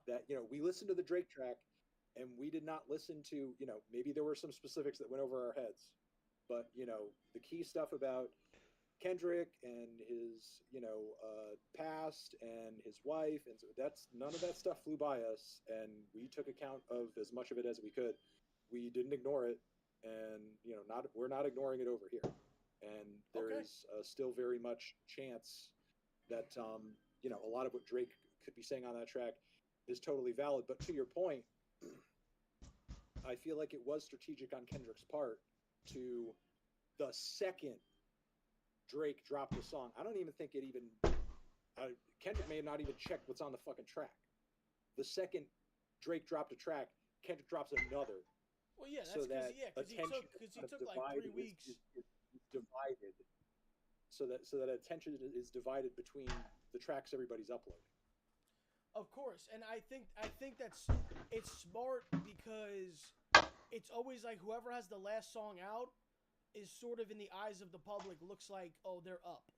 that, we listened to the Drake track and we did not listen to, maybe there were some specifics that went over our heads, but, the key stuff about Kendrick and his, past and his wife. And so none of that stuff flew by us. And we took account of as much of it as we could. We didn't ignore it. And, we're not ignoring it over here. And there is still very much chance that, a lot of what Drake could be saying on that track is totally valid. But to your point, I feel like it was strategic on Kendrick's part to the second Drake dropped the song. I don't even think it even, Kendrick may have not even checked what's on the fucking track. The second Drake dropped a track, Kendrick drops another. Well, yeah, that's because he took like 3 weeks. Is divided, so that attention is divided between the tracks everybody's uploading. Of course, and I think it's smart because it's always like whoever has the last song out is sort of in the eyes of the public looks like, oh, they're up.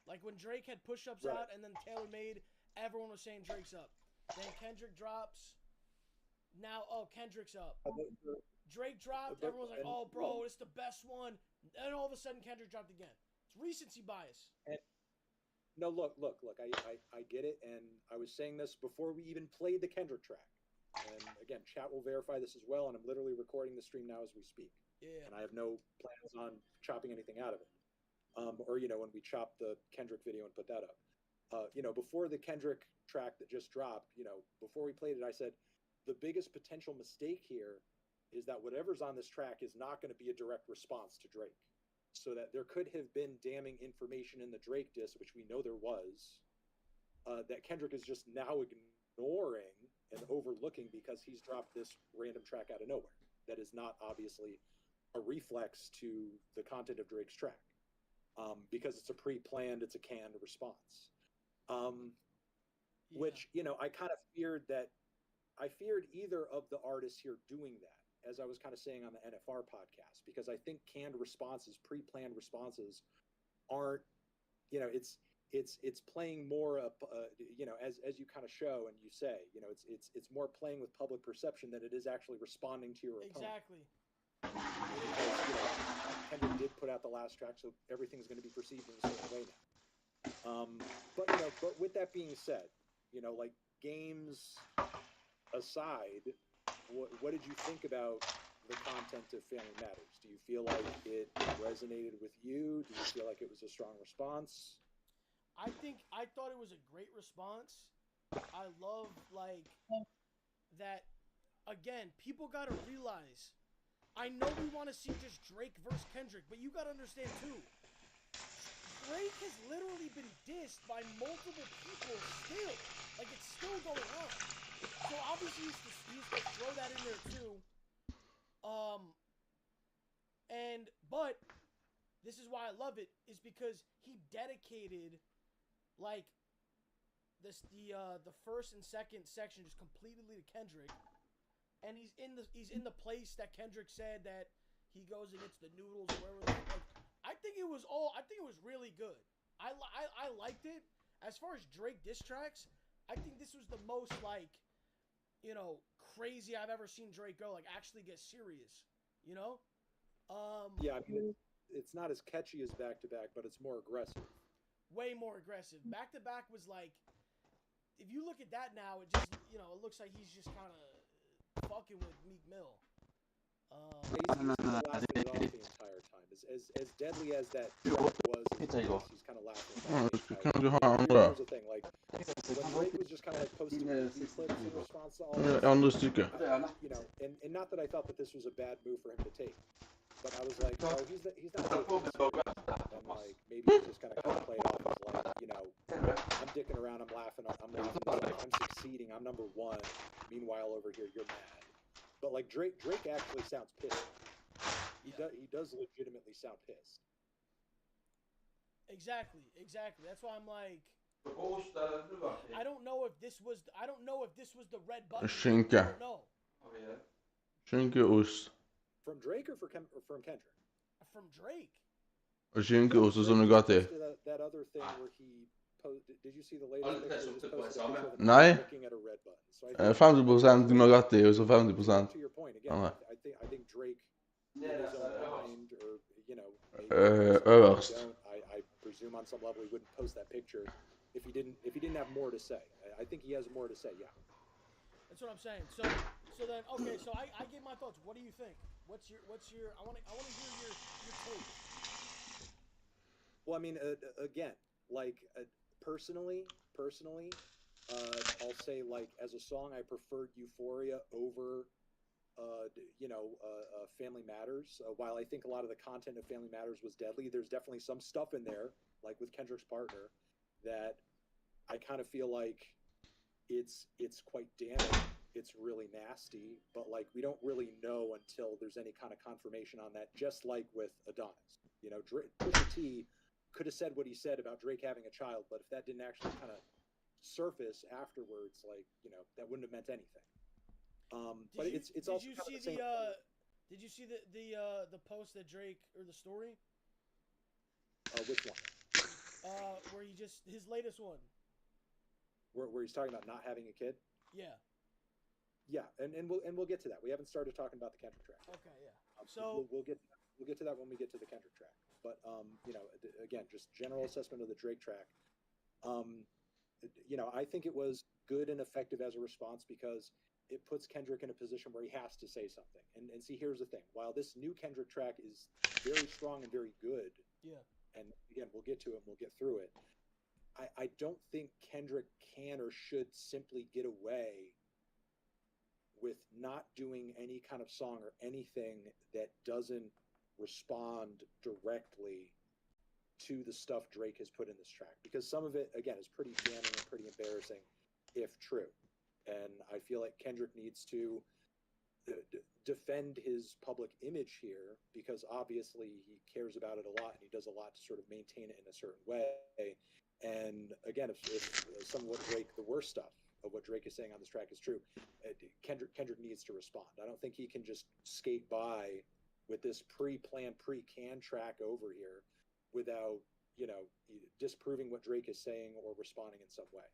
Like when Drake had push-ups out and then Taylor made, everyone was saying Drake's up. Then Kendrick drops. Now, oh, Kendrick's up. Drake dropped. Everyone's like, oh, bro, it's the best one. And all of a sudden, Kendrick dropped again. It's recency bias. No, look. I get it. And I was saying this before we even played the Kendrick track. And again, chat will verify this as well. And I'm literally recording the stream now as we speak. Yeah. And I have no plans on chopping anything out of it. Or, when we chop the Kendrick video and put that up. Before the Kendrick track that just dropped, before we played it, I said, the biggest potential mistake here is that whatever's on this track is not going to be a direct response to Drake. So that there could have been damning information in the Drake diss, which we know there was, that Kendrick is just now ignoring and overlooking because he's dropped this random track out of nowhere. That is not obviously a reflex to the content of Drake's track, because it's a pre-planned, it's a canned response. Which, I kind of feared that. I feared either of the artists here doing that, as I was kind of saying on the NFR podcast, because I think canned responses, pre-planned responses, aren't, it's playing more up, as you kind of show and you say, it's more playing with public perception than it is actually responding to your opponent. Exactly. Because, Kendrick did put out the last track, so everything's going to be perceived in a certain way now. But with that being said, like games aside, what did you think about the content of Family Matters? Do you feel like it resonated with you? Do you feel like it was a strong response? I thought it was a great response. I love that. Again, people gotta realize. I know we want to see just Drake versus Kendrick, but you gotta understand too. Drake has literally been dissed by multiple people still. Like it's still going on. So obviously he used to throw that in there too. But this is why I love it, is because he dedicated the first and second section just completely to Kendrick. And he's in the place that Kendrick said that he goes against the noodles or wherever. I think it was really good. I liked it. As far as Drake diss tracks, I think this was the most crazy I've ever seen Drake go. Like actually get serious, Yeah, I mean it's not as catchy as Back to Back, but it's more aggressive. Way more aggressive. Back to Back was like, if you look at that now, it just it looks like he's just kind of fucking with Meek Mill. He's laughing it off the entire time. As deadly as that was, he's kind of laughing. Here's the thing, like when Drake was just kind of posting movie clips in response to all this, and not that I thought that this was a bad move for him to take, but I was like, no, he's not taking this serious. And like maybe he's just kind of play it off as like, I'm dicking around, I'm laughing, I'm succeeding, I'm number one. Meanwhile, over here, you're mad. But like Drake actually sounds pissed. He does legitimately sound pissed. Exactly. That's why I'm like, I don't know if this was the red button. Skinka. I don't know. Skinkeost. From Drake or from Kendrick? From Drake. Och skinkeost som du got det. That other thing where he posted. Did you see the latest picture? Nej. Looking at a So I think 50% di Magatti, questo 50%. to your point again, Vabbè. I think Drake in his own mind, or maybe Överst. I presume on some level he wouldn't post that picture if he didn't have more to say. I think he has more to say. Yeah. That's what I'm saying. So then okay. So I gave my thoughts. What do you think? What's your? I want to hear your take. Well, I mean, again, like personally, I'll say like as a song, I preferred Euphoria over Family Matters. While I think a lot of the content of Family Matters was deadly, there's definitely some stuff in there, like with Kendrick's partner, that I kind of feel like it's quite damning. It's really nasty, but like we don't really know until there's any kind of confirmation on that. Just like with Adonis, Pusha T could have said what he said about Drake having a child, but if that didn't actually kind of surface afterwards, like that wouldn't have meant anything. But it's also did you kind see of the same. did you see the post that Drake, or the story? Which one? Where his latest one. Where he's talking about not having a kid. Yeah. Yeah, and we'll get to that. We haven't started talking about the Kendrick track. Okay, yeah. So we'll get to that when we get to the Kendrick track. But again, just general assessment of the Drake track. I think it was good and effective as a response because it puts Kendrick in a position where he has to say something. And see, here's the thing: while this new Kendrick track is very strong and very good, yeah, and again we'll get to it, and we'll get through it. I don't think Kendrick can or should simply get away with not doing any kind of song or anything that doesn't respond directly to the stuff Drake has put in this track, because some of it again is pretty damning and pretty embarrassing if true, and I feel like Kendrick needs to defend his public image here, because obviously he cares about it a lot and he does a lot to sort of maintain it in a certain way. And again, if some of what the worst stuff of what Drake is saying on this track is true, Kendrick needs to respond. I don't think he can just skate by with this pre-planned, pre-canned track over here without, disproving what Drake is saying or responding in some way.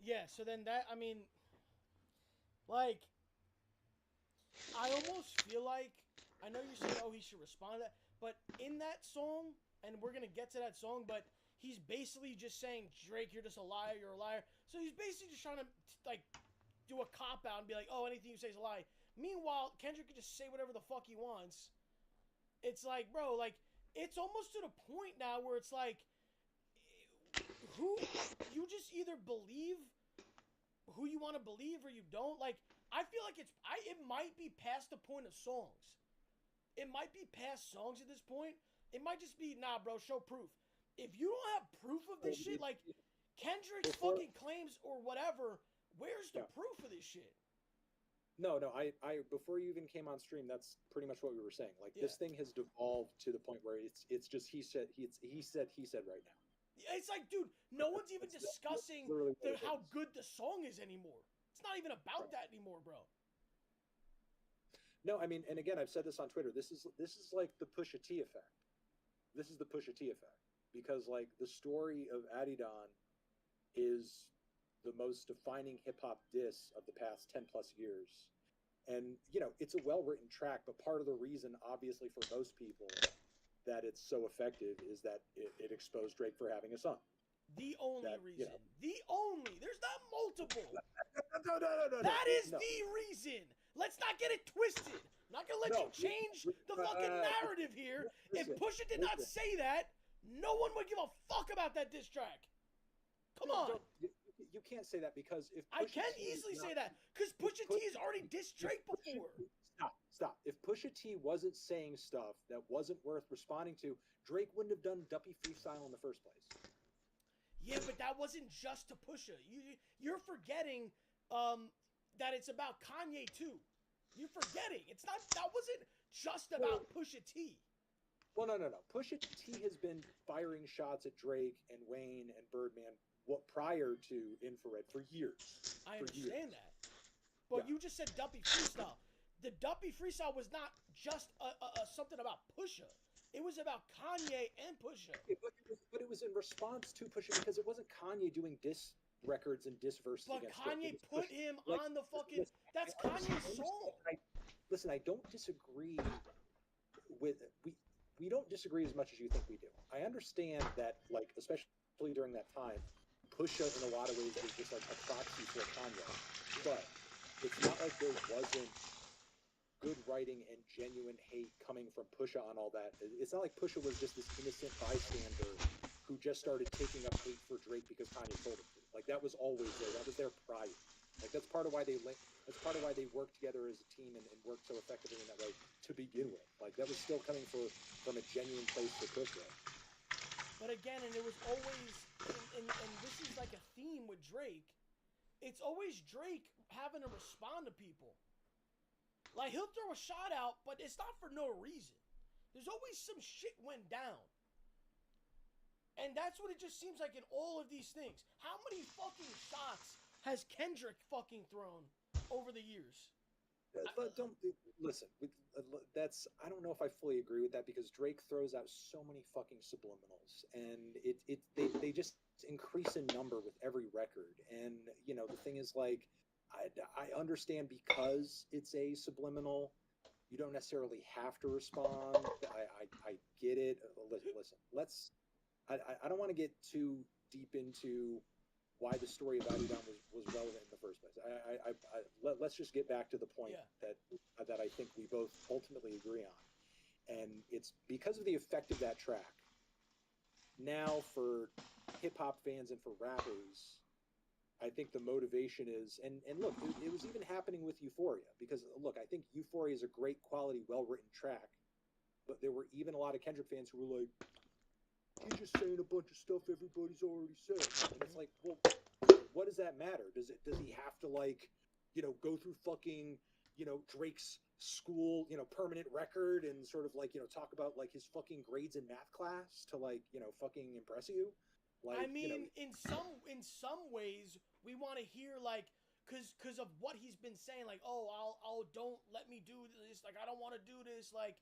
Yeah, so then that, I mean, like, I almost feel like, I know you said, he should respond to that, but in that song, and we're going to get to that song, but he's basically just saying, Drake, you're just a liar, you're a liar. So he's basically just trying to, like, do a cop-out and be like, anything you say is a lie. Meanwhile, Kendrick can just say whatever the fuck he wants. It's like, bro, like, it's almost to the point now where it's like, you just either believe who you want to believe or you don't. Like, I feel like it might be past the point of songs. It might be past songs at this point. It might just be, nah, bro, show proof. If you don't have proof of this shit, like Kendrick's fucking claims or whatever, where's the proof of this shit? No, I before you even came on stream, that's pretty much what we were saying. Like, this thing has devolved to the point where it's just he said right now. It's like, dude, no one's even discussing how good the song is anymore. It's not even about that anymore, bro. No, I mean, and again, I've said this on Twitter. This is like the Pusha T effect. This is the Pusha T effect, because like the story of Adidon is the most defining hip hop diss of the past 10 plus years. And, it's a well-written track, but part of the reason, obviously, for most people that it's so effective is that it exposed Drake for having a son. The only reason. The only. There's not multiple. No. That is the reason. Let's not get it twisted. I'm not going to let you change the fucking narrative here. If Pusha did not say that, no one would give a fuck about that diss track. Come on. You can't say that, because if I can easily say that, because Pusha T has already dissed Drake before. Stop. If Pusha T wasn't saying stuff that wasn't worth responding to, Drake wouldn't have done Duppy Freestyle in the first place. Yeah, but that wasn't just to Pusha. You're forgetting that it's about Kanye too. You're forgetting. That wasn't just about Pusha T. Well, no. Pusha T has been firing shots at Drake and Wayne and Birdman prior to Infrared for years. I understand that. But you just said Duppy Freestyle. The Duppy Freestyle was not just something about Pusha. It was about Kanye and Pusha. But it was in response to Pusha, because it wasn't Kanye doing diss records and diss verses But against Kanye Drake. put him Like, on the fucking. listen, That's I understand- Kanye's song. Listen, I don't disagree with we don't disagree as much as you think we do. I understand that, like, especially during that time, Pusha in a lot of ways was just like a proxy for Kanye, but it's not like there wasn't good writing and genuine hate coming from Pusha on all that. It's not like Pusha was just this innocent bystander who just started taking up hate for Drake because Kanye told him to. Like, that was always there. That was their pride. Like, that's part of why they worked together as a team and worked so effectively in that way to begin with. Like, that was still coming from a genuine place for Pusha. But again, and it was always, and this is like a theme with Drake. It's always Drake having to respond to people. Like, he'll throw a shot out, but it's not for no reason. There's always some shit went down. And that's what it just seems like in all of these things. How many fucking shots has Kendrick fucking thrown over the years? But don't listen. That's I don't know if I fully agree with that, because Drake throws out so many fucking subliminals, and they just increase in number with every record. And you know, the thing is, like, I understand because it's a subliminal, you don't necessarily have to respond. I get it. Listen, I don't want to get too deep into why the story of Ironman was relevant in the first place. Let's just get back to the point that I think we both ultimately agree on, and it's because of the effect of that track. Now, for hip hop fans and for rappers, I think the motivation is, and look, it was even happening with Euphoria, because look, I think Euphoria is a great quality, well-written track, but there were even a lot of Kendrick fans who were like, he's just saying a bunch of stuff everybody's already said. And it's like, well, what does that matter? Does he have to, like, you know, go through fucking, you know, Drake's school, you know, permanent record and sort of, like, you know, talk about, like, his fucking grades in math class to, like, you know, fucking impress you? Like, I mean, you know, in some ways, we want to hear, like, cause of what he's been saying, like, oh, I'll don't let me do this, like, I don't want to do this, like,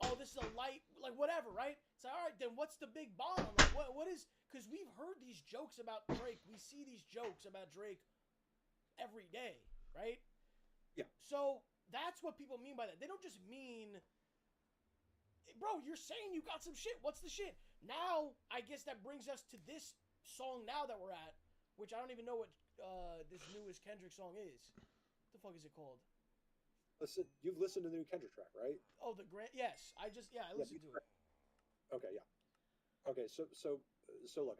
oh, this is a light, like, whatever, right? It's like, all right, then what's the big bomb? Like, what is, because we've heard these jokes about Drake, we see these jokes about Drake every day, right? Yeah. So that's what people mean by that. They don't just mean, bro, you're saying you got some shit. What's the shit? Now, I guess that brings us to this song now that we're at, which I don't even know what this newest Kendrick song is. What the fuck is it called? listen, you've listened to the new Kendrick track, right? Oh, the Grant. Yes, I listened to it. Okay, yeah. Okay, so look,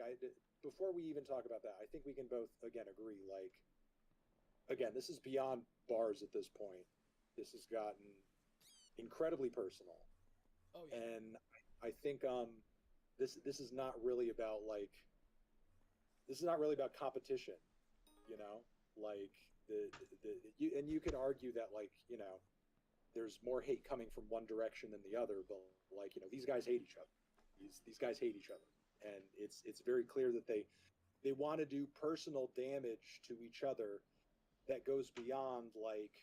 before we even talk about that, I think we can both again agree, like, again, this is beyond bars at this point. This has gotten incredibly personal. Oh yeah. And I think this is not really about, like, this is not really about competition, you know? Like, and you could argue that, like, you know, there's more hate coming from one direction than the other, but, like, you know, these guys hate each other. These guys hate each other, and it's very clear that they want to do personal damage to each other that goes beyond, like,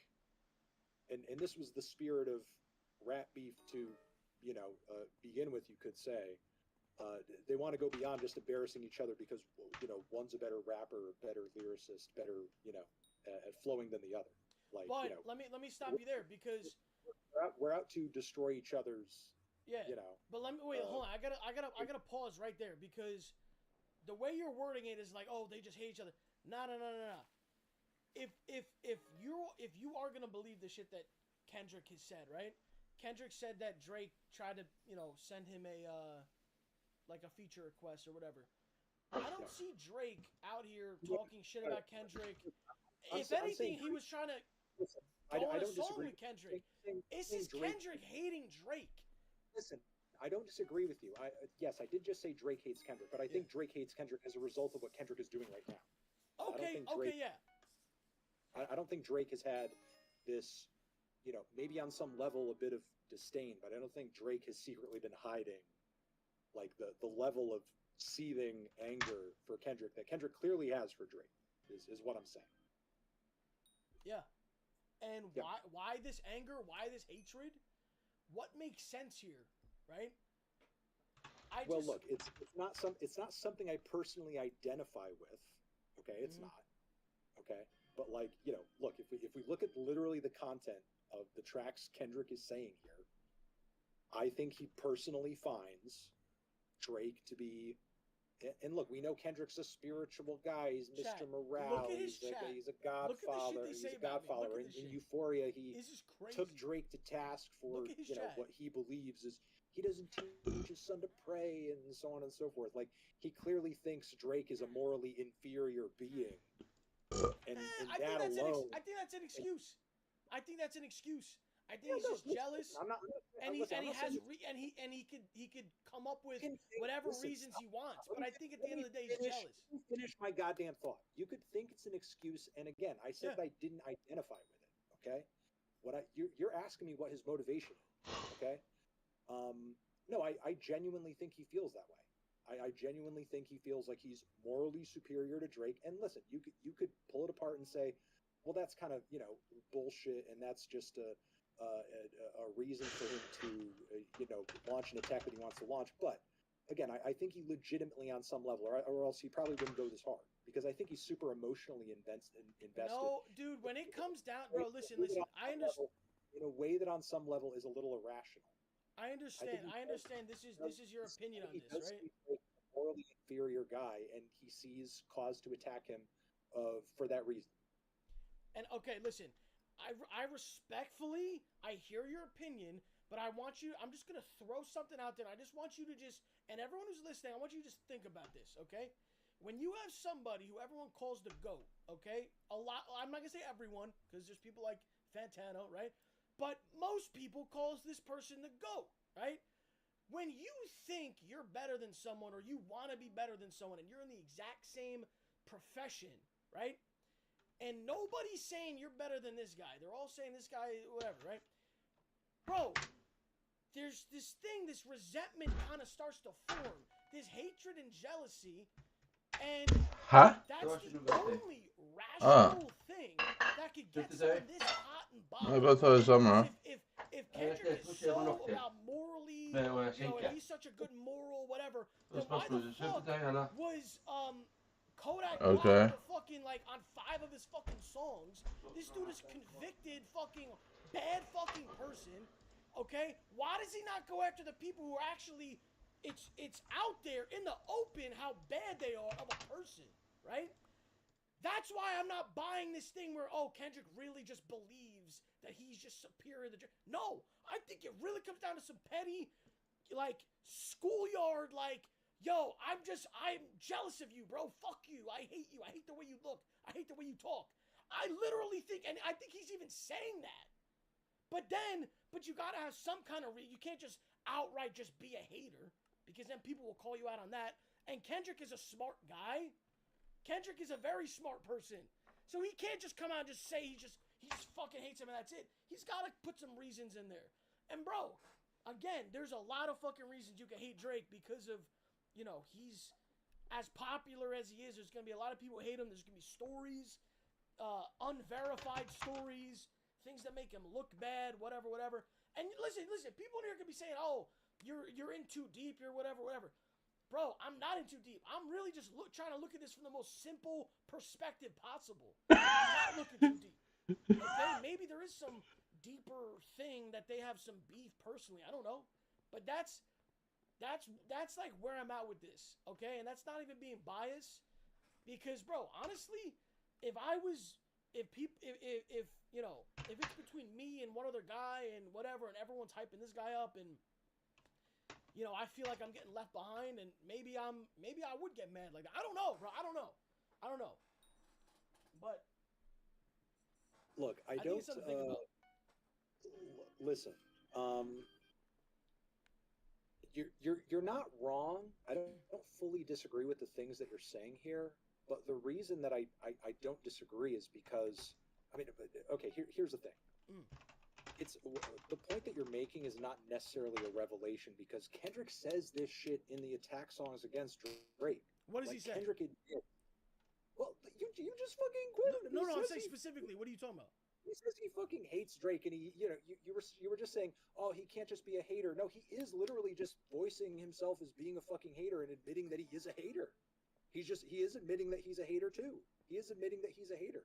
and this was the spirit of rap beef to, you know, begin with, you could say. They want to go beyond just embarrassing each other because, you know, one's a better rapper, better lyricist, better, you know, at flowing than the other. Like, But you know, let me stop you there, because we're out to destroy each other's. yeah. You know. But let me wait. Hold on. I gotta pause right there, because the way you're wording it is like, oh, they just hate each other. No. If you are gonna believe the shit that Kendrick has said, right? Kendrick said that Drake tried to, you know, send him a like a feature request or whatever. I don't see Drake out here talking shit about Kendrick. If anything, he was trying to Listen, go on I a don't song disagree with Kendrick. This saying is Kendrick hating Drake. Listen, I don't disagree with you. Yes, I did just say Drake hates Kendrick, but I think Drake hates Kendrick as a result of what Kendrick is doing right now. Okay, yeah. I don't think Drake has had this, you know, maybe on some level a bit of disdain, but I don't think Drake has secretly been hiding, like, the level of seething anger for Kendrick that Kendrick clearly has for Drake, is what I'm saying. Yeah. And why this anger? Why this hatred? What makes sense here, right? Look, it's not something I personally identify with. Okay, it's not. Okay, but like, look, if we look at literally the content of the tracks Kendrick is saying here, I think he personally finds Drake to be, and look, we know Kendrick's a spiritual guy. He's Chat, Mr. Morale. look at his He's chat. a Look at the shit godfather. they He's say a about me. godfather. Look at In this shit. Euphoria, he This is crazy. took Drake to task for Look at his chat. what he believes is he doesn't teach his son to pray and so on and so forth. Like, he clearly thinks Drake is a morally inferior being, and I that think alone. I think that's an excuse. I think that's an excuse. I think he's just jealous, and he could come up with whatever reasons he wants. But I think at the end of the day, he's jealous. Finish my goddamn thought. You could think it's an excuse, and again, I said I didn't identify with it. Okay, you're asking me what his motivation is. Okay, no, I genuinely think he feels that way. I genuinely think he feels like he's morally superior to Drake. And listen, you could pull it apart and say, well, that's kind of bullshit, and that's just a reason for him to launch an attack that he wants to launch. But again, I think he legitimately, on some level, or else he probably wouldn't go this hard, because I think he's super emotionally invested. No, dude, when it comes down, bro, listen, I understand in a way that on some level is a little irrational. I understand. This is your opinion on this, right? He's a morally inferior guy, and he sees cause to attack him for that reason. And okay, listen, I respectfully, I hear your opinion, but I'm just going to throw something out there. I just want you to and everyone who's listening, I want you to just think about this, okay? When you have somebody who everyone calls the GOAT, okay? I'm not going to say everyone, because there's people like Fantano, right? But most people calls this person the GOAT, right? When you think you're better than someone, or you want to be better than someone, and you're in the exact same profession, right? And nobody's saying you're better than this guy. They're all saying this guy, whatever, right? Bro, there's this thing, this resentment kind of starts to form. This hatred and jealousy. And that's the only rational thing that could get someone this hot and bothered. If Kendrick is so about morally, and he's such a good moral, whatever, then why the fuck was Kodak Black fucking on 5 of his fucking songs? This dude is convicted fucking bad fucking person. Okay, why does he not go after the people who are actually? It's out there in the open how bad they are of a person, right? That's why I'm not buying this thing where Kendrick really just believes that he's just superior to Drake. No, I think it really comes down to some petty, schoolyard, yo, I'm jealous of you, bro. Fuck you. I hate you. I hate the way you look. I hate the way you talk. I literally think, and I think he's even saying that. But you gotta have some kind of you can't just outright just be a hater, because then people will call you out on that. And Kendrick is a smart guy. Kendrick is a very smart person. So he can't just come out and just say he just fucking hates him and that's it. He's gotta put some reasons in there. And bro, again, there's a lot of fucking reasons you can hate Drake because of he's as popular as he is. There's going to be a lot of people who hate him. There's going to be stories, unverified stories, things that make him look bad, whatever. And listen, people in here could be saying, oh, you're in too deep, you're whatever. Bro, I'm not in too deep. I'm really just trying to look at this from the most simple perspective possible. I'm not looking too deep. Okay? Maybe there is some deeper thing that they have some beef personally. I don't know. But that's where I'm at with this, okay? And that's not even being biased, because, bro, honestly, if it's between me and one other guy and whatever, and everyone's hyping this guy up, and I feel like I'm getting left behind, and maybe I would get mad like that. I don't know, bro. I don't know. But look, I don't. Listen. You're not wrong. I don't fully disagree with the things that you're saying here, but the reason that I don't disagree is because okay, here's the thing. It's the point that you're making is not necessarily a revelation, because Kendrick says this shit in the attack songs against Drake. What does he say? Kendrick well, you just fucking quoted him. No, I'm saying specifically. What are you talking about? He says he fucking hates Drake, and you were just saying, oh, he can't just be a hater. No, he is literally just voicing himself as being a fucking hater and admitting that he is a hater. He is admitting that he's a hater too. He is admitting that he's a hater.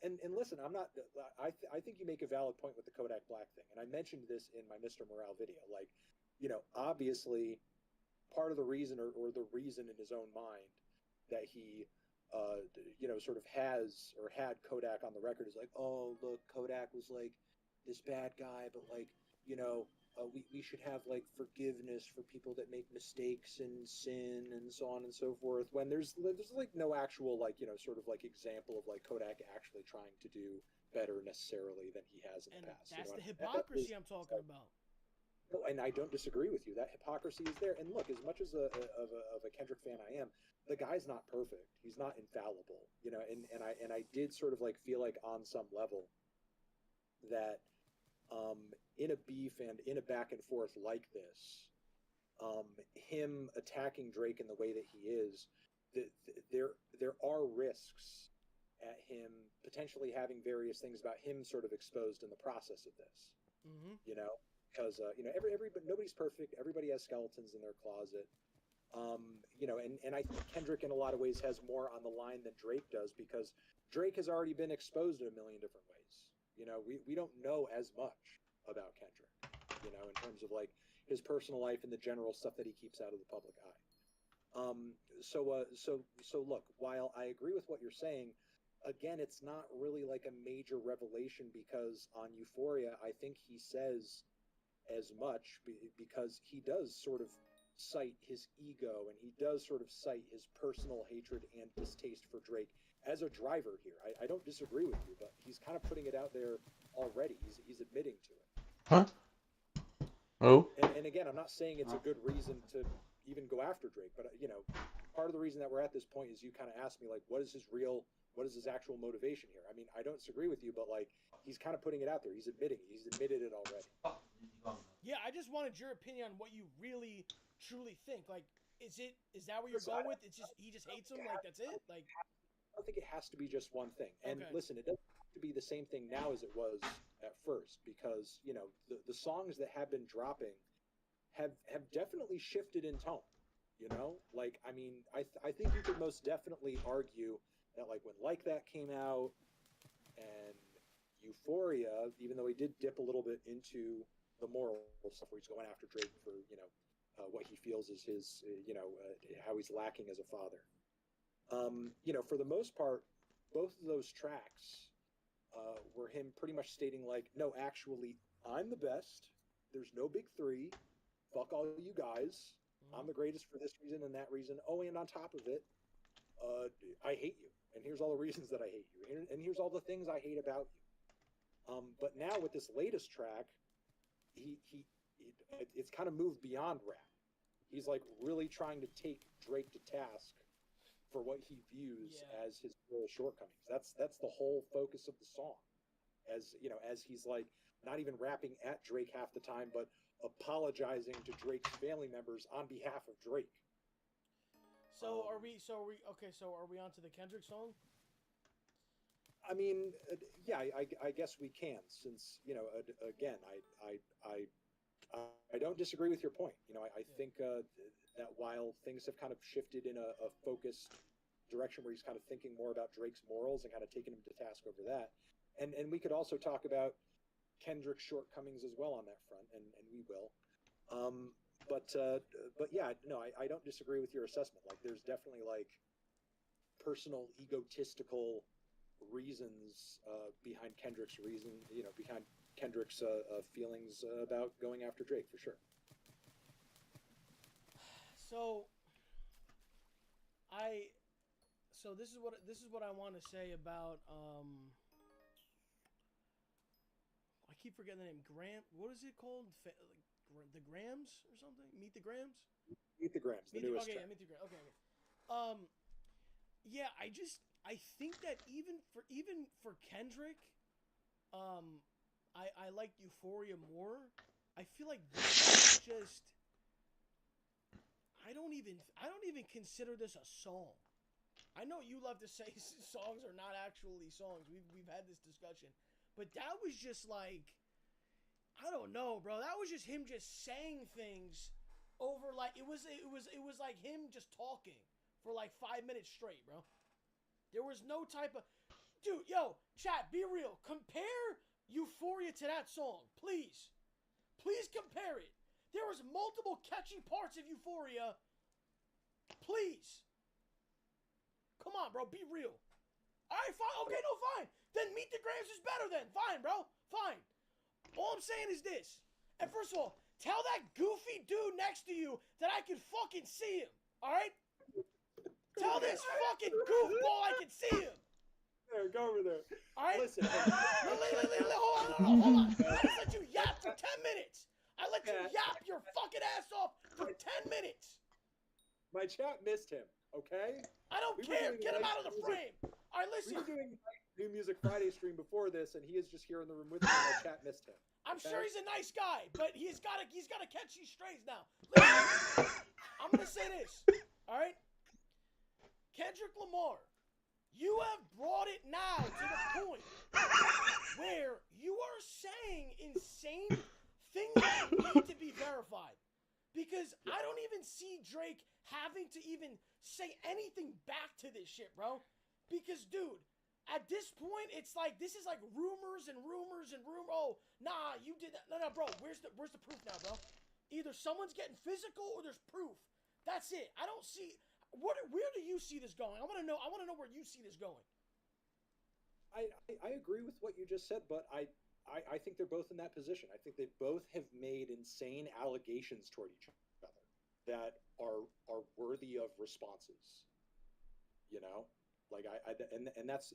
And listen, I'm not. I think you make a valid point with the Kodak Black thing, and I mentioned this in my Mr. Morale video. Like, obviously, part of the reason, or the reason in his own mind, that he, sort of has or had Kodak on the record is like, oh, look, Kodak was like this bad guy, but like, we should have like forgiveness for people that make mistakes and sin and so on and so forth, when there's like no actual like sort of like example of like Kodak actually trying to do better necessarily than he has in the past. That's the hypocrisy I'm talking about. No, and I don't disagree with you. That hypocrisy is there. And look, as much as of a Kendrick fan I am, the guy's not perfect. He's not infallible, and I did sort of like feel like on some level that in a beef and in a back and forth like this, him attacking Drake in the way that he is, there are risks at him potentially having various things about him sort of exposed in the process of this. Mm-hmm. Because nobody's perfect. Everybody has skeletons in their closet. And I think Kendrick in a lot of ways has more on the line than Drake does, because Drake has already been exposed in a million different ways. We don't know as much about Kendrick, in terms of like his personal life and the general stuff that he keeps out of the public eye. So look, while I agree with what you're saying, again, it's not really like a major revelation, because on Euphoria, I think he says as much, because he does sort of cite his ego, and he does sort of cite his personal hatred and distaste for Drake as a driver here. I don't disagree with you, but he's kind of putting it out there already. He's admitting to it. Huh? Oh? And again, I'm not saying it's a good reason to even go after Drake, but part of the reason that we're at this point is you kind of asked me like, what is his actual motivation here? I mean, I don't disagree with you, but like, he's kind of putting it out there. He's admitted it already. Yeah, I just wanted your opinion on what you really truly think. Like, is that what you're going with? It's just he just hates him. Like, that's it. Like, I don't think it has to be just one thing. And okay. Listen, it doesn't have to be the same thing now as it was at first, because the songs that have been dropping have definitely shifted in tone. Like, I mean, I think you could most definitely argue that like when Like That came out and Euphoria, even though he did dip a little bit into the moral stuff where he's going after Drake for what he feels is his how he's lacking as a father. For the most part, both of those tracks were him pretty much stating like, no, actually, I'm the best. There's no big three. Fuck all you guys. I'm the greatest for this reason and that reason. Oh, and on top of it, I hate you. And here's all the reasons that I hate you. And here's all the things I hate about you. But now with this latest track, it's kind of moved beyond rap. He's like really trying to take Drake to task for what he views as his real shortcomings. That's the whole focus of the song. As he's like not even rapping at Drake half the time, but apologizing to Drake's family members on behalf of Drake. So are we on to the Kendrick song? I mean, yeah, I guess we can, since again, I don't disagree with your point. I think that while things have kind of shifted in a focused direction where he's kind of thinking more about Drake's morals and kind of taking him to task over that, and we could also talk about Kendrick's shortcomings as well on that front, and we will. But yeah, no, I don't disagree with your assessment. Like, there's definitely like personal egotistical reasons behind Kendrick's feelings about going after Drake, for sure. So this is what I want to say about I keep forgetting the name. What is it called? The Grams or something? Meet the Grams? Meet the Grams, the newest track. Yeah, Meet the Grams. Okay. Yeah, I think that even for Kendrick, I like Euphoria more. I feel like this is just I don't even consider this a song. I know you love to say songs are not actually songs. We've had this discussion. But that was just like, I don't know, bro. That was just him just saying things over like it was like him just talking for like 5 minutes straight, bro. There was no type of... Dude, yo, chat, be real. Compare Euphoria to that song, please. Please compare it. There was multiple catchy parts of Euphoria. Please. Come on, bro, be real. All right, fine. Okay, no, fine. Then Meet the Grams is better then. Fine, bro. Fine. All I'm saying is this. And first of all, tell that goofy dude next to you that I can fucking see him. All right? Tell this fucking goofball I can see him. There, go over there. All right? Listen. Hold on. I just let you yap for 10 minutes. I let you yap your fucking ass off for 10 minutes. My chat missed him, okay? I don't care. Get him out of the frame. All right, listen. We were doing New Music Friday stream before this, and he is just here in the room with me, and my chat missed him. I'm sure he's a nice guy, but he's got to catch these strays now. Listen, I'm going to say this, all right? Kendrick Lamar, you have brought it now to the point where you are saying insane things that need to be verified. Because I don't even see Drake having to even say anything back to this shit, bro. Because, dude, at this point, it's like, this is like rumors and rumors and rumors. Oh, nah, you did that. No, bro, where's the proof now, bro? Either someone's getting physical or there's proof. That's it. I don't see... Where do you see this going? I want to know where you see this going. I agree with what you just said, but I think they're both in that position. I think they both have made insane allegations toward each other that are worthy of responses. You know, like and that's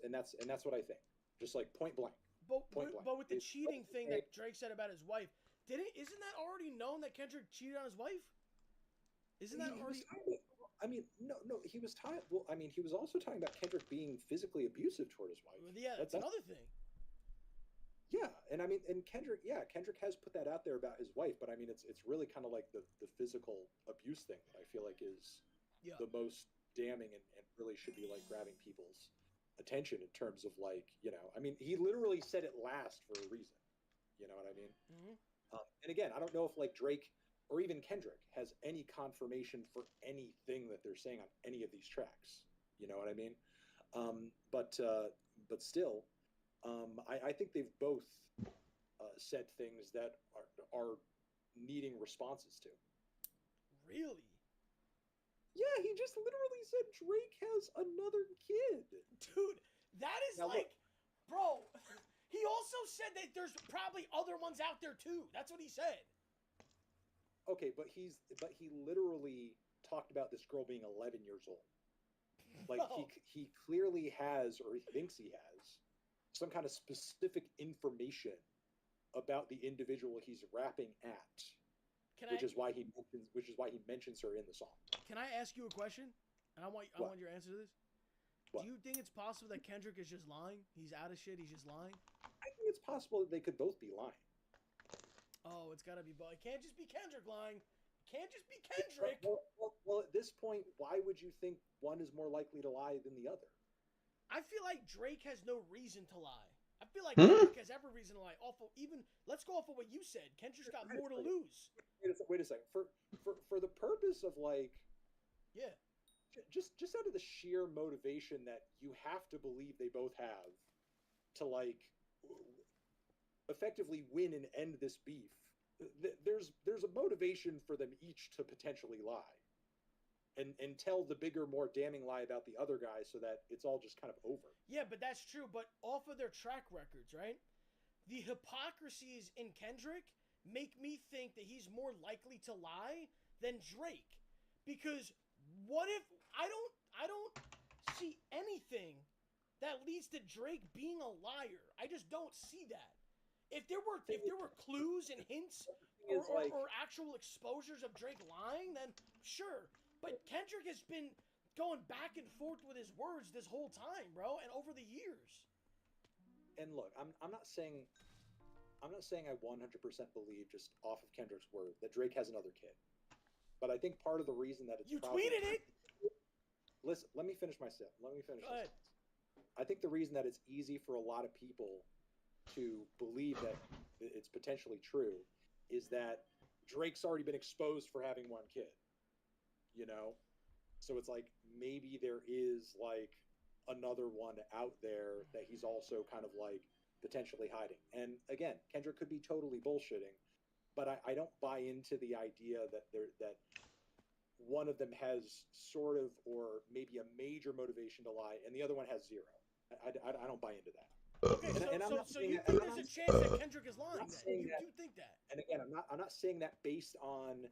what I think. Just like point blank. But with the cheating thing that Drake said about his wife, isn't that already known that Kendrick cheated on his wife? Isn't that already? I mean, no, he was talking. Well, I mean, he was also talking about Kendrick being physically abusive toward his wife. Yeah, that's another thing. Yeah, and I mean, and Kendrick has put that out there about his wife, but I mean, it's really kind of like the physical abuse thing that I feel like is the most damning and really should be like grabbing people's attention in terms of like, you know, I mean, he literally said it last for a reason. You know what I mean? Mm-hmm. And again, I don't know if like Drake or even Kendrick has any confirmation for anything that they're saying on any of these tracks. You know what I mean? But still, I think they've both said things that are needing responses to. Really? Yeah, he just literally said Drake has another kid. Dude, that is now, like, look, bro, he also said that there's probably other ones out there too. That's what he said. Okay, but he literally talked about this girl being 11 years old. Like he clearly has, or he thinks he has, some kind of specific information about the individual he's rapping at, which is why he mentions her in the song. Can I ask you a question? And I want your answer to this. What? Do you think it's possible that Kendrick is just lying? He's out of shit. He's just lying. I think it's possible that they could both be lying. Oh, it's gotta be both. It can't just be Kendrick lying. It can't just be Kendrick. Well, at this point, why would you think one is more likely to lie than the other? I feel like Drake has no reason to lie. I feel like Kendrick has every reason to lie. Let's go off of what you said. Kendrick's got more to lose. Wait a second. For the purpose of like, yeah, just out of the sheer motivation that you have to believe they both have to like effectively win and end this beef, there's a motivation for them each to potentially lie and tell the bigger, more damning lie about the other guy so that it's all just kind of over. Yeah, but that's true. But off of their track records, right? The hypocrisies in Kendrick make me think that he's more likely to lie than Drake. Because what if I don't see anything that leads to Drake being a liar. I just don't see that. If there were clues and hints or actual exposures of Drake lying, then sure. But Kendrick has been going back and forth with his words this whole time, bro, and over the years. And look, I'm not saying I 100% believe just off of Kendrick's word that Drake has another kid. But I think part of the reason that it's tweeted it. Listen, let me finish my sentence. Go ahead. I think the reason that it's easy for a lot of people to believe that it's potentially true is that Drake's already been exposed for having one kid, you know? So it's like maybe there is like another one out there that he's also kind of like potentially hiding. And again, Kendrick could be totally bullshitting, but I don't buy into the idea that one of them has sort of or maybe a major motivation to lie, and the other one has zero. I don't buy into that. Okay, so you think there's a chance that Kendrick is lying? Then you think that? And again, I'm not saying that based on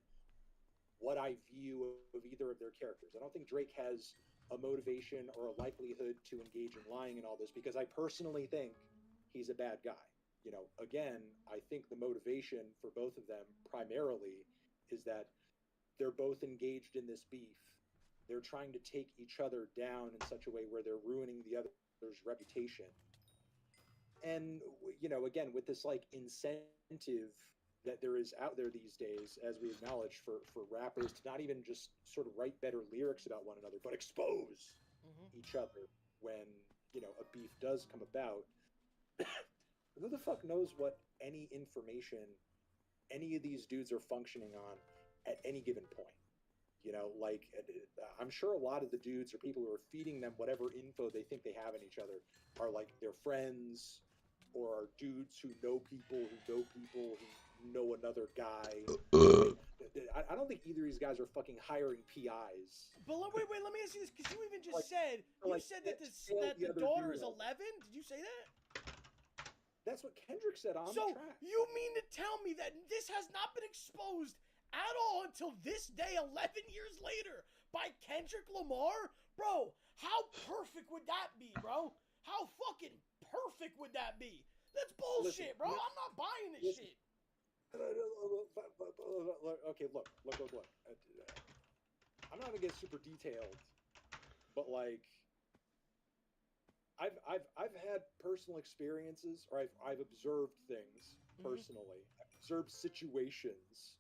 what I view of either of their characters. I don't think Drake has a motivation or a likelihood to engage in lying and all this, because I personally think he's a bad guy. You know, again, I think the motivation for both of them primarily is that they're both engaged in this beef. They're trying to take each other down in such a way where they're ruining the other's reputation. And, you know, again, with this like incentive that there is out there these days, as we acknowledge, for rappers to not even just sort of write better lyrics about one another, but expose each other when, you know, a beef does come about. Who the fuck knows what any information any of these dudes are functioning on at any given point? You know, like, I'm sure a lot of the dudes or people who are feeding them whatever info they think they have in each other are like their friends, or are dudes who know people who know another guy. I don't think either of these guys are fucking hiring PIs. But wait, let me ask you this, because you even just like, said that the daughter is 11. Did you say that? That's what Kendrick said on the track. So you mean to tell me that this has not been exposed at all until this day, 11 years later, by Kendrick Lamar? Bro, how perfect would that be, bro? How fucking perfect would that be? That's bullshit, bro. I'm not buying this shit. Okay, look. I'm not gonna get super detailed, but like, I've had personal experiences, or I've observed things personally. I've observed situations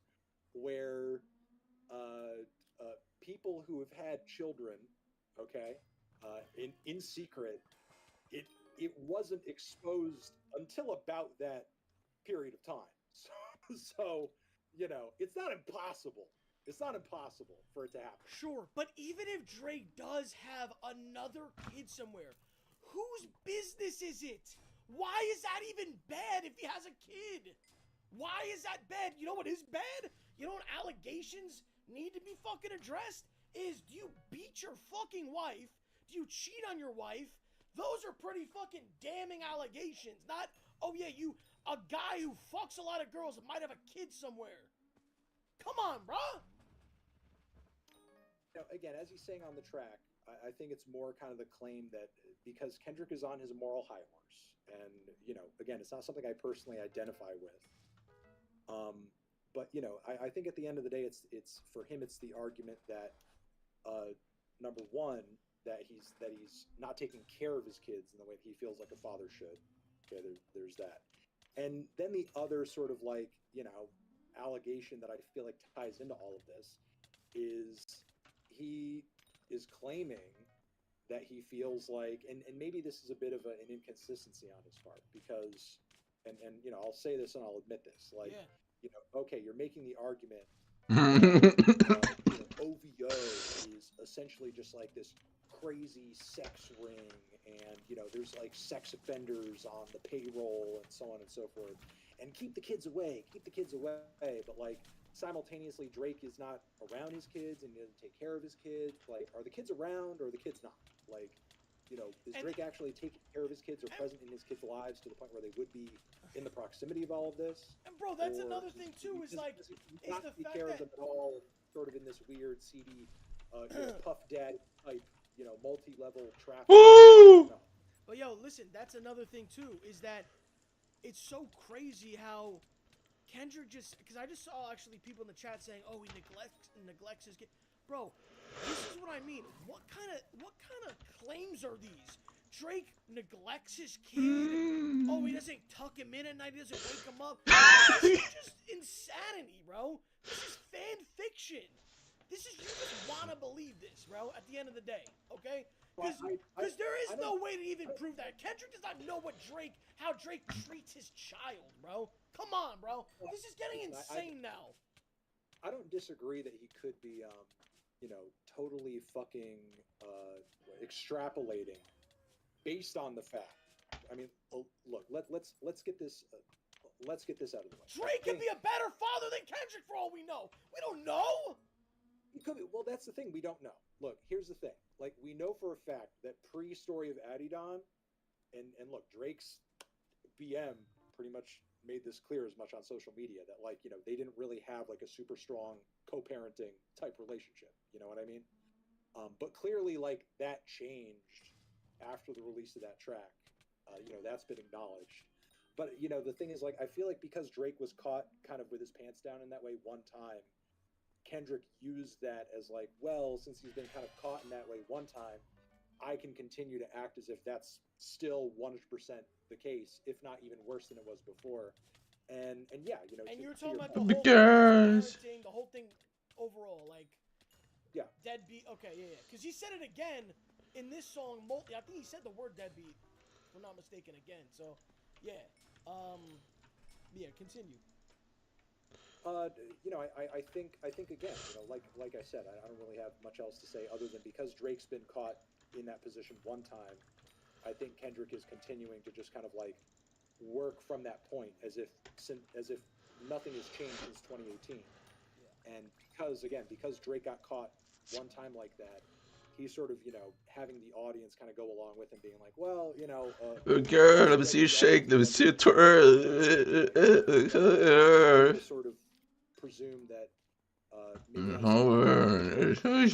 where people who have had children, okay, in secret, it wasn't exposed until about that period of time. So, you know, it's not impossible. It's not impossible for it to happen. Sure, but even if Drake does have another kid somewhere, whose business is it? Why is that even bad if he has a kid? Why is that bad? You know what is bad? You know what allegations need to be fucking addressed? Is, do you beat your fucking wife? Do you cheat on your wife? Those are pretty fucking damning allegations. Not, oh yeah, a guy who fucks a lot of girls might have a kid somewhere. Come on, bruh. You know, again, as he's saying on the track, I think it's more kind of the claim that because Kendrick is on his moral high horse, and, you know, again, it's not something I personally identify with. But, you know, I think at the end of the day, it's for him, it's the argument that, number one, that he's not taking care of his kids in the way that he feels like a father should. Okay, there's that. And then the other sort of like, you know, allegation that I feel like ties into all of this is he is claiming that he feels like, and maybe this is a bit of an inconsistency on his part, because, and you know, I'll say this and I'll admit this, like, you know, okay, you're making the argument that, you know, OVO is essentially just like this crazy sex ring, and, you know, there's like sex offenders on the payroll and so on and so forth, and keep the kids away, but like simultaneously Drake is not around his kids and he doesn't take care of his kids. Like, are the kids around or are the kids not? Like, you know, is Drake actually taking care of his kids or present in his kids' lives to the point where they would be in the proximity of all of this? And bro, that's another thing too, is like, is the fact that care of them at all, sort of in this weird seedy, you know, Puff Daddy type, you know, multi-level traffic. But yo, listen, that's another thing too, is that it's so crazy how Kendrick just, because I just saw actually people in the chat saying, oh, he neglects his kid. Bro, this is what I mean. What kind of claims are these? Drake neglects his kid? Oh, he doesn't tuck him in at night, he doesn't wake him up? This is just insanity, bro. This is fan fiction. This is, you just want to believe this, bro, at the end of the day, okay? Because there is no way to even prove that. Kendrick does not know how Drake treats his child, bro. Come on, bro. This is getting insane now. I don't disagree that he could be, you know, totally fucking extrapolating based on the fact. I mean, look, let's get this out of the way. Drake could be a better father than Kendrick for all we know. We don't know. He could be. Well, that's the thing. We don't know. Look, here's the thing. Like, we know for a fact that pre-story of Adidon, and look, Drake's BM pretty much made this clear as much on social media that, like, you know, they didn't really have like a super strong co-parenting type relationship. You know what I mean? But clearly, like, that changed after the release of that track. You know, that's been acknowledged. But, you know, the thing is, like, I feel like because Drake was caught kind of with his pants down in that way one time, Kendrick used that as like, well, since he's been kind of caught in that way one time, I can continue to act as if that's still 100% the case, if not even worse than it was before. And yeah, you know. And to, you're to talking your about the point, whole Guys. parenting, the whole thing overall, like, yeah, deadbeat. Okay, yeah. Because he said it again in this song. I think he said the word deadbeat, if I'm not mistaken, again. So, yeah. Yeah. Continue. You know, I think again, you know, like I said, I don't really have much else to say other than because Drake's been caught in that position one time, I think Kendrick is continuing to just kind of like work from that point as if nothing has changed since 2018. Yeah. And because Drake got caught one time like that, he's sort of, you know, having the audience kind of go along with him, being like, well, you know, Girl, let me see you shake. Let me see you twirl. to sort of presume that maybe on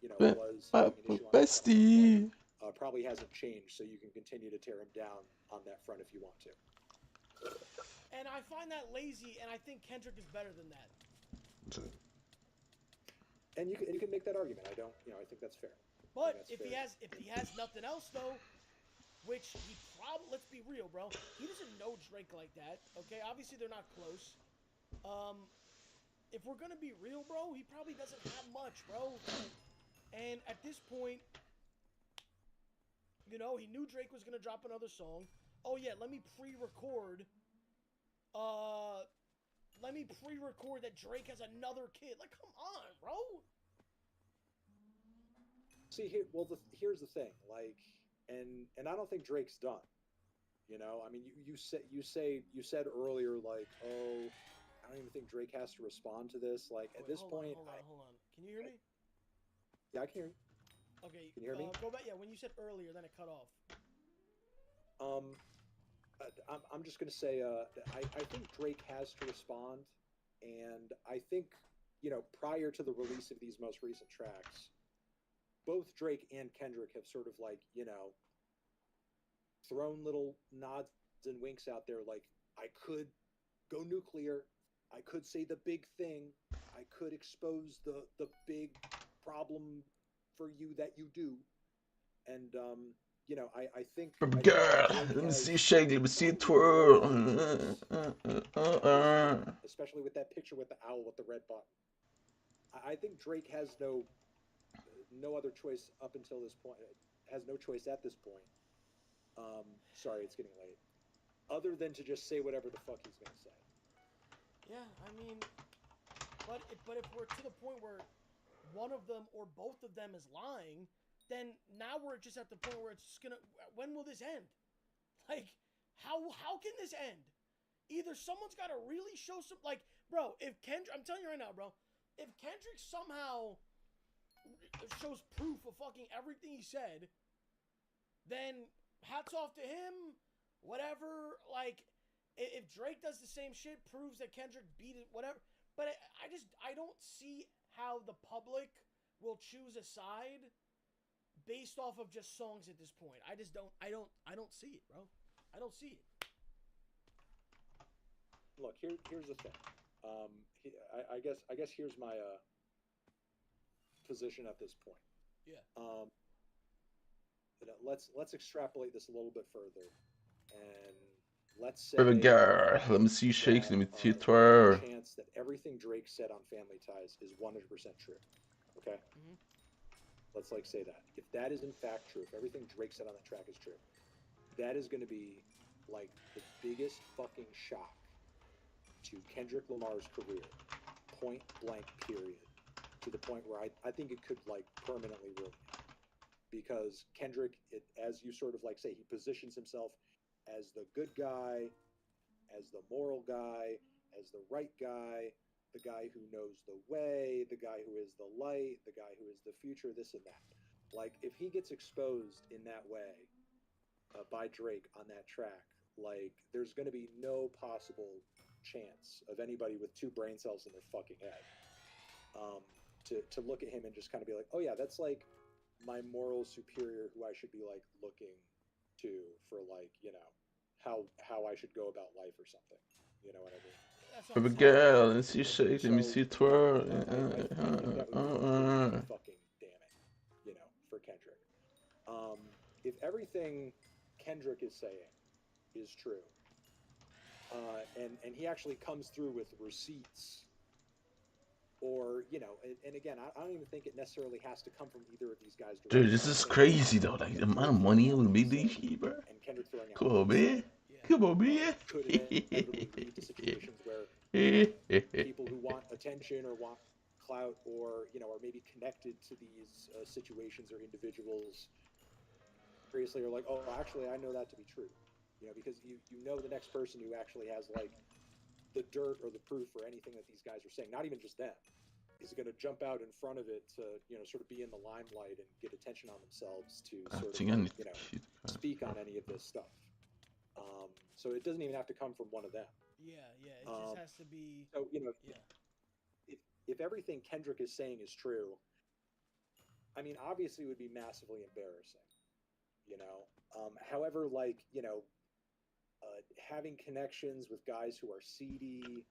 you know, was having an issue on Bestie. probably hasn't changed, so you can continue to tear him down on that front if you want to. And I find that lazy, and I think Kendrick is better than that. And you can make that argument. I don't, you know, I think that's fair. But if he has nothing else though, which he probably, let's be real, bro, he doesn't know Drake like that. Okay, obviously they're not close. If we're gonna be real, bro, he probably doesn't have much, bro. And at this point, you know, he knew Drake was gonna drop another song. Oh yeah, let me pre-record that Drake has another kid. Like, come on, bro. See, here's the thing, like, and I don't think Drake's done. You know, I mean, you said earlier, like, oh, I don't even think Drake has to respond to this. Like, at this point, hold on. Can you hear me? Yeah, I can hear you. Okay. Can you hear me? Go back. Yeah, when you said earlier, then it cut off. I'm just gonna say, I think Drake has to respond, and I think, you know, prior to the release of these most recent tracks, both Drake and Kendrick have sort of, like, you know, thrown little nods and winks out there, like, I could go nuclear, I could say the big thing, I could expose the big problem for you that you do, and you know, I think Girl, let me see you shake. Let me see you twirl. Especially with that picture with the owl with the red button. I think Drake has no other choice up until this point. Has no choice at this point. Sorry, it's getting late. Other than to just say whatever the fuck he's gonna say. Yeah, I mean, but if we're to the point where one of them or both of them is lying, then now we're just at the point where it's just gonna. When will this end? Like, how can this end? Either someone's got to really show some, like, bro. If Kendrick, I'm telling you right now, bro. If Kendrick somehow shows proof of fucking everything he said, then hats off to him. Whatever, like, if Drake does the same shit, proves that Kendrick beat it, whatever. But I don't see how the public will choose a side based off of just songs at this point. I don't see it, bro. I don't see it. Look, here's the thing. I guess here's my position at this point. Yeah. Let's extrapolate this a little bit further, and let's say, Girl, let me see you shake. Let me see you twirl. there's a chance that everything Drake said on Family Ties is 100% true. Okay. Mm-hmm. Let's like say that if that is in fact true, if everything Drake said on that track is true, that is going to be like the biggest fucking shock to Kendrick Lamar's career, point blank period, to the point where I think it could like permanently ruin it. because Kendrick, as you sort of like say, he positions himself as the good guy, as the moral guy, as the right guy, the guy who knows the way, the guy who is the light, the guy who is the future, this and that. Like, if he gets exposed in that way by Drake on that track, like, there's going to be no possible chance of anybody with two brain cells in their fucking head to look at him and just kind of be like, oh yeah, that's like my moral superior who I should be like looking to for like, you know, how I should go about life or something. You know what I mean? That's what Baby I'm saying. girl, let me see you shake, let me see you twirl. I think that would be fucking damning, you know, for Kendrick. If everything Kendrick is saying is true, and he actually comes through with receipts, or you know, and again, I don't even think it necessarily has to come from either of these guys directly. Dude, this is crazy though. Like the amount of money would be this shit, bro. And Kendrick throwing out Come on, man. Come on, man. could inevitably lead to situations where people who want attention or want clout, or you know, are maybe connected to these situations or individuals, previously are like, oh, actually, I know that to be true, you know, because you know the next person who actually has like the dirt or the proof for anything that these guys are saying, not even just them, is going to jump out in front of it to, you know, sort of be in the limelight and get attention on themselves to sort of, you know, speak on any of this stuff. So it doesn't even have to come from one of them. Yeah, it just has to be. So, you know, yeah. if everything Kendrick is saying is true, I mean, obviously it would be massively embarrassing, you know. However, like, you know, having connections with guys who are seedy,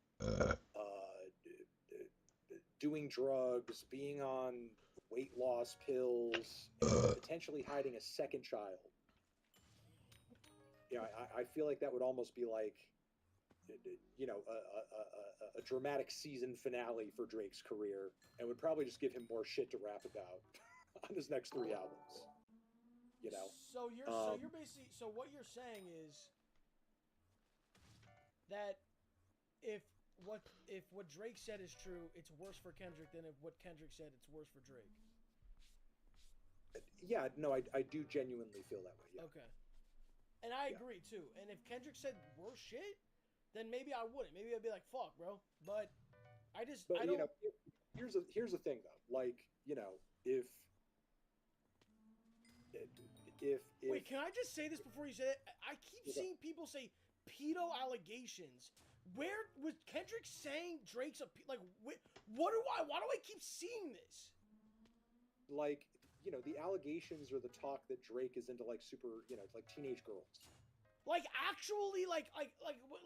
doing drugs, being on weight loss pills, and potentially hiding a second child. You know, I feel like that would almost be like, you know, a dramatic season finale for Drake's career, and would probably just give him more shit to rap about on his next 3 albums. You know. So you're basically, so what you're saying is that if what Drake said is true, it's worse for Kendrick than if what Kendrick said, it's worse for Drake. Yeah, no, I do genuinely feel that way. Yeah. Okay. And I agree too. And if Kendrick said worse shit, then maybe I wouldn't. Maybe I'd be like, "Fuck, bro." But I don't. You know, here's the thing though. Like, you know, if wait, can I just say this before you say it? I keep seeing people say pedo allegations. Where was Kendrick saying Drake's a like? Why do I keep seeing this? Like, you know, the allegations or the talk that Drake is into like super, you know, like teenage girls. Like actually, like,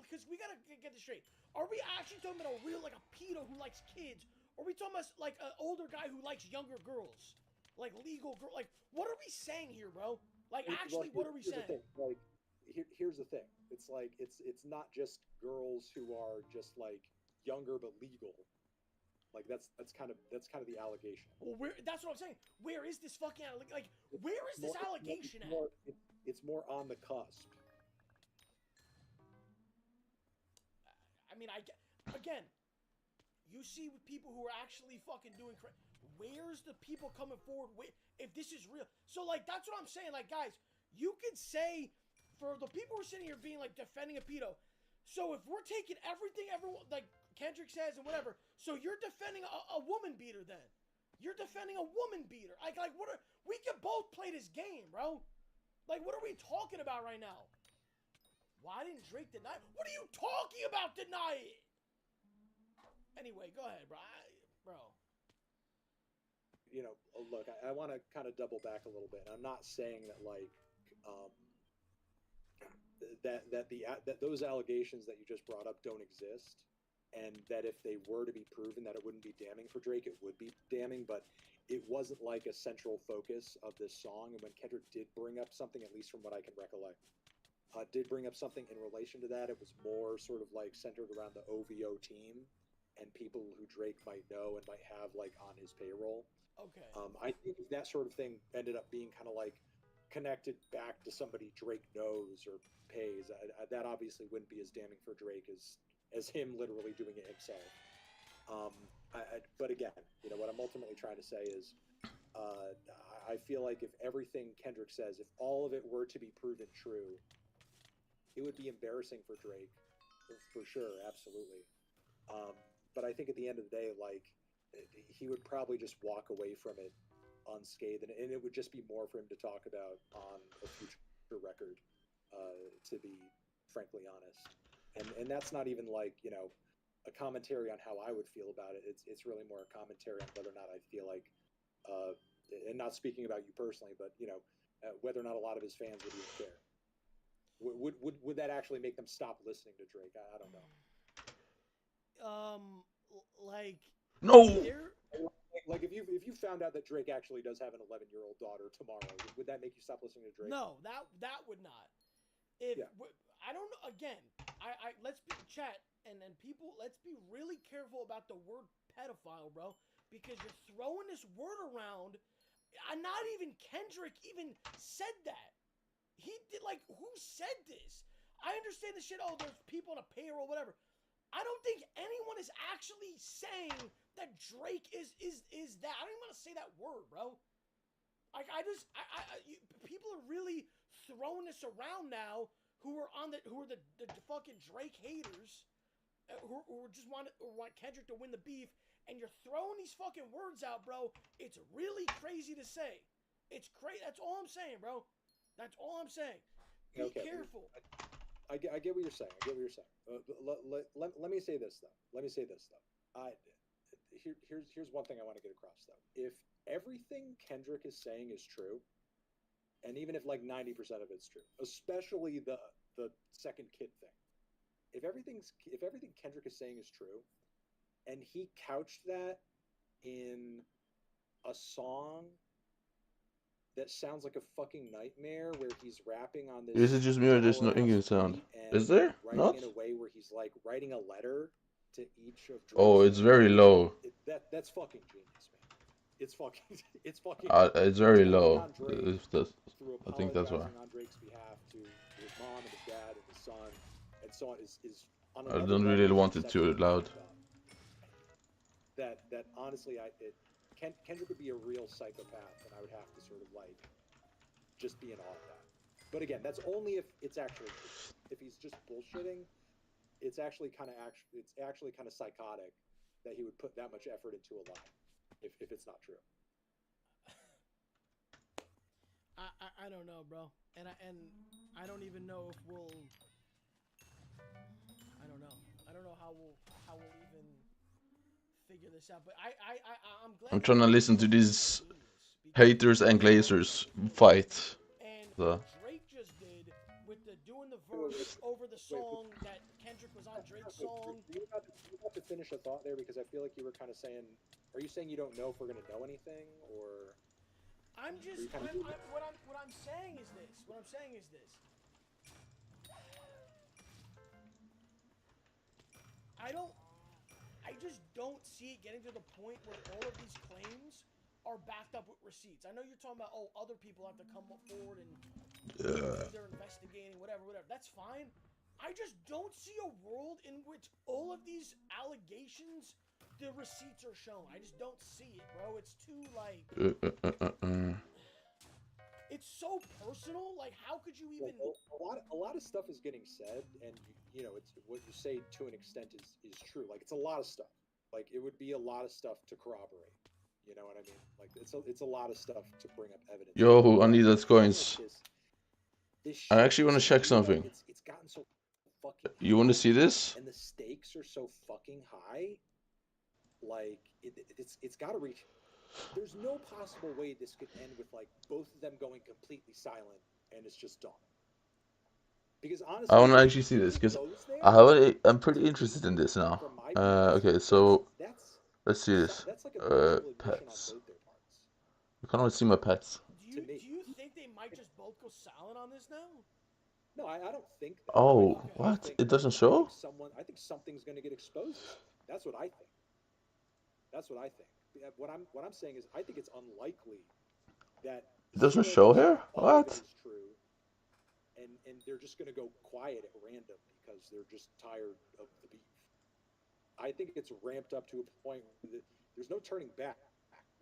because we gotta get this straight. Are we actually talking about a real, like, a pedo who likes kids? Or are we talking about like an older guy who likes younger girls, like legal girl? Like, what are we saying here, bro? Like, actually, what are we saying? Like, here's the thing. It's like it's not just girls who are just like younger but legal. Like that's kind of the allegation. Well, that's what I'm saying. Where is this fucking like? Where is this allegation at? It's more on the cusp. I mean, again, you see people who are actually fucking doing. Where's the people coming forward with if this is real? So like that's what I'm saying. Like guys, you could say for the people who are sitting here being like defending a pedo. So if we're taking everything everyone like Kendrick says and whatever, so you're defending a woman beater then? You're defending a woman beater? Like what? We can both play this game, bro. Like what are we talking about right now? Why didn't Drake deny it? What are you talking about? Deny it. Anyway, go ahead, bro. You know, look, I want to kind of double back a little bit. I'm not saying that like that those allegations that you just brought up don't exist, and that if they were to be proven, that it wouldn't be damning for Drake. It would be damning, but it wasn't like a central focus of this song. And when Kendrick did bring up something, at least from what I can recollect, did bring up something in relation to that, it was more sort of like centered around the OVO team and people who Drake might know and might have like on his payroll. Okay. I think if that sort of thing ended up being kind of like connected back to somebody Drake knows or pays, that obviously wouldn't be as damning for Drake as him literally doing it himself. But again, you know, what I'm ultimately trying to say is I feel like if everything Kendrick says, if all of it were to be proven true, it would be embarrassing for Drake, for sure, absolutely. But I think at the end of the day, like he would probably just walk away from it unscathed, and it would just be more for him to talk about on a future record. To be frankly honest, and that's not even like a commentary on how I would feel about it. It's really more a commentary on whether or not I feel like, and not speaking about you personally, but whether or not a lot of his fans would even care. Would that actually make them stop listening to Drake? I don't know. Like No. Like if you found out that Drake actually does have an 11-year-old daughter tomorrow, would that make you stop listening to Drake? No, that would not. If Yeah. I don't know, again, I let's be chat and people, let's be really careful about the word pedophile, bro, because you're throwing this word around. Not even Kendrick even said that. He did, like, who said this? I understand the shit. Oh, there's people on a payroll, whatever. I don't think anyone is actually saying that Drake is that. I don't even want to say that word, bro. Like, people are really throwing this around now. Who are the fucking Drake haters, who just want Kendrick to win the beef, and you're throwing these fucking words out, bro. It's really crazy to say. It's crazy. That's all I'm saying, bro. That's all I'm saying. Be careful. I get what you're saying. I get what you're saying. Let me say this though. Here's one thing I want to get across though. If everything Kendrick is saying is true, and even if like 90% of it's true, especially the second kid thing, if everything Kendrick is saying is true, and he couched that in a song that sounds like a fucking nightmare, where he's rapping on this. Is it just me or there's no English sound? Is there? Not? In a way where he's like writing a letter to each of Drake's Oh, it's very low. That's fucking genius, man. It's fucking. It's very low. Drake, I think that's why. on Drake's behalf to his mom and his dad and his son and so on is on I don't really want it too loud. That honestly, Kendrick would be a real psychopath, and I would have to sort of like just be in awe of that. But again, that's only if it's actually true. If he's just bullshitting, it's actually kind of psychotic that he would put that much effort into a lie if it's not true. I don't know, bro, and I don't even know if we'll. I don't know how we'll even figure this out. But I'm glad. I'm trying to listen to these haters and glazers fight. And So. Drake just did with doing the verse over the song that Kendrick was on Drake's song. You about to finish a thought there, because I feel like you were kind of saying. Are you saying you don't know if we're gonna know anything, or? I'm just. What I'm saying is this. What I'm saying is this. I just don't see it getting to the point where all of these claims are backed up with receipts. I know you're talking about, other people have to come forward and they're investigating, whatever. That's fine. I just don't see a world in which all of these allegations, the receipts are shown. I just don't see it, bro. It's too, like... It's so personal. Like, how could you even... A lot of stuff is getting said, and it's what you say to an extent is true. Like, it's a lot of stuff. Like, it would be a lot of stuff to corroborate. You know what I mean? Like, it's a lot of stuff to bring up evidence. Yo, I need those coins. I actually want to check something. It's gotten so fucking high, you want to see this? And the stakes are so fucking high. Like, it's got to reach. There's no possible way this could end with like both of them going completely silent and it's just done. Because honestly, I want to actually see this because I'm pretty interested in this now. Okay, so let's see this. Pets. I kind of want to see my pets. Do you think they might just both go silent on this now? No, I don't think that. Oh, what? It doesn't show? I think something's going to get exposed. That's what I think. What I'm saying is, I think it's unlikely that it doesn't show here. What? Is true, and they're just going to go quiet at random because they're just tired of the beef. I think it's ramped up to a point where there's no turning back.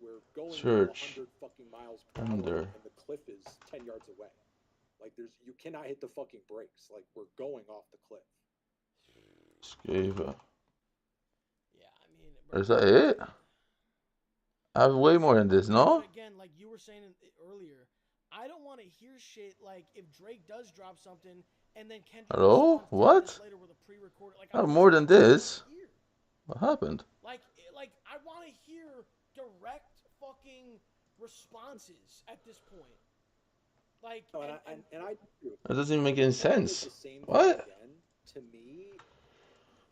we're going, you know, Church 100 fucking miles per hour, under and the cliff is 10 yards away. Like you cannot hit the fucking brakes. Like we're going off the cliff. Skiva. Yeah, I mean, bro, Is that it? I have way more than this, no? But again, like you were saying earlier, I don't want to hear shit like if Drake does drop something and then Kendrick Hello? responds 10 What? minutes later with a pre-recorded. Like I have more than this. What happened? Like I want to hear direct fucking responses at this point. Like, No, and I do. That doesn't even make any sense. The same What? Again, to me,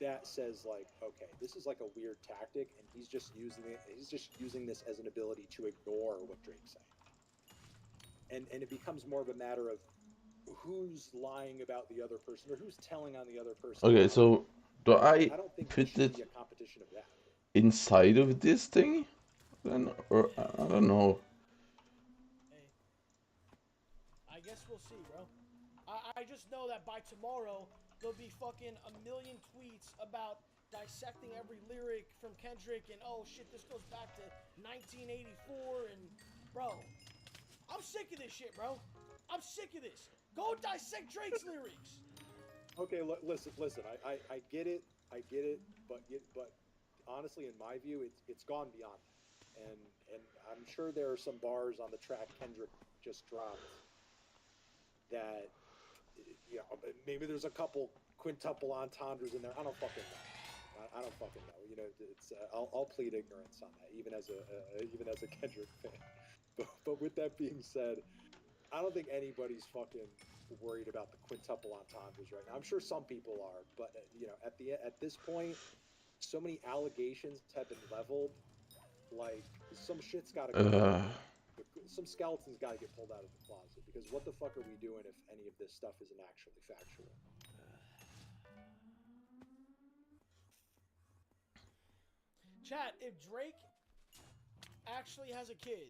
that says like, okay, this is like a weird tactic, and he's just using it. He's just using this as an ability to ignore what Drake's saying, and it becomes more of a matter of who's lying about the other person or who's telling on the other person. Okay, so do I don't think put should it be a competition of that. inside of this thing? Then, or I don't know. hey, I guess we'll see, bro. I just know that by tomorrow there'll be fucking a million tweets about dissecting every lyric from Kendrick and oh shit, this goes back to 1984 and bro, I'm sick of this shit, bro. I'm sick of this. Go dissect Drake's lyrics. Okay, listen. I get it, but honestly, in my view, it's gone beyond that. And I'm sure there are some bars on the track Kendrick just dropped that, you know, maybe there's a couple quintuple entendres in there. I don't fucking know. I don't fucking know. You know, it's I'll plead ignorance on that, even as a Kendrick fan. But with that being said, I don't think anybody's fucking worried about the quintuple entendres right now. I'm sure some people are, but you know, at this point, so many allegations have been leveled. Like some shit's got to some skeletons got to get pulled out of the closet, because what the fuck are we doing if any of this stuff isn't actually factual? Chat, if Drake actually has a kid,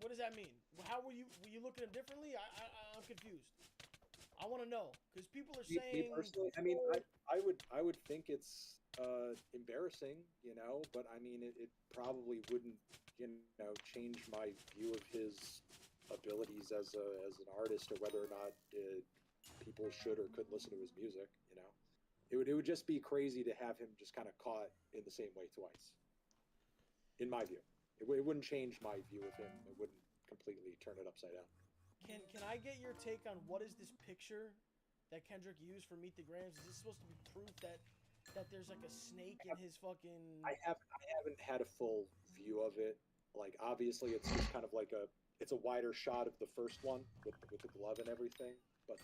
what does that mean? How were you look at him differently? I'm confused. I want to know, because people are saying. Me personally, I mean, I would think it's embarrassing, you know, but I mean, it probably wouldn't, you know, change my view of his abilities as an artist, or whether or not people should or could listen to his music. You know, it would just be crazy to have him just kind of caught in the same way twice. In my view, it wouldn't change my view of him. It wouldn't completely turn it upside down. Can I get your take on what is this picture that Kendrick used for Meet the Grams? Is this supposed to be proof that there's like a snake in his fucking? I haven't had a full view of it. Like obviously, it's just kind of like it's a wider shot of the first one with the glove and everything. But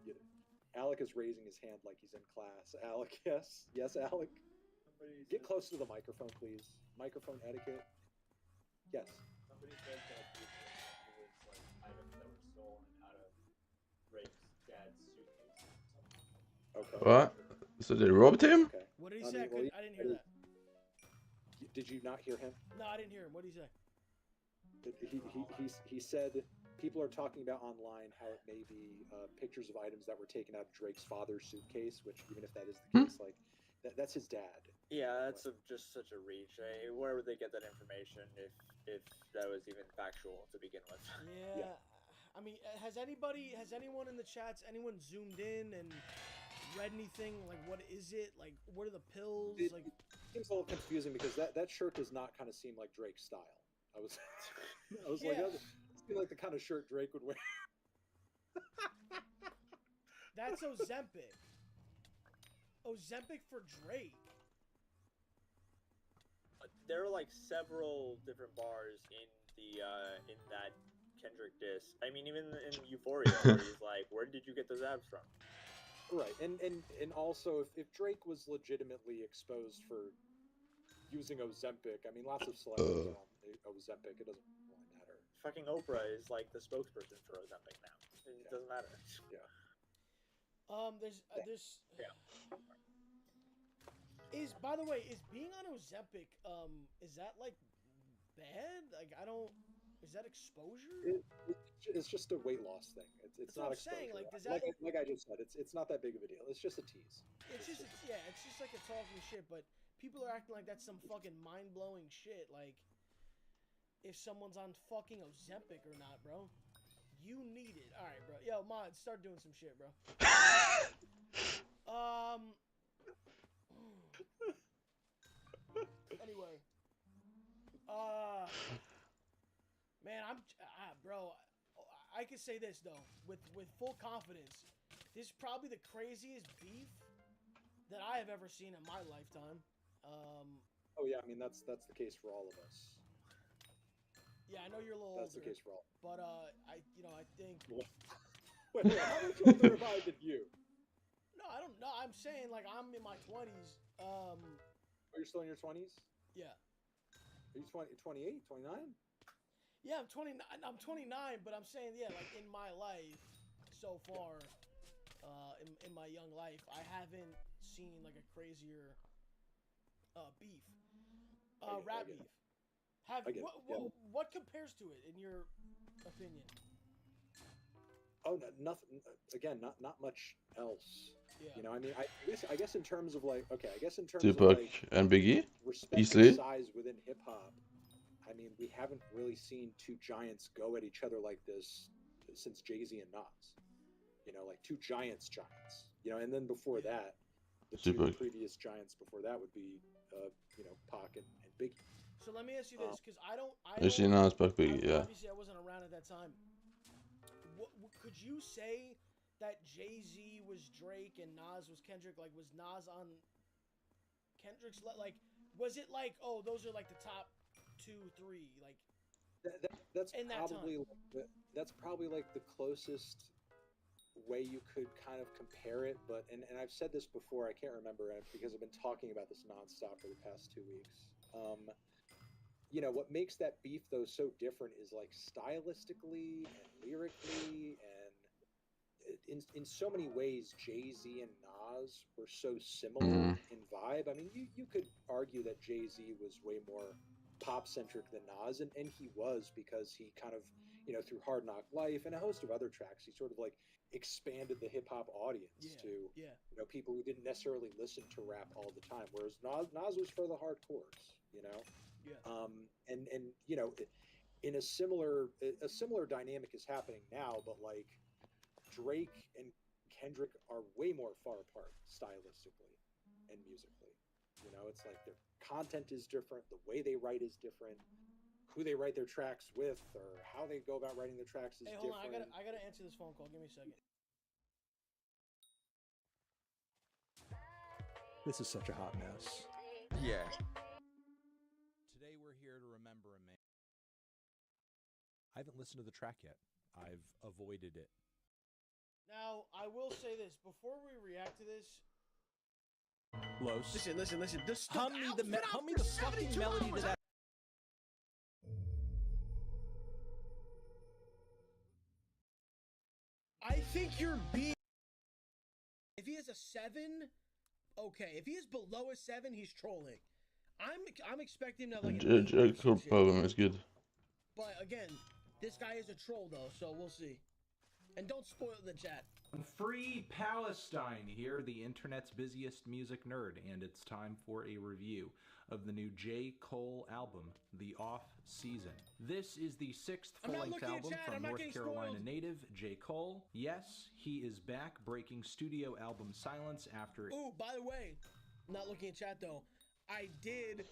you know, Alec is raising his hand like he's in class. Alec, yes, Alec. Get close to the microphone, please. Microphone etiquette. Yes. Somebody said that it was like items that were stolen out of Drake's dad's suitcase. Okay. What? So they robbed him? Okay. What did he say? I didn't hear that. Did you not hear him? No, I didn't hear him. What did he say? He said people are talking about online how it may be pictures of items that were taken out of Drake's father's suitcase, which even if that is the case, like that's his dad. Yeah, that's just such a reach. Where would they get that information if that was even factual to begin with? Yeah. I mean, has anyone in the chats, anyone zoomed in and read anything? Like, what is it? Like, what are the pills? It seems a little confusing because that shirt does not kind of seem like Drake's style. I was like, that seems like the kind of shirt Drake would wear. That's Ozempic. Ozempic for Drake. There are like several different bars in that Kendrick diss. I mean, even in Euphoria, where he's like, "Where did you get those abs from?" Right, and also if Drake was legitimately exposed for using Ozempic, I mean, lots of celebrities are on Ozempic. It doesn't really matter. Fucking Oprah is like the spokesperson for Ozempic now. It doesn't matter. Yeah. There's. By the way, is being on Ozempic, is that like bad? Like, I don't. Is that exposure? It's just a weight loss thing. It's not exposure. Saying. Like, does that... like I just said, it's not that big of a deal. It's just a tease. It's just like a talking shit, but people are acting like that's some fucking mind-blowing shit. Like, if someone's on fucking Ozempic or not, bro. You need it. All right, bro. Yo, Mod, start doing some shit, bro. Anyway. Man, bro. I can say this though, with full confidence. This is probably the craziest beef that I have ever seen in my lifetime. Oh yeah, I mean that's the case for all of us. Yeah, I know you're a little That's older. The case for all. But I think. Wait, how much older have I than you? No, I don't know. I'm saying like I'm in my 20s. Oh, you're still in your 20s? Yeah. Are you 28, 29? Yeah, I'm 29. I'm 29, but I'm saying like in my life so far, in my young life, I haven't seen like a crazier beef, rap beef. What compares to it in your opinion? Oh, nothing. Again, not much else. Yeah. You know, I mean, I guess in terms of like, okay, I guess in terms Tupac of like and Biggie, respect easily. Size within hip hop. I mean, we haven't really seen two giants go at each other like this since Jay-Z and Nas. You know, like two giants. You know, and then before that, the two previous giants before that would be, you know, Pac and Biggie. So let me ask you this, because I don't. Nas, Pac, Biggie, yeah. Obviously, I wasn't around at that time. Could you say that Jay-Z was Drake and Nas was Kendrick? Like, was Nas on Kendrick's? Like, was it like, oh, those are like the top 2, 3? Like, that's probably like the closest way you could kind of compare it. But and I've said this before. I can't remember because I've been talking about this nonstop for the past 2 weeks. You know, what makes that beef though so different is like stylistically and lyrically and in so many ways Jay-Z and Nas were so similar in vibe. I mean, you could argue that Jay-Z was way more pop centric than Nas, and he was, because he kind of, you know, through Hard Knock Life and a host of other tracks, he sort of like expanded the hip hop audience to you know, people who didn't necessarily listen to rap all the time, whereas Nas was for the hardcores, you know. And you know, in a similar dynamic is happening now, but like Drake and Kendrick are way more far apart stylistically and musically. You know, it's like their content is different, the way they write is different, who they write their tracks with or how they go about writing their tracks is different. Hold on, I gotta answer this phone call. Give me a second. This is such a hot mess. Yeah. Today we're here to remember a man. I haven't listened to the track yet. I've avoided it. Now, I will say this. Before we react to this... Los. Listen. Hum me the fucking melody to that. I think you're being... If he has a 7, okay. If he is below a 7, he's trolling. I'm expecting him to like... Jacob problem is good. But again, this guy is a troll though, so we'll see. And don't spoil the chat. Free Palestine here, the internet's busiest music nerd, and it's time for a review of the new J. Cole album, The Off Season. This is the 6th full-length album from North Carolina native J. Cole. Yes, he is back, breaking studio album silence after... Ooh, by the way, not looking at chat though, I did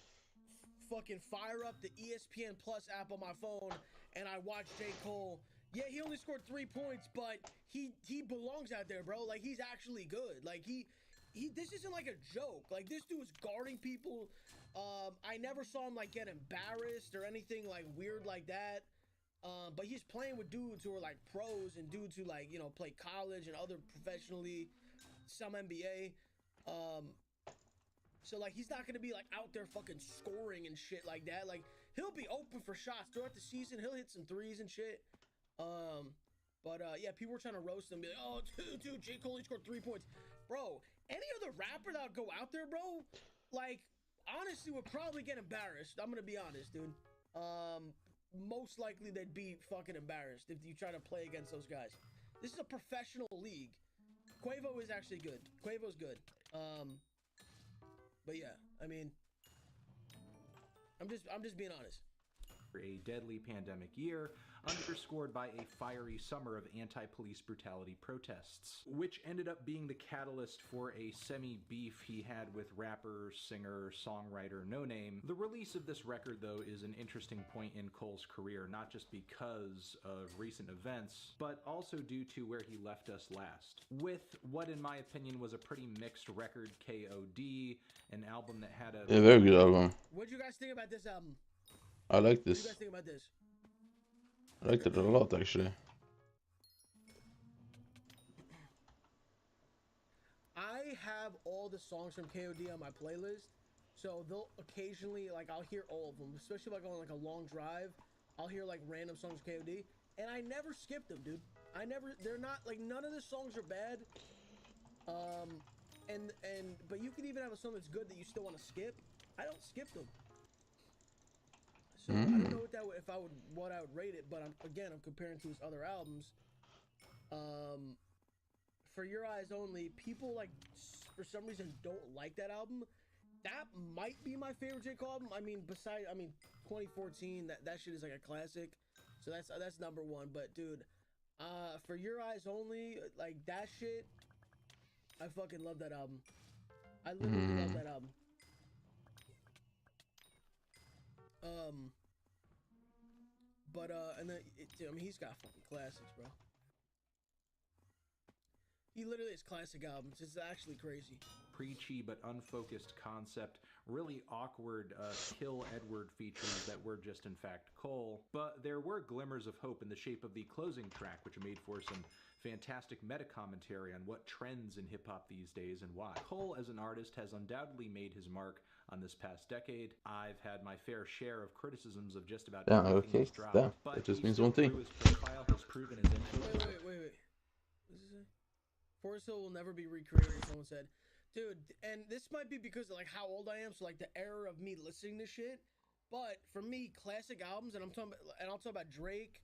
fucking fire up the ESPN Plus app on my phone, and I watched J. Cole. Yeah, he only scored 3 points, but he belongs out there, bro. Like, he's actually good. Like, this isn't like a joke. Like, this dude was guarding people. I never saw him, like, get embarrassed or anything, like, weird like that. But he's playing with dudes who are, like, pros and dudes who, like, you know, play college and other professionally, some NBA. So, like, he's not going to be, like, out there fucking scoring and shit like that. Like, he'll be open for shots throughout the season. He'll hit some threes and shit. Yeah, people were trying to roast him, be like, oh, dude, J. Cole scored 3 points. Bro, any other rapper that would go out there, bro, like, honestly, would probably get embarrassed. I'm gonna be honest, dude. most likely they'd be fucking embarrassed if you try to play against those guys. This is a professional league. Quavo is actually good. Quavo's good. But yeah, I mean, I'm just being honest. A deadly pandemic year, underscored by a fiery summer of anti-police brutality protests, which ended up being the catalyst for a semi-beef he had with rapper, singer, songwriter No Name. The release of this record, though, is an interesting point in Cole's career, not just because of recent events, but also due to where he left us last. With what, in my opinion, was a pretty mixed record, KOD, an album that had a... Yeah, very good album. What'd you guys think about this album? I like this. What do you guys think about this? I liked it a lot, actually. I have all the songs from KOD on my playlist, so they'll occasionally, like, I'll hear all of them, especially if I go on, like, a long drive. I'll hear, like, random songs from KOD, and I never skip them, dude. They're not, like, none of the songs are bad. But you can even have a song that's good that you still want to skip. I don't skip them. So I don't know what I would rate it, but I'm comparing to his other albums. For Your Eyes Only, people like for some reason don't like that album. That might be my favorite J. Cole album. I mean, 2014, that shit is like a classic. So that's number one. But dude, For Your Eyes Only, like that shit, I fucking love that album. I literally love that album. And then, I mean, he's got fucking classics, bro. He literally has classic albums. It's actually crazy. Preachy but unfocused concept, really awkward Kill Edward features that were just in fact Cole. But there were glimmers of hope in the shape of the closing track, which made for some fantastic meta-commentary on what trends in hip-hop these days and why. Cole as an artist has undoubtedly made his mark on this past decade. I've had my fair share of criticisms of just about everything he's dropped, but that just he means still one thing. through his profile has proven his influence. Wait. What does it say? Forest Hill will never be recreated, someone said. Dude, and this might be because of like how old I am, so like the era of me listening to shit. But for me, classic albums, and I'll talk about Drake,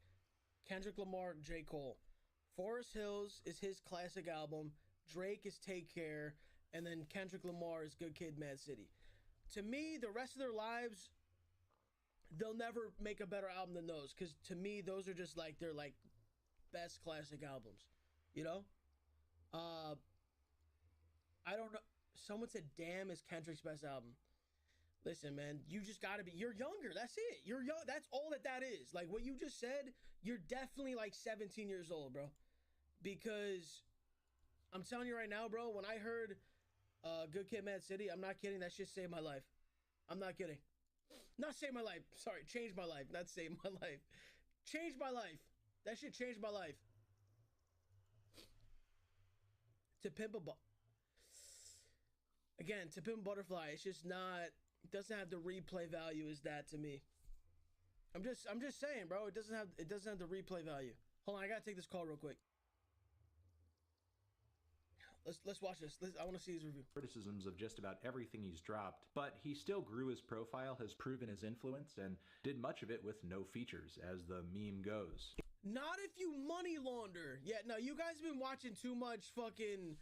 Kendrick Lamar, and J. Cole. Forest Hills is his classic album. Drake is Take Care, and then Kendrick Lamar is Good Kid, Mad City. To me, the rest of their lives, they'll never make a better album than those, because to me, those are just like their like best classic albums, you know? I don't know. Someone said Damn is Kendrick's best album. Listen, man, you just gotta be, you're younger, that's it. You're young, that's all that is. Like what you just said, you're definitely like 17 years old, bro. Because I'm telling you right now, bro, when I heard Good Kid, Mad City, I'm not kidding, that shit saved my life. I'm not kidding. Not saved my life, sorry, changed my life, not saved my life. Changed my life. That shit changed my life. To Pimp a Again, To Pimp a Butterfly, it's just not, it doesn't have the replay value as that to me. I'm just saying, bro, it doesn't have the replay value. Hold on, I gotta take this call real quick. Let's watch this. I want to see his review. Criticisms of just about everything he's dropped, but he still grew his profile, has proven his influence, and did much of it with no features, as the meme goes. Not if you money launder. Yeah, no, you guys have been watching too much fucking,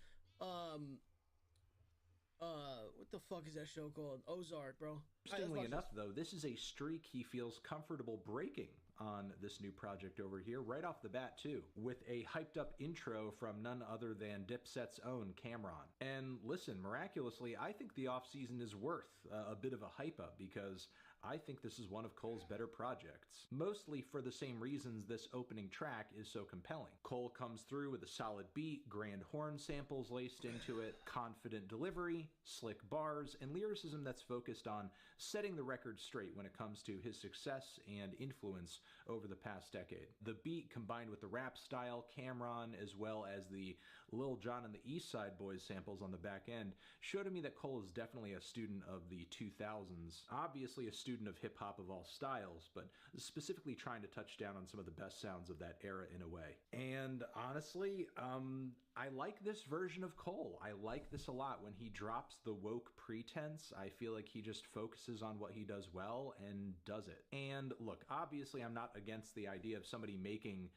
what the fuck is that show called? Ozark, bro. Interestingly enough, though, this is a streak he feels comfortable breaking on this new project over here, right off the bat, too, with a hyped-up intro from none other than Dipset's own Cameron. And listen, miraculously, I think the off-season is worth a bit of a hype-up, because I think this is one of Cole's better projects. Mostly for the same reasons this opening track is so compelling. Cole comes through with a solid beat, grand horn samples laced into it, confident delivery, slick bars, and lyricism that's focused on setting the record straight when it comes to his success and influence over the past decade. The beat combined with the rap style, Cameron, as well as the Lil Jon and the East Side Boys samples on the back end, showed to me that Cole is definitely a student of the 2000s. Obviously a student student of hip-hop of all styles, but specifically trying to touch down on some of the best sounds of that era in a way. And honestly, I like this version of Cole. I like this a lot. When he drops the woke pretense, I feel like he just focuses on what he does well and does it. And look, obviously I'm not against the idea of somebody making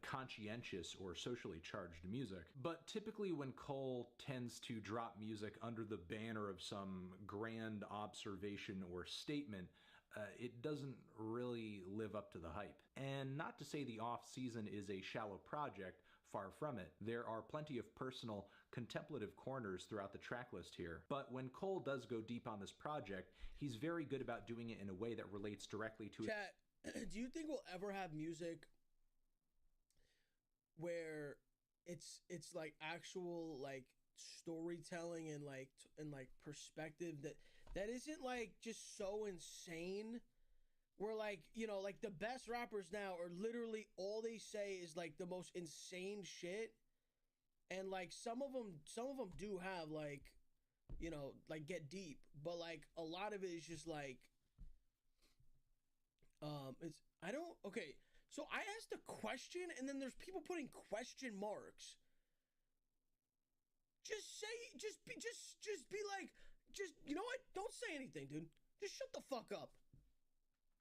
conscientious or socially charged music, but typically when Cole tends to drop music under the banner of some grand observation or statement, it doesn't really live up to the hype. And not to say the off-season is a shallow project, far from it. There are plenty of personal, contemplative corners throughout the track list here. But when Cole does go deep on this project, he's very good about doing it in a way that relates directly to Chat, do you think we'll ever have music where it's like actual like storytelling and like perspective that isn't like just so insane, where like, you know, like the best rappers now are literally all they say is like the most insane shit, and like some of them do have like, you know, like get deep, but like a lot of it is just like it's okay, so I asked a question and then there's people putting question marks. Just be like, you know what? Don't say anything, dude. Just shut the fuck up.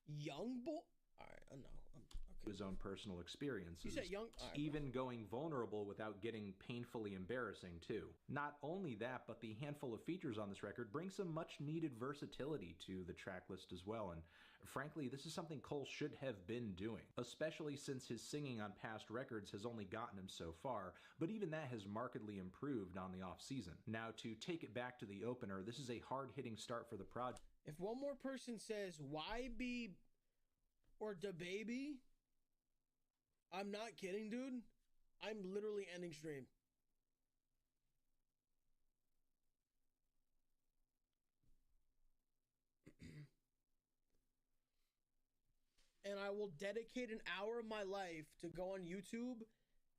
Young boy. All right, I know. Okay. His own personal experiences. You said young. Right, even going vulnerable without getting painfully embarrassing too. Not only that, but the handful of features on this record bring some much needed versatility to the track list as well. And frankly, this is something Cole should have been doing, especially since his singing on past records has only gotten him so far, but even that has markedly improved on the off-season. Now, to take it back to the opener, this is a hard-hitting start for the project. If one more person says, why be or da baby, I'm not kidding, dude. I'm literally ending stream. And I will dedicate an hour of my life to go on YouTube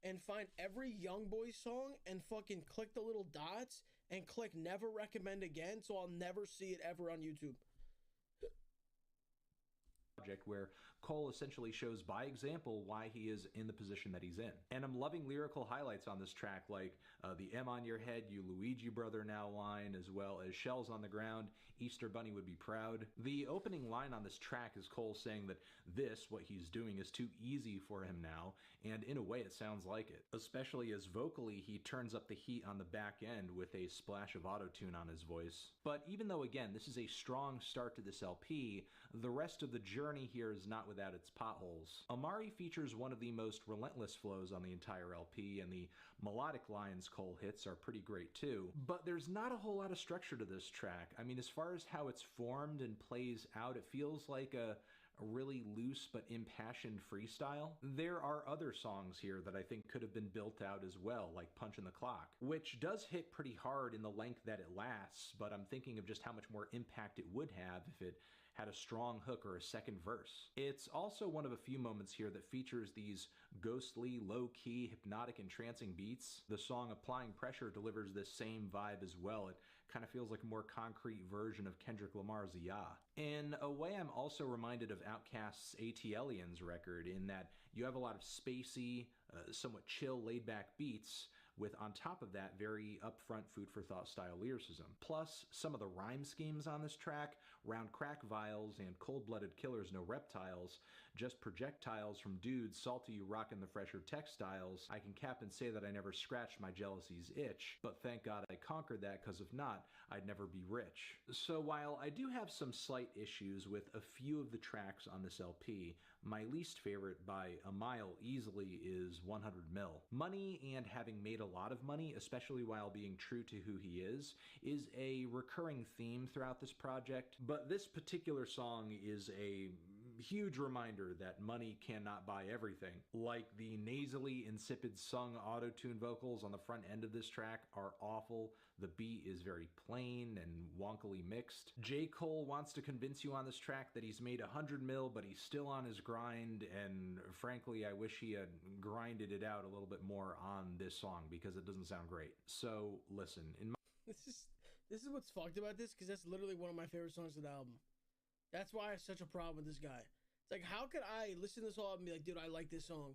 and find every Young Boy song and fucking click the little dots and click never recommend again, so I'll never see it ever on YouTube. Where Cole essentially shows by example why he is in the position that he's in. And I'm loving lyrical highlights on this track, like the M on your head, you Luigi brother now line, as well as shells on the ground, Easter Bunny would be proud. The opening line on this track is Cole saying that this, what he's doing, is too easy for him now, and in a way it sounds like it, especially as vocally he turns up the heat on the back end with a splash of auto-tune on his voice. But even though, again, this is a strong start to this LP, the rest of the journey here is not without its potholes. Amari features one of the most relentless flows on the entire LP, and the melodic lines Cole hits are pretty great too. But there's not a whole lot of structure to this track. I mean, as far as how it's formed and plays out, it feels like a really loose but impassioned freestyle. There are other songs here that I think could have been built out as well, like Punch in the Clock, which does hit pretty hard in the length that it lasts, but I'm thinking of just how much more impact it would have if it had a strong hook or a second verse. It's also one of a few moments here that features these ghostly, low-key, hypnotic, entrancing beats. The song Applying Pressure delivers this same vibe as well. It kind of feels like a more concrete version of Kendrick Lamar's Ya. In a way, I'm also reminded of Outkast's ATLiens record in that you have a lot of spacey, somewhat chill, laid-back beats, with on top of that very upfront food for thought style lyricism. Plus, some of the rhyme schemes on this track, round crack vials and cold-blooded killers no reptiles, just projectiles from dudes salty you rockin' the fresher textiles. I can cap and say that I never scratched my jealousy's itch, but thank God I conquered that, cause if not, I'd never be rich. So while I do have some slight issues with a few of the tracks on this LP, my least favorite by a mile easily is 100 Mil. Money and having made a lot of money, especially while being true to who he is a recurring theme throughout this project, but this particular song is a huge reminder that money cannot buy everything. Like the nasally, insipid sung auto-tune vocals on the front end of this track are awful. The beat is very plain and wonkily mixed. J. Cole wants to convince you on this track that he's made 100 mil, but he's still on his grind, and frankly, I wish he had grinded it out a little bit more on this song because it doesn't sound great. So listen, This is what's fucked about this, because that's literally one of my favorite songs of the album. That's why I have such a problem with this guy. It's like, how could I listen to this whole album and be like, dude, I like this song.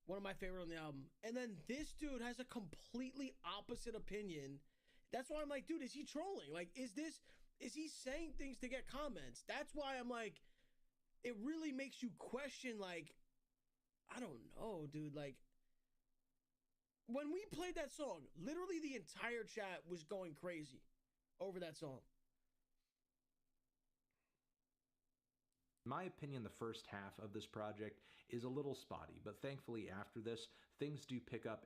One of my favorite on the album. And then this dude has a completely opposite opinion. That's why I'm like, dude, is he trolling? Like, is he saying things to get comments? That's why I'm like, it really makes you question, like, I don't know, dude. Like, when we played that song, literally the entire chat was going crazy over that song. In my opinion, the first half of this project is a little spotty, but thankfully after this, things do pick up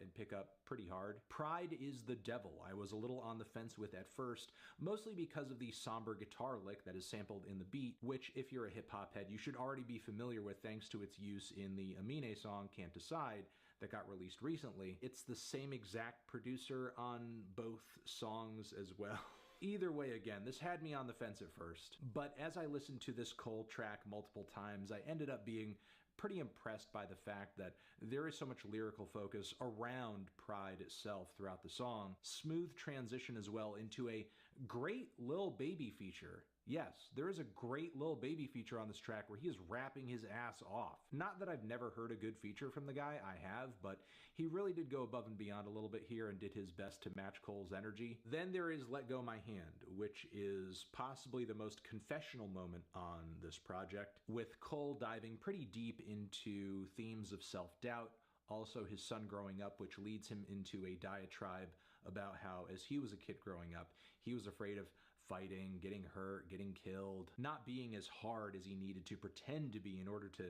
pretty hard. Pride is the Devil I was a little on the fence with at first, mostly because of the somber guitar lick that is sampled in the beat, which if you're a hip-hop head, you should already be familiar with thanks to its use in the Amine song Can't Decide that got released recently. It's the same exact producer on both songs as well. Either way, again, this had me on the fence at first, but as I listened to this Cole track multiple times, I ended up being pretty impressed by the fact that there is so much lyrical focus around Pride itself throughout the song. Smooth transition as well into a great Lil Baby feature. Yes, there is a great Lil Baby feature on this track where he is rapping his ass off. Not that I've never heard a good feature from the guy, I have, but he really did go above and beyond a little bit here and did his best to match Cole's energy. Then there is Let Go My Hand, which is possibly the most confessional moment on this project, with Cole diving pretty deep into themes of self-doubt, also his son growing up, which leads him into a diatribe about how, as he was a kid growing up, he was afraid of fighting, getting hurt, getting killed, not being as hard as he needed to pretend to be in order to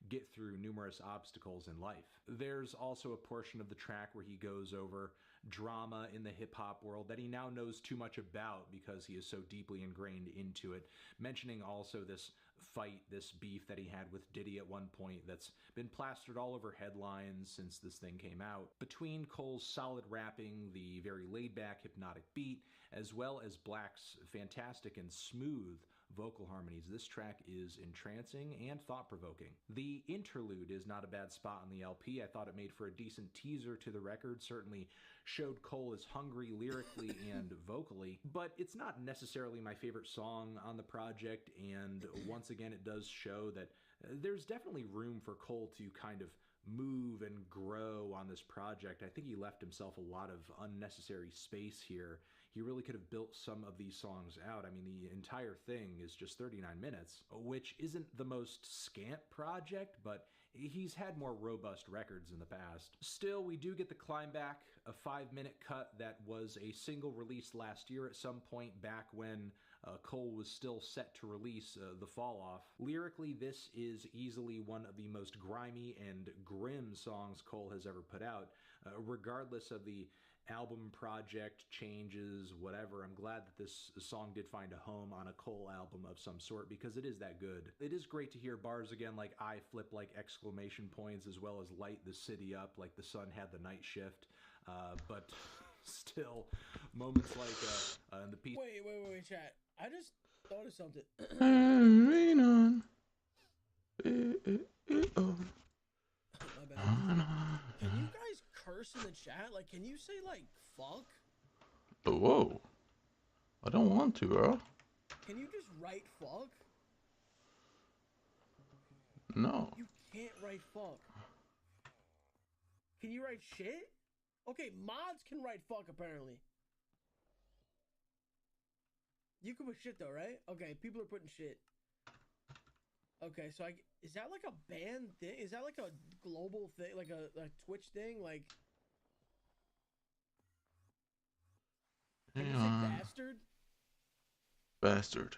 get through numerous obstacles in life. There's also a portion of the track where he goes over drama in the hip-hop world that he now knows too much about because he is so deeply ingrained into it, mentioning also this fight, this beef that he had with Diddy at one point that's been plastered all over headlines since this thing came out. Between Cole's solid rapping, the very laid-back hypnotic beat, as well as Black's fantastic and smooth vocal harmonies, this track is entrancing and thought-provoking. The interlude is not a bad spot on the LP. I thought it made for a decent teaser to the record, certainly showed Cole is hungry lyrically and vocally, but it's not necessarily my favorite song on the project, and once again it does show that there's definitely room for Cole to kind of move and grow on this project. I think he left himself a lot of unnecessary space here. He really could have built some of these songs out. I mean, the entire thing is just 39 minutes, which isn't the most scant project, but he's had more robust records in the past. Still, we do get the Climb Back, a 5-minute cut that was a single released last year at some point back when Cole was still set to release The Fall Off. Lyrically, this is easily one of the most grimy and grim songs Cole has ever put out. Regardless of the album project changes, whatever, I'm glad that this song did find a home on a Cole album of some sort because it is that good. It is great to hear bars again like I flip like exclamation points, as well as light the city up like the sun had the night shift, but still moments like in the piece. Wait, chat. I just thought of something. My bad. Can you guys curse in the chat? Like, can you say, like, fuck? Whoa. I don't want to, bro. Can you just write fuck? No. You can't write fuck. Can you write shit? Okay, mods can write fuck, apparently. You can put shit, though, right? Okay, people are putting shit. Okay, so is that like a band thing? Is that like a global thing? Like a Twitch thing? Like... Can you say bastard? Bastard.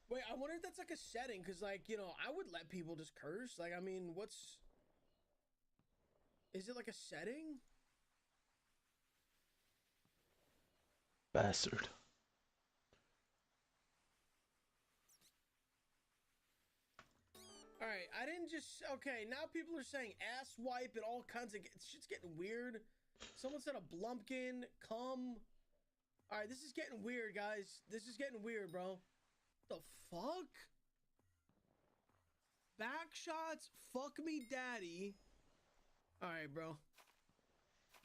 Wait, I wonder if that's like a setting, because, like, you know, I would let people just curse. Like, I mean, what's... Is it like a setting? Bastard. Alright, I didn't just... Okay, now people are saying ass wipe and all kinds of... Shit's getting weird. Someone said a blumpkin, cum. Alright, this is getting weird, guys. This is getting weird, bro. The fuck? Back shots, fuck me daddy. Alright, bro.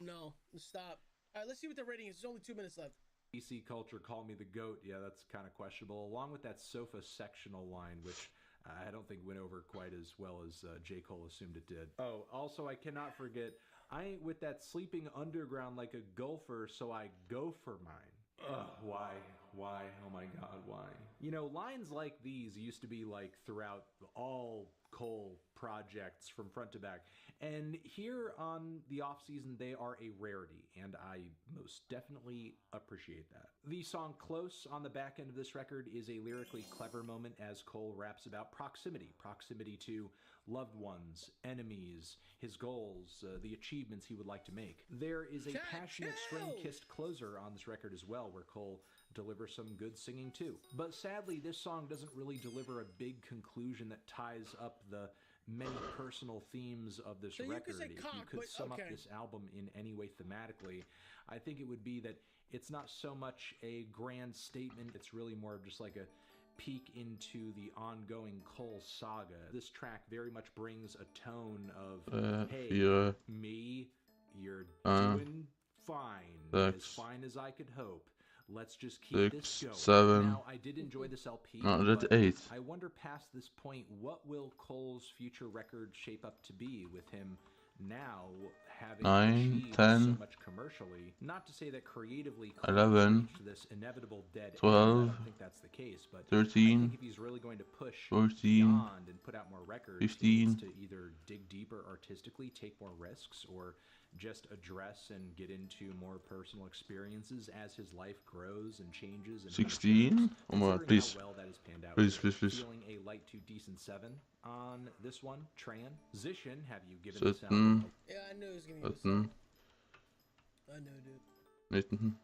No, stop. All right, let's see what the rating is. There's only 2 minutes left. PC culture call me the GOAT. Yeah, that's kind of questionable. Along with that sofa sectional line, which I don't think went over quite as well as J. Cole assumed it did. Oh, also, I cannot forget, I ain't with that sleeping underground like a gopher, so I go for mine. Ugh, why? Why? Oh my god, why? You know, lines like these used to be like throughout all Cole projects from front to back. And here on the off season, they are a rarity, and I most definitely appreciate that. The song Close on the back end of this record is a lyrically clever moment as Cole raps about proximity to loved ones, enemies, his goals, the achievements he would like to make. There is a passionate string-kissed closer on this record as well, where Cole delivers some good singing too. But sadly, this song doesn't really deliver a big conclusion that ties up the many personal themes of this record. If you could sum up this album in any way thematically, I think it would be that it's not so much a grand statement, it's really more of just like a peek into the ongoing Cole saga. This track very much brings a tone of, hey, me, you're doing fine, as fine as I could hope. Let's just keep this going. 7. Now, I did enjoy this LP, No, that's but 8. I wonder past this point, what will Cole's future record shape up to be with him now having 9, achieved 10, so much commercially? Not to say that creatively Cole 11, reached this inevitable dead 12, end. I don't think that's the case, but 13, I think if he's really going to push 14, beyond and put out more records, 15, he needs to either dig deeper artistically, take more risks, or just address and get into more personal experiences as his life grows and changes. And 16. Oh my god, please. how well that has panned out. Please. Feeling a light to decent 7 on this one. Transition. Have you given this album? Yeah, I knew it was gonna be 17. I know, dude. 19.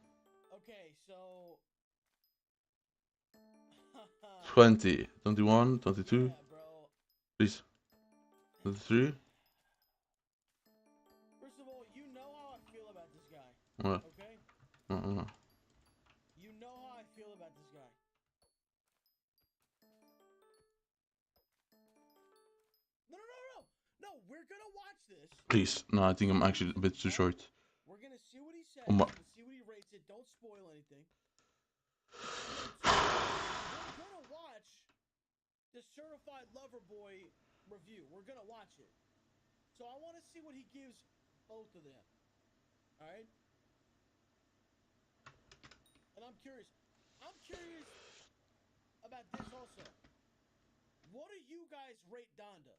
Okay, so 20. 21. 22. yeah, bro. Please. 23. First of all, you know how I feel about this guy. What? Okay? Uh-uh. You know how I feel about this guy. No, we're gonna watch this. Please. No, I think I'm actually a bit too short. We're gonna see what he says. Oh my. And see what he rates it. Don't spoil anything. We're gonna watch the Certified Lover Boy review. We're gonna watch it. So I want to see what he gives both of them. All right. And I'm curious. I'm curious about this also. What do you guys rate Donda?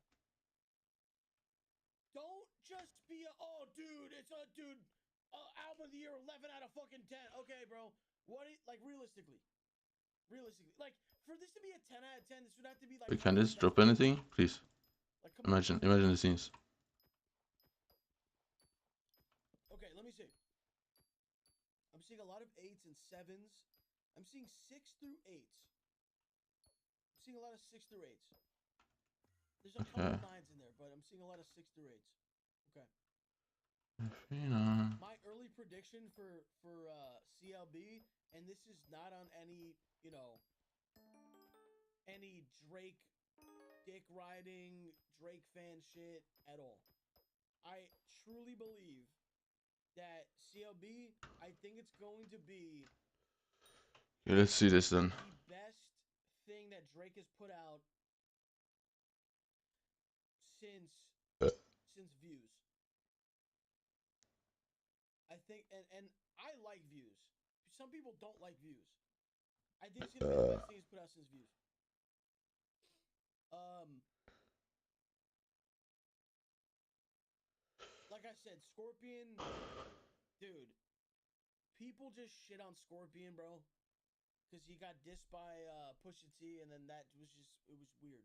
Don't just be a, oh, dude, it's a, dude, album of the year, 11 out of fucking 10. Okay, bro. What, like, realistically, like, for this to be a 10 out of 10, this would have to be, like... Can this drop anything? Please. Like, Imagine the scenes. Okay, let me see. I'm seeing a lot of 8s and 7s. I'm seeing 6 through 8s. I'm seeing a lot of 6 through 8s. There's a couple of 9s in there, but I'm seeing a lot of 6 through 8s. Okay. My early prediction for CLB, and this is not on any, you know, any Drake dick riding, Drake fan shit at all. I truly believe that CLB, I think it's going to be... Okay, let's see this then. The best thing that Drake has put out since Views. I think, and I like Views. Some people don't like Views. I think it's gonna be the best thing he's put out since Views. Like I said, Scorpion, dude. People just shit on Scorpion, bro, because he got dissed by Pusha T, and then that was just, it was weird.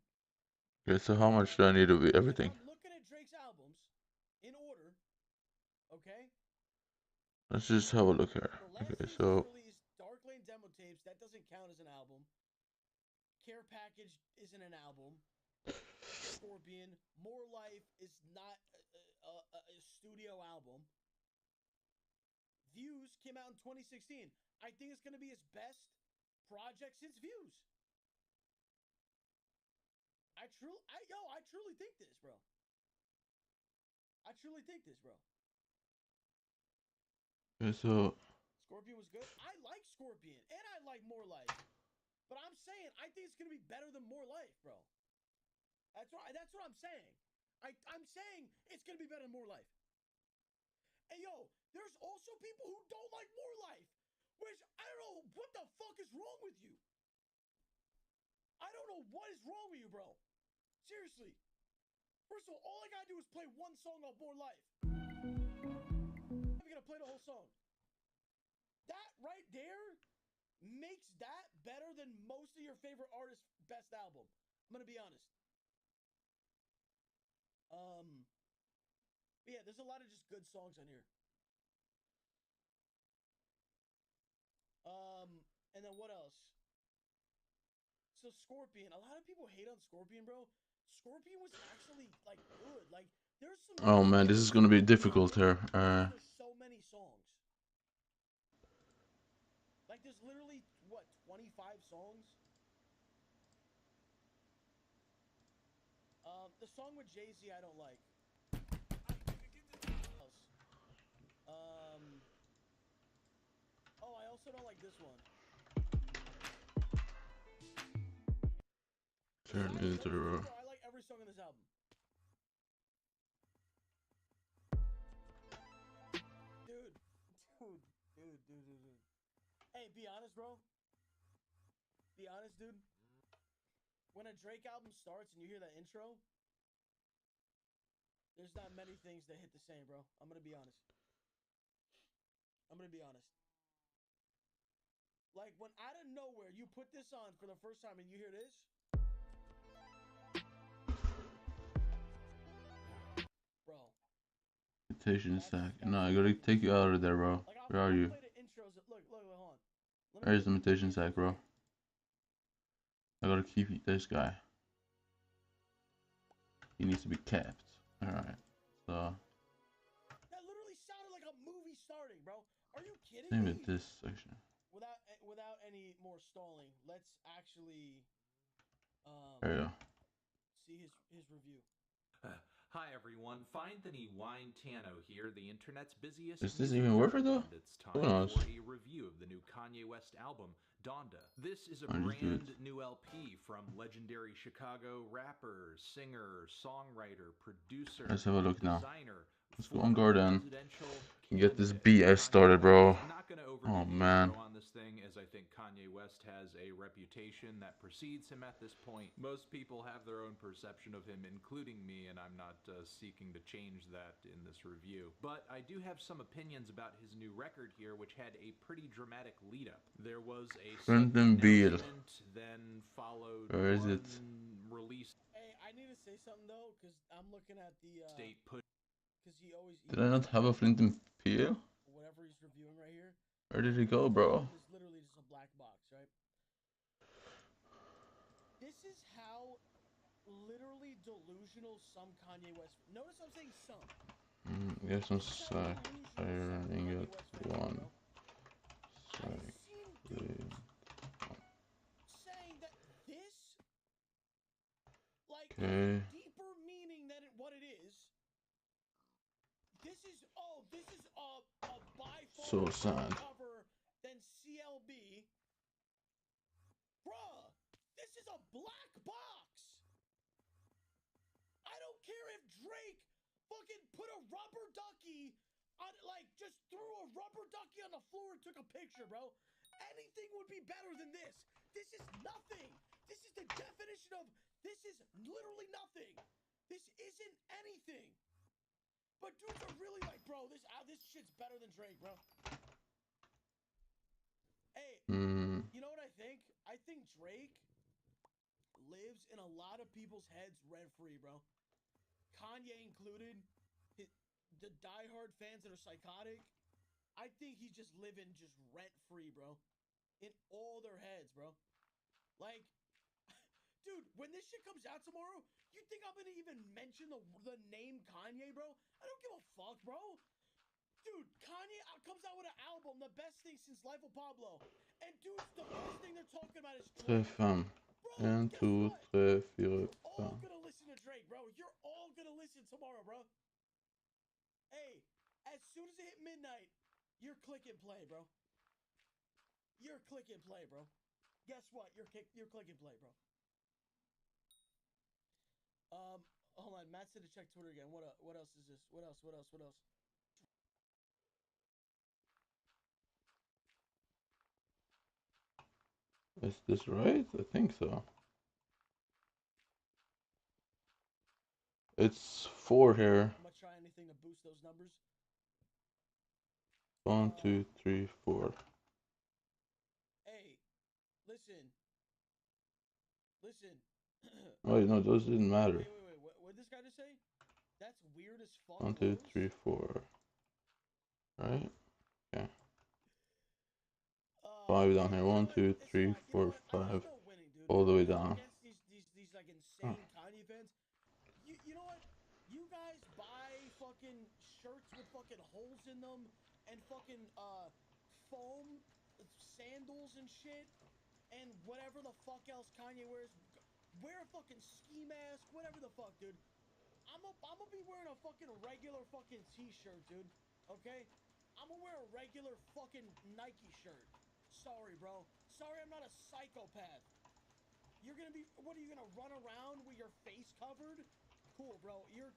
Okay, so how much do I need to be everything? I'm looking at Drake's albums in order. Okay. Let's just have a look here. Okay, so Dark Lane demo tapes, that doesn't count as an album. Care Package isn't an album. Scorpion, More Life is not a studio album. Views came out in 2016. I think it's gonna be his best project since Views. I truly think this, bro. I truly think this, bro. Okay, so Scorpion was good. I like Scorpion, and I like More Life. But I'm saying, I think it's gonna be better than More Life, bro. That's what I'm saying. I'm saying it's gonna be better than More Life. Hey yo, there's also people who don't like More Life, which I don't know what the fuck is wrong with you. I don't know what is wrong with you, bro. Seriously. First of all I gotta do is play one song of More Life. I'm gonna play the whole song. That right there makes that better than most of your favorite artists' best album. I'm gonna be honest. But yeah, there's a lot of just good songs on here. And then what else? So Scorpion, a lot of people hate on Scorpion, bro. Scorpion was actually like good. Like there's some. oh man, this is gonna be difficult here. There's so many songs. Like there's literally what 25 songs. The song with Jay-Z I don't like. Oh, I also don't like this one. Turn into the road. I like every song on this album. Dude. Hey, be honest, bro. Be honest, dude. When a Drake album starts and you hear that intro, there's not many things that hit the same, bro. I'm gonna be honest. Like, when out of nowhere you put this on for the first time and you hear this. Bro. Invitation sack. No, I gotta take you out of there, bro. Where are you? Look, hold on. Where's the invitation sack, bro? I gotta keep this guy. He needs to be kept. Alright. So. That literally sounded like a movie starting, bro. Are you kidding Same me? with this section. Without any more stalling, let's actually There you go. see his review. Hi everyone, Findany Wine-Tano here, the internet's busiest. Is this even worth it though? It's Who time knows? for a review of the new Kanye West album, Donda. This is a brand new LP from legendary Chicago rapper, singer, songwriter, producer, Let's have a look now. designer. Let's go on Garden and get this BS started, bro. Oh man. On this thing, as I think Kanye West has a reputation that precedes him at this point. Most people have their own perception of him, including me, and I'm not seeking to change that in this review. But I do have some opinions about his new record here, which had a pretty dramatic lead-up. There was a announcement, then followed one release. Hey, I need to say something though, because I'm looking at the state put. Did I not have a flint and peel? Whatever he's reviewing right here. Where did it go, bro? It's literally just a black box, right? This is how literally delusional some Kanye West. Notice I'm saying some. Get some sack. Iron ingot one. Sack. Saying that this, like, Okay. deeper meaning than what it is. This is a by far So sad. cover than CLB. Bruh, this is a black box. I don't care if Drake fucking put a rubber ducky on, like, just threw a rubber ducky on the floor and took a picture, bro. Anything would be better than this. This is nothing. This is the definition of, this is literally nothing. This isn't anything. But dudes are really like, bro, this shit's better than Drake, bro. Hey, you know what I think? I think Drake lives in a lot of people's heads rent-free, bro. Kanye included, the diehard fans that are psychotic. I think he's just living just rent-free, bro. In all their heads, bro. Like, dude, when this shit comes out tomorrow, you think I'm gonna even mention the name Kanye, bro? I don't give a fuck, bro. Dude, Kanye comes out with an album, the best thing since Life of Pablo. And dude, the best thing they're talking about is Drake. Bro, 1, 2, 3, 4, You're all gonna listen to Drake, bro. You're all gonna listen tomorrow, bro. Hey, as soon as it hit midnight, you're clicking bro. You're click and play, bro. Guess what? You're click and play, bro. Hold on. Matt said to check Twitter again. What else is this? What else? Is this right? I think so. It's 4 here. I'm gonna try anything to boost those numbers. 1, 2, 3, 4. Hey, listen. Wait, no, those didn't matter. Wait. What did this guy just say? That's weird as fuck. 1, 2, 3, 4. Right? Okay. 5 down here. 1, 2, 3, 4, 5. All the way down. Against these like insane Kanye fans. You know what? You guys buy fucking shirts with fucking holes in them and fucking foam sandals and shit and whatever the fuck else Kanye wears. Wear a fucking ski mask, whatever the fuck, dude. I'm gonna be wearing a fucking regular fucking t-shirt, dude. Okay? I'm gonna wear a regular fucking Nike shirt. Sorry, bro. Sorry, I'm not a psychopath. You're gonna be. What are you gonna run around with your face covered? Cool, bro. You're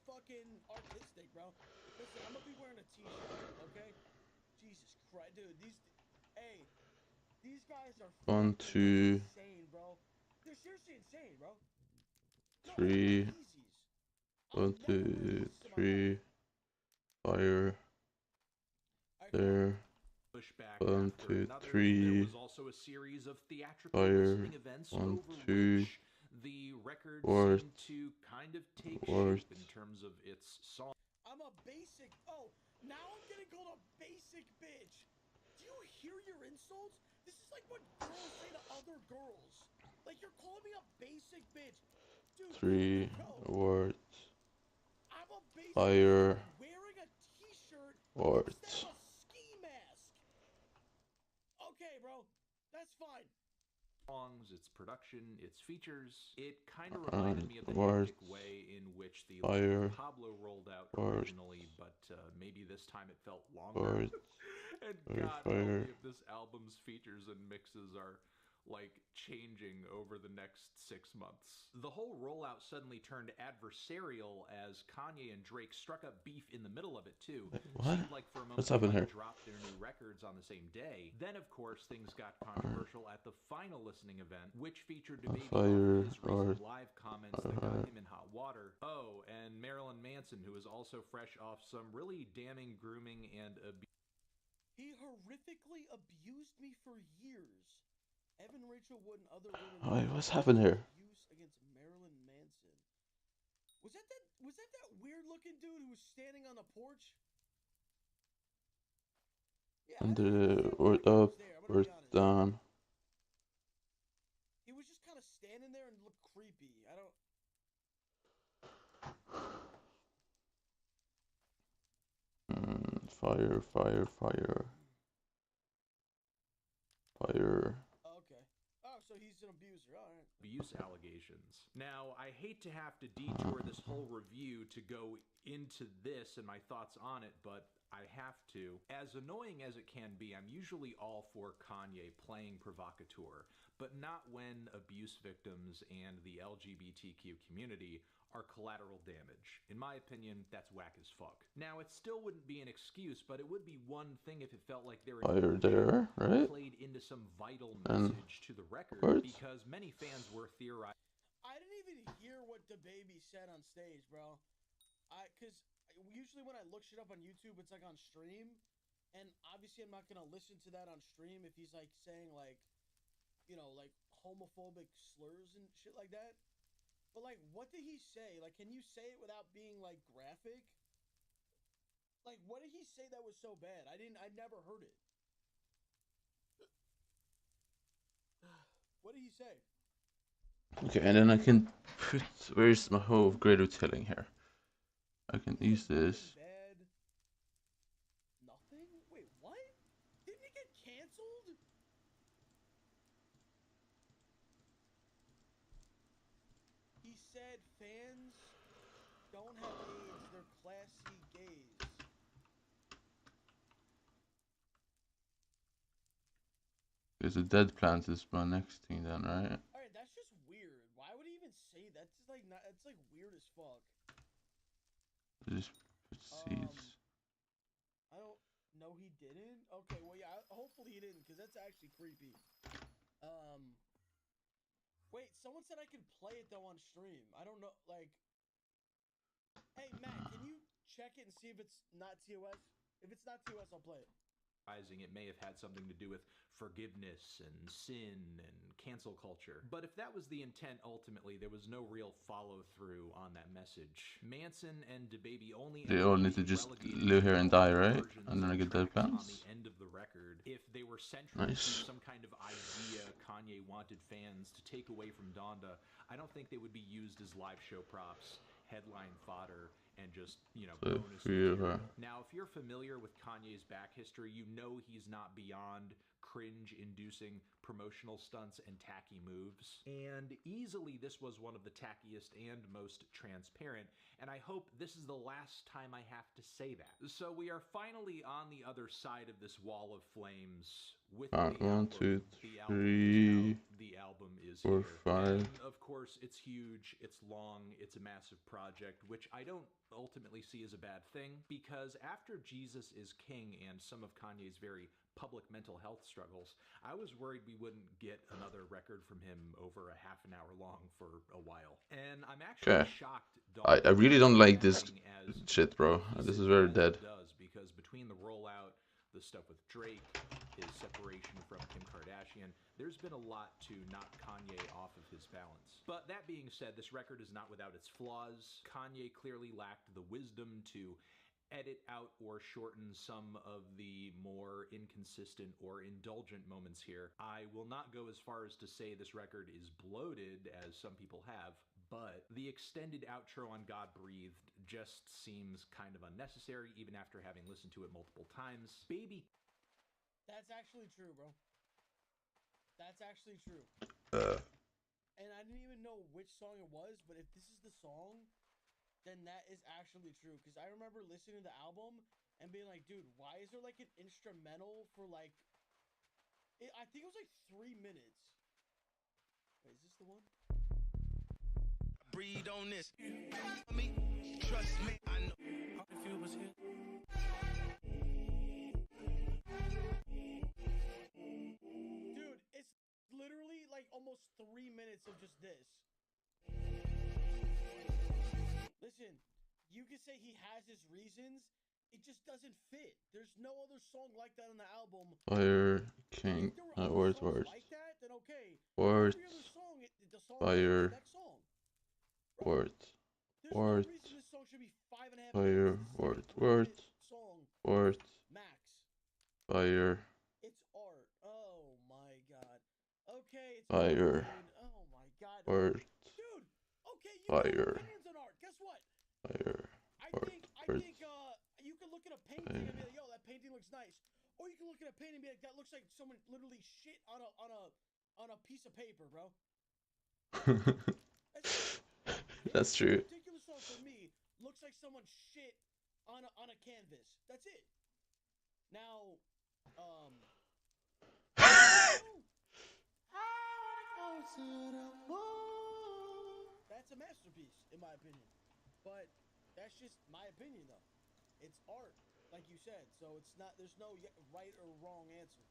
fucking artistic, bro. Listen, I'm gonna be wearing a t-shirt, okay? Jesus Christ, dude. These guys are 1, 2, insane, bro. They're seriously insane, bro. 3. 1, 2, 3. Fire. There. 1, 2, 3. There was also a series of theatrical Fire. listening events 1, over 2. which the record Worst. seemed to kind of take Worst. shape in terms of its song. I'm a basic. Oh, now I'm getting called a basic bitch. Do you hear your insults? This is like what girls say to other girls. Like you're calling me a basic bitch. Dude, 3. bro, Words. I'm a basic Fire. bitch wearing a t-shirt Words. instead of a ski mask. Okay, bro. That's fine. Songs, its production, its features. It kind of reminded me of the Words. hectic way in which the Fire. Pablo rolled out Words. originally, but maybe this time it felt longer. Words. And Fire, God, fire. help me if this album's features and mixes are like changing over the next 6 months. The whole rollout suddenly turned adversarial as Kanye and Drake struck up beef in the middle of it too. What? Seemed like for a moment What's happened they here? dropped their new records on the same day. Then of course things got controversial at the final listening event, which featured DaBaby Fire, his recent Words. live comments that got him in hot water. Oh, and Marilyn Manson, who is also fresh off some really damning grooming and abuse. He horrifically abused me for years. Evan Rachel Wood and other women. Wait, what's happened here? Abuse against Marilyn Manson. Was that weird looking dude who was standing on the porch? Yeah, Under or up or down. He was just kind of standing there and looked creepy. I don't. Fire, fire, fire. Fire. Okay. Oh, so he's an abuser. All right. Abuse allegations. Now, I hate to have to detour this whole review to go into this and my thoughts on it, but I have to. As annoying as it can be, I'm usually all for Kanye playing provocateur, but not when abuse victims and the LGBTQ community are collateral damage. In my opinion, that's whack as fuck. Now, it still wouldn't be an excuse, but it would be one thing if it felt like there Fire there, right? played into some vital And message to the record, words. because many fans were theorizing. I didn't even hear what DaBaby said on stage, bro. Cause usually when I look shit up on YouTube, it's like on stream, and obviously I'm not gonna listen to that on stream if he's like saying like, you know, like homophobic slurs and shit like that. But like, what did he say? Like, can you say it without being like graphic? Like, what did he say that was so bad? I never heard it. What did he say? Okay, and then I can put. Where's my whole grade of telling here? I can use this. Bad. Nothing? Wait, what? Didn't it get canceled? He said fans don't have AIDS, they're classy gays. Because the dead plant is my next thing then, right? Alright, that's just weird. Why would he even say that? That's just like not. It's like weird as fuck. Just put seeds. I don't know. He didn't. Okay, well yeah. Hopefully he didn't, because that's actually creepy. Wait. Someone said I could play it though on stream. I don't know. Like, hey Matt, can you check it and see if it's not TOS? If it's not TOS, I'll play it. It may have had something to do with forgiveness and sin and cancel culture. But if that was the intent, ultimately, there was no real follow-through on that message. Manson and DaBaby only They all need to just live here and die, right? And then I get dead on plants. the end of the record. If they were central to some kind of idea Kanye wanted fans to take away from Donda, I don't think they would be used as live show props, headline fodder, and just, you know, bonus material. Now, if you're familiar with Kanye's back history, you know he's not beyond cringe-inducing promotional stunts and tacky moves. And easily this was one of the tackiest and most transparent, and I hope this is the last time I have to say that. So we are finally on the other side of this wall of flames with the album. 1, 2, 3, the album is 4, 5. And of course, it's huge, it's long, it's a massive project, which I don't ultimately see as a bad thing, because after Jesus is King and some of Kanye's very public mental health struggles, I was worried we wouldn't get another record from him over a half an hour long for a while. And I'm actually shocked. I really don't like this shit, bro. This is very dead. Because between the rollout, the stuff with Drake, his separation from Kim Kardashian, there's been a lot to knock Kanye off of his balance. But that being said, this record is not without its flaws. Kanye clearly lacked the wisdom to edit out or shorten some of the more inconsistent or indulgent moments here. I will not go as far as to say this record is bloated, as some people have, but the extended outro on God Breathed just seems kind of unnecessary, even after having listened to it multiple times. Baby. That's actually true, bro. That's actually true. And I didn't even know which song it was, but if this is the song, then that is actually true. Because I remember listening to the album and being like, dude, why is there like an instrumental for like... I think it was like 3 minutes. Wait, is this the one? Breathe on this. Me, trust me, I know. If you was here. Dude, it's literally like almost 3 minutes of just this. Listen, you can say he has his reasons. It just doesn't fit. There's no other song like that on the album. Fire King. Words. Like that, then okay. Words. The song Fire. next song. Words. There's Words. no reason this song should be 5.5 Fire. minutes. Words. Song. Words. Max. Fire. It's art. Oh my god. Okay. It's Fire. Art, oh my god. Words. Dude. Okay. You Fire. have opinions on art. Guess what? Fire. I think you can look at a painting and be like, yo, that painting looks nice. Or you can look at a painting and be like, that looks like someone literally shit on a piece of paper, bro. That's true. This particular song for me looks like someone shit on a canvas. That's it. Now, that's a masterpiece, in my opinion. But that's just my opinion, though. It's art, like you said. So it's not. There's no right or wrong answer.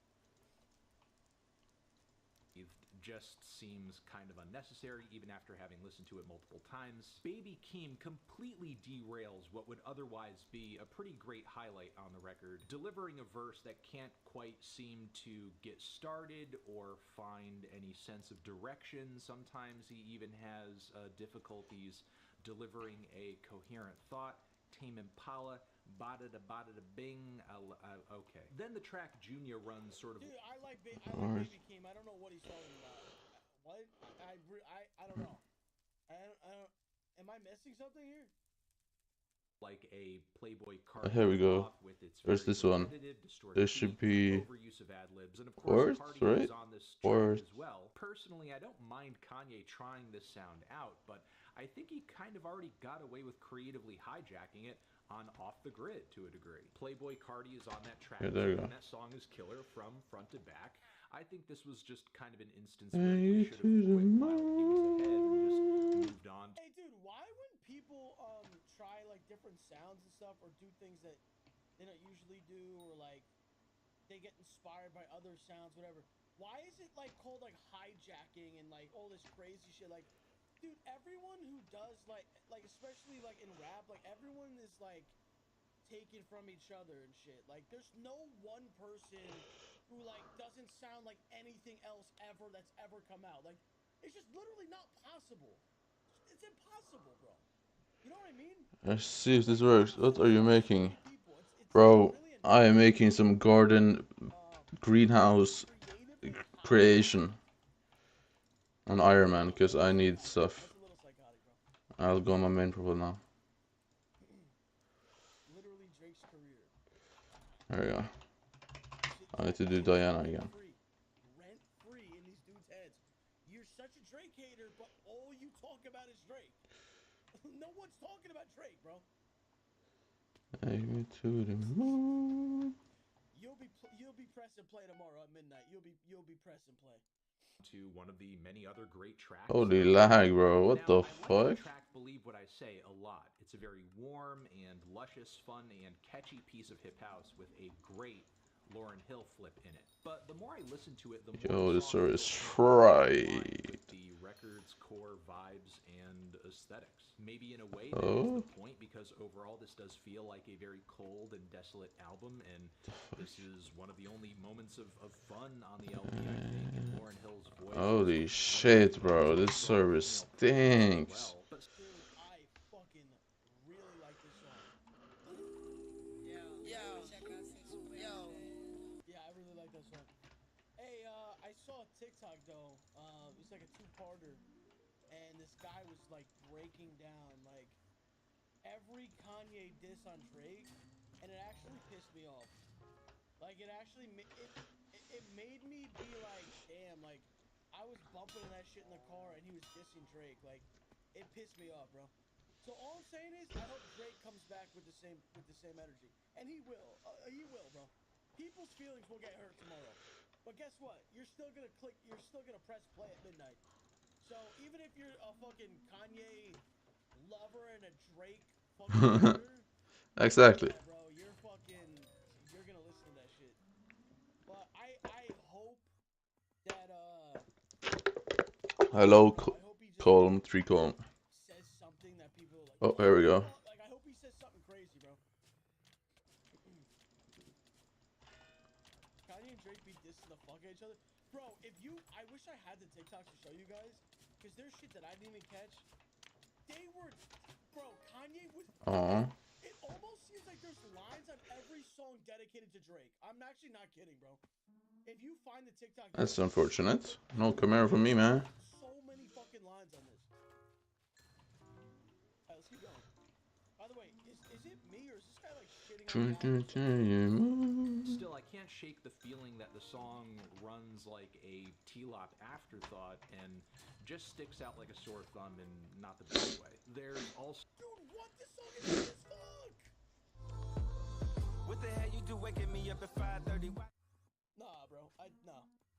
It just seems kind of unnecessary, even after having listened to it multiple times. Baby Keem completely derails what would otherwise be a pretty great highlight on the record, delivering a verse that can't quite seem to get started or find any sense of direction. Sometimes he even has difficulties delivering a coherent thought. Tame Impala, bada da bing. Okay. Then the track Junior runs sort of. Dude, I like Baby Keem. I don't know what he's talking about. What? I don't know. I don't. Am I missing something here? Like a Playboy card. Here we go. Where's this one? This should be overuse of ad-libs, and of words, course, Cardi is right? on this track Words. as well. Personally, I don't mind Kanye trying this sound out, but I think he kind of already got away with creatively hijacking it on Off the Grid to a degree. Playboy Cardi is on that track, Yeah, there you go. and that song is killer from front to back. I think this was just kind of an instance where he should have quit while he was ahead and just moved on. Hey, dude, why when people try like different sounds and stuff, or do things that they don't usually do, or like they get inspired by other sounds, whatever? Why is it like called like hijacking and like all this crazy shit? Like, dude, everyone who does like especially like in rap, like everyone is like taken from each other and shit. Like, there's no one person who like doesn't sound like anything else ever that's ever come out. Like, it's just literally not possible. It's impossible, bro. You know what I mean? Let's see if this works. What are you making? Bro, I am making some garden greenhouse creation on Ironman because I need stuff. I'll go on my main profile now. Literally Drake's career. There we go. I need to do Diana again. Rent free in these dudes' heads. You're such a Drake hater, but all you talk about is Drake. No one's talking about Drake, bro. Take me to the moon. You'll be press and play tomorrow at midnight. You'll be press and play. To one of the many other great tracks. Holy lag, bro. What the fuck? I like the track Believe What I Say a lot. It's a very warm and luscious, fun and catchy piece of hip house with a great Lauryn Hill flip in it. But the more I listen to it, the more this song is fried. The record's core vibes and aesthetics. Maybe in a way that is the point, because overall this does feel like a very cold and desolate album, and this is one of the only moments of fun on the LP, I think, and Lauryn Hill's voice. Holy shit, bro. This server stinks. Dude, I fucking really like this song. Yeah, I really like that song. Hey, I saw a TikTok though. It was like a two-parter, and this guy was like breaking down like every Kanye diss on Drake, and it actually pissed me off. Like, it actually it made me be like, damn, like I was bumping that shit in the car, and he was dissing Drake. Like, it pissed me off, bro. So all I'm saying is, I hope Drake comes back with the same energy, and he will. He will, bro. People's feelings will get hurt tomorrow, but guess what? You're still gonna press play at midnight. So even if you're a fucking Kanye lover and a Drake fucking hater, Exactly. yeah, bro, you're gonna listen to that shit. But I hope that Hello, column 3 column. says something that people like. Oh, here we go. Like, I hope he says something crazy, bro. Kanye and Drake be dissing the fuck out of each other. Bro, I wish I had the TikToks to show you guys, because there's shit that I didn't even catch. Kanye was... It almost seems like there's lines on every song dedicated to Drake. I'm actually not kidding, bro. If you find the TikTok... That's unfortunate. No camera from me, man. So many fucking lines on this. Alright, let's keep going. By the way, is it me, or is this guy like shitting on the Still, I can't shake the feeling that the song runs like a T-Lop afterthought and just sticks out like a sore thumb in not the best way. There's also... Dude, what? This song is good as fuck! What the hell you do waking me up at 5:30? Nah, bro. Nah.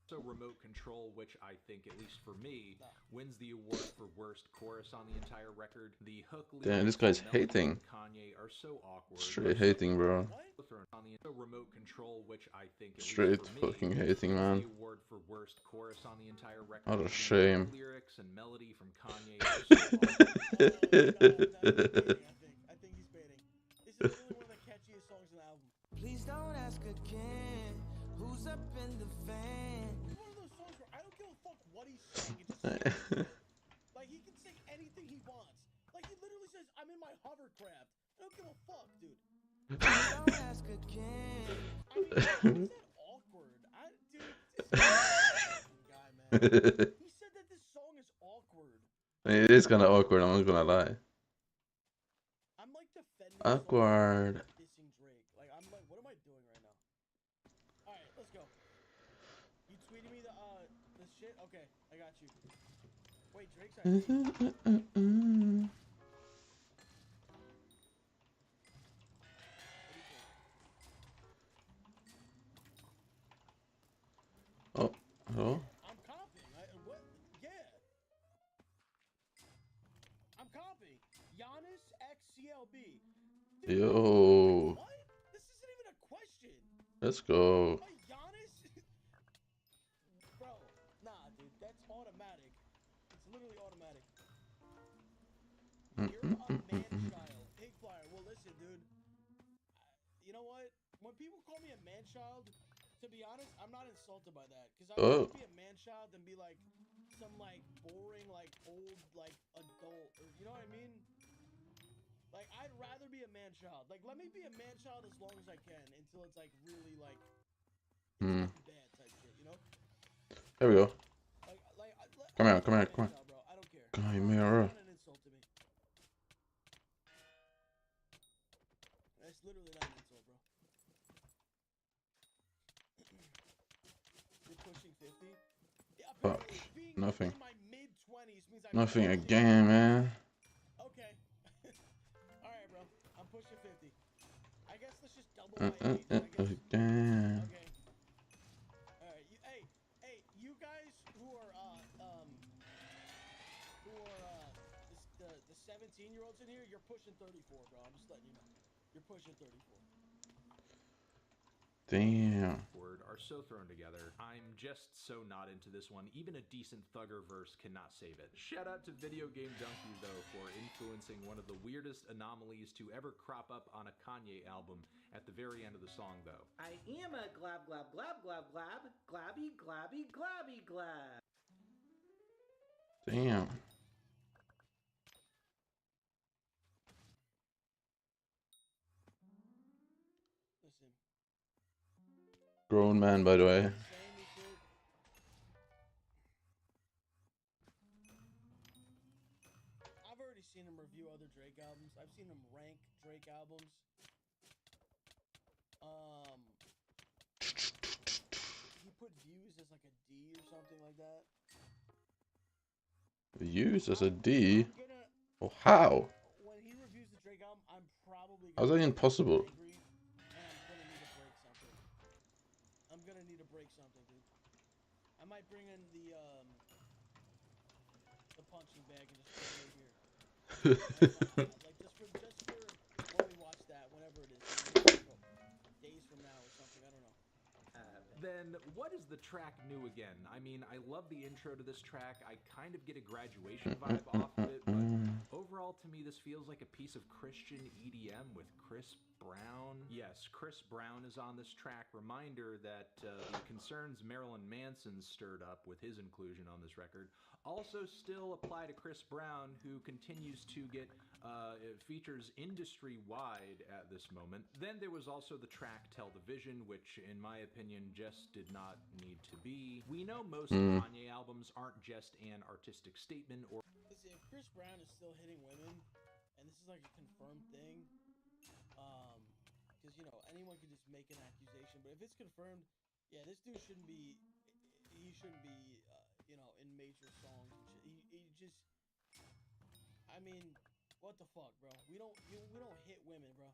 So Remote Control, which I think, at least for me, wins the award for worst chorus on the entire record. The hook lead Damn, this guy's hating. Kanye are so awkward. Straight hating, bro. On the Remote Control, which I think, at Straight least for me, fucking hating, man. the award for worst chorus on the entire record. What a shame. The lyrics and melody from Kanye are so awkward. I think he's baiting. This is literally one of the catchiest songs in the album. Please don't ask again. Who's up in the van? It's one of those songs where I don't give a fuck what he's saying. It just sounds good. Like, he can sing anything he wants. Like, he literally says, "I'm in my hovercraft." I don't give a fuck, dude. Please don't ask again. I mean, is that awkward? Dude, this guy, man. He said that this song is awkward. It is kind of awkward, I'm not gonna lie. I'm like defending Awkward. dissing Drake. Like, I'm like, what am I doing right now? Alright, let's go. You tweeted me the shit? Okay, I got you. Wait, Drake's Oh, dropping? Giannis x CLB. Yo. What? This isn't even a question. Let's go. My Giannis? Bro, nah, dude. That's automatic. It's literally automatic. You're a man-child. Pig flyer. Well, listen, dude. You know what? When people call me a man-child, to be honest, I'm not insulted by that. Because I'd rather be a man-child than be like some like boring, like old, like adult. Or, you know what I mean? Like, I'd rather be a man-child. Like, let me be a man-child as long as I can until it's like really like it's bad type shit, you know? There we go. Like Come I'm here, come here, come child, bro. I don't care. Come It's here. not an insult to me. That's literally not an insult, bro. You're pushing 50? Yeah, Fuck. being Nothing. in my mid-20s means I'm Nothing pushing again, man. Okay. Alright, bro. I'm pushing 50. I guess let's just double my age. I guess. Damn. Okay. Alright. Hey, you guys who are the 17-year-olds in here, you're pushing 34, bro. I'm just letting you know. You're pushing 34. Damn. Are so thrown together. I'm just so not into this one. Even a decent Thugger verse cannot save it. Shout out to Video Game Donkey though for influencing one of the weirdest anomalies to ever crop up on a Kanye album at the very end of the song though. I am a glab glab glab glab glab glabby glabby glabby glab. Damn. Listen. Grown man, by the way. I've already seen him review other Drake albums. I've seen him rank Drake albums. He put Views as like a D or something like that. Views as a D? Oh, how? When he reviews the Drake album, I'm probably How's that even possible? angry, and I'm gonna need to break something, dude. I might bring in the punching bag and just put it in here. Like just for when we watch that, whenever it is, days from now or something. I don't know. Then what is the track New Again? I mean, I love the intro to this track. I kind of get a graduation vibe off of it, but overall to me this feels like a piece of Christian EDM with Chris Brown. Yes, Chris Brown is on this track. Reminder that the concerns Marilyn Manson stirred up with his inclusion on this record also still apply to Chris Brown, who continues to get features industry-wide at this moment. Then there was also the track Tell the Vision, which in my opinion just did not need to be. We know most Kanye albums aren't just an artistic statement or... Listen, if Chris Brown is still hitting women, and this is like a confirmed thing, because, you know, anyone could just make an accusation, but if it's confirmed, yeah, this dude shouldn't be, you know, in major songs and shit. He just, I mean, what the fuck, bro? We don't hit women, bro.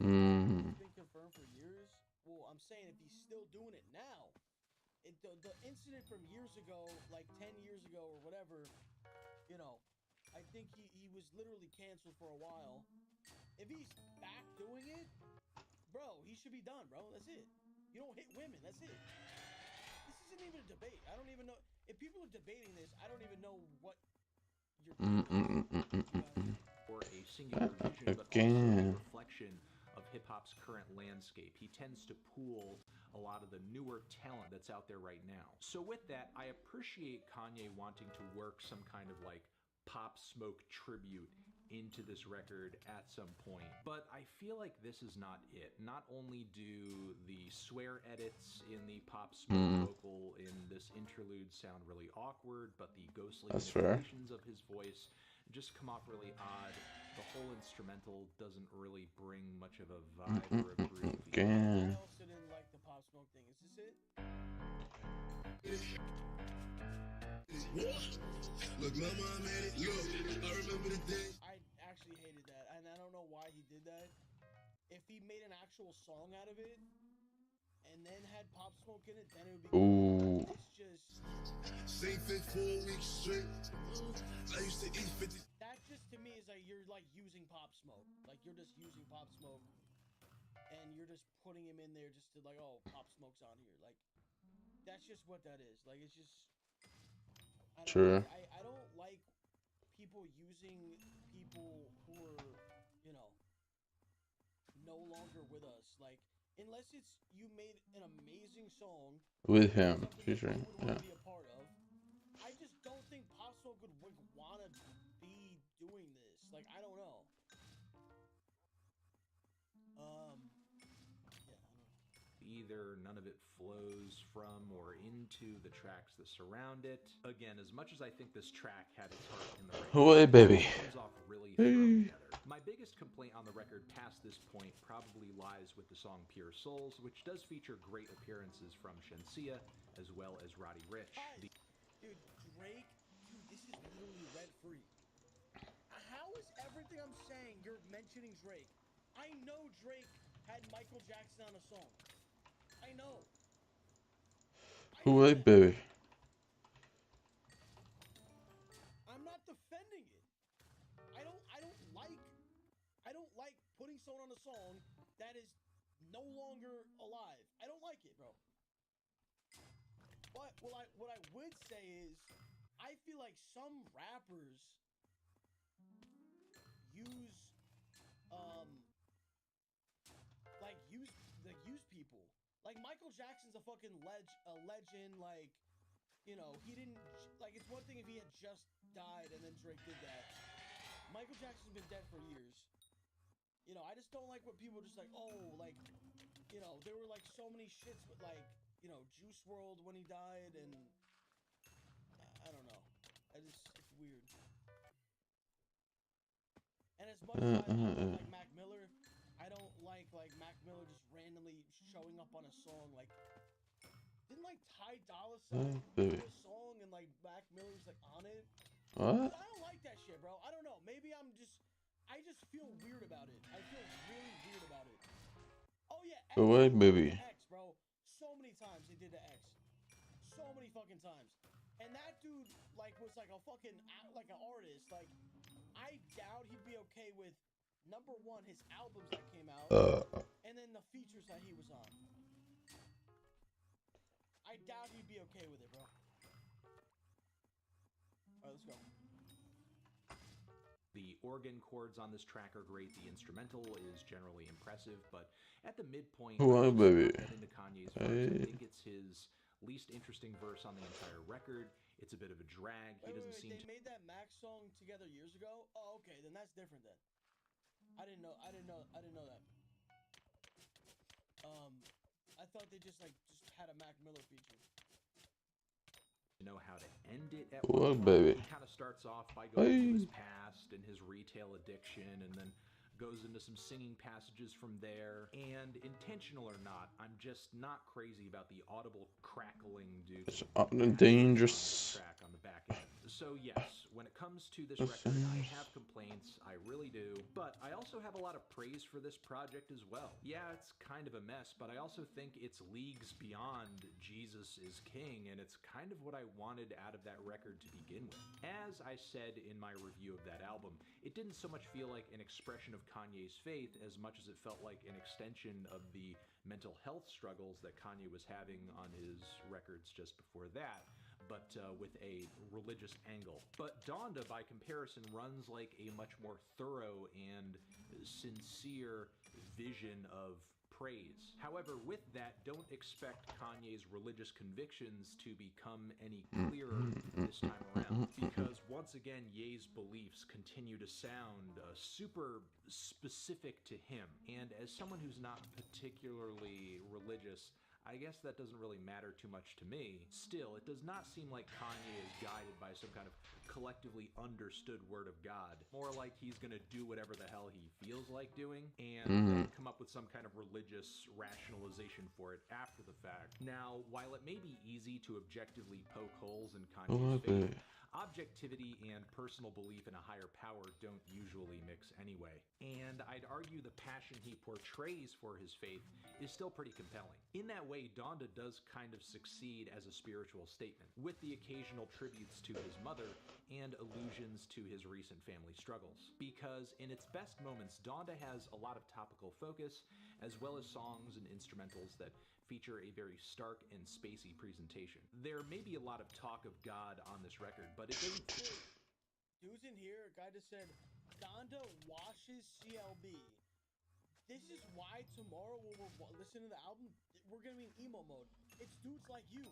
It's been confirmed for years. Well, I'm saying if he's still doing it now, the incident from years ago, like 10 years ago or whatever, you know, I think he was literally canceled for a while. If he's back doing it, bro, he should be done, bro. That's it. You don't hit women. That's it. This isn't even a debate. I don't even know. If people are debating this, I don't even know what you're doing. Or a singular vision, but also a reflection of hip-hop's current landscape. He tends to pool a lot of the newer talent that's out there right now. So with that, I appreciate Kanye wanting to work some kind of like Pop Smoke tribute into this record at some point, but I feel like this is not it. Not only do the swear edits in the Pop Smoke vocal in this interlude sound really awkward, but the ghostly manipulations of his voice just come off really odd. The whole instrumental doesn't really bring much of a vibe or a groove. I also didn't like the Pop Smoke thing. Is this it? Look, mama, I made it. Look, I remember the day. I actually hated that, and I don't know why he did that. If he made an actual song out of it, and and then had Pop Smoke in it, then it would be Ooh. good. It's just Same fit 4 weeks straight. I used to eat 50. that just to me is like you're like using Pop Smoke. Like you're just using Pop Smoke and you're just putting him in there just to like, oh, Pop Smoke's on here. Like that's just what that is. Like it's just I don't Sure. know. I don't like people using people who are, you know, no longer with us. Like unless it's you made an amazing song With him, something that featuring, you would want yeah. to be a part of. I just don't think Pop Smoke would want to be doing this. Like, I don't know. Yeah, I don't know. Either none of it flows from or into the tracks that surround it. Again, as much as I think this track had its heart in the right Away, baby. it comes off really thrown together. My biggest complaint on the record past this point probably lies with the song Pure Souls, which does feature great appearances from Shenseea as well as Roddy Ricch. Dude, Drake, dude, this is literally rent-free. How is everything I'm saying you're mentioning Drake? I know Drake had Michael Jackson on a song. I know. Away, baby. I'm not defending it. I don't like putting someone on a song that is no longer alive. I don't like it, bro. But what I would say is I feel like some rappers use use people. Like Michael Jackson's a fucking legend. Like, you know, he didn't like. It's one thing if he had just died and then Drake did that. Michael Jackson's been dead for years. You know, I just don't like when people just like, oh, like, you know, there were like so many shits with like, you know, Juice WRLD when he died, and I don't know. It's weird. And as much as I don't like Mac Miller, I don't like Mac Miller just randomly showing up on a song. Like, didn't like Ty Dolla $ign do a song and like Mac Miller's like on it? What? I don't like that shit, bro. I don't know. Maybe I just feel weird about it. I feel really weird about it. Oh yeah, X, Away, baby. X, bro. So many times they did the X. So many fucking times. And that dude like was like a fucking like an artist. Like I doubt he'd be okay with number one his albums that came out, and then the features that he was on. I doubt he'd be okay with it, bro. All right, let's go. The organ chords on this track are great. The instrumental is generally impressive, but at the midpoint, Away, baby. into Kanye's verse, I think it's his least interesting verse on the entire record. It's a bit of a drag. He doesn't seem They to. made that Max song together years ago. Oh, okay, then that's different then. I didn't know that. I thought they just had a Mac Miller feature. Know how to end it at Away, one point. baby. He kind of starts off by going through his past and his retail addiction, and then goes into some singing passages from there. And intentional or not, I'm just not crazy about the audible crackling due to Dangerous. track on the back end. So yes, when it comes to this record, I have complaints, I really do, but I also have a lot of praise for this project as well. Yeah, it's kind of a mess, but I also think it's leagues beyond Jesus is King, and it's kind of what I wanted out of that record to begin with. As I said in my review of that album, it didn't so much feel like an expression of Kanye's faith as much as it felt like an extension of the mental health struggles that Kanye was having on his records just before that, but with a religious angle. But Donda, by comparison, runs like a much more thorough and sincere vision of praise. However, with that, don't expect Kanye's religious convictions to become any clearer this time around, because once again, Ye's beliefs continue to sound super specific to him. And as someone who's not particularly religious, I guess that doesn't really matter too much to me. Still, it does not seem like Kanye is guided by some kind of collectively understood word of God. More like he's gonna do whatever the hell he feels like doing, and come up with some kind of religious rationalization for it after the fact. Now, while it may be easy to objectively poke holes in Kanye's faith, Objectivity and personal belief in a higher power don't usually mix anyway. And I'd argue the passion he portrays for his faith is still pretty compelling. In that way, Donda does kind of succeed as a spiritual statement, with the occasional tributes to his mother and allusions to his recent family struggles. Because in its best moments, Donda has a lot of topical focus, as well as songs and instrumentals that feature a very stark and spacey presentation. There may be a lot of talk of God on this record, but it doesn't... Dude's in here, a guy just said, Donda washes CLB. This is why tomorrow when we're listening to the album, we're gonna be in emo mode. It's dudes like you.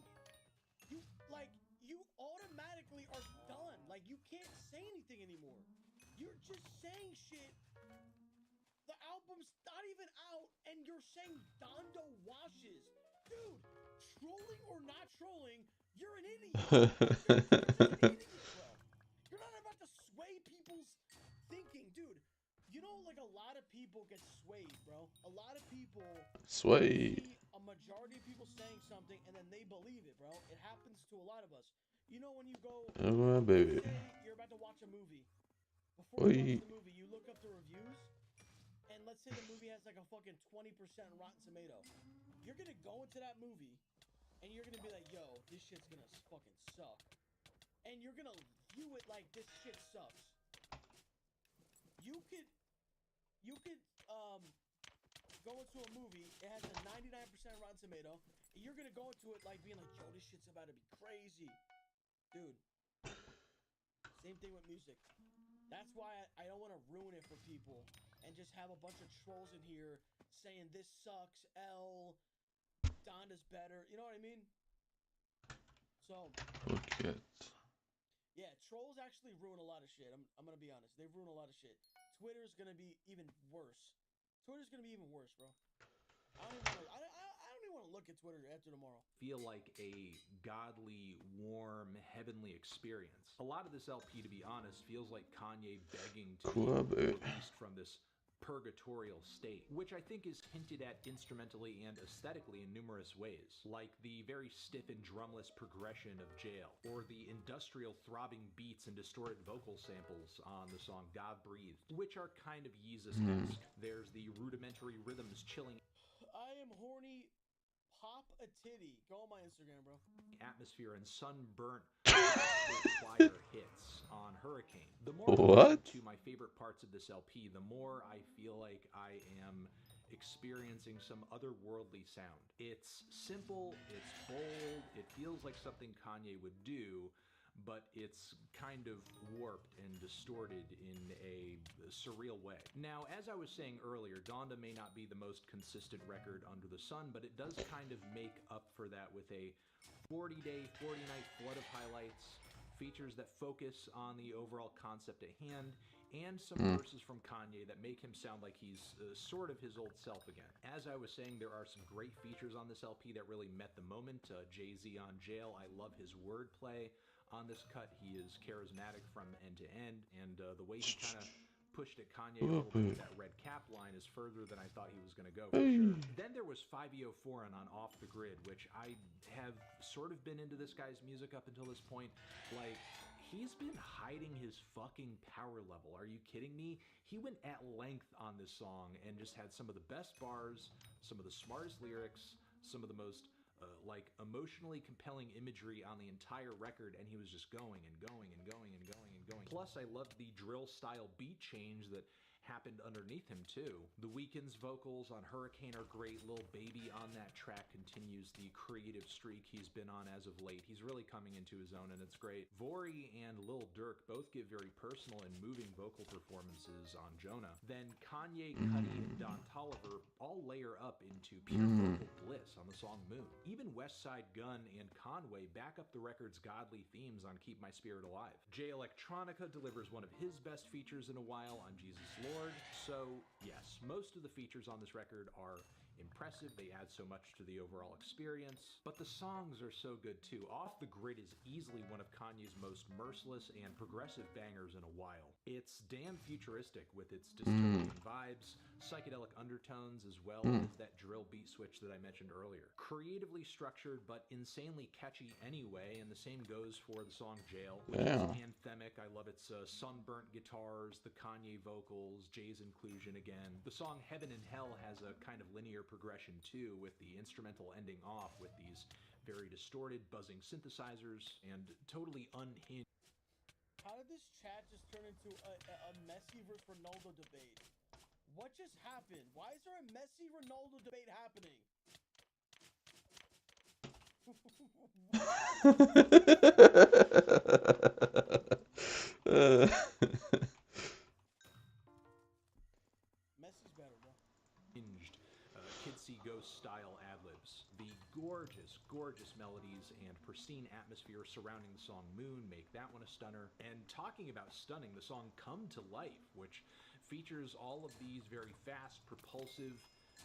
You automatically are done. Like, you can't say anything anymore. You're just saying shit. The album's not even out, and you're saying Donda washes. Dude, trolling or not trolling, you're an idiot. You're just an idiot, bro. You're not about to sway people's thinking. Dude, you know, like, a lot of people get swayed, bro. A lot of people see a majority of people saying something, and then they believe it, bro. It happens to a lot of us. You know, when you go, baby. say you're about to watch a movie. Before you watch the movie, you look up the reviews. And let's say the movie has like a fucking 20% Rotten Tomato. You're gonna go into that movie, and you're gonna be like, yo, this shit's gonna fucking suck. And you're gonna view it like this shit sucks. You could go into a movie, it has a 99% Rotten Tomato, and you're gonna go into it like being like, yo, this shit's about to be crazy. Dude. Same thing with music. That's why I don't want to ruin it for people and just have a bunch of trolls in here saying this sucks, Donda's better. You know what I mean? So. Okay. Yeah, trolls actually ruin a lot of shit. I'm gonna be honest. They ruin a lot of shit. Twitter's gonna be even worse. Twitter's gonna be even worse, bro. I don't even want to look at Twitter after tomorrow. Feel like a godly, warm, heavenly experience. A lot of this LP, to be honest, feels like Kanye begging to be released from this purgatorial state, which I think is hinted at instrumentally and aesthetically in numerous ways, like the very stiff and drumless progression of Jail, or the industrial throbbing beats and distorted vocal samples on the song God Breathed, which are kind of Yeezus-esque. There's the rudimentary rhythms chilling I am horny. Pop a titty. Go on my Instagram, bro. Atmosphere and sunburnt fire hits on Hurricane. The more I listen to my favorite parts of this LP, the more I feel like I am experiencing some otherworldly sound. It's simple, it's bold, it feels like something Kanye would do, but it's kind of warped and distorted in a surreal way. Now, as I was saying earlier, Donda may not be the most consistent record under the sun, but it does kind of make up for that with a 40-day, 40-night flood of highlights, features that focus on the overall concept at hand, and some verses from Kanye that make him sound like he's sort of his old self again. As I was saying, there are some great features on this LP that really met the moment. Jay-Z on Jail, I love his wordplay. On this cut, he is charismatic from end to end, and the way he kind of pushed at Kanye a little bit with that red cap line is further than I thought he was going to go, for sure. Then there was 5EO4 on Off the Grid, which I have sort of been into this guy's music up until this point. Like, he's been hiding his fucking power level. Are you kidding me? He went at length on this song and just had some of the best bars, some of the smartest lyrics, some of the most like emotionally compelling imagery on the entire record, and he was just going and going and going and going and going. Plus, I loved the drill style beat change that happened underneath him too. The Weeknd's vocals on Hurricane are great. Lil Baby on that track continues the creative streak he's been on as of late. He's really coming into his own, and it's great. Vori and Lil Durk both give very personal and moving vocal performances on Jonah. Then Kanye, Cudi, and Don Toliver all layer up into pure vocal bliss on the song Moon. Even Westside Gunn and Conway back up the record's godly themes on Keep My Spirit Alive. Jay Electronica delivers one of his best features in a while on Jesus Lord. So, yes, most of the features on this record are impressive. They add so much to the overall experience, but the songs are so good too. Off the Grid is easily one of Kanye's most merciless and progressive bangers in a while. It's damn futuristic with its dystopian vibes, psychedelic undertones, as well as that drill beat switch that I mentioned earlier. Creatively structured, but insanely catchy anyway, and the same goes for the song Jail, which is anthemic. I love its sunburnt guitars, the Kanye vocals, Jay's inclusion again. The song Heaven and Hell has a kind of linear progression too, with the instrumental ending off with these very distorted, buzzing synthesizers and totally unhinged. How did this chat just turn into a Messi versus Ronaldo debate? What just happened? Why is there a Messi Ronaldo debate happening? Messi's better, bro. Hinged, Kidsy Ghost style ad-libs. The gorgeous, gorgeous melodies and pristine atmosphere surrounding the song Moon make that one a stunner. And talking about stunning, the song Come to Life, which features all of these very fast, propulsive,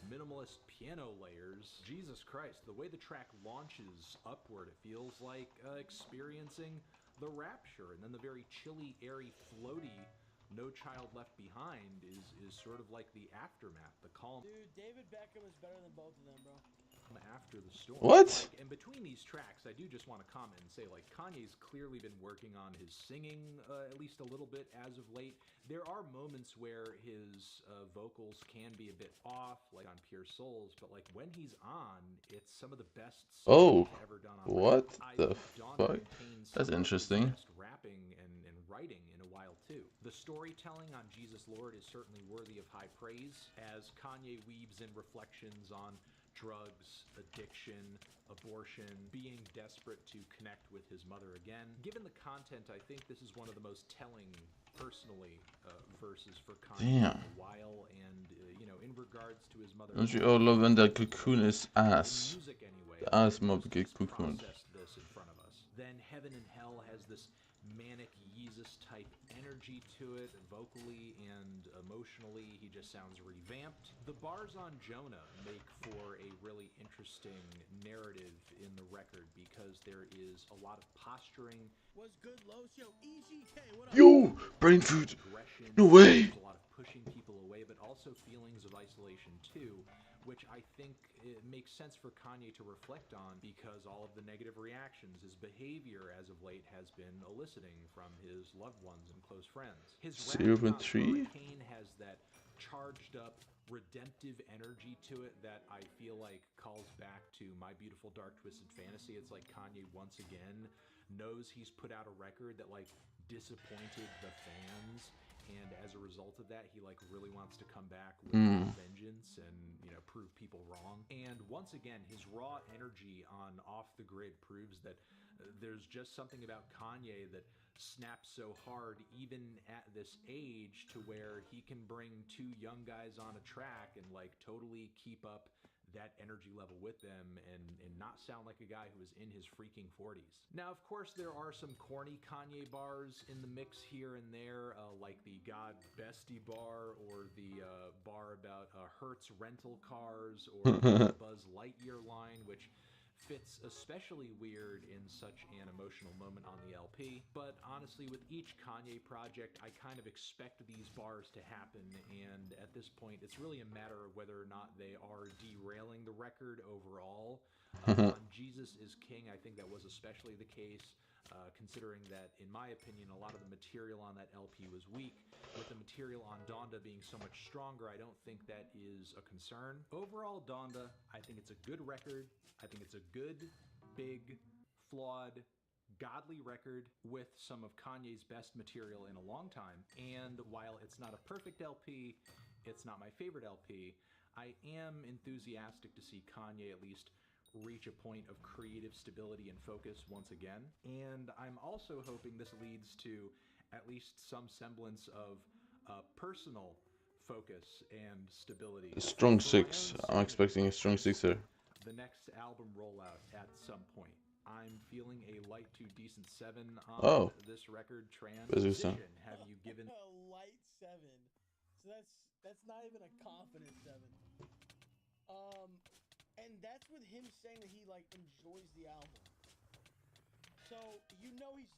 minimalist piano layers. Jesus Christ, the way the track launches upward, it feels like experiencing the rapture, and then the very chilly, airy, floaty No Child Left Behind is sort of like the aftermath, the calm. Dude, David Beckham is better than both of them, bro. After the storm. What? And between these tracks, I do just want to comment and say, like, Kanye's clearly been working on his singing at least a little bit as of late. There are moments where his vocals can be a bit off, like on Pure Souls, but like when he's on, it's some of the best Oh, ever done on what record. the fuck? That's interesting. Best rapping and writing in a while too. The storytelling on Jesus Lord is certainly worthy of high praise, as Kanye weaves in reflections on drugs, addiction, abortion, being desperate to connect with his mother again. Given the content, I think this is one of the most telling, personally, verses for Kanye in a while, and, you know, in regards to his mother. Don't you all love when the cocoon is ass? Music, anyway, The ass mob get cocooned. this in front of us. Then Heaven and Hell has this manic Yeezus-type energy to it, vocally and emotionally. He just sounds revamped. The bars on Jonah make for a really interesting narrative in the record because there is a lot of posturing. What's good, Los? Yo, EGK, what up? Yo, brain food. No way. There's a lot of pushing people away, but also feelings of isolation too, which I think it makes sense for Kanye to reflect on because all of the negative reactions his behavior as of late has been eliciting from his loved ones and close friends. His rap on Hurricane has that charged up, redemptive energy to it that I feel like calls back to My Beautiful Dark Twisted Fantasy. It's like Kanye once again knows he's put out a record that like disappointed the fans, and as a result of that, he like really wants to come back with vengeance and, you know, prove people wrong. And once again, his raw energy on Off the Grid proves that there's just something about Kanye that snaps so hard even at this age to where he can bring two young guys on a track and like totally keep up that energy level with them and not sound like a guy who is in his freaking 40s. Now, of course, there are some corny Kanye bars in the mix here and there, like the God Bestie bar or the bar about Hertz rental cars or the Buzz Lightyear line, which fits especially weird in such an emotional moment on the LP. But honestly, with each Kanye project, I kind of expect these bars to happen, and at this point, it's really a matter of whether or not they are derailing the record overall. On Jesus is King, I think that was especially the case, considering that, in my opinion, a lot of the material on that LP was weak. With the material on Donda being so much stronger, I don't think that is a concern. Overall, Donda, I think it's a good record. I think it's a good, big, flawed, godly record with some of Kanye's best material in a long time. And while it's not a perfect LP, it's not my favorite LP, I am enthusiastic to see Kanye at least reach a point of creative stability and focus once again. And I'm also hoping this leads to at least some semblance of personal focus and stability. A strong 6. I'm expecting a strong 6 here. The next album rollout at some point. I'm feeling a light to decent 7 on this record. Transition. Have you given a light 7? So that's not even a confident 7. And that's with him saying that he like enjoys the album. So you know he's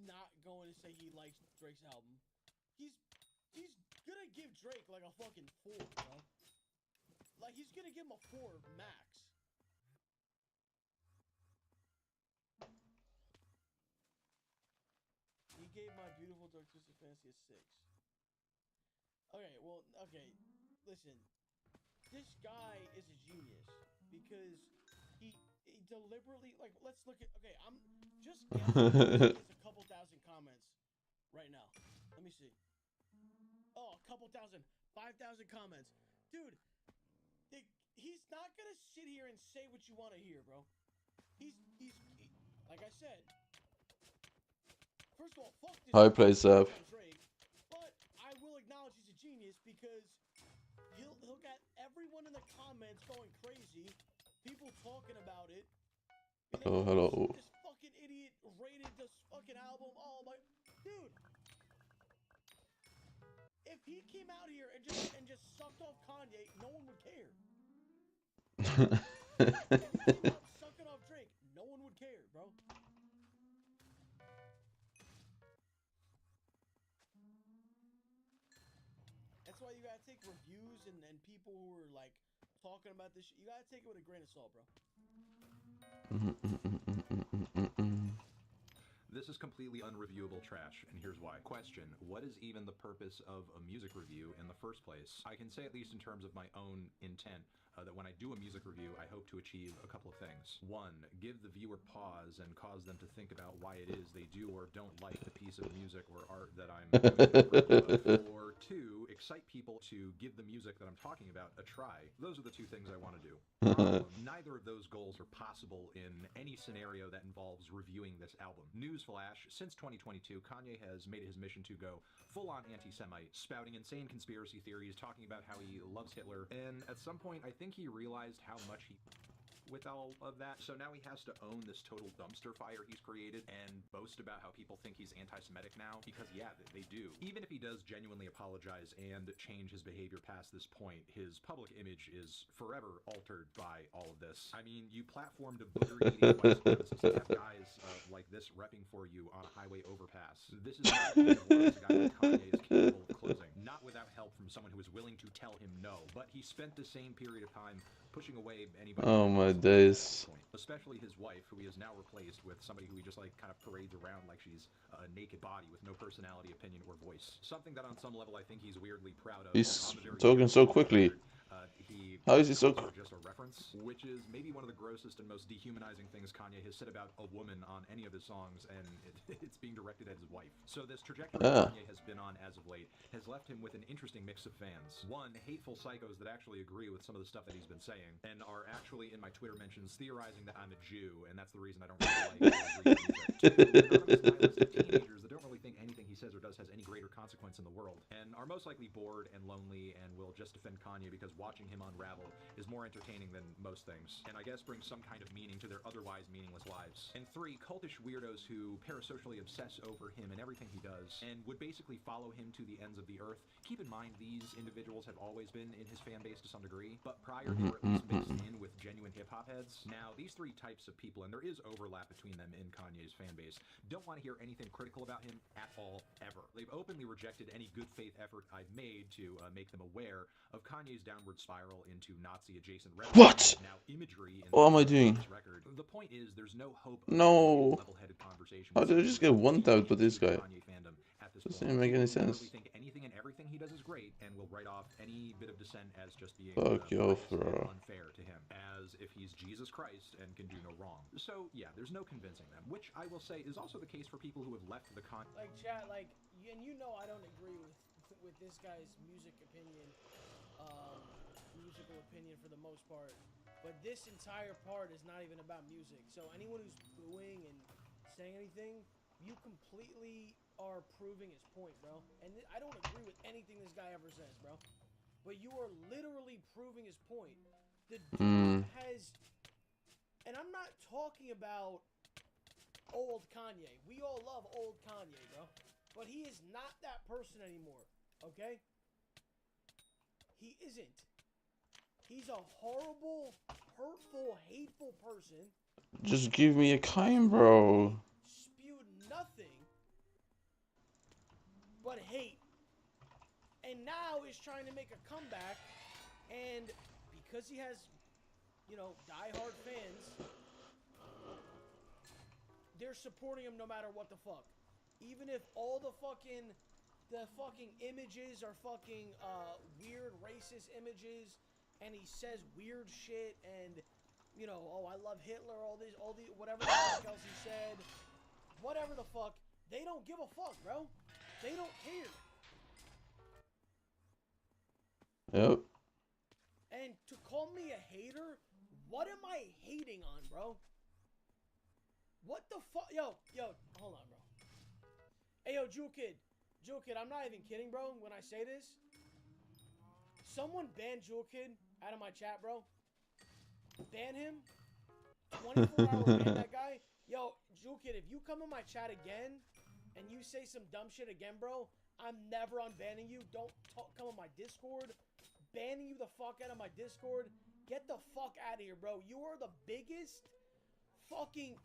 not going to say he likes Drake's album. He's gonna give Drake like a fucking 4, bro. Like he's gonna give him a 4 max. gave My Beautiful Dark Twisted Fantasy a 6. Okay, well, okay. Listen, this guy is a genius because he deliberately, like, let's look at, okay, I'm just guessing there's a couple thousand comments right now. Let me see. Oh, a couple thousand, 5,000 comments. Dude, he's not gonna sit here and say what you want to hear, bro. He, like I said, first of all, fuck this Hi, plays up. Drake, but I will acknowledge he's a genius because he'll get everyone in the comments going crazy, people talking about it. Oh, hello. This fucking idiot rated this fucking album. Oh my, dude. If he came out here and just sucked off Kanye, no one would care. If he came out sucking off Drake, no one would care, bro. That's why you gotta take reviews and people who are like talking about this shit. You gotta take it with a grain of salt, bro. This is completely unreviewable trash, and here's why. Question: what is even the purpose of a music review in the first place? I can say, at least in terms of my own intent, that when I do a music review, I hope to achieve a couple of things. One, give the viewer pause and cause them to think about why it is they do or don't like the piece of music or art that I'm doing a review of. Or two, excite people to give the music that I'm talking about a try. Those are the two things I want to do. Neither of those goals are possible in any scenario that involves reviewing this album. Newsflash, since 2022, Kanye has made it his mission to go full-on anti-Semite, spouting insane conspiracy theories, talking about how he loves Hitler, and at some point, I think he realized how much he with all of that, so now he has to own this total dumpster fire he's created and boast about how people think he's anti-Semitic now, because yeah, they do. Even if he does genuinely apologize and change his behavior past this point, his public image is forever altered by all of this. I mean, you platformed a booger-eating white supremacist to have guys like this repping for you on a highway overpass. This is not the kind of words a guy like Kanye is capable of closing, not without help from someone who is willing to tell him no, but he spent the same period of time pushing away anybody. Oh my days. Especially his wife, who he has now replaced with somebody who he just like kind of parades around like she's a naked body with no personality, opinion, or voice. Something that on some level I think he's weirdly proud of. He's talking so quickly. How is he so just a reference, which is maybe one of the grossest and most dehumanizing things Kanye has said about a woman on any of his songs, and it's being directed at his wife. So this trajectory Kanye has been on as of late has left him with an interesting mix of fans. One, hateful psychos that actually agree with some of the stuff that he's been saying, and are actually in my Twitter mentions theorizing that I'm a Jew, and that's the reason I don't really like music. Two, anonymous nihilistic teenagers that don't really think anything he says or does has any greater consequence in the world, and are most likely bored and lonely and will just defend Kanye because watching him unravel is more entertaining than most things, and I guess brings some kind of meaning to their otherwise meaningless lives. And three, cultish weirdos who parasocially obsess over him and everything he does, and would basically follow him to the ends of the earth. Keep in mind, these individuals have always been in his fan base to some degree, but prior they were at least mixed in with genuine hip-hop heads. Now, these three types of people, and there is overlap between them in Kanye's fan base, don't want to hear anything critical about him at all, ever. They've openly rejected any good faith effort I've made to make them aware of Kanye's downward spiral into Nazi-adjacent rhetoric. What? Now, imagery in what am I doing? Record. The point is, there's no hope of no. level-headed conversation. How did I just get one doubt with this guy? Doesn't make any sense. Think anything and everything he does is great, and will write off any bit of dissent as just being fuck you off, bro. Unfair to him, as if he's Jesus Christ and can do no wrong. So yeah, there's no convincing them, which I will say is also the case for people who have left the like chat, like, and you know I don't agree with this guy's musical opinion for the most part, but this entire part is not even about music. So anyone who's booing and saying anything, you completely are proving his point, bro. And I don't agree with anything this guy ever says, bro. But you are literally proving his point. The dude has... And I'm not talking about old Kanye. We all love old Kanye, bro. But he is not that person anymore, okay? He isn't. He's a horrible, hurtful, hateful person. Just give me a kind, bro. Spewed nothing but hate, and now is trying to make a comeback, and because he has, you know, diehard fans, they're supporting him no matter what the fuck. even if all the fucking images are fucking weird racist images, and he says weird shit, and you know, oh, I love Hitler, all the whatever the fuck else he said, whatever the fuck, they don't give a fuck, bro. They don't care. Yep. And to call me a hater, what am I hating on, bro? What the fuck? Yo, hold on, bro. Hey, yo, Jewel Kid, I'm not even kidding, bro, when I say this. Someone ban Jewel Kid out of my chat, bro. Ban him. 24-hour ban that guy. Yo, Jewel Kid, if you come in my chat again and you say some dumb shit again, bro, I'm never unbanning you. Don't come on my Discord. Banning you the fuck out of my Discord. Get the fuck out of here, bro. You're the biggest fucking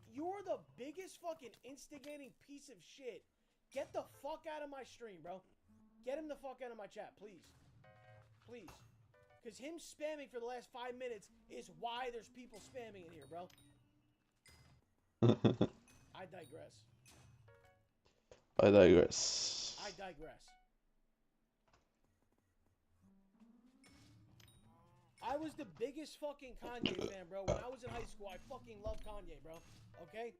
instigating piece of shit. Get the fuck out of my stream, bro. Get him the fuck out of my chat, please. Please. Because him spamming for the last 5 minutes is why there's people spamming in here, bro. I digress. I digress. I digress. I was the biggest fucking Kanye fan, bro. When I was in high school, I fucking loved Kanye, bro. Okay?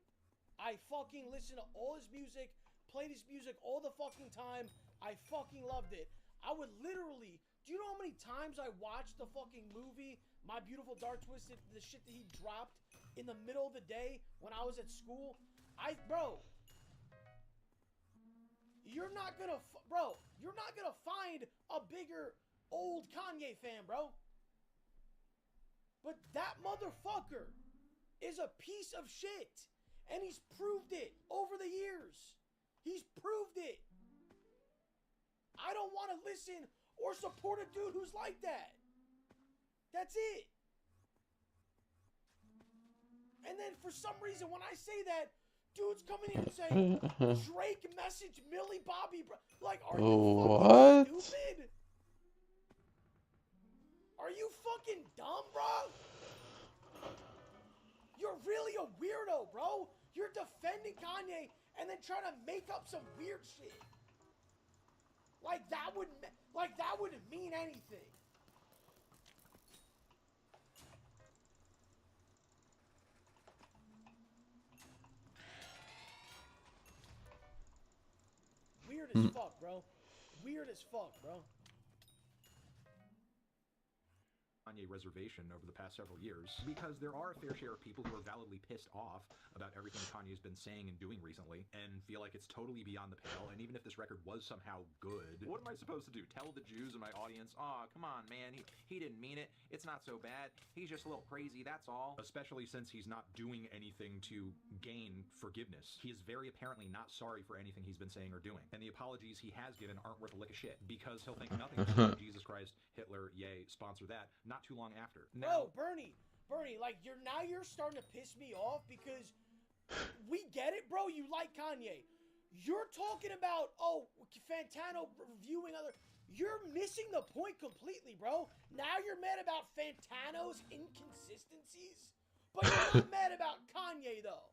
I fucking listened to all his music, played his music all the fucking time. I fucking loved it. I would literally... Do you know how many times I watched the fucking movie, My Beautiful Dark Twisted, the shit that he dropped in the middle of the day when I was at school? Bro, you're not gonna find a bigger old Kanye fan, bro. But that motherfucker is a piece of shit. And he's proved it over the years. He's proved it. I don't want to listen or support a dude who's like that. That's it. And then for some reason, when I say that, dudes come in here and say, Drake messaged Millie Bobby, bro. Like, are you fucking stupid? Are you fucking dumb, bro? You're really a weirdo, bro. You're defending Kanye and then trying to make up some weird shit. Like that wouldn't mean anything. Weird as fuck, bro. Weird as fuck, bro. Kanye reservation over the past several years, because there are a fair share of people who are validly pissed off about everything Kanye's been saying and doing recently and feel like it's totally beyond the pale. And even if this record was somehow good, what am I supposed to do? Tell the Jews in my audience, oh, come on, man, he didn't mean it. It's not so bad. He's just a little crazy, that's all. Especially since he's not doing anything to gain forgiveness. He is very apparently not sorry for anything he's been saying or doing. And the apologies he has given aren't worth a lick of shit, because he'll think nothing of Jesus Christ, Hitler, yay, sponsor that, not too long after. Now, bro, Bernie, like you're starting to piss me off because we get it, bro. You like Kanye. You're talking about Fantano reviewing other. You're missing the point completely, bro. Now you're mad about Fantano's inconsistencies, but you're not mad about Kanye though.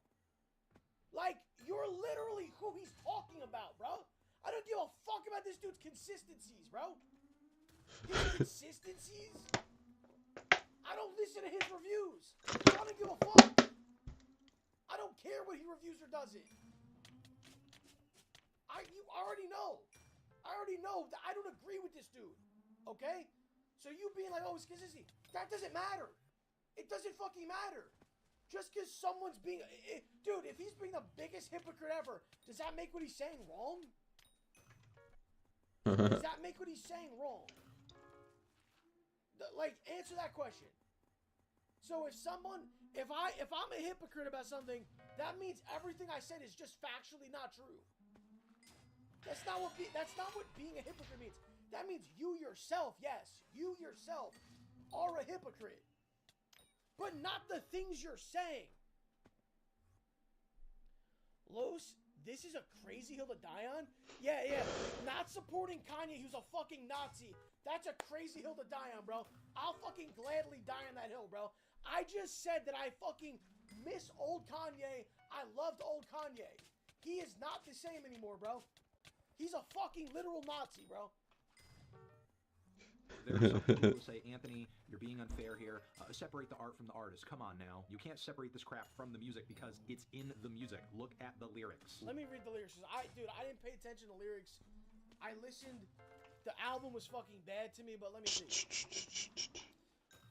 Like you're literally who he's talking about, bro. I don't give a fuck about this dude's consistencies, bro. His consistencies. I don't listen to his reviews. So I don't give a fuck. I don't care what he reviews or doesn't. You already know. I already know that I don't agree with this dude. Okay? So you being like, oh, it's consistency. That doesn't matter. It doesn't fucking matter. Just because someone's being... Dude, if he's being the biggest hypocrite ever, does that make what he's saying wrong? Does that make what he's saying wrong? Like, answer that question. So if I'm a hypocrite about something, that means everything I said is just factually not true. That's not what being a hypocrite means. That means you yourself, yes, you yourself are a hypocrite. But not the things you're saying. Los, this is a crazy hill to die on? Yeah. Not supporting Kanye, who's a fucking Nazi. That's a crazy hill to die on, bro. I'll fucking gladly die on that hill, bro. I just said that I fucking miss old Kanye. I loved old Kanye. He is not the same anymore, bro. He's a fucking literal Nazi, bro. There are some people who say, Anthony, you're being unfair here. Separate the art from the artist. Come on now. You can't separate this crap from the music because it's in the music. Look at the lyrics. Let me read the lyrics. Dude, I didn't pay attention to lyrics. I listened. The album was fucking bad to me, but let me see.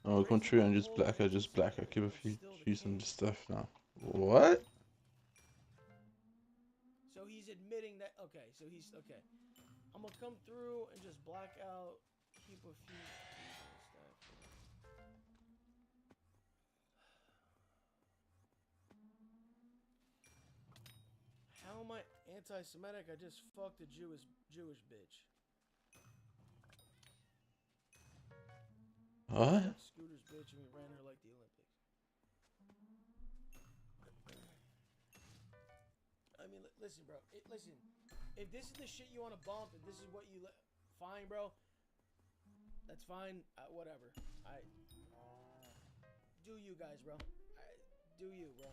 Oh, country and just black. I keep a few using the stuff now. What? So he's admitting that. Okay, so he's okay. I'm gonna come through and just black out. Keep a few stuff. How am I anti-Semitic? I just fucked a Jewish bitch. What? Scooter's bitch and we ran her like the Olympics. I mean, listen, bro. Listen, if this is the shit you want to bump, and this is what you fine, bro. That's fine. Whatever. Do you guys, bro? Do you, bro?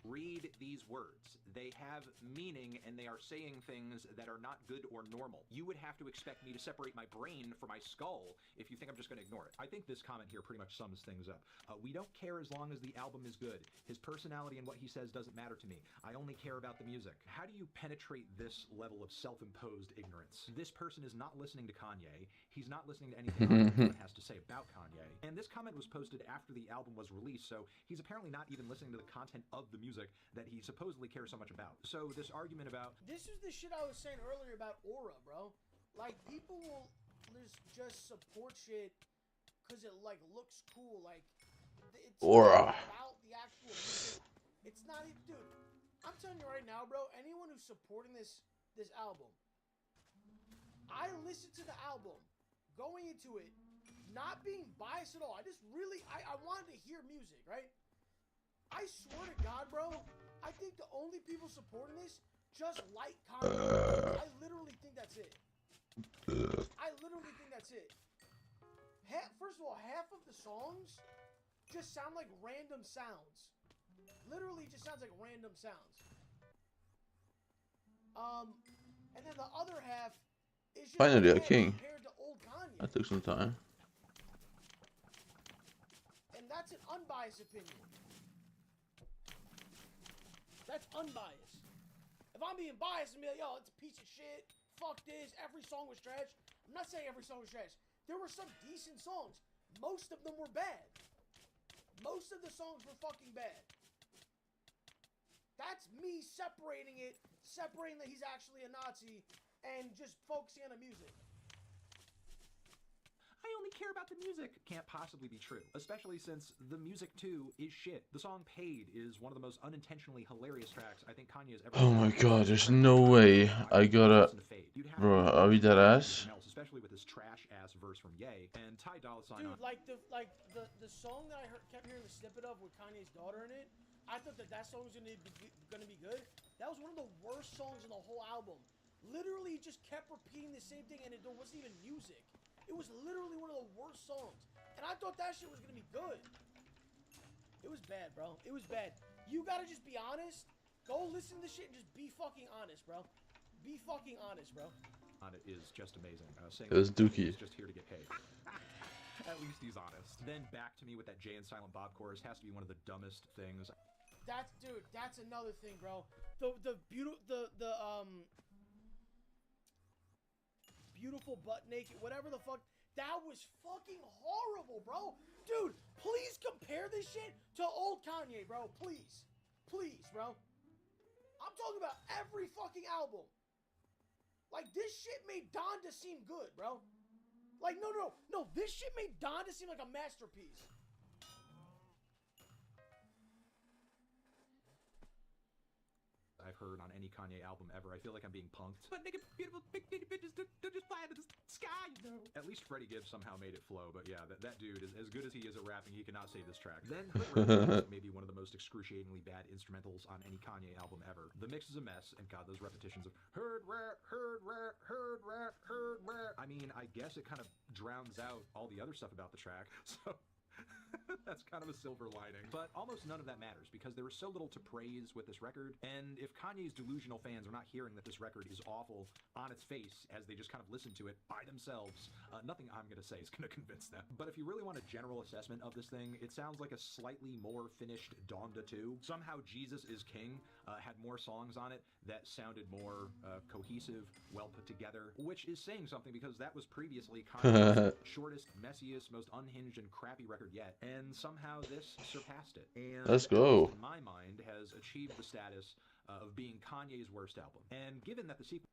Read these words. They have meaning and they are saying things that are not good or normal. You would have to expect me to separate my brain from my skull if you think I'm just going to ignore it. I think this comment here pretty much sums things up. We don't care as long as the album is good. His personality and what he says doesn't matter to me. I only care about the music. How do you penetrate this level of self-imposed ignorance? This person is not listening to Kanye. He's not listening to anything anyone has to say about Kanye. And this comment was posted after the album was released, so he's apparently not even listening to the content of the music that he supposedly cares so much about. So this argument about... This is the shit I was saying earlier about aura, bro. Like, people will just support shit because it, like, looks cool. Like, it's aura. About the actual music. It's not even... Dude, I'm telling you right now, bro, anyone who's supporting this album, I listened to the album, going into it, not being biased at all. I just really... I wanted to hear music, right? I swear to God, bro, I think the only people supporting this just like Kanye. I literally think that's it. I literally think that's it. First of all, half of the songs just sound like random sounds. Literally just sounds like random sounds. And then the other half is just Finally a king. compared to old Kanye. That took some time. And that's an unbiased opinion. That's unbiased. If I'm being biased and be like, yo, it's a piece of shit, fuck this, every song was trash. I'm not saying every song was trash. There were some decent songs. Most of them were bad. Most of the songs were fucking bad. That's me separating that he's actually a Nazi and just focusing on the music. I only care about the music can't possibly be true, especially since the music too is shit. The song Paid is one of the most unintentionally hilarious tracks I think Kanye has ever Oh my god, there's no way I gotta... Bro, are we dead ass? Especially with this trash ass verse from Ye and Ty Dolla $ign. Dude, the song that I kept hearing the snippet of with Kanye's daughter in it, I thought that song was gonna be good. That was one of the worst songs in the whole album. Literally just kept repeating the same thing and there wasn't even music. It was literally one of the worst songs. And I thought that shit was gonna be good. It was bad, bro. It was bad. You gotta just be honest. Go listen to the shit and just be fucking honest, bro. Be fucking honest, bro. It is just amazing. It was Dookie. He's just here to get paid. At least he's honest. Then Back to Me with that Jay and Silent Bob chorus has to be one of the dumbest things. That's another thing, bro. Beautiful butt naked, whatever the fuck. That was fucking horrible, bro. Dude, please compare this shit to old Kanye, bro. Please. Please, bro. I'm talking about every fucking album. Like, this shit made Donda seem good, bro. Like, no. This shit made Donda seem like a masterpiece. I've heard on any Kanye album ever. I feel like I'm being punked. But nigga, beautiful big titty bitches, they're just flying to the sky, you know. At least Freddie Gibbs somehow made it flow, but yeah, that dude is as good as he is at rapping. He cannot save this track. Then maybe one of the most excruciatingly bad instrumentals on any Kanye album ever. The mix is a mess, and God, those repetitions of heard rap. I mean, I guess it kind of drowns out all the other stuff about the track. So That's kind of a silver lining. But almost none of that matters because there is so little to praise with this record. And if Kanye's delusional fans are not hearing that this record is awful on its face as they just kind of listen to it by themselves, nothing I'm going to say is going to convince them. But if you really want a general assessment of this thing, it sounds like a slightly more finished Donda 2. Somehow Jesus is King had more songs on it that sounded more cohesive, well put together, which is saying something because that was previously Kanye's shortest, messiest, most unhinged and crappy record yet, and somehow this surpassed it. And Let's go. in my mind, has achieved the status of being Kanye's worst album. And given that the sequel...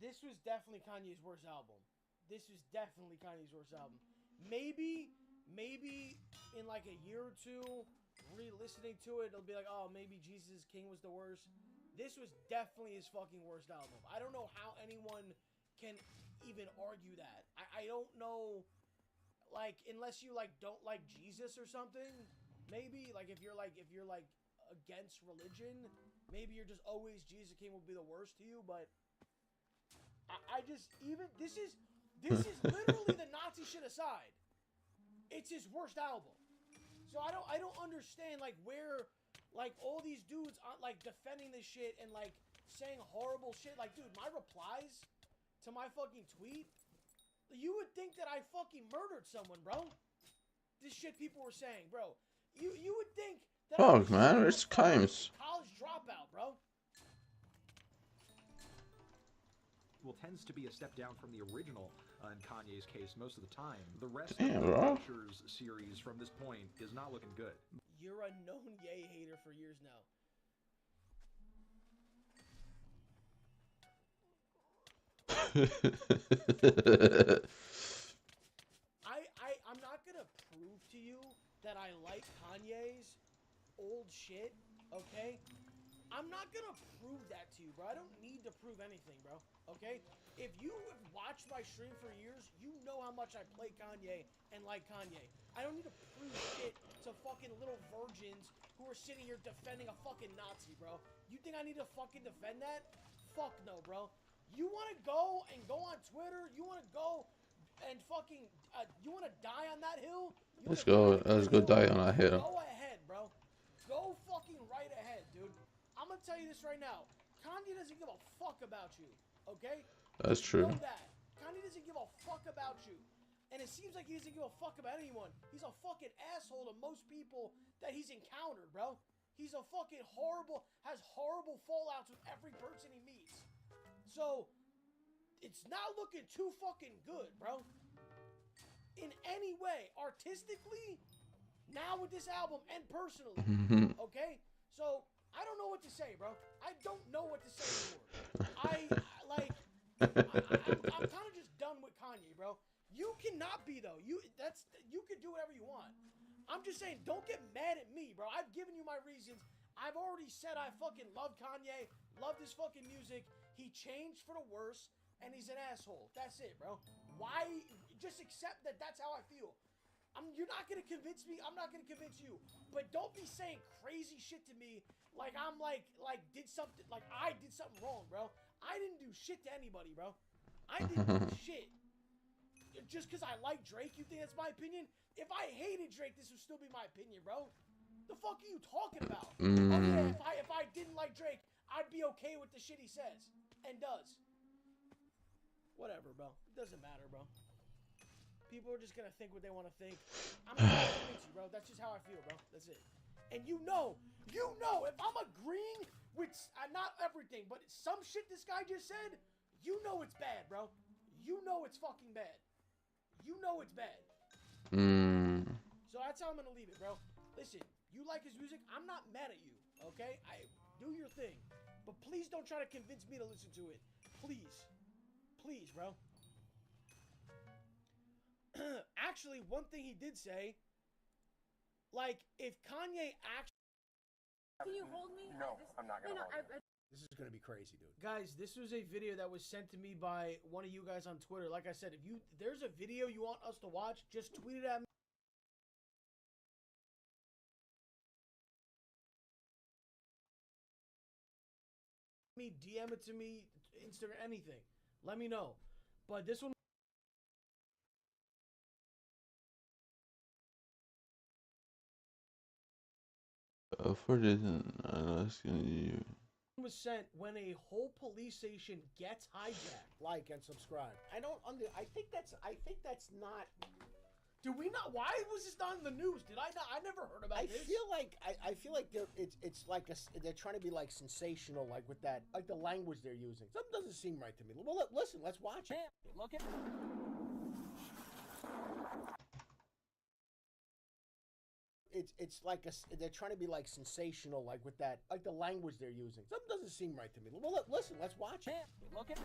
This was definitely Kanye's worst album. This was definitely Kanye's worst album. Maybe in like a year or two, re-listening to it, it'll be like, oh, maybe Jesus is King was the worst. This was definitely his fucking worst album. I don't know how anyone can even argue that. I don't know, like, unless you like don't like Jesus or something. Maybe like if you're like against religion, maybe you're just always Jesus King will be the worst to you. But I just even this is literally the Nazi shit aside. It's his worst album. So I don't understand like where like all these dudes are like defending this shit and like saying horrible shit. Like, dude, my replies to my fucking tweet, you would think that I fucking murdered someone, bro. This shit people were saying, bro. You would think that Fuck, man, it's Kimes. college dropout, bro. Well, tends to be a step down from the original in Kanye's case most of the time. The rest Damn, of the bro. Pictures series from this point is not looking good. You're a known Ye hater for years now. I'm not gonna prove to you that I like Kanye's old shit, okay? I'm not gonna prove that to you, bro. I don't need to prove anything, bro, okay? If you have watched my stream for years, you know how much I play Kanye and like Kanye. I don't need to prove shit to fucking little virgins who are sitting here defending a fucking Nazi, bro. You think I need to fucking defend that? Fuck no, bro. You want to go on Twitter? You want to go and fucking, you want to die on that hill? Let's go die on that hill. Go ahead, bro. Go fucking right ahead, dude. I'm gonna tell you this right now. Kanye doesn't give a fuck about you, okay? That's true. Know that. Kanye doesn't give a fuck about you. And it seems like he doesn't give a fuck about anyone. He's a fucking asshole to most people that he's encountered, bro. He's a fucking has horrible fallouts with every person he meets. So, it's not looking too fucking good, bro. In any way, artistically, now with this album, and personally, okay? So, I don't know what to say, bro. I don't know what to say anymore. I'm kind of just done with Kanye, bro. You cannot be, though. You can do whatever you want. I'm just saying, don't get mad at me, bro. I've given you my reasons. I've already said I fucking love Kanye, love his fucking music. He changed for the worse, and he's an asshole. That's it, bro. Why? Just accept that that's how I feel. You're not gonna convince me. I'm not gonna convince you. But don't be saying crazy shit to me like I'm like did something like I did something wrong, bro. I didn't do shit to anybody, bro. I didn't do shit. Just because I like Drake, you think that's my opinion? If I hated Drake, this would still be my opinion, bro. The fuck are you talking about? Okay, if I didn't like Drake, I'd be okay with the shit he says and does. Whatever, bro. It doesn't matter, bro. People are just gonna think what they want to think. I'm not gonna convince you, bro. That's just how I feel, bro. That's it. And you know, if I'm agreeing with not everything, but some shit this guy just said, you know it's bad, bro. You know it's fucking bad. You know it's bad. So that's how I'm gonna leave it, bro. Listen, you like his music, I'm not mad at you, okay? Do your thing. But please don't try to convince me to listen to it. Please. Please, bro. Actually, one thing he did say, like, if Kanye actually... Can you hold me? No, I'm not gonna hold you. This is gonna be crazy, dude. Guys, this was a video that was sent to me by one of you guys on Twitter. Like I said, if there's a video you want us to watch, just tweet it at me, DM it to me, Instagram, anything. Let me know. But this one For this, I'm asking you. Was sent when a whole police station gets hijacked. Like and subscribe. I think that's not. Do we not? Why was this not in the news? Did I not? I never heard about this. I feel like it's like they're trying to be like sensational, like with that, like the language they're using. Something doesn't seem right to me. Well, listen, let's watch it. Look at. It's like they're trying to be like sensational, like with that, like the language they're using. Something doesn't seem right to me. Well, listen, let's watch it. Look at.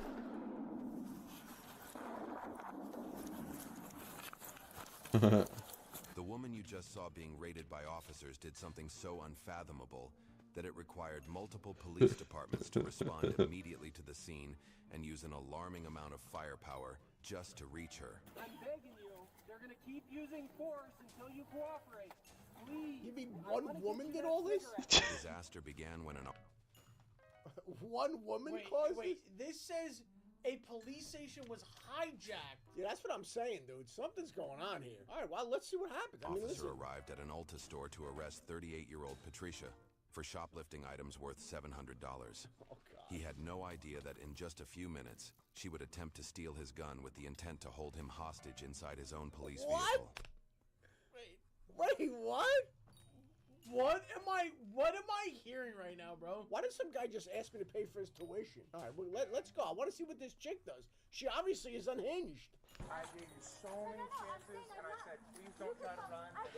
The woman you just saw being raided by officers did something so unfathomable that it required multiple police departments to respond immediately to the scene and use an alarming amount of firepower just to reach her. I'm begging you. They're gonna keep using force until you cooperate. Please. You mean one woman did all this? The disaster began when an One woman caused Wait, this says a police station was hijacked. Yeah, that's what I'm saying, dude. Something's going on here. All right, well, let's see what happens. officer arrived at an Ulta store to arrest 38-year-old Patricia for shoplifting items worth $700. Oh, God. He had no idea that in just a few minutes, she would attempt to steal his gun with the intent to hold him hostage inside his own police vehicle. Wait, what? What am I hearing right now, bro? Why did some guy just ask me to pay for his tuition? All right, well, let's go. I want to see what this chick does. She obviously is unhinged. I gave you so many chances, and I said, please don't try to run. As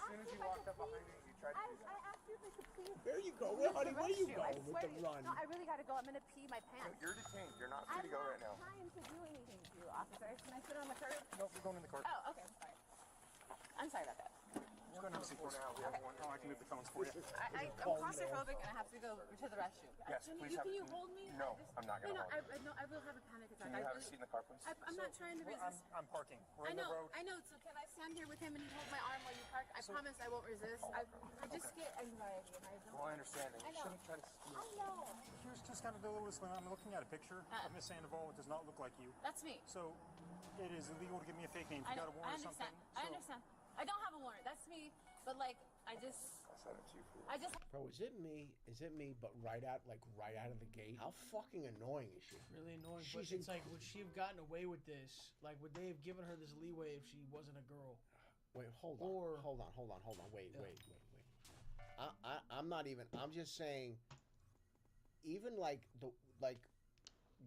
soon as you walked up behind me, you tried to do that. I asked you if I could please. There you go. Honey, where are you going with the run? No, I really gotta go. I'm gonna pee my pants. You're detained. You're not free to go right now. I'm not trying to do anything to you, officer. Can I sit on the curb? No, we're going in the car. Oh, okay. Sorry. I'm sorry about that. We're going to see now. We have one. Oh, I can move the cones for you. I'm claustrophobic and I have to go to the restroom. Yes, please have Can it. you hold me? No, I'm not going to hold you. No, I will have a panic attack. Can you have a seat in the car, please? I'm not trying to resist. I'm parking. We're in the road. I know. So can I stand here with him and you hold my arm while you park? I promise I won't resist. I just get anxiety and I don't. Well, I understand. You shouldn't try to steal. I know. Here's just kind of a little disclaimer. I'm looking at a picture of Miss Sandoval. It does not look like you. That's me. So it is illegal to give me a fake name. If you got a warrant or something. I understand. I don't have a warrant. That's me. But like, I just. Bro, is it me? But right out of the gate, how fucking annoying is she? Really annoying. But it's like, would she have gotten away with this? Like, would they have given her this leeway if she wasn't a girl? Wait, hold on. Wait. I'm not even. I'm just saying. Even like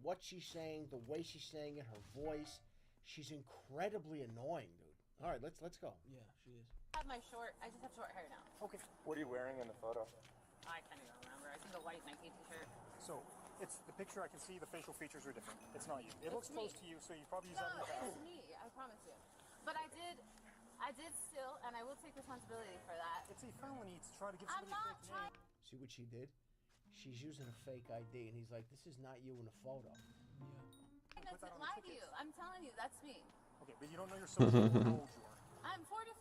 what she's saying, the way she's saying it, her voice, she's incredibly annoying, dude. All right, let's go. Yeah, she is. I have my short. I just have short hair now. Okay. What are you wearing in the photo? I can't even remember. I think a white Nike t-shirt. So it's the picture. I can see the facial features are different. It's not you. It looks close to you, so you probably use that in the past. It's me. I promise you. But I did steal, and I will take responsibility for that. It's a felony to try to give somebody a fake name. See what she did? She's using a fake ID, and he's like, "This is not you in a photo." Yeah. I didn't lie to you. I'm telling you, that's me. Okay, but you don't know your social. How old you are? I'm 45.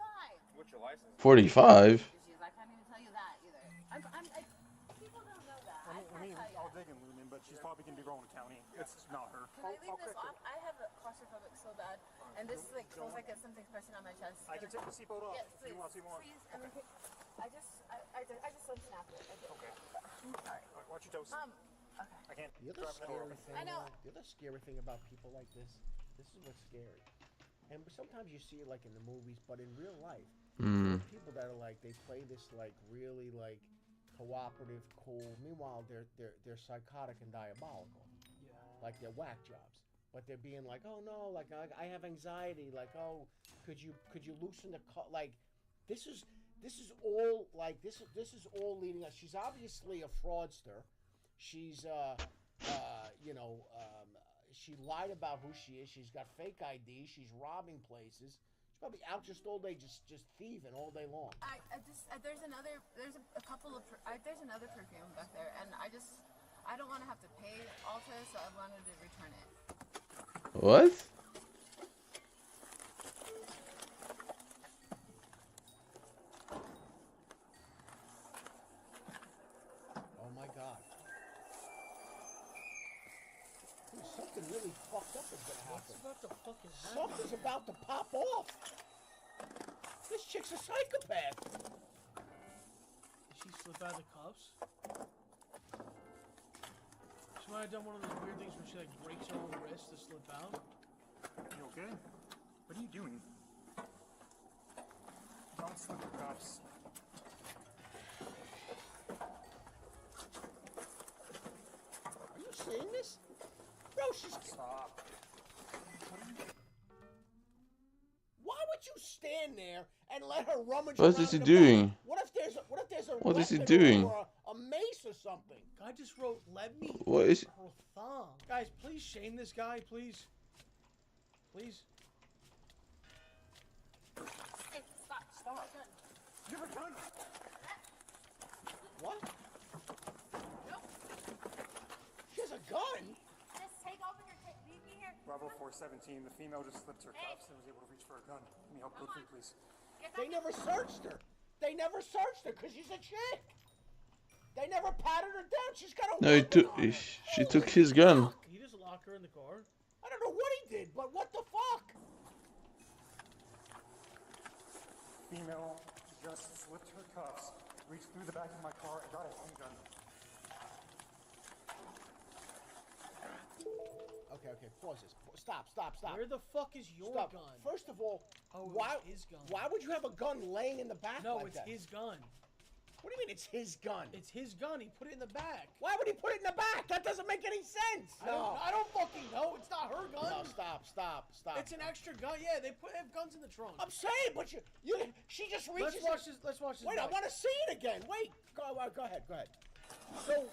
What's your license? 45. I can't even tell you that either. People don't know that. I'll dig in Lumen, but she's probably gonna be rolling the county. It's not her. Can I leave this off? I have a claustrophobic so bad, and this like feels like it's something pressing on my chest. I can take the seatbelt off. Yes, please. You want to see more? Please. Okay. I just unsnapped it. Okay. I'm sorry. Watch your toes. Okay. I can't. The other scary thing. I know. The other scary thing about people like this is what's scary. And sometimes you see it like in the movies, but in real life, there are people that are like they play this like really like cooperative, cool. Meanwhile, they're psychotic and diabolical. Yeah. Like they're whack jobs, but they're being like, oh no, like I have anxiety. Like, oh, could you loosen the like, this is all like this is all leading us. She's obviously a fraudster. She's she lied about who she is. She's got fake ID. She's robbing places. She's probably out just all day, just thieving all day long. There's another perfume back there, and I don't want to have to pay Ulta, so I wanted to return it. What? Oh my God. Something really fucked up is gonna happen. What's about to fucking happen? Something's about to pop off. This chick's a psychopath. Is she slip out of the cuffs. She might have done one of those weird things where she like breaks her own wrist to slip out. You okay? What are you doing? Don't slip the cuffs. Are you seeing this? Bro, she's... Stop. Why would you stand there and let her rummage What around is he in the doing? back? What if there's a What is he weapon doing? or a mace or something? Guy just wrote, "Let me What is? eat her thumb." Guys, please shame this guy, please. Please. Hey, stop. Stop. You have a gun? What? Nope. She has a gun? Just take off and leave me here. Bravo 417, the female just slipped her cuffs and was able to reach for a gun. Let me help go through, please. They never searched her. They never searched her because she's a chick. They never patted her down. She's got a No, he weapon took. on her. She took his gun. He just locked her in the car. I don't know what he did, but what the fuck? Female just slipped her cuffs, reached through the back of my car, and got a handgun. Okay, pause this. Stop. Where the fuck is your Stop. gun? First of all, Oh, it why was his gun. Why would you have a gun laying in the back No, like it's that? his gun. What do you mean it's his gun? It's his gun. He put it in the back. Why would he put it in the back? That doesn't make any sense. I don't fucking know. It's not her gun. No, stop. It's an extra gun. Yeah, they have guns in the trunk. I'm saying, but she just reaches. Let's watch this. Wait, I want to see it again. Wait, go ahead. So,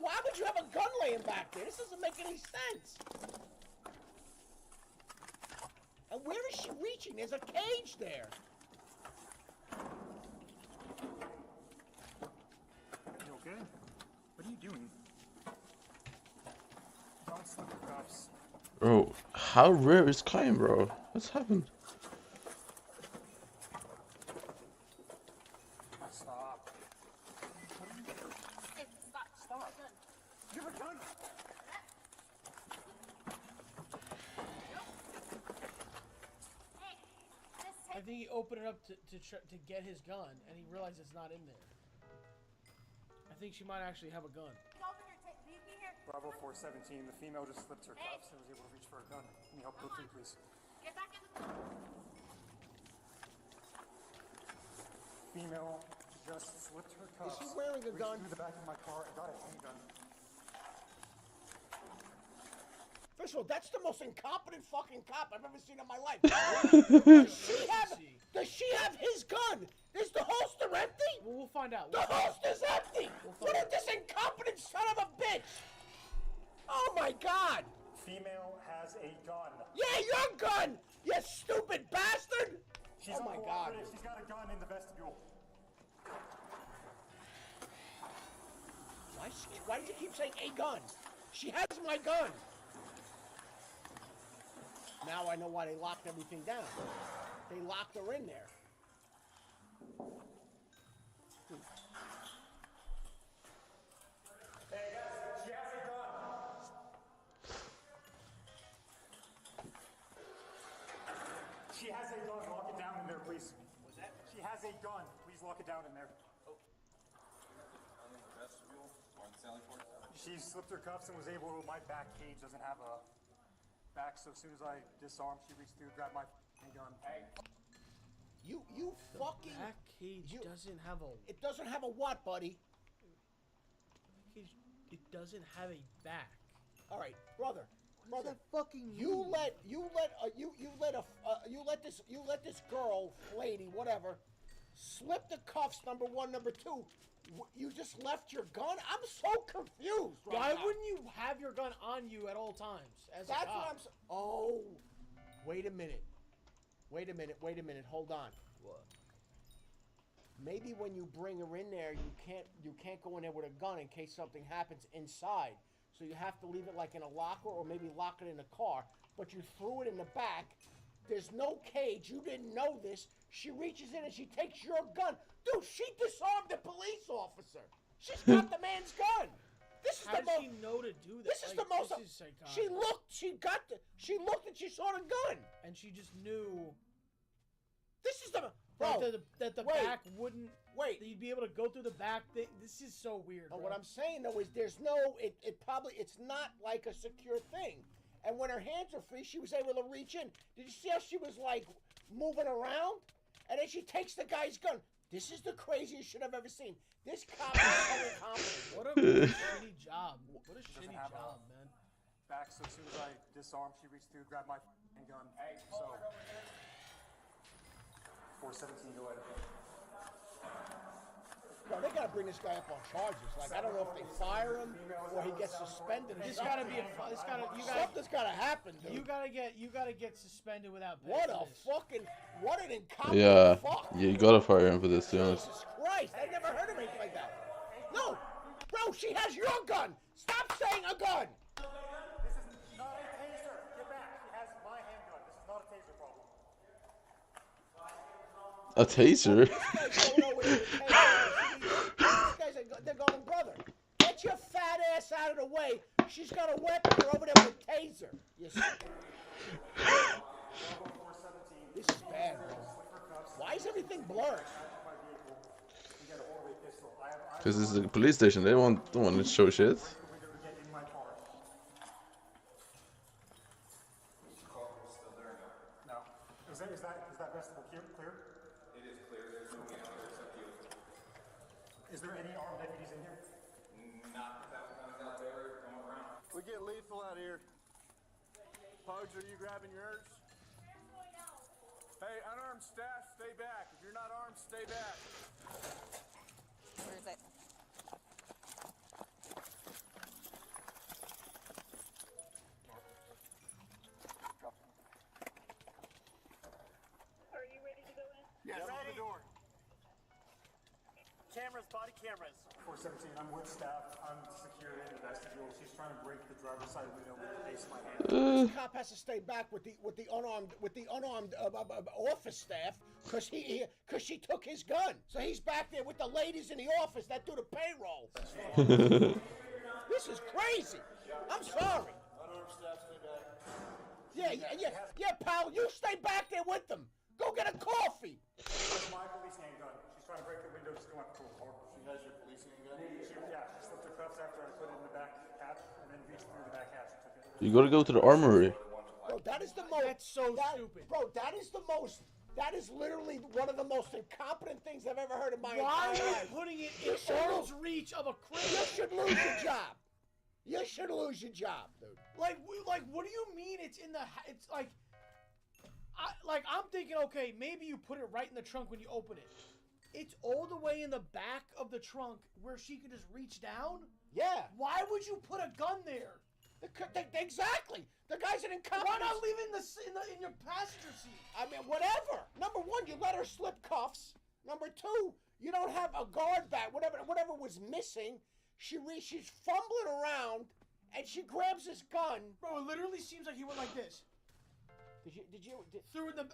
why would you have a gun laying back there? This doesn't make any sense. And where is she reaching? There's a cage there. You okay? What are you doing? Don't slip the cuffs. Bro, how rare is Kaim, bro? What's happened? Stop. Hey, stop. You have a gun? Hey, just I take. think he opened it up to get his gun, and he realized it's not in there. I think she might actually have a gun. Take off and leave me here. Bravo 417, the female just slipped her cuffs and was able to reach for a gun. Let me help go through, please. Get back in the car. Female just slipped her cuffs. she wearing a reached gun? through the back of my car and got a handgun. First of all, that's the most incompetent fucking cop I've ever seen in my life. Does she have his gun? Is the holster empty? We'll find out. The holster's empty! What is this incompetent son of a bitch? Oh my god! Female has a gun. Yeah, your gun! You stupid bastard! She's Oh my god. uncooperative. She's got a gun in the vestibule. Why did you keep saying a gun? She has my gun! Now I know why they locked everything down. They locked her in there. Hey guys, she has a gun. She has a gun. Lock it down in there, please. What's that? She has a gun. Please lock it down in there. She slipped her cuffs and was able to. My back cage doesn't have a back, so as soon as I disarmed, she reached through, grabbed my gun. Hey. You fucking. That cage doesn't have a. It doesn't have a what, buddy? It doesn't have a back. All right, brother. What does that fucking You mean? let this girl, lady, whatever, slip the cuffs. Number one, number two. You just left your gun. I'm so confused. Right Why now. wouldn't you have your gun on you at all times? As That's a cop? what I'm. Oh, wait a minute. Hold on. What? Maybe when you bring her in there, you can't go in there with a gun in case something happens inside. So you have to leave it like in a locker or maybe lock it in the car. But you threw it in the back. There's no cage. You didn't know this. She reaches in and she takes your gun. Dude, she disarmed the police officer. She's got the man's gun. This is How the does most. she know to do that? This is the most. This is psychotic. She looked. She looked and she saw the gun. And she just knew. This is the. Bro, that the wait. back wouldn't. Wait. That you'd be able to go through the back thing. This is so weird. But bro. what I'm saying though is there's no. It's not like a secure thing. And when her hands were free, she was able to reach in. Did you see how she was like moving around? And then she takes the guy's gun. This is the craziest shit I've ever seen. This cop is so incompetent. What a shitty job. What a shitty job, man. Back, so as soon as I disarmed, she reached through, grabbed my gun. Hey, so 417, go ahead. Bro, they gotta bring this guy up on charges. Like, I don't know if they fire him or he gets suspended. Or This something. gotta be Something's gotta happen, dude. You gotta get suspended without pay. What an incompetent Yeah, fuck. you gotta fire him for this, to be honest. Jesus Christ, I never heard of anything like that. No, bro, she has your gun. Stop saying a gun. This is not a taser. Get back. She has my handgun. This is not a taser problem. A taser? They're going, brother, get your fat ass out of the way. She's got a weapon. You're over there with a taser. This is bad, bro. Why is everything blurred? Because this is a police station. They don't want to show shit. No. Is that vestibule clear? It is clear. There's no one out there except you. Is there any armed deputies in here? Not that one's out there going around. We get lethal out here. Pugs, are you grabbing yours? Hey, unarmed staff, stay back. If you're not armed, stay back. Where is it? Are you ready to go in? Yes, open the door. Cameras, body cameras. 417, I'm with staff. I'm secured in the vestibule. She's trying to break the driver's side window with the base of my hand. This cop has to stay back with the unarmed office staff because she took his gun. So he's back there with the ladies in the office that do the payroll. This is crazy. I'm sorry. Unarmed staff, stay back. Yeah, pal. You stay back there with them. Go get a coffee. That's my police handgun. She's trying to break the window. She's going to pull. She has your police handgun? She slipped her cuffs after I put it in the back hatch and then reached through the back hatch and took it. You gotta go to the armory. Bro, that is the most. That's so stupid. Bro, that is the most. That is literally one of the most incompetent things I've ever heard in my Why entire are you life. putting it in arm's reach of a criminal? You should lose your job. You should lose your job, dude. Like, what do you mean it's in the? It's like, I'm thinking, okay, maybe you put it right in the trunk when you open it. It's all the way in the back of the trunk where she could just reach down. Yeah. Why would you put a gun there? Exactly. The guy's an incompetent. Why not leave it in your passenger seat? I mean, whatever. Number one, you let her slip cuffs. Number two, you don't have a guard back. Whatever was missing, she's fumbling around, and she grabs his gun. Bro, it literally seems like he went like this. Did you through in the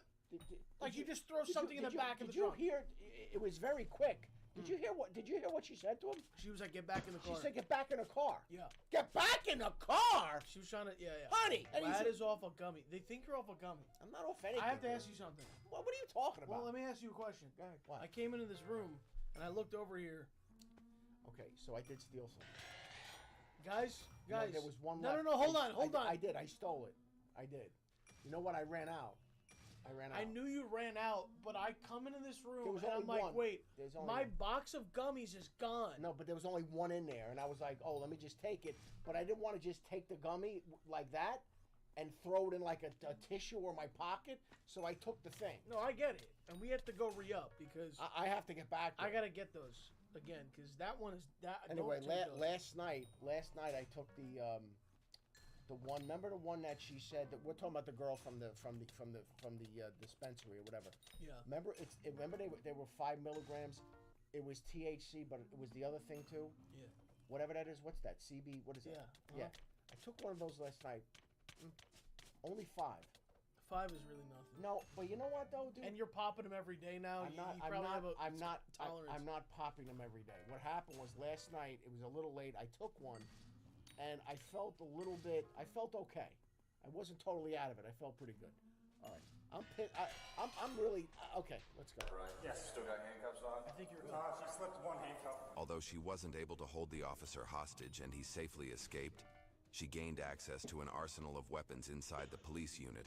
like you just throw something in the back of the trunk. Did you hear? It was very quick. Did you hear what she said to him? She was like, "Get back in the car." She said, "Get back in the car." Yeah. Get back in the car. She was trying to, yeah. Honey, that is off a gummy. They think you're off a gummy. I'm not off anything. I have to ask you something. What are you talking about? Well, let me ask you a question. Go ahead. What? I came into this room and I looked over here. Okay, so I did steal something. Guys. No, there was one No, left. no, hold on. I did. I stole it. I did. You know what? I ran out. I knew you ran out, but I come into this room and I'm only like, one. wait, my one. box of gummies is gone. No, but there was only one in there, and I was like, oh, let me just take it. But I didn't want to just take the gummy like that and throw it in like a tissue or my pocket, so I took the thing. No, I get it. And we have to go re-up because... I have to get back there. I got to get those again, because that one is... Anyway, last night I took the one. Remember the one that she said that we're talking about the girl from the dispensary or whatever. Yeah. Remember they were 5 milligrams. It was THC, but it was the other thing too. Yeah. Whatever that is. What's that? CB. What is it? Yeah. Yeah. I took one of those last night. Only 5. 5 is really nothing. No, but you know what though, dude? And you're popping them every day now. I'm not popping them every day. What happened was last night, it was a little late. I took one, and I felt okay. I wasn't totally out of it. I felt pretty good. All right. I'm really okay. Let's go. Right. Yes. Still got handcuffs on? I think you're good. She slipped one handcuff. Although she wasn't able to hold the officer hostage and he safely escaped, she gained access to an arsenal of weapons inside the police unit.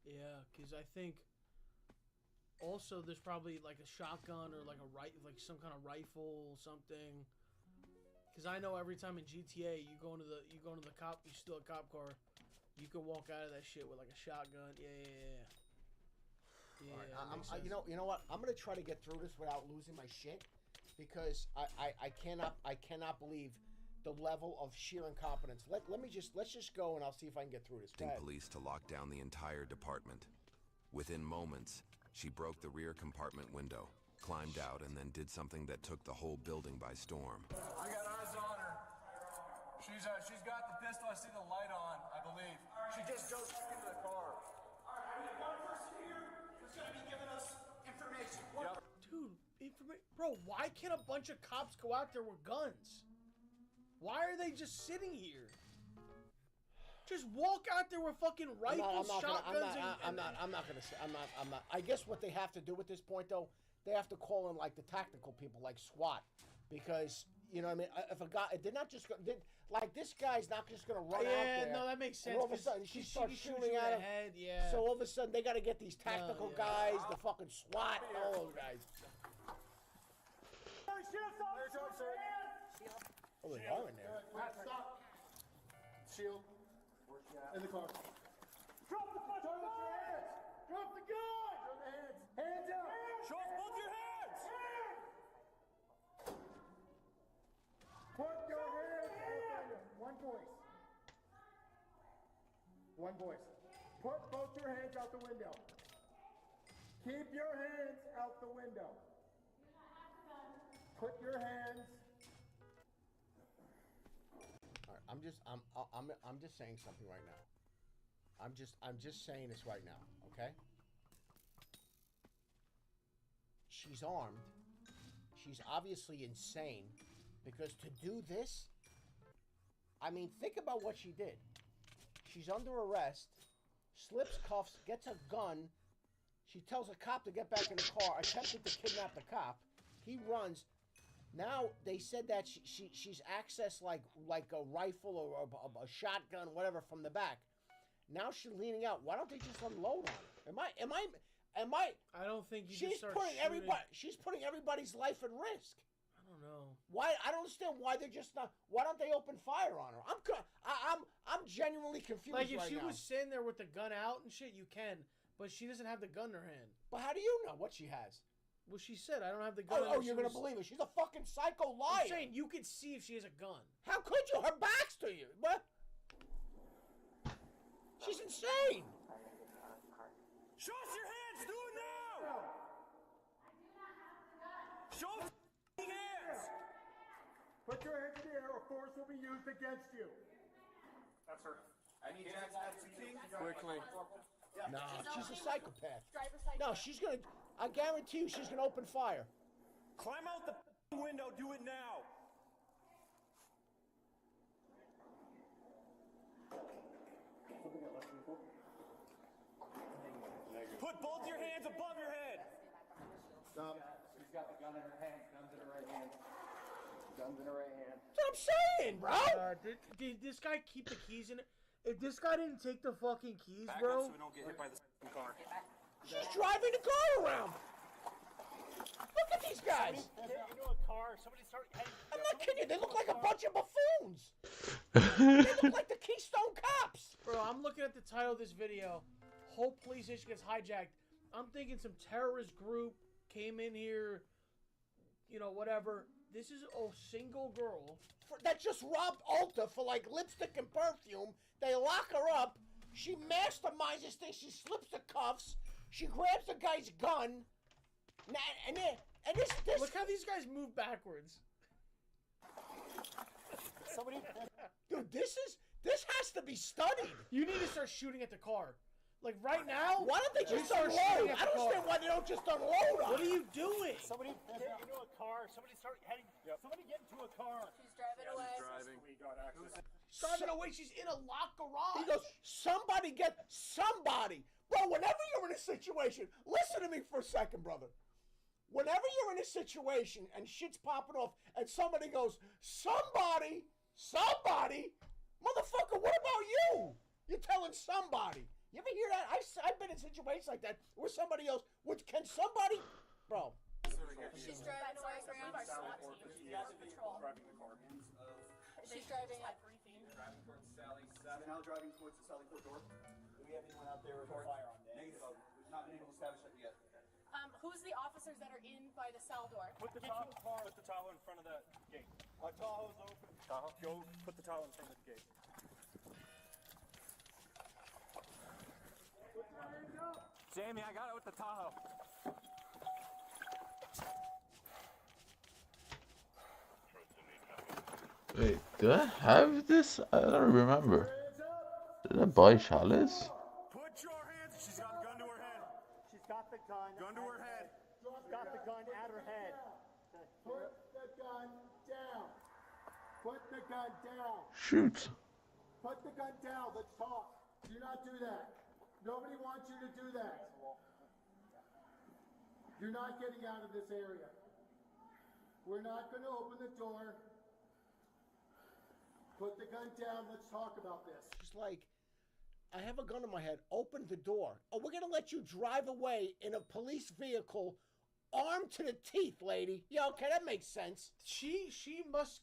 Yeah, because I think also there's probably like a shotgun or like like some kind of rifle or something. Because I know every time in GTA you go into the cop, you steal a cop car, you can walk out of that shit with like a shotgun. Yeah. Right, you know what? I'm gonna try to get through this without losing my shit, because I cannot believe the level of sheer incompetence. Let's just go and I'll see if I can get through this. Police to lock down the entire department. Within moments, she broke the rear compartment window, climbed out, and then did something that took the whole building by storm. I got eyes on her. She's got the pistol. I see the light on, I believe. She just goes into the car. All right, we have one person here who's going to be giving us information. Dude, bro, why can't a bunch of cops go out there with guns? Why are they just sitting here? Just walk out there with fucking rifles, shotguns, I'm not. I guess what they have to do at this point, though, they have to call in like the tactical people, like SWAT, because you know what I mean. If a guy, they're not just like this guy's not just gonna run out there. Yeah, no, that makes sense. And all of a sudden, she starts shooting at him. Yeah. So all of a sudden, they got to get these tactical guys, the fucking SWAT, all those guys. Oh, they are in there. Stop. Shield. In the car. Drop the fucking hands! Drop the gun! Drop the hands. Hands up. Show us both your hands! Put your hands out the window. One voice. One voice. Put both your hands out the window. Keep your hands out the window. Put your hands. All right, I'm just saying something right now. I'm just saying this right now, okay? She's armed. She's obviously insane, because to do this, I mean, think about what she did. She's under arrest, slips cuffs, gets a gun. She tells a cop to get back in the car, attempted to kidnap the cop. He runs. Now they said that she's accessed like a rifle or a shotgun, whatever, from the back. Now she's leaning out. Why don't they just unload on her? Am I? I don't think you She's just start putting shooting. She's putting everybody's life at risk. I don't know. Why? I don't understand why they're just not. Why don't they open fire on her? I'm genuinely confused. Like if right she now. was sitting there with the gun out and shit, you can. But she doesn't have the gun in her hand. But how do you know what she has? Well, she said, I don't have the gun. Oh, you're gonna believe it? She's a fucking psycho liar. I'm saying you could see if she has a gun. How could you? Her back's to you. What? She's insane. Show us your hands! Do it now! Show us your hands! Put your hands in the air or force will be used against you. That's her. I need Quickly. No, she's a psychopath. No, she's gonna. I guarantee you, she's gonna open fire. Climb out the window. Do it now. Put both your hands above your head. Stop. She's got the gun in her hand. Guns in her right hand. Guns in her right hand. That's what I'm saying, bro. Did this guy keep the keys in it? If this guy didn't take the fucking keys, Back bro. up so we don't get hit by the car. She's driving the car around. Look at these guys. Get into a car. Somebody start. Hey, I'm not kidding you. They look like a bunch of buffoons. They look like the Keystone Cops. Bro, I'm looking at the title of this video. Whole police station gets hijacked. I'm thinking some terrorist group came in here, you know, whatever. This is a single girl that just robbed Ulta for like lipstick and perfume. They lock her up. She masterminds this thing. She slips the cuffs. She grabs the guy's gun. And this. Look how these guys move backwards. Somebody. Dude, this has to be studied. You need to start shooting at the car. Like right now. Why don't they just unload? I don't understand why they don't just unload on. What are you doing? Somebody get into a car. Somebody start heading. Somebody get into a car. She's driving away. We got access. driving away. She's in a locked garage. He goes, somebody get somebody. Bro, whenever you're in a situation, listen to me for a second, brother. Whenever you're in a situation and shit's popping off and somebody goes, somebody, motherfucker, what about you? You're telling somebody. You ever hear that? I've been in situations like that where somebody else, can somebody, bro. She's driving away from one of our SWAT teams. Patrol. She's driving at briefing. Driving towards Sally 7. Now driving towards the Sally 4 door. Do we have anyone out there with a firearm? Negative. We've not been able to establish that yet. Who's the officers that are in by the cell door? Put the Tahoe in front of that gate. Tahoe's open. Tahoe? Go put the Tahoe in front of the gate. Jamie, I got it with the Tahoe. Wait, did I have this? I don't remember. Did I buy Chalice? Put your hands. She's got the gun to her head. She's got the gun. Gun to her head. She's got the gun at her head. Put the gun down. Put the gun down. Shoot. Put the gun down. Let's talk. Do not do that. Nobody wants you to do that. You're not getting out of this area. We're not going to open the door. Put the gun down. Let's talk about this. She's like, I have a gun in my head. Open the door. Oh, we're going to let you drive away in a police vehicle armed to the teeth, lady. Yeah, okay, that makes sense. She must,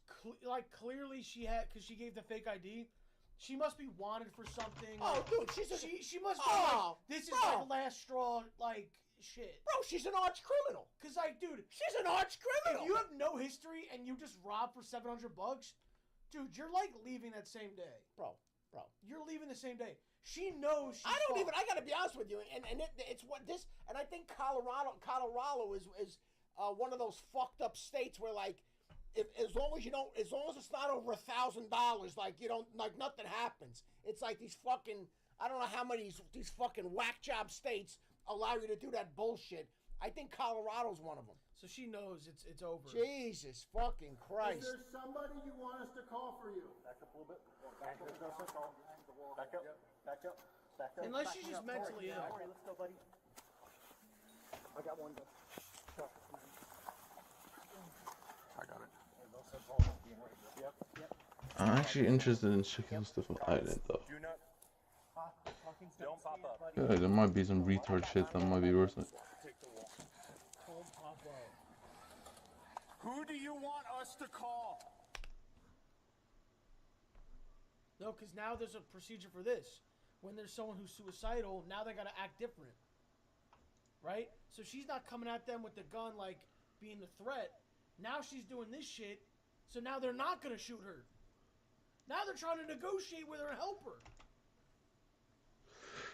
clearly she had, because she gave the fake ID. She must be wanted for something. Oh, dude, she must be like, this is my last straw, shit. Bro, she's an arch criminal. Because, dude. She's an arch criminal. If you have no history and you just rob for $700, dude, you're, leaving that same day. Bro. You're leaving the same day. She knows she's I gotta be honest with you, and it's what this, and I think Colorado is one of those fucked up states where, as long as it's not over $1,000, you don't, nothing happens. It's like these fucking, I don't know how many these fucking whack job states allow you to do that bullshit. I think Colorado's one of them. So she knows it's over. Jesus fucking Christ. Is there somebody you want us to call for you? Back up a little bit. Back up. Back up. Back up. Back up. Unless she's just mentally ill. All right, let's go, buddy. I got one. I got it. Yep. I'm actually interested in checking stuff on Island though. Do not. Don't pop up. Yeah, there might be some retard shit that might be worth it. Who do you want us to call? No, because now there's a procedure for this. When there's someone who's suicidal, now they gotta act different. Right? So she's not coming at them with the gun being a threat. Now she's doing this shit, so now they're not gonna shoot her. Now they're trying to negotiate with her and help her.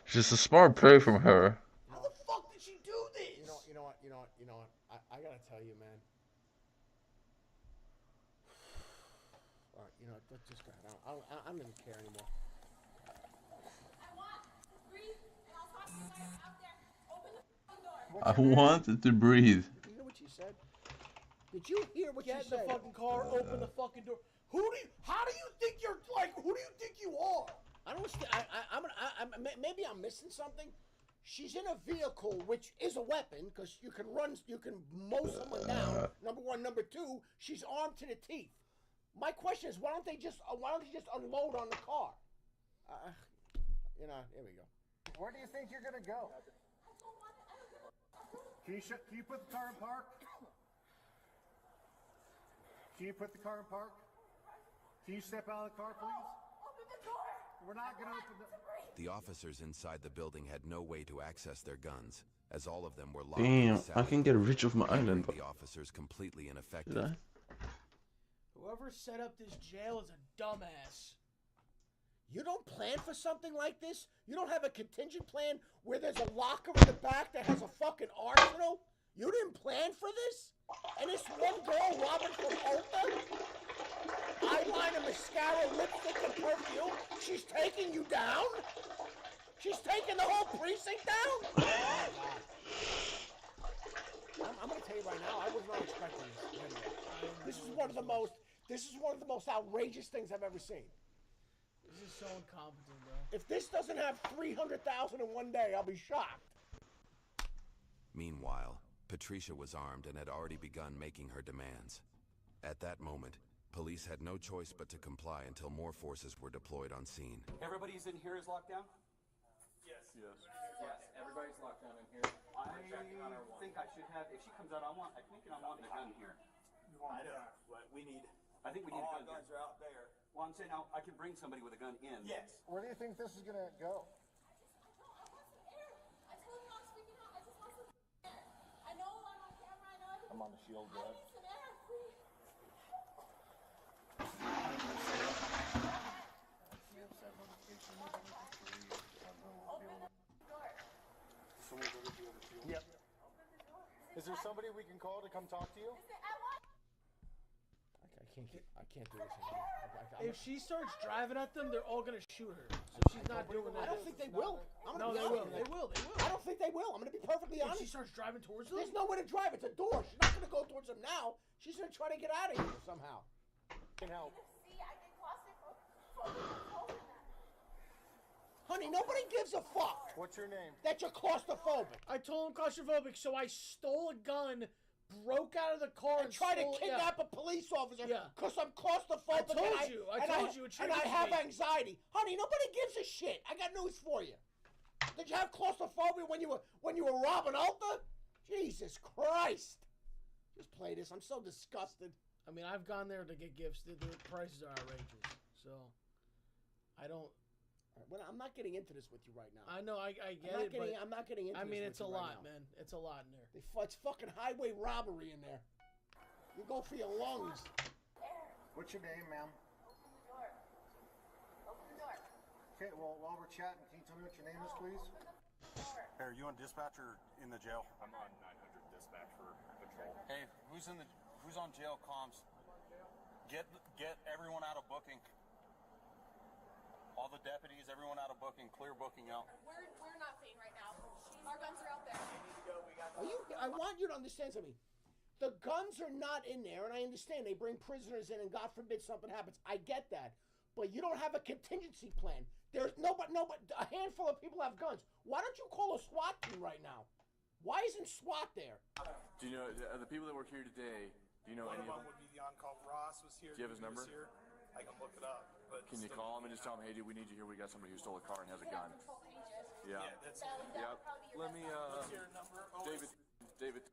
Just a smart play from her. How the fuck did she do this? You know what? I gotta tell you, man. All right, let's just go. I don't even care anymore. I wanted to breathe. You know what she said? Did you hear what she said? Get in the fucking car, open the fucking door. How do you think you're, who do you think you are? I don't understand. Maybe I'm missing something. She's in a vehicle, which is a weapon, because you can mow someone down. Number one. Number two, she's armed to the teeth. My question is, why don't they just unload on the car? Here we go. Where do you think you're gonna go? Can you put the car in park? Can you put the car in park? Can you step out of the car, please? Open the door! We're not gonna open the... The officers inside the building had no way to access their guns, as all of them were locked. Damn, I can get rid of my island. The officers completely ineffective. Did I? Whoever set up this jail is a dumbass. You don't plan for something like this? You don't have a contingent plan where there's a locker in the back that has a fucking arsenal? You didn't plan for this? And this one girl, Robin from Ulta, eyeliner, mascara, lipstick, and perfume, she's taking you down? She's taking the whole precinct down? I'm gonna tell you right now, I was not expecting this. This is one of the most outrageous things I've ever seen. This is so incompetent, bro. If this doesn't have 300,000 in one day, I'll be shocked. Meanwhile, Patricia was armed and had already begun making her demands. At that moment, police had no choice but to comply until more forces were deployed on scene. Everybody's in here is locked down? Yes. Yes, everybody's locked down in here. I think I should have, if she comes out, I'm thinking I'm wanting a gun here. I know, but we need... I think we need a gun guns are out there. Well, I'm saying now I can bring somebody with a gun in. Yes. Where do you think this is gonna go? I'm on the shield, bro. Yep. Is there somebody we can call to come talk to you? I can't do this anymore. If she starts driving at them, they're all gonna shoot her. So she's not doing that. I don't think they will. No, they will. They will. They will. I don't think they will. I'm gonna be perfectly honest. If she starts driving towards them, there's nowhere to drive. It's a door. She's not gonna go towards them now. She's gonna try to get out of here somehow. Can help. Honey, nobody gives a fuck. What's your name? That you're claustrophobic. I told him claustrophobic, so I stole a gun, broke out of the car, and tried to kidnap a police officer. Because I'm claustrophobic. I told you. And I have anxiety. Honey, nobody gives a shit. I got news for you. Did you have claustrophobia when you were robbing Ulta? Jesus Christ. Just play this. I'm so disgusted. I mean, I've gone there to get gifts. The prices are outrageous. So, I don't... Well, I'm not getting into this with you right now. I know, I get it, but... I'm not getting into this. I mean, it's a lot, right man. It's a lot in there. It's fucking highway robbery in there. You go for your lungs. What's your name, ma'am? Open the door. Okay, well, while we're chatting, can you tell me what your name is, please? Hey, are you on dispatch or in the jail? I'm on 900 dispatch for patrol. Hey, who's on jail comms? Get everyone out of booking. All the deputies, everyone out of booking. Clear booking out. We're not seeing right now. Our guns are out there. I want you to understand something. The guns are not in there, and I understand they bring prisoners in, and God forbid something happens. I get that, but you don't have a contingency plan. There's nobody. A handful of people have guns. Why don't you call a SWAT team right now? Why isn't SWAT there? Do you know the people that were here today? Do you know any of them? One of them would be the on-call. Ross was here. Do you have his number? I can look it up. But can you call him and just tell him, hey, dude, we need you here. We got somebody who stole a car and has a gun. Yeah. That's Yep. Let me. What's your number? David.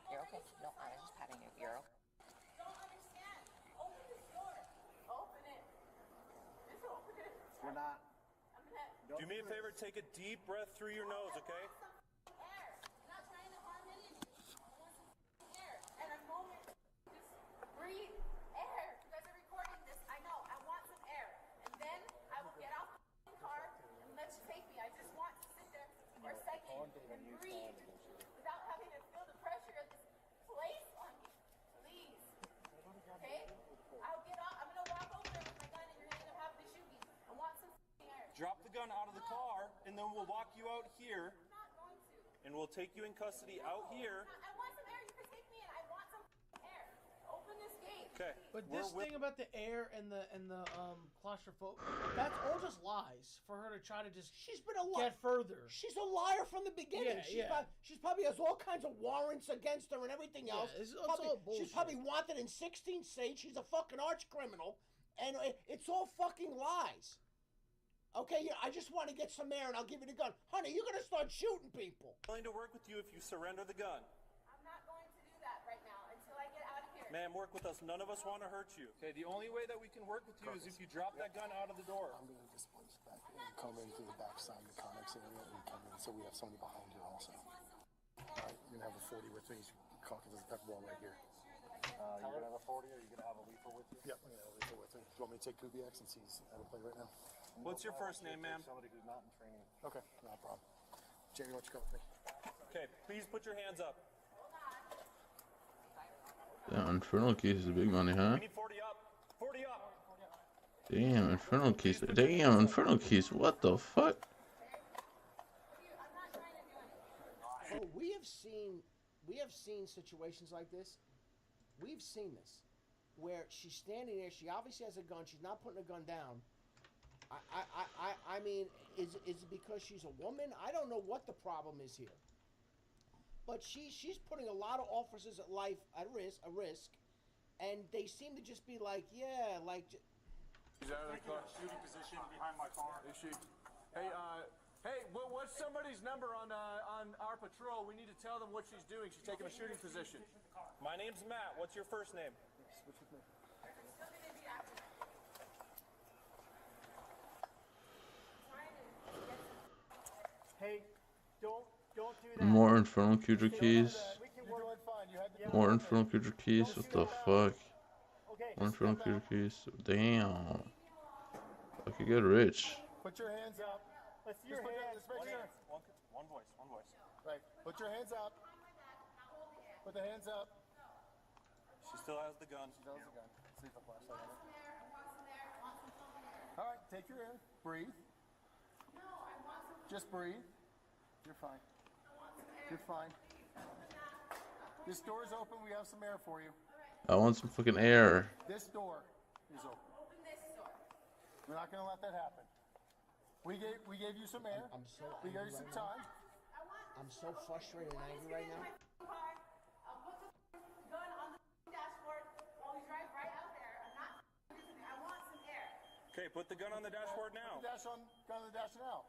You're okay. No, I was just patting you. You're okay. Don't understand. Open this door. Open it. Just open it. We're not. Do me a favor. Take a deep breath through your nose, okay? Air. I'm not trying to harm any of you. I want some air. And a moment. Just breathe air. You guys are recording this. I know. I want some air. And then I will get off the car and let you take me. I just want to sit there for a second and breathe without having to feel the pressure of this place on me. Please. Okay? I'll get off. I'm going to walk over there with my gun in your hand and have to shoot me. I want some air. Drop the gun out of the car, and then we'll walk you out here. I'm not going to. And we'll take you in custody out here. I want some air. You can take me in. I want some air. Open this gate. Okay. But this thing about the air and the claustrophobia, that's all just lies for her to try to just get further. She's a liar from the beginning. She's probably has all kinds of warrants against her and everything else. It's all bullshit. She's probably wanted in 16 states. She's a fucking arch criminal, and it's all fucking lies. Okay, I just want to get some air and I'll give you the gun. Honey, you're going to start shooting people. I'm willing to work with you if you surrender the gun. I'm not going to do that right now until I get out of here. Ma'am, work with us. None of us want to hurt you. Okay, the only way that we can work with you is if you drop that gun out of the door. I'm going to displace back here and come in through the back side of the Connex area and come in so we have somebody behind here also. All right, you're going to have a 40 with me. Calkins has a pepper ball right here. You're going to have a 40 or you're going to have a lethal with you? Yep, I'm going to have a lethal with me. Do you want me to take Kubiak since he's at a play right now? What's your first name, ma'am? Somebody who's not in training. Okay, no problem. Jamie, why don't you go with me? Okay, please put your hands up. Damn, Infernal Keys is big money, huh? We need 40 up. 40 up. Damn, Infernal Keys. Damn, Infernal Keys. What the fuck? Oh, we have seen situations like this. We've seen this where she's standing there. She obviously has a gun. She's not putting a gun down. I mean, is it because she's a woman? I don't know what the problem is here. But she's putting a lot of officers at life at risk, and they seem to just be like, yeah, like. She's out of the car. Shooting position behind my car. Is she? Hey, what's somebody's number on our patrol? We need to tell them what she's doing. She's taking a shooting position. My name's Matt. What's your first name? Switch with me. Hey, don't do that. More infernal creature keys. You're doing fine. You had the More infernal creature keys. What the fuck? More infernal creature keys. Damn. I could get rich. Put your hands up. Let's see your hands. One voice. Right. Put your hands up. Put the hands up. She still has the gun. She still has the gun. See if I flashlight on it. All right. Take your air. Breathe. Just breathe. You're fine. You're fine. This door's open. We have some air for you. I want some fucking air. This door is open. We're not going to let that happen. We gave you some air. We gave you some time. I'm so frustrated and angry right now. I'll put the gun on the dashboard while we drive right out there. I'm not using it. I want some air. Okay, put the gun on the dashboard now. Gun on the dash now.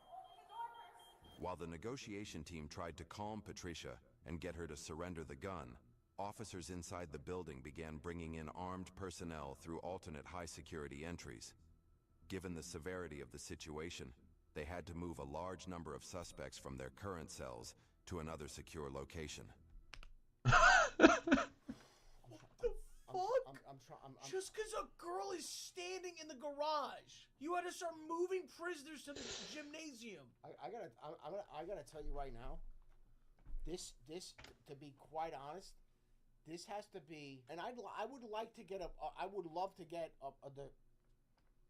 While the negotiation team tried to calm Patricia and get her to surrender the gun, officers inside the building began bringing in armed personnel through alternate high-security entries. Given the severity of the situation, they had to move a large number of suspects from their current cells to another secure location. Just because a girl is standing in the garage, you had to start moving prisoners to the gymnasium. I gotta tell you right now. This, to be quite honest, this has to be, and I would like to get I would love to get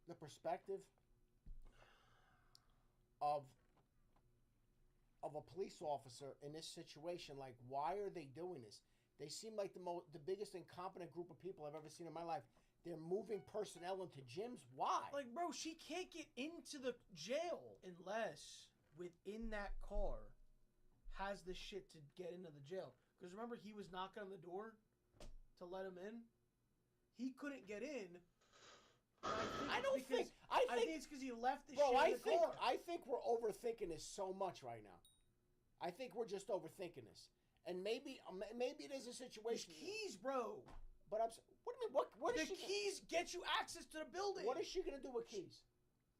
the perspective of a police officer in this situation. Like, why are they doing this? They seem like the biggest incompetent group of people I've ever seen in my life. They're moving personnel into gyms. Why? Like, bro, she can't get into the jail unless within that car has the shit to get into the jail. Because remember, he was knocking on the door to let him in. He couldn't get in. I think it's because he left the shit in the car. I think we're overthinking this so much right now. I think we're just overthinking this. And maybe it is a situation. The keys, bro. But what do you mean? What is the keys get you access to the building? What is she gonna do with keys?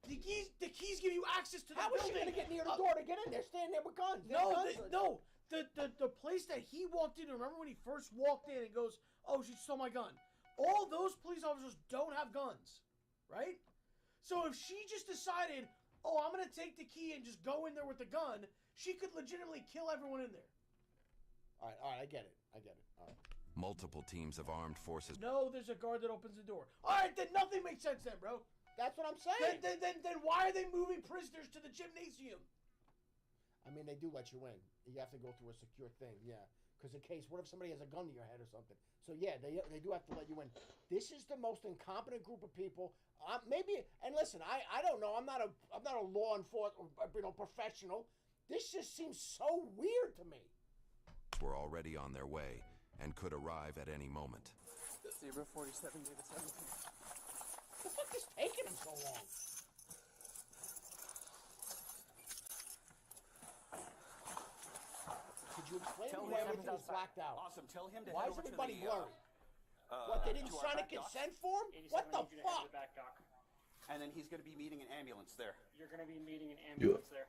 The keys give you access to the building. How is she gonna get near the door to get in? They're standing there with guns. No. The place that he walked in. Remember when he first walked in and goes, "Oh, she stole my gun." All those police officers don't have guns, right? So if she just decided, "Oh, I'm gonna take the key and just go in there with the gun," she could legitimately kill everyone in there. All right, I get it. All right. Multiple teams of armed forces. No, there's a guard that opens the door. All right, then nothing makes sense then, bro. That's what I'm saying. Then why are they moving prisoners to the gymnasium? I mean, they do let you in. You have to go through a secure thing, yeah. Because in case, what if somebody has a gun to your head or something? So yeah, they do have to let you in. This is the most incompetent group of people. Maybe, and listen, I don't know. I'm not a law enforcement, professional. This just seems so weird to me. Were already on their way and could arrive at any moment. Zebra 47 gave us 17. The fuck is taking him so long? Could you explain to me why everything is blacked out? Awesome. Tell him to Why head is over everybody to the, blurry? What, they didn't sign a consent form? What the fuck? And then he's going to be meeting an ambulance there. You're going to be meeting an ambulance there.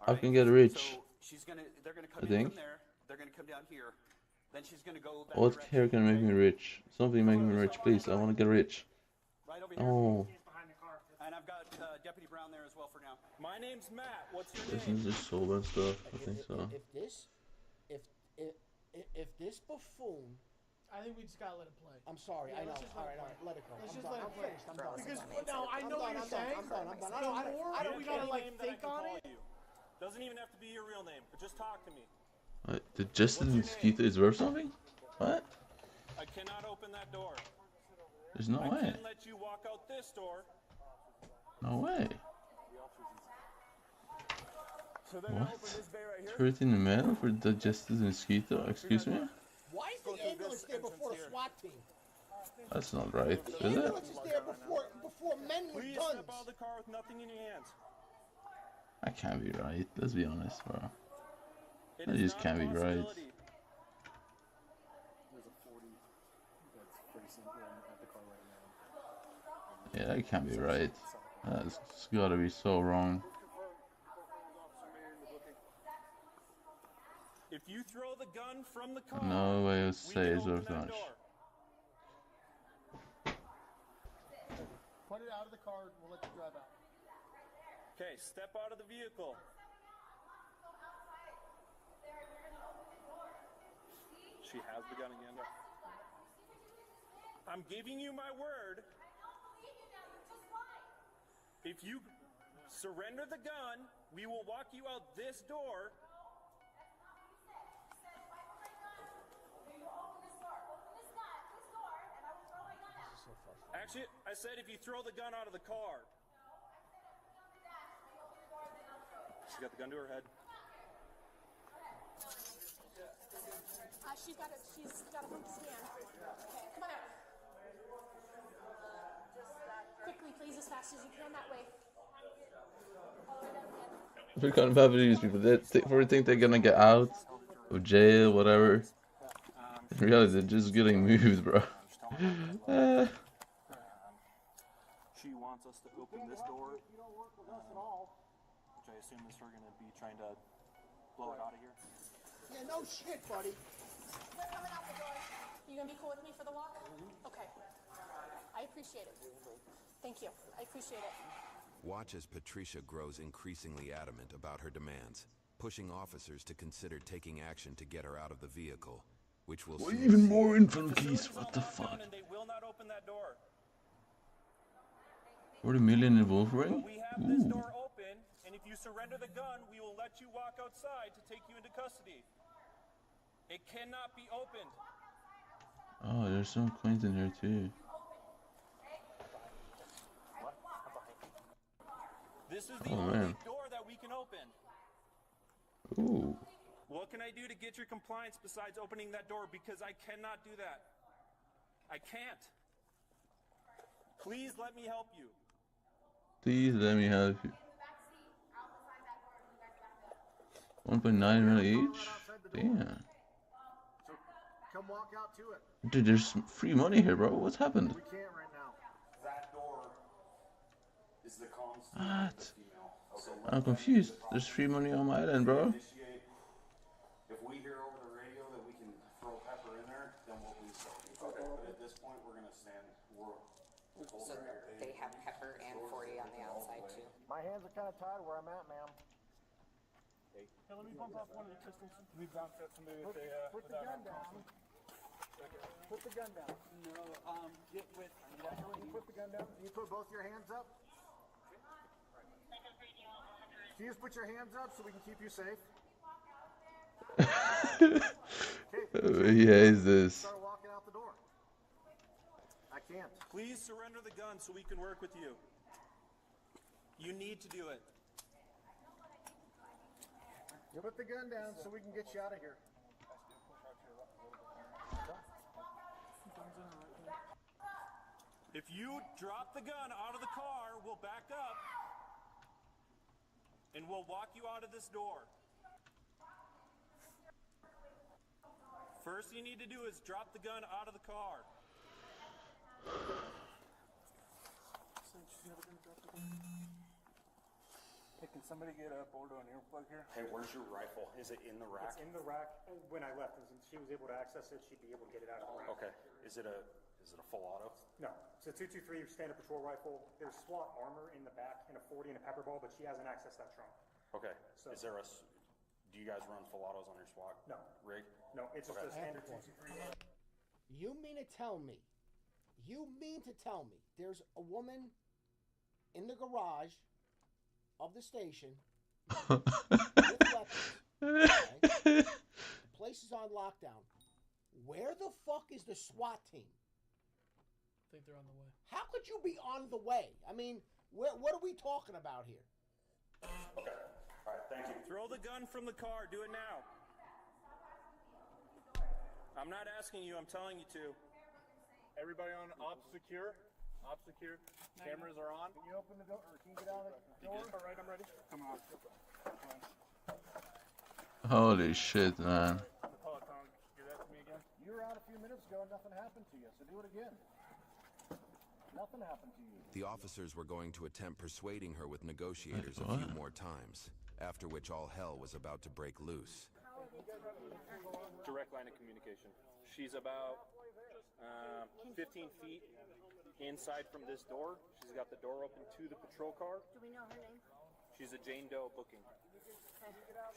I can get rich. So they're going to come in from there. They're going to come down here. Then she's going to go that What direction. hair can make me rich? Something make me rich, please. I want to get rich. Right over here. Oh. And I've got Deputy Brown there as well for now. My name's Matt. What's your Isn't this soul and stuff? I think so. If this buffoon, I think we just gotta let it play. I'm sorry. Yeah, I know. All right, let it go. Let's I'm just done. let it play. I'm done. Because now I know what you're saying. I'm done. I don't. We gotta like think on it. Doesn't even have to be your real name, but just talk to me. What? Did Justin Skeeter is worth something? What? I cannot open that door. There's no way. I can let you walk out this door. No way. So they're gonna open this bay right here. Turret in the mail for digested mosquito? Excuse me? Why is the ambulance there before the SWAT team? That's not right, The is it? ambulance is there before men with Please guns. step out of the car with nothing in your hands. That can't be right. Let's be honest, bro. It That is just not can't a be right. possibility. There's a 40 that's pretty simple at the car right now. Yeah, that can't be right. That's gotta be so wrong. If you throw the gun from the car, No way to we say can it's open worth that much. door. Put it out of the car. We'll let you drive out. Okay, step out of the vehicle. She has the gun again. I'm giving you my word. If you surrender the gun, we will walk you out this door. Actually, I said if you throw the gun out of the car. She got the gun to her head. She's got a home scan. Okay, come on out. Quickly, please, as fast as you can that way. What kind of happen to these people? They think they're gonna get out of jail, whatever. In reality, they're just getting moved, bro. She wants us to open this door, which I assume is her going to be trying to blow it out of here. Yeah, no shit, buddy. They're coming out the door. You gonna be cool with me for the walk? Okay. I appreciate it. Thank you. I appreciate it. Watch as Patricia grows increasingly adamant about her demands, pushing officers to consider taking action to get her out of the vehicle, which will soon even see more infancies. What the fuck? And they will not open that door. 40 million in Wolf Ring? We have this door open, and if you surrender the gun, we will let you walk outside to take you into custody. It cannot be opened. Oh, there's some coins in here too. This is the Oh, only man. door that we can open. Ooh. What can I do to get your compliance besides opening that door? Because I cannot do that. I can't. Please let me help you. Please let me help you. 1.9 million each? Damn. So come walk out to it. Dude, there's some free money here, bro. What's happened? We can't right now. That door is the comms to What? the female. Okay. I'm confused. There's free money on my island, bro. Initiate. If we hear over the radio that we can throw pepper in there, then we'll do so. Okay. But at this point, we're gonna stand. So they have pepper and 40 on the outside too. My hands are kind of tied where I'm at, ma'am. Hey, let me bump off one of the pistols. We bounce at somebody Put the gun down. Put the gun down. No, get with. You put the gun down. You put both your hands up. Can you just put your hands up so we can keep you safe? Yeah, is this? Start walking out the door. I can't. Please surrender the gun so we can work with you. You need to do it. You put the gun down so we can get you out of here. If you drop the gun out of the car, we'll back up and we'll walk you out of this door. First thing you need to do is drop the gun out of the car. Hey, can somebody get a board or an earplug here? Hey, where's your rifle? Is it in the rack? It's in the rack. When I left, and since she was able to access it, she'd be able to get it out of the rack. Okay. Is it a full auto? No, it's a 223 standard patrol rifle. There's SWAT armor in the back and a 40 and a pepper ball, but she hasn't accessed that trunk. Okay. So- Is there do you guys run full autos on your SWAT No. rig? No, it's just Okay. a standard 223. You mean to tell me there's a woman in the garage of the station with weapons, okay? The place is on lockdown. Where the fuck is the SWAT team? I think they're on the way. How could you be on the way? I mean, what are we talking about here? Okay. All right, thank you. Throw the gun from the car. Do it now. I'm not asking you. I'm telling you to. Everybody on op secure? Op secure. Cameras are on. Can you open the door? Or can you get out of the door? All right, I'm ready. Come on. Holy shit, man. Peloton, give that to me again. You were out a few minutes ago and nothing happened to you, so do it again. Nothing happened to you. The officers were going to attempt persuading her with negotiators a few more times, after which all hell was about to break loose. Direct line of communication. She's about 15 feet inside from this door. She's got the door open to the patrol car. Do we know her name? She's a Jane Doe booking.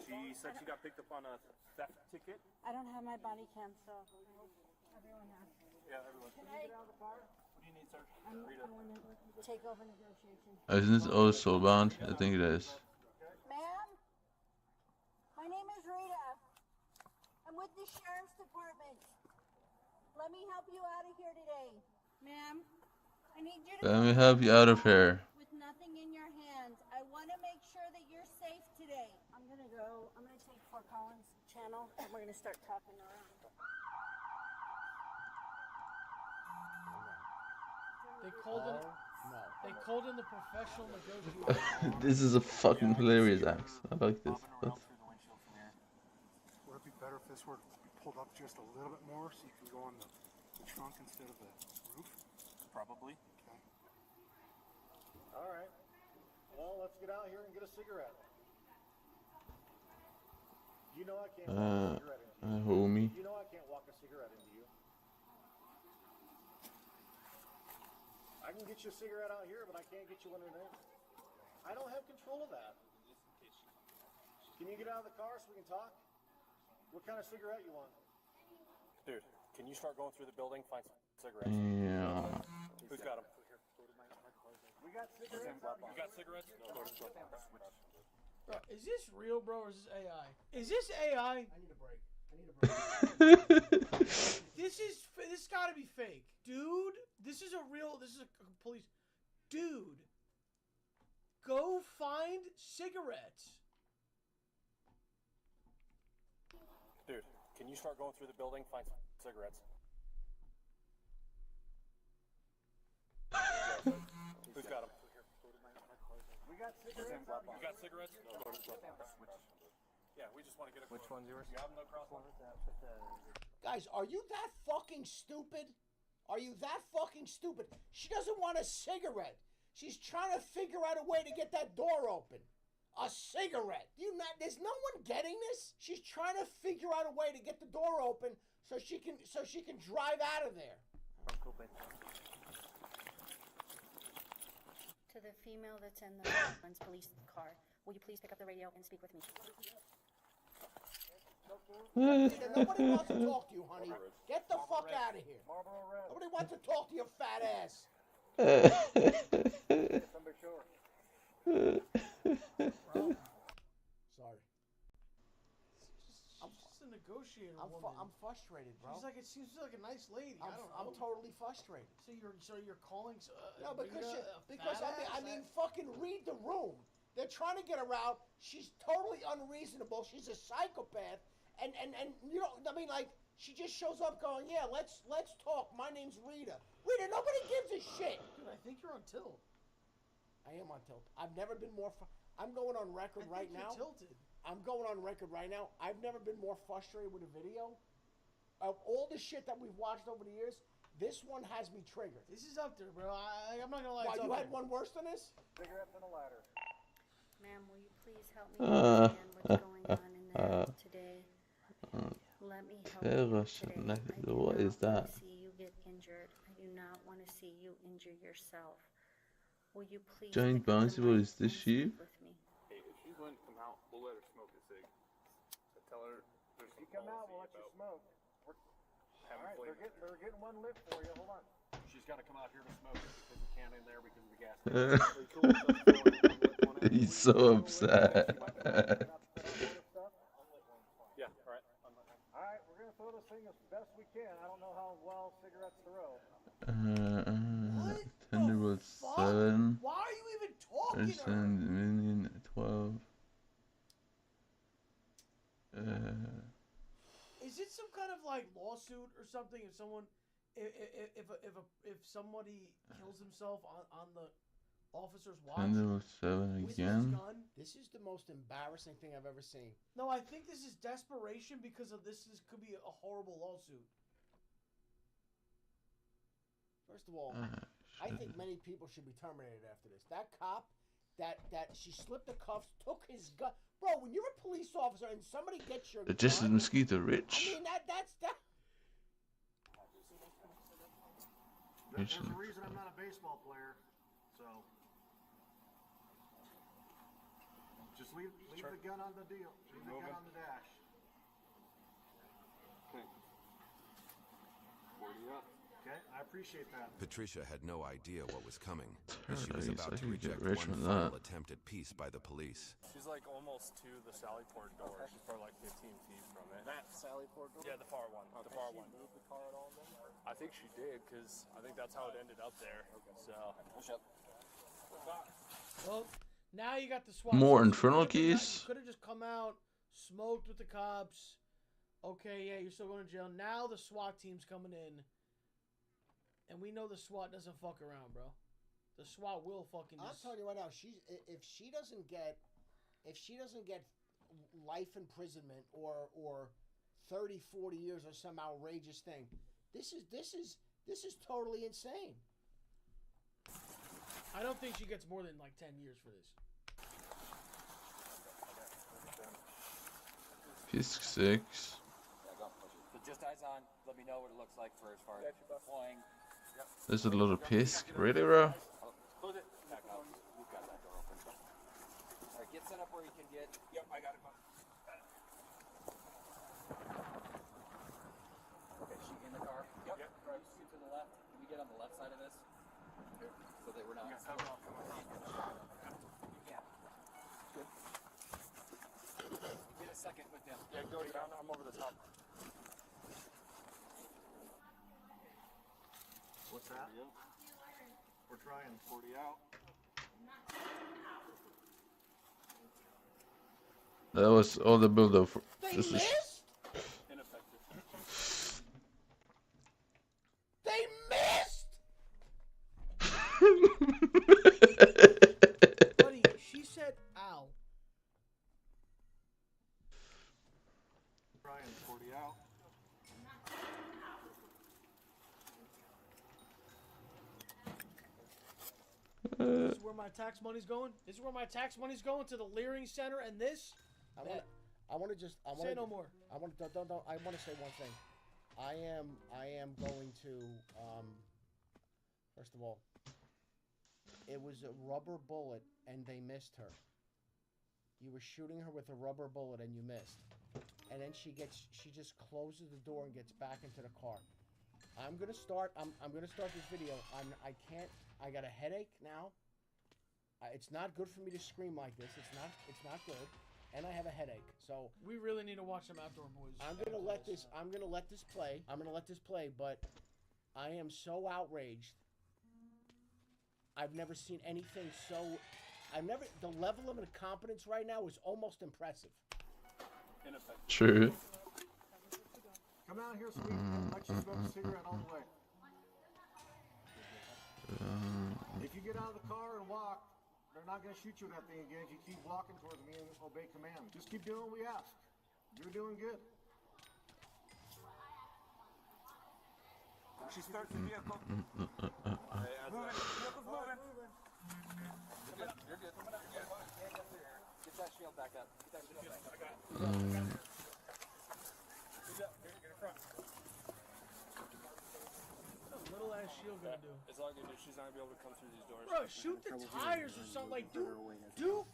She said she got picked up on a theft ticket. I don't have my body cam, so everyone has. Yeah, everyone. Can I get out of the car? What do you need, sir? I want to take over negotiations. Isn't it also banned? I think it is. Ma'am, my name is Rita. I'm with the sheriff's department. Let me help you out of here today. Ma'am, I need you to Let me help you out of here. with nothing in your hands. I want to make sure that you're safe today. I'm going to take Fort Collins channel and we're going to start talking around. They called in the professional negotiator. This is a fucking hilarious act. I like this. Would it be better if this were pulled up just a little bit more so you can go on the trunk instead of the roof? Probably. Okay. All right. Well, let's get out here and get a cigarette. You know I can't walk a cigarette into you. Homie. You know I can't walk a cigarette into you. I can get you a cigarette out here, but I can't get you one in there. I don't have control of that. Can you get out of the car so we can talk? What kind of cigarette you want? Dude, can you start going through the building, find some cigarettes? Yeah. Who's got them? We got cigarettes. You got cigarettes? No, go to the Bro, is this real, bro, or is this AI? Is this AI? I need a break. This gotta be fake. Dude, this is a police. Dude, go find cigarettes. Dude, can you start going through the building, find some cigarettes? Who's got them? We got cigarettes. You got cigarettes? No, go to the Yeah, we just want to get a Which one's yours? You have them across one? Guys, are you that fucking stupid? Are you that fucking stupid? She doesn't want a cigarette. She's trying to figure out a way to get that door open. A cigarette. There's no one getting this? She's trying to figure out a way to get the door open so she can drive out of there. To the female that's in the police car, will you please pick up the radio and speak with me? Nobody wants to talk to you, honey. Get the fuck out of here. Nobody wants to talk to your fat ass. Somebody show her. Sorry. She's just a negotiator I'm woman. frustrated, bro. She's like, it seems like a nice lady. I'm totally frustrated. So you're calling? No, because Rita I mean, fucking read the room. They're trying to get her out. She's totally unreasonable. She's a psychopath, and you know, I mean, like, she just shows up going, yeah, let's talk. My name's Rita. Rita, nobody gives a shit. Dude, I think you're on tilt. I am on tilt. I've never been more. I'm going on record right now. Tilted. I'm going on record right now. I've never been more frustrated with a video. Of all the shit that we've watched over the years, this one has me triggered. This is up there, bro. I'm not gonna lie. Why, you had one worse than this? Cigarettes and a ladder. Ma'am, will you please help me understand what's going on in there today? Let me help you today. What is that? I do not want to see you get injured. I do not want to see you injure yourself. Will you please Giant bouncy, what is this sheep? Hey, if she's willing to come out, we'll let her smoke a cig. So tell her there's some You come out, we'll let you smoke. All right, they're getting one lit for you. Hold on. She's got to come out here to smoke it because we can't in there because of the gas. He's so upset. Yeah, all right. All right, we're going to throw this thing as best we can. I don't know how well cigarettes throw. Thunderbolt 7. Why are you even talking? Minion 12. some kind of like lawsuit or something if someone if somebody kills himself on the officer's watch? 10-7 with his again. gun? This is the most embarrassing thing I've ever seen. No, I think this is desperation because of this could be a horrible lawsuit. First of all, I think many people should be terminated after this. That cop, that she slipped the cuffs, took his gun. Bro, when you're a police officer and somebody gets your gun, This is Mosquito Ridge. I mean, that's that. There's a reason I'm not a baseball player, so just leave the gun on the deal. Leave the gun on the dash. Okay. 40 up. Okay, I appreciate that. Patricia had no idea what was coming, as she was Paradise, about I to could get reject rich one with final that. attempt at peace by the police. She's like almost to the Sallyport door. She's probably like 15 feet from it. That Sallyport door? Yeah, the far one. Okay. The far one. Did she move the car at all then? I think she did, because I think that's how it ended up there. Okay. So. Push up. Well, now you got the SWAT. More team. infernal You could've keys? You could have just come out, smoked with the cops. Okay, yeah, you're still going to jail. Now the SWAT team's coming in. And we know the SWAT doesn't fuck around, bro. The SWAT will fucking I'm just... telling you right now, if she doesn't get life imprisonment or 30, 40 years or some outrageous thing, this is totally insane. I don't think she gets more than like 10 years for this. Pisk 6. So just eyes on. Let me know what it looks like for as far as deploying. There's a lot of pisk. Really, bro? Close it. Back out. We've got that door open. All right, get set up where you can get. Yep, I got it. Okay, she in the car? Yep. Right, scoot to the left. Can we get on the left side of this? So that we're not... Yeah. Good. Get a second with them. Yeah, go down. I'm over the top. What's that? We're trying 40 out. That was all the build-up for... They This is... missed? Ineffective. They missed! Buddy, she said, ow. Trying 40 out. This is where my tax money's going? This is where my tax money's going? To the Leering Center and this? I want to say no more. I want to say one thing. I am going to first of all, it was a rubber bullet and they missed her. You were shooting her with a rubber bullet and you missed. And then she just closes the door and gets back into the car. I'm gonna start this video. I got a headache now. It's not good for me to scream like this. It's not good. And I have a headache. So we really need to watch some Outdoor Boys. I'm gonna let this play, but I am so outraged. I've never seen anything so the level of incompetence right now is almost impressive. True. Come out here so we can let you smoke a cigarette all the way. If you get out of the car and walk, they're not going to shoot you with that thing again if you keep walking towards me and obey command. Just keep doing what we ask. You're doing good. She starts the vehicle. Vehicle's moving. You're good. Get that shield back up. Get that shield back up. Get in front. What's a little ass shield gonna do? It's all gonna do. She's not gonna be able to come through these doors. Bro, shoot the tires or something. Like, do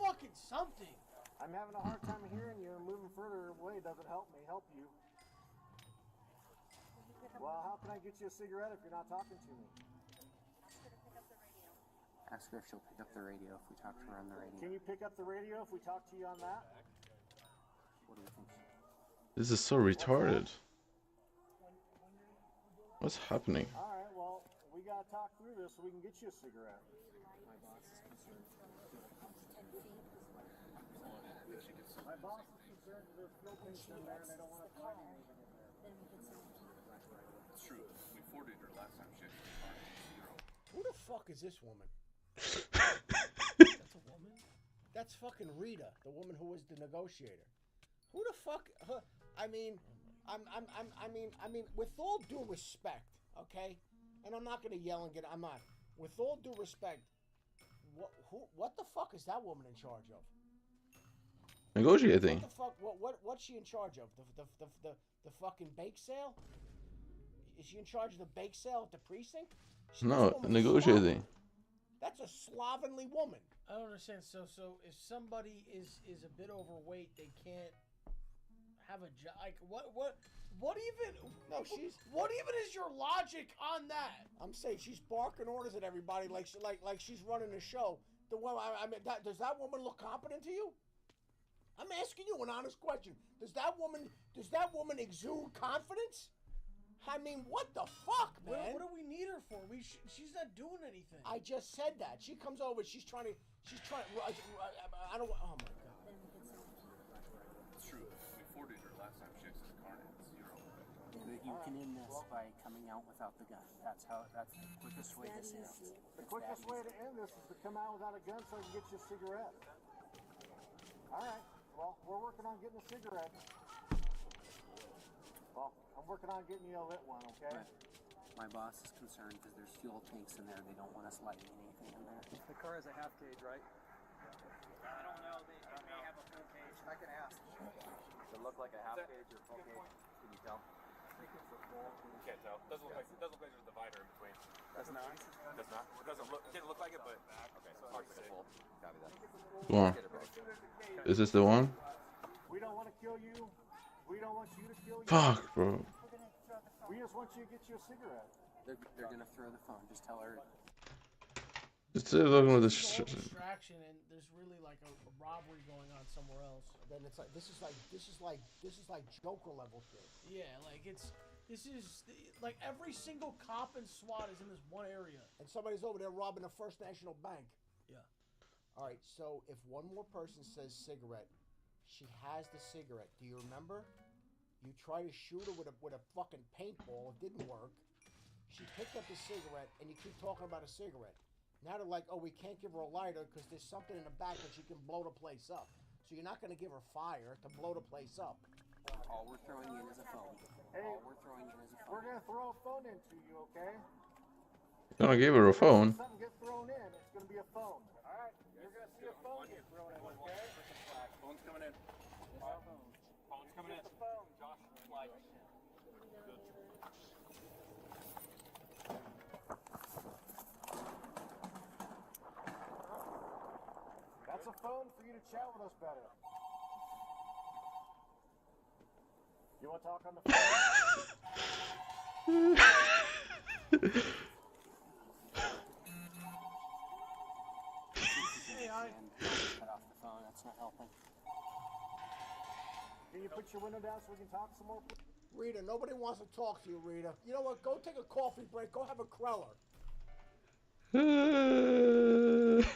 fucking something. I'm having a hard time hearing you, and moving further away doesn't help me help you. Well, how can I get you a cigarette if you're not talking to me? Ask her if she'll pick up the radio if we talk to her on the radio. Can you pick up the radio if we talk to you on that? What do you think? This is so retarded. What's happening? Alright, well, we gotta talk through this so we can get you a cigarette. My boss is concerned. My boss is concerned that there's still things in there and they don't want to find anything in there. True. We 40'd her last time she actually fought. Who the fuck is this woman? That's a woman? That's fucking Rita, the woman who was the negotiator. Who the fuck? I mean, with all due respect, okay? And I'm not gonna yell and get. I'm not. With all due respect, what the fuck is that woman in charge of? Negotiating. What the fuck? What's she in charge of? The fucking bake sale? Is she in charge of the bake sale at the precinct? No, negotiating. That's a slovenly woman. I don't understand. So if somebody is a bit overweight, they can't have a job. Like what even? No, she's. What even is your logic on that? I'm saying she's barking orders at everybody like she's running a show. The one I mean, does that woman look competent to you? I'm asking you an honest question. Does that woman exude confidence? I mean, what the fuck, man? What do we need her for? She's not doing anything. I just said that. She comes over. She's trying. I don't. Oh my god. It's true. We 40'd her last time she exited Carnage. 0. You can end this by coming out without the gun. That's the quickest way to end it. The quickest way to end this is to come out without a gun so I can get you a cigarette. All right. Well, we're working on getting a cigarette. Well, I'm working on getting you a lit one, okay? Right. My boss is concerned because there's fuel tanks in there. They don't want us lighting anything in there. The car has a half cage, right? I don't know. They may have a full cage. I can ask. Does it look like a half cage or full cage? Can you tell? You can't tell. Doesn't look like there's a divider in between. Does not? Does not. It didn't look like it, but okay. So hard to say. Copy that. Go on. Is this the one? We don't want to kill you. We don't want you to kill you. Fuck, bro. We just want you to get you a cigarette. They're gonna throw the phone. Just tell her. Just looking with this. Distraction, and there's really like a robbery going on somewhere else. Then it's like this is like Joker level shit. Yeah, like this is like every single cop and SWAT is in this one area, and somebody's over there robbing the First National Bank. Yeah. All right. So if one more person says cigarette, she has the cigarette. Do you remember? You try to shoot her with a fucking paintball. It didn't work. She picked up the cigarette, and you keep talking about a cigarette. Now they're like, oh, we can't give her a lighter because there's something in the back that she can blow the place up. So you're not going to give her fire to blow the place up. All we're throwing in is a phone. Hey, all we're throwing in is a phone. We're going to throw a phone into you, okay? You're gonna give her a phone. Something gets thrown in, it's going to be a phone. All right, you're going to see a phone get thrown in, okay? Phone's coming in. Phone's coming in. Josh, slide. That's a phone for you to chat with us better. You want to talk on the phone? Hey, cut off the phone. That's not helping. Can you put your window down so we can talk some more? Rita, nobody wants to talk to you, Rita. You know what? Go take a coffee break. Go have a Kreller. Dude,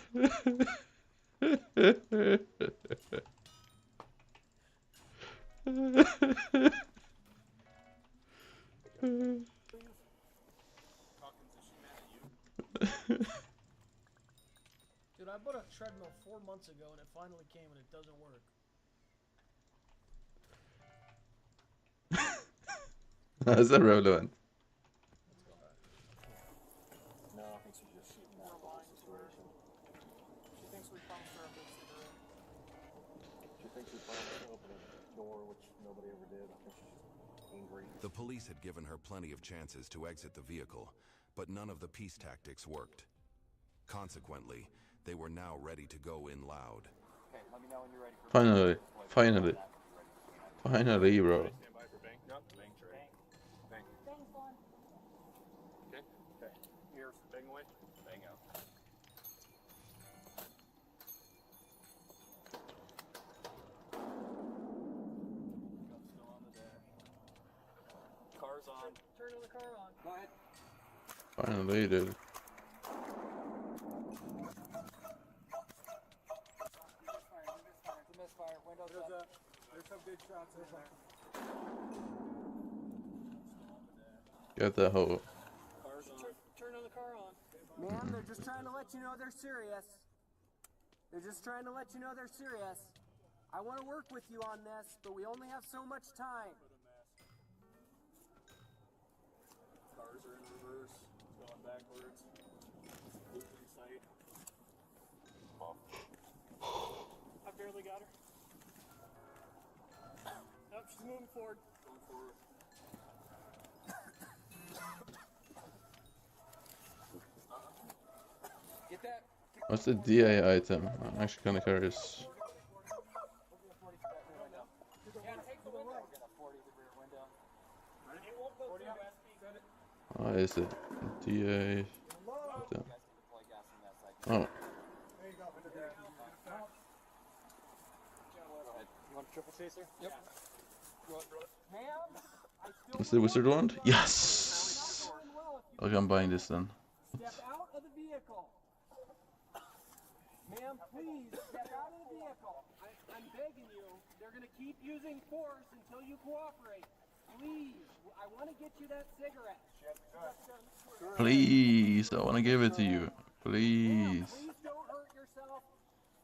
I bought a treadmill 4 months ago, and it finally came, and it doesn't work. Is that relevant? No, I think she's just shooting that whole situation. She thinks we promised her a big cigarette. She thinks we promised to open a door, which nobody ever did. I think she's just angry. The police had given her plenty of chances to exit the vehicle, but none of the peace tactics worked. Consequently, they were now ready to go in loud. Okay, let me know when you're ready for Finally, bro. Stand by for bang. Yep, bang tray. Bang. Bang's on. Okay. Okay. Here's bang away. Bang out. Still on the dash. Car's on. Turn the car on. Go ahead. Finally, dude. Misfire. Windows up. There's some good shots in there. Get the hoe. Turn on the car on. Ma'am, they're just trying to let you know they're serious. They're just trying to let you know they're serious. I want to work with you on this, but we only have so much time. Cars are in reverse. It's going backwards. Losing sight. I barely got her. Nope, she's moving forward. Going forward. Get that. What's the DA item? I'm actually kind of curious. Oh, is it DA item? Oh. There you go. You want a triple chaser? Yep. Is the wizard wand? Yes! Okay, I'm buying this then. Step out of the vehicle. Ma'am, please step out of the vehicle. I'm begging you. They're going to keep using force until you cooperate. Please, I want to get you that cigarette. Please, I want to give it to you. Please. Please don't hurt yourself.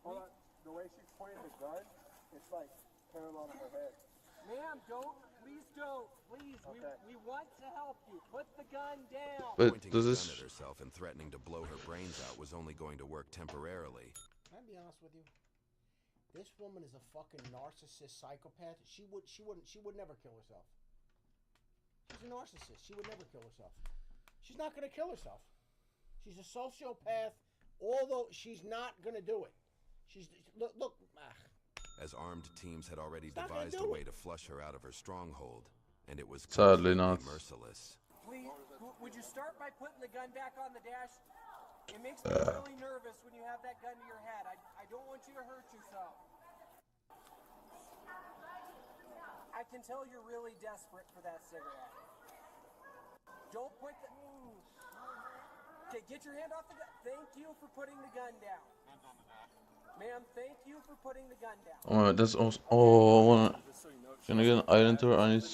Hold on. The way she's pointing the gun, it's like parallel to her head. Ma'am, don't. Please don't. Please, Okay. we want to help you. Put the gun down. But Pointing does a this... gun at herself and threatening to blow her brains out was only going to work temporarily. Can I be honest with you? This woman is a fucking narcissist psychopath. She would never kill herself. She's a narcissist. She would never kill herself. She's not gonna kill herself. She's a sociopath. Although she's not gonna do it. She's look. As armed teams had already devised a way to flush her out of her stronghold, and it was Sadly not. merciless. Please, would you start by putting the gun back on the dash? It makes me really nervous when you have that gun to your head. I don't want you to hurt yourself. I can tell you're really desperate for that cigarette. Don't put the... Okay, get your hand off the gun. Thank you for putting the gun down. Ma'am, thank you for putting the gun down. Oh, that's also... Oh, I wanna... Can I get an item to her? I need...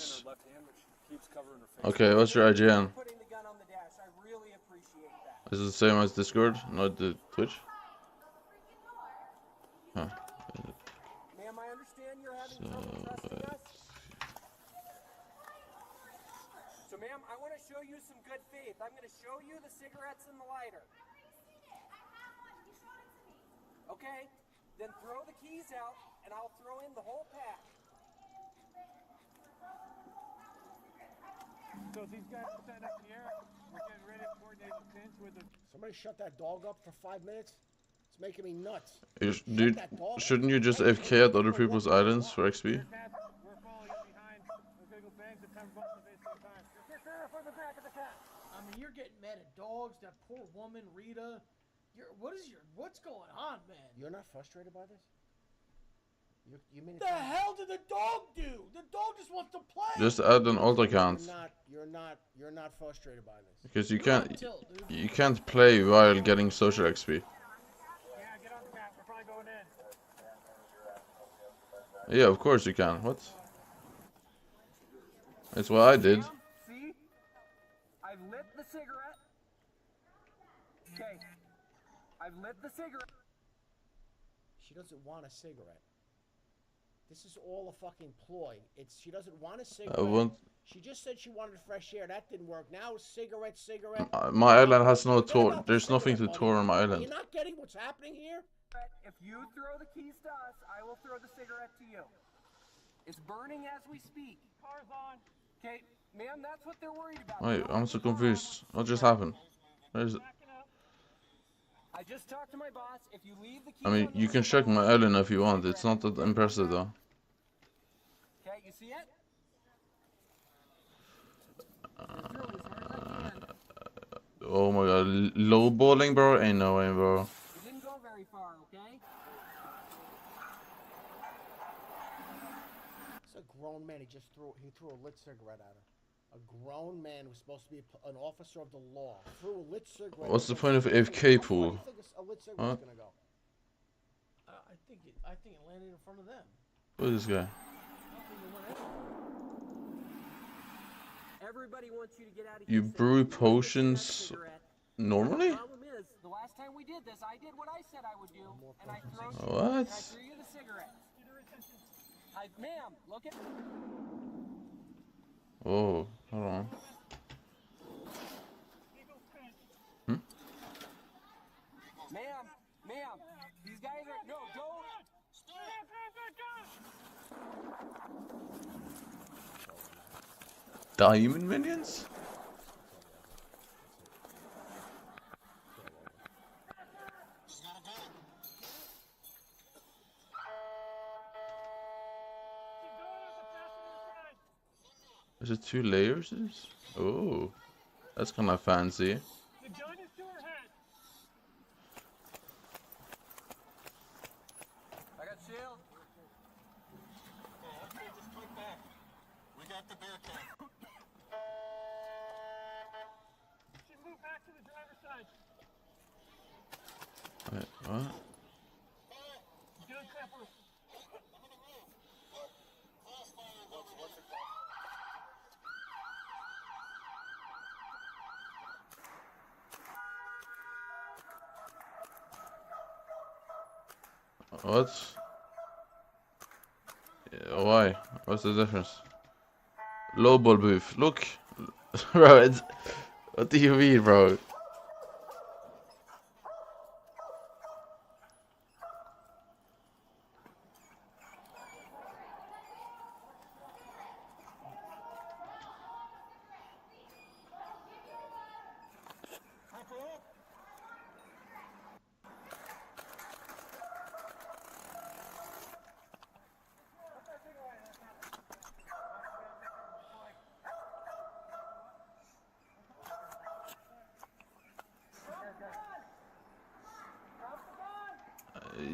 Okay, what's your IGN? Putting the gun on the dash. I really appreciate that. Is it the same as Discord, not the Twitch? Huh. Ma'am, I understand you're having trouble trusting us. So, ma'am, I want to show you some good faith. I'm going to show you the cigarettes and the lighter. Okay, then throw the keys out, and I'll throw in the whole pack. So these guys stand up in the air. We're getting ready to coordinate the pins with the... Somebody shut that dog up for 5 minutes. It's making me nuts. Dude, shouldn't you just AFK at other people's islands for XP? We're following you behind. We're going to go bang the time button at the same time. Get there from the back of the cat. I mean, you're getting mad at dogs. That poor woman, Rita. What's going on, man? You're not frustrated by this? You mean the hell did the dog do? The dog just wants to play. Just add an alt account. You're not frustrated by this. Because you can't play while getting social XP. Yeah, get on the cat. We're probably going in. Yeah, of course you can. What? That's what I did. See? I've lit the cigarette. Okay. I've lit the cigarette. She doesn't want a cigarette. This is all a fucking ploy. She doesn't want a cigarette. She just said she wanted fresh air. That didn't work. Now cigarette. My island has no tour. There's nothing to tour on my island. You're not getting what's happening here? If you throw the keys to us, I will throw the cigarette to you. It's burning as we speak. Car's on. Okay, ma'am, that's what they're worried about. Wait, I'm so confused. What just happened? Where's it? I just talked to my boss. If you leave the keys I mean, you can check my island if you want. It's not that impressive though. Okay, you see it? Oh my god, low bowling, bro? Ain't no way, bro. It didn't go very far, okay? It's a grown man. He threw a lit cigarette at her. A grown man who's supposed to be an officer of the law threw a lit cigarette. What's the point of AFK pool? Where do you think a lit cigarette's gonna go? I think it landed in front of them. Who is this guy? Everybody wants you to get out of You here. brew potions normally? The problem is, the last time we did this, I did what I said I would do, and I threw you, What? and I threw you the cigarette. Ma'am, look at. Oh, hold on. Ma'am, these guys are no, don't. Diamond minions? Is it 2 layers? Oh, that's kind of fancy. The gun is to her head. I got shield. Okay, just click back. We got the bear cat. She moved back to the driver's side. Wait, what? Gun pepper. What? Yeah, why? What's the difference? Low ball booth. Look, bro. What do you mean, bro?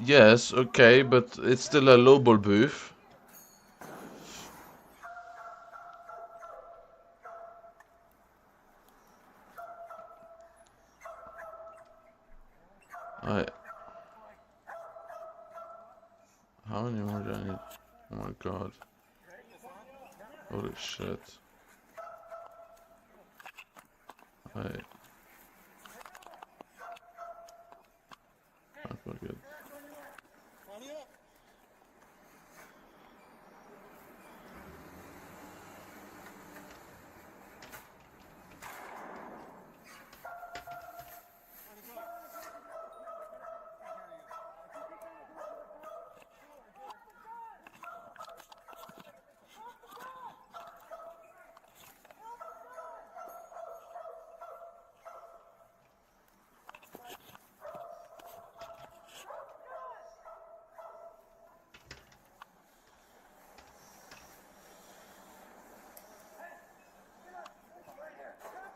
Yes, okay, but it's still a low ball booth. How many more do I need? Oh my god. Holy shit. Alright. I forget.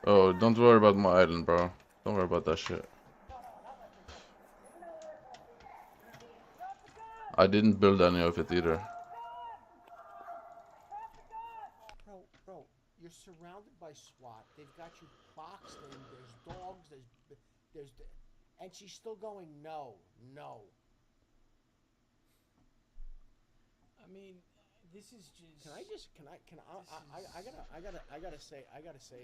Oh, don't worry about my island, bro. Don't worry about that shit. I didn't build any of it either. Bro, you're surrounded by SWAT. They've got you boxed in. There's dogs. And she's still going, no. I mean, this is just. I gotta say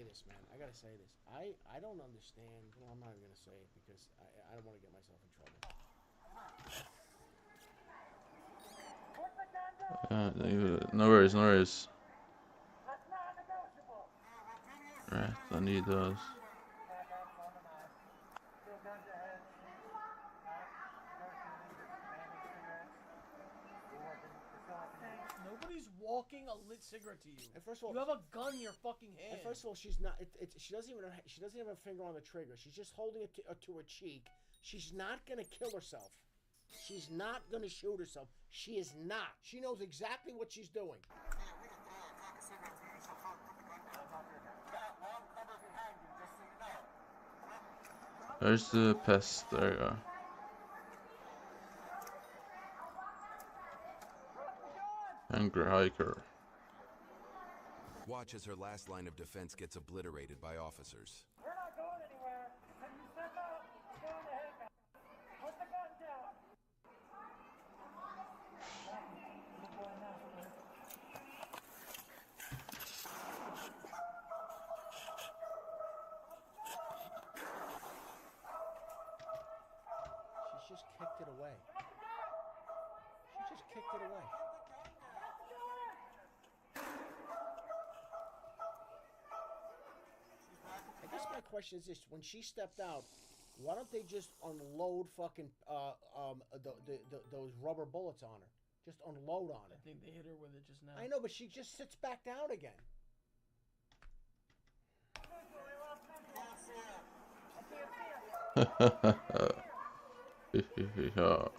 this, man. I gotta say this. I don't understand. Well, I'm not even gonna say it because I don't want to get myself in trouble. No worries. Right, I need those. Nobody's walking a lit cigarette to you. And first of all, you have a gun in your fucking hand. And first of all, she's not. She doesn't even have a finger on the trigger. She's just holding it to her cheek. She's not gonna kill herself. She's not gonna shoot herself. She is not. She knows exactly what she's doing. There's the pest. There you go. Angry hiker. Watch as her last line of defense gets obliterated by officers. We're not going anywhere. Can you step out? Go ahead. Put the gun down. just kicked it away. She just kicked it away. I guess my question is this: when she stepped out, why don't they just unload fucking those rubber bullets on her? Just unload on her. I think they hit her with it just now. I know, but she just sits back down again. Yeah.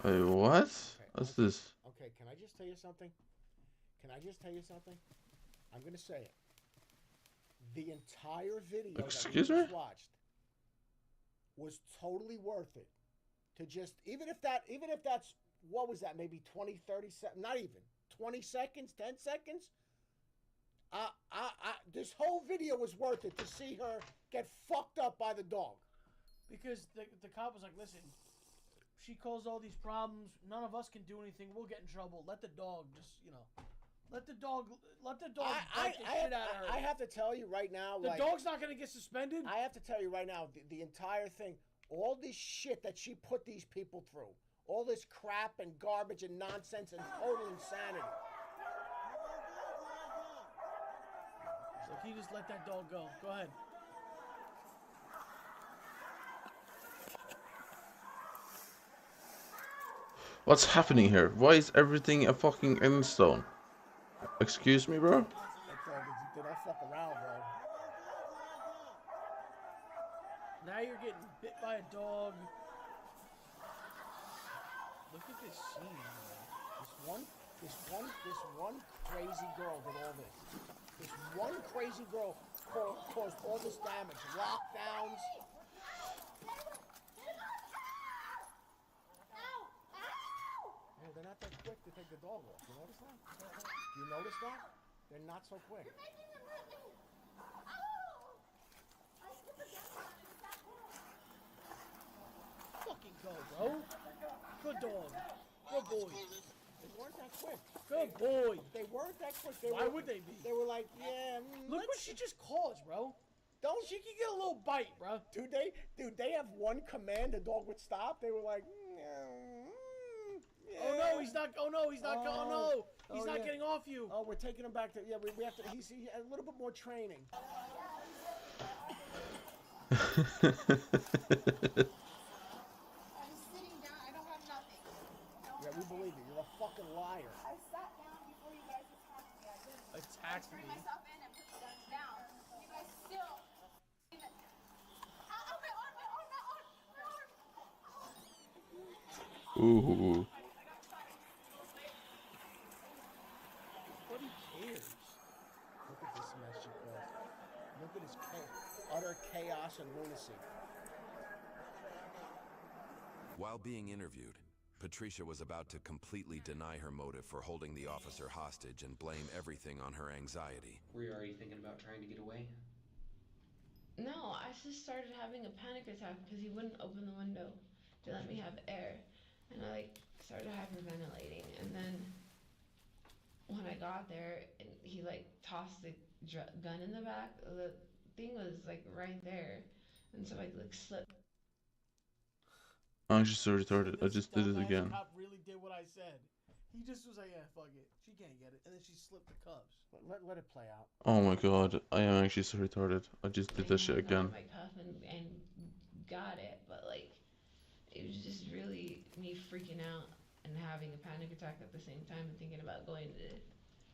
Wait, what? What's this? Okay, can I just tell you something? I'm gonna say it. The entire video Excuse that we me? just watched was totally worth it. To just even if that's what was that, maybe 20, 30 seconds, not even 20 seconds, 10 seconds. This whole video was worth it to see her get fucked up by the dog. Because the cop was like, listen, she caused all these problems. None of us can do anything. We'll get in trouble. Let the dog just, let the dog bite the shit out of her. I have to tell you right now, the dog's not going to get suspended? I have to tell you right now, the entire thing, all this shit that she put these people through, all this crap and garbage and nonsense and total insanity. Look, he just let that dog go. Go ahead. What's happening here? Why is everything a fucking endstone? Excuse me, bro? That dog did not fuck around, bro. Now you're getting bit by a dog. Look at this scene, man. This one crazy girl did all this. This one crazy girl caused all this damage. Lockdowns. Oh, they're not that quick to take the dog off. You notice that? Do you notice that? They're not so quick. Fucking go, bro. Good dog. Good boy. They weren't that quick. Good boy. They weren't that quick. Why would they be? They were like, yeah. Look what she just caused, bro. She can get a little bite, bro. Dude, they have one command the dog would stop. They were like, oh no, he's not. Oh no, he's not. Oh no, he's not getting off you. Oh, we're taking him back to. Yeah, we have to. He's a little bit more training. I'm sitting down. I don't have nothing. Yeah, we believe you. You're a fucking liar. I sat down before you guys attacked me. I didn't. Attacked me. Bring myself in and put the guns down. You guys still. Ooh. Nobody cares. Look at this mess she caused. Look at this utter chaos and lunacy. While being interviewed, Patricia was about to completely deny her motive for holding the officer hostage and blame everything on her anxiety. Were you already thinking about trying to get away? No, I just started having a panic attack because he wouldn't open the window to let me have air. And I started hyperventilating. And then when I got there, and he tossed the gun in the back, the thing was right there. And so I slipped. I'm just so retarded. I just did it again. Cop really did what I said. He just was like, yeah, fuck it. She can't get it. And then she slipped the cuffs. Let it play out. Oh my god, I am actually so retarded. I just did that shit again. My cuff and got it, but it was just really me freaking out and having a panic attack at the same time and thinking about going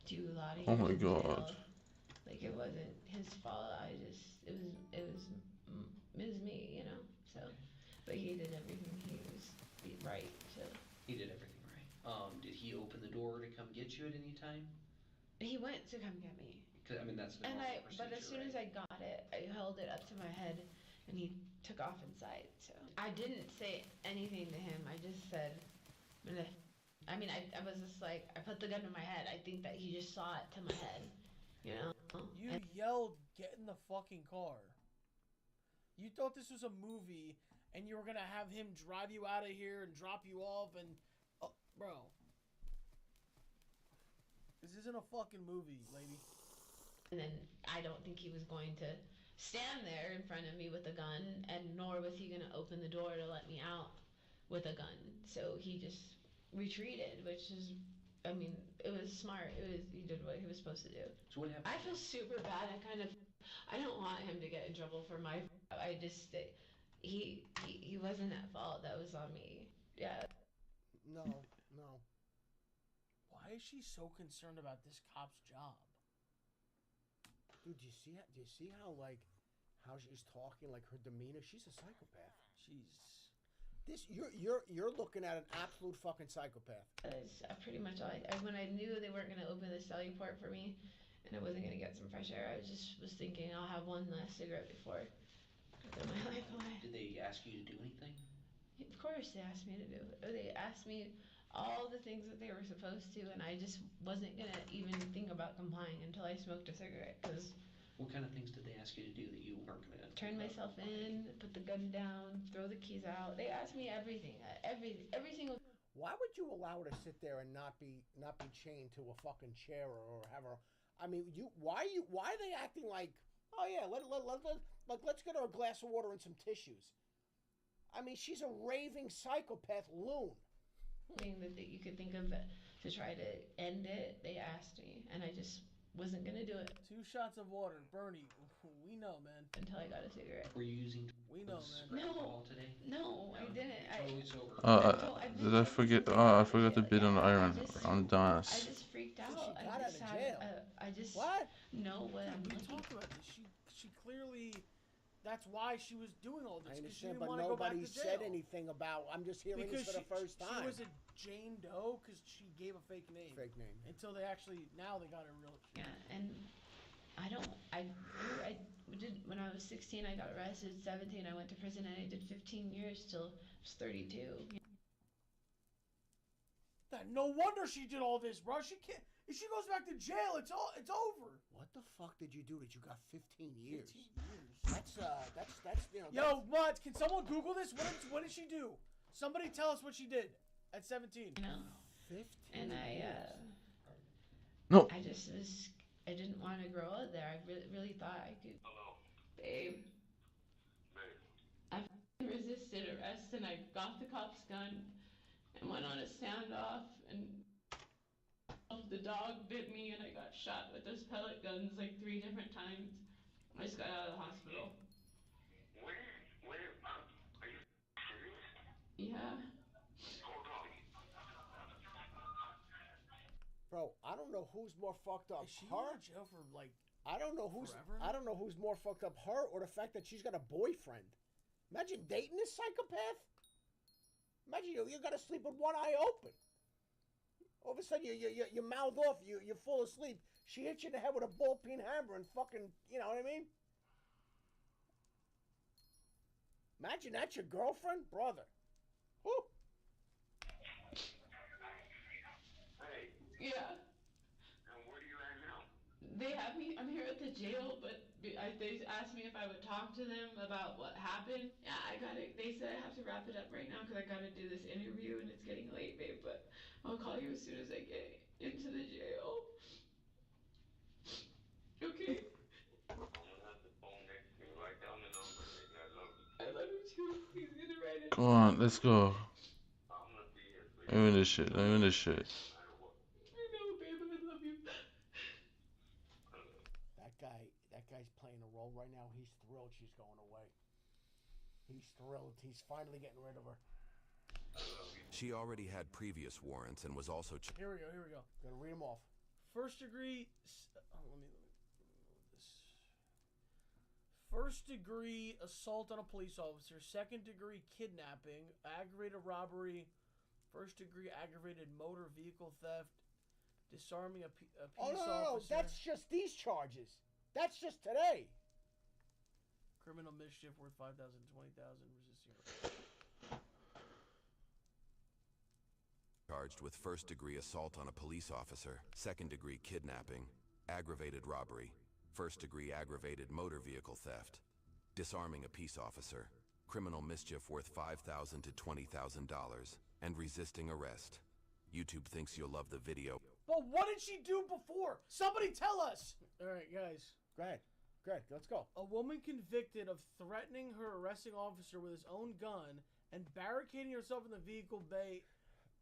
to Lottie. Oh my god. It wasn't his fault. It was me, So, but he did everything. He was right. So He did everything right. Did he open the door to come get you at any time? he went to come get me. I mean, that's the normal procedure, But as soon as I got it, I held it up to my head, and he took off inside. So I didn't say anything to him. I just said, I was just I put the gun to my head. I think that he just saw it to my head, You yelled, get in the fucking car. You thought this was a movie, and you were gonna have him drive you out of here and drop you off, and bro, this isn't a fucking movie, lady. And then I don't think he was going to stand there in front of me with a gun, and nor was he going to open the door to let me out with a gun. So he just retreated, which is, I mean, it was smart. He did what he was supposed to do. So what happened? I feel super bad. I don't want him to get in trouble for my. I just he wasn't at fault. That was on me. Yeah. No. Why is she so concerned about this cop's job? Dude, do you see how how she's talking, like her demeanor? She's a psychopath. You're looking at an absolute fucking psychopath. That's pretty much all. When I knew they weren't going to open the celly port for me, and I wasn't going to get some fresh air, I was thinking I'll have one last cigarette before I throw my life away. Did they ask you to do anything? Of course, they asked me to do it. They asked me all the things that they were supposed to, and I just wasn't gonna even think about complying until I smoked a cigarette. Cause what kind of things did they ask you to do that you weren't gonna turn myself in, put the gun down, throw the keys out? They asked me everything, every single. Why would you allow her to sit there and not be chained to a fucking chair or have her? I mean, why are they acting like? Oh yeah, let's get her a glass of water and some tissues. I mean, she's a raving psychopath loon. Thing that you could think of to try to end it, they asked me, and I just wasn't gonna do it. 2 shots of water, Bernie. We know, man. Until I got a cigarette. Were you using we know, man. alcohol today? No, I didn't. Totally sober. Did I forget? Oh, I forgot to bid on Ironman. I'm dumbass. I just freaked out. She got out of jail. I just what? know what I'm we looking. talked about this. She clearly. That's why she was doing all this. I She understand, didn't but want to go back nobody to jail. said anything about. I'm just hearing because this for the first time. She was a Jane Doe because she gave a fake name. Fake name. Until they actually now they got her real. Yeah, and I did when I was 16. I got arrested. 17, I went to prison, and I did 15 years till I was 32. No wonder she did all this, bro. She can't. If she goes back to jail, it's over. What the fuck did you do that you got 15 years? 15 years. That's you know. Yo, Mud, can someone Google this? What did she do? Somebody tell us what she did at 17. No. 15. And No. I didn't want to grow up there. I really thought I could. Hello. Babe. I resisted arrest, and I got the cop's gun and went on a standoff, and the dog bit me, and I got shot with those pellet guns like 3 different times. I just got out of the hospital. Where, are you serious? Yeah. Hold on. Bro, I don't know who's more fucked up. Is she her? in jail for like? I don't know who's. Forever? I don't know who's more fucked up, her or the fact that she's got a boyfriend. Imagine dating this psychopath. Imagine you got to sleep with one eye open. All of a sudden, you mouth off, you fall asleep. She hits you in the head with a ball-peen hammer and fucking, you know what I mean? Imagine that's your girlfriend, brother. Whew. Hey. Yeah. And where are you at now? They have me. I'm here at the jail, but they asked me if I would talk to them about what happened. Yeah, they said I have to wrap it up right now because I gotta do this interview and it's getting late, babe. But I'll call you as soon as I get into the jail. Okay. I'm gonna have the phone next to me. Write down the number, and I love you. I love you too. He's gonna write it. Come on, let's go. I'm gonna be here for Let me win this shit. Let me win this shit. I know, babe. I love you. That guy's playing a role right now. He's thrilled she's going away. He's thrilled. He's finally getting rid of her. She already had previous warrants and was also. Here we go. Gotta read them off. First degree. Let me move this. First degree assault on a police officer. Second degree kidnapping. Aggravated robbery. First degree aggravated motor vehicle theft. Disarming a police officer. No. That's just these charges. That's just today. Criminal mischief worth 5,000, 20,000. Resisting. Charged with first-degree assault on a police officer, second-degree kidnapping, aggravated robbery, first-degree aggravated motor vehicle theft, disarming a peace officer, criminal mischief worth $5,000 to $20,000 and resisting arrest. YouTube thinks you'll love the video. But what did she do before? Somebody tell us! Alright, guys. Go ahead. Good, let's go. A woman convicted of threatening her arresting officer with his own gun and barricading herself in the vehicle bay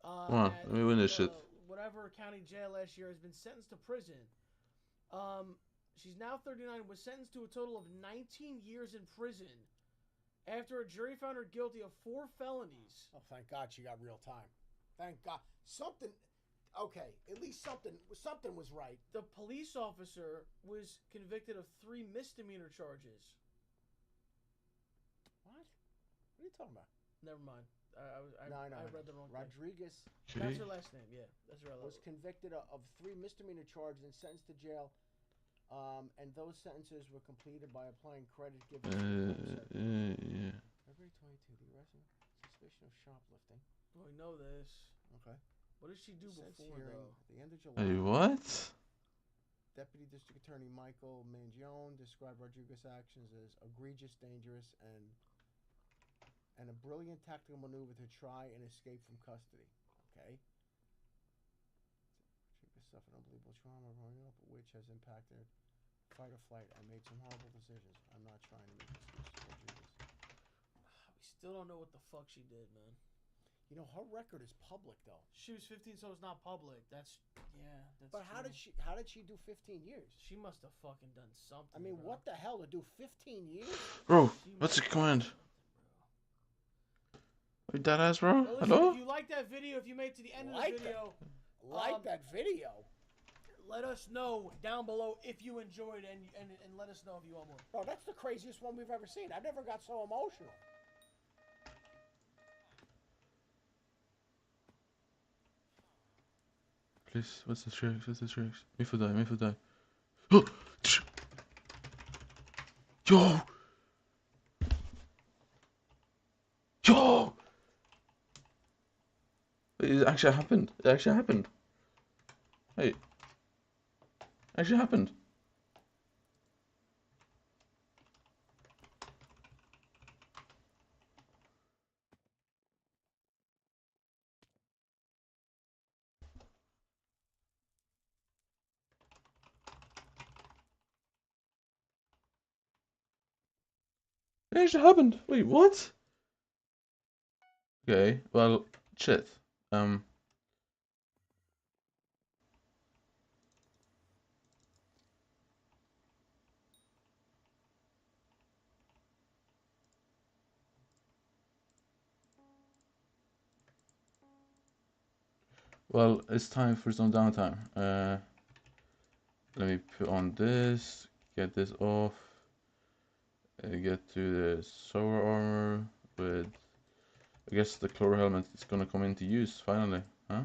Come on, let me win this shit. Whatever county jail last year has been sentenced to prison. She's now 39, was sentenced to a total of 19 years in prison after a jury found her guilty of 4 felonies. Oh, thank God she got real time. Thank God. Something... Okay, at least something was right. The police officer was convicted of 3 misdemeanor charges. What? What are you talking about? Never mind. I read the wrong Rodriguez. Thing. That's her last name, yeah. That's her was convicted of 3 misdemeanor charges and sentenced to jail. And those sentences were completed by applying credit given yeah. February 22, the arrest on suspicion of shoplifting. Oh, I know this. Okay. What did she do before, though? At the end of July. Hey, what? Deputy District Attorney Michael Mangione described Rodriguez's actions as egregious, dangerous, and a brilliant tactical maneuver to try and escape from custody. Okay. Rodriguez suffered unbelievable trauma growing up, which has impacted fight or flight. I made some horrible decisions. I'm not trying to make excuses, Rodriguez. We still don't know what the fuck she did, man. You know, her record is public, though. She was 15, so it's not public. That's But how did she do 15 years? She must have fucking done something. I mean, bro. what the hell to do 15 years? Bro, what's the command? Wait, that ass, bro? Well, listen, Hello? if you like that video, if you made it to the end of the video, that video. Let us know down below if you enjoyed and let us know if you want more. Bro, that's the craziest one we've ever seen. I've never got so emotional. Please, what's the tricks? What's the tricks? Me for die. Yo! Yo! It actually happened. It actually happened. Hey. It actually happened. It actually happened. Wait, what? Okay, well, shit. Well, it's time for some downtime. Let me put on this, get this off, and get to the solar armor with, I guess the chloro helmet is gonna come into use finally, huh?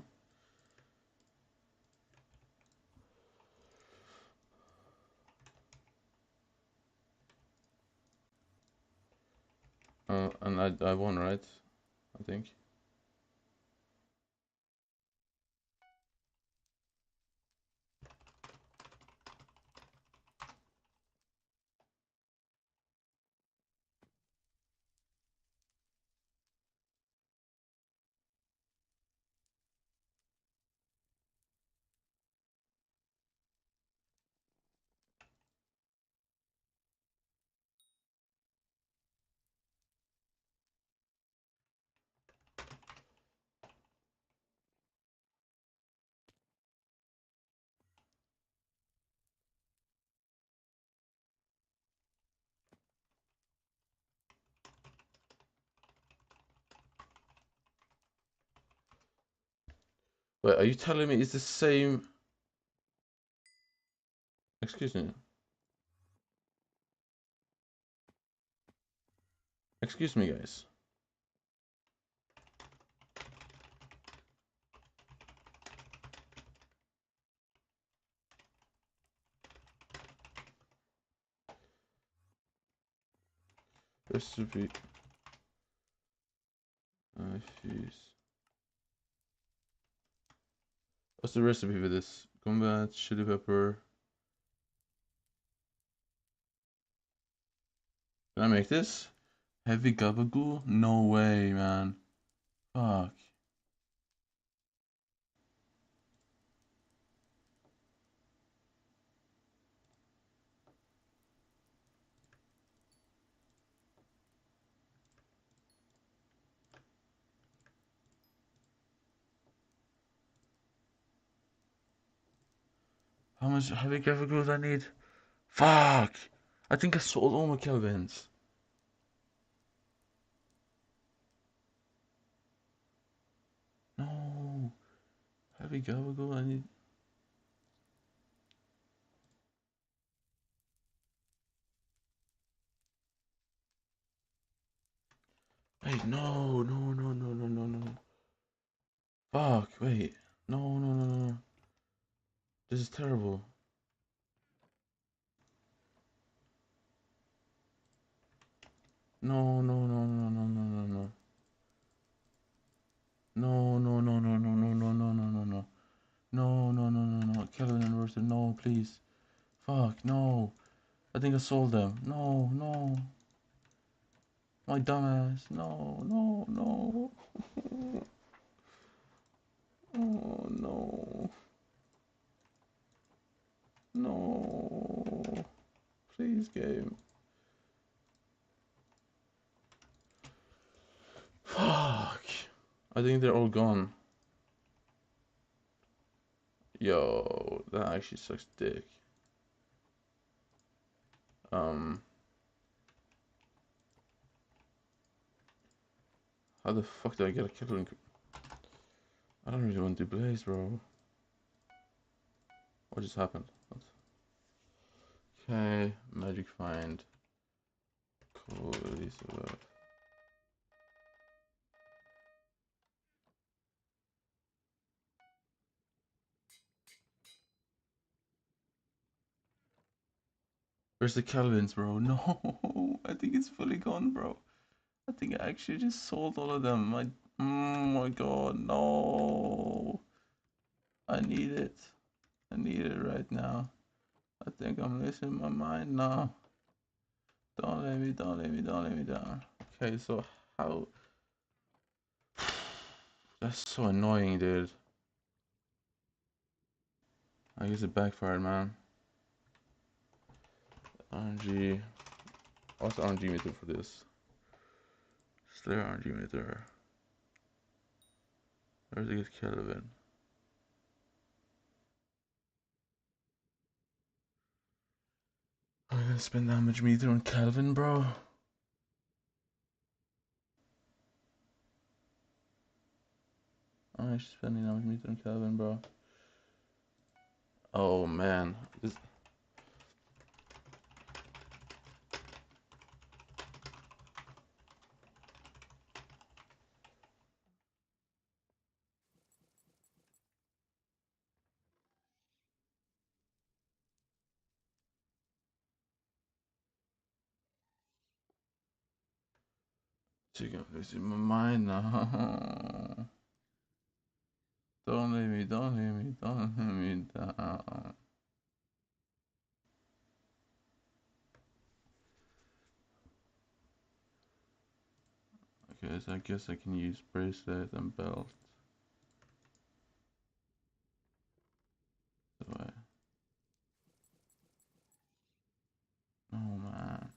And I won, right? I think. Wait, are you telling me it's the same? Excuse me. Excuse me, guys. Recipe. Fuse. What's the recipe for this? Combat, chili pepper. Can I make this? Heavy Gabagoo? No way, man. Fuck. How much heavy Gabagoo do I need? Fuck! I think I sold all my Kelvins. No. Heavy Gabagoo, I need... Wait, no. Fuck, wait. No. This is terrible. No. No. Kelvin and Roster, no, please. Fuck, no. I think I sold them. No. My dumbass. No. Oh, no. No. Please, game. Fuck. I think they're all gone. Yo, that actually sucks dick. How the fuck did I get a killer? I don't really want to blaze, bro. What just happened? Okay, magic find. Cool, release of that. Where's the Kelvins, bro? No, I think it's fully gone, bro. I think I actually just sold all of them. Oh my god, no. I need it. I need it right now. I think I'm losing my mind now. Don't let me down. Okay, so how... That's so annoying, dude. I guess it backfired, man. RNG. What's the RNG meter for this? Slayer RNG meter. Where's it get Kelvin? I'm gonna spend damage meter on Kelvin, bro. I'm actually spending damage meter on Kelvin, bro. Oh man. I'm losing my mind now. Don't leave me down. Okay, so I guess I can use bracelet and belt. So oh man.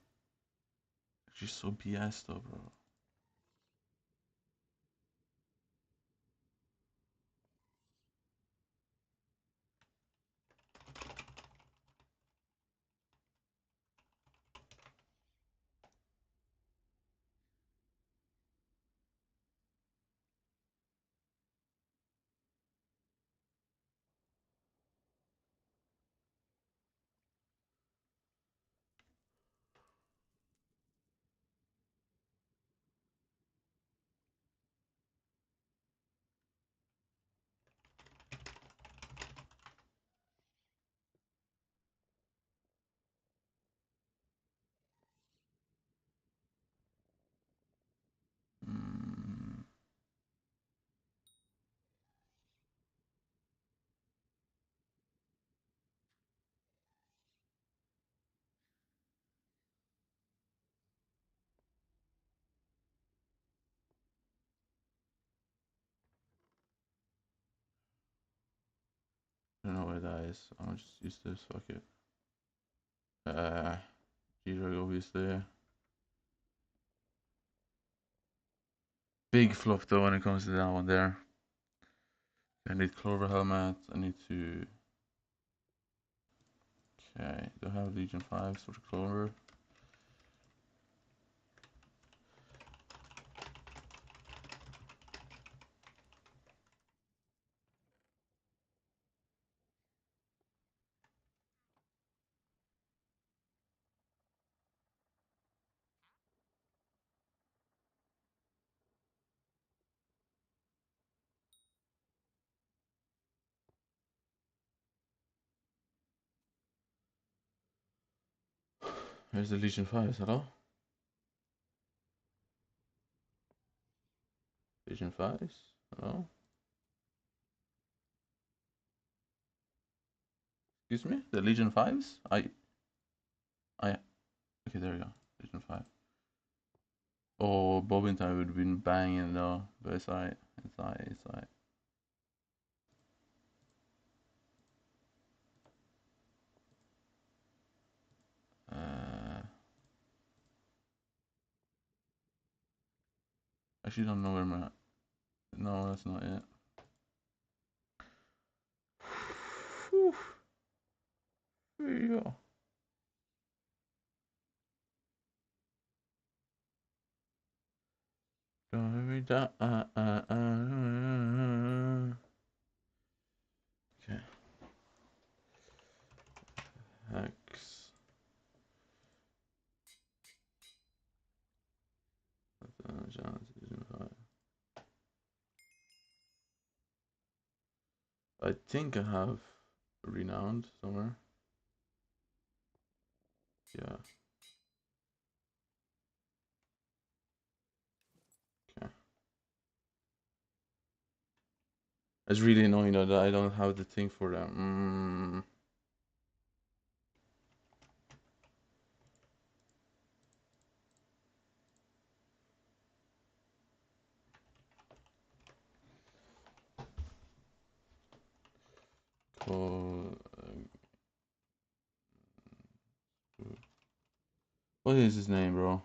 She's so BS though, bro. I don't know where that is. I'll just use this. Fuck it. G-Drag obviously. Big flop though when it comes to that one there. I need Clover helmet. I need to. Okay, do I have Legion 5 for the Clover? Where's the Legion 5? Hello? Legion 5s? Hello? Excuse me? The Legion 5s? Okay, there we go. Legion 5. Oh, bobbin time would have been banging though, but it's alright. It's alright, it's alright. Actually don't know where I'm at. No, that's not it. Whew. There you go. Okay. Hex. I think I have renowned somewhere. Yeah. Okay. It's really annoying though that I don't have the thing for them. Cool. What is his name, bro?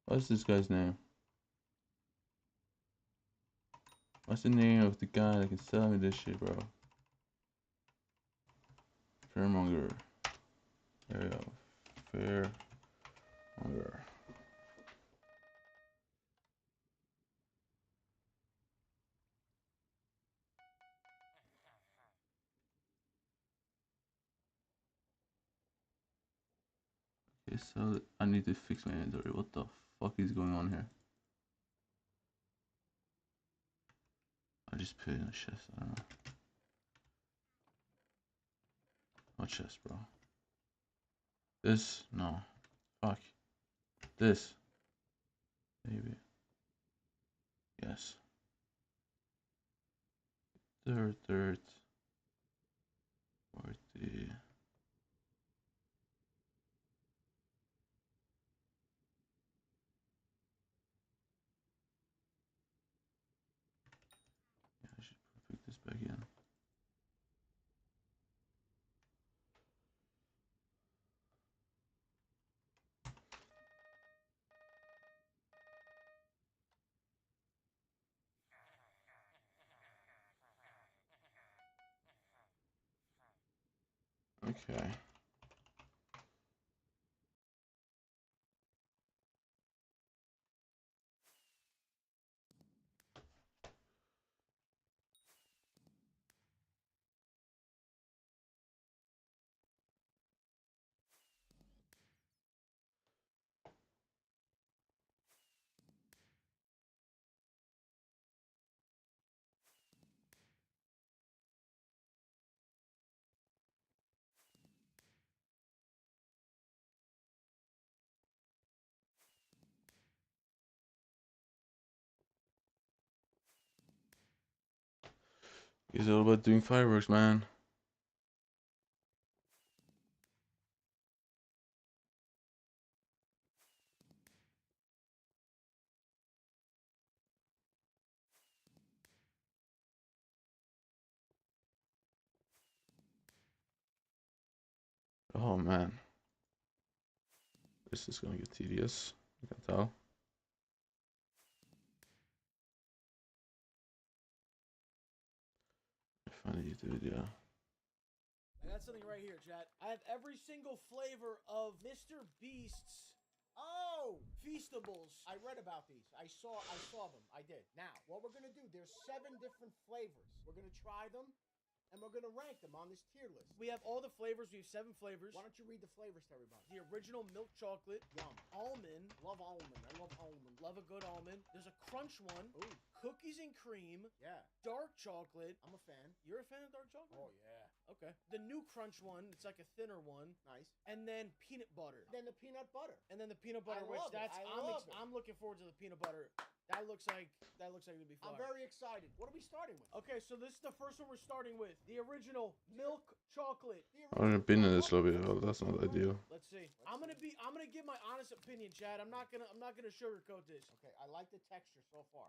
What's this guy's name? What's the name of the guy that can sell me this shit, bro? Fairmonger. There we go. Fairmonger. Okay, so I need to fix my inventory. What the fuck is going on here? I just put it in a chest. I don't know. What chest, bro? This? No. Fuck. This? Maybe. Yes. Dirt. 40. Yeah, I should put this back in. Okay. It's all about doing fireworks, man. Oh man. This is gonna get tedious. You can tell. I find a YouTube video. I got something right here, chat. I have every single flavor of Mr. Beast's Feastables. I read about these. I saw them. I did. Now, what we're gonna do? There's 7 different flavors. We're gonna try them, and we're gonna rank them on this tier list. We have all the flavors. We have 7 flavors. Why don't you read the flavors to everybody? The original milk chocolate. Yum. Almond. Love almond. I love almond. Love a good almond. There's a crunch one. Ooh. Cookies and cream. Yeah. Dark chocolate. I'm a fan. You're a fan of dark chocolate? Oh yeah. Okay. The new crunch one. It's like a thinner one. Nice. And then peanut butter. Then the peanut butter. And then the peanut butter, I love it. I'm looking forward to the peanut butter. That looks like it'd be fun. I'm very excited. What are we starting with? Okay, so this is the first one we're starting with. The original milk chocolate. I've never been in this lobby at all. That's not ideal. Let's see. I'm gonna give my honest opinion, Chad. I'm not gonna sugarcoat this. Okay, I like the texture so far.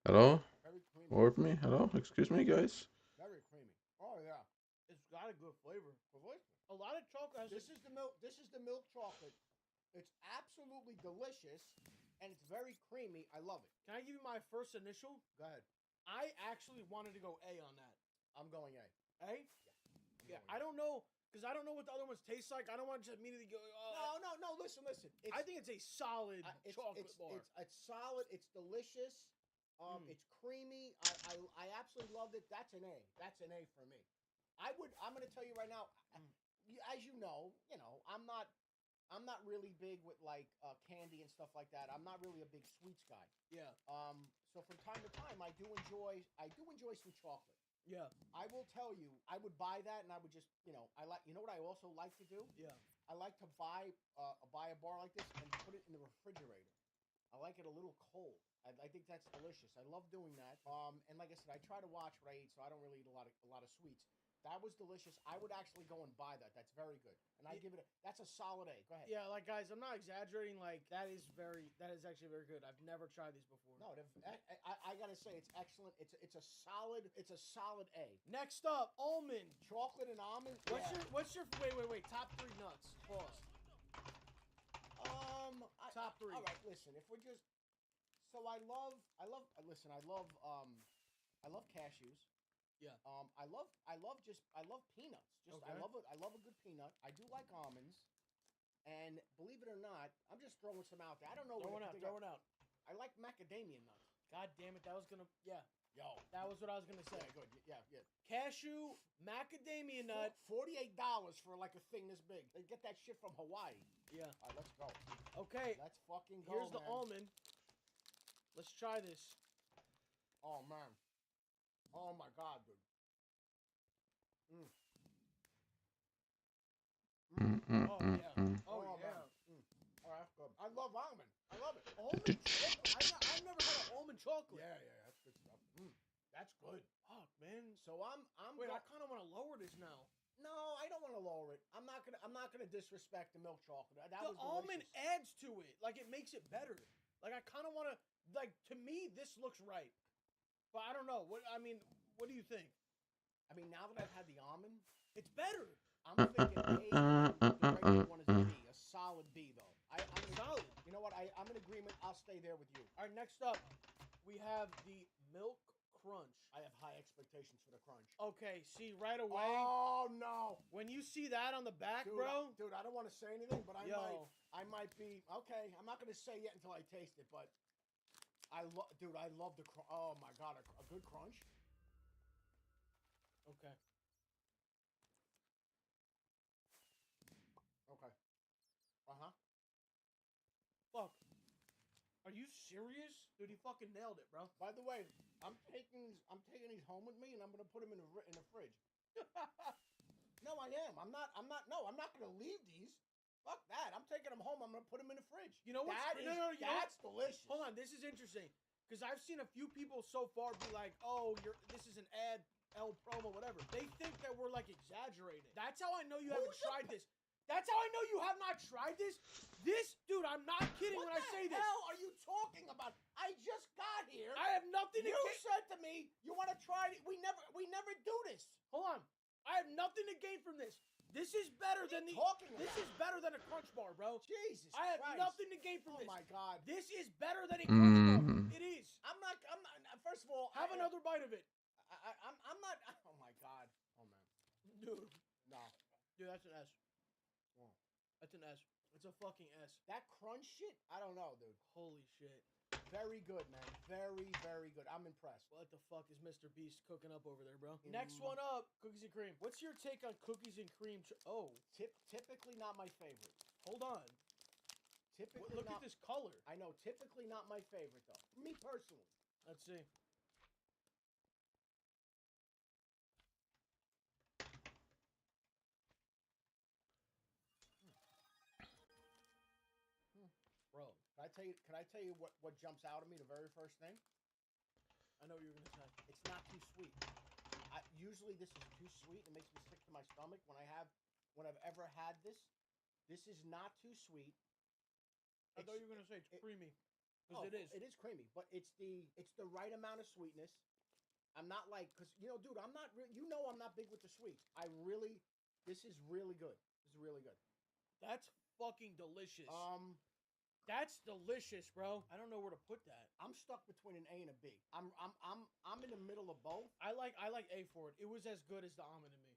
Hello? Very creamy. More for me? Hello? Excuse me, guys? Very creamy. Oh yeah. It's got a good flavor. A lot of chocolate. This is the milk chocolate. It's absolutely delicious, and it's very creamy. I love it. Can I give you my first initial? Go ahead. I actually wanted to go A on that. I'm going A. A? Yeah. I don't know, because I don't know what the other ones taste like. I don't want to just immediately go. No. Listen. I think it's a solid chocolate bar. It's solid. It's delicious. It's creamy. I absolutely loved it. That's an A. That's an A for me. I'm going to tell you right now. As you know, I'm not really big with like candy and stuff like that. I'm not really a big sweets guy. Yeah. So from time to time, I do enjoy some chocolate. Yeah. I will tell you, I would buy that, and I would just, what I also like to do? Yeah. I like to buy a bar like this and put it in the refrigerator. I like it a little cold. I think that's delicious. I love doing that. And like I said, I try to watch what I eat, so I don't really eat a lot of sweets. That was delicious. I would actually go and buy that. That's very good. And I give it that's a solid A. Go ahead. Yeah, like guys, I'm not exaggerating. Like that is actually very good. I've never tried these before. No, I gotta say it's excellent. It's a solid A. Next up, almond, chocolate and almond. What's your wait top 3 nuts? Pause. Top 3. All right, listen. If we're just I love cashews. Yeah. I love peanuts. Okay. I love a good peanut. I do like almonds. And believe it or not, I'm just throwing some out there. I don't know. Throw it out. I like macadamia nuts. God damn it, that was gonna Yo, that was what I was gonna say. Yeah, good. Yeah. Cashew, macadamia nut, $48 for like a thing this big. They get that shit from Hawaii. Yeah. All right, let's go. Okay. Let's fucking go. Here's the almond. Let's try this. Oh man. Oh my god, dude. Oh yeah. Oh yeah. All right, good. I love almond. I love it. Almond chocolate. I've never had an almond chocolate. Yeah, that's good stuff. That's good. Fuck, man. So I'm Wait, I kind of want to lower this now. No, I don't want to lower it. I'm not gonna disrespect the milk chocolate. The almond adds to it. Like it makes it better. Like I kind of want to. Like to me, this looks right. But I don't know. What do you think? I mean, now that I've had the almond, it's better. I'm thinking A. The regular one is a B, a solid B though. I'm solid. You know what? I'm in agreement. I'll stay there with you. All right. Next up, we have the milk crunch. I have high expectations for the crunch. Okay. See right away. Oh no! When you see that on the back, dude, bro. Dude, I don't want to say anything, but I might be okay. I'm not gonna say yet until I taste it, but. I love the crunch. Oh my god, a good crunch. Okay. Fuck. Are you serious? Dude, he fucking nailed it, bro. By the way, I'm taking these home with me, and I'm gonna put them in a fridge. No, I am. I'm not gonna leave these. Fuck that. I'm taking them home. I'm going to put them in the fridge. You know what? That's delicious. Hold on. This is interesting. Because I've seen a few people so far be like, oh, this is an ad, L promo, whatever. They think that we're like exaggerating. That's how I know you haven't tried this. That's how I know you have not tried this. Dude, I'm not kidding when I say this. What the hell are you talking about? I just got here. I have nothing to You said to me, you want to try it. We never do this. Hold on. I have to gain from this. This is better than the. This is better than a Crunch Bar, bro. Jesus I have Christ. nothing to gain from Oh this. my God. This is better than a Crunch Bar. It is. I'm not. First of all, Have another bite of it. I'm not. Oh my God. Oh man. Dude. No. Dude, that's an S. Oh. That's an S. It's a fucking S. That crunch shit. I don't know, dude. Holy shit. Very good, man. Very, very good. I'm impressed. What the fuck is Mr. Beast cooking up over there, bro? Next one up, cookies and cream. What's your take on cookies and cream? Typically not my favorite. Hold on. Typically Look not, at this color. I know. Typically not my favorite, though. Me personally. Let's see. Bro, can I tell you what jumps out at me the very first thing? I know what you're gonna say. It's not too sweet. Usually this is too sweet. It makes me sick to my stomach when I've ever had this. This is not too sweet. I thought you were gonna say it's creamy. Oh, Because it is. It is creamy, but it's the right amount of sweetness. I'm not like, cause dude, I'm not. I'm not big with the sweets. This is really good. This is really good. That's fucking delicious. That's delicious, bro. I don't know where to put that. I'm stuck between an A and a B. I'm in the middle of both. I like A for it. It was as good as the almond to me.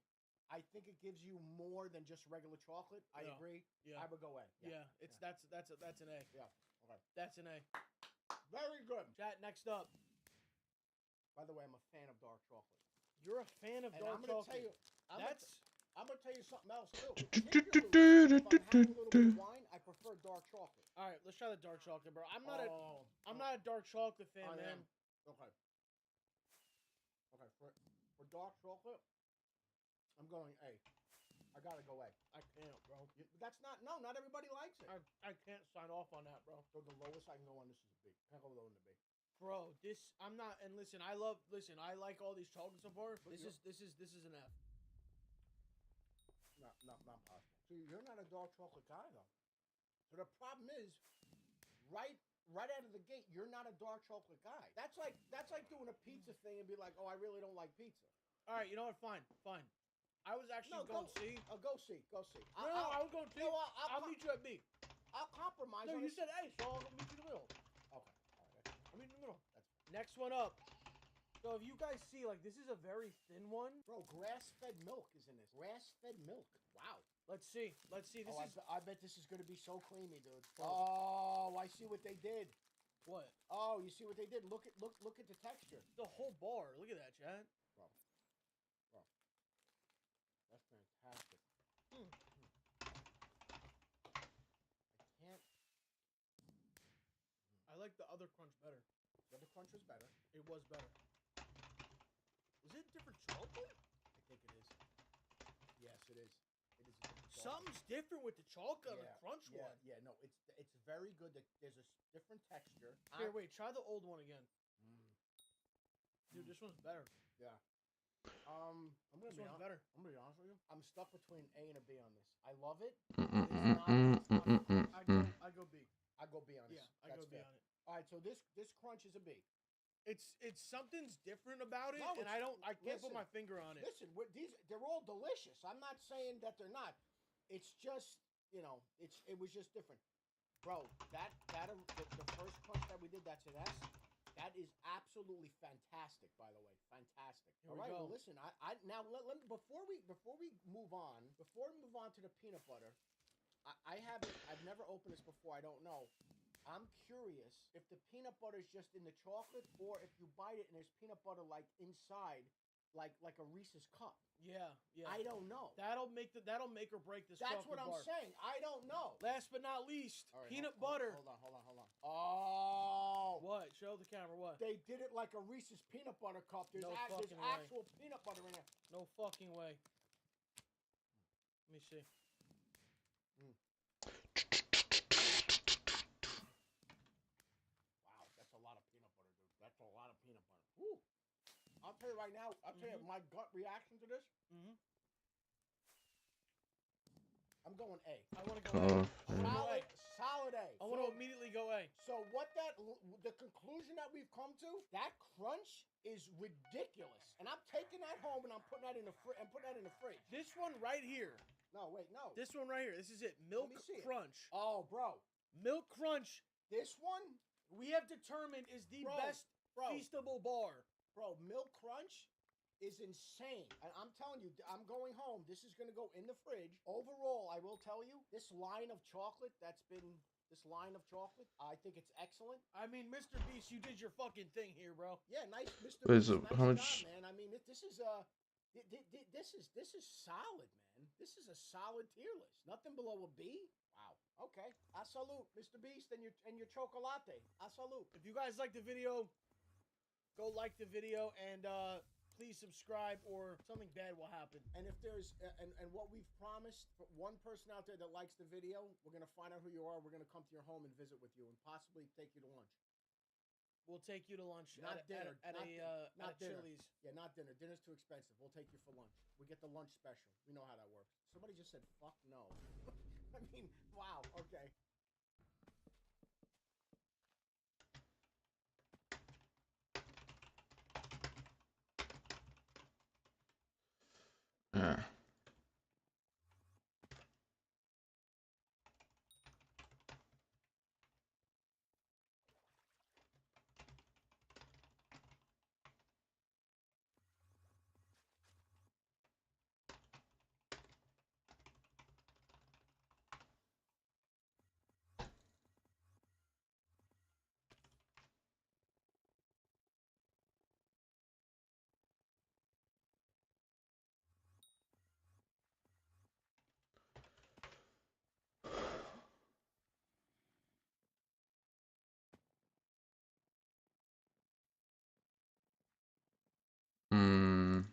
I think it gives you more than just regular chocolate. I agree. Yeah. I would go A. Yeah. That's an A. Yeah. Okay. That's an A. Very good. Chat, next up. By the way, I'm a fan of dark chocolate. You're a fan of dark chocolate. I'm gonna tell you something else too. Particularly if I'm having a little bit of wine, I prefer dark chocolate. All right, let's try the dark chocolate, bro. I'm not a dark chocolate fan, man. Okay. Okay. For dark chocolate, I'm going A. I gotta go A. I can't, bro. Not everybody likes it. I can't sign off on that, bro. So the lowest I can go on this is a B. Can't go lower than a B. Bro, I'm not. And listen, I like all these chocolates so far. This is an F. Not possible. So you're not a dark chocolate guy though. So the problem is, right out of the gate, you're not a dark chocolate guy. That's like doing a pizza thing and be like, oh, I really don't like pizza. All right, you know what? Fine. I was actually going C. Go C. No, I was going C. I'll meet you at B. I'll compromise. No, you said A, so I'll meet you in the middle. Okay. I'll meet you in the middle. Next one up. So if you guys see, like, this is a very thin one. Bro, grass-fed milk is in this. Grass-fed milk. Wow. Let's see. I bet this is going to be so creamy, dude. Oh, I see what they did. What? Oh, you see what they did? Look at the texture. The whole bar. Look at that, Chad. Bro. That's fantastic. I like the other crunch better. The other crunch was better. It was better. Is it different chocolate? I think it is. Yes, it is. It is a different chocolate. Something's different with the chocolate on the crunch one. Yeah, no, it's very good. There's a different texture. Here, wait, try the old one again. Dude, this one's better. Yeah. I'm gonna This one's better. I'm gonna be honest with you. I'm stuck between A and a B on this. I love it. I go B. I go B on this. Yeah, I go B on it. All right, so this crunch is a B. It's something's different about it, No, and I can't put my finger on it. Listen, they're all delicious. I'm not saying that they're not. It's just it was just different, bro. The first crunch that we did, that's an S. That is absolutely fantastic, by the way. Fantastic. All right, well, listen. I now let me before we move on to the peanut butter. I've never opened this before. I don't know. I'm curious if the peanut butter is just in the chocolate, or if you bite it and there's peanut butter like inside, like a Reese's cup. Yeah. I don't know. That'll make or break this. That's what chocolate I'm bar. saying. I don't know. Last but not least, All right, peanut butter. Hold on. Oh, What? Show the camera. What? they did it like a Reese's peanut butter cup. There's No there's fucking way. actual peanut butter in it. No fucking way. Let me see. Wow, that's a lot of peanut butter, dude. That's a lot of peanut butter. Woo. I'll tell you right now. I'll tell you my gut reaction to this. I'm going A. I want to go A. Solid A. I want to immediately go A. So the conclusion that we've come to, that crunch is ridiculous. And I'm taking that home and I'm putting that in the fridge. This one right here. No, wait, no. This one right here. This is it. Milk Crunch. Oh, bro. Milk Crunch. This one we have determined is the best feastable bar. Bro, Milk Crunch is insane. And I'm telling you, I'm going home. This is going to go in the fridge. Overall, I will tell you, this line of chocolate, I think it's excellent. I mean, Mr. Beast, you did your fucking thing here, bro. Yeah, nice, Mr. Wait, Beast. so Nice how much- job, man. I mean, this is solid, man. This is a solid tier list. Nothing below a B. Wow. Okay. I salute, Mr. Beast, and your chocolate. I salute. If you guys like the video, go like the video and please subscribe or something bad will happen. And if there's and what we've promised, for one person out there that likes the video, we're gonna find out who you are. We're gonna come to your home and visit with you and possibly take you to lunch. We'll take you to lunch. Not dinner. At not dinner. Chili's. Yeah, not dinner. Dinner's too expensive. We'll take you for lunch. We get the lunch special. We know how that works. Somebody just said, "Fuck no." I mean, wow. Okay. Yeah. Hmm.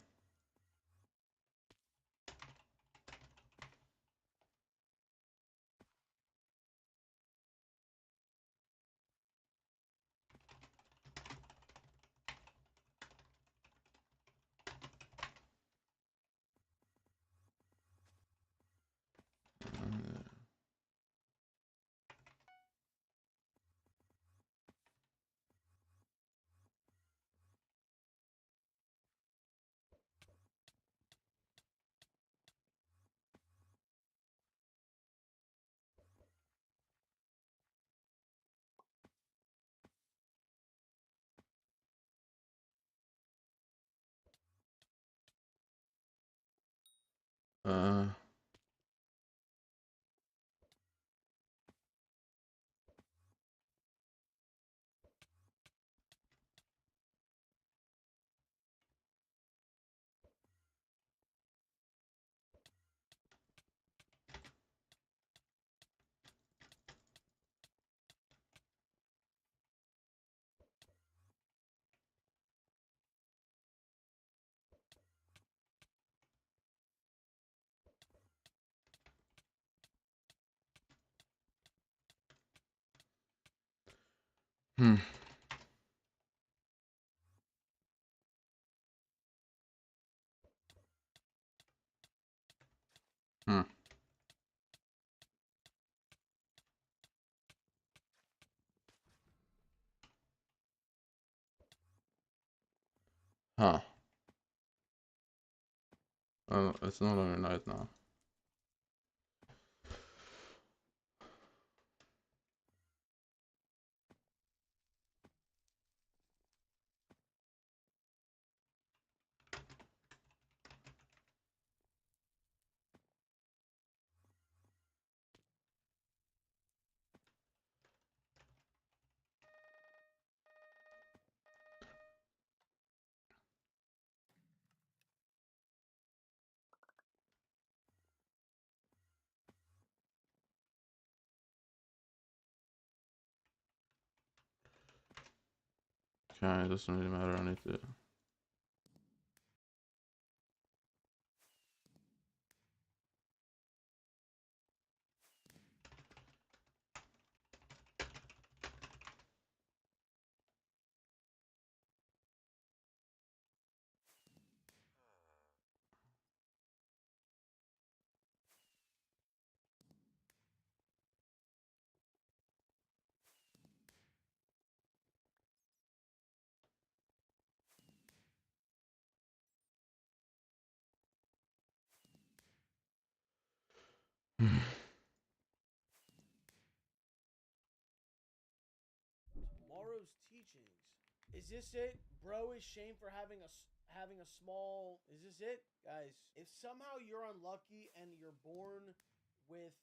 Uh. Hmm. Hmm. Huh. Oh, it's no longer night now. Okay, it doesn't really matter. I need to. teachings. Is this it? Bro is shamed for having a small. Is this it, guys? If somehow you're unlucky and you're born with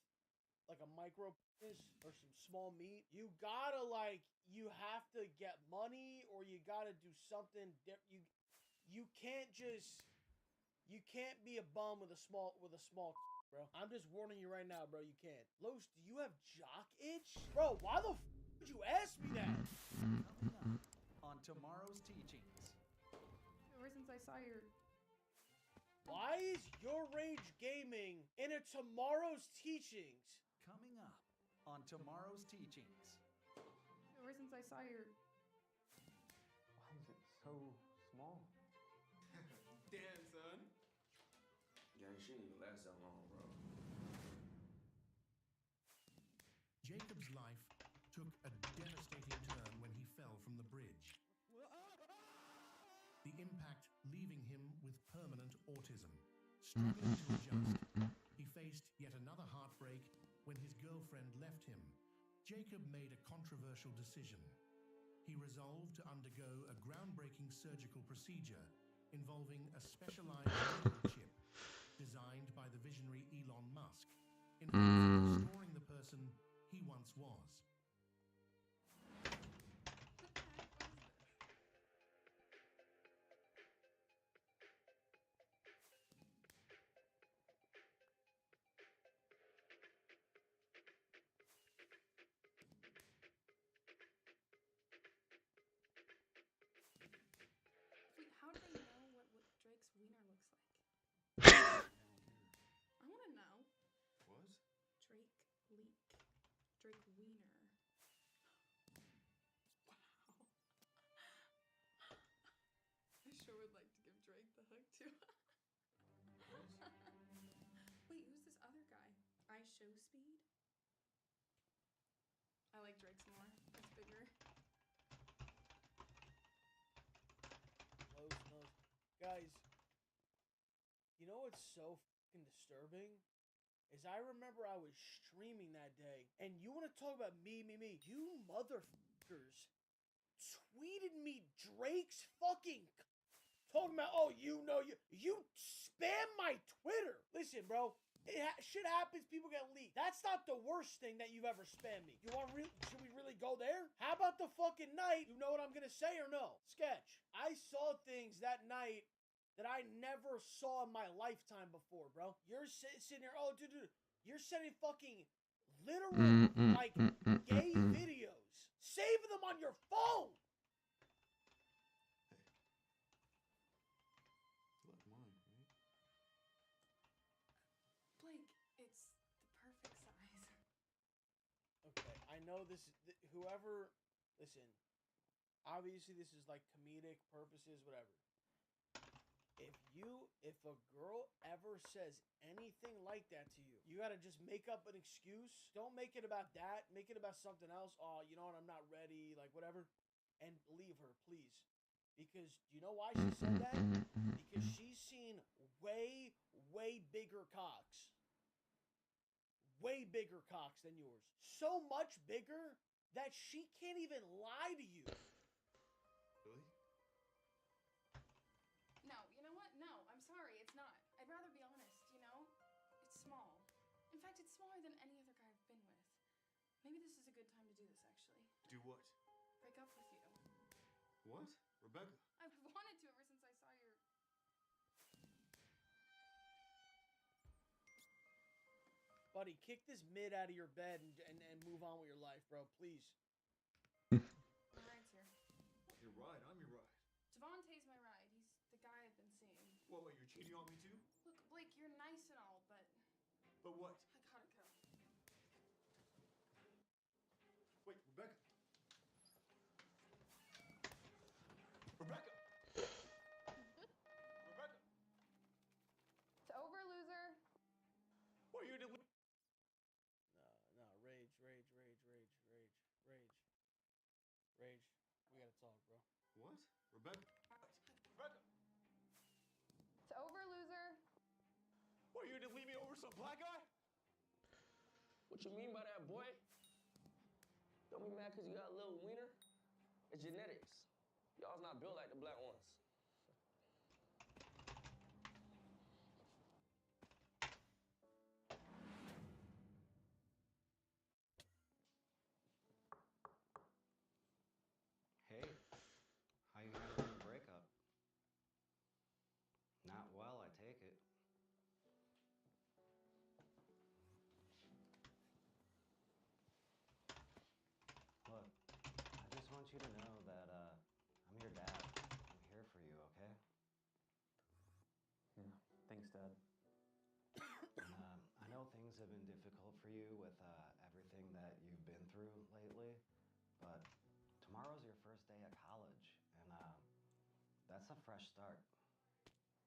like a micro penis or some small meat, you gotta you have to get money or you gotta do something different. You can't be a bum with a small bro. I'm just warning you right now, bro. You can't. Los, do you have jock itch, bro? Why the would you ask me that? On tomorrow's teachings. Ever since I saw your... Why is your rage gaming in a tomorrow's teachings? Coming up on tomorrow's teachings. Ever since I saw your... Why is it so small? Damn, son. Yeah, she didn't even last that long, bro. Jacob's life took a devastating turn when he fell from the bridge. The impact leaving him with permanent autism. Struggling to adjust, he faced yet another heartbreak when his girlfriend left him. Jacob made a controversial decision. He resolved to undergo a groundbreaking surgical procedure involving a specialized neural chip designed by the visionary Elon Musk, in restoring the person he once was. Wait, how do they know what Drake's wiener looks like? I want to know. Was? Drake leak. Drake wiener. Wow. I sure would like to give Drake the hug too. Wait, who's this other guy? I show speed? I like Drake's more. It's bigger. Close. Guys, you know what's so fucking disturbing? Is I remember I was streaming that day, and you want to talk about me. You motherfuckers tweeted me Drake's fucking talking about, oh, you spam my Twitter. Listen, bro, shit happens, people get leaked. That's not the worst thing that you've ever spammed me. Should we really go there? How about the fucking night? You know what I'm gonna say or no? Sketch. I saw things that night that I never saw in my lifetime before, bro. You're sitting here, oh, dude, you're sending fucking literal, gay videos. Save them on your phone! You like mine, right? Blake, it's the perfect size. Okay, I know this is, whoever, listen, obviously this is like comedic purposes, whatever. If a girl ever says anything like that to you, you gotta just make up an excuse. Don't make it about that. Make it about something else. Oh, you know what? I'm not ready. Like, whatever. And leave her, please. Because, you know why she said that? Because she's seen way, way bigger cocks. Way bigger cocks than yours. So much bigger that she can't even lie to you. Really? No, you know what? No, I'm sorry, it's not. I'd rather be honest, you know? It's small. In fact, it's smaller than any other guy I've been with. Maybe this is a good time to do this, actually. Do what? Break up with you. What? Rebecca? I've wanted to ever since I saw your... Buddy, kick this mid out of your bed and move on with your life, bro. Please. My ride's here. Your ride? I'm your ride. Devontae's my ride. He's the guy I've been seeing. What, you're cheating on me too? Look, Blake, you're nice and all, but... But what? I gotta go. Wait, Rebecca. Rebecca! Rebecca! It's over, loser. What are you doing? No, rage. We gotta talk, bro. What? Rebecca? Rebecca! It's over, loser. What, you gonna leave me over some black guy? What you mean by that, boy? Don't be mad because you got a little wiener? It's genetics. Y'all's not built like the black ones. Hey, how you handling the breakup? Not well, I take it. Look, I just want you to know that I'm your dad. I'm here for you, okay? Yeah, thanks, Dad. I know things have been difficult for you with everything that you've been through lately, but tomorrow's your first day at college, and that's a fresh start.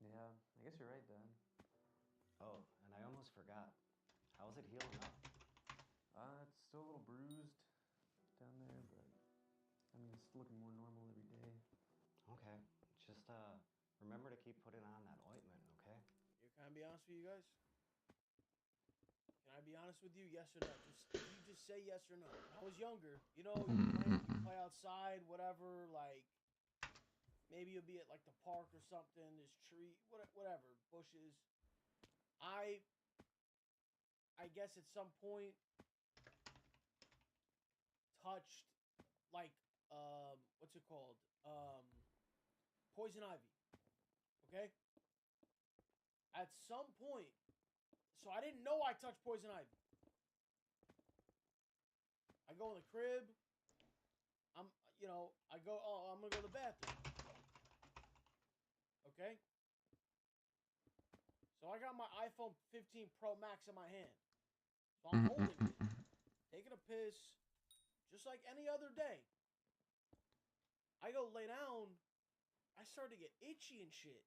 Yeah, I guess you're right, Dad. Oh, and I almost forgot. How's it healing up? It's still a little bruised down there, but I mean, it's looking more normal every day. Okay, just remember to keep putting on that ointment, okay? Yeah, can I be honest with you guys? Can I be honest with you? Yes or no? You just say yes or no. When I was younger, you know, you play outside, whatever, like maybe you'll be at like the park or something, there's tree, whatever, bushes. I guess at some point touched like what's it called? Poison ivy. Okay? At some point, so I didn't know I touched poison ivy. I go in the crib. I'm gonna go to the bathroom. Okay? So I got my iPhone 15 Pro Max in my hand. So I'm holding it, taking a piss, just like any other day. I go lay down. I start to get itchy and shit.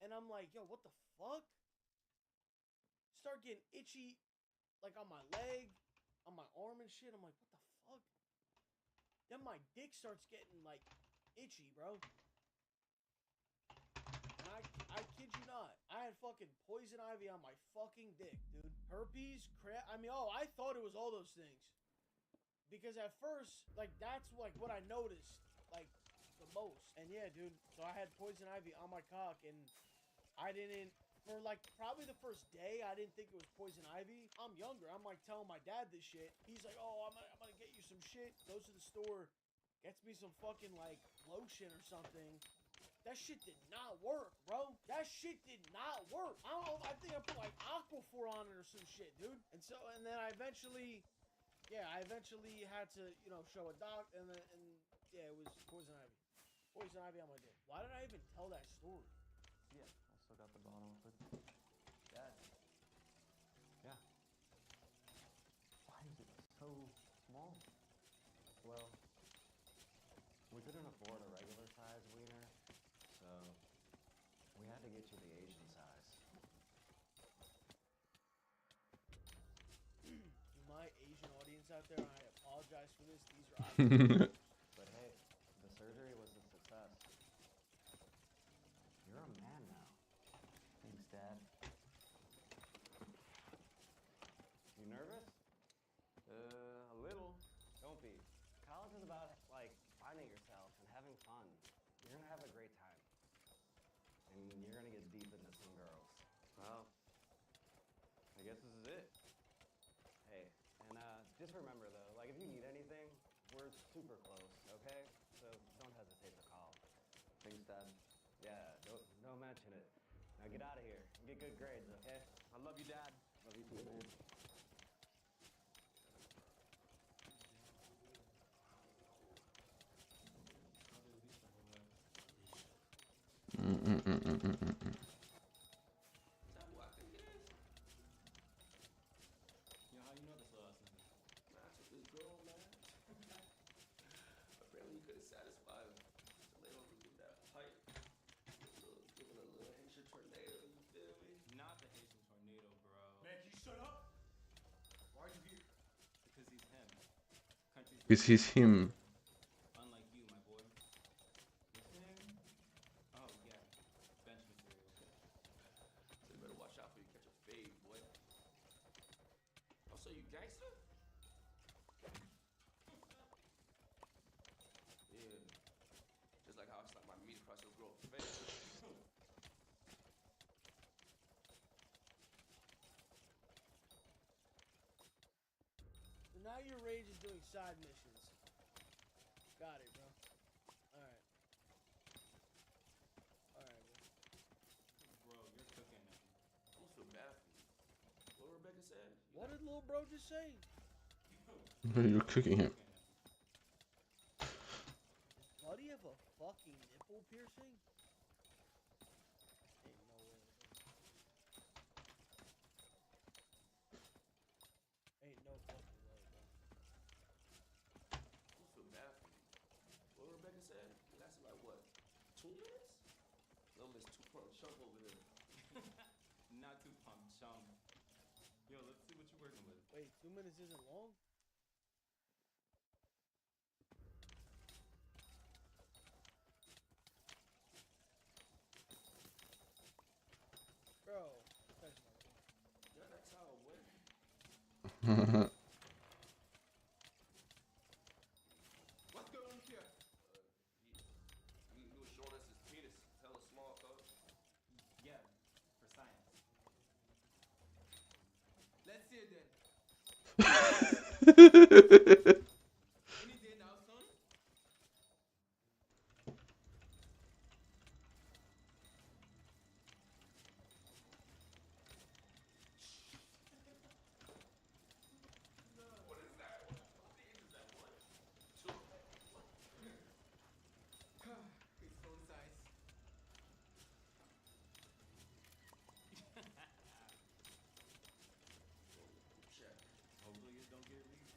And I'm like, yo, what the fuck? Start getting itchy, like on my leg, on my arm and shit. I'm like, what the fuck? Then my dick starts getting, like, itchy, bro. And I kid you not. I had fucking poison ivy on my fucking dick, dude. Herpes, I thought it was all those things. Because at first, like, that's, like, what I noticed, like, the most. And yeah, dude, so I had poison ivy on my cock, and I didn't, for, like, probably the first day, I didn't think it was poison ivy. I'm younger. I'm, like, telling my dad this shit. He's like, oh, I'm gonna get you some shit. Goes to the store, gets me some fucking, like, lotion or something. That shit did not work, bro. That shit did not work. I don't know. I think I put like Aquaphor on it or some shit, dude. And then I eventually had to, show a doc. And yeah, it was poison ivy. Poison ivy on my dick. Why did I even tell that story? Yeah, I still got the bottle of it. Dad. Yeah. Why is it so small? Well, we couldn't afford a regular size wiener, so we had to get you the Asian size. To my Asian audience out there, I apologize for this. These are But hey, the surgery was a success. You're a man now. Thanks, Dad. You nervous? A little. Don't be. College is about, like, finding yourself and having fun. You're gonna have a great time. And you're gonna get deep into some girls. Well, I guess this is it. Hey, and just remember though, like, if you need anything, we're super close, okay? So don't hesitate to call. Thanks, Dad. Yeah, don't mention it. Now get out of here and get good grades, okay? I love you, Dad. Love you too, man. Is that who I think it is? Yo, how you know this last name? Man, I took this girl, man. Apparently you couldn't satisfy him. So later on we did that pipe. Give it a little Haitian tornado, you feel me? Not the Haitian tornado, bro. Man, can you shut up? Why are you here? Because he's him. Country's Is he's him? unlike you, my boy. Listening? Oh, yeah. Bench material. So you better watch out for you catch a fade, boy. Oh, so you gangster? across your girl's face. So now your rage is doing side missions. Got it, bro. Alright. Alright, bro. Bro, you're cooking it. I almost feel bad for you. What Rebecca said? What did little bro just say? You're cooking him. Does Buddy have a fucking nipple piercing? Ain't no way, bro. Ain't no fucking way, bro. I almost feel bad for you. What Rebecca said? It lasted like what? 2 minutes? Little Miss 2-pump chump over there. Not too pump chump. Yo, let's see what you're working with. Wait, 2 minutes isn't long? Bro, touch my phone. Yeah, that's how it went. What's going on here? He was showing us his penis. It's hella small, coach. Yeah, for science. Let's see it then. Any day now, son? What is that? What age is that? What? 2? It's phone size. Check. Hopefully it don't get leaked.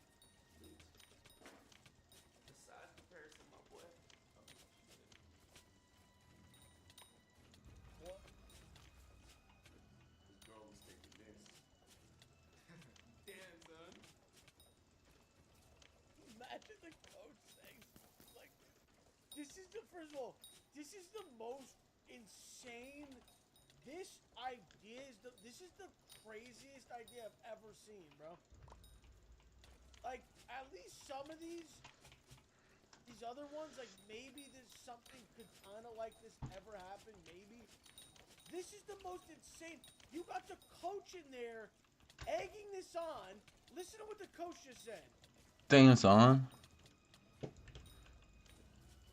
The size comparison, my boy. Oh, shit. What? This girl was taking this. Damn, son. Imagine the coach saying like, this is the, first of all, this is the most insane, this idea is this is the craziest idea I've ever seen, bro. Like, at least some of these other ones, like, maybe there's something could kind of like this ever happen, maybe. This is the most insane. You got the coach in there, egging this on. Listen to what the coach just said. Dang, it's on.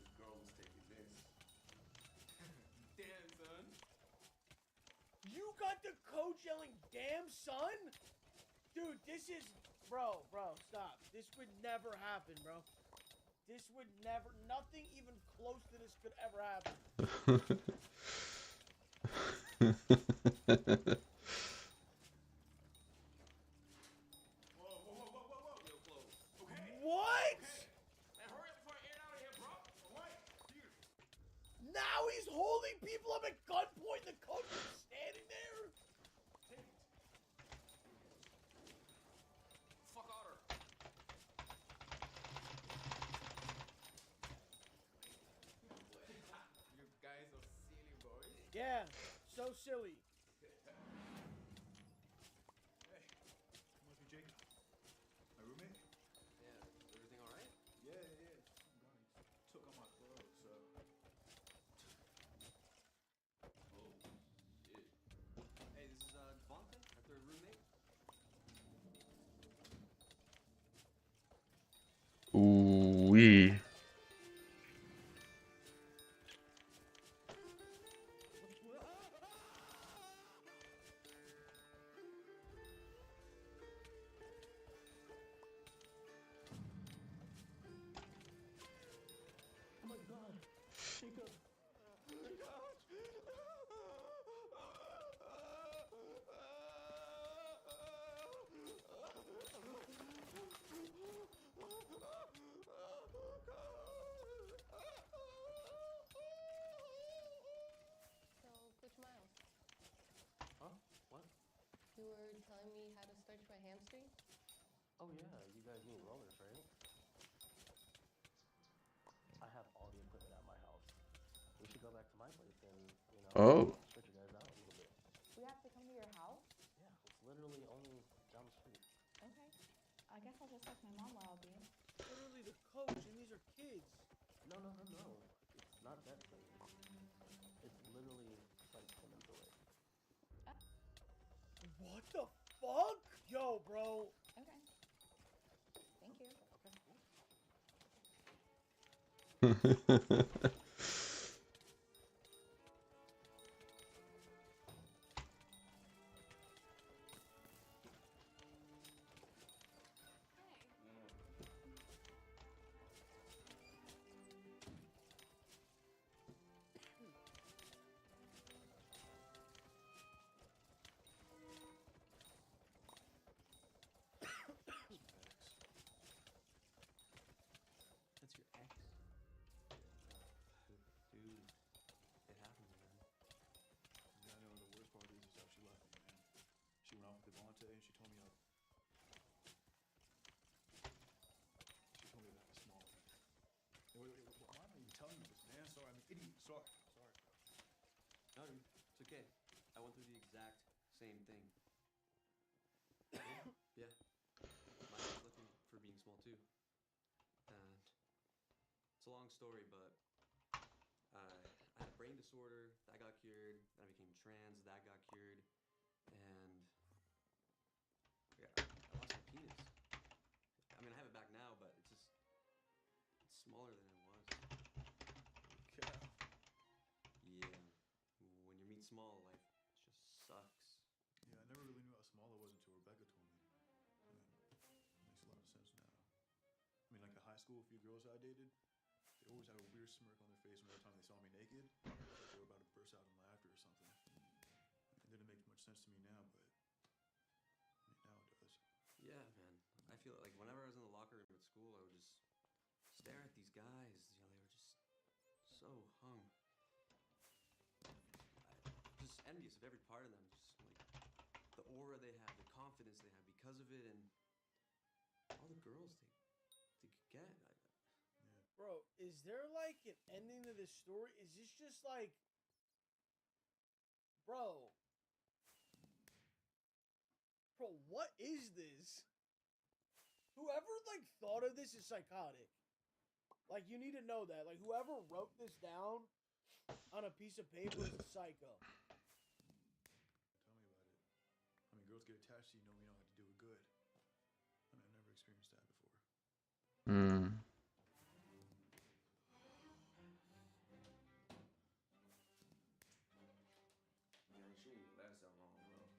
This girl was taking this. Damn, son. You got the coach yelling, damn, son? Dude, this is... Bro, stop. This would never happen, bro. This would never... Nothing even close to this could ever happen. Whoa. Yo, Flo. Okay. What? Man, hurry up before I air it out of here, bro. What? Here. Now he's holding people up at gunpoint. The coach is standing there. Take it. Fuck Otter. You guys are silly boys. Yeah, so silly. Hey, must be Jacob. My roommate? Yeah, everything alright? Yeah. Took all my clothes, so. Oh, shit. Hey, this is Devontae, our third roommate. Ooh wee. Oh my god. Jacob. So, Coach Miles, Huh? What? you were telling me how to stretch my hamstring? Oh yeah, you guys need rollers, right? I have all the equipment at my house. We should go back to my place and, Oh. stretch you guys out a little bit. We have to come to your house? Yeah, it's literally only down the street. Okay. I guess I'll just text my mom while I'll be in. Literally the coach, and these are kids. No. It's not that crazy. What the fuck? Yo, bro. Okay. Thank you. That's your ex? Dude, it happens, man. Yeah, I know. The worst part is how she left me, man. She went off with Devontae and she told me about the small. Wait, why am I even telling you this, man? Sorry, I'm an idiot. Sorry. No, dude, it's okay. I went through the exact same thing. Yeah. My ex left me for being small too. And it's a long story, but I had a brain disorder, that got cured. Then I became trans, that got cured. And yeah, I lost my penis. I mean, I have it back now, but it's smaller than it was. Cow. Yeah. When you're meat small, life just sucks. Yeah, I never really knew how small it was until Rebecca told me. I mean, makes a lot of sense now. I mean, like in high school, a few girls I dated, they always had a weird smirk on their face every time they saw me naked. Like they were about to burst out in laughter or something. It didn't make much sense to me now, but I mean, now it does. Yeah, man. I feel like whenever I was in the locker room at school, I would just stare at these guys. You know, they were just so hung. Just envious of every part of them. Just like the aura they have, the confidence they have because of it, and all the girls they could get. Bro, is there like an ending to this story? Is this just like, bro, what is this? Whoever like thought of this is psychotic. Like, you need to know that. Like, whoever wrote this down on a piece of paper is a psycho. Tell me about it. I mean, girls get attached to you knowing you know how to do it good. I mean, I've never experienced that before. Hmm. Man, she ain't last that long, bro.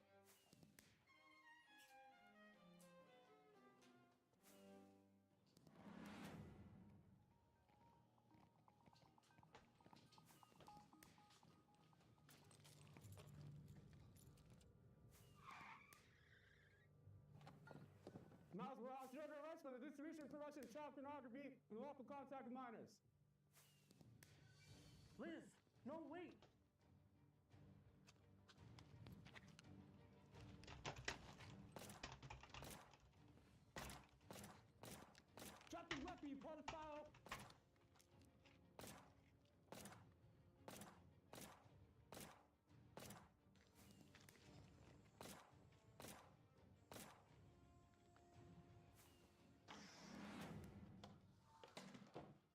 Miles Morales, you're under arrest for the distribution and production of child pornography and lawful contact with minors. Liz, no, wait. Drop the weapon, you pedophile.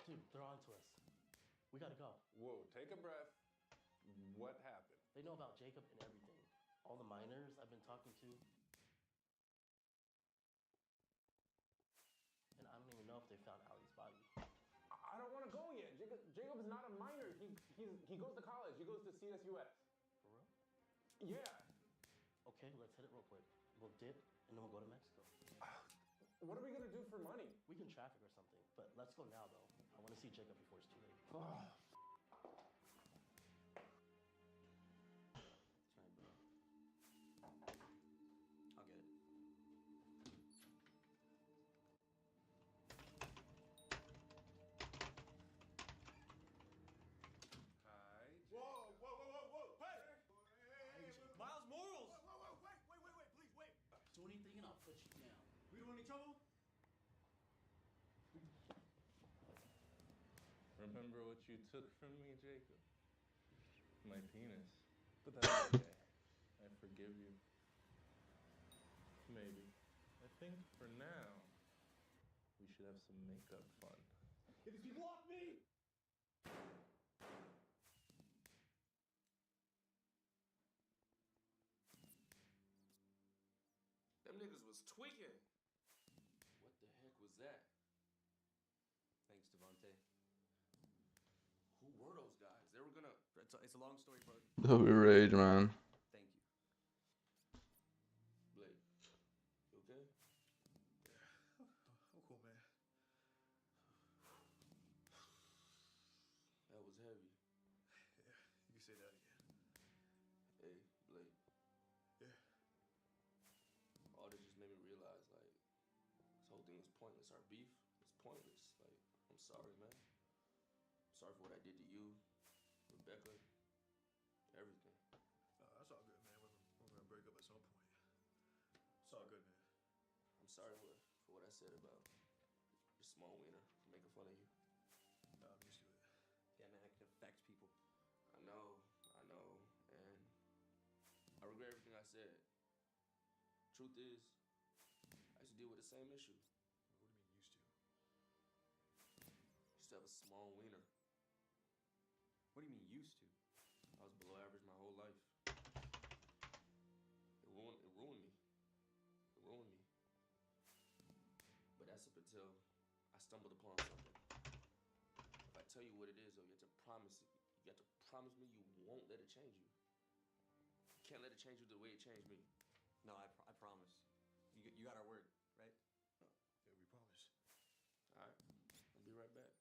Dude, they're on to us. We gotta go. Whoa, take a breath. What happened? They know about Jacob and everything. All the minors I've been talking to. And I don't even know if they found Allie's body. I don't want to go yet. Jacob is not a minor. He goes to college. He goes to CSUS. For real? Yeah. Okay, let's hit it real quick. We'll dip, and then we'll go to Mexico. What are we gonna do for money? We can traffic or something, but let's go now, though. I want to see Jacob before it's too late. I'll get it. Hi. Whoa! Hey! Miles Morales! Wait, please, wait. Do anything and I'll put you down. We don't want any trouble? Remember what you took from me, Jacob? My penis. But that's okay. I forgive you. Maybe. I think for now, we should have some makeup fun. Get these people off me! niggas was tweaking. What the heck was that? Thanks, Devontae. Who were those guys? They were gonna. It's a long story, bro. That would be rage, man. Thank you. Blake, you okay? I'm cool, man. That was heavy. Yeah, you can say that again. Hey, Blake. Yeah. All this just made me realize, like, this whole thing was pointless. Our beef is pointless. Like, I'm sorry, man. I'm sorry for what I did to you, Rebecca, everything. That's all good, man. We're gonna break up at some point. It's all good, man. I'm sorry for what I said about your small wiener, for making fun of you. I'm used to it. Yeah, man, it can affect people. I know, and I regret everything I said. Truth is, I used to deal with the same issue. What do you mean used to? Used to have a small wiener. What do you mean used to? I was below average my whole life. It ruined me. It ruined me. But that's up until I stumbled upon something. If I tell you what it is, though, you have to promise me you won't let it change you. You can't let it change you the way it changed me. No, I promise. You got our word, right? Yeah, we promise. All right, I'll be right back.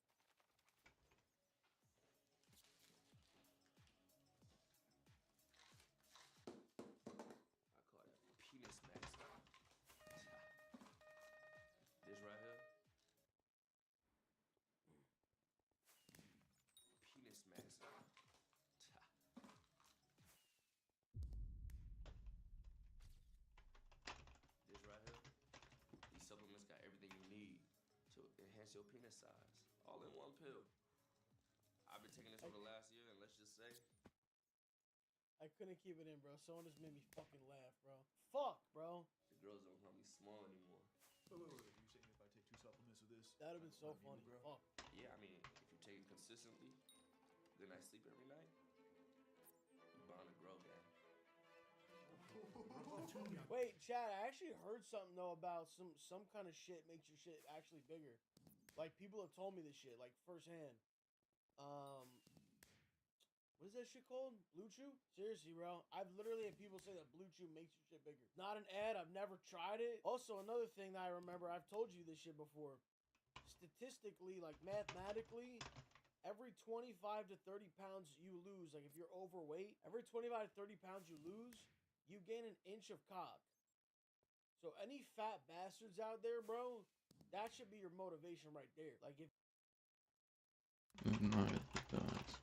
I call that penis max. This right here. Penis max. This right here. These supplements got everything you need to enhance your penis size. All in one pill. I've been taking this for the last year, and let's just say I couldn't keep it in, bro. Someone just made me fucking laugh, bro. Fuck, bro. the girls don't call me small anymore. Wait. You saying if I take 2 supplements of this? That'd have been so funny, bro. Fuck. Yeah, I mean, if you take it consistently, good night's sleep every night, you bound to grow, gang. Wait, Chad, I actually heard something though about some kind of shit makes your shit actually bigger. Like people have told me this shit, like firsthand. What is that shit called? Blue Chew? Seriously, bro. I've literally had people say that Blue Chew makes your shit bigger. Not an ad. I've never tried it. Also, another thing that I remember, I've told you this shit before. Statistically, like mathematically, every 25 to 30 pounds you lose, like if you're overweight, every 25 to 30 pounds you lose, you gain an inch of cock. So any fat bastards out there, bro, that should be your motivation right there. Like if Nice, guys.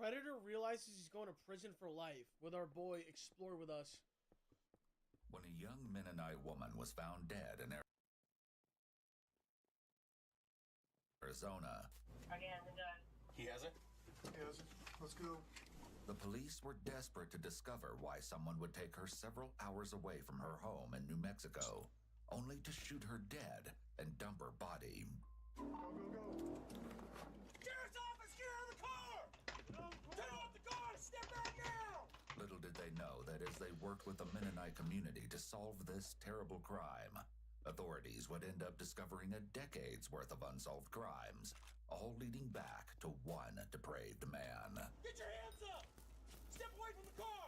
Predator realizes he's going to prison for life. With our boy, explore with us. When a young Mennonite woman was found dead in Arizona. He has it? He has it. Let's go. The police were desperate to discover why someone would take her several hours away from her home in New Mexico, only to shoot her dead and dump her body. Go, go, go. Sheriff's office, get out of the car! Turn off the car! Step back now! Little did they know that as they worked with the Mennonite community to solve this terrible crime, authorities would end up discovering a decade's worth of unsolved crimes, all leading back to one depraved man. Get your hands up! Step away from the car!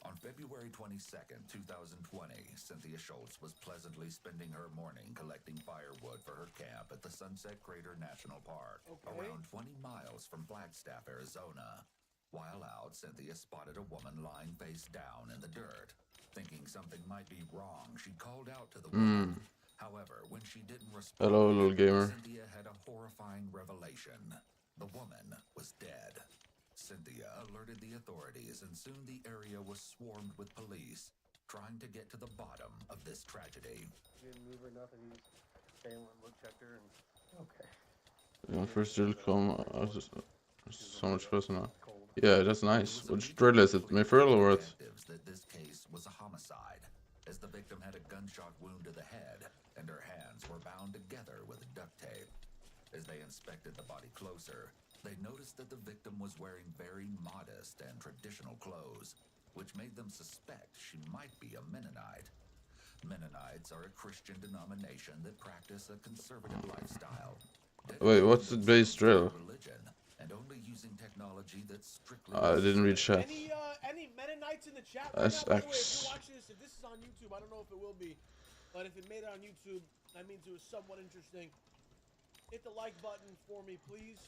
On February 22nd, 2020, Cynthia Schultz was pleasantly spending her morning collecting firewood for her camp at the Sunset Crater National Park, around 20 miles from Flagstaff, Arizona. While out, Cynthia spotted a woman lying face down in the dirt. Thinking something might be wrong, she called out to the woman. However, when she didn't respond, Hello, little gamer. Cynthia had a horrifying revelation. The woman was dead. Cynthia alerted the authorities, and soon the area was swarmed with police, trying to get to the bottom of this tragedy. Didn't move or nothing. He just staying and look, checked her, and okay. Yeah, first drill come. So much closer now. Yeah, that's nice. Which drill is it? Mayfield or what? That this case was a homicide, as the victim had a gunshot wound to the head, and her hands were bound together with duct tape. As they inspected the body closer, they noticed that the victim was wearing very modest and traditional clothes, which made them suspect she might be a Mennonite. Mennonites are a Christian denomination that practice a conservative lifestyle. Wait, what's the base drill? Religion, and only using technology that's strictly I didn't read chat. Any Mennonites in the chat right now? By the way, if SX. you're watching this, if this is on YouTube, I don't know if it will be, but if it made it on YouTube, that means it was somewhat interesting. Hit the like button for me, please,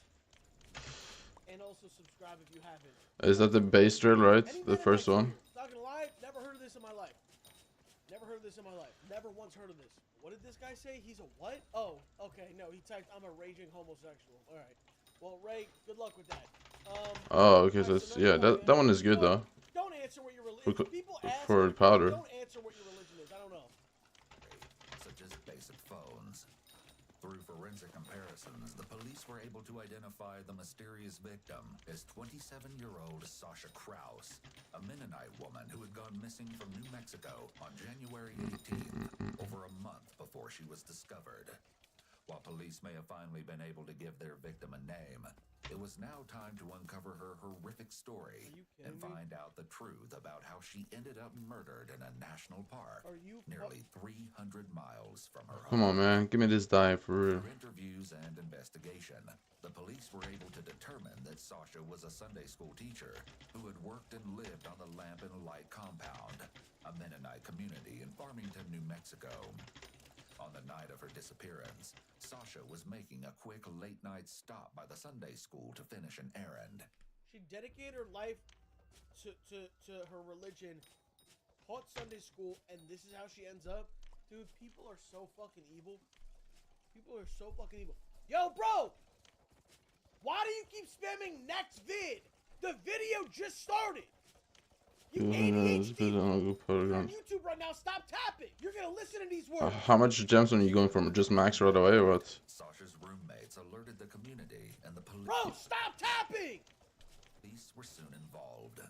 and also subscribe if you haven't. Is that the base drill, right? The first one? Not gonna lie, never heard of this in my life. Never heard of this in my life. Never once heard of this. What did this guy say? He's a what? Oh, okay. No, he typed, I'm a raging homosexual. All right. Well, Ray, good luck with that. Oh, okay. So it's, yeah, that one is good though. Don't answer what your religion. People ask For powder. Don't answer what your religion is. I don't know. Such as basic phones. Through forensic comparisons, the police were able to identify the mysterious victim as 27-year-old Sasha Kraus, a Mennonite woman who had gone missing from New Mexico on January 18th, over a month before she was discovered. While police may have finally been able to give their victim a name, it was now time to uncover her horrific story and find out the truth about how she ended up murdered in a national park nearly 300 miles from her home. Come on, man. Give me this dive for real. Through interviews and investigation, the police were able to determine that Sasha was a Sunday school teacher who had worked and lived on the Lamp and Light compound, a Mennonite community in Farmington, New Mexico. On the night of her disappearance, Sasha was making a quick late-night stop by the Sunday school to finish an errand. She dedicated her life to her religion, taught Sunday school, and this is how she ends up? Dude, people are so fucking evil. People are so fucking evil. Yo, bro! Why do you keep spamming next vid? The video just started! You ADHD! On YouTube right now, stop tapping! You're gonna listen to these words! How much gems are you going from? Just max right away or what? Sasha's roommates alerted the community and the police. Bro, stop tapping! Police were soon involved.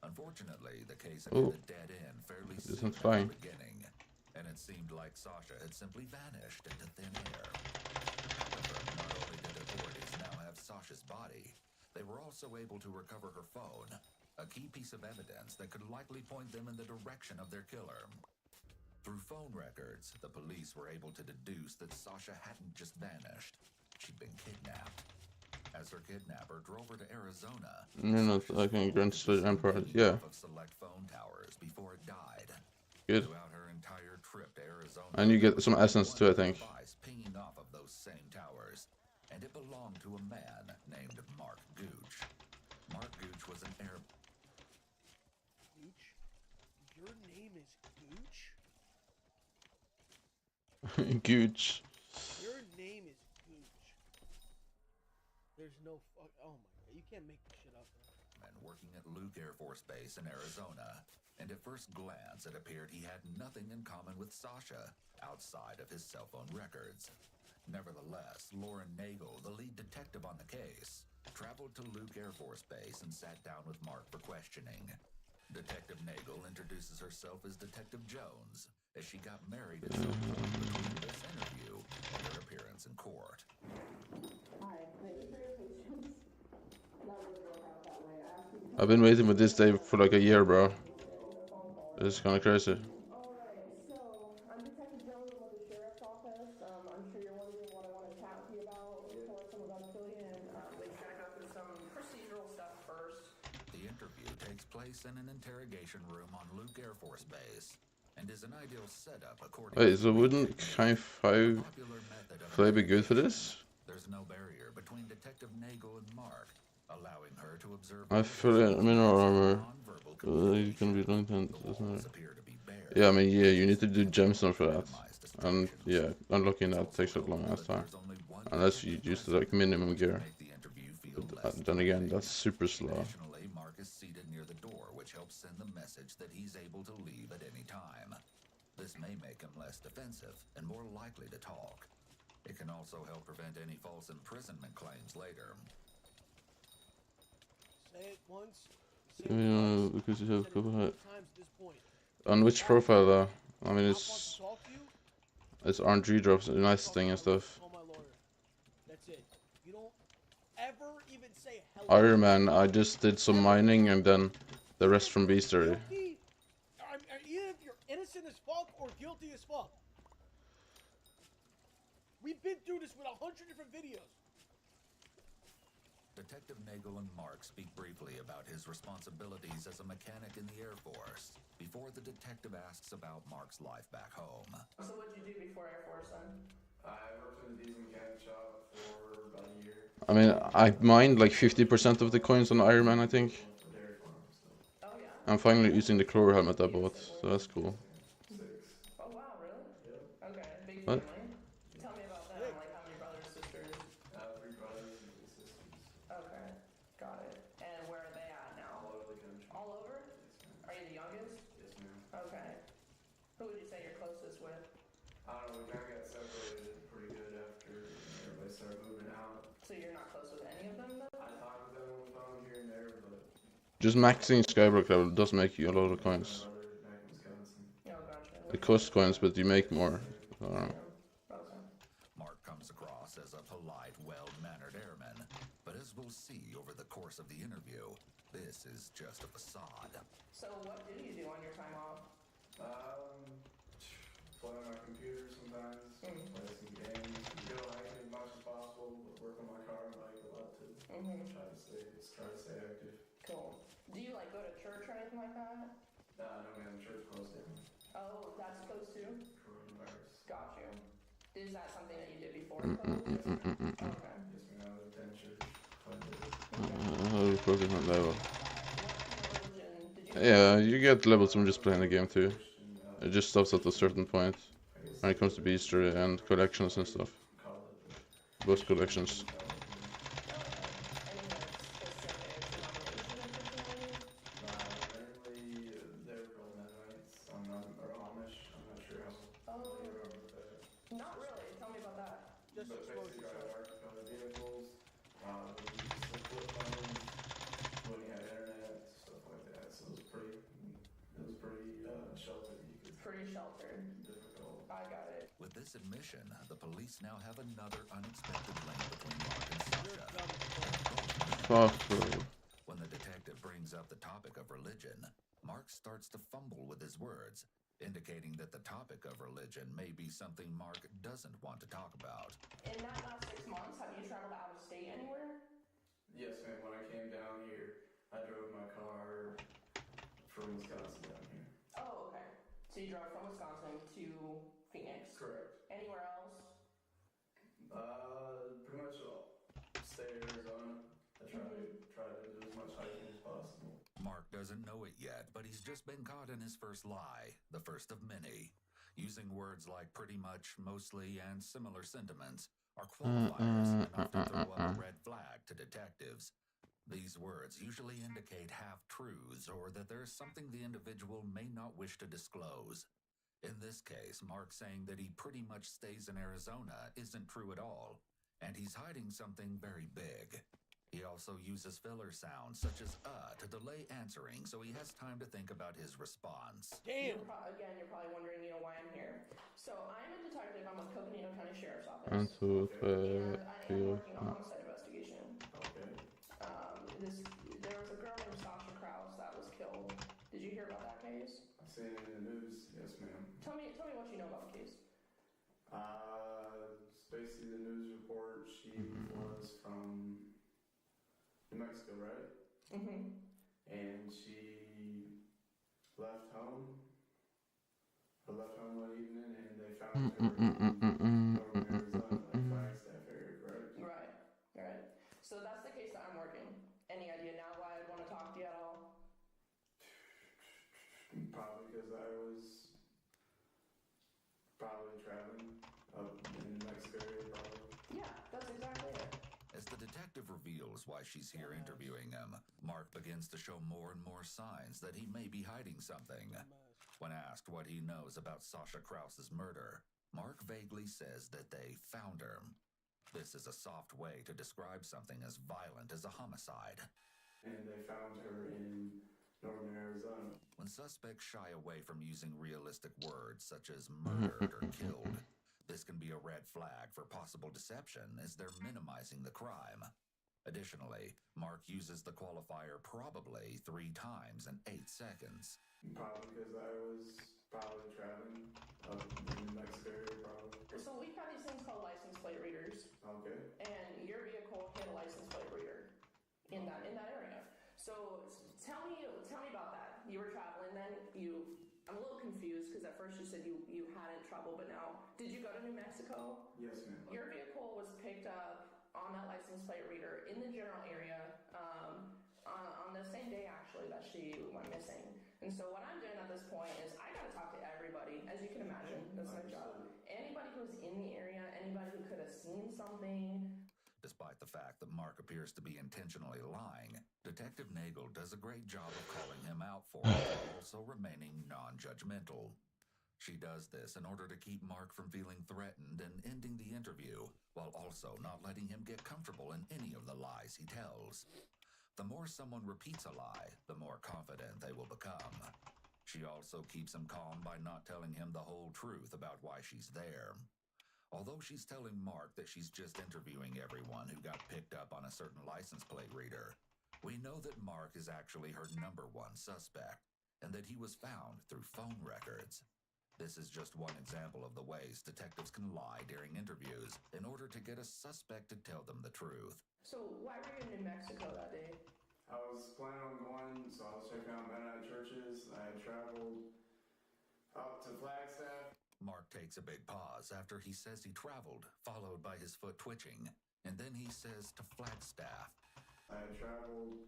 Unfortunately, the case had hit a dead end fairly soon at the beginning, and it seemed like Sasha had simply vanished into thin air. However, not only did authorities now have Sasha's body, they were also able to recover her phone, a key piece of evidence that could likely point them in the direction of their killer. Through phone records, the police were able to deduce that Sasha hadn't just vanished. She'd been kidnapped. As her kidnapper drove her to Arizona, You're not like in Grand State Empire. Yeah. of select phone towers before it died. Good. Throughout her entire trip to Arizona, And you get some essence too, I think. pinging off of those same towers, and it belonged to a man named Mark Gooch. Mark Gooch was an air. Gooch? Your name is Gooch? Gooch. Your name is Gooch. There's no fuck. Oh my god. You can't make this shit up, bro. And working at Luke Air Force Base in Arizona. And at first glance, it appeared he had nothing in common with Sasha outside of his cell phone records. Nevertheless, Lauren Nagel, the lead detective on the case, traveled to Luke Air Force Base and sat down with Mark for questioning. Detective Nagel introduces herself as Detective Jones, as she got married at some point between this interview and her appearance in court. Hi, thank you for your patience. That would work out that way. I asked you to I've been waiting for this day for like a year, bro. It's kind of crazy. Alright, so I'm Detective Jones. I'm with the Sheriff's Office. I'm sure you're wondering what I want to chat with you about. Of course, I'm about to fill you in. We just gotta go through some procedural stuff first. The interview takes place in an interrogation room on Luke Air Force Base and is an ideal setup according Wait, to so wouldn't Kind 5 play be good for this? There's no barrier between Detective Nagel and Mark, allowing her to observe I feel it. Mineral armor. You can be long time, isn't it? Yeah, I mean, yeah, you need to do gemstone for that. And yeah, unlocking that takes a long ass time. Unless you use the like minimum gear. But then again, that's super slow. Additionally, Mark is seated near the door, which helps send the message that he's able to leave at any time. This may make him less defensive and more likely to talk. It can also help prevent any false imprisonment claims later. Say it once. Because you have a couple of... Times at this point. On which profile though? I mean, it's RNG drops, a nice thing and stuff. Call my lawyer. That's it. You don't ever even say hello. Ironman, I just did some mining and then the rest from Beastery. Either if you're innocent as fuck or guilty as fuck. We've been through this with 100 different videos. Detective Nagel and Mark speak briefly about his responsibilities as a mechanic in the Air Force before the detective asks about Mark's life back home. So what'd you do before Air Force then? I worked in the diesel mechanic shop for about a year. I mean, I mined like 50% of the coins on Ironman, I think. Oh yeah? I'm finally using the Chlor helmet I bought, so that's cool. 6. Oh wow, really? Yep. Okay, big What? family. Tell me about them. Like how many brothers, sisters? 3 brothers and 3 sisters. Okay, got it. And where are they at now? All over the country. All over? Yes, ma'am. Are you the youngest? Yes, ma'am. Okay. Who would you say you're closest with? I don't know, we kind of got separated pretty good after everybody started moving out. So you're not close with any of them though? I talk with them on the phone here and there, but... Just maxing Skyblock level does make you a lot of coins. Oh, gotcha. It costs coins, but you make more. I don't know. Okay. Mark comes across as a polite, well-mannered airman, but as we'll see over the course of the interview, this is just a facade. So what do you do on your time off? Play on my computer sometimes, play some games, go hiking as much as possible, but work on my car and bike a lot too. Try to stay active. Cool. Do you like go to church or anything like that? No man, the church closed down. Oh, that's closed too? Coronavirus. Got you. Is that something that you did before it closed? Okay. Yes man, I was attending church quite a bit. How do you focus on level? Yeah, you get levels from just playing the game too. It just stops at a certain point when it comes to Beastery and collections and stuff. Both collections. Mainly, they're called Mennonites, or Amish, I'm not sure how familiar you are with that. Not really, tell me about that. But basically, you got dark-colored vehicles, we used to flip phones, when you had internet, stuff like that, so it was pretty sheltered, you could... Pretty sheltered. Difficult. I got it. With this admission, the police now have another unexpected link between Mark and Sasha. Fuck, bro. When the detective brings up the topic of religion, Mark starts to fumble with his words, indicating that the topic of religion may be something Mark doesn't want to talk about. In that last 6 months, have you traveled out of state anywhere? Yes, ma'am. When I came down here, I drove my car from Wisconsin down here. Oh, okay. So you drove from Wisconsin to Phoenix? Correct. Anywhere else? Pretty much state of Arizona. I try to do as much hiking as possible. Mark doesn't know it yet, but he's just been caught in his first lie, the first of many. Using words like pretty much, mostly, and similar sentiments are qualifiers enough to throw up a red flag to detectives. These words usually indicate half-truths or that there is something the individual may not wish to disclose. In this case, Mark saying that he pretty much stays in Arizona isn't true at all, and he's hiding something very big. He also uses filler sounds such as to delay answering so he has time to think about his response. Damn. Again, you're probably wondering, why I'm here. So I'm a detective. I'm with Coconino County Sheriff's Office. 1, 2, 3, And I am 4, working on a homicide investigation. Okay. There was a girl named Sasha Krause that was killed. Did you hear about that case? I've seen it in the news. Yes, ma'am. Tell me what you know about the case. It's basically the news report. She was from New Mexico, right? Mm-hmm. And she left home one evening, and they found her in northern Arizona, like Flagstaff area, correct? Right. So that's the case that I'm working. Any idea now why I'd want to talk to you at all? Probably because I was probably traveling up in New Mexico area, probably. Yeah, that's exactly it. As the detective reveals why she's here interviewing him, Mark begins to show more and more signs that he may be hiding something. When asked what he knows about Sasha Krause's murder, Mark vaguely says that they found her. This is a soft way to describe something as violent as a homicide. And they found her in northern Arizona. When suspects shy away from using realistic words such as murdered or killed, this can be a red flag for possible deception as they're minimizing the crime. Additionally, Mark uses the qualifier probably 3 times in 8 seconds. Probably because I was probably traveling up in New Mexico area, probably. So we've got these things called license plate readers. Okay. And your vehicle hit a license plate reader in that area. So tell me about that. You were traveling then. I'm a little confused because at first you said you hadn't traveled, but now did you go to New Mexico? Yes, ma'am. Your vehicle was picked up on that license plate reader in the general area on the same day actually that she went missing. And so what I'm doing at this point is I got to talk to everybody, as you can imagine. That's my job. Anybody who's in the area, anybody who could have seen something. Despite the fact that Mark appears to be intentionally lying, Detective Nagel does a great job of calling him out for it while also remaining non-judgmental. She does this in order to keep Mark from feeling threatened and ending the interview, while also not letting him get comfortable in any of the lies he tells. The more someone repeats a lie, the more confident they will become. She also keeps him calm by not telling him the whole truth about why she's there. Although she's telling Mark that she's just interviewing everyone who got picked up on a certain license plate reader, we know that Mark is actually her #1 suspect, and that he was found through phone records. This is just one example of the ways detectives can lie during interviews in order to get a suspect to tell them the truth. So why were you in New Mexico that day? I was planning on going, so I was checking out Mennonite churches. I had traveled up to Flagstaff. Mark takes a big pause after he says he traveled, followed by his foot twitching, and then he says to Flagstaff. I had traveled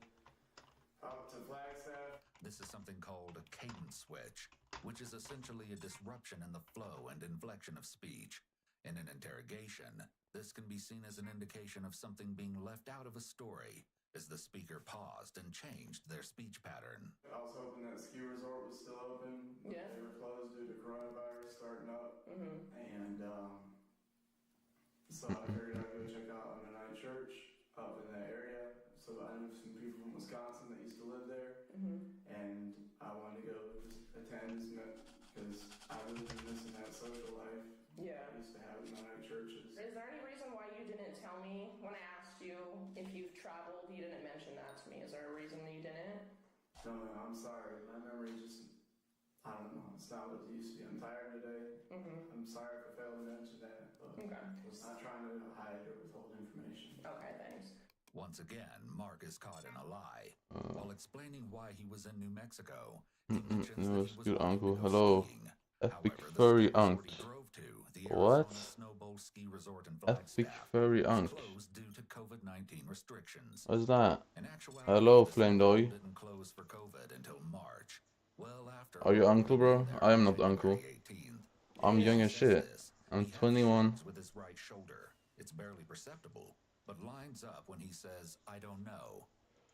up to Flagstaff. This is something called a cadence switch, which is essentially a disruption in the flow and inflection of speech. In an interrogation, this can be seen as an indication of something being left out of a story, as the speaker paused and changed their speech pattern. I was hoping that ski resort was still open, but they were closed due to coronavirus starting up. And so I figured I'd go check out Mennonite church up in that area. So I knew some people from Wisconsin that used to live there, and I wanted to go just attend because I really been missing that social life. Yeah. I used to have in Mennonite churches. Is there any reason why you didn't tell me when I asked you if you've traveled? You didn't mention that to me. Is there a reason that you didn't? No, I'm sorry. My memory just, I don't know. It's not what it used to be. I'm tired today. I'm sorry if I failed to mention that, but I was not trying to hide or withhold information. Okay, thanks. Once again, Mark is caught in a lie. While explaining why he was in New Mexico, he mentions that he was good wanting uncle. to go Hello. skiing. Epic However, the furry ski resort unk. he drove to, the What? Arizona Snowbowl Ski Resort in Epic Flagstaff, furry was unk. closed due to COVID-19 restrictions. What's that? In actuality, Hello, the Flame ski Dog. resort didn't close for COVID until March. Well, after Are you Mark uncle, had bro? been there I am on not uncle. January 18th. I'm young as shit. I'm 21. With his right shoulder, it's barely perceptible, but lines up when he says, "I don't know."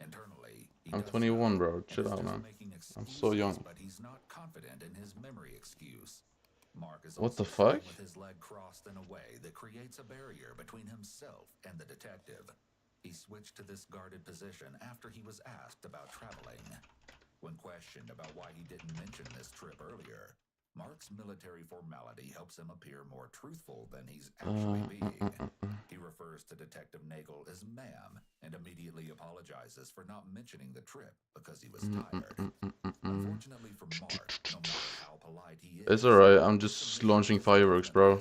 Internally, he I'm does 21, know, bro. and Chill is out, just man. making I'm so excuses, young. but he's not confident in his memory excuse. Mark is What also the fuck? sitting with his leg crossed in a way that creates a barrier between himself and the detective. He switched to this guarded position after he was asked about traveling. When questioned about why he didn't mention this trip earlier, Mark's military formality helps him appear more truthful than he's actually being. He refers to Detective Nagel as ma'am and immediately apologizes for not mentioning the trip because he was tired. Unfortunately for Mark, no matter how polite he is, It's alright. I'm just launching fireworks, bro.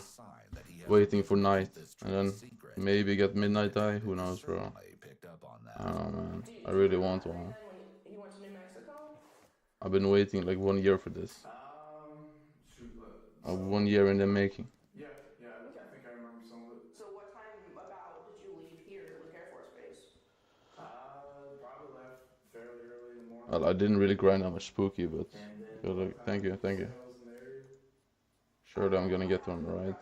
Waiting for night, and then maybe get midnight eye. Who knows, bro? I don't know, man. I really want one. When he went to New Mexico? I've been waiting like 1 year for this. Shoot, 1 year in the making. Yeah, I think I remember some of it. So what time about did you leave here, Luke Air Force Base? Probably left fairly early in the morning. Well, I didn't really grind that much spooky, but And then thank you. say I was in the area. Surely I'm gonna get one right.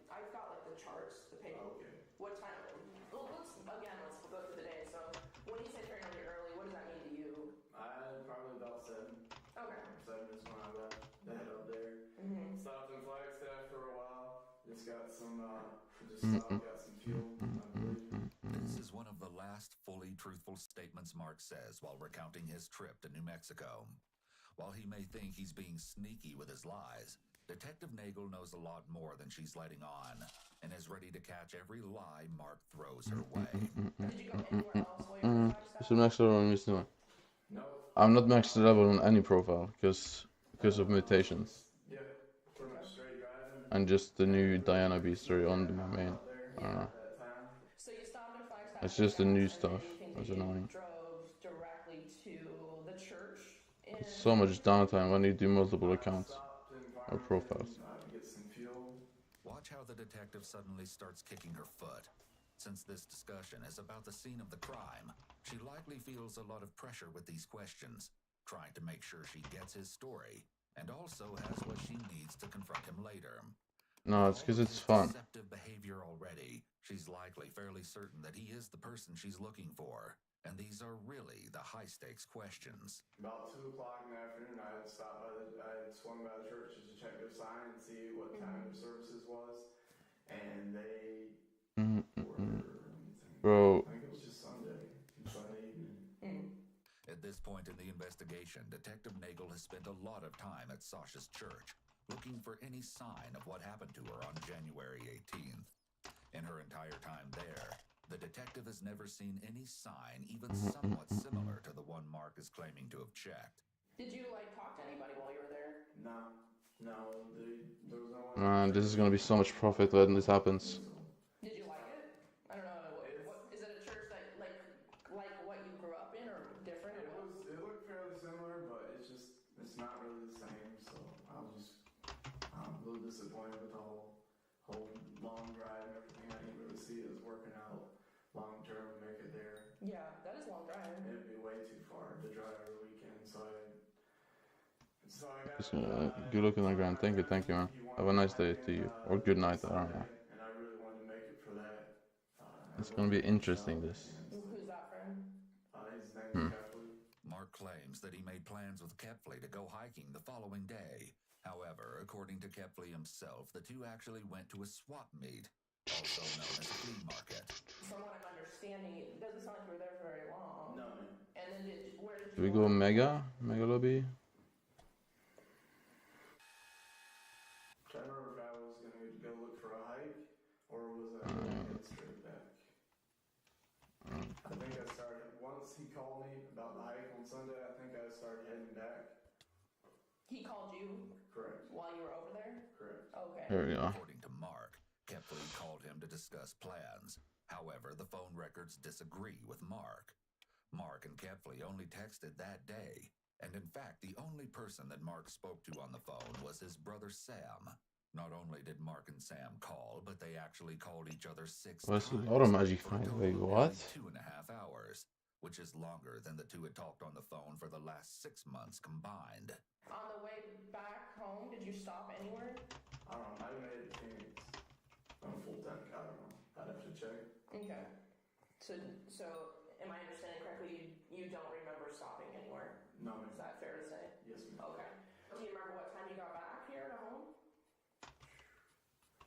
I've got like the charts, the paper. Okay. What time? Let's go through the day. So when you say fairly early, what does that mean to you? Probably about 7. Okay. 7 is when I left to head up there. Stopped in Flagstaff for a while. Just got some, got some fuel, I believe. This is one of the last fully truthful statements Mark says while recounting his trip to New Mexico. While he may think he's being sneaky with his lies, Detective Nagel knows a lot more than she's letting on, and is ready to catch every lie Mark throws her way. Did you go anywhere else while you were in Flagstaff? So max level on this one. No. I'm not max level on any profile because of mutations. Yeah, pretty much straight driving. And just the new Diana bestiary on my main. I don't know. So you stopped in Flagstaff. It's just the new stuff. That's You annoying. drove directly to the church. It's so much downtime when you do multiple accounts or profiles. To get some fuel. Watch how the detective suddenly starts kicking her foot. Since this discussion is about the scene of the crime, she likely feels a lot of pressure with these questions, trying to make sure she gets his story, and also has what she needs to confront him later. No, it's because it's fun. Deceptive behavior already, she's likely fairly certain that he is the person she's looking for, and these are really the high-stakes questions. About 2 o'clock in the afternoon, I had swung by the church to check their sign and see what time their services was, and they were, Bro. I think it was just Sunday evening. At this point in the investigation, Detective Nagel has spent a lot of time at Sasha's church, looking for any sign of what happened to her on January 18th. In her entire time there, the detective has never seen any sign even somewhat similar to the one Mark is claiming to have checked. Did you talk to anybody while you were there? No, there was no one. Man, this is gonna be so much profit when this happens. Did you like it? I don't know. What is it a church that like what you grew up in or different? It looked fairly similar, but it's not really the same. So I was a little disappointed with the whole long drive and everything. I didn't really see it as working out long term to make it there. Yeah, that is a long drive. It'd be way too far to drive every weekend, so I got. Just, good luck on the ground. Thank you, man. Have a nice day to you, or good night. I don't know. And I really wanted to make it for that. It's gonna be interesting. This. Who's that friend? His name is Kepley. Mark claims that he made plans with Kepley to go hiking the following day. However, according to Kepley himself, the two actually went to a swap meet, also known as a flea market. From what I'm understanding, it doesn't sound like you were there for very long. No. And then where did you Do we go mega lobby? I don't remember if I was going to go look for a hike, or was I going to head straight back? I think I started, once he called me about the hike on Sunday, I think I started heading back. He called you? Correct. While you were over there? Correct. Okay. There we go. According to Mark, Kepley called him to discuss plans. However, the phone records disagree with Mark. Mark and Kepley only texted that day, and in fact, the only person that Mark spoke to on the phone was his brother Sam. Not only did Mark and Sam call, but they actually called each other 6 That's times. a lot of magic for a find. total Wait, of what? nearly 2.5 hours, which is longer than the two had talked on the phone for the last 6 months combined. On the way back home, did you stop anywhere? I don't know. I made it to Phoenix on a full tank. I don't know. I'd have to check. Okay. So am I understanding correctly? You you don't remember stopping anywhere? No, ma'am. Is that fair to say? Yes, ma'am. Okay. Do you remember what time you got back here to home?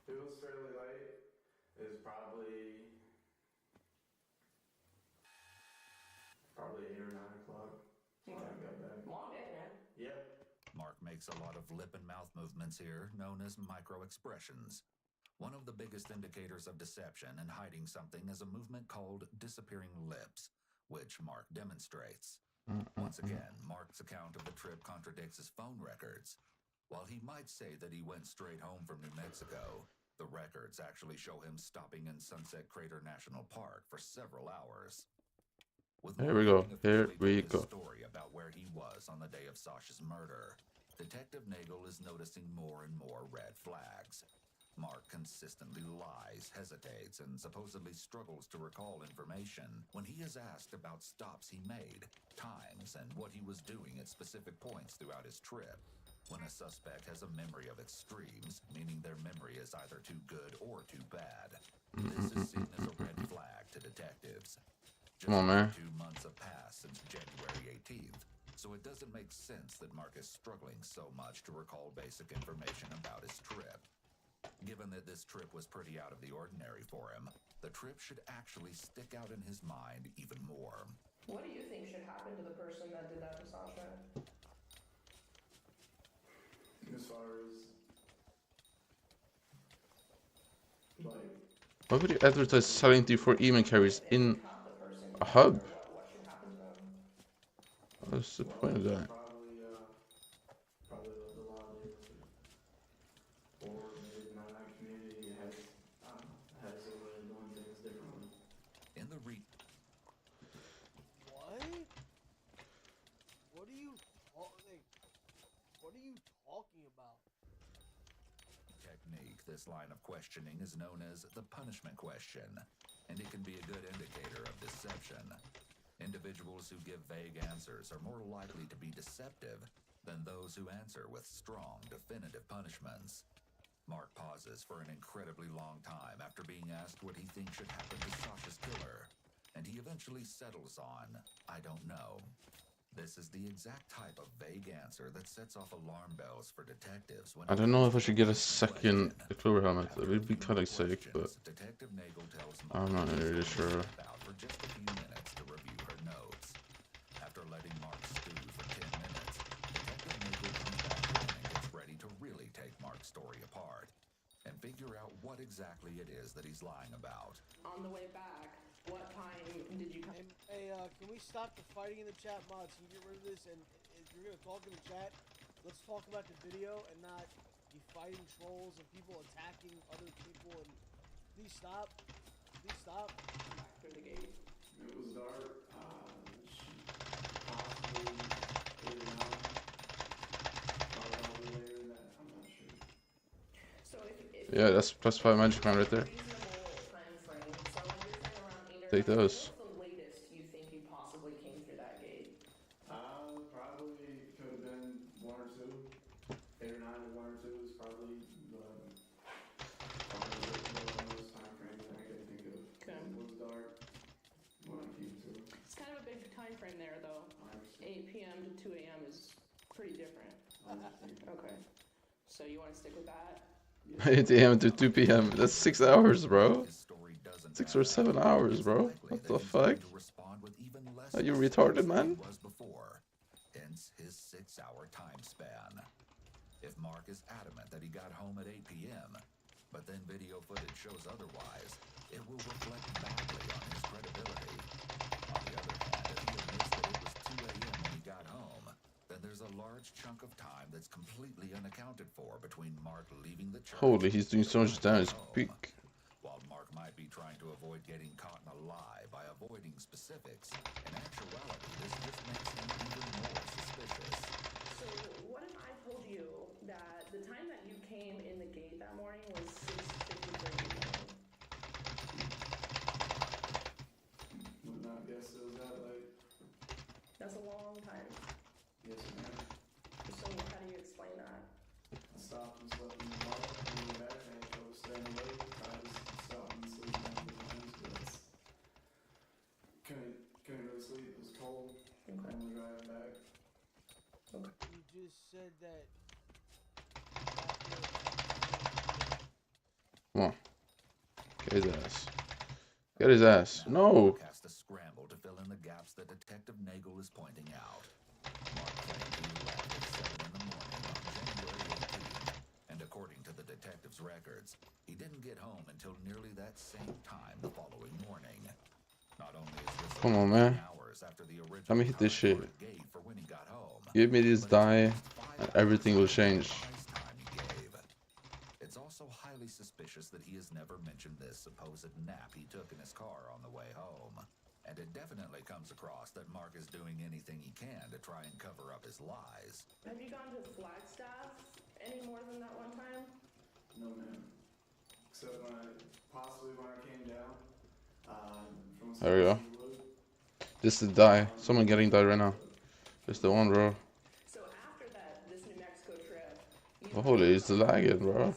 It was fairly late. It was probably 8 or 9 o'clock. When I got back. Long day, man. Yep. Mark makes a lot of lip and mouth movements here, known as micro-expressions. One of the biggest indicators of deception and hiding something is a movement called disappearing lips, which Mark demonstrates. Once again, Mark's account of the trip contradicts his phone records. While he might say that he went straight home from New Mexico, the records actually show him stopping in Sunset Crater National Park for several hours. Here we go. Here we go. Story about where he was on the day of Sasha's murder, Detective Nagel is noticing more and more red flags. Mark consistently lies, hesitates, and supposedly struggles to recall information when he is asked about stops he made, times, and what he was doing at specific points throughout his trip. When a suspect has a memory of extremes, meaning their memory is either too good or too bad, this is seen as a red flag to detectives. Come on, man. 2 months have passed since January 18th, so it doesn't make sense that Mark is struggling so much to recall basic information about his trip. Given that this trip was pretty out of the ordinary for him, the trip should actually stick out in his mind even more. What do you think should happen to the person that did that to Sasha? As far as, like... Why would you advertise selling D4 email carriers in a hub? What's the point of that? Probably lived a lot of it. Or maybe my community has a way of doing things differently. In the What? What are you talking about? Technique, this line of questioning is known as the punishment question, and it can be a good indicator of deception. Individuals who give vague answers are more likely to be deceptive than those who answer with strong, definitive punishments. Mark pauses for an incredibly long time after being asked what he thinks should happen to Sasha's killer, and he eventually settles on, "I don't know." This is the exact type of vague answer that sets off alarm bells for detectives when I don't know if I should get a second Clover helmet. It would be kind of sick, but Detective Nagel tells I'm not really sure. about for just a few minutes to review her notes. After letting Mark stew for 10 minutes, Detective Nagel comes back in and gets ready to really take Mark's story apart and figure out what exactly it is that he's lying about. On the way back, what time did you come? Hey, can we stop the fighting in the chat, mods? Can you get rid of this? And if you're gonna talk in the chat, let's talk about the video and not be fighting trolls and people attacking other people. And please stop. Please stop. Back through the gate. It was dark. Possibly 8 or 9. Probably later than that. I'm not sure. So if Yeah, that's +5 magic man right there. Take those. what's the latest you think you possibly came through that gate? Probably could have been 1 or 2. 8 or 9 to 1 or 2 is probably the most time frame that I could think of. Okay. It was dark when I came to. It's kind of a big time frame there, though. 8 p.m. to 2 a.m. is pretty different. Okay. So you want to stick with that? 8 AM to 2 PM. That's 6 hours, bro. 6 or 7 hours, bro. What the fuck? Are you retarded, man? Hence his 6-hour time span. If Mark is adamant that he got home at 8 p.m., but then video footage shows otherwise, it will reflect badly on his credibility. On the other hand, if he admits that it was 2 a.m. when he got home, then there's a large chunk of time that's completely unaccounted for between Mark leaving the church. Holy, he's doing so much damage. Peak. While Mark might be trying to avoid getting caught in a lie by avoiding specifics, in actuality, this just makes him even more suspicious. So what if I told you that the time that you came in the gate that morning was 6:53 a.m.? Would not guess it was that late. That's a long time. Yes, ma'am. So how do you explain that? I stopped and slept in the car. Came back. I had trouble staying awake. I just stopped and sleep multiple times, but couldn't really sleep. It was cold. just said that. Come on. Get his ass. Get his ass. No. Has to scramble to fill in the gaps that Detective Nagel is pointing out. Mark claimed he left at 7 in the morning on January 18th, and according to the detective's records, he didn't get home until nearly that same time the following morning. Not only is this Come on, man. hours after the original Let me hit this shit. gave for when he got home, Give me this die, and everything will change. it's also highly suspicious that he has never mentioned this supposed nap he took in his car on the way home. And it definitely comes across that Mark is doing anything he can to try and cover up his lies. Have you gone to Flagstaff any more than that one time? No, ma'am. Except when I came down. From There we go. This is die. Someone getting died right now. Just the one, bro. So after that, this New Mexico trip, Oh, holy, it's lagging, bro.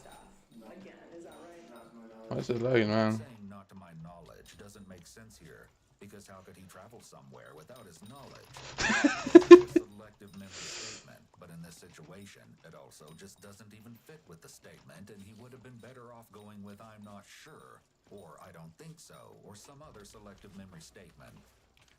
again, is that right? Why is it lagging, man? Saying not to my knowledge doesn't make sense here, because how could he travel somewhere without his knowledge? It's a selective memory statement, but in this situation, it also just doesn't even fit with the statement, and he would have been better off going with "I'm not sure," or "I don't think so," or some other selective memory statement.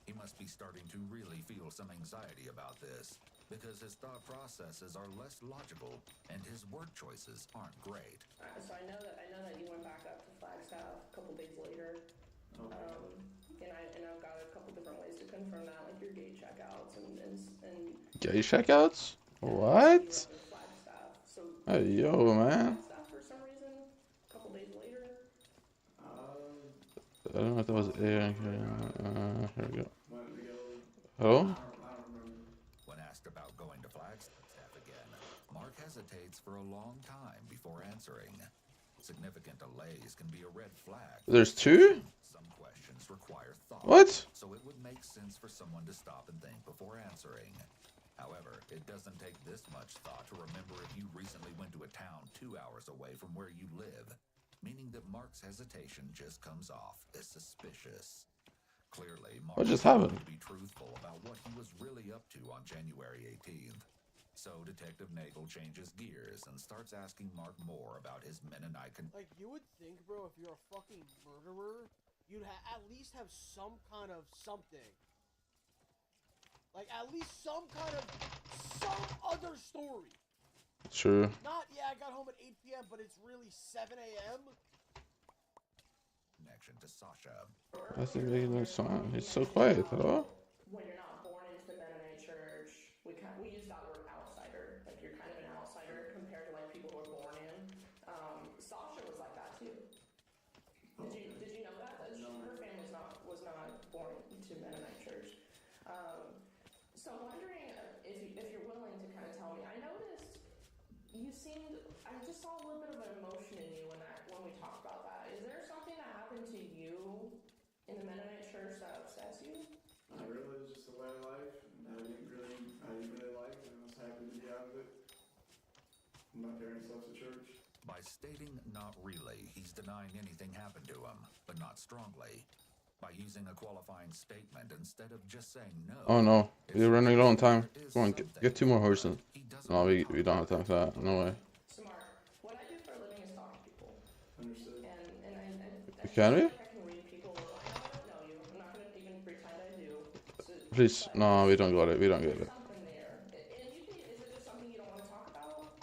He must be starting to really feel some anxiety about this, because his thought processes are less logical and his word choices aren't great. So I know that you went back up to Flagstaff a couple days later, and I've got a couple different ways to confirm that, like your gate checkouts and Gate checkouts? What? Flagstaff. So Hey, yo, man. Flagstaff for some reason, a couple days later. I don't know if that was here we go. Hello? When asked about going to Flagstaff again, Mark hesitates for a long time before answering. Significant delays can be a red flag. There's two? Some questions require thought. What? So it would make sense for someone to stop and think before answering. However, it doesn't take this much thought to remember if you recently went to a town 2 hours away from where you live, meaning that Mark's hesitation just comes off as suspicious. Clearly, Mark What just happened? to be truthful about what he was really up to on January 18th. So Detective Nagel changes gears and starts asking Mark more about his Mennonite Like, you would think, bro, if you're a fucking murderer, you'd at least have some kind of something. Like, at least some other story. True. Not, yeah, I got home at 8 p.m., but it's really 7 a.m. connection to Sasha. Why is he making no sound? He's so quiet, hello? When you're not born into the Mennonite church, we use that word outsider. Like, you're kind of an outsider compared to like people who are born in. Sasha was like that too. Did you know that? Her family was not born into Mennonite church. So I'm wondering if you're willing to kind of tell me. I noticed I just saw a little bit of an emotion in you when we talked about that. Is there something that happened to you in the Mennonite church that upsets you? Not really, it's just a way of life, and I didn't really like it, and I was happy to be out of it. My parents left the church. By stating not really, he's denying anything happened to him, but not strongly. By using a qualifying statement instead of just saying no. Oh no, we're running low on time. Come on, get 2 more horses. No, we don't have time for that. No way. Smart. What I do for a living is talk to people. Understood. And I Can we? I can read people. I don't know you. I'm not going to even pretend I do. Please, no, we don't got it. We don't get it. Something there. And is it just something you don't want to talk about?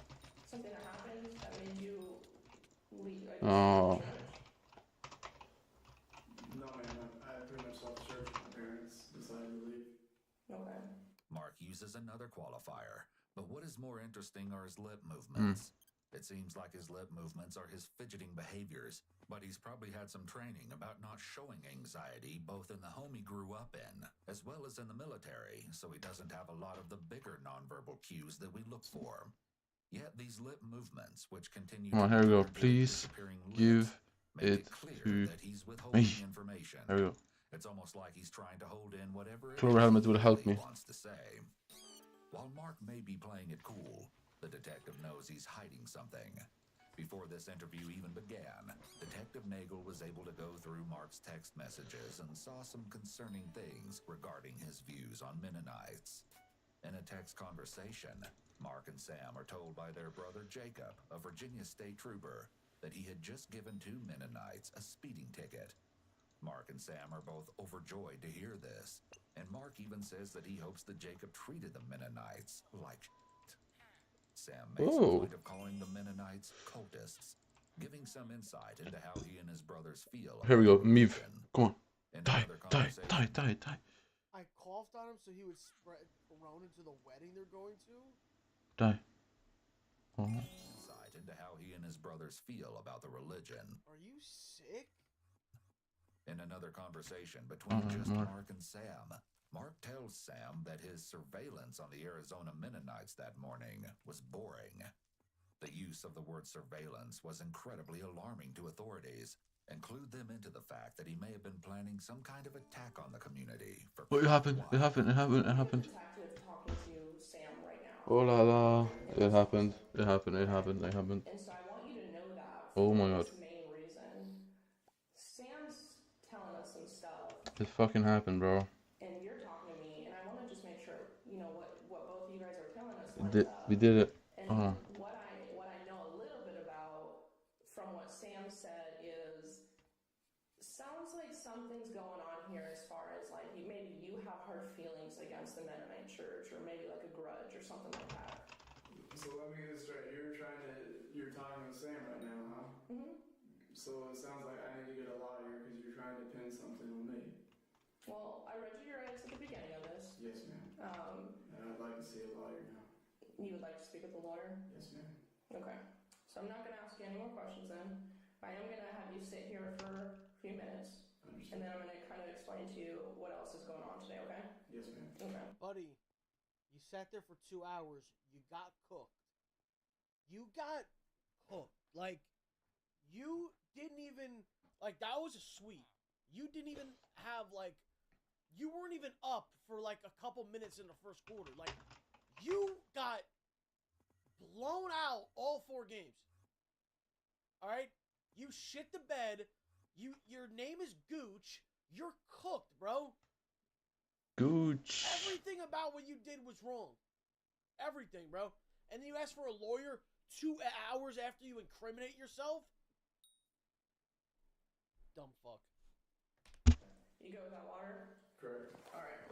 Something that happened that made you leave? Oh. No, man, I pretty much left the church when my parents decided to leave. Okay. Mark uses another qualifier, but what is more interesting are his lip movements. It seems like his lip movements are his fidgeting behaviors, but he's probably had some training about not showing anxiety both in the home he grew up in, as well as in the military, so he doesn't have a lot of the bigger nonverbal cues that we look for. Yet these lip movements, which continue Come on, here we go. Please give it to me. There we go. It's almost like he's trying to hold in whatever Clover helmet would help me. he wants to say. While Mark may be playing it cool, the detective knows he's hiding something. Before this interview even began, Detective Nagel was able to go through Mark's text messages and saw some concerning things regarding his views on Mennonites. In a text conversation, Mark and Sam are told by their brother Jacob, a Virginia state trooper, that he had just given 2 Mennonites a speeding ticket. Mark and Sam are both overjoyed to hear this, and Mark even says that he hopes that Jacob treated the Mennonites like shit. Sam makes a point of calling the Mennonites cultists, giving some insight into how he and his brothers feel. Here we go, Meave. Come on. Die. I coughed on him so he would spread around into the wedding they're going to. Die. Oh. Insight into how he and his brothers feel about the religion. Are you sick? In another conversation between Mark and Sam, Mark tells Sam that his surveillance on the Arizona Mennonites that morning was boring. The use of the word surveillance was incredibly alarming to authorities, and clued them into the fact that he may have been planning some kind of attack on the community. It happened. It happened. It happened. It happened. Detective talking to Sam right now. Oh la la. It happened. It happened. It happened. It happened. And so I want you to know that. Oh my god. For this main reason. Sam's telling us some stuff. It fucking happened, bro. And you're talking to me, and I want to just make sure you know what both of you guys are telling us. We did it. And what I know a little bit about from what Sam said is sounds like something's going on here as far as like maybe you have hard feelings against the Mennonite church or maybe like a grudge or something like that. So let me get this straight. You're talking with Sam right now, huh? Mm-hmm. So it sounds like I need to get a lawyer because you're trying to pin something on me. Well, I read you your rights at the beginning of this. Yes, ma'am. And I'd like to see a lawyer now. You would like to speak with a lawyer? Yes, ma'am. Okay. So I'm not going to ask you any more questions then. I am going to have you sit here for a few minutes. Understood. And then I'm going to kind of explain to you what else is going on today, okay? Yes, ma'am. Okay. Buddy, you sat there for 2 hours. You got cooked. You got cooked. Like, you didn't even... Like, that was a sweep. You didn't even have, like... You weren't even up for, like, a couple minutes in the first quarter. Like, you got blown out all 4 games. All right? You shit the bed. Your name is Gooch. You're cooked, bro. Gooch. Everything about what you did was wrong. Everything, bro. And then you ask for a lawyer 2 hours after you incriminate yourself? Dumb fuck. You go with that water? Correct. All right.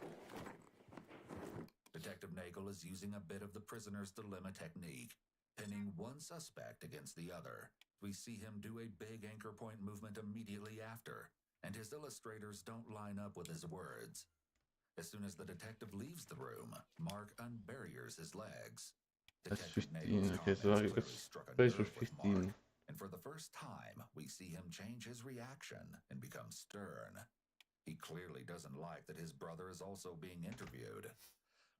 Detective Nagel is using a bit of the prisoner's dilemma technique, pinning one suspect against the other. We see him do a big anchor point movement immediately after, and his illustrators don't line up with his words. As soon as the detective leaves the room, Mark unbarriers his legs. That's Detective 15. Nagel's Okay, so I comments got clearly struck a space for nerve with 15. Mark, and for the first time, we see him change his reaction and become stern. He clearly doesn't like that his brother is also being interviewed.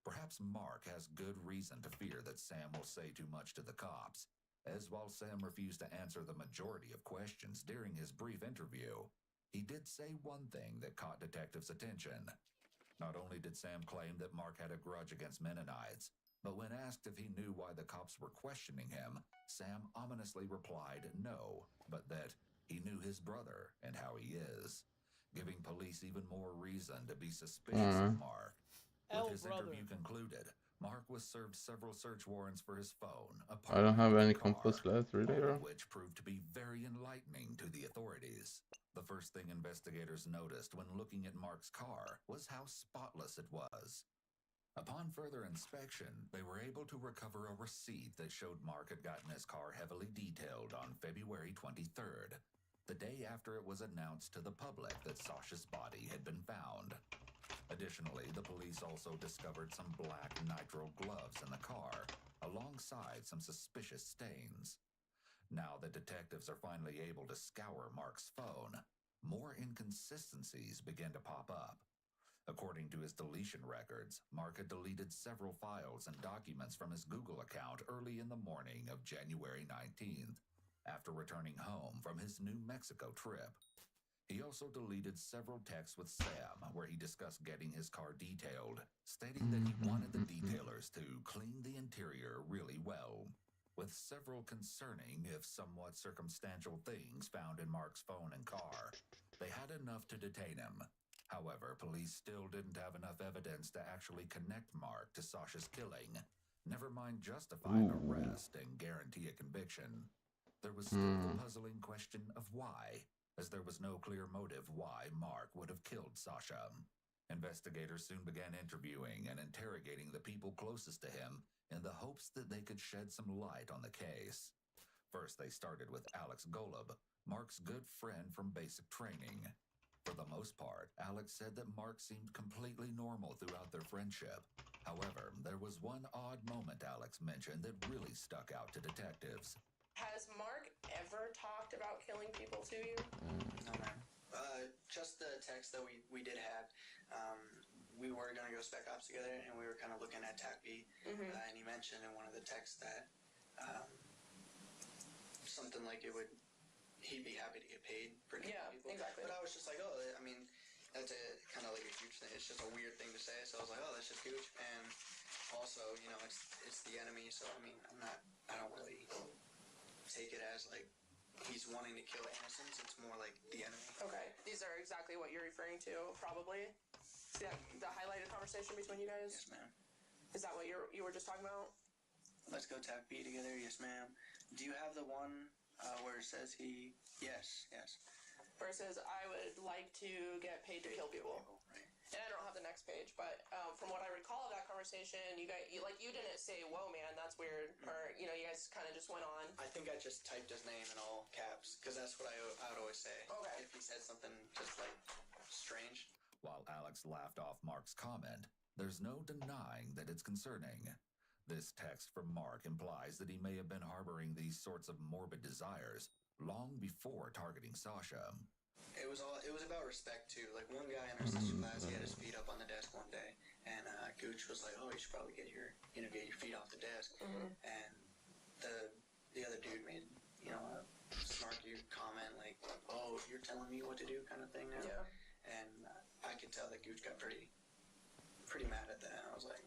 Perhaps Mark has good reason to fear that Sam will say too much to the cops, as while Sam refused to answer the majority of questions during his brief interview, he did say one thing that caught detectives' attention. Not only did Sam claim that Mark had a grudge against Mennonites, but when asked if he knew why the cops were questioning him, Sam ominously replied no, but that he knew his brother and how he is, giving police even more reason to be suspicious of Mark. With his interview concluded, Mark was served several search warrants for his phone, I don't have any compass left, really, all bro. of which proved to be very enlightening to the authorities. The first thing investigators noticed when looking at Mark's car was how spotless it was. Upon further inspection, they were able to recover a receipt that showed Mark had gotten his car heavily detailed on February 23rd, the day after it was announced to the public that Sasha's body had been found. Additionally, the police also discovered some black nitrile gloves in the car, alongside some suspicious stains. Now that detectives are finally able to scour Mark's phone, more inconsistencies begin to pop up. According to his deletion records, Mark had deleted several files and documents from his Google account early in the morning of January 19th, after returning home from his New Mexico trip. He also deleted several texts with Sam where he discussed getting his car detailed, stating that he wanted the detailers to clean the interior really well. With several concerning, if somewhat circumstantial things found in Mark's phone and car, they had enough to detain him. However, police still didn't have enough evidence to actually connect Mark to Sasha's killing, never mind justify an arrest and guarantee a conviction. There was still the puzzling question of why, as there was no clear motive why Mark would have killed Sasha. Investigators soon began interviewing and interrogating the people closest to him in the hopes that they could shed some light on the case. First, they started with Alex Golub, Mark's good friend from basic training. For the most part, Alex said that Mark seemed completely normal throughout their friendship. However, there was one odd moment Alex mentioned that really stuck out to detectives. Has Mark ever talked about killing people to you? No, ma'am. Just the text that we did have. We were going to go spec ops together, and we were kind of looking at TAC B. And he mentioned in one of the texts that something like he'd be happy to get paid for killing people. Exactly. But I was just like, oh, I mean, that's kind of like a huge thing. It's just a weird thing to say. So I was like, oh, that's just huge. And also, you know, it's the enemy. So I mean, I don't really take it as like he's wanting to kill innocents. It's more like the enemy. Okay. These are exactly what you're referring to, probably. See that, the highlighted conversation between you guys? Yes, ma'am. Is that what you were just talking about? Let's go TAC B together. Yes, ma'am. Do you have the one where it says he? Yes. Where it says, I would like to get paid to kill people. Right. And I don't have the next page, but from what I recall of that conversation, you didn't say, whoa, man, that's weird. Or, you know, you guys kind of just went on. I think I just typed his name in all caps, because that's what I would always say. Okay. If he said something just, like, strange. While Alex laughed off Mark's comment, there's no denying that it's concerning. This text from Mark implies that he may have been harboring these sorts of morbid desires long before targeting Sasha. It was about respect too. Like one guy in our sister class, he had his feet up on the desk one day, and Gooch was like, "Oh, you should probably get your feet off the desk." And the other dude made a snarky comment like, "Oh, you're telling me what to do," kind of thing now. Yeah. And I could tell that Gooch got pretty mad at that. I was like,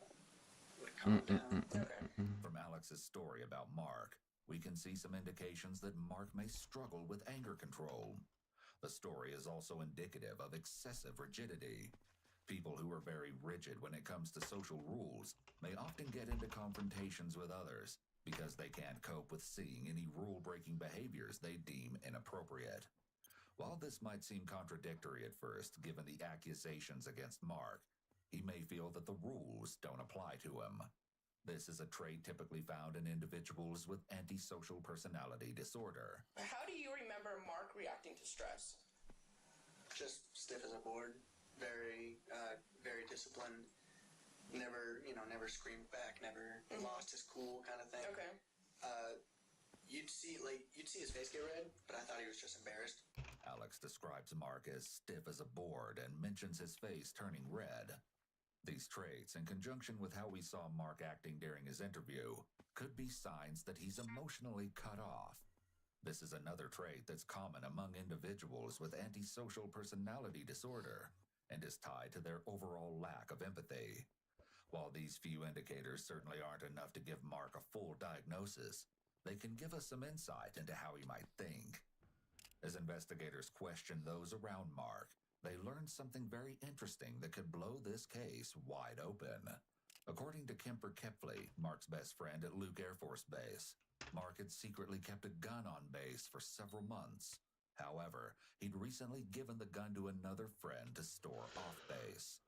calm down. Okay. From Alex's story about Mark, we can see some indications that Mark may struggle with anger control. The story is also indicative of excessive rigidity. People who are very rigid when it comes to social rules may often get into confrontations with others because they can't cope with seeing any rule-breaking behaviors they deem inappropriate. While this might seem contradictory at first, given the accusations against Mark, he may feel that the rules don't apply to him. This is a trait typically found in individuals with antisocial personality disorder. How do you remember Mark reacting to stress? Just stiff as a board, very disciplined. Never screamed back, never lost his cool, kind of thing. Okay. You'd see his face get red, but I thought he was just embarrassed. Alex describes Mark as stiff as a board and mentions his face turning red. These traits, in conjunction with how we saw Mark acting during his interview, could be signs that he's emotionally cut off. This is another trait that's common among individuals with antisocial personality disorder and is tied to their overall lack of empathy. While these few indicators certainly aren't enough to give Mark a full diagnosis, they can give us some insight into how he might think. As investigators question those around Mark, they learned something very interesting that could blow this case wide open. According to Kemper Kepley, Mark's best friend at Luke Air Force Base, Mark had secretly kept a gun on base for several months. However, he'd recently given the gun to another friend to store off base.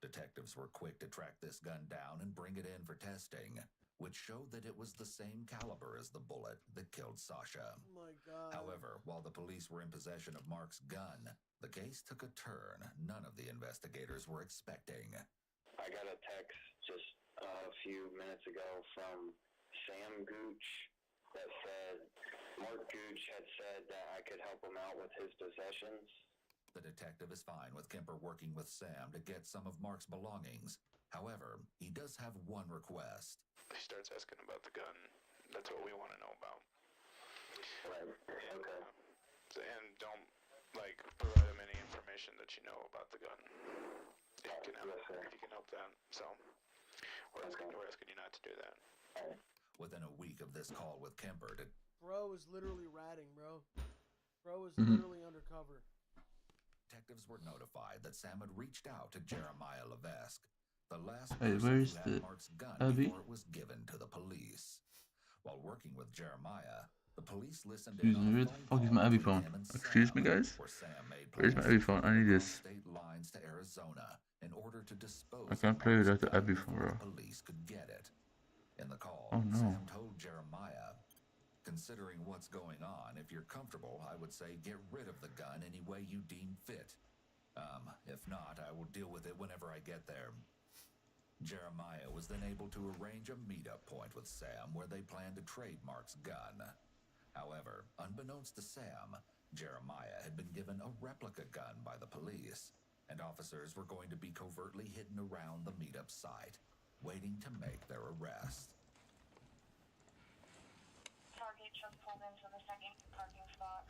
Detectives were quick to track this gun down and bring it in for testing, which showed that it was the same caliber as the bullet that killed Sasha. Oh my God. However, while the police were in possession of Mark's gun, the case took a turn none of the investigators were expecting. I got a text just a few minutes ago from Sam Gooch that said Mark Gooch had said that I could help him out with his possessions. The detective is fine with Kemper working with Sam to get some of Mark's belongings. However, he does have one request. He starts asking about the gun. That's what we want to know about. Right. Okay. And don't, provide him any information that you know about the gun. If you can help that. So, we're asking you not to do that. Within a week of this call with Kemper, Bro is literally ratting, bro. Bro is literally undercover. detectives were notified that Sam had reached out to Jeremiah Levesque, the last Hey, person where's who had the Mark's gun Abby? before it was given to the police. While working with Jeremiah, the police listened in Excuse on me, a where the phone fuck is call my Abby between phone? him and Excuse Sam, me, guys? where Sam made Where's my plans Abby to phone? I travel need across this. state lines to Arizona in order to dispose I can't of play Mark's without the gun Abby phone, before bro. the police could get it. In the call, Oh no. Sam told Jeremiah, "Considering what's going on, if you're comfortable, I would say get rid of the gun any way you deem fit. If not, I will deal with it whenever I get there." Jeremiah was then able to arrange a meetup point with Sam where they planned to trade Mark's gun. However, unbeknownst to Sam, Jeremiah had been given a replica gun by the police, and officers were going to be covertly hidden around the meetup site, waiting to make their arrest. Target just pulled into the second parking spot.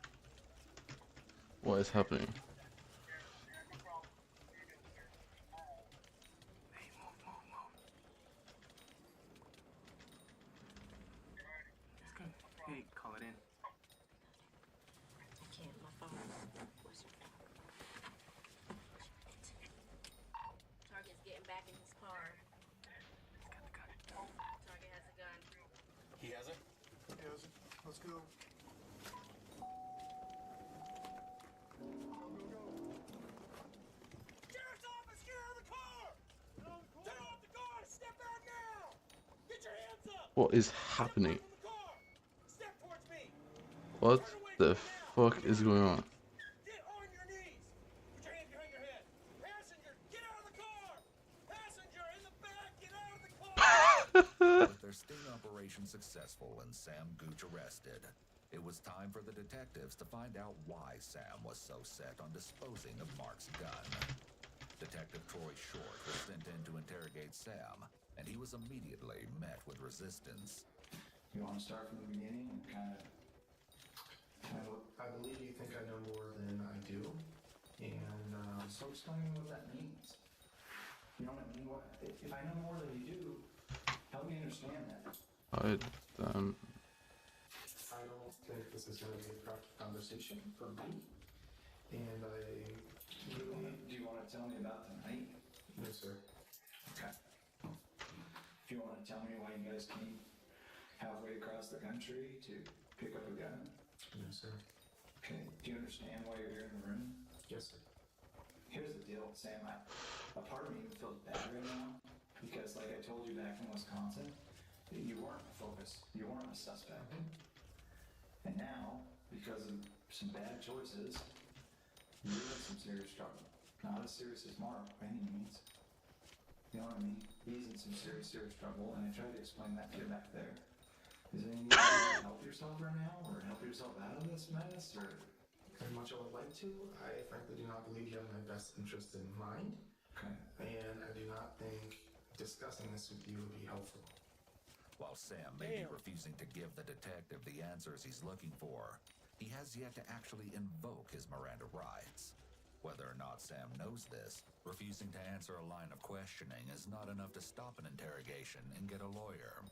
What is happening? It's good. Hey, call it in. I can't, my phone. Where's your phone? Target's getting back in his car. Target has a gun. He has it? He has it. Let's go. Sheriff's office, get out of the car! Turn off the car! Step out now! Get your hands up! What is happening? Step towards me! What the fuck is going on? Get on your knees! Put your hands behind your head! Passenger, get out of the car! Passenger, in the back, get out of the car! With their sting operation successful and Sam Gooch arrested, it was time for the detectives to find out why Sam was so set on disposing of Mark's gun. Detective Troy Short was sent in to interrogate Sam, and he was immediately met with resistance. You want to start from the beginning and I believe you think I know more than I do, and so explain what that means. You know what I mean? If I know more than you do, help me understand that. I I don't think this is going to be a productive conversation for me, and do you want to tell me about tonight? No, sir. Okay. Do you want to tell me why you guys came halfway across the country to pick up a gun? No, sir. Okay. Do you understand why you're here in the room? Yes, sir. Here's the deal, Sam. A part of me feels bad right now because, like I told you back in Wisconsin, you weren't a focus. You weren't a suspect. And now, because of some bad choices, you're in some serious trouble. Not as serious as Mark by any means. You know what I mean? He's in some serious trouble, and I tried to explain that to you back there. Is there any way you can help yourself right now, or help yourself out of this mess, or? As much as I would like to, I frankly do not believe you have my best interest in mind. Okay. And I do not think discussing this with you would be helpful. While Sam may be refusing to give the detective the answers he's looking for, he has yet to actually invoke his Miranda rights. Whether or not Sam knows this, refusing to answer a line of questioning is not enough to stop an interrogation and get a lawyer.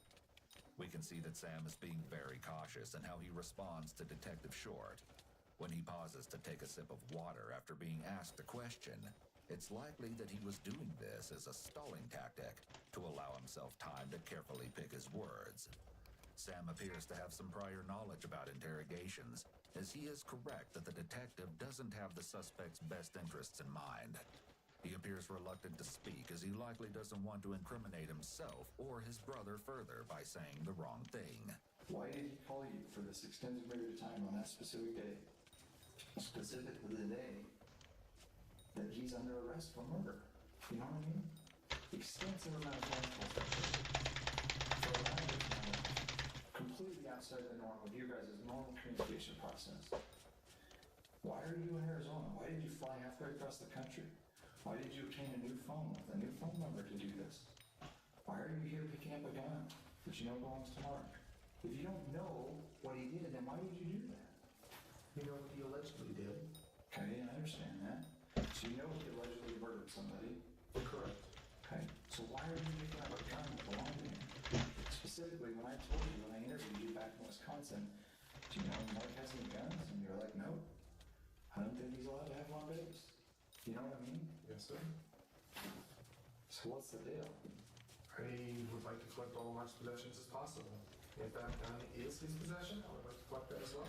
We can see that Sam is being very cautious in how he responds to Detective Short. When he pauses to take a sip of water after being asked a question, it's likely that he was doing this as a stalling tactic to allow himself time to carefully pick his words. Sam appears to have some prior knowledge about interrogations, as he is correct that the detective doesn't have the suspect's best interests in mind. He appears reluctant to speak, as he likely doesn't want to incriminate himself or his brother further by saying the wrong thing. Why did he call you for this extended period of time on that specific day? Specifically the day that he's under arrest for murder. You know what I mean? Extensive amount of phone calls for a language matter, completely outside the norm of you guys' normal communication process. Why are you in Arizona? Why did you fly halfway across the country? Why did you obtain a new phone with a new phone number to do this? Why are you here picking up a gun that you know belongs to Mark? If you don't know what he did, then why would you do that? You know what he allegedly did. Okay, I understand that. So you know he allegedly murdered somebody. Correct. Okay, so why are you picking up a gun that belonged to him? Specifically, when I told you, when I interviewed you back in Wisconsin, do you know Mark has any guns? And you're like, no, I don't think he's allowed to have one base. You know what I mean? Yes, sir. So what's the deal? I would like to collect all Mark's possessions as possible. If that gun is his possession, I would like to collect that as well.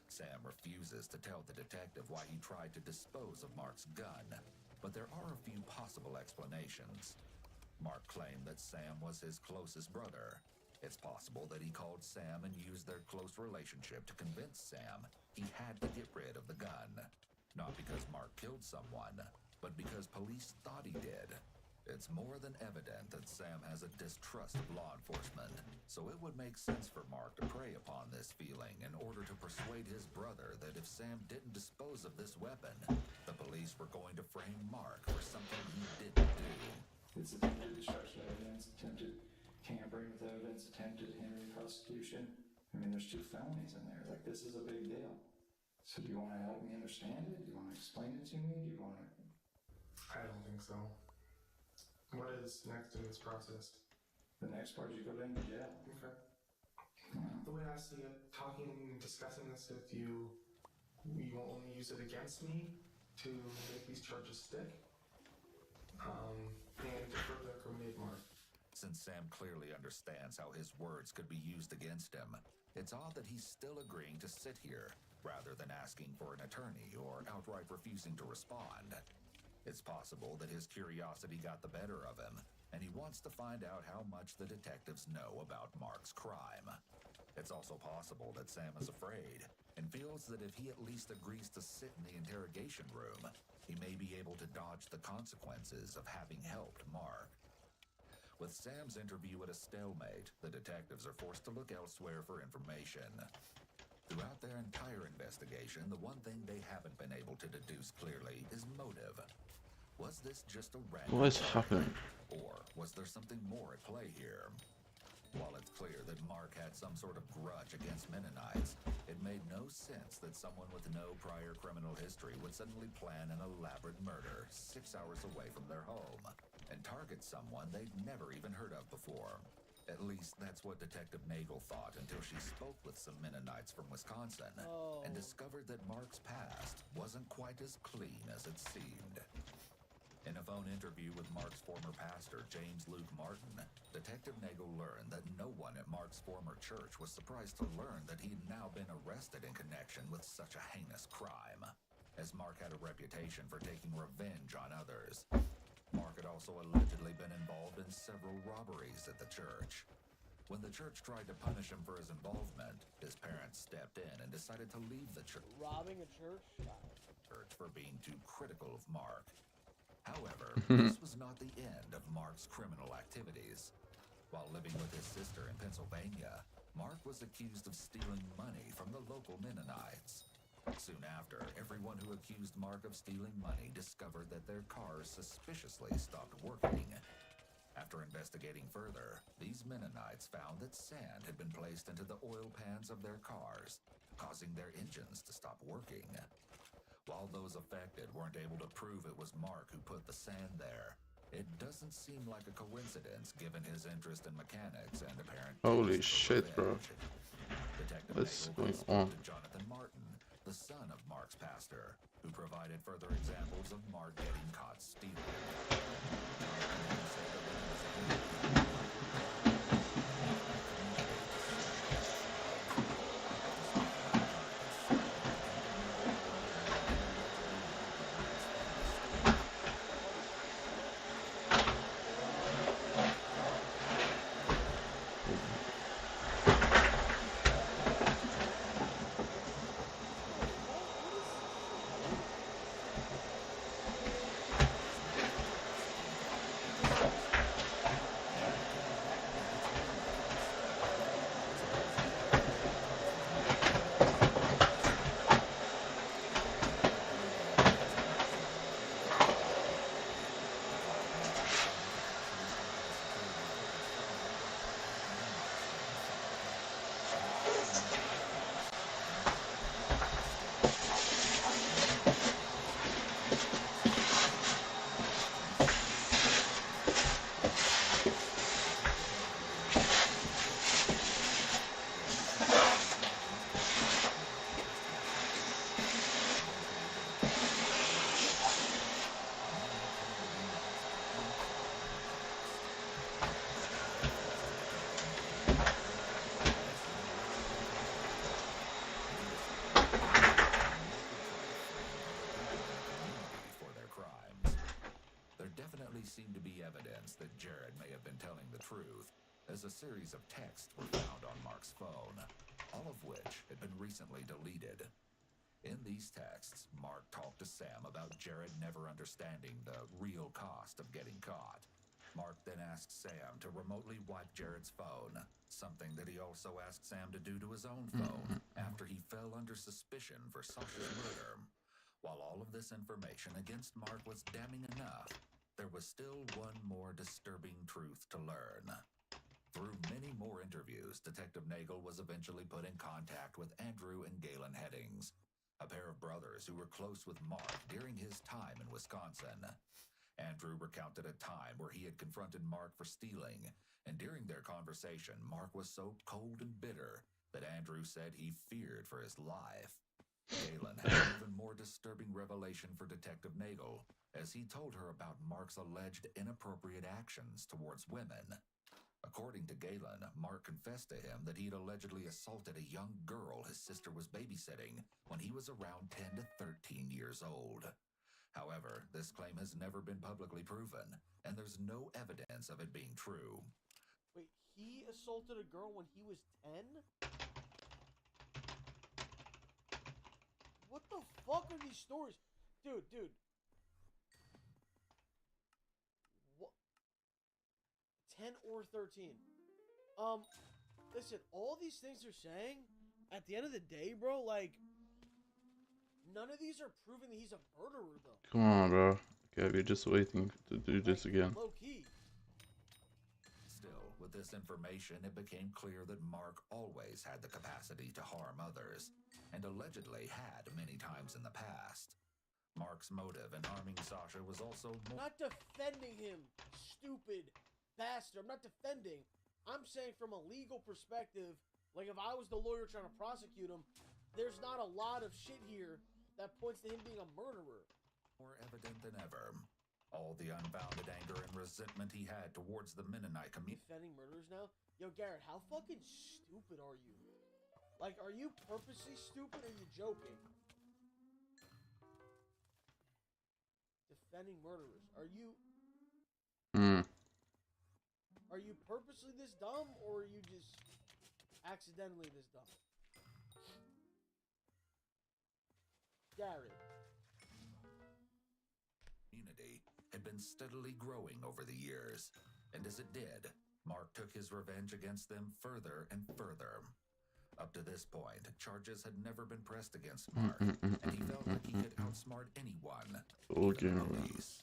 Sam refuses to tell the detective why he tried to dispose of Mark's gun, but there are a few possible explanations. Mark claimed that Sam was his closest brother. It's possible that he called Sam and used their close relationship to convince Sam he had to get rid of the gun. Not because Mark killed someone, but because police thought he did. It's more than evident that Sam has a distrust of law enforcement, so it would make sense for Mark to prey upon this feeling in order to persuade his brother that if Sam didn't dispose of this weapon, the police were going to frame Mark for something he didn't do. It's attempted destruction of evidence, attempted tampering with evidence, attempted hindering prosecution. I mean, there's 2 felonies in there. Like, this is a big deal. So do you want to help me understand it? Do you want to explain it to me? Do you want to... I don't think so. What is next in this process? The next part is you go down to jail. Okay. The way I see it, talking and discussing this with you, you will only use it against me to make these charges stick, and to further incriminate Mark. Since Sam clearly understands how his words could be used against him, it's odd that he's still agreeing to sit here, rather than asking for an attorney or outright refusing to respond. It's possible that his curiosity got the better of him, and he wants to find out how much the detectives know about Mark's crime. It's also possible that Sam is afraid, and feels that if he at least agrees to sit in the interrogation room, he may be able to dodge the consequences of having helped Mark. With Sam's interview at a stalemate, the detectives are forced to look elsewhere for information. Throughout their entire investigation, the one thing they haven't been able to deduce clearly is motive. Was this just a random What is happening? Or was there something more at play here? While it's clear that Mark had some sort of grudge against Mennonites, it made no sense that someone with no prior criminal history would suddenly plan an elaborate murder 6 hours away from their home and target someone they'd never even heard of before. At least that's what Detective Nagel thought until she spoke with some Mennonites from Wisconsin and discovered that Mark's past wasn't quite as clean as it seemed. In a phone interview with Mark's former pastor, James Luke Martin, Detective Nagel learned that no one at Mark's former church was surprised to learn that he'd now been arrested in connection with such a heinous crime, as Mark had a reputation for taking revenge on others. Mark had also allegedly been involved in several robberies at the church. When the church tried to punish him for his involvement, his parents stepped in and decided to leave the church. Robbing a church? For being too critical of Mark. However, this was not the end of Mark's criminal activities. While living with his sister in Pennsylvania, Mark was accused of stealing money from the local Mennonites. Soon after, everyone who accused Mark of stealing money discovered that their cars suspiciously stopped working. After investigating further, these Mennonites found that sand had been placed into the oil pans of their cars, causing their engines to stop working. While those affected weren't able to prove it was Mark who put the sand there, it doesn't seem like a coincidence given his interest in mechanics and apparent... Holy shit, bro. What's going on? Jonathan Martin, the son of Mark's pastor, who provided further examples of Mark getting caught stealing. evidence that Jared may have been telling the truth, as a series of texts were found on Mark's phone, all of which had been recently deleted. In these texts, Mark talked to Sam about Jared never understanding the real cost of getting caught. Mark then asked Sam to remotely wipe Jared's phone, something that he also asked Sam to do to his own phone after he fell under suspicion for Sasha's murder. While all of this information against Mark was damning enough, there was still one more disturbing truth to learn. Through many more interviews, Detective Nagel was eventually put in contact with Andrew and Galen Headings, a pair of brothers who were close with Mark during his time in Wisconsin. Andrew recounted a time where he had confronted Mark for stealing, and during their conversation, Mark was so cold and bitter that Andrew said he feared for his life. Galen had an even more disturbing revelation for Detective Nagel, as he told her about Mark's alleged inappropriate actions towards women. According to Galen, Mark confessed to him that he'd allegedly assaulted a young girl his sister was babysitting when he was around 10 to 13 years old. However, this claim has never been publicly proven, and there's no evidence of it being true. Wait, he assaulted a girl when he was 10? What the fuck are these stories? Dude. What? 10 or 13. Listen, all these things they're saying, at the end of the day, bro, like, none of these are proving that he's a murderer, though. Come on, bro. Okay, we're just waiting to do this again. Low key. Still, with this information, it became clear that Mark always had the capacity to harm others, and allegedly had many times in the past. Mark's motive in harming Sasha was also I'm not defending him, stupid bastard. I'm not defending. I'm saying from a legal perspective, like if I was the lawyer trying to prosecute him, there's not a lot of shit here that points to him being a murderer. more evident than ever. All the unbounded anger and resentment he had towards the Mennonite community. Defending murderers now? Yo, Garrett, how fucking stupid are you? Like, are you purposely stupid or are you joking? Defending murderers. Are you purposely this dumb or are you just accidentally this dumb? Garrett. Community had been steadily growing over the years, and as it did, Mark took his revenge against them further and further. Up to this point, charges had never been pressed against Mark, and he felt like he could outsmart anyone, even the police.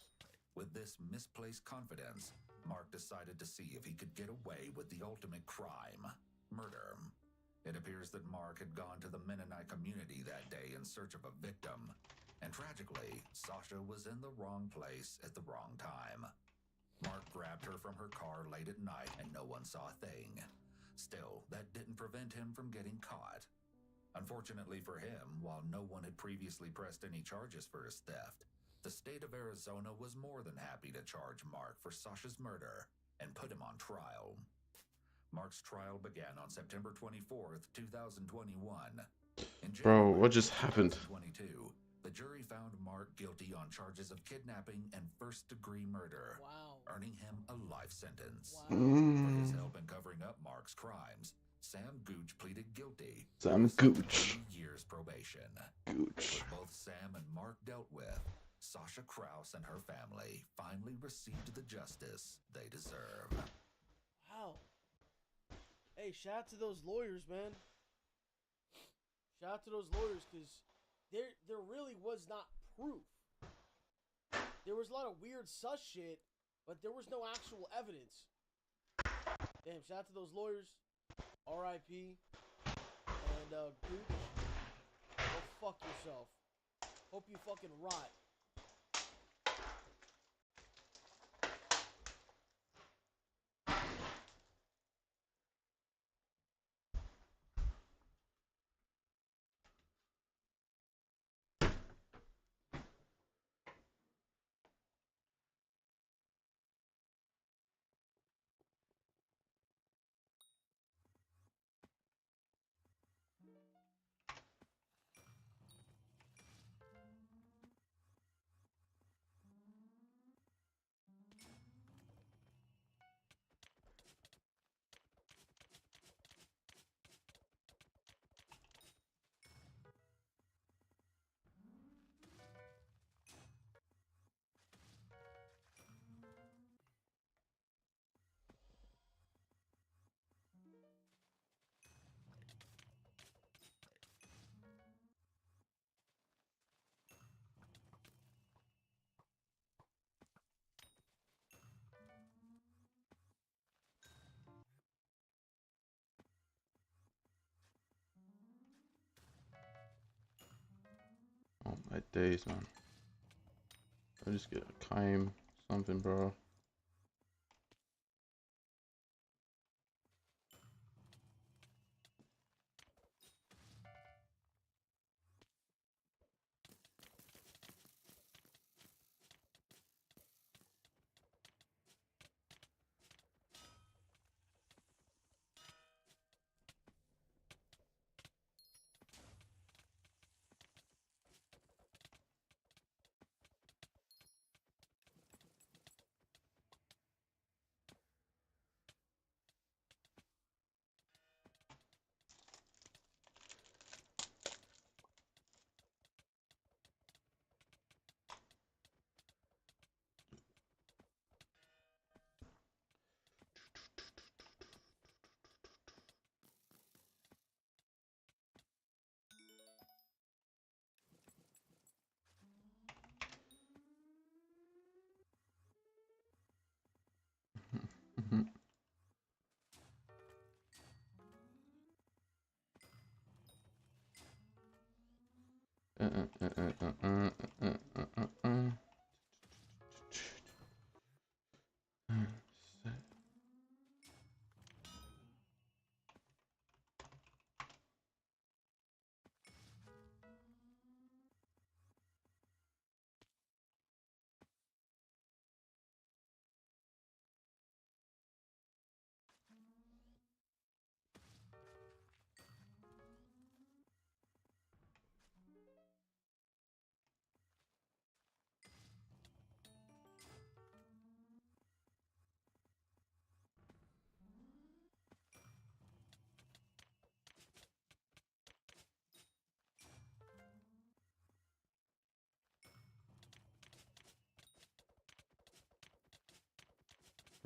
With this misplaced confidence, Mark decided to see if he could get away with the ultimate crime, murder. It appears that Mark had gone to the Mennonite community that day in search of a victim, and tragically, Sasha was in the wrong place at the wrong time. Mark grabbed her from her car late at night and no one saw a thing. Still, that didn't prevent him from getting caught. Unfortunately for him, while no one had previously pressed any charges for his theft, the state of Arizona was more than happy to charge Mark for Sasha's murder and put him on trial. Mark's trial began on September 24th, 2021. Bro, what just happened? 2022, the jury found Mark guilty on charges of kidnapping and first-degree murder, earning him a life sentence. For his help in covering up Mark's crimes, Sam Gooch pleaded guilty. Sam Gooch. 3 years probation. Gooch. With both Sam and Mark dealt with, Sasha Krause and her family finally received the justice they deserve. Wow. Hey, shout out to those lawyers, man. Shout out to those lawyers, because there really was not proof. There was a lot of weird sus shit, but there was no actual evidence. Damn, shout out to those lawyers. R.I.P. And, Gooch, go fuck yourself. Hope you fucking rot. My days, man. I just get a Kime, something, bro.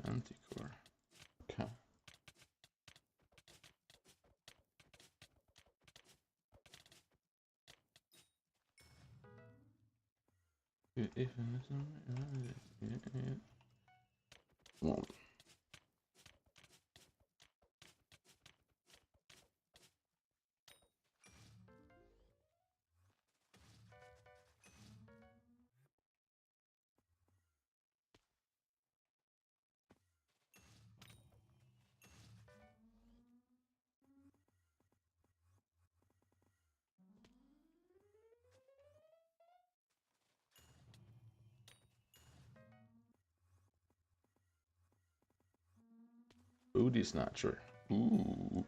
Anticore. Okay. Come on. Booty snatcher. Ooh.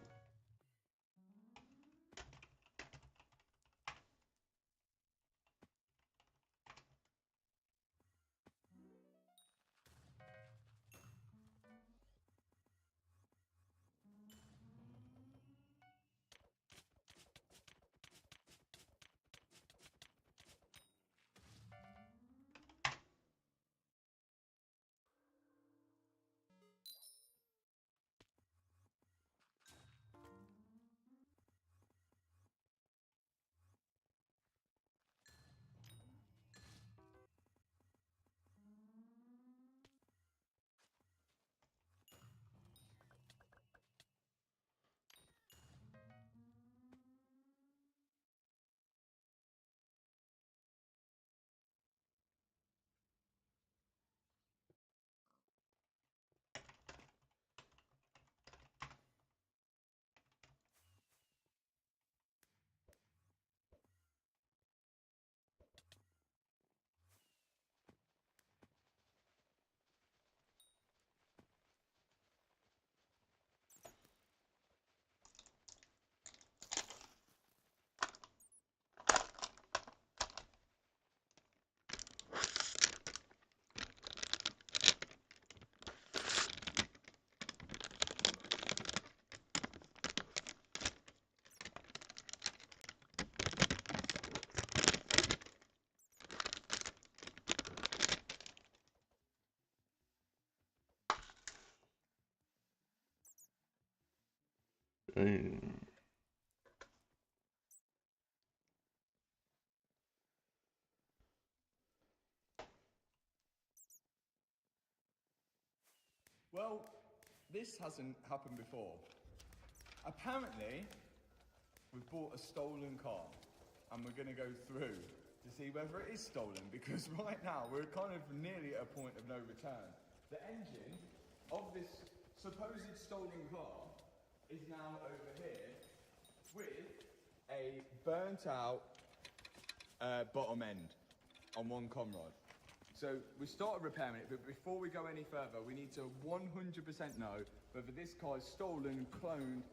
Well, this hasn't happened before. Apparently, we've bought a stolen car, and we're gonna go through to see whether it is stolen, because right now we're kind of nearly at a point of no return. The engine of this supposed stolen car is now over here with a burnt out bottom end on one conrod. So we started repairing it, but before we go any further, we need to 100% know whether this car is stolen, cloned,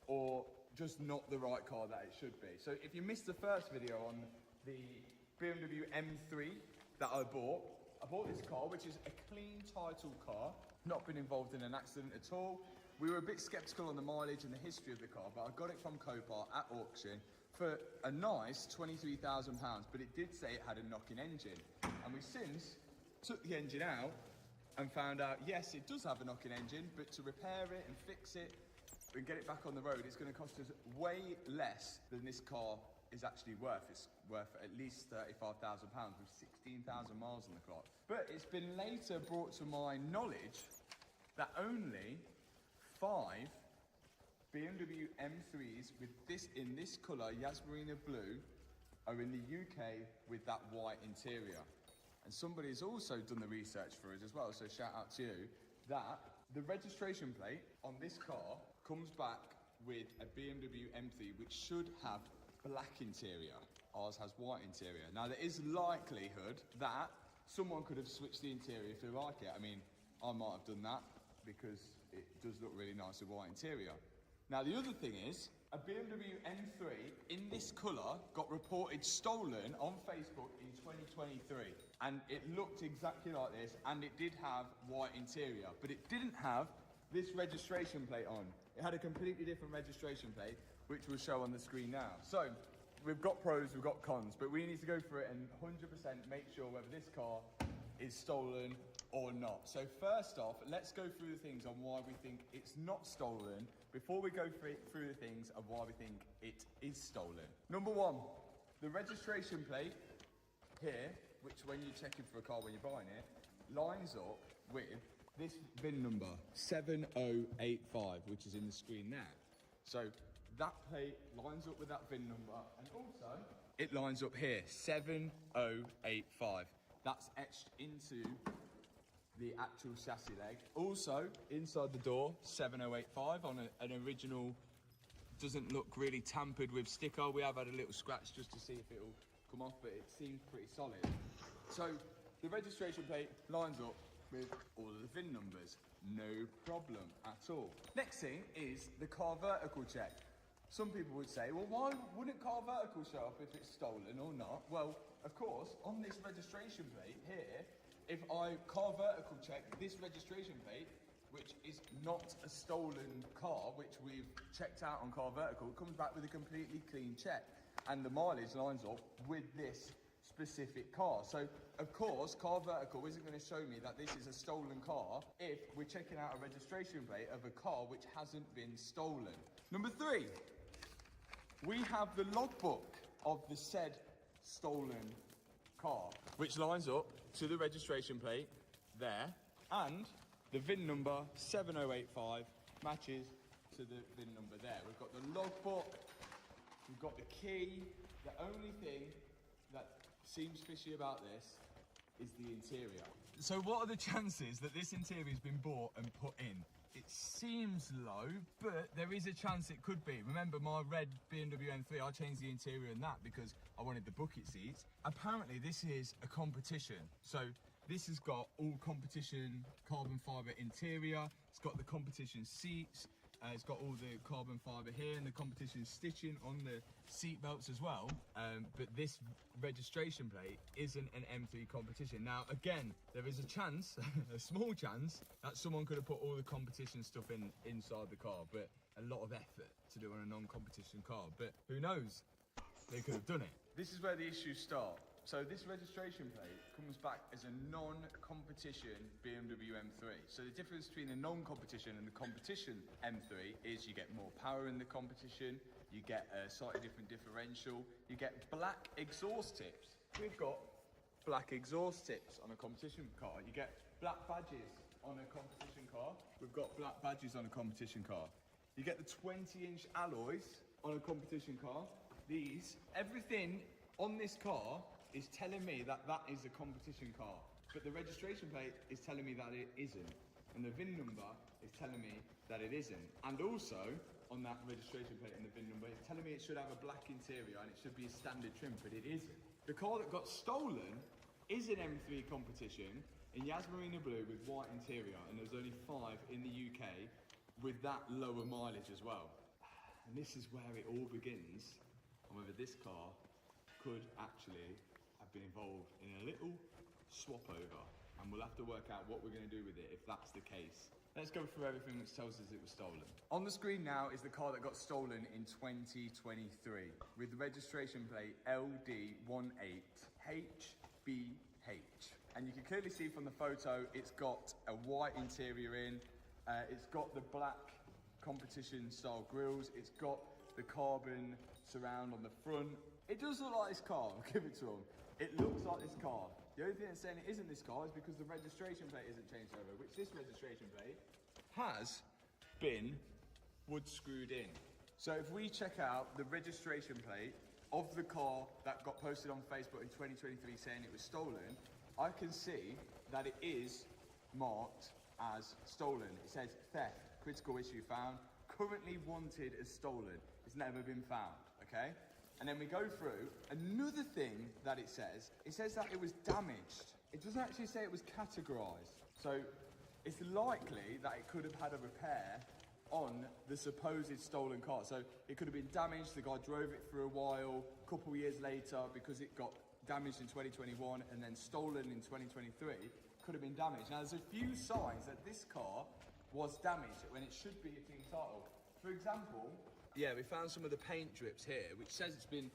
or just not the right car that it should be. So if you missed the first video on the BMW M3 that I bought this car, which is a clean title car, not been involved in an accident at all. We were a bit sceptical on the mileage and the history of the car, but I got it from Copart at auction for a nice £23,000, but it did say it had a knocking engine. And we since took the engine out and found out, yes, it does have a knocking engine, but to repair it and fix it and get it back on the road, it's going to cost us way less than this car is actually worth. It's worth at least £35,000 with 16,000 miles on the clock. But it's been later brought to my knowledge that only 5 BMW M3s with in this colour, Yasmarina blue, are in the UK with that white interior. And somebody's also done the research for us as well, so shout out to you, that the registration plate on this car comes back with a BMW M3 which should have black interior. Ours has white interior. Now there is likelihood that someone could have switched the interior if they like it. I mean, I might have done that because it does look really nice with white interior. Now the other thing is, a BMW M3 in this colour got reported stolen on Facebook in 2023. And it looked exactly like this, and it did have white interior, but it didn't have this registration plate on. It had a completely different registration plate, which will show on the screen now. So, we've got pros, we've got cons, but we need to go through it and 100% make sure whether this car is stolen or not. So first off, let's go through the things on why we think it's not stolen before we go through the things of why we think it is stolen. Number one, the registration plate here, which when you're checking for a car when you're buying it, lines up with this VIN number, 7085, which is in the screen there. So that plate lines up with that VIN number, and also it lines up here, 7085. That's etched into the actual chassis leg. Also, inside the door, 7085 on an original, doesn't look really tampered with sticker. We have had a little scratch just to see if it'll come off, but it seems pretty solid. So the registration plate lines up with all of the VIN numbers. No problem at all. Next thing is the car vertical check. Some people would say, well, why wouldn't car vertical show up if it's stolen or not? Well, of course, on this registration plate here, if I car vertical check this registration plate, which is not a stolen car, which we've checked out on car vertical, it comes back with a completely clean check. And the mileage lines up with this specific car. So, of course, car vertical isn't going to show me that this is a stolen car if we're checking out a registration plate of a car which hasn't been stolen. Number 3, we have the logbook of the said stolen car, which lines up to the registration plate there, and the VIN number 7085 matches to the VIN number there. We've got the logbook, we've got the key. The only thing that seems fishy about this is the interior. So what are the chances that this interior has been bought and put in? It seems low, but there is a chance it could be. Remember my red BMW M3, I changed the interior in that because I wanted the bucket seats. Apparently this is a competition. So this has got all competition carbon fibre interior, it's got the competition seats, it's got all the carbon fibre here and the competition stitching on the seat belts as well. But this registration plate isn't an M3 competition. Now, again, there is a chance, a small chance, that someone could have put all the competition stuff inside the car, but a lot of effort to do on a non-competition car. But who knows? They could have done it. This is where the issues start. So this registration plate comes back as a non-competition BMW M3. So the difference between the non-competition and the competition M3 is you get more power in the competition, you get a slightly different differential, you get black exhaust tips. We've got black exhaust tips on a competition car. You get black badges on a competition car. We've got black badges on a competition car. You get the 20-inch alloys on a competition car. Everything on this car is telling me that that is a competition car, but the registration plate is telling me that it isn't, and the VIN number is telling me that it isn't. And also, on that registration plate and the VIN number, it's telling me it should have a black interior and it should be a standard trim, but it isn't. The car that got stolen is an M3 competition in Yasmarina blue with white interior, and there's only 5 in the UK with that lower mileage as well. And this is where it all begins on whether this car could actually have been involved in a little swap over, and we'll have to work out what we're going to do with it if that's the case. Let's go through everything which tells us it was stolen. On the screen now is the car that got stolen in 2023 with the registration plate LD18HBH. And you can clearly see from the photo it's got a white interior in, it's got the black competition style grills, it's got the carbon surround on the front. It does look like this car, I'll give it to them. It looks like this car. The only thing that's saying it isn't this car is because the registration plate isn't changed over, which this registration plate has been wood screwed in. So if we check out the registration plate of the car that got posted on Facebook in 2023 saying it was stolen, I can see that it is marked as stolen. It says theft, critical issue found, currently wanted as stolen. It's never been found, okay? And then we go through, another thing that it says that it was damaged. It doesn't actually say it was categorised. So it's likely that it could have had a repair on the supposed stolen car. So it could have been damaged, the guy drove it for a while, a couple years later, because it got damaged in 2021 and then stolen in 2023, could have been damaged. Now there's a few signs that this car was damaged when it should be a team title. For example, yeah, we found some of the paint drips here, which says it's been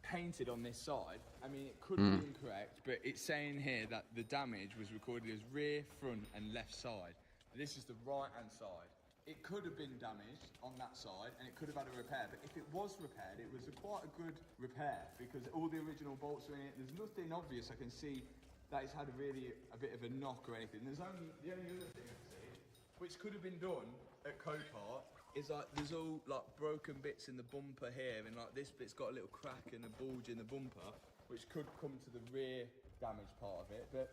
painted on this side. I mean, it could be incorrect, but it's saying here that the damage was recorded as rear, front, and left side. This is the right-hand side. It could have been damaged on that side, and it could have had a repair, but if it was repaired, it was quite a good repair, because all the original bolts are in it. There's nothing obvious I can see that it's had a bit of a knock or anything. The only other thing I see, which could have been done at Copart, is like there's all like broken bits in the bumper here, and like this bit's got a little crack and a bulge in the bumper, which could come to the rear damage part of it, but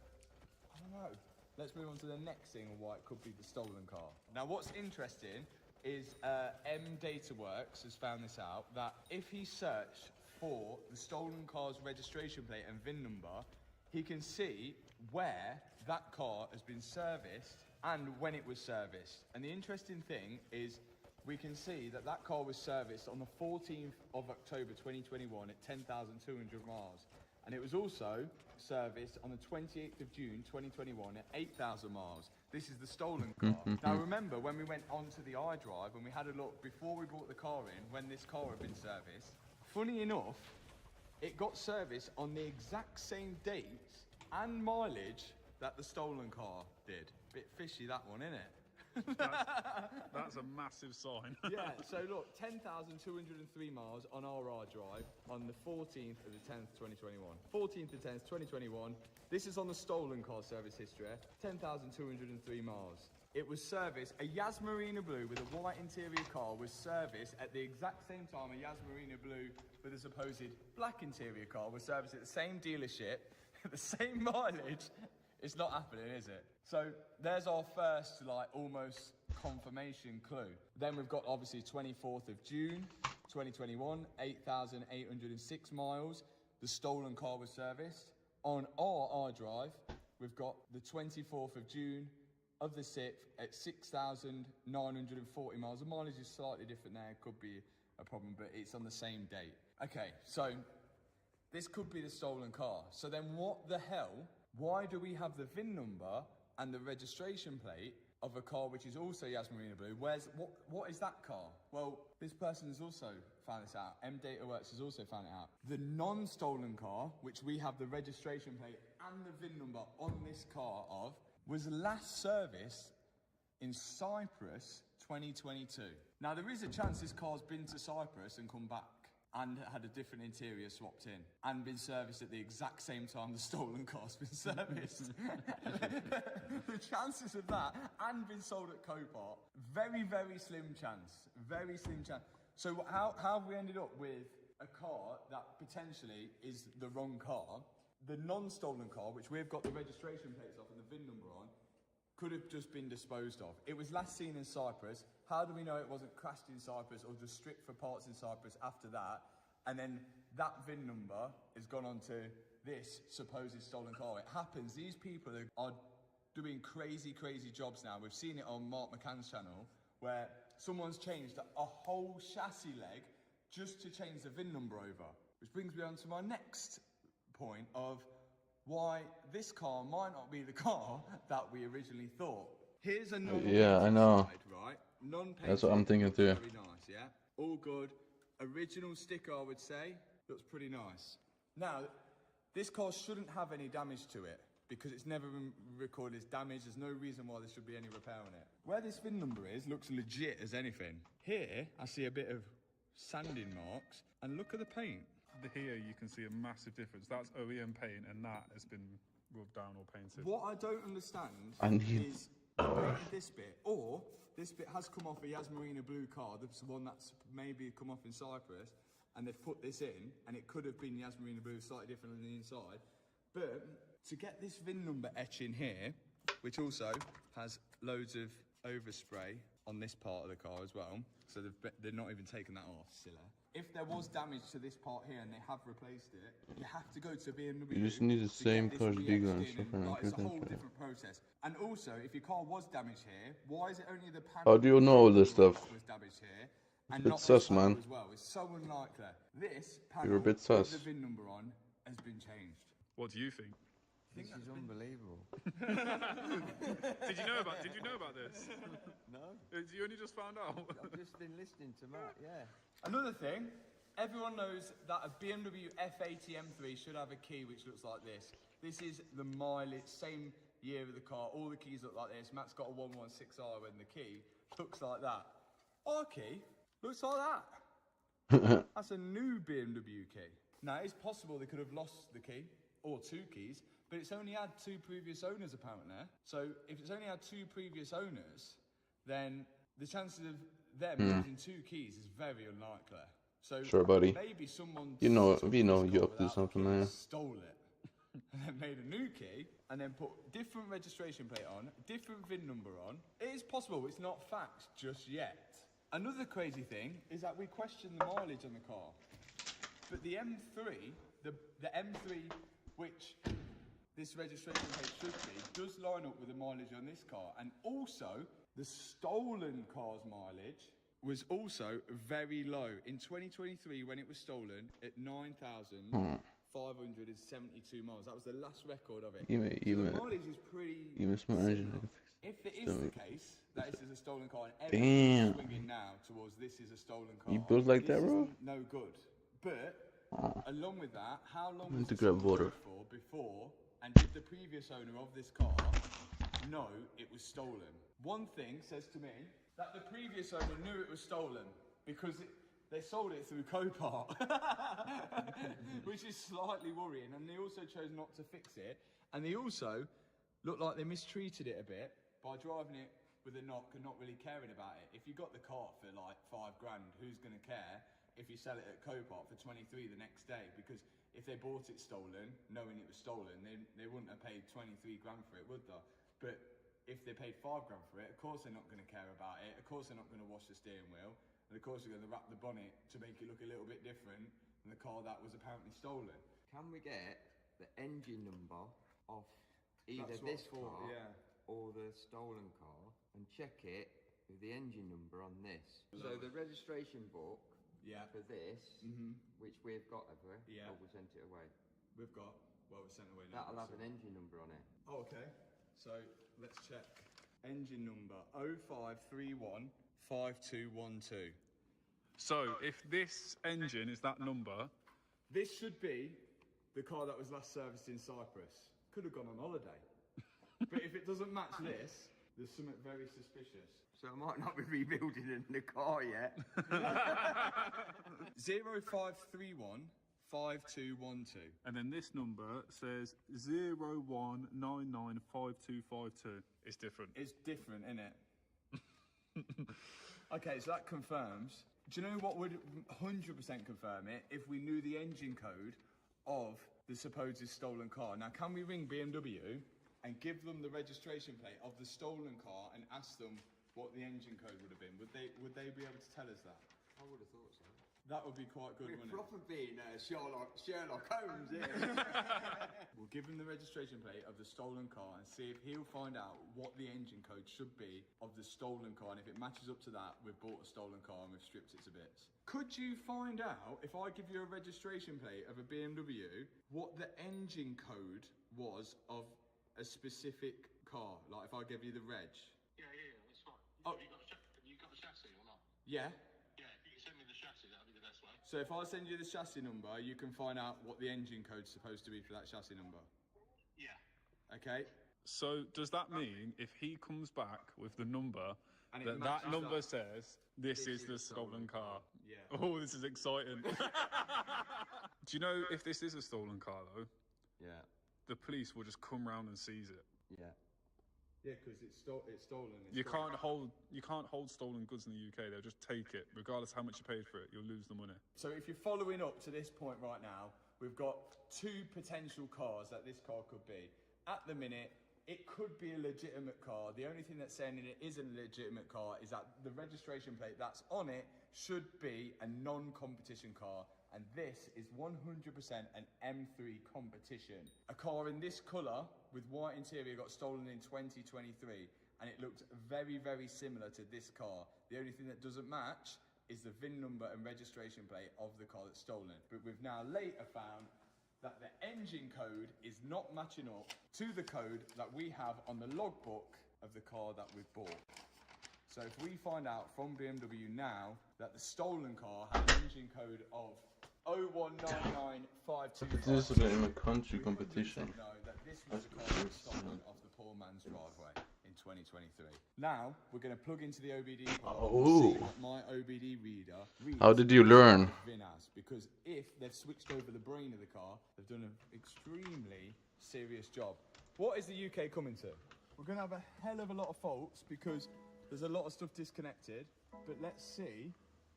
I don't know. Let's move on to the next thing of why it could be the stolen car. Now what's interesting is M Dataworks has found this out, that if he searched for the stolen car's registration plate and VIN number, he can see where that car has been serviced and when it was serviced. And the interesting thing is we can see that that car was serviced on the 14th of October 2021 at 10,200 miles. And it was also serviced on the 28th of June 2021 at 8,000 miles. This is the stolen car. Now remember, when we went onto the iDrive and we had a look before we brought the car in, when this car had been serviced, funny enough, it got serviced on the exact same dates and mileage that the stolen car did. Bit fishy that one, isn't it? That's a massive sign. Yeah, so look, 10,203 miles on our iDrive on the 14th of the 10th, 2021. 14th of the 10th, 2021. This is on the stolen car service history, 10,203 miles. It was serviced, a Yasmarina blue with a white interior car was serviced at the exact same time a Yasmarina blue with a supposed black interior car was serviced at the same dealership, at the same mileage. It's not happening, is it? So there's our first, like, almost confirmation clue. Then we've got, obviously, 24th of June, 2021, 8,806 miles. The stolen car was serviced. On our iDrive, we've got the 24th of June of the 6th at 6,940 miles. The mileage is slightly different there. It could be a problem, but it's on the same date. Okay, so this could be the stolen car. So then what the hell? Why do we have the VIN number and the registration plate of a car which is also Yasmarina blue? What is that car? Well, this person has also found this out. M Dataworks has also found it out. The non-stolen car, which we have the registration plate and the VIN number on this car of, was last serviced in Cyprus 2022. Now, there is a chance this car's been to Cyprus and come back and had a different interior swapped in and been serviced at the exact same time the stolen car's been serviced. The chances of that and been sold at Copart, very, very slim chance. Very slim chance. So how have we ended up with a car that potentially is the wrong car. The non-stolen car, which we've got the registration plates off and the VIN number on, could have just been disposed of. It was last seen in Cyprus. How do we know it wasn't crashed in Cyprus or just stripped for parts in Cyprus after that? And then that VIN number has gone on to this supposed stolen car. It happens. These people are doing crazy, crazy jobs now. We've seen it on Mark McCann's channel, where someone's changed a whole chassis leg just to change the VIN number over. Which brings me on to my next point of why this car might not be the car that we originally thought. Here's a non-painted Yeah, I know. side, right? Non-painted. That's what I'm thinking too. Very nice, yeah? All good. Original sticker, I would say. Looks pretty nice. Now, this car shouldn't have any damage to it because it's never been recorded as damage. There's no reason why there should be any repair on it. Where this VIN number is looks legit as anything. Here, I see a bit of sanding marks, and look at the paint. Here you can see a massive difference. That's OEM paint, and that has been rubbed down or painted. What I don't understand is they painted this bit, or this bit has come off a Yas Marina blue car, the one that's maybe come off in Cyprus, and they've put this in, and it could have been Yas Marina blue, slightly different on the inside. But to get this VIN number etch in here, which also has loads of overspray on this part of the car as well, so they're not even taking that off, silly. If there was damage to this part here and they have replaced it, you have to go to BMW. You just need the same car digger and stuff. It's a whole different process. And also, if your car was damaged here, why is it only the panel How do you know all this stuff? was damaged here and Bit not sus, this panel man. as well? It's so unlikely. This panel You're a bit sus. with the VIN number on has been changed. What do you think? This is unbelievable. Did you know about this? No. You only just found out? I've just been listening to Matt, yeah. Another thing, everyone knows that a BMW F80 M3 should have a key which looks like this. This is the mileage, same year of the car, all the keys look like this. Matt's got a 116i and the key looks like that. Our key looks like that. That's a new BMW key. Now, it's possible they could have lost the key, or two keys, but it's only had two previous owners apparently. So if it's only had two previous owners, then the chances of them losing two keys is very unlikely. So Sure, buddy. maybe someone You know, took we know this you car up to without the something key, there. stole it, and then made a new key, and then put different registration plate on, different VIN number on. It is possible, it's not fact just yet. Another crazy thing is that we question the mileage on the car. But the M3, the M3, which this registration plate should be, does line up with the mileage on this car. And also, the stolen car's mileage was also very low. In 2023, when it was stolen, at 9,572 miles. That was the last record of it. So the mileage is pretty similar. If it is the case that this is a stolen car and everyone's swinging now towards this is a stolen car, You built like that, this bro? isn't no good. But along with that, how long I was need to this grab on the water. road for before, and did the previous owner of this car know it was stolen? One thing says to me that the previous owner knew it was stolen because they sold it through Copart, which is slightly worrying. And they also chose not to fix it, and they also look like they mistreated it a bit by driving it with a knock and not really caring about it. If you got the car for like $5 grand, who's going to care if you sell it at Copart for 23 the next day? Because if they bought it stolen, knowing it was stolen, they wouldn't have paid 23 grand for it, would they? But if they paid $5 grand for it, of course they're not going to care about it. Of course they're not going to wash the steering wheel. And of course they're going to wrap the bonnet to make it look a little bit different than the car that was apparently stolen. Can we get the engine number off either That's what this I thought, car yeah. or the stolen car and check it with the engine number on this? So the registration book for this, which we've got, have we? Yeah. Or we sent it away? We've got, well, we sent away now. That'll have an engine number on it. Oh, okay. So let's check. Engine number 0531 5212. So, if this engine is that number, This should be the car that was last serviced in Cyprus. Could have gone on holiday. But if it doesn't match this, there's something very suspicious. So I might not be rebuilding in the car yet. 0531 5212. and then this number says 01995252. It's different. It's different, isn't it? Okay, so that confirms Do you know what would 100% confirm it? If we knew the engine code of the supposed stolen car. Now, can we ring BMW and give them the registration plate of the stolen car and ask them what the engine code would have been? Would they be able to tell us that? I would have thought so. That would be quite good, We're wouldn't proper being Sherlock Holmes here. We'll give him the registration plate of the stolen car and see if he'll find out what the engine code should be of the stolen car. And if it matches up to that, we've bought a stolen car and we've stripped it to bits. Could you find out, if I give you a registration plate of a BMW, what the engine code was of a specific car? Like if I give you the reg? Yeah, that's fine. Oh. Have you got the chassis or not? Yeah. Yeah, if you can send me the chassis, that'll be the best way. So if I send you the chassis number, you can find out what the engine code's supposed to be for that chassis number. Yeah. Okay. So does that mean if he comes back with the number, And it that matches number up. says this is the stolen car? Yeah. Oh, this is exciting. Do you know if this is a stolen car though? Yeah. The police will just come round and seize it. Yeah. Yeah, because it's stolen. You can't hold stolen goods in the UK. They'll just take it, regardless of how much you paid for it. You'll lose the money. So if you're following up to this point right now, we've got two potential cars that this car could be. At the minute, it could be a legitimate car. The only thing that's saying it isn't a legitimate car is that the registration plate that's on it should be a non-competition car. And this is 100% an M3 competition. A car in this colour with white interior got stolen in 2023 and it looked very, very similar to this car. The only thing that doesn't match is the VIN number and registration plate of the car that's stolen. But we've now later found that the engine code is not matching up to the code that we have on the logbook of the car that we've bought. So if we find out from BMW now that the stolen car had an engine code of 0199525, This is in a country competition. know that this was a car that was stolen off the poor man's driveway in 2023. Now we're going to plug into the OBD part and see what my OBD reader reads. How did you learn? VIN as, because if they've switched over the brain of the car, they've done an extremely serious job. What is the UK coming to? We're going to have a hell of a lot of faults because there's a lot of stuff disconnected, but let's see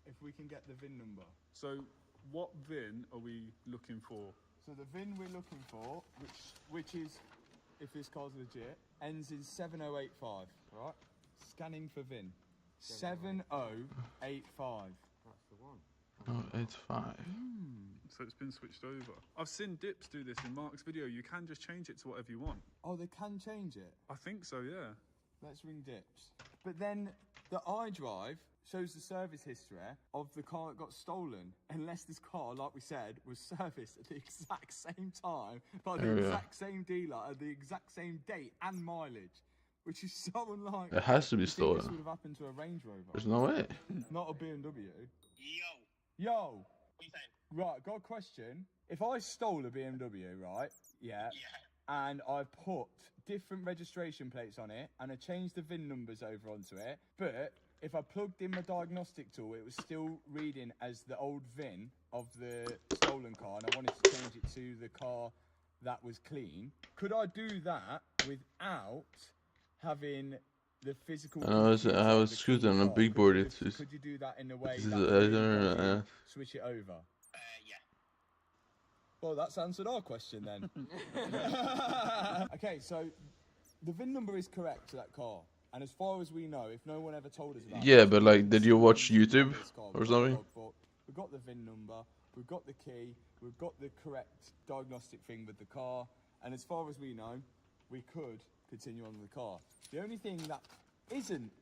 if we can get the VIN number. So what VIN are we looking for? So the VIN we're looking for, which is, if this car's legit, ends in 7085, right? Scanning for VIN. 7085. That's the one. Oh, it's 5. So it's been switched over. I've seen Dips do this in Mark's video. You can just change it to whatever you want. Oh, they can change it? I think so, yeah. Let's ring Dips. But then the iDrive shows the service history of the car that got stolen, unless this car, like we said, was serviced at the exact same time by the exact same dealer at the exact same date and mileage, which is so unlikely. It has to be This stolen. would have happened to a Range Rover. There's no way. Not a BMW. Yo. Yo. What you saying? Right, got a question. If I stole a BMW, right? Yeah. And I put different registration plates on it and I changed the VIN numbers over onto it, but if I plugged in my diagnostic tool, it was still reading as the old VIN of the stolen car, and I wanted to change it to the car that was clean. Could I do that without having the physical? I have a scooter on a big board. It's Could you do that in a way this is, that I don't know, switch it over? Yeah. Well, that's answered our question then. Okay, so the VIN number is correct to that car. And as far as we know, if no one ever told us about yeah, it, but like, did you watch YouTube or something? We've got the VIN number, we've got the key, we've got the correct diagnostic thing with the car, and as far as we know, we could continue on with the car. The only thing that isn't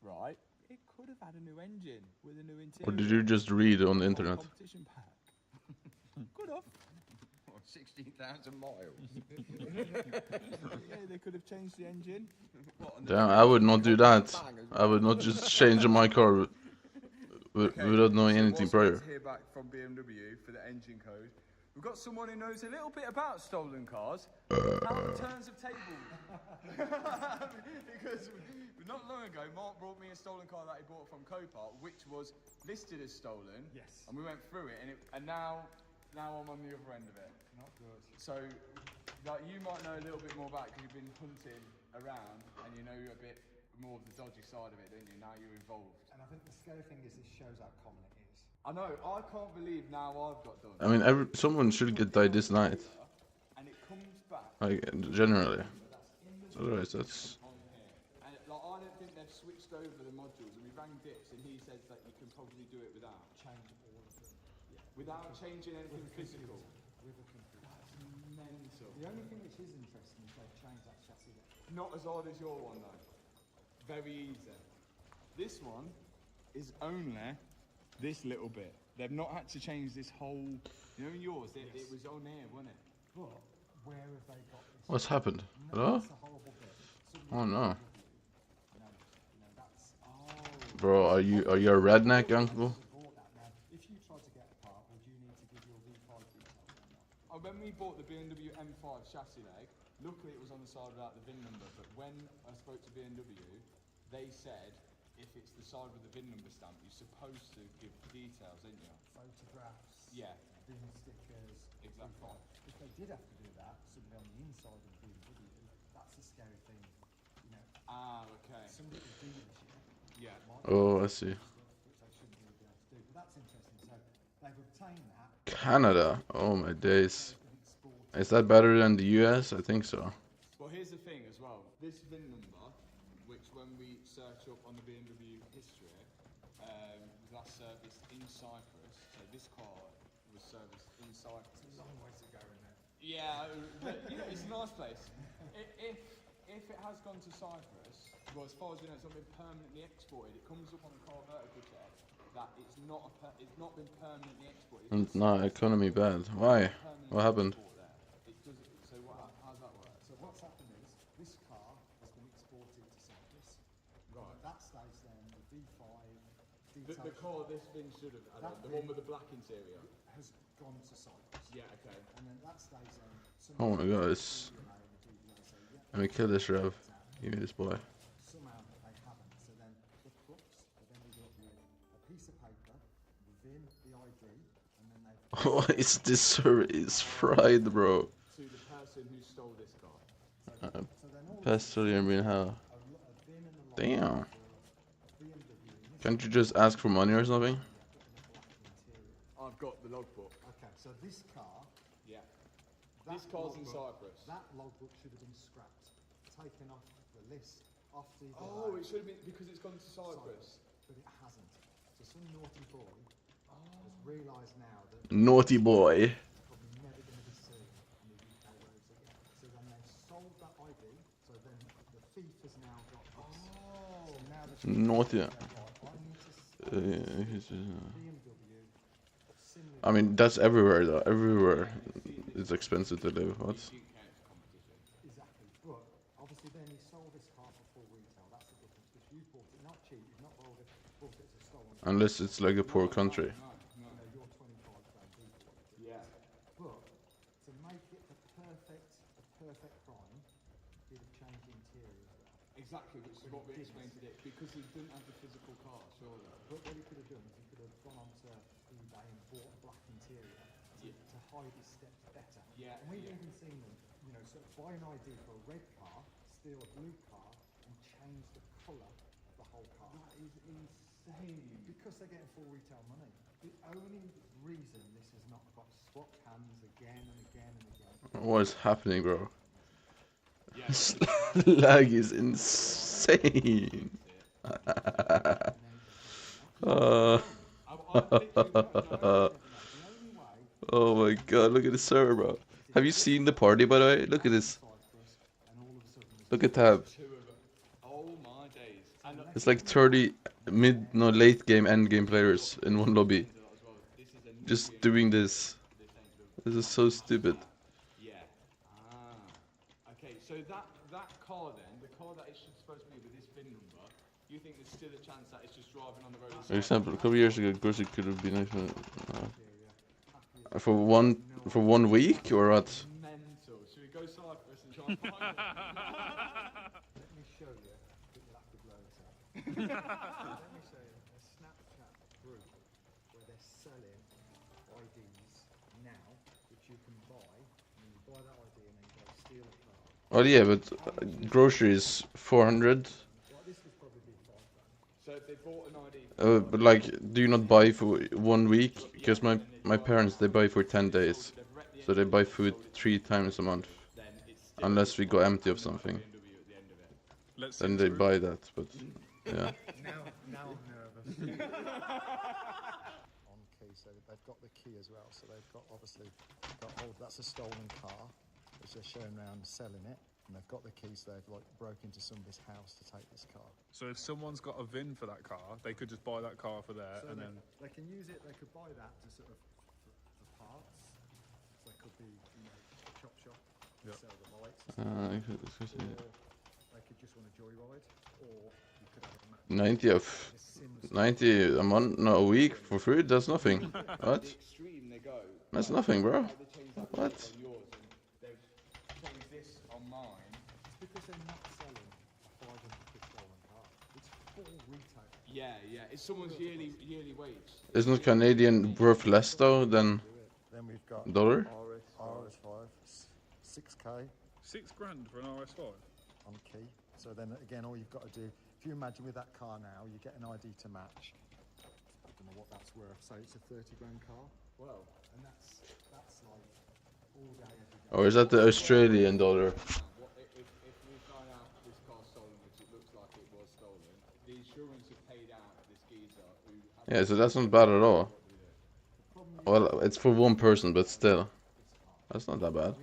right, it could have had a new engine with a new interior. Or did you just read on the internet? Competition pack. Could have. 16,000 miles. Yeah, they could have changed the engine. Damn, I would not do that. I would not just change my car without knowing anything prior. Let's hear back from BMW for the engine code. We've got someone who knows a little bit about stolen cars. How the turns of tables. Because not long ago, Mark brought me a stolen car that he bought from Copart, which was listed as stolen. Yes. And we went through it, and now I'm on the other end of it. Not good. So, like, you might know a little bit more about it because you've been hunting around and you know a bit more of the dodgy side of it, don't you? Now you're involved. And I think the scary thing is this shows how common it is. I know, I can't believe now I've got done. I mean, someone should get died this night. And it comes back. Like, generally. Otherwise, that's... On here. And like, I don't think they've switched over the modules. And we rang Dips and he says that you can probably do it without. Change all of them. Yeah. Without changing anything physical. With a computer. That's mental. The only thing which is interesting is they've changed that chassis. Not as hard as your one though. Very easy. This one is only this little bit. They've not had to change this whole. You know, in yours, it was on here, wasn't it? But where have they got this? What's happened? No, Hello? that's a horrible bit. Oh no. That's, Bro, are you a redneck, uncle? if you try to get a part, would you need to give your V5 details or not? When we bought the BMW M5 chassis leg, luckily it was on the side without the VIN number, but when I spoke to BMW, they said if it's the side with the VIN number stamp, you're supposed to give details, ain't you? Photographs, Yeah. VIN stickers, Exactly. V5. If they did have to do that, somebody on the inside of the BMW, that's a scary thing. You know, Okay. somebody at the dealership. Yeah. Oh, I see. Which they shouldn't really be able to do, but that's interesting. So they've obtained that. Canada. Oh my days. Is that better than the US? I think so. Well, here's the thing as well. This VIN number, which when we search up on the BMW history, was last serviced in Cyprus. So this car was serviced in Cyprus. It's a long way to go in there. Yeah, but, you know, it's a nice place. If it has gone to Cyprus, well, as far as we know, it's not been permanently exported. It comes up on the car vertical check that it's not been permanently exported. And nah, economy bad. Why? What happened? It does. So how's that work? So what's happened is this car has been exported to Cyprus. Right. That stays there. The V5 details. The car this thing should have had, the one with the black interior, has gone to Cyprus. Yeah. Okay. And then that stays there. Oh my god, it's... Let me kill this Rev. Give me this boy. Somehow they haven't. So then the crooks have ended up with a piece of paper, the VIN, the ID, and then they've... Oh, this server is fried, bro. To the person who stole this car. Pestily and being hell. Damn. Can't you just ask for money or something? I've got the logbook. Okay, so this car... Yeah. This car's in Cyprus. That logbook should have been scrapped, taken off the list, off the... Oh, it should have been, because it's gone to Cyprus. But it hasn't. So some naughty boy has realised now that... Naughty boy. ...probably never going to be seen on the UK roads again. So then they've sold that ID, so then the thief has now got this. So now the Naughty. BMW, I mean, that's everywhere though. Everywhere it's expensive to live. What? Exactly. But obviously then he sold this car for full retail. That's the difference. Because you bought it not cheap. You've not bought it as a stolen car. Unless it's like a poor country. You know, you're 25 grand deep. Yeah. But to make it the perfect crime, he'd have changed the interior as well. Exactly, which is what we explained today. Because he didn't have the physical car, surely. But what he could have done is he could have gone onto eBay and bought a black interior to hide his steps better. Yeah. And we've even seen them, you know, sort of buy an ID for a red car, steal a blue car, and change the colour of the whole car. That is insane. Because they're getting full retail money. The only reason this has not got swapped hands again and again and again. What is happening, bro? Lag is insane. Oh my god, look at the server, bro. Have you seen the party, by the way? Look at this. Look at that. Oh my days. It's like 30 late game, end game players in one lobby. Just doing this. This is so stupid. Yeah. Okay, so that car then, the car that it's supposed to be with this VIN number, you think there's still a chance that it's just driving on the road? For example, a couple years ago, Gussie could have been for one week or what? Mental. Should we go Cyprus and try and find it? Let me show you, but you'll have to blow this up. Let me show you a Snapchat group where they're selling IDs now, which you can buy, and you buy that ID and then go steal a car. Oh yeah, but groceries 400. Well, this would probably be £5. So So if they bought an ID. But like, do you not buy for 1 week? Because my parents, they buy for 10 days, so they buy food 3 times a month, unless we go empty of something. Then they buy that, but yeah. Now I'm nervous. On key, so they've got the key as well. So they've got obviously that's a stolen car, which they're showing around selling it, and they've got the key, so they've like broke into somebody's house to take this car. So if someone's got a VIN for that car, they could just buy that car for there, So and then they can use it. They could buy that to sort of for parts. So they could be chop shop, sell the lights. Or they could just want a joyride, or you could have a 90 a month, no, a week for food. That's nothing. What? That's nothing, bro. What? This on mine. It's because they're not selling a 500 quid stolen car. It's full retail. Yeah. It's someone's yearly wage. Isn't Canadian worth less though than Then we've got dollar? RS5, 6k. £6,000 for an RS5 on key. So then again, all you've got to do, if you imagine with that car now, you get an ID to match. I don't know what that's worth. So it's a 30 grand car. Well, and that's like all day, every day. Or is that the Australian dollar? If we find out this car's stolen, which it looks like it was stolen, the insurance is paid out this geezer who. Yeah, so that's not bad at all. Well, it's for one person, but still, that's not that bad.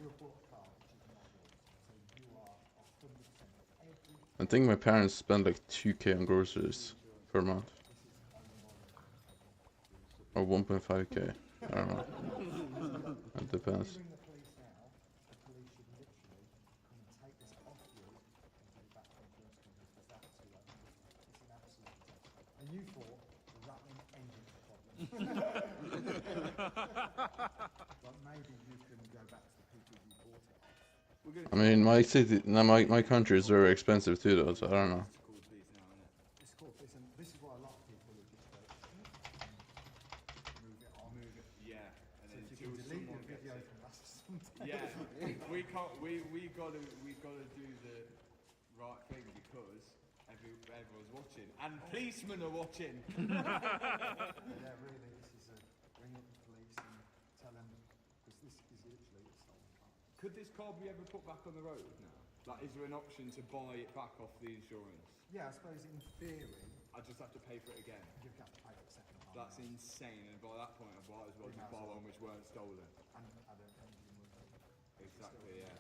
I think my parents spend like 2k on groceries per month. Or 1.5k. I don't know. It depends. And you thought the rattling engine's the problem. But maybe you can go back to the people you bought it off. I mean, my city, no, my country is very expensive too, though. So I don't know. It's called this, and this is why a lot of people would just go move it on. Yeah. And then so if you can delete your video from last Sunday. Yeah. we can't. We gotta do the right thing because everyone's watching and policemen are watching. Yeah, really, this is ring up the police and tell them because this is literally a stolen car. Could this car be ever put back on the road now? Like, is there an option to buy it back off the insurance? Yeah, I suppose in theory. I just have to pay for it again. You'd have to pay for it second hand. That's insane, and by that point I might as well just buy one which weren't stolen. And I don't think you would. Exactly, yeah.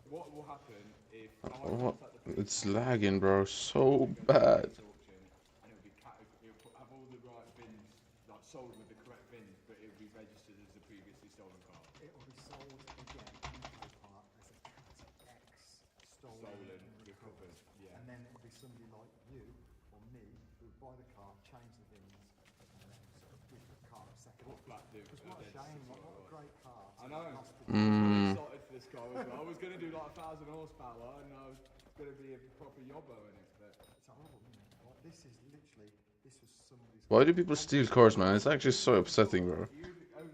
What will happen if What? It's lagging, bro, so bad. and it'll be have all the right bins, like sold with the correct bins, but it'll be registered as a previously stolen car. It will be sold again in Copart as a Cat X stolen and recovered. Yeah. And then it'll be somebody like you or me who would buy the car, change the bins, and then sort of give the car a second. Because what a shame, what a great car. I know. Mm. I'm excited for this car as well. I was going to do like 1,000 horsepower and I was going to be a proper yobbo in it, but it's horrible, isn't it? Like, this is literally, this was somebody's. Why do people steal cars, man? It's actually so upsetting, bro.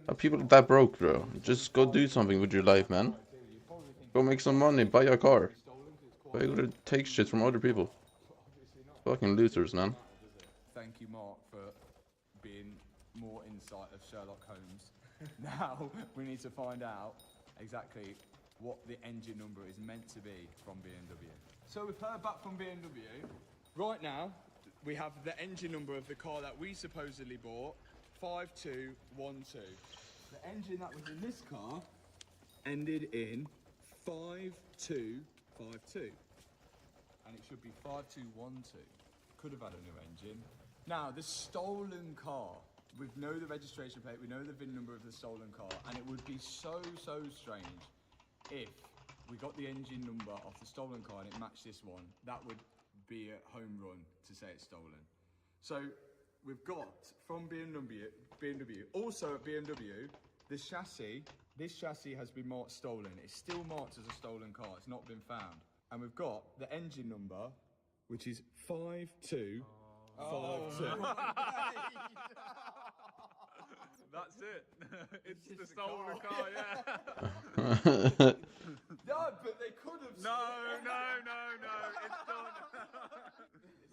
Are people that broke, bro? Just go do something with your life, man. Go make some money, buy a car. Why you gotta take shit from other people? Fucking losers, man. thank you, Mark, for being more insight of Sherlock Holmes. Now we need to find out exactly what the engine number is meant to be from BMW. So we've heard back from BMW. Right now, we have the engine number of the car that we supposedly bought, 5212. The engine that was in this car ended in 5252. And it should be 5212. Could have had a new engine. Now, the stolen car, we know the registration plate, we know the VIN number of the stolen car, and it would be so strange if we got the engine number off the stolen car and it matched this one. That would be a home run to say it's stolen. So we've got from BMW, also at BMW, this chassis has been marked stolen. It's still marked as a stolen car, it's not been found. And we've got the engine number, which is 5252. That's it. It's the stolen car, yeah. No, but they could have. No. It's done.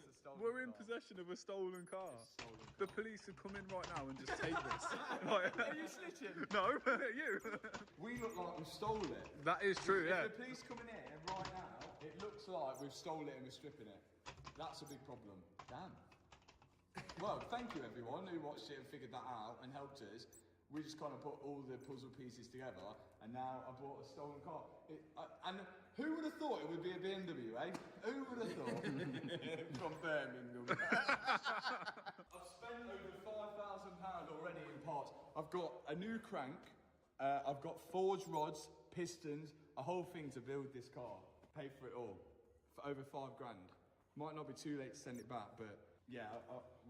It's the stolen We're in car. possession of a stolen car. Stolen The police could come in right now and just take this. Like, Are you snitching? no, you. We look like we stole it. That is true, yeah. If the police come in here right now, it looks like we've stole it and we're stripping it. That's a big problem. Damn. Well, thank you everyone who watched it and figured that out and helped us. We just kind of put all the puzzle pieces together, and now I bought a stolen car. And who would have thought it would be a BMW, eh? Who would have thought? From Birmingham. I've spent over £5,000 already in parts. I've got a new crank, I've got forged rods, pistons, a whole thing to build this car. Paid for it all, for over £5 grand. Might not be too late to send it back, but yeah,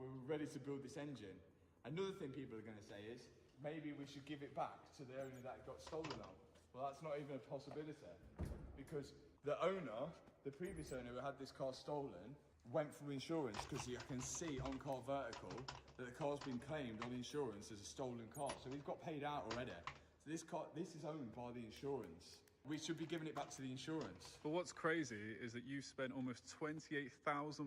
we're ready to build this engine. Another thing people are going to say is, maybe we should give it back to the owner that got stolen on. Well, that's not even a possibility, because the owner, the previous owner who had this car stolen, went through insurance, because I can see on Car Vertical that the car's been claimed on insurance as a stolen car, so he's got paid out already. So this is owned by the insurance. We should be giving it back to the insurance. But what's crazy is that you spent almost £28,000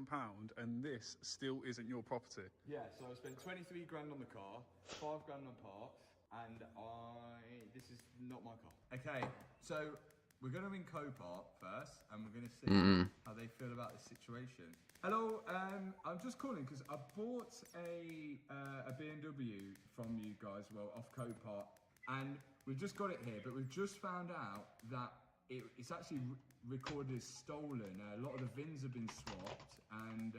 and this still isn't your property. Yeah, so I spent 23 grand on the car, 5 grand on parts, and this is not my car. Okay, so we're going to ring Copart first, and we're going to see how they feel about this situation. Hello, I'm just calling because I bought a BMW from you guys, well, off Copart, and we've just got it here, but we've just found out that it's actually recorded as stolen. A lot of the VINs have been swapped, and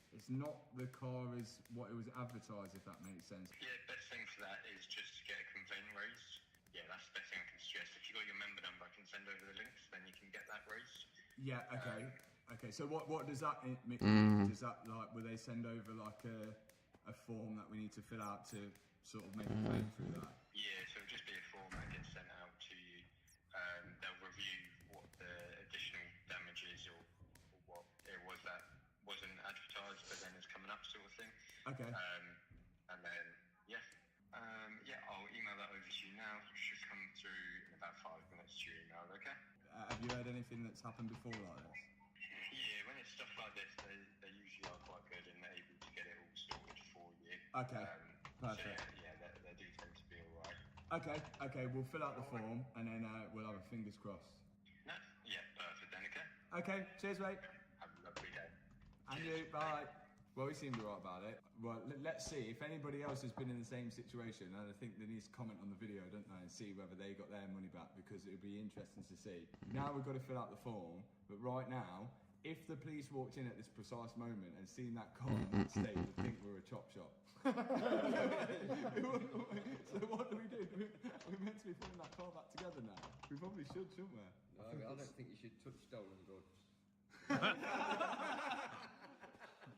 it's not the car as what it was advertised, if that makes sense. Yeah, best thing for that is just to get a complaint raised. Yeah, that's the best thing I can suggest. If you got your member number, I can send over the links, then you can get that raised. Yeah, okay. Okay, so what does that mean? Does that, like, will they send over like a form that we need to fill out to sort of make a claim through that? Yeah, so it'll just be a form that gets sent out to you. They'll review what the additional damage is or what it was that wasn't advertised but then is coming up, sort of thing. Okay. And then, yeah. I'll email that over to you now. It should come through in about 5 minutes to your email, okay? Have you heard anything that's happened before like this? Yeah, when it's stuff like this, they usually are quite good and they're able to get it all sorted for you. Okay, perfect. So yeah, they do tend to be alright. Okay, we'll fill out the form and then we'll have a fingers crossed. No? Yeah, perfect then, okay? Okay, cheers mate. Have a lovely day. And you, bye. Well, we seem alright about it. Well, let's see if anybody else has been in the same situation, and I think they need to comment on the video, don't they, and see whether they got their money back, because it would be interesting to see. Now we've got to fill out the form, but right now, if the police walked in at this precise moment and seen that car in that state, they'd think we're a chop shop. So what do? Are we meant to be putting that car back together now? We probably should, shouldn't we? No, I don't think you should touch stolen goods.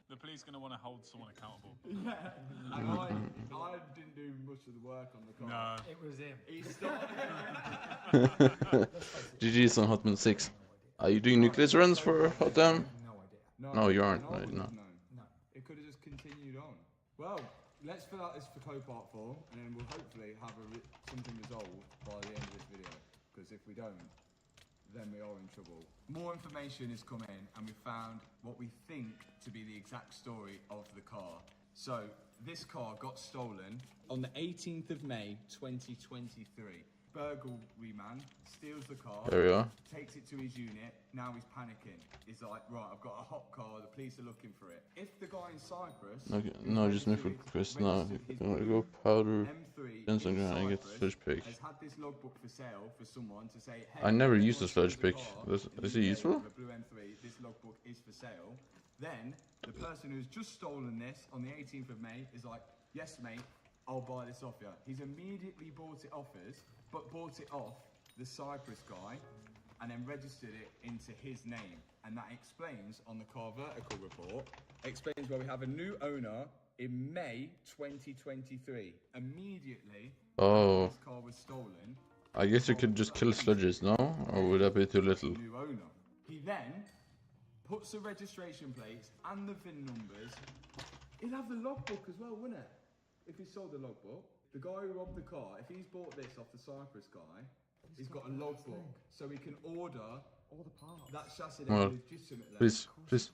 The police are going to want to hold someone accountable. Yeah, and I didn't do much of the work on the car. No. It was him. He started. GG's on Hotman 6. Are you doing new runs for Hot Damn? No idea. No, you aren't, right? No. No. It could have just continued on. Well, let's fill out this for Copart form, and then we'll hopefully have something resolved by the end of this video. Because if we don't, then we are in trouble. More information has come in, and we found what we think to be the exact story of the car. So, this car got stolen on the 18th of May, 2023. Burglary man steals the car, There we are. takes it to his unit, now he's panicking. He's like, right, I've got a hot car, the police are looking for it. If the guy in Cyprus... Okay, no, just me for Chris now. I'm gonna go powder, Instagram and get sludge pick. has had this logbook for sale for someone to say, hey, I never used a anyone sludge steals pick. car, Is it useful? The blue M3, this logbook is for sale. Then, the person who's just stolen this on the 18th of May is like, yes mate, I'll buy this off you. He's immediately bought it off the Cyprus guy, and then registered it into his name. And that explains on the Car Vertical report, explains where we have a new owner in May 2023. Immediately, Oh. this car was stolen. I guess you could just kill sludges, no? Or would that be too little? New owner. He then puts the registration plates and the VIN numbers. He'll have the logbook as well, wouldn't it? If he sold the logbook. The guy who robbed the car, if he's bought this off the Cyprus guy, he's got a logbook. So he can order all the parts. That chassis Well, legitimately. please, please.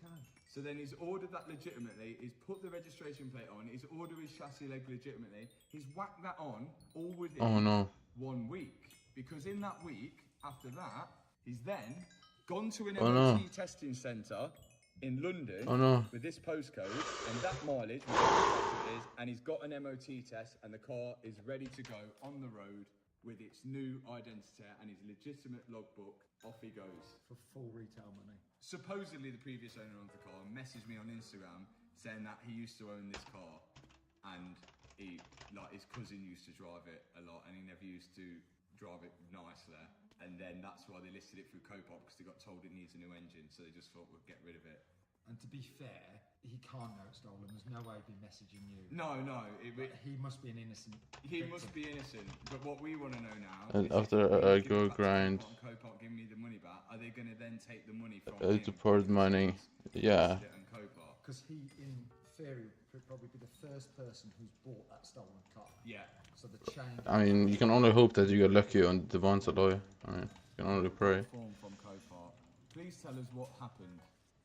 So then he's ordered that legitimately, he's put the registration plate on, he's ordered his chassis leg legitimately, he's whacked that on all within Oh no. 1 week. Because in that week, after that, he's then gone to an Oh, MOT no. testing centre in London Oh, no. with this postcode and that mileage, whichever it is, and he's got an MOT test and the car is ready to go on the road with its new identity and his legitimate logbook. Off he goes. For full retail money. Supposedly the previous owner of the car messaged me on Instagram saying that he used to own this car and he, like, his cousin used to drive it a lot and he never used to drive it nicely, and then that's why they listed it through Copop because they got told it needs a new engine, so they just thought we'd get rid of it. And to be fair, he can't know it's stolen. There's no way he'd be messaging you. No. He must be an innocent. He must be innocent. But what we want to know now And is after I go grind, Copop give me the money back. Are they going to then take the money from to port money, yeah. Because he, in theory, could probably be the first person who's bought that stolen car. Yeah. So the chain. I mean, you can only hope that you get lucky on the ones alloy. I mean, you can only pray. Form from Copart. Please tell us what happened.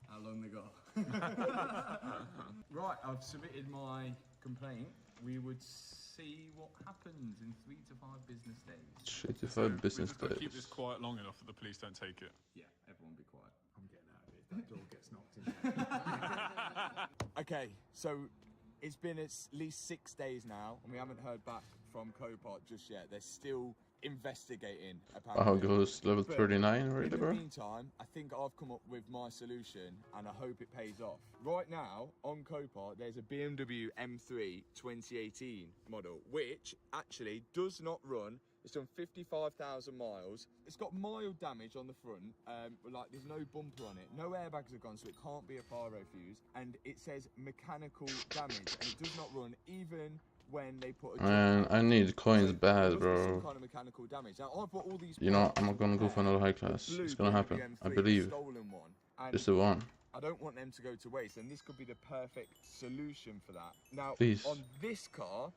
How long they got? Right, I've submitted my complaint. We would see what happens in 3 to 5 business days. 3 to 5 business We've just got to days. keep this quiet long enough that the police don't take it. Yeah, everyone be quiet. I'm getting out of it. That door gets knocked in. Okay, so it's been at least 6 days now, and we haven't heard back from Copart just yet. They're still investigating, apparently. Oh, goes level But 39 in already, the bro? meantime, I think I've come up with my solution, and I hope it pays off. Right now, on Copart, there's a BMW M3 2018 model, which actually does not run. It's done 55,000 miles. It's got mild damage on the front, like there's no bumper on it. No airbags have gone, so it can't be a pyro fuse. And it says mechanical damage, and it does not run even when they put a Man, I need coins bad, some bro. kind of mechanical damage. Now, I've got all these You know, parts I'm not gonna go for another high class. blue It's gonna happen. BMW I M3, believe. stolen one, and Just the one. I don't want them to go to waste, and this could be the perfect solution for that. Now, Please. on this car,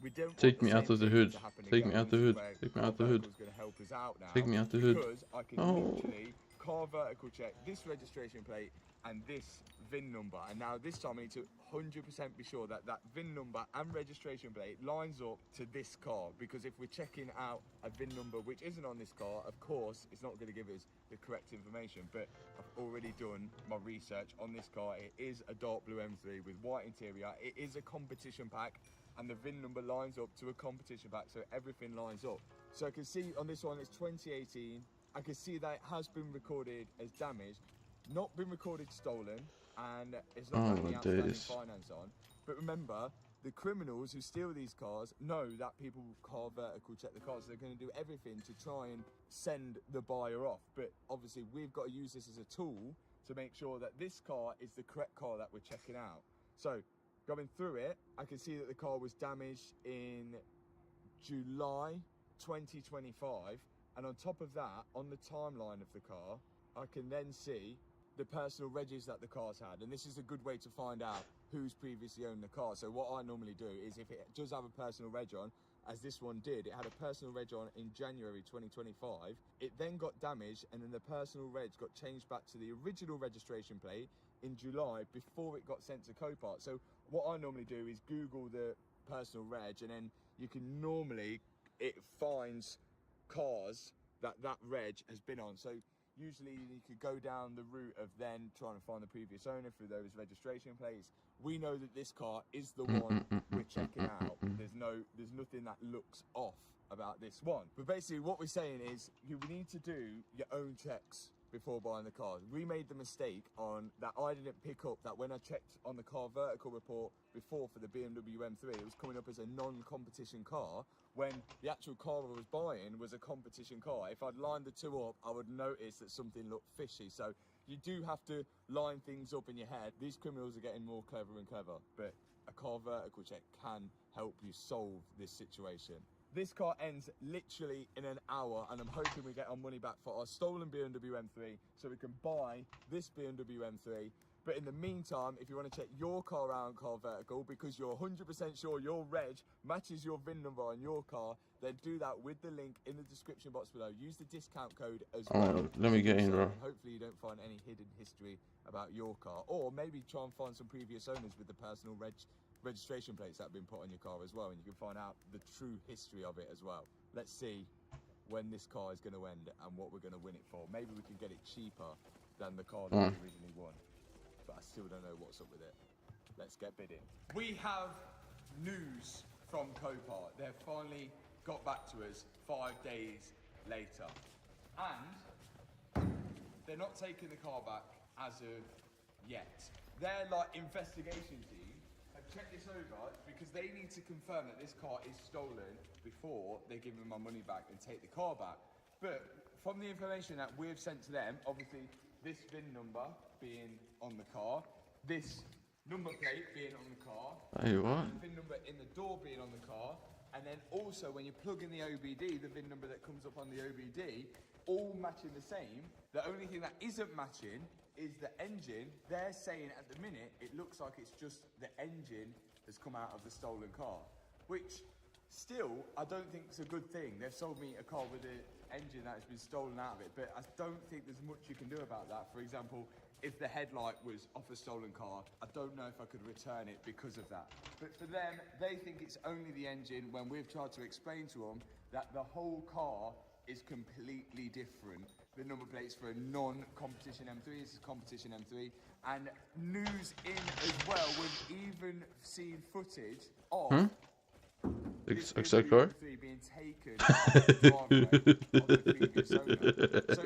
we don't Take want me the out same of the thing hood. to happen Take me again, out the which is hood. where Take me Car out the hood. Vertical's gonna help us out now, Take me out the hood. because I can Oh. literally Car Vertical check this registration plate and this VIN number, and now this time I need to 100% be sure that that VIN number and registration plate lines up to this car, because if we're checking out a VIN number which isn't on this car, of course it's not going to give us the correct information. But I've already done my research on this car. It is a dark blue M3 with white interior. It is a competition pack, and the VIN number lines up to a competition pack, so everything lines up. So I can see on this one it's 2018. I can see that it has been recorded as damaged, not been recorded stolen, and it's not got Oh, any outstanding days. finance on. But remember, the criminals who steal these cars know that people Car Vertical check the cars, so they're going to do everything to try and send the buyer off. But obviously we've got to use this as a tool to make sure that this car is the correct car that we're checking out. So going through it, I can see that the car was damaged in July 2025, and on top of that, on the timeline of the car, I can then see the personal regs that the car's had, and this is a good way to find out who's previously owned the car. So what I normally do is, if it does have a personal reg on, as this one did, it had a personal reg on in January 2025, it then got damaged, and then the personal reg got changed back to the original registration plate in July before it got sent to Copart. So what I normally do is Google the personal reg, and then you can normally, it finds cars that reg has been on. So usually you could go down the route of then trying to find the previous owner through those registration plates. We know that this car is the one we're checking out. There's nothing that looks off about this one. But basically what we're saying is you need to do your own checks before buying the car. We made the mistake on that. I didn't pick up that when I checked on the Car Vertical report before for the BMW M3, it was coming up as a non-competition car, when the actual car I was buying was a competition car. If I'd lined the two up, I would notice that something looked fishy. So you do have to line things up in your head. These criminals are getting more clever and clever, but a Car Vertical check can help you solve this situation. This car ends literally in an hour, and I'm hoping we get our money back for our stolen BMW M3 so we can buy this BMW M3. But in the meantime, if you want to check your car out on Car Vertical because you're 100% sure your reg matches your VIN number on your car, then do that with the link in the description box below. Use the discount code as well. Let me get in, bro. Hopefully you don't find any hidden history about your car. Or maybe try and find some previous owners with the personal registration plates that have been put on your car as well, and you can find out the true history of it as well. Let's see when this car is going to end and what we're going to win it for. Maybe we can get it cheaper than the car that we originally won. But I still don't know what's up with it. Let's get bidding. We have news from Copart. They've finally got back to us 5 days later. And they're not taking the car back as of yet. Their investigation team have checked this over because they need to confirm that this car is stolen before they give me my money back and take the car back. But from the information that we've sent to them, obviously this VIN number being on the car, this number plate being on the car, Hey, what? the VIN number in the door being on the car, and then also when you plug in the OBD, the VIN number that comes up on the OBD, all matching the same. The only thing that isn't matching is the engine. They're saying at the minute it looks like it's just the engine that's come out of the stolen car, which still I don't think it's a good thing. They've sold me a car with an engine that has been stolen out of it, but I don't think there's much you can do about that. For example, if the headlight was off a stolen car, I don't know if I could return it because of that. But for them, they think it's only the engine, when we've tried to explain to them that the whole car is completely different. The number plates for a non-competition M3 is a competition M3. And news in as well, we've even seen footage of this car? being taken off the driveway of the previous owner. So,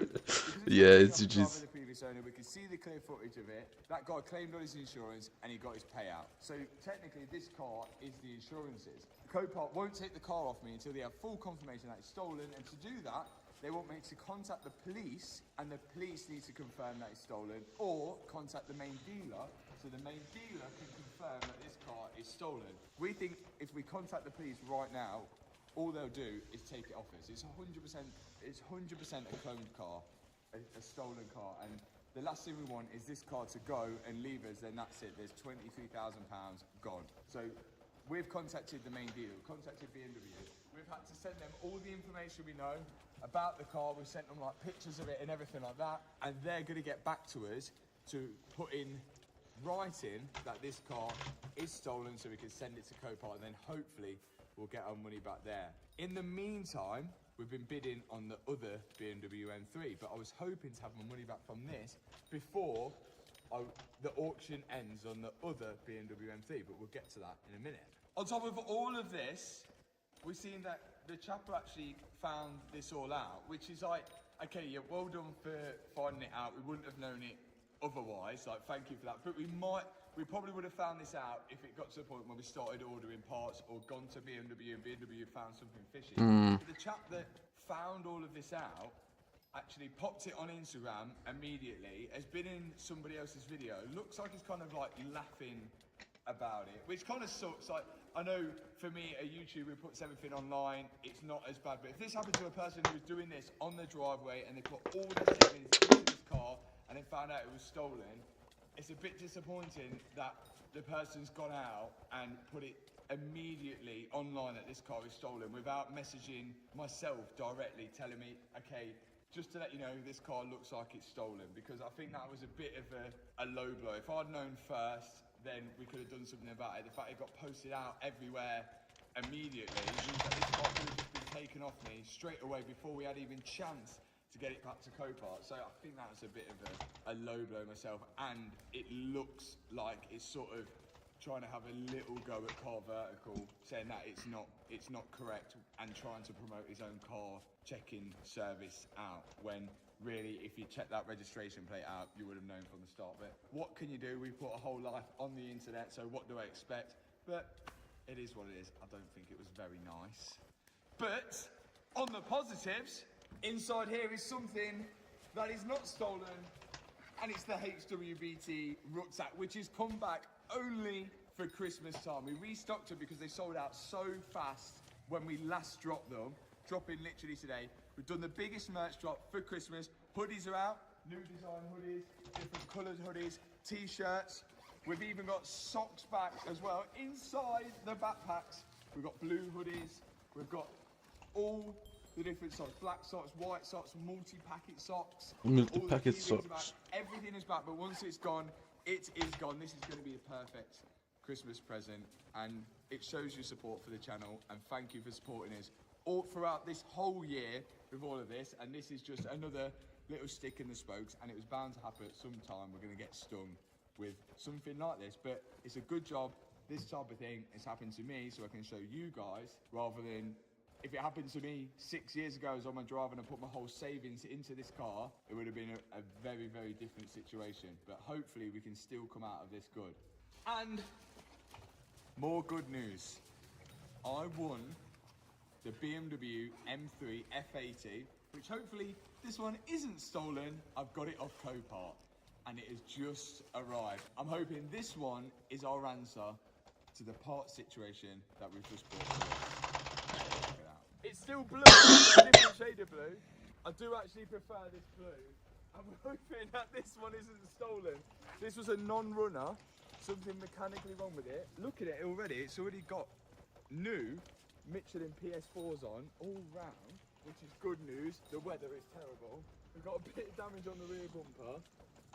yeah, it's just. The previous owner, we can see the clear footage of it. That guy claimed on his insurance and he got his payout. So technically, this car is the insurance's. Copart won't take the car off me until they have full confirmation that it's stolen, and to do that, they want me to contact the police, and the police need to confirm that it's stolen, or contact the main dealer, so the main dealer can confirm that this car is stolen. We think if we contact the police right now, all they'll do is take it off us. It's 100% a cloned car, a stolen car, and the last thing we want is this car to go and leave us, then that's it. There's £23,000 gone. So we've contacted the main dealer, we've contacted BMW. We've had to send them all the information we know about the car. We've sent them pictures of it and everything like that, and they're going to get back to us to put in writing that this car is stolen so we can send it to Copart, and then hopefully we'll get our money back there. In the meantime, we've been bidding on the other BMW M3, but I was hoping to have my money back from this before the auction ends on the other BMW M3, but we'll get to that in a minute. On top of all of this, we've seen that the chapter actually found this all out, which is okay, yeah, well done for finding it out. We wouldn't have known it otherwise, thank you for that. But we probably would have found this out if it got to the point when we started ordering parts or gone to BMW and BMW found something fishy. But the chap that found all of this out actually popped it on Instagram immediately, has been in somebody else's video, looks like he's kind of laughing about it, which kind of sucks. I know for me, a YouTuber puts everything online, it's not as bad, but if this happened to a person who was doing this on the driveway and they put all their savings into this car and then found out it was stolen, it's a bit disappointing that the person's gone out and put it immediately online that this car is stolen without messaging myself directly, telling me, okay, just to let you know, this car looks like it's stolen, because I think that was a bit of a low blow. If I'd known first, then we could have done something about it. The fact it got posted out everywhere immediately means that this car could have just been taken off me straight away before we had even chance to get it back to Copart. So I think that was a bit of a low blow myself, and it looks like it's sort of trying to have a little go at Car Vertical, saying that it's not correct, and trying to promote his own car checking service out, when really, if you check that registration plate out, you would have known from the start. But what can you do? We put a whole life on the internet, so what do I expect? But it is what it is. I don't think it was very nice. But on the positives, inside here is something that is not stolen, and it's the HWBT rucksack, which has come back only for Christmas time. We restocked them because they sold out so fast when we last dropped them, dropping literally today. We've done the biggest merch drop for Christmas. Hoodies are out, new design hoodies, different coloured hoodies, t-shirts. We've even got socks back as well. Inside the backpacks, we've got blue hoodies. We've got all the different socks, black socks, white socks, multi-packet socks. Multi-packet socks. Back. Everything is back, but once it's gone, it is gone. This is going to be a perfect Christmas present, and it shows your support for the channel, and thank you for supporting us all throughout this whole year with all of this. And this is just another little stick in the spokes, and it was bound to happen at some time. We're going to get stung with something like this, but it's a good job this type of thing has happened to me, so I can show you guys, rather than if it happened to me 6 years ago as on my drive and I put my whole savings into this car, it would have been a very, very different situation. But hopefully we can still come out of this good. And more good news. I won the BMW M3 F80, which hopefully this one isn't stolen. I've got it off Copart, and it has just arrived. I'm hoping this one is our answer to the part situation that we've just bought for us. Check it out. It's still blue, a different shade of blue. I do actually prefer this blue. I'm hoping that this one isn't stolen. This was a non-runner, something mechanically wrong with it. Look at it already, it's already got new Michelin PS4s on all round, which is good news. The weather is terrible. We've got a bit of damage on the rear bumper.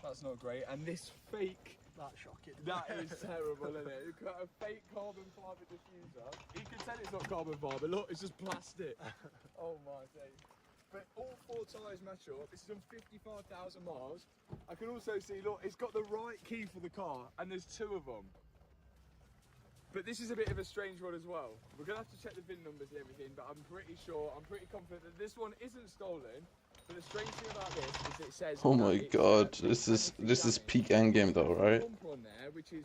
That's not great. And this fake... That's shocking. That is terrible, isn't it? You've got a fake carbon fibre diffuser. You can tell it's not carbon fibre. Look, it's just plastic. Oh my days. But all four tyres match up. This is on 55,000 miles. I can also see, look, it's got the right key for the car, and there's two of them. But this is a bit of a strange one as well. We're going to have to check the VIN numbers and everything, but I'm pretty confident that this one isn't stolen. But the strange thing about this is it says... Oh my god, this is peak endgame though, right? On there, which is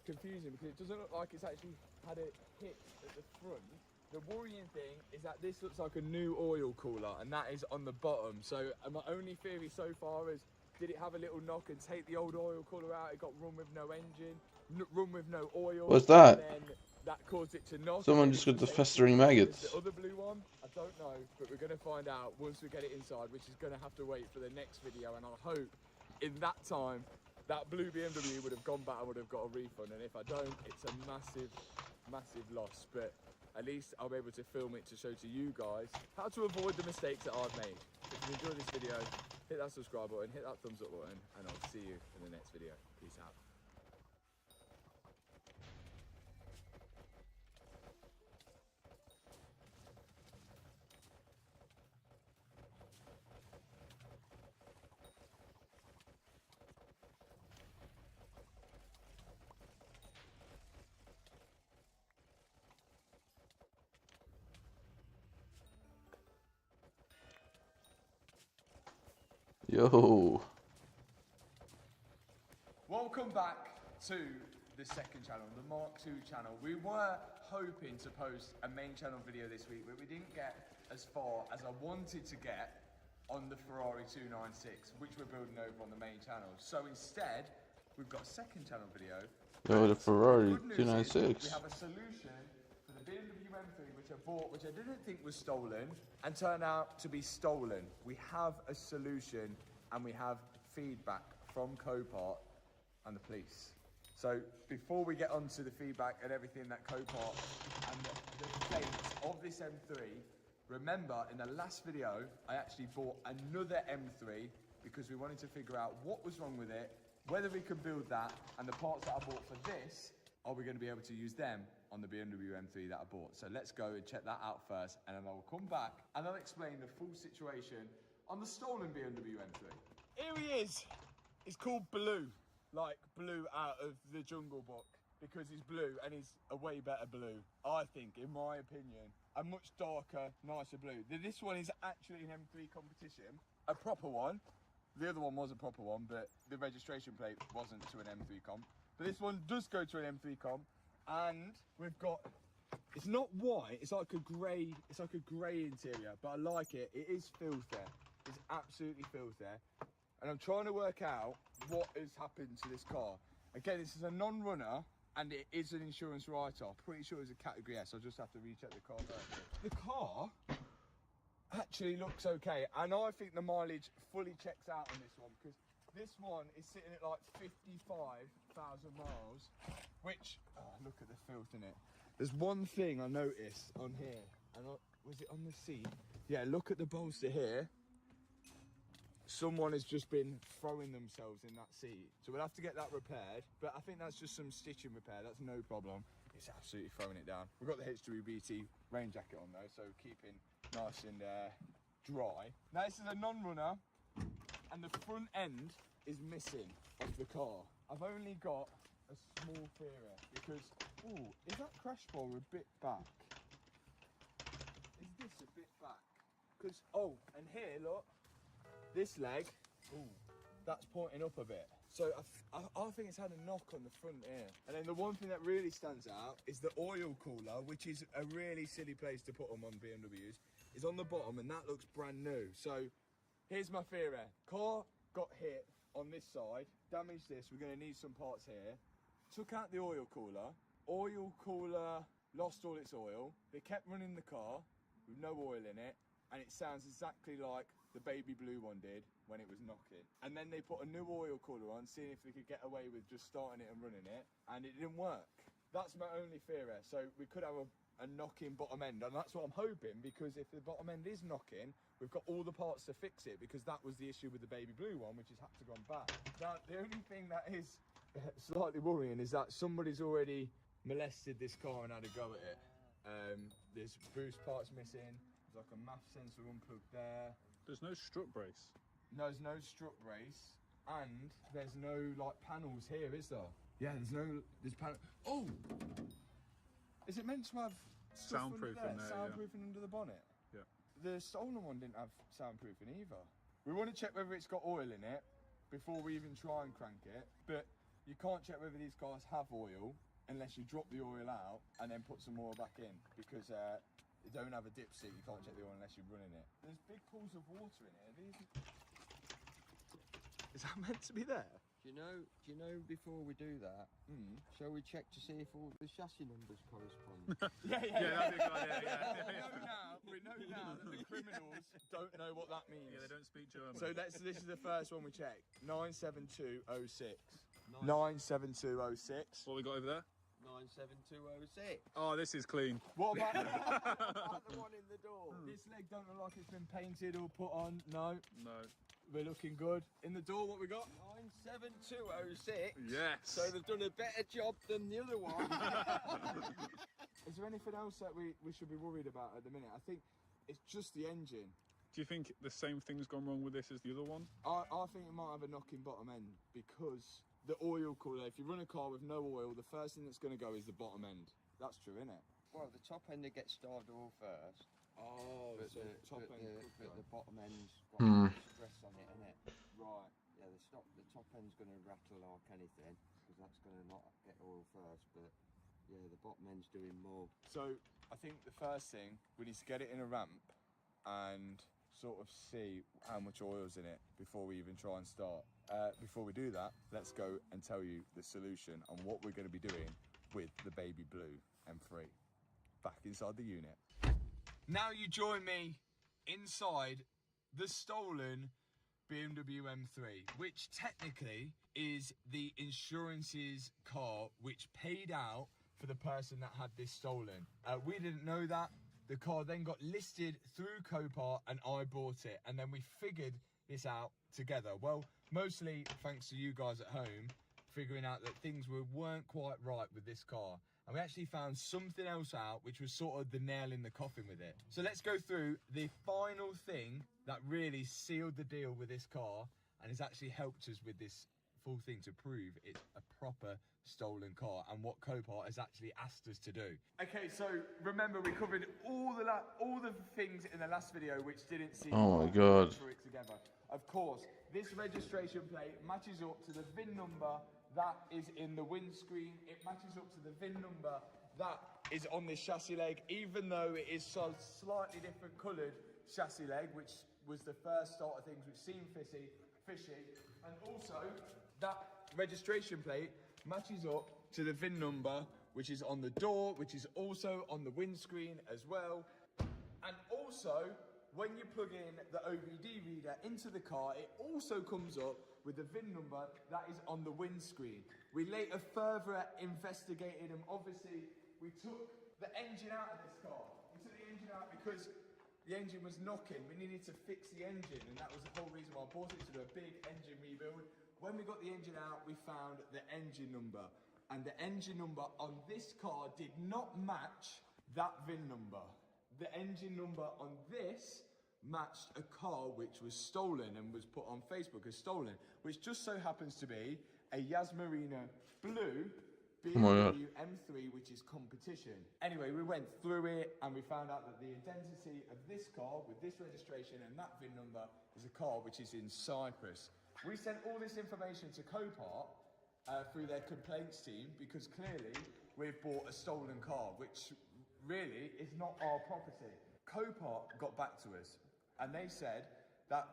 confusing because it doesn't look like it's actually had a hit at the front. The worrying thing is that this looks like a new oil cooler, and that is on the bottom. So my only theory so far is, did it have a little knock and take the old oil cooler out? It got run with no engine, run with no oil. What's that? And then that caused it to knock. Someone just got the festering maggots. The other blue one, I don't know, but we're going to find out once we get it inside, which is going to have to wait for the next video. And I hope in that time, that blue BMW would have gone back and would have got a refund. And if I don't, it's a massive, massive loss. But at least I'll be able to film it to show to you guys how to avoid the mistakes that I've made. If you enjoyed this video, hit that subscribe button, hit that thumbs up button, and I'll see you in the next video. Peace out. Yo. Welcome back to the second channel, the Mark II channel. We were hoping to post a main channel video this week, but we didn't get as far as I wanted to get on the Ferrari 296, which we're building over on the main channel. So instead, we've got a second channel video. Yo, the Ferrari The 296. we have a solution for the BMW M3, which I bought, which I didn't think was stolen, and turned out to be stolen. We have a solution, and we have feedback from Copart and the police. So before we get onto the feedback and everything that Copart and the fate of this M3, remember in the last video, I actually bought another M3 because we wanted to figure out what was wrong with it, whether we could build that, and the parts that I bought for this, are we going to be able to use them on the BMW M3 that I bought? So let's go and check that out first, and then I'll come back and I'll explain the full situation on the stolen BMW M3. Here he is. He's called Blue, like Blue out of the Jungle Book, because he's blue and he's a way better blue, I think, in my opinion. A much darker, nicer blue. This one is actually an M3 competition, a proper one. The other one was a proper one, but the registration plate wasn't to an M3 comp. But this one does go to an M3 comp, and we've got, it's not white, it's like a grey interior, but I like it. It is filled there. It's absolutely filled there. And I'm trying to work out what has happened to this car. Again, this is a non-runner, and it is an insurance write-off. Pretty sure it's a category S. I'll just have to recheck the car first. The car actually looks okay, and I think the mileage fully checks out on this one, because This one is sitting at like 55,000 miles, which, look at the filth in it. There's one thing I noticed on here, and was it on the seat? Yeah, look at the bolster here. Someone has just been throwing themselves in that seat. So we'll have to get that repaired, but I think that's just some stitching repair, that's no problem. It's absolutely throwing it down. We've got the H2 BT rain jacket on though, so keeping nice and dry. Now this is a non-runner, and the front end is missing off the car. I've only got a small theory, because, ooh, is that crash bar a bit back? Is this a bit back? Because, oh, and here, look, this leg, ooh, that's pointing up a bit. So I think it's had a knock on the front here. And then the one thing that really stands out is the oil cooler, which is a really silly place to put them on BMWs, is on the bottom, and that looks brand new. So here's my theory. Car got hit on this side, damaged this, we're gonna need some parts here. Took out the oil cooler lost all its oil. They kept running the car with no oil in it, and it sounds exactly like the baby blue one did when it was knocking. And then they put a new oil cooler on, seeing if they could get away with just starting it and running it, and it didn't work. That's my only theory. So we could have a knocking bottom end, and that's what I'm hoping, because if the bottom end is knocking, we've got all the parts to fix it, because that was the issue with the baby blue one, which has had to go back. Now, the only thing that is slightly worrying is that somebody's already molested this car and had a go at it. There's boost parts missing, there's like a MAF sensor unplugged there. There's no strut brace. No, there's no strut brace, and there's no like panels here, is there? Yeah, there's panel. Oh, is it meant to have stuff Soundproofing under there, soundproofing under the bonnet? Yeah. The stolen one didn't have soundproofing either. We want to check whether it's got oil in it before we even try and crank it, but you can't check whether these cars have oil unless you drop the oil out and then put some more back in, because you don't have a dipstick, you can't check the oil unless you're running it. There's big pools of water in it. Is that meant to be there? Do you know before we do that, shall we check to see if all the chassis numbers correspond? Yeah, that'd be a good idea, we know now that the criminals don't know what that means. Yeah, they don't speak German. So this is the first one we check. 97206. 97206. What we got over there? 97206. Oh, this is clean. What about the one in the door? This leg don't look like it's been painted or put on. No. We're looking good. In the door, what we got? 97206. Yes. So they've done a better job than the other one. Is there anything else that we should be worried about at the minute? I think it's just the engine. Do you think the same thing's gone wrong with this as the other one? I think it might have a knocking bottom end, because the oil cooler, if you run a car with no oil, the first thing that's going to go is the bottom end. That's true, isn't it? Well, the top end gets starved oil first. Oh, but so top end. But the bottom end's got stress on it, isn't it? Right. Yeah, the top end's going to rattle like anything, because that's going to not get oil first, but yeah, the bottom end's doing more. So I think the first thing, we need to get it in a ramp and sort of see how much oil's in it before we even try and start. Before we do that, let's go and tell you the solution on what we're going to be doing with the baby blue M3 back inside the unit. Now you join me inside the stolen BMW M3, which technically is the insurance's car which paid out for the person that had this stolen. We didn't know that. The car then got listed through Copart and I bought it, and then we figured this out together. Well, mostly thanks to you guys at home figuring out that things weren't quite right with this car. And we actually found something else out which was sort of the nail in the coffin with it. So let's go through the final thing that really sealed the deal with this car and has actually helped us with this full thing to prove it's a proper stolen car and what Copart has actually asked us to do. Okay, so remember we covered all the things in the last video which didn't seem Oh my god. together. Of course, this registration plate matches up to the VIN number that is in the windscreen. It matches up to the VIN number that is on this chassis leg, even though it is so slightly different coloured chassis leg, which was the first start of things which seemed fishy. And also, that registration plate matches up to the VIN number, which is on the door, which is also on the windscreen as well. And also, when you plug in the OBD reader into the car, it also comes up with the VIN number that is on the windscreen. We later further investigated and obviously we took the engine out of this car. We took the engine out because the engine was knocking. We needed to fix the engine, and that was the whole reason why I bought it, to do a big engine rebuild. When we got the engine out, we found the engine number, and the engine number on this car did not match that VIN number. The engine number on this matched a car which was stolen and was put on Facebook as stolen, which just so happens to be a Yas Marina blue BMW M3, which is competition. Anyway, we went through it and we found out that the identity of this car with this registration and that VIN number is a car which is in Cyprus. We sent all this information to Copart through their complaints team because clearly we've bought a stolen car, which really is not our property. Copart got back to us and they said that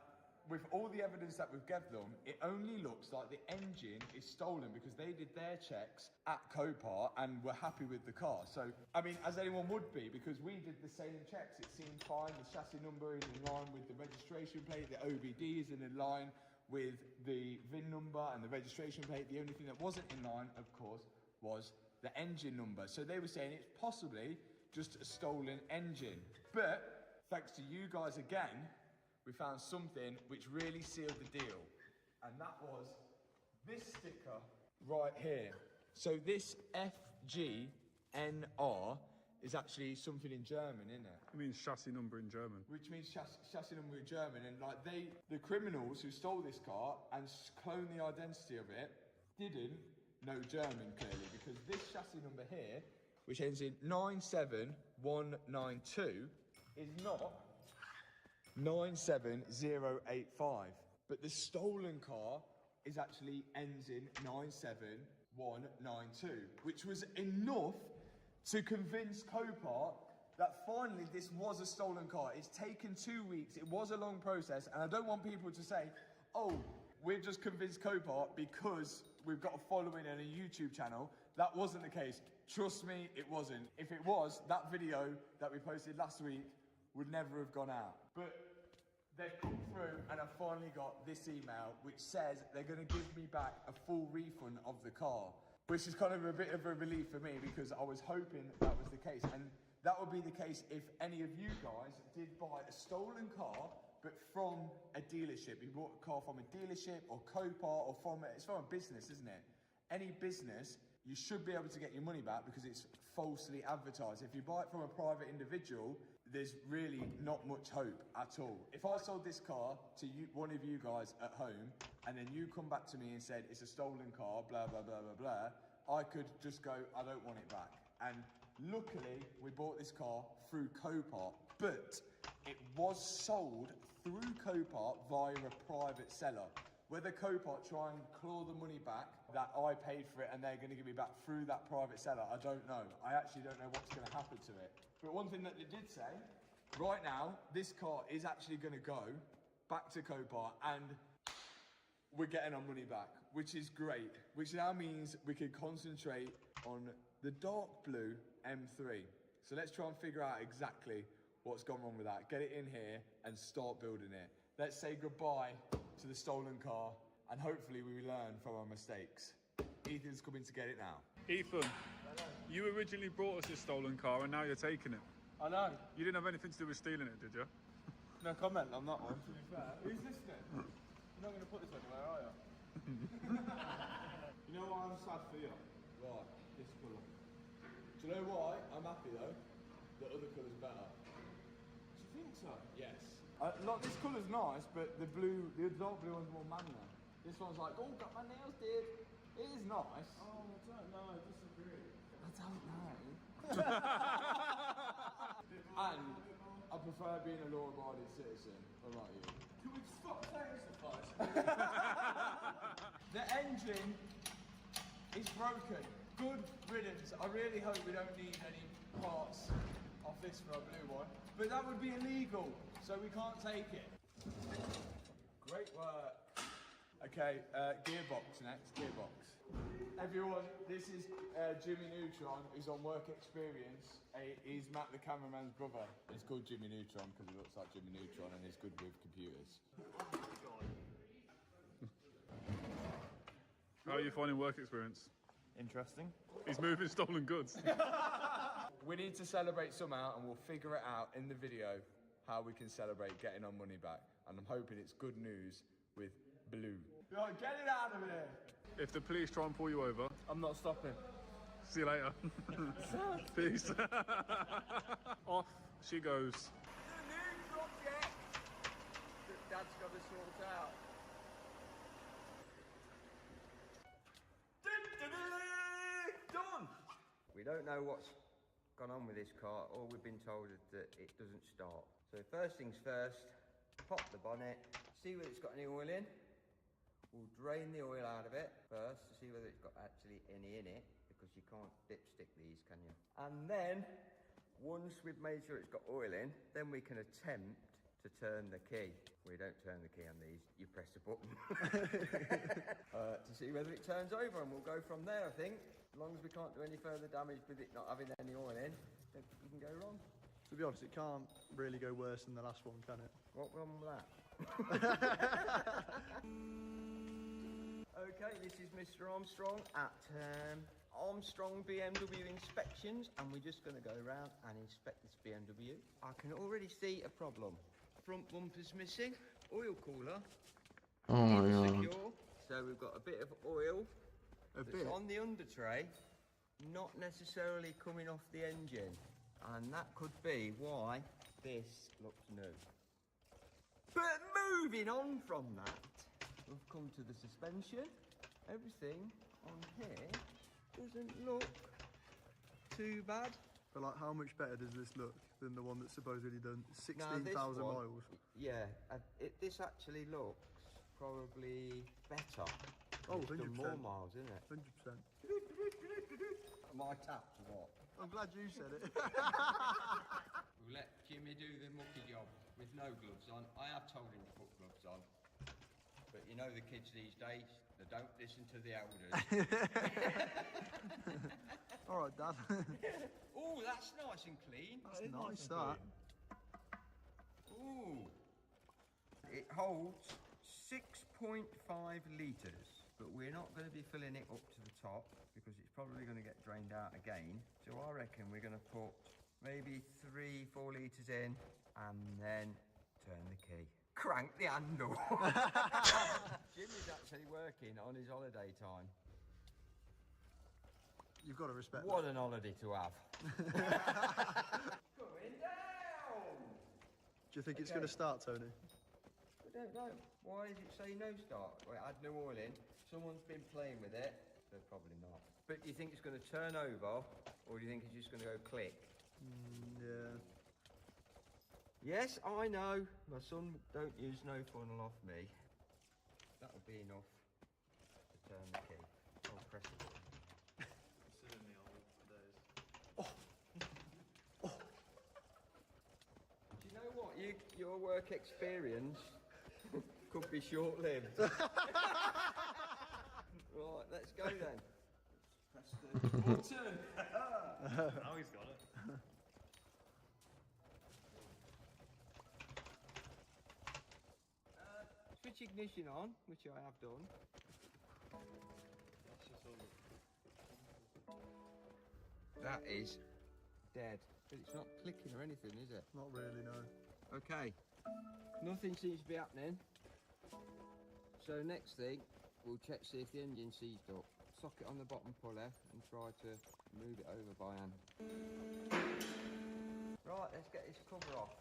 with all the evidence that we've given them, it only looks like the engine is stolen because they did their checks at Copart and were happy with the car. So, I mean, as anyone would be, because we did the same checks, it seemed fine. The chassis number is in line with the registration plate, the OBD is in line with the VIN number and the registration plate. The only thing that wasn't in line, of course, was the engine number. So they were saying it's possibly just a stolen engine. But, thanks to you guys again, we found something which really sealed the deal, and that was this sticker right here. So this FGNR is actually something in German, isn't it? It means chassis number in German. Which means chassis number in German, and like the criminals who stole this car and cloned the identity of it didn't know German clearly, because this chassis number here, which ends in 97192, is not 97085, but the stolen car is actually ends in 97192, which was enough to convince Copart that finally this was a stolen car. It's taken 2 weeks, it was a long process, and I don't want people to say, oh, we've just convinced Copart because we've got a following and a YouTube channel. That wasn't the case. Trust me, it wasn't. If it was, that video that we posted last week would never have gone out. But they've come through and I've finally got this email which says they're going to give me back a full refund of the car, which is kind of a bit of a relief for me because I was hoping that was the case. And that would be the case if any of you guys did buy a stolen car but from a dealership. You bought a car from a dealership or Copart or it's from a business, isn't it? Any business, you should be able to get your money back because it's falsely advertised. If you buy it from a private individual, there's really not much hope at all. If I sold this car to you, one of you guys at home, and then you come back to me and said it's a stolen car, blah, blah, blah, blah, blah, I could just go, I don't want it back. And luckily, we bought this car through Copart, but it was sold through Copart via a private seller. Whether Copart try and claw the money back that I paid for it and they're going to give me back through that private seller, I don't know. I actually don't know what's going to happen to it. But one thing that they did say, right now, this car is actually going to go back to Copart and we're getting our money back, which is great. Which now means we can concentrate on the dark blue M3. So let's try and figure out exactly what's gone wrong with that. Get it in here and start building it. Let's say goodbye to the stolen car and hopefully we learn from our mistakes. Ethan's coming to get it now. Ethan, you originally brought us this stolen car and now you're taking it. I know. You didn't have anything to do with stealing it, did you? No comment on that one, to be fair. Who's listening? You're not going to put this anywhere, are you? You know why I'm sad for you? Why? This colour. Do you know why I'm happy though? The other colour's better. Do you think so? Yes. Like this colour's nice, but the dark blue one's more manly. This one's like, oh, got my nails did. It is nice. Oh, I don't know, I disagree. I don't know. And I prefer being a law-abiding citizen. What about you? Can we stop saying stuff like The engine is broken. Good riddance. I really hope we don't need any parts of this for a blue one. But that would be illegal, so we can't take it. Great work. Okay, gearbox next, gearbox. Everyone, this is Jimmy Neutron, who's on work experience. He's Matt the cameraman's brother. He's called Jimmy Neutron because he looks like Jimmy Neutron and he's good with computers. How are you finding work experience? Interesting. He's moving stolen goods. We need to celebrate somehow and we'll figure it out in the video how we can celebrate getting our money back. And I'm hoping it's good news with Blue. Yo, get it out of here! If the police try and pull you over, I'm not stopping. see you later. Peace. Off she goes. The new project that Dad's got to sort out. Done! We don't know what's gone on with this car. All we've been told is that it doesn't start. So first things first, pop the bonnet, see whether it's got any oil in. We'll drain the oil out of it first to see whether it's got actually any in it, because you can't dipstick these, can you? And then, once we've made sure it's got oil in, then we can attempt to turn the key. We don't turn the key on these, you press a button. To see whether it turns over, and we'll go from there, I think. As long as we can't do any further damage with it not having any oil in, I don't think we can go wrong. To be honest, it can't really go worse than the last one, can it? What wrong with that? Okay, this is Mr. Armstrong at Armstrong BMW Inspections, and we're just going to go around and inspect this BMW. I can already see a problem. Front bumper's missing, oil cooler. Oh my god. Secure. So we've got a bit of oil that's on the under tray, not necessarily coming off the engine, and that could be why this looks new. But moving on from that, we've come to the suspension. Everything on here doesn't look too bad. But like, how much better does this look than the one that's supposedly done 16,000 miles? Yeah, this actually looks probably better. Oh, it's 100%. done more miles, isn't it? 100%. My taps or what? I'm glad you said it. We'll let Jimmy do the mucky job with no gloves on. I have told him to put gloves on. But you know the kids these days, they don't listen to the elders. All right, Dad. Oh, that's nice and clean. That's nice, that. Ooh. It holds 6.5 litres, but we're not going to be filling it up to the top because it's probably going to get drained out again. So I reckon we're going to put maybe 3-4 litres in and then turn the key. Crank the handle. Jimmy's actually working on his holiday time. You've got to respect What that. an holiday to have. Going down! Do you think it's going to start, Tony? I don't know. Why does it say no start? Well, it had no oil in. Someone's been playing with it. So probably not. But do you think it's going to turn over, or do you think it's just going to go click? Yeah. Yes, I know. My son don't use no funnel off me. That'll be enough to turn the key. I'll press the button. Considering the old days. Do you know what? Your work experience could be short-lived. Right, let's go then. Press the button. Now he's got it. Switch ignition on, which I have done. That is dead. But it's not clicking or anything, is it? Not really, no. Okay. Nothing seems to be happening. So next thing, we'll check see if the engine's seized up. Socket on the bottom puller and try to move it over by hand. Right, let's get this cover off.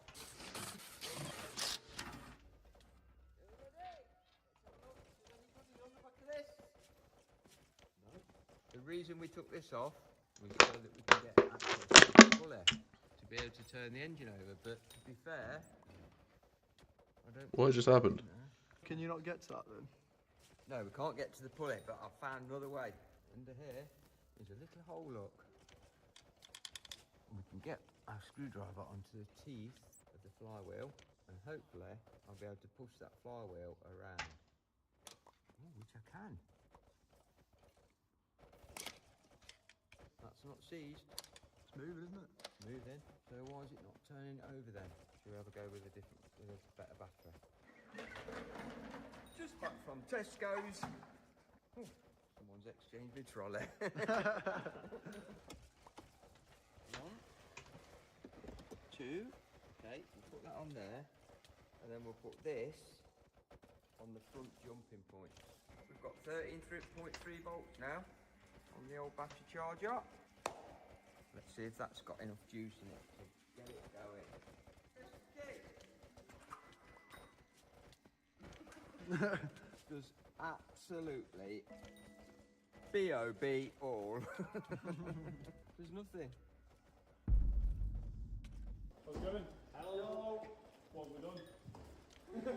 The reason we took this off was so that we can get access to the puller to be able to turn the engine over, but to be fair, I don't What just happened? Can you not get to that then? No, we can't get to the pulley, but I've found another way. Under here is a little hole, look. And we can get our screwdriver onto the teeth of the flywheel, and hopefully I'll be able to push that flywheel around. which I can. That's not seized. It's moving, isn't it? Moving. So why is it not turning over then? Should we have a go with a better battery? Just back from Tesco's. Oh, someone's exchanged my trolley. 1, 2. Okay, we'll put that on there, and then we'll put this on the front jumping point. We've got 13.3 volts now on the old battery charger. Let's see if that's got enough juice in it to get it going. Does absolutely B.O.B. all. There's nothing. How's it going? Hello. What have we done? Nice to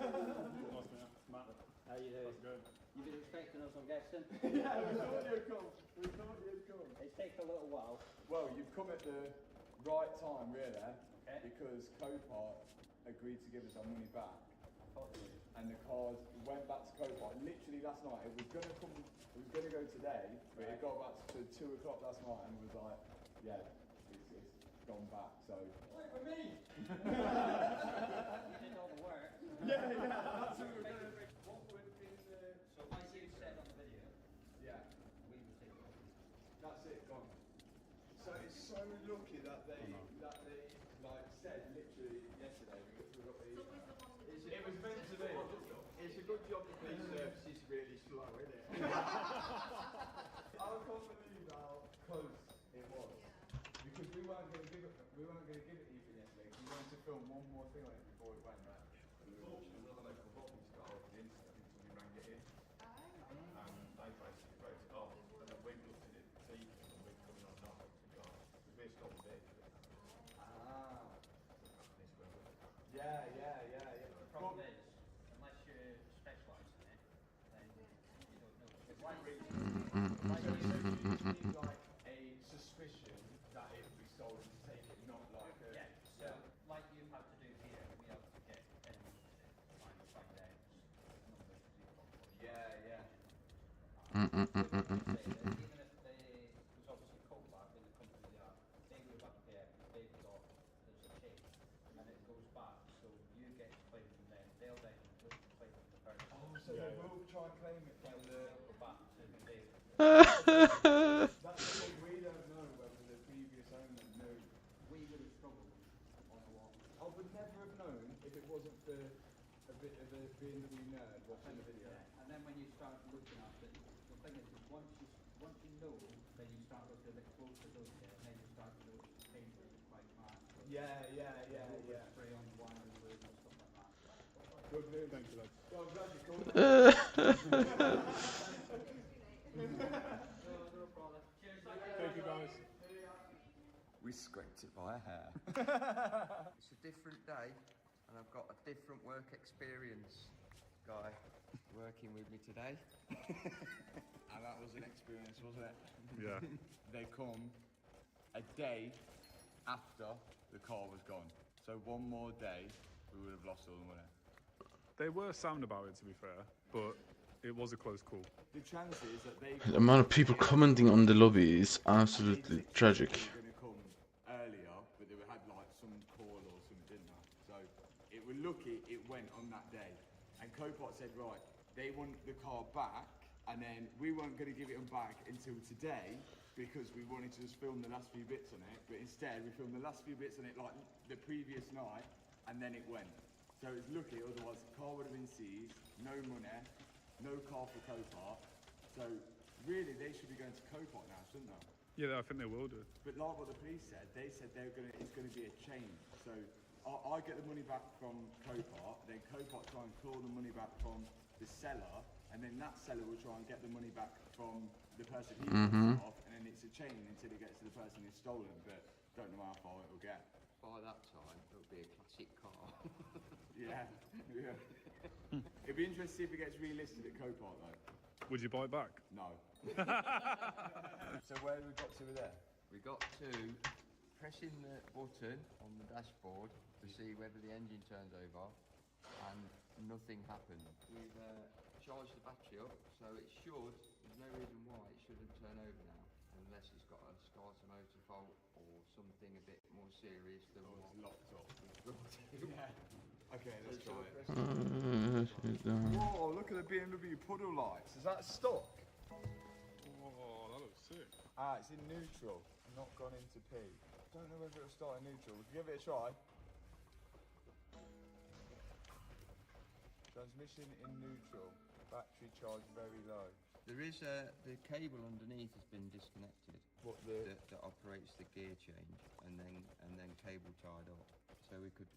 meet you. Matt. How you doing? How's it going? You've been expecting us, I'm guessing? Yeah, we thought you'd come. We thought you'd come. It's taken a little while. Well, you've come at the right time, really, Okay. because Copart agreed to give us our money back. I thought you would. And the cars went back to Copart literally last night. It was gonna come. It was gonna go today, but it got back to 2 o'clock last night, and was like, yeah, it's gone back. So. Wait for me. You did all the work. Yeah, that's what we're gonna. What would have been the? So like you said on the video, Yeah, we would take it. that's it. Gone. So it's so lucky that they like said literally yesterday. We got the. It was meant to be. It's a good job the police service is really slow, isn't it? I can't believe how close it was. Because we weren't going to give it to you for yesterday. We wanted to film one more thing on it before it went round. Unfortunately, another local body started the incident until we rang it in. And they basically wrote it off. And then we looked at it this evening and we're coming on not to go. Because we're stopped there. Yeah. The problem is, unless you specialise in it, then you don't know. It's like like a suspicion that it would be stolen to take it, not like a. yeah. So like you've had to do here, we have to get enemies to find out numbers of people. Yeah. Even if they was obviously Copart in the company they are, they would have had to pay it because they've got there's a chain and it goes back. So you get to claim from them, they'll then look to claim from the person. Oh, so they will try and claim it from the. They'll go back to the day. That's the thing, we don't know whether the previous owner knew. We would have struggled on a lot. I would never have known if it wasn't for a bit of a BMW nerd watching the video. Yeah. And then when you start looking at it, the thing is once you know, then you start looking a bit closer, don't you? And then you start to notice the paint is quite marked. Yeah. Spray on the wire and wood and stuff like that. Good move. Thank you, lads. Oh, I'm glad you called me. No problem. Cheers. Thank you, guys. We scraped it by a hair. It's a different day, and I've got a different work experience guy working with me today. And that was an experience, wasn't it? Yeah. They come a day after the car was gone. So one more day, we would have lost all the money. They were sound about it, to be fair, but it was a close call. The chances that they The amount of people commenting on the lobby is absolutely tragic. were going to come earlier, but they had like some call or something, didn't they? So it was lucky it went on that day. And Copart said, right, they want the car back, and then we weren't going to give it them back until today because we wanted to just film the last few bits on it. But instead, we filmed the last few bits on it like the previous night, and then it went. So it's lucky, otherwise the car would have been seized, no money, no car for Copart. So really, they should be going to Copart now, shouldn't they? Yeah, I think they will do. But like what the police said, they said it's going to be a chain. So I get the money back from Copart, then Copart try and claw the money back from the seller, and then that seller will try and get the money back from the person he bought off, and then it's a chain until it gets to the person who's stolen. But don't know how far it will get. By that time, it'll be a classic car. Yeah. It'd be interesting to see if it gets relisted at Copart though. Would you buy it back? No. So where have we got to with there? We got to pressing the button on the dashboard to see whether the engine turns over, and nothing happened. We've charged the battery up, so it should, there's no reason why it shouldn't turn over now, unless it's got a starter motor fault or something a bit more serious than what it's locked up. Yeah. Okay, let's try it. Whoa, look at the BMW puddle lights. Is that stuck? Oh, that looks sick. Ah, it's in neutral, not gone into P. Don't know whether it'll start in neutral. Give it a try. Transmission in neutral. Battery charge very low. There is the cable underneath has been disconnected. What that operates the gear change, and then cable tied up. So we could.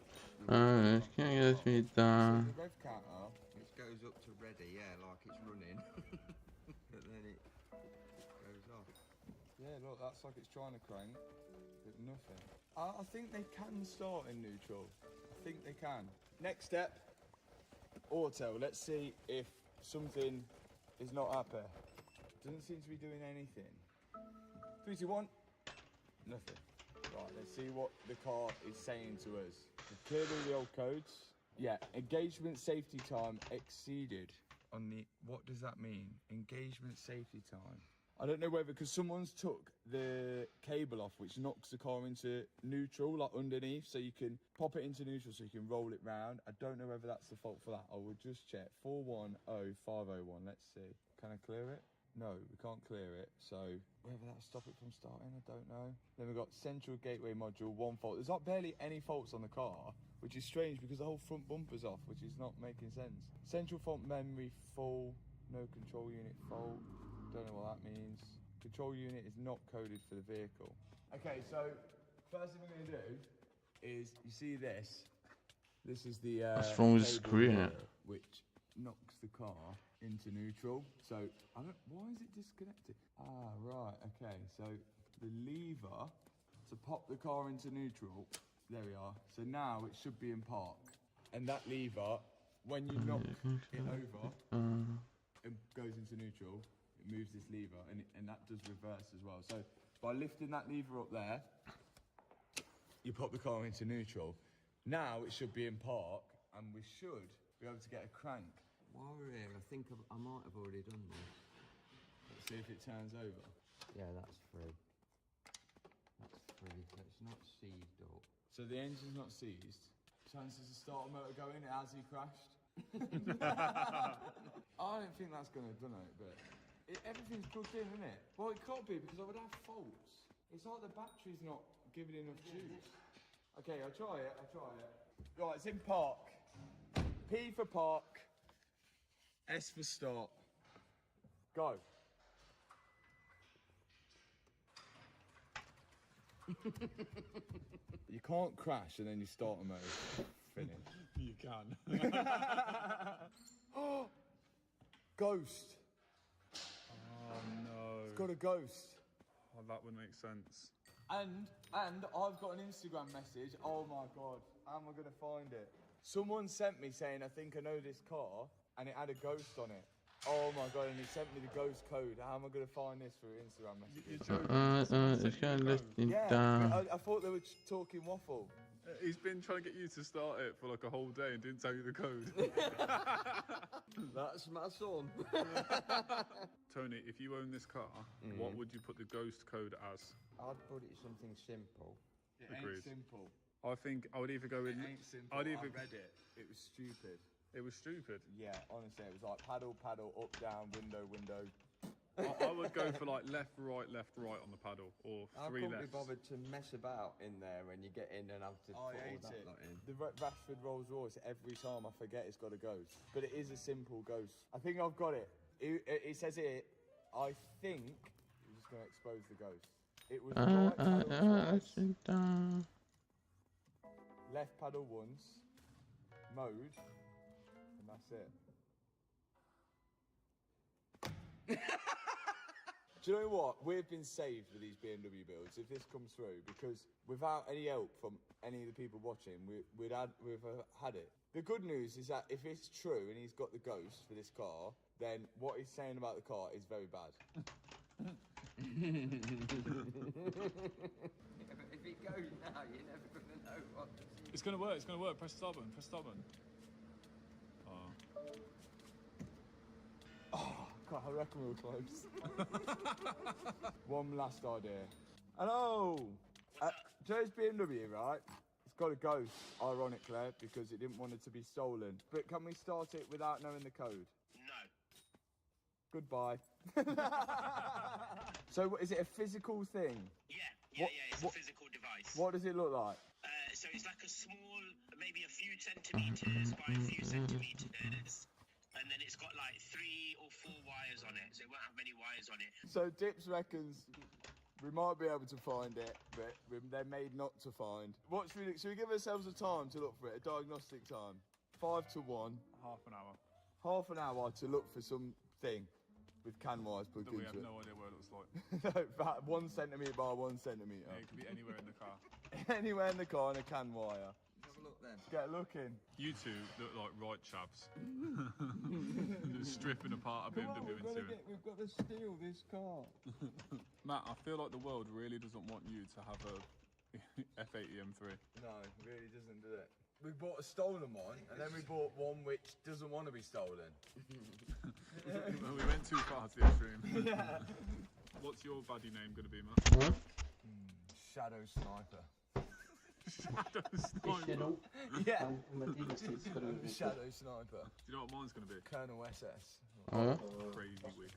Can you get me down? The rev counter. It goes up to ready, yeah, like it's running, but then it goes off. Yeah, look, that's like it's trying to crank, but nothing. I think they can start in neutral. I think they can. Next step, auto. Let's see if something is not happy. Doesn't seem to be doing anything. 3, 2, 1. Nothing. Right, let's see what the car is saying to us. We've cleared all the old codes. Yeah, engagement safety time exceeded on the... What does that mean? Engagement safety time. I don't know whether, because someone's took the cable off, which knocks the car into neutral, like underneath, so you can pop it into neutral so you can roll it round. I don't know whether that's the fault for that. I will just check. 410501, let's see. Can I clear it? No, we can't clear it, so whether that'll stop it from starting, I don't know. Then we've got central gateway module, 1 fault. There's like barely any faults on the car, which is strange because the whole front bumper's off, which is not making sense. Central fault memory full, no control unit fault. Don't know what that means. Control unit is not coded for the vehicle. Okay, so first thing we're going to do is, you see this? This is the What's wrong with the cable screen? here, which knocks the car into neutral. So, why is it disconnected? Ah, right, okay. So the lever to pop the car into neutral, there we are. So now it should be in park. And that lever, when you knock it over, it goes into neutral. It moves this lever, and that does reverse as well. So by lifting that lever up there, you pop the car into neutral. Now it should be in park, and we should be able to get a crank. While we're here, I think I might have already done this. Let's see if it turns over. Yeah, that's free. That's free, so it's not seized up. So the engine's not seized. Chances of starter motor going as he crashed. I don't think that's going to have done it, but everything's plugged in, isn't it? Well, it can't be because I would have faults. It's like the battery's not giving enough juice. Okay, I'll try it. Right, it's in park. P for park. S for start. Go. You can't crash and then you start a mode. Finish. You can. Ghost. Oh no. It's got a ghost. Oh, that would make sense. And I've got an Instagram message. Oh my god, how am I gonna find it? Someone sent me saying, I think I know this car, and it had a ghost on it. Oh my god, and he sent me the ghost code. How am I gonna find this through Instagram messages? It's gonna let me Yeah, down. I thought they were talking waffle. He's been trying to get you to start it for like a whole day and didn't tell you the code. That's my son. Tony, if you own this car, what would you put the ghost code as? I'd put it something simple. It Agreed. ain't simple. I think I would either go with. It ain't simple. I read it. It was stupid. It was stupid. Yeah, honestly, it was like paddle, paddle, up, down, window, window. I would go for like left, right on the paddle, or I three couldn't be lefts. bothered to mess about in there when you get in and have to put I all hate that it. lot in. The Rashford Rolls Royce, every time I forget it's got a ghost. But it is a simple ghost. I think I've got it. It says it. I think I'm just going to expose the ghost. It was right paddle twice, left paddle once, mode, and that's it. Do you know what? We've been saved with these BMW builds if this comes through, because without any help from any of the people watching, we've had it. The good news is that if it's true and he's got the ghost for this car, then what he's saying about the car is very bad. Yeah, but if it goes now, you're never going to know what. It's gonna work. Press start button. Oh, God, I reckon we were close. One last idea. Hello! Joe's BMW, right? It's got a ghost, ironically, because it didn't want it to be stolen. But can we start it without knowing the code? No. Goodbye. So, is it a physical thing? Yeah, it's a physical device. What does it look like? So it's like a small, maybe a few centimetres by a few centimetres. And then it's got like 3 or 4 wires on it, so it won't have many wires on it. So Dips reckons we might be able to find it, but they're made not to find. Should we give ourselves a time to look for it, a diagnostic time? 5 to 1. Half an hour. Half an hour to look for something with can wires plugged That into we it. have no idea what it looks like. No, about 1 centimetre by 1 centimetre. Yeah, it could be anywhere in the car. Anywhere in the car and a can wire. Have a look then. Get looking. You two look like right chavs. Just stripping apart a BMW interior. We've got to steal this car. Matt, I feel like the world really doesn't want you to have a F80 M3. No, it really doesn't do it. We bought a stolen one, and then we bought one which doesn't want to be stolen. Well, we went too far to the extreme. Yeah. What's your baddie name going to be, Matt? Shadow Sniper. Shadow Sniper? Yeah. Shadow Sniper. Do you know what mine's going to be? Colonel SS. Crazy wig.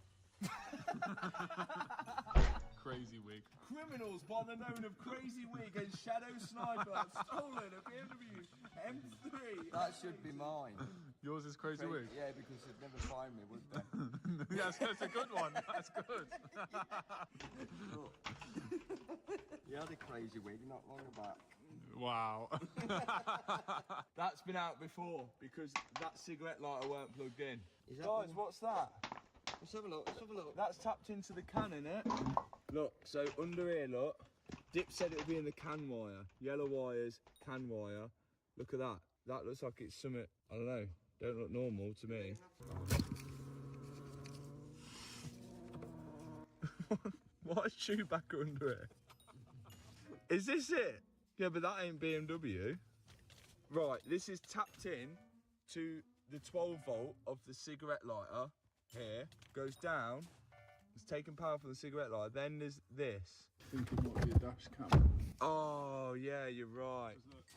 Crazy wig. Criminals by the name of Crazy Wig and Shadow Sniper have stolen a BMW M3. That should be mine. Yours is Crazy Wig? Yeah, because they'd never find me, would they? Yes, that's a good one. That's good. You had a Crazy Wig not long back. Wow. That's been out before because that cigarette lighter weren't plugged in. Guys, what's that? Let's have a look, let's have a look. That's tapped into the can, innit? Look, so under here, look. Dip said it'll be in the can wire. Yellow wires, can wire. Look at that. That looks like it's something, I don't know, don't look normal to me. What a Chewbacca under it? Is this it? Yeah, but that ain't BMW. Right, this is tapped in to the 12 volt of the cigarette lighter here. Goes down. It's taking power from the cigarette lighter. Then there's this. I think it might be a dash cam. Oh, yeah, you're right. Look,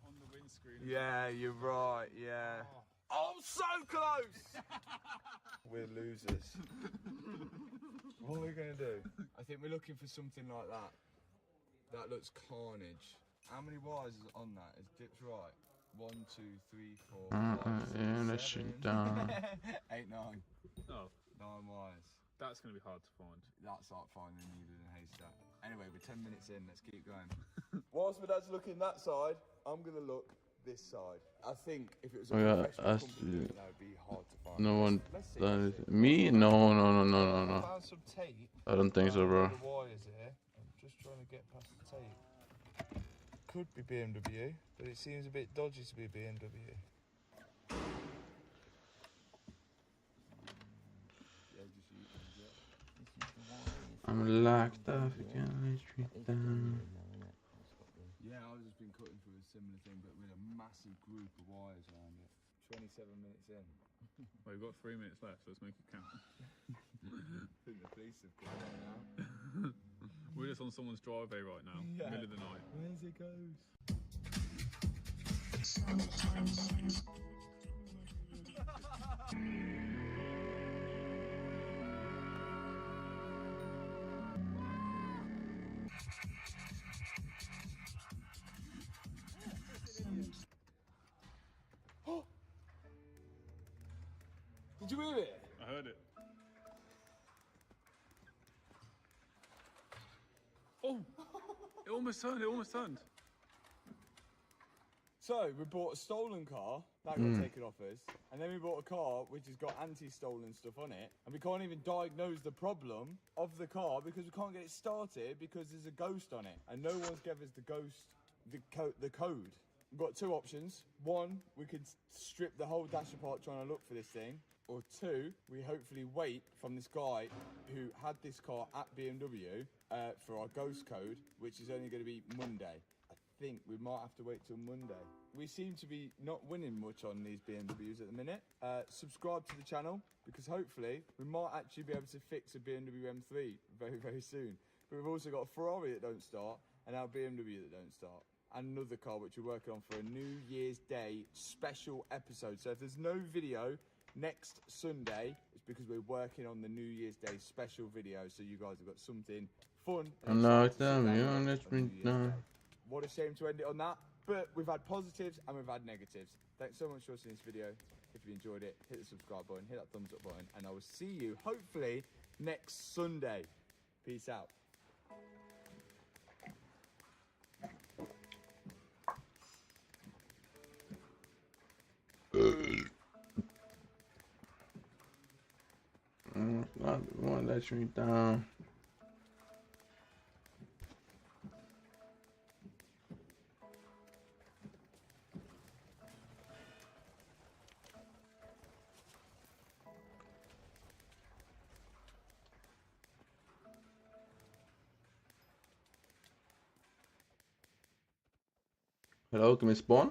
on the windscreen. Yeah, you're right, yeah. Oh, I'm so close! We're losers. What are we going to do? I think we're looking for something like that. That looks carnage. How many wires is on that? Is Dip's right? 1, 2, 3, 4, 5, 6, 7, 8, 9. Oh. 9 wires. That's going to be hard to find. That's like finding a needle in a haystack. Anyway, we're 10 minutes in, let's keep going. Whilst my dad's looking that side, I'm going to look this side. I think if it was a professional company, that would be hard to find. No one. Let's see. Me? No. I found some tape. I don't think so, bro. The wires here. I'm just trying to get past the tape. Could be BMW, but it seems a bit dodgy to be BMW. I'm locked up again. Yeah, I've just been cutting through a similar thing, but with a massive group of wires around it. 27 minutes in. Well, we've got 3 minutes left, so let's make it count. I think the police have got it now. We're just on someone's driveway right now, middle of the night. Where's it goes? Did you hear it? I heard it. Oh! It almost turned. So, we bought a stolen car, that got taken off us, and then we bought a car which has got anti-stolen stuff on it, and we can't even diagnose the problem of the car because we can't get it started because there's a ghost on it, and no one's given us the code. We've got 2 options. 1, we could strip the whole dash apart trying to look for this thing, or 2, we hopefully wait from this guy who had this car at BMW for our ghost code, which is only going to be Monday. I think we might have to wait till Monday. We seem to be not winning much on these BMWs at the minute. Subscribe to the channel, because hopefully we might actually be able to fix a BMW M3 very, very soon. But we've also got a Ferrari that don't start, and our BMW that don't start, and another car which we're working on for a New Year's Day special episode. So if there's no video next Sunday, it's because we're working on the New Year's Day special video, so you guys have got something fun and Unlock exciting to sit them, down you and don't watch let on me New Year's know. Day. What a shame to end it on that, but we've had positives and we've had negatives. Thanks so much for watching this video. If you enjoyed it, hit the subscribe button, hit that thumbs up button, and I will see you hopefully next Sunday. Peace out. Won't let me down. Hello, can we spawn?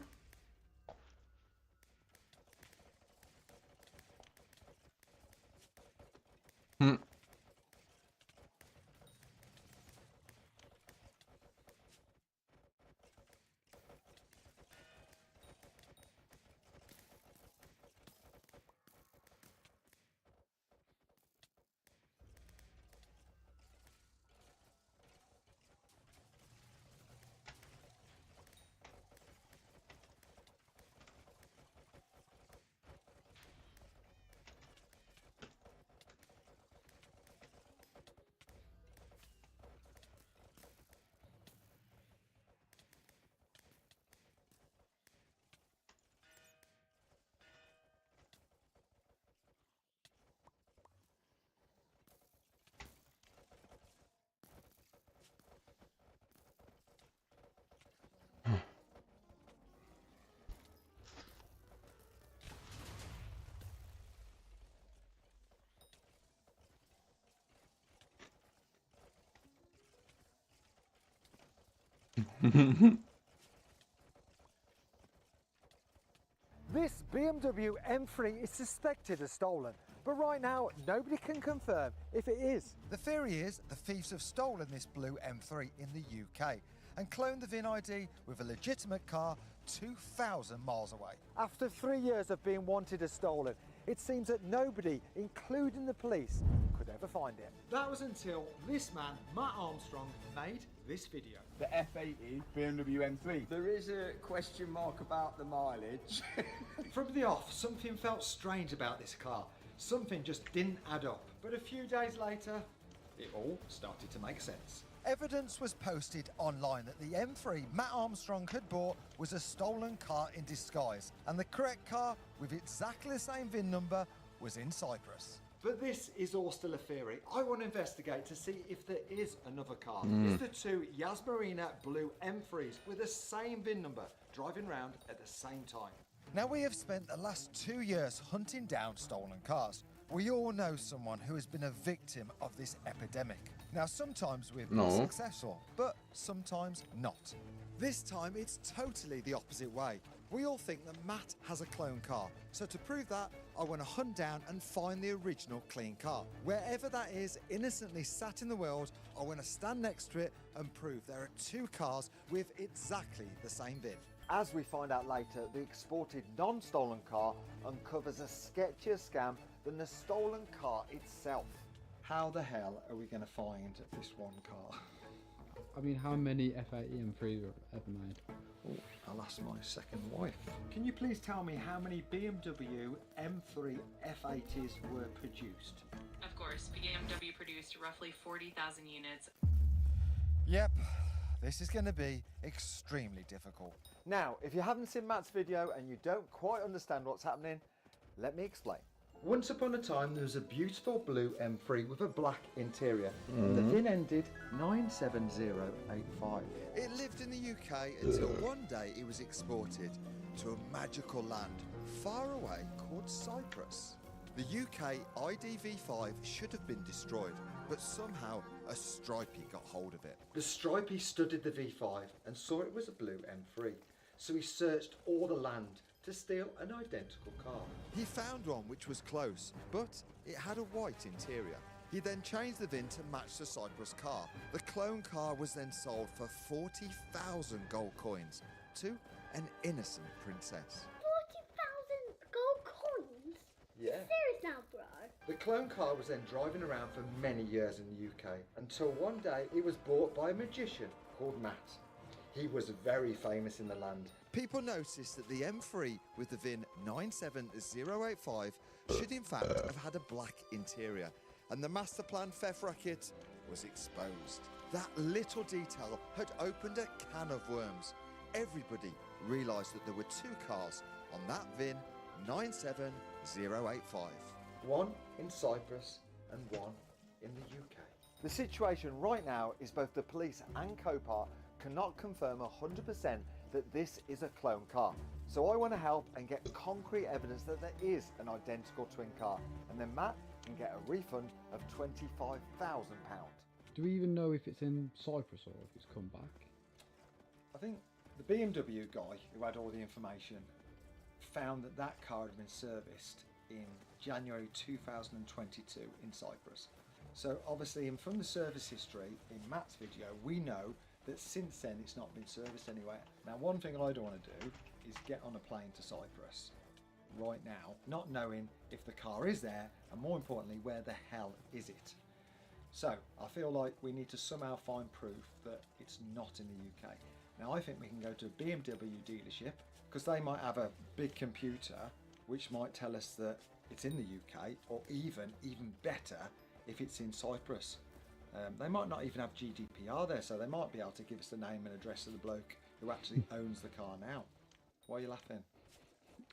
This BMW M3 is suspected as stolen, but right now nobody can confirm if it is. The theory is the thieves have stolen this blue M3 in the UK and cloned the VIN ID with a legitimate car 2,000 miles away. After 3 years of being wanted as stolen, it seems that nobody, including the police, could ever find it. That was until this man, Matt Armstrong, made this video. The F80 BMW M3. There is a question mark about the mileage. From the off, something felt strange about this car. Something just didn't add up. But a few days later, it all started to make sense. Evidence was posted online that the M3 Matt Armstrong had bought was a stolen car in disguise, and the correct car with exactly the same VIN number was in Cyprus. But this is all still a theory. I want to investigate to see if there is another car. Mm. Is the two Yas Marina blue M3s with the same VIN number driving round at the same time? Now, we have spent the last 2 years hunting down stolen cars. We all know someone who has been a victim of this epidemic. Now, sometimes we've been successful, but sometimes not. This time, it's totally the opposite way. We all think that Matt has a clone car, so to prove that, I want to hunt down and find the original clean car. Wherever that is, innocently sat in the world, I want to stand next to it and prove there are two cars with exactly the same VIN. As we find out later, the exported non-stolen car uncovers a sketchier scam than the stolen car itself. How the hell are we going to find this one car? I mean, how many F80 M3s were ever made? Oh, I'll ask my second wife. Can you please tell me how many BMW M3 F80s were produced? Of course, BMW produced roughly 40,000 units. Yep, this is going to be extremely difficult. Now, if you haven't seen Matt's video and you don't quite understand what's happening, let me explain. Once upon a time, there was a beautiful blue M3 with a black interior. The VIN ended 97085. It lived in the UK until one day it was exported to a magical land far away called Cyprus. The UK IDV5 should have been destroyed, but somehow a Stripey got hold of it. The Stripey studied the V5 and saw it was a blue M3, so he searched all the land to steal an identical car. He found one which was close, but it had a white interior. He then changed the VIN to match the Cyprus car. The clone car was then sold for 40,000 gold coins to an innocent princess. 40,000 gold coins? Yeah. Serious now, bro? The clone car was then driving around for many years in the UK until one day it was bought by a magician called Matt. He was very famous in the land. People noticed that the M3 with the VIN 97085 should in fact have had a black interior, and the master plan theft racket was exposed. That little detail had opened a can of worms. Everybody realised that there were two cars on that VIN 97085. One in Cyprus and one in the UK. The situation right now is both the police and Copart cannot confirm 100% that this is a clone car. So I want to help and get concrete evidence that there is an identical twin car, and then Matt can get a refund of £25,000. Do we even know if it's in Cyprus or if it's come back? I think the BMW guy who had all the information found that that car had been serviced in January 2022 in Cyprus. So obviously, and from the service history in Matt's video, we know that since then it's not been serviced anywhere. Now, one thing I don't want to do is get on a plane to Cyprus right now, not knowing if the car is there, and more importantly, where the hell is it? So I feel like we need to somehow find proof that it's not in the UK. Now, I think we can go to a BMW dealership, because they might have a big computer which might tell us that it's in the UK, or even better, if it's in Cyprus. They might not even have GDPR there, so they might be able to give us the name and address of the bloke who actually owns the car now. Why are you laughing?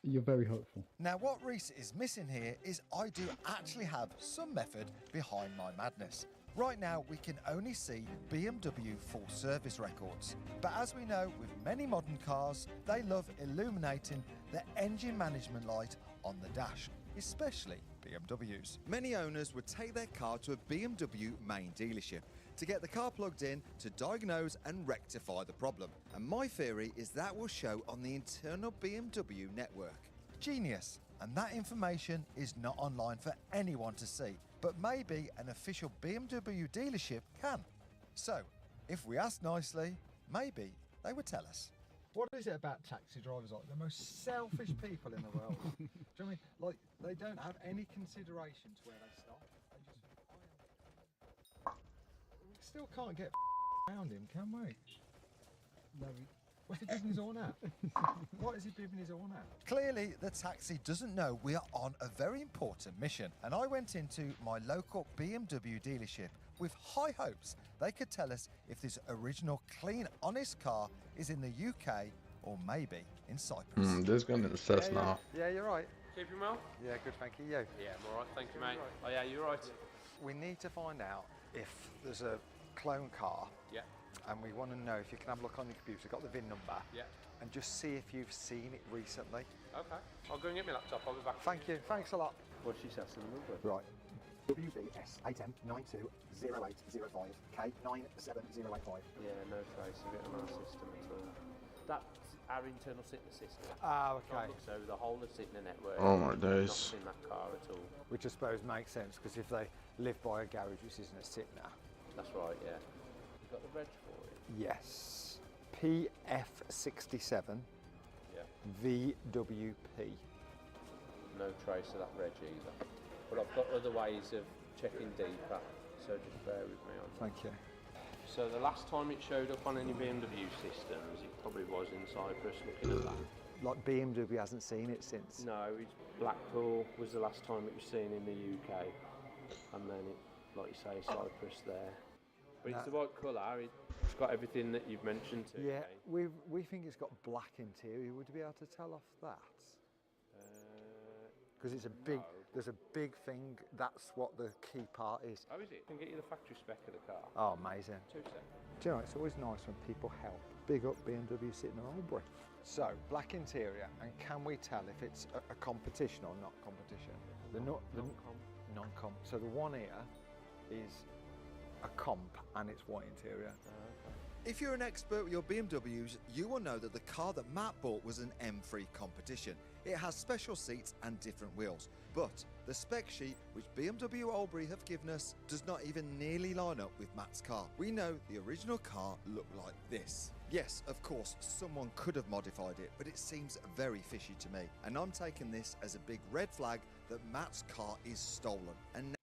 You're very hopeful. Now, what Reese is missing here is I do actually have some method behind my madness. Right now, we can only see BMW full service records. But as we know, with many modern cars, they love illuminating the engine management light on the dash, especially BMWs. Many owners would take their car to a BMW main dealership to get the car plugged in to diagnose and rectify the problem. And my theory is that will show on the internal BMW network. Genius. And that information is not online for anyone to see, but maybe an official BMW dealership can. So, if we ask nicely, maybe they would tell us. What is it about taxi drivers, like the most selfish people in the world? Do you know what I mean? Like, they don't have any consideration to where they stop. We still can't get around him, can we? No, What's he bibbing his horn at? What is he bibbing his horn at? Clearly, the taxi doesn't know we are on a very important mission, and I went into my local BMW dealership with high hopes they could tell us if this original, clean, honest car is in the UK or maybe in Cyprus. This gun is sus now. Yeah, you're right. Keeping well? Yeah, good, thank you. You? Yeah, I'm alright, thank you, mate. Oh, yeah, you're right. We need to find out if there's a clone car. Yeah. And we want to know if you can have a look on your computer, got the VIN number. Yeah. And just see if you've seen it recently. Okay. I'll go and get my laptop. I'll be back. Thank you. Thanks a lot. What she says in the number? Right. WBS8M920805 K97085. Yeah, no trace of it on our system at all. That's our internal Sitner system. Ah, okay. So the whole of Sitner network. Oh my days. Not in that car at all. Which I suppose makes sense, because if they live by a garage which isn't a Sitner. That's right, yeah. You got the reg for it? Yes. PF67 VWP. No trace of that reg either. But I've got other ways of checking deeper, so just bear with me on that. Thank you. So the last time it showed up on any BMW systems, it probably was in Cyprus, looking at that. Like BMW hasn't seen it since? No, it's Blackpool was the last time it was seen in the UK, and then it, like you say, Cyprus there. But it's the right colour, it's got everything that you've mentioned to Yeah, me. we think it's got black interior. Would you be able to tell off that? because it's a big. There's a big thing. That's what the key part is. How is it? I can get you the factory spec of the car. Oh, amazing. 2 seconds. Do you know, it's always nice when people help. Big up BMW sitting on Albury. So, black interior, and can we tell if it's a competition or not competition? The non-comp. So the one here is a comp, and it's white interior. If you're an expert with your BMWs, you will know that the car that Matt bought was an M3 competition. It has special seats and different wheels, but the spec sheet which BMW Albury have given us does not even nearly line up with Matt's car. We know the original car looked like this. Yes, of course, someone could have modified it, but it seems very fishy to me, and I'm taking this as a big red flag that Matt's car is stolen. And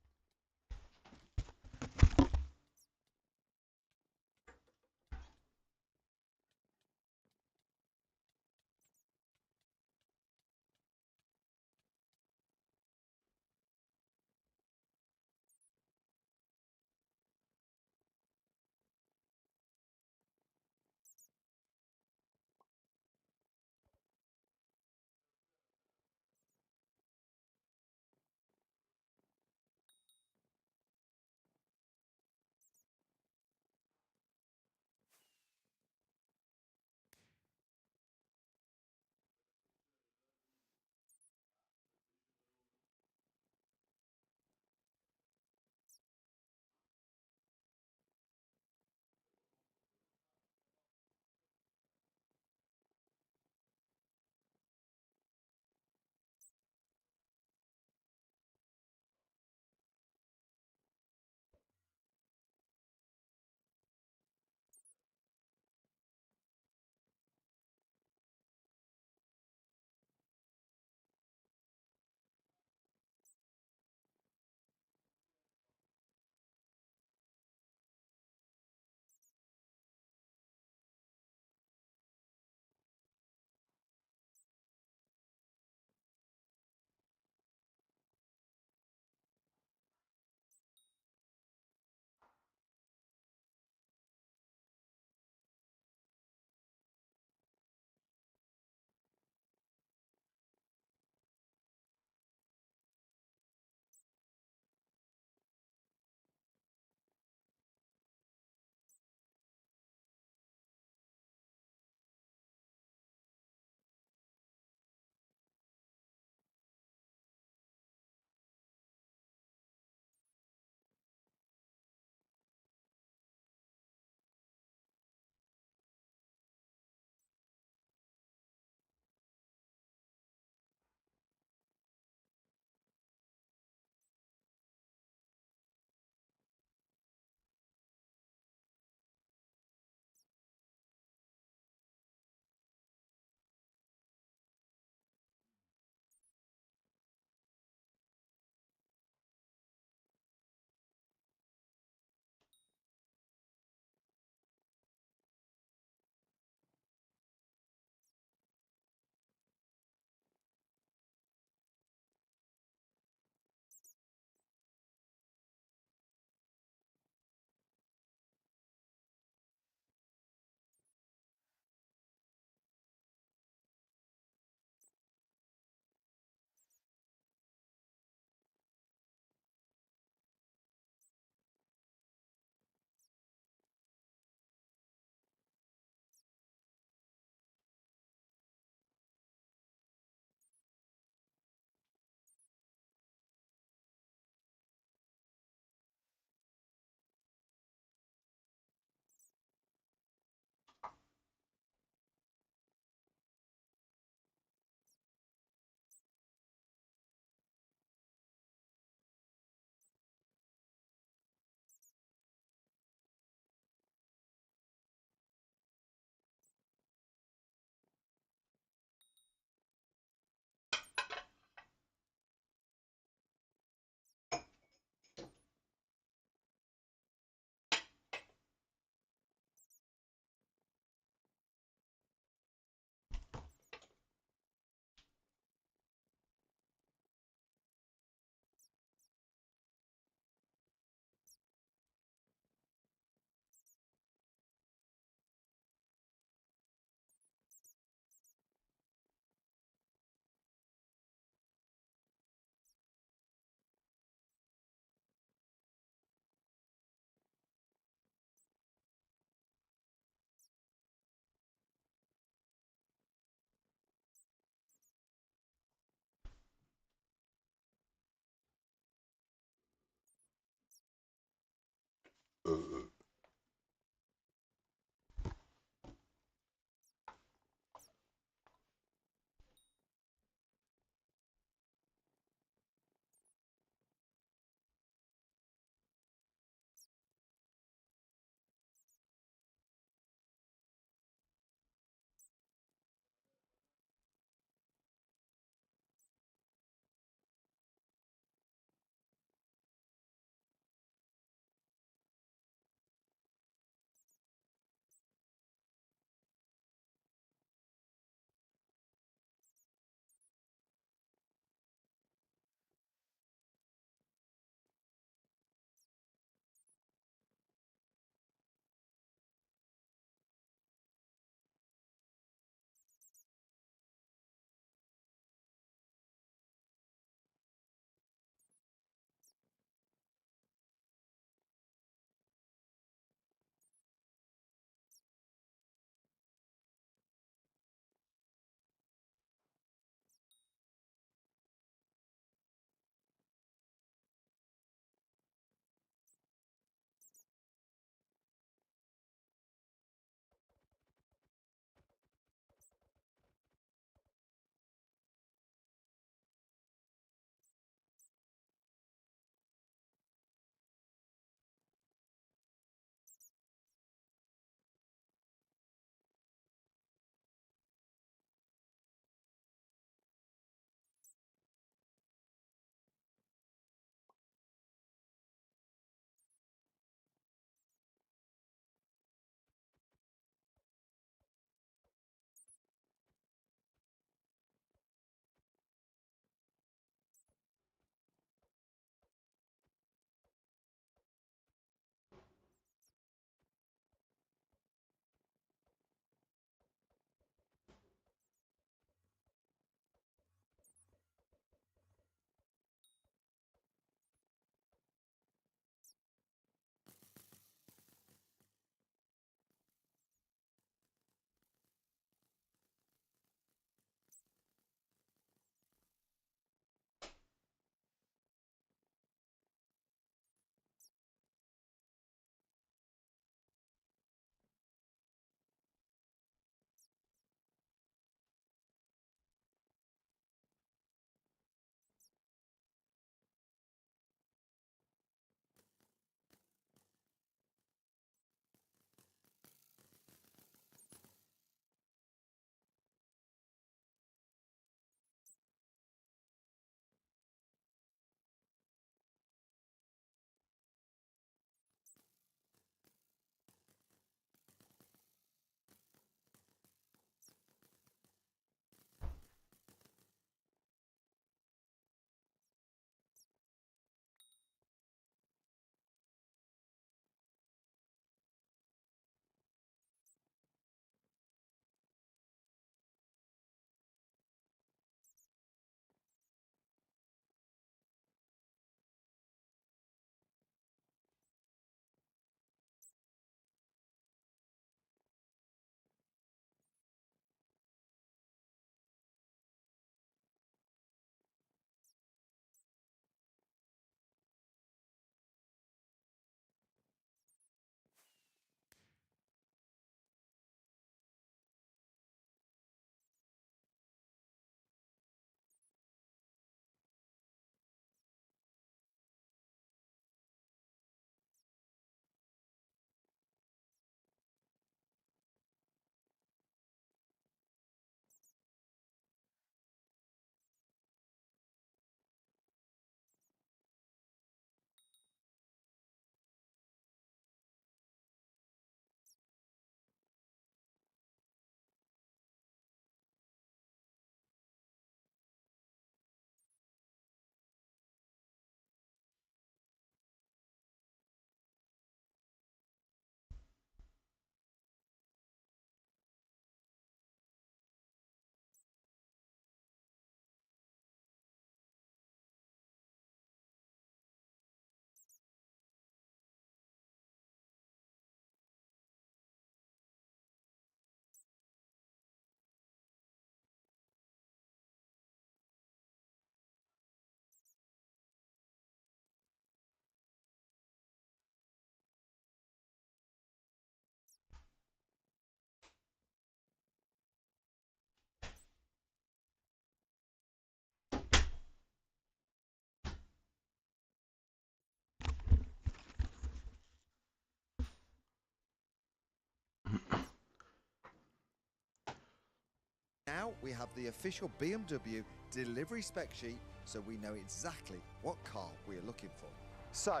Now we have the official BMW delivery spec sheet, so we know exactly what car we're looking for. So,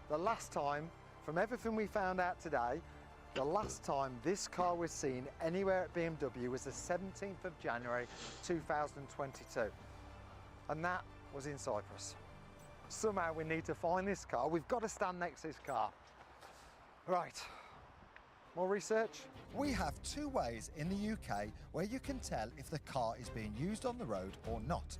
the last time, from everything we found out today, the last time this car was seen anywhere at BMW was the 17th of January 2022. And that was in Cyprus. Somehow we need to find this car. We've got to stand next to this car. Right, more research? We have two ways in the UK where you can tell if the car is being used on the road or not.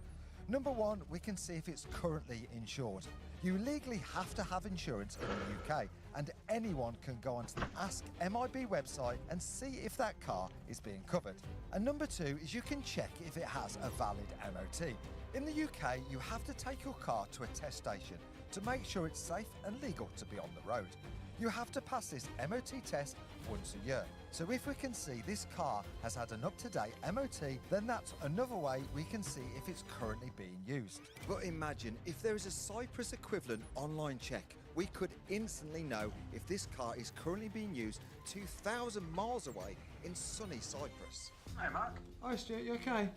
Number one, we can see if it's currently insured. You legally have to have insurance in the UK, and anyone can go onto the Ask MIB website and see if that car is being covered. And number two is you can check if it has a valid MOT. In the UK, you have to take your car to a test station to make sure it's safe and legal to be on the road. You have to pass this MOT test once a year. So if we can see this car has had an up-to-date MOT, then that's another way we can see if it's currently being used. But imagine if there is a Cyprus equivalent online check, we could instantly know if this car is currently being used 2,000 miles away in sunny Cyprus. Hi, Mark. Hi, Stuart, you okay?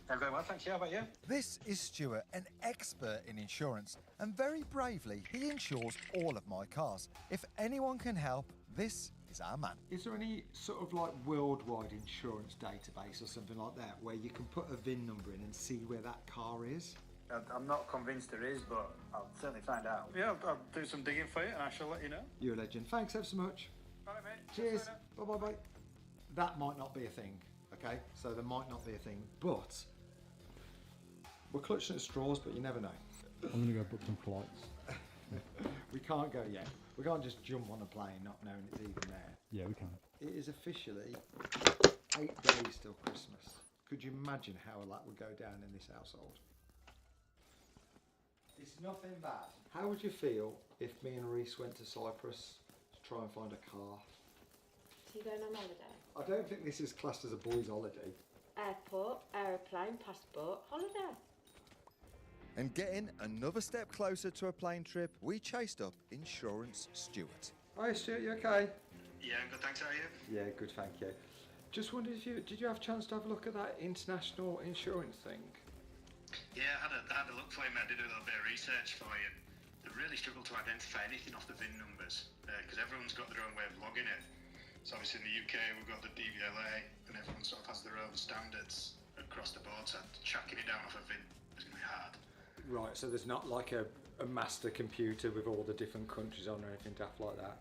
I'm very well, thanks. How about you? This is Stuart, an expert in insurance, and very bravely, he insures all of my cars. If anyone can help, this is our man. Is there any sort of like worldwide insurance database or something like that where you can put a VIN number in and see where that car is? I'm not convinced there is, but I'll certainly find out. Yeah, I'll do some digging for you and I shall let you know. You're a legend. Thanks ever so much. All right, mate. Cheers. Bye-bye-bye. That might not be a thing, okay? So there might not be a thing, but we're clutching at straws, but you never know. I'm gonna go book some flights. We can't go yet. We can't just jump on a plane not knowing it's even there. Yeah, we can. It is officially 8 days till Christmas. Could you imagine how that would go down in this household? It's nothing bad. How would you feel if me and Reese went to Cyprus to try and find a car? So you going on holiday? I don't think this is classed as a boys' holiday. Airport, aeroplane, passport, holiday. And getting another step closer to a plane trip, we chased up Insurance Stuart. Hi Stuart, you okay? Yeah, I'm good, thanks. How are you? Yeah, good, thank you. Just wondered if did you have a chance to have a look at that international insurance thing? Yeah, I had a look for you, mate. I did a little bit of research for you. They really struggle to identify anything off the VIN numbers because everyone's got their own way of logging it. So obviously in the UK we've got the DVLA and everyone sort of has their own standards across the board, so tracking it down off a VIN is going to be hard. Right, so there's not like a master computer with all the different countries on or anything daft like that?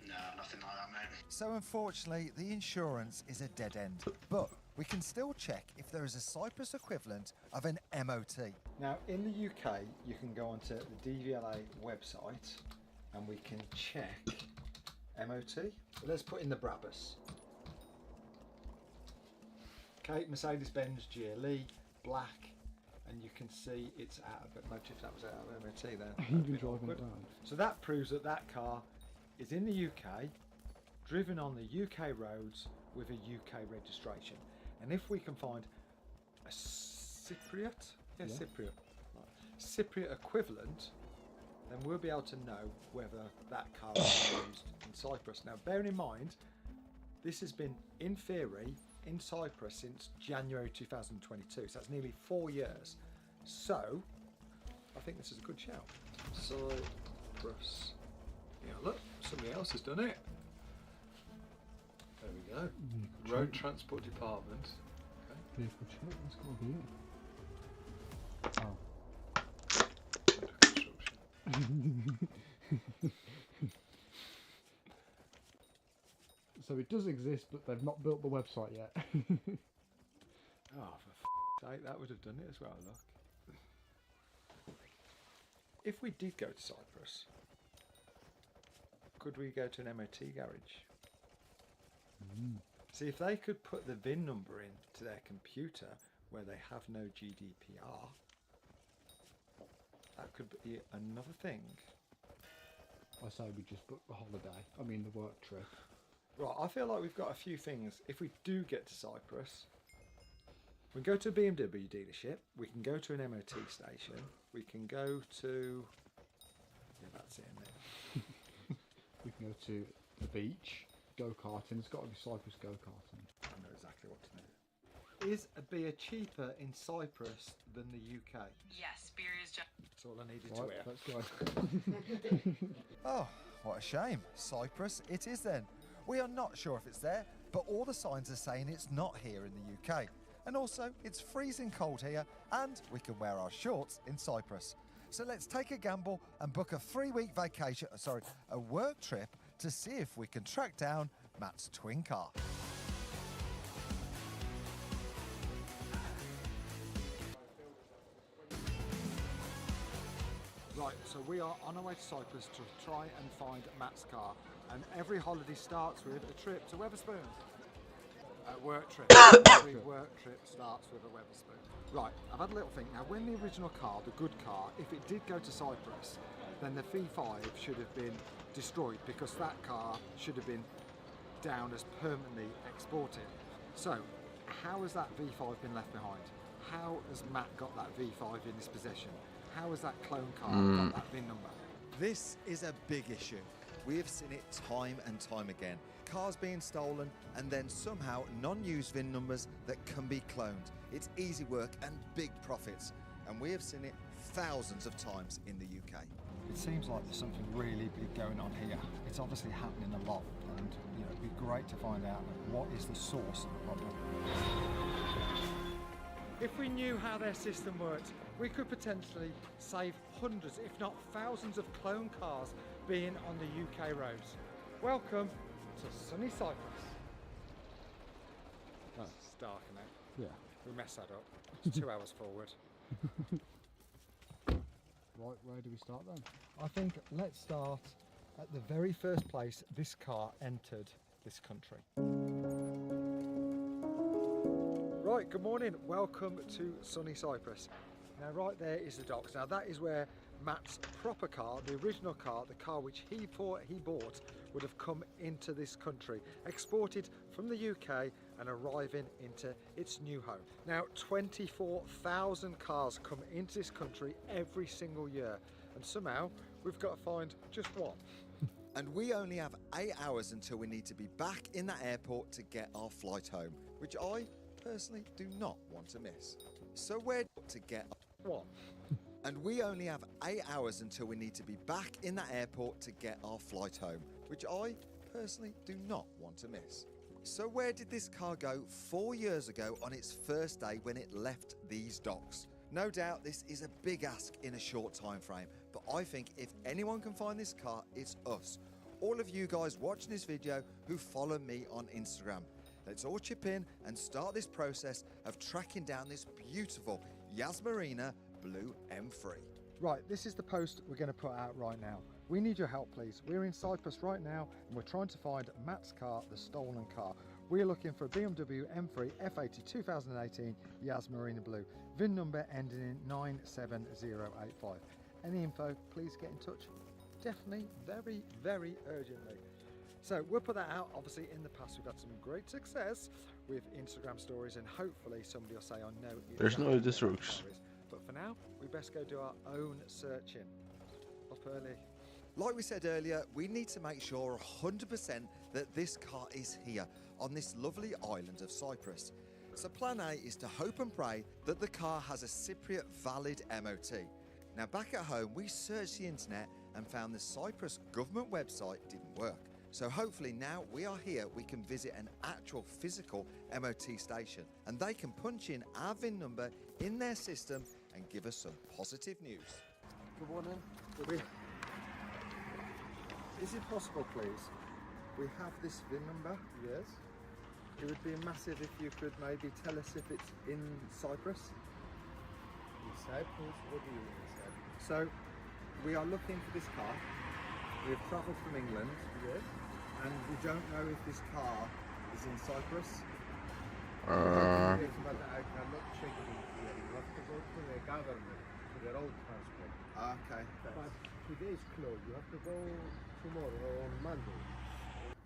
No, nothing like that, mate. So unfortunately, the insurance is a dead end. But we can still check if there is a Cyprus equivalent of an MOT. Now, in the UK, you can go onto the DVLA website and we can check MOT. So let's put in the Brabus. Okay, Mercedes-Benz GLE, black. And you can see it's out of it. Imagine if that was out of MOT then. You've been driving it down. So that proves that that car is in the UK, driven on the UK roads with a UK registration. And if we can find a Cypriot, Yeah. Cypriot, right. Cypriot equivalent, then we'll be able to know whether that car is used in Cyprus. Now, bearing in mind, this has been, in theory, in Cyprus since January 2022, so that's nearly 4 years. So, I think this is a good shout. Cyprus. Yeah, look, somebody else has done it. There we go. Road Transport Department. Okay. Vehicle check, that's got to be it. Oh. So it does exist, but they've not built the website yet. Oh, for sake, that would have done it as well, look. If we did go to Cyprus, could we go to an MOT garage? See, if they could put the VIN number in to their computer where they have no GDPR, that could be another thing. I say we just book the holiday. I mean the work trip. Right, I feel like we've got a few things. If we do get to Cyprus, we can go to a BMW dealership, we can go to an MOT station, we can go to... Yeah, that's it in there. We can go to the beach, go-karting. It's got to be Cyprus go-karting. I know exactly what to do. Is a beer cheaper in Cyprus than the UK? Yes, beer is just. That's all I needed Right, to hear. let's go. Oh, what a shame. Cyprus it is then. We are not sure if it's there, but all the signs are saying it's not here in the UK. And also, it's freezing cold here, and we can wear our shorts in Cyprus. So let's take a gamble and book a 3-week vacation, a work trip to see if we can track down Matt's twin car. Right, so we are on our way to Cyprus to try and find Matt's car. And every holiday starts with a trip to Wetherspoons. A work trip. Every work trip starts with a Wetherspoon. Right, I've had a little think. Now, when the original car, the good car, if it did go to Cyprus, then the V5 should have been destroyed because that car should have been down as permanently exported. So, how has that V5 been left behind? How has Matt got that V5 in his possession? How has that clone car got that VIN number? This is a big issue. We have seen it time and time again. Cars being stolen and then somehow non-used VIN numbers that can be cloned. It's easy work and big profits. And we have seen it thousands of times in the UK. It seems like there's something really big going on here. It's obviously happening a lot, and it'd be great to find out what is the source of the problem. If we knew how their system worked, we could potentially save hundreds, if not thousands, of clone cars being on the UK roads. Welcome to sunny Cyprus. Oh, it's dark now. Yeah. We messed that up. It's 2 hours forward. Right, where do we start then? I think let's start at the very first place this car entered this country. Right, good morning. Welcome to sunny Cyprus. Now right there is the docks. Now that is where Matt's proper car, the original car, the car which he bought, would have come into this country, exported from the UK and arriving into its new home. Now 24,000 cars come into this country every single year, and somehow we've got to find just one. And we only have 8 hours until we need to be back in that airport to get our flight home, which I personally do not want to miss. So where to get one? And we only have 8 hours until we need to be back in that airport to get our flight home, which I personally do not want to miss. So where did this car go 4 years ago on its first day when it left these docks? No doubt this is a big ask in a short time frame, but I think if anyone can find this car, it's us. All of you guys watching this video who follow me on Instagram. Let's all chip in and start this process of tracking down this beautiful Yasmarina Blue M3. Right, this is the post we're going to put out right now. We need your help, please. We're in Cyprus right now and we're trying to find Matt's car, the stolen car. We're looking for a BMW M3 F80 2018 Yasmarina Blue, VIN number ending in 97085. Any info, please get in touch. Definitely, very, very urgently. So we'll put that out. Obviously in the past we've had some great success with Instagram stories, and hopefully somebody will say, I know there's no this works. But for now, we best go do our own searching. Up early. Like we said earlier, we need to make sure 100% that this car is here on this lovely island of Cyprus. So plan A is to hope and pray that the car has a Cypriot valid MOT. Now back at home, we searched the internet and found the Cyprus government website didn't work. So hopefully now we are here, we can visit an actual physical MOT station and they can punch in our VIN number in their system and give us some positive news. Good morning. Is it possible, please? We have this VIN number. Yes. It would be massive if you could maybe tell us if it's in Cyprus. In Cyprus? What do you mean in Cyprus? So, we are looking for this car. We have travelled from England. Yes. And we don't know if this car is in Cyprus. Yes, but I cannot check it here. You have to go to the government, to the road transport. Okay. But today is closed. You have to go tomorrow or on Monday.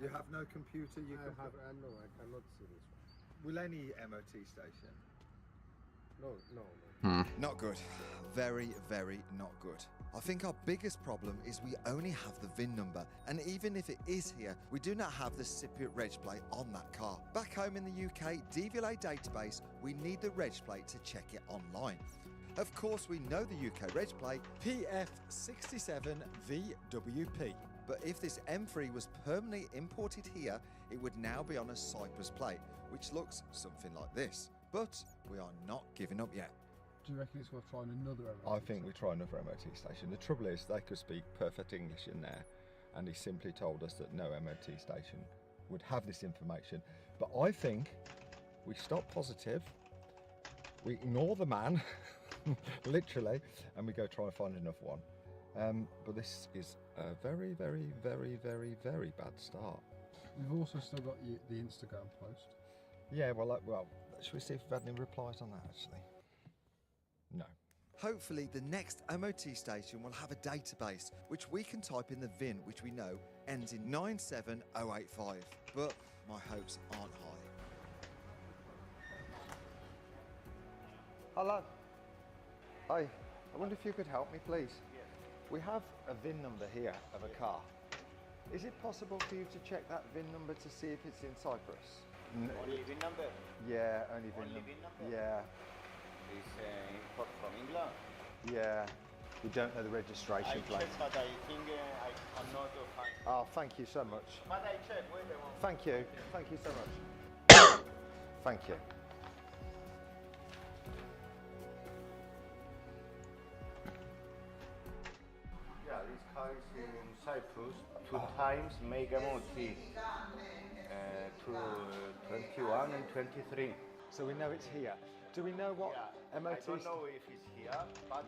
You have no computer? No, I cannot see this one. Will any MOT station? No. Not good. very, very not good. I think our biggest problem is we only have the VIN number, and even if it is here, we do not have the Cypriot reg plate on that car. Back home in the UK DVLA database, we need the reg plate to check it online. Of course, we know the UK reg plate PF67VWP, but if this M3 was permanently imported here, it would now be on a Cyprus plate, which looks something like this. But we are not giving up yet. Do you reckon it's worth trying another MOT? I think we try another MOT station. The trouble is, they could speak perfect English in there, and he simply told us that no MOT station would have this information. But I think we stop positive, we ignore the man, literally, and we go try and find another one. But this is a very, very, very, very, very bad start. We've also still got the Instagram post. Yeah, well, should we see if we've had any replies on that, actually? No. Hopefully the next MOT station will have a database which we can type in the VIN, which we know ends in 97085, but my hopes aren't high. Hello. Hi. I wonder if you could help me, please. We have a VIN number here of a car. Is it possible for you to check that VIN number to see if it's in Cyprus? Only VIN number? Yeah, only VIN Only number. VIN number? Yeah. It's import from England. Yeah. We don't know the registration plate. I checked, but I think I cannot find. Oh, thank you so much. But I checked. Wait a moment. Thank you. Thank you so much. Thank you. Yeah, this car is in Cyprus. 2 times make MOT. 21 and 23. So we know it's here. Do we know what MOT? I don't know if it's here, but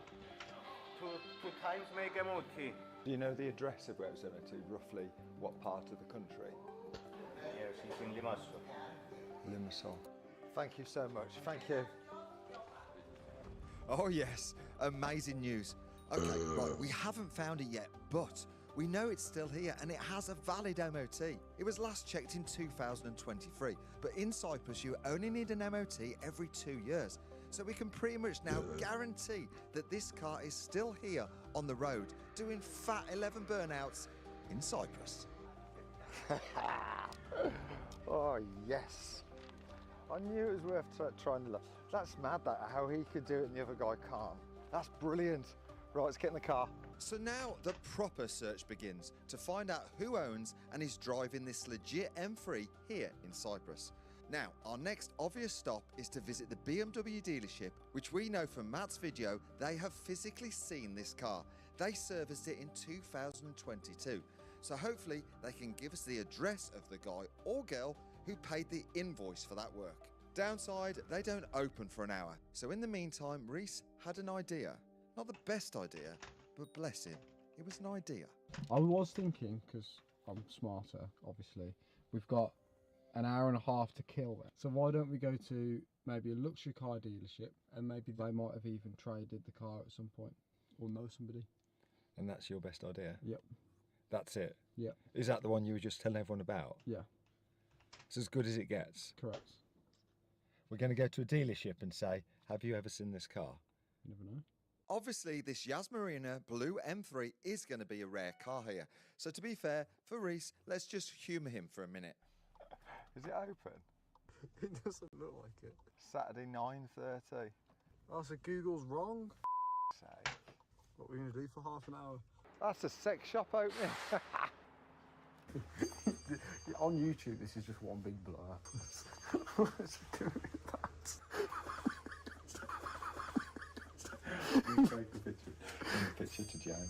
two times make MOT. Do you know the address of where it's MOT, roughly what part of the country? Yes, it's in Limassol. Limassol. Thank you so much. Thank you. Oh yes, amazing news. Okay, right, we haven't found it yet, but we know it's still here and it has a valid MOT. It was last checked in 2023, but in Cyprus you only need an MOT every 2 years. So we can pretty much now guarantee that this car is still here on the road, doing fat 11 burnouts in Cyprus. Oh yes. I knew it was worth trying to look. That's mad that how he could do it and the other guy can't. That's brilliant. Right, let's get in the car. So now the proper search begins to find out who owns and is driving this legit M3 here in Cyprus. Now, our next obvious stop is to visit the BMW dealership, which we know from Matt's video, they have physically seen this car. They serviced it in 2022. So hopefully they can give us the address of the guy or girl who paid the invoice for that work. Downside, they don't open for an hour. So in the meantime, Reese had an idea. Not the best idea, but bless him, it was an idea. I was thinking, because I'm smarter, obviously, we've got an hour and a half to kill it. So why don't we go to maybe a luxury car dealership and maybe they might have even traded the car at some point or know somebody. And that's your best idea? Yep. That's it? Yep. Is that the one you were just telling everyone about? Yeah. It's as good as it gets? Correct. We're going to go to a dealership and say, have you ever seen this car? You never know. Obviously, this Yas Marina blue M3 is going to be a rare car here. So to be fair, for Reese, let's just humour him for a minute. Is it open? It doesn't look like it. Saturday 9:30. Oh, so Google's wrong? Say. What are we going to do for half an hour? That's a sex shop opening. On YouTube, this is just one big blur. What's it doing with that? You take the picture. Send the picture to Jane.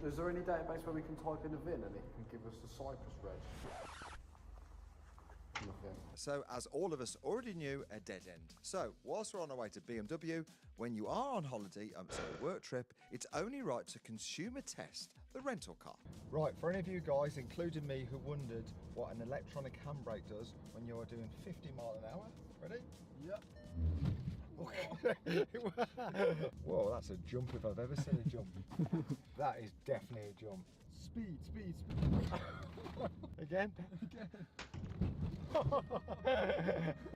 Is there any database where we can type in a VIN and it can give us the Cyprus reg? Nothing. So, as all of us already knew, a dead end. So, whilst we're on our way to BMW, when you are on holiday, a work trip, it's only right to consumer test the rental car. Right, for any of you guys, including me, who wondered what an electronic handbrake does when you're doing 50 miles an hour, ready? Yep. Whoa, that's a jump if I've ever seen a jump. That is definitely a jump. Speed. Again?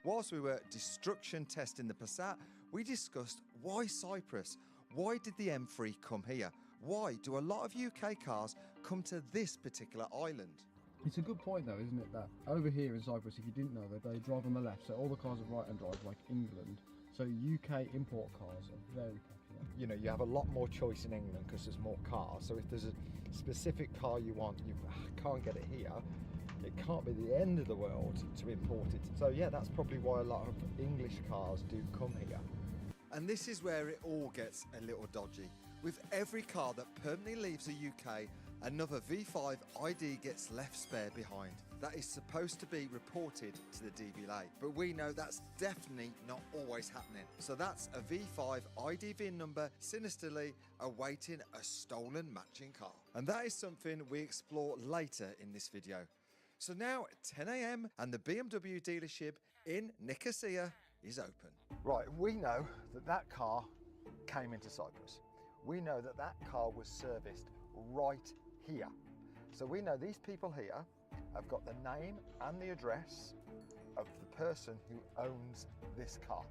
Whilst we were destruction testing the Passat, we discussed why Cyprus? Why did the M3 come here? Why do a lot of UK cars come to this particular island? It's a good point though, isn't it, that over here in Cyprus, if you didn't know that, they drive on the left, so all the cars are right-hand drive like England. So UK import cars are very popular. You know, you have a lot more choice in England because there's more cars. So if there's a specific car you want, you can't get it here. It can't be the end of the world to import it. So yeah, that's probably why a lot of English cars do come here. And this is where it all gets a little dodgy. With every car that permanently leaves the UK, another V5 ID gets left spare behind. That is supposed to be reported to the DVLA, but we know that's definitely not always happening. So that's a V5 ID VIN number sinisterly awaiting a stolen matching car. And that is something we explore later in this video. So now at 10 AM and the BMW dealership in Nicosia is open. Right, we know that that car came into Cyprus. We know that that car was serviced right here. So we know these people here have got the name and the address of the person who owns this car.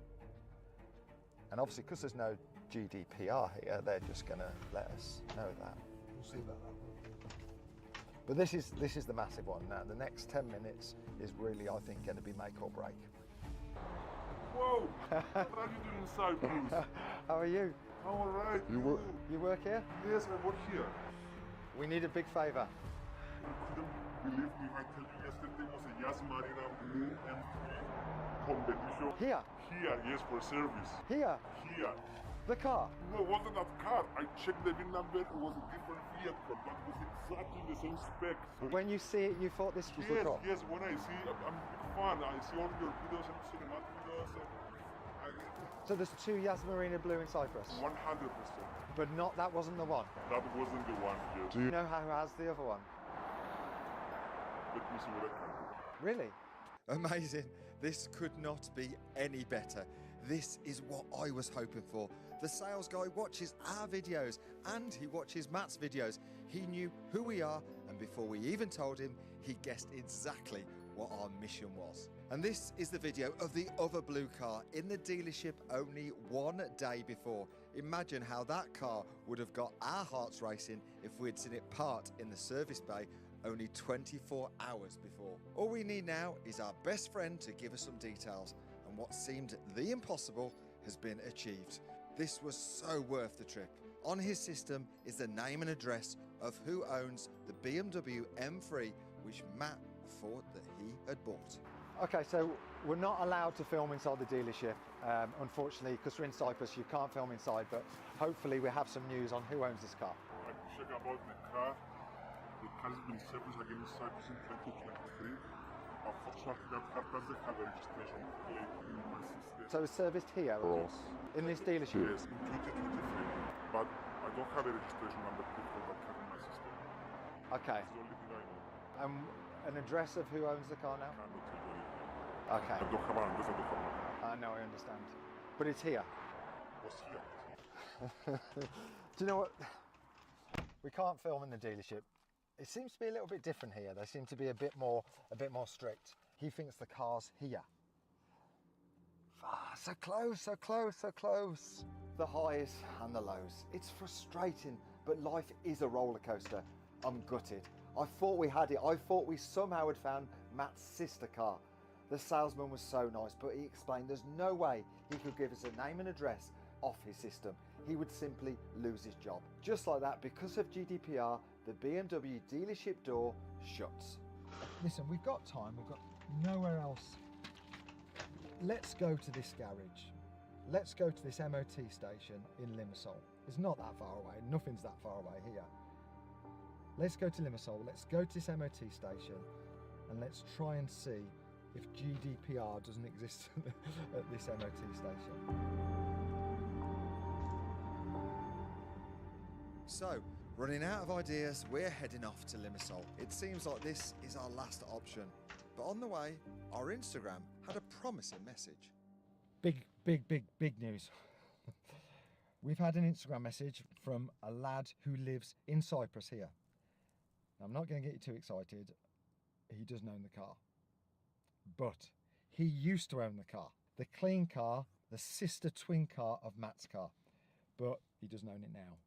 And obviously, because there's no GDPR here, they're just going to let us know that. We'll see about that. But this is the massive one. Now, the next 10 minutes is really, I think, going to be make or break. Whoa! What are you doing in Cyprus? How are you? I'm alright. You work here? Yes, I work here. We need a big favour. You couldn't believe me if I tell you yesterday was a Yas Marina Blue M3 competition. Here? Here, yes, for service. Here? Here. The car? No, it wasn't that car. I checked the VIN number. It was a different vehicle, but it was exactly the same spec. So When you see it, you thought this was the car? Yes, when I see it, I'm a big fan. I see all your videos and cinematic videos. So there's two Yas Marina Blue in Cyprus? 100%. But that wasn't the one? That wasn't the one, yes. Do you know who has the other one? Let me see what I can do. Really? Amazing. This could not be any better. This is what I was hoping for. The sales guy watches our videos and he watches Matt's videos. He knew who we are, and before we even told him, he guessed exactly what our mission was. And this is the video of the other blue car in the dealership only one day before. Imagine how that car would have got our hearts racing if we'd seen it parked in the service bay only 24 hours before. All we need now is our best friend to give us some details, and what seemed the impossible has been achieved. This was so worth the trip. On his system is the name and address of who owns the BMW M3, which Matt thought that he had bought. Okay, so we're not allowed to film inside the dealership, unfortunately, because we're in Cyprus, you can't film inside, but hopefully we have some news on who owns this car. I can check about the car. The car has been serviced again in Cyprus in 2023. Unfortunately, that car doesn't have a registration plate in my system. So it's serviced here, or in this dealership? Yes, in 2023. But I don't have a registration number plate for that car in my system. Okay. That's the only thing I know. An address of who owns the car now? I cannot tell you anything. Okay. I don't have an address, I don't have one. No, I understand. But it's here. What's here? Do you know what? We can't film in the dealership. It seems to be a little bit different here. They seem to be a bit more strict. He thinks the car's here. Ah, so close, so close, so close. The highs and the lows. It's frustrating, but life is a roller coaster. I'm gutted. I thought we had it. I thought we somehow had found Matt's sister car. The salesman was so nice, but he explained there's no way he could give us a name and address off his system. He would simply lose his job. Just like that, because of GDPR, the BMW dealership door shuts. Listen, we've got time. We've got nowhere else. Let's go to this garage. Let's go to this MOT station in Limassol. It's not that far away. Nothing's that far away here. Let's go to Limassol, let's go to this MOT station, and let's try and see if GDPR doesn't exist at this MOT station. So, running out of ideas, we're heading off to Limassol. It seems like this is our last option. But on the way, our Instagram had a promising message. Big news. We've had an Instagram message from a lad who lives in Cyprus here. Now, I'm not going to get you too excited. He doesn't own the car. But he used to own the car. The clean car the sister twin car of Matt's car, but he doesn't own it now.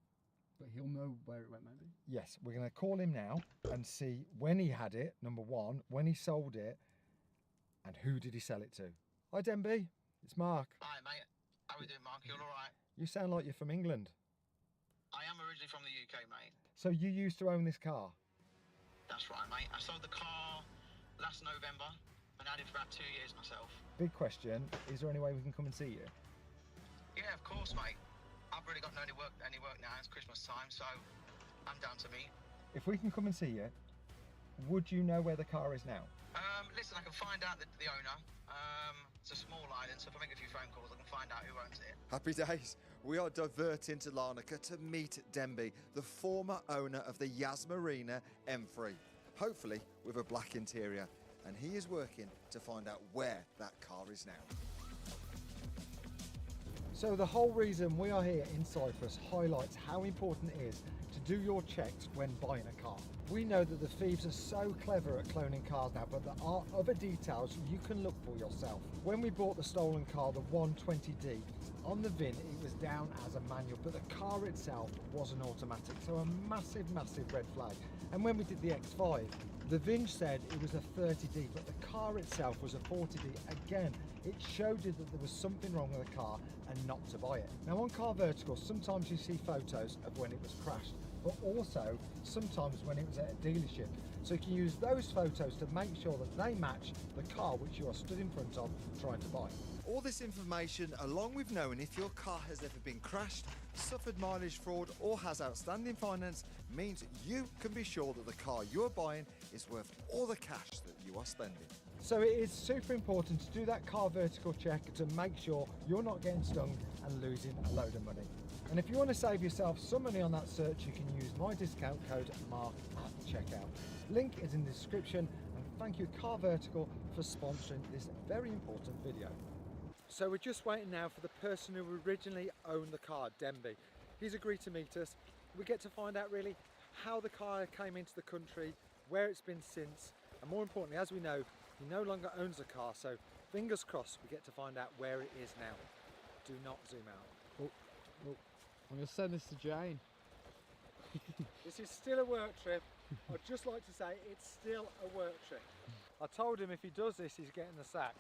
But he'll know where it went, maybe? Yes, we're going to call him now and see when he had it, number one, when he sold it, and who did he sell it to. Hi, Denby. It's Mark. Hi, mate. How are we doing, Mark? You all right? You sound like you're from England. I am originally from the UK, mate. So you used to own this car? That's right, mate. I sold the car last November and had it for about 2 years myself. Big question, is there any way we can come and see you? Yeah, of course, mate. I've really got no any work now. It's Christmas time, so I'm down to meet. If we can come and see you, would you know where the car is now? Listen, I can find out the owner. It's a small island, so if I make a few phone calls, I can find out who owns it. Happy days. We are diverting to Larnaca to meet Denby, the former owner of the Yas Marina M3, hopefully with a black interior. And he is working to find out where that car is now. So the whole reason we are here in Cyprus highlights how important it is to do your checks when buying a car. We know that the thieves are so clever at cloning cars now, but there are other details you can look for yourself. When we bought the stolen car, the 120D, on the VIN it was down as a manual, but the car itself was an automatic, so a massive, massive red flag. And when we did the X5, the VIN said it was a 30D, but the car itself was a 40D. Again, it showed you that there was something wrong with the car and not to buy it. Now on Car Vertical, sometimes you see photos of when it was crashed, but also sometimes when it was at a dealership. So you can use those photos to make sure that they match the car which you are stood in front of trying to buy. All this information, along with knowing if your car has ever been crashed, suffered mileage fraud or has outstanding finance, means you can be sure that the car you are buying is worth all the cash that you are spending. So it is super important to do that Car Vertical check to make sure you're not getting stung and losing a load of money. And if you want to save yourself some money on that search, you can use my discount code MARK at checkout. Link is in the description, and thank you Car Vertical for sponsoring this very important video. So we're just waiting now for the person who originally owned the car, Denby. He's agreed to meet us. We get to find out really how the car came into the country, where it's been since, and more importantly, as we know, he no longer owns the car, so fingers crossed we get to find out where it is now. Do not zoom out. Oh, I'm going to send this to Jane. This is still a work trip. I'd just like to say it's still a work trip. I told him if he does this, he's getting the sack.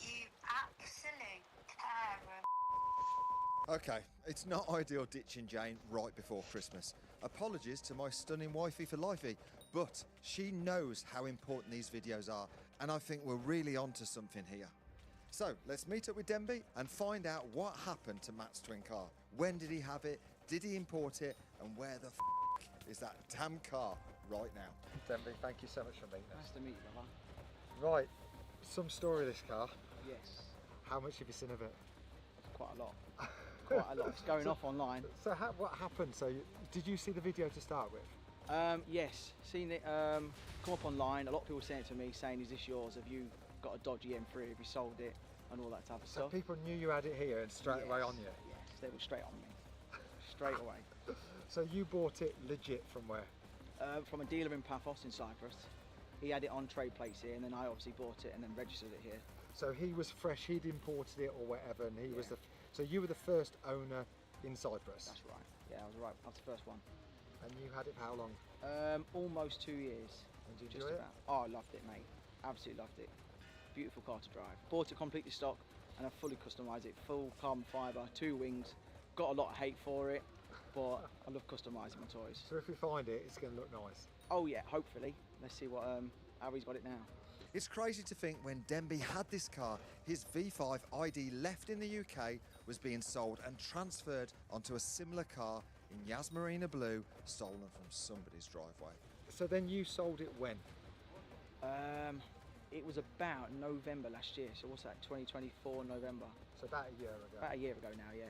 You absolute terror. Okay, it's not ideal ditching Jane right before Christmas. Apologies to my stunning wifey for lifey, but she knows how important these videos are, and I think we're really onto something here. So let's meet up with Denby and find out what happened to Matt's twin car. When did he have it? Did he import it? And where the f is that damn car right now? Denby, thank you so much for meeting us. Nice to meet you, brother. Right, some story of this car. Yes. How much have you seen of it? Quite a lot. Quite a lot. It's going off online. So what happened? So did you see the video to start with? Yes, seen it come up online. A lot of people saying it to me, saying, "Is this yours? Have you got a dodgy M3? Have you sold it?" And all that type of stuff. So people knew you had it here and straight away on you? Yes, they were straight on me. Straight away. So you bought it legit from where? From a dealer in Paphos in Cyprus. He had it on trade plates here, and then I obviously bought it and then registered it here. So he was fresh, he'd imported it or whatever, and he was the... So you were the first owner in Cyprus? That's right. Yeah, I was right. I was the first one. And you had it for how long? Almost 2 years. And did you just enjoy about. Oh, I loved it, mate. Absolutely loved it. Beautiful car to drive. Bought it completely stock, and I fully customised it. Full carbon fibre, 2 wings. Got a lot of hate for it, but I love customising my toys. So if we find it, it's going to look nice? Oh yeah, hopefully. Let's see what how he's got it now. It's crazy to think when Denby had this car, his V5 ID left in the UK was being sold and transferred onto a similar car in Yas Marina Blue, stolen from somebody's driveway. So then you sold it when? It was about November last year, so what's that, 2024 November? So about a year ago? About a year ago now, yeah.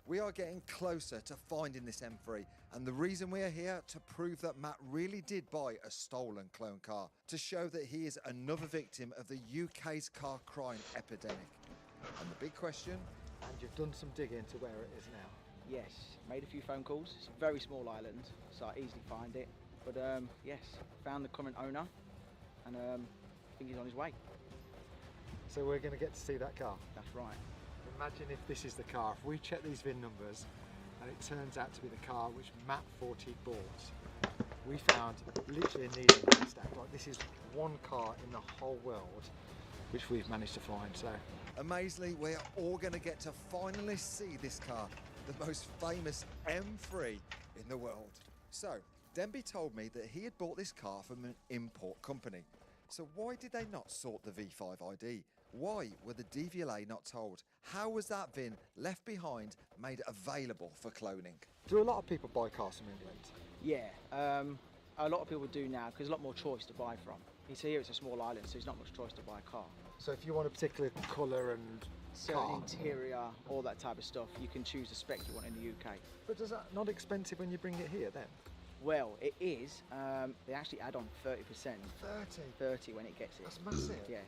We are getting closer to finding this M3, and the reason we are here to prove that Matt really did buy a stolen clone car, to show that he is another victim of the UK's car crime epidemic. And the big question, and you've done some digging to where it is now? Yes, made a few phone calls. It's a very small island, so I easily find it. But yes, found the current owner, and I think he's on his way. So we're going to get to see that car. That's right. Imagine if this is the car. If we check these VIN numbers and it turns out to be the car which Matt 40 bought. We found literally a needle in a haystack. Like, this is one car in the whole world which we've managed to find. So amazingly, we're all going to get to finally see this car, the most famous M3 in the world. So Denby told me that he had bought this car from an import company. So why did they not sort the V5 ID? Why were the DVLA not told? How was that VIN left behind made available for cloning? Do a lot of people buy cars from England? Yeah, a lot of people do now because there's a lot more choice to buy from. You see here it's a small island, so there's not much choice to buy a car. So if you want a particular colour and certain car, interior, all that type of stuff, you can choose the spec you want in the UK. But is that not expensive when you bring it here then? Well, it is. They actually add on 30%. 30 when it gets it. That's massive. Yeah.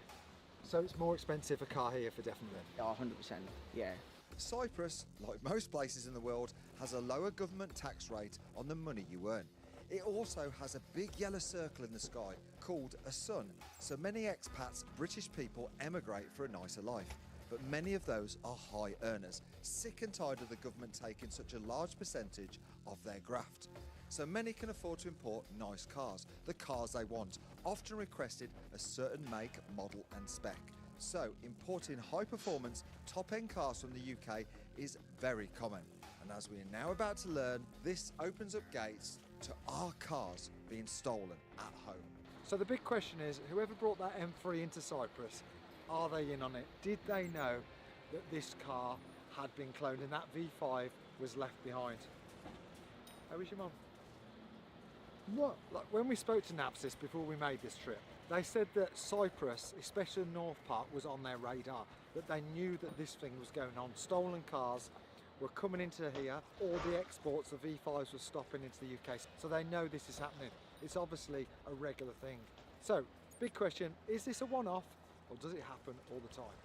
So it's more expensive a car here for definitely? Oh, 100%, yeah. Cyprus, like most places in the world, has a lower government tax rate on the money you earn. It also has a big yellow circle in the sky called a sun, so many expats, British people, emigrate for a nicer life. But many of those are high earners, sick and tired of the government taking such a large percentage of their graft. So many can afford to import nice cars, the cars they want, often requested a certain make, model and spec. So importing high performance, top end cars from the UK is very common. And as we are now about to learn, this opens up gates to our cars being stolen at home. So the big question is, whoever brought that M3 into Cyprus, are they in on it? Did they know that this car had been cloned and that V5 was left behind? How was your mum? What? Like when we spoke to Napsis before we made this trip, they said that Cyprus, especially the north part, was on their radar, that they knew that this thing was going on. Stolen cars were coming into here, all the exports of V5s were stopping into the UK, so they know this is happening. It's obviously a regular thing. So, big question, is this a one-off or does it happen all the time?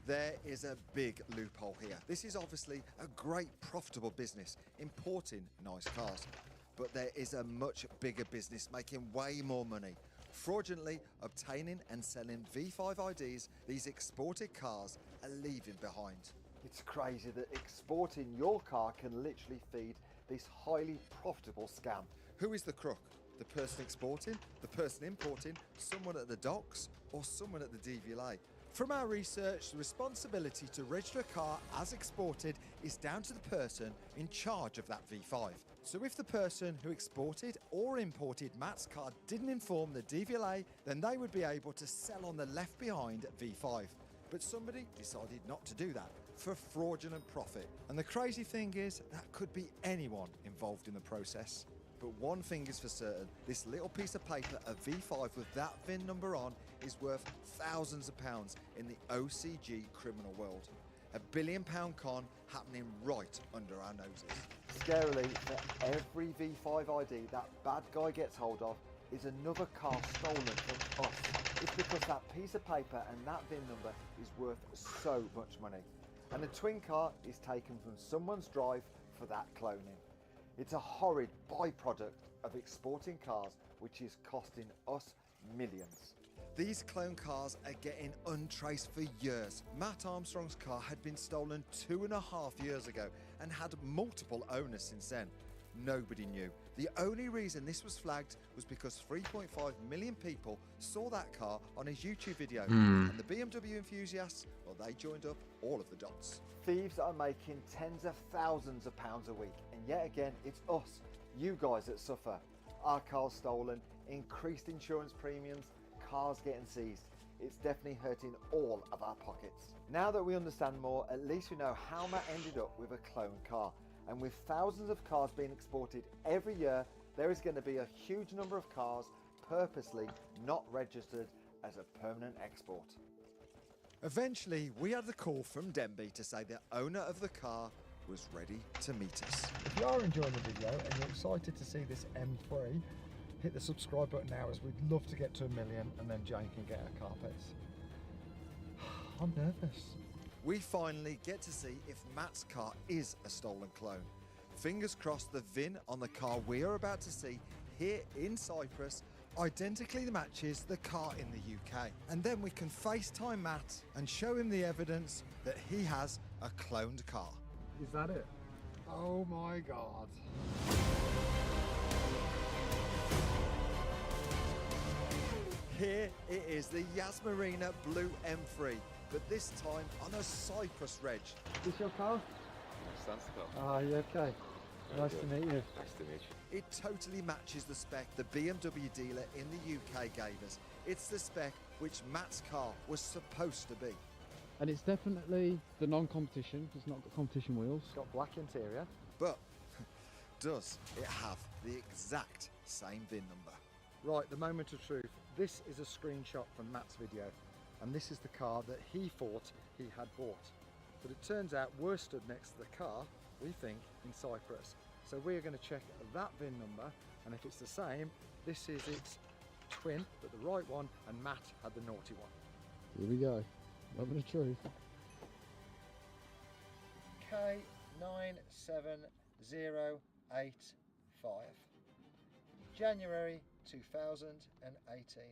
There is a big loophole here. This is obviously a great profitable business, importing nice cars. But there is a much bigger business making way more money. Fraudulently obtaining and selling V5 IDs these exported cars are leaving behind. It's crazy that exporting your car can literally feed this highly profitable scam. Who is the crook? The person exporting, the person importing, someone at the docks, or someone at the DVLA? From our research, the responsibility to register a car as exported is down to the person in charge of that V5. So if the person who exported or imported Matt's car didn't inform the DVLA, then they would be able to sell on the left behind V5. But somebody decided not to do that for fraudulent profit. And the crazy thing is, that could be anyone involved in the process. But one thing is for certain, this little piece of paper, a V5 with that VIN number on, is worth thousands of pounds in the OCG criminal world. £1 billion con happening right under our noses. Scarily, for every V5 ID that bad guy gets hold of is another car stolen from us. It's because that piece of paper and that VIN number is worth so much money. And the twin car is taken from someone's drive for that cloning. It's a horrid byproduct of exporting cars, which is costing us millions. These clone cars are getting untraced for years. Matt Armstrong's car had been stolen 2.5 years ago and had multiple owners since then. Nobody knew. The only reason this was flagged was because 3.5 million people saw that car on his YouTube video. And the BMW enthusiasts, well, they joined up all of the dots. Thieves are making tens of thousands of pounds a week, and yet again, it's us, you guys, that suffer. Our cars stolen, increased insurance premiums, cars getting seized. It's definitely hurting all of our pockets. Now that we understand more, at least we know how Matt ended up with a clone car. And with thousands of cars being exported every year, there is going to be a huge number of cars purposely not registered as a permanent export. Eventually, we had the call from Denby to say the owner of the car was ready to meet us. If you are enjoying the video and you're excited to see this M3, hit the subscribe button now, as we'd love to get to 1 million and then Jane can get our carpets. I'm nervous. We finally get to see if Matt's car is a stolen clone. Fingers crossed the VIN on the car we are about to see here in Cyprus identically matches the car in the UK. And then we can FaceTime Matt and show him the evidence that he has a cloned car. Is that it? Oh my God. Here it is, the Yas Marina Blue M3, but this time on a Cyprus reg. Is this your car? Yes, that's the car. Ah, you okay? Nice to meet you. Nice to meet you. It totally matches the spec the BMW dealer in the UK gave us. It's the spec which Matt's car was supposed to be. And it's definitely the non-competition. It's not got competition wheels. It's got black interior. But does it have the exact same VIN number? Right, the moment of truth. This is a screenshot from Matt's video, and this is the car that he thought he had bought. But it turns out we're stood next to the car, we think, in Cyprus. So we're going to check that VIN number, and if it's the same, this is its twin, but the right one, and Matt had the naughty one. Here we go. Moment of truth. K97085. January 2018.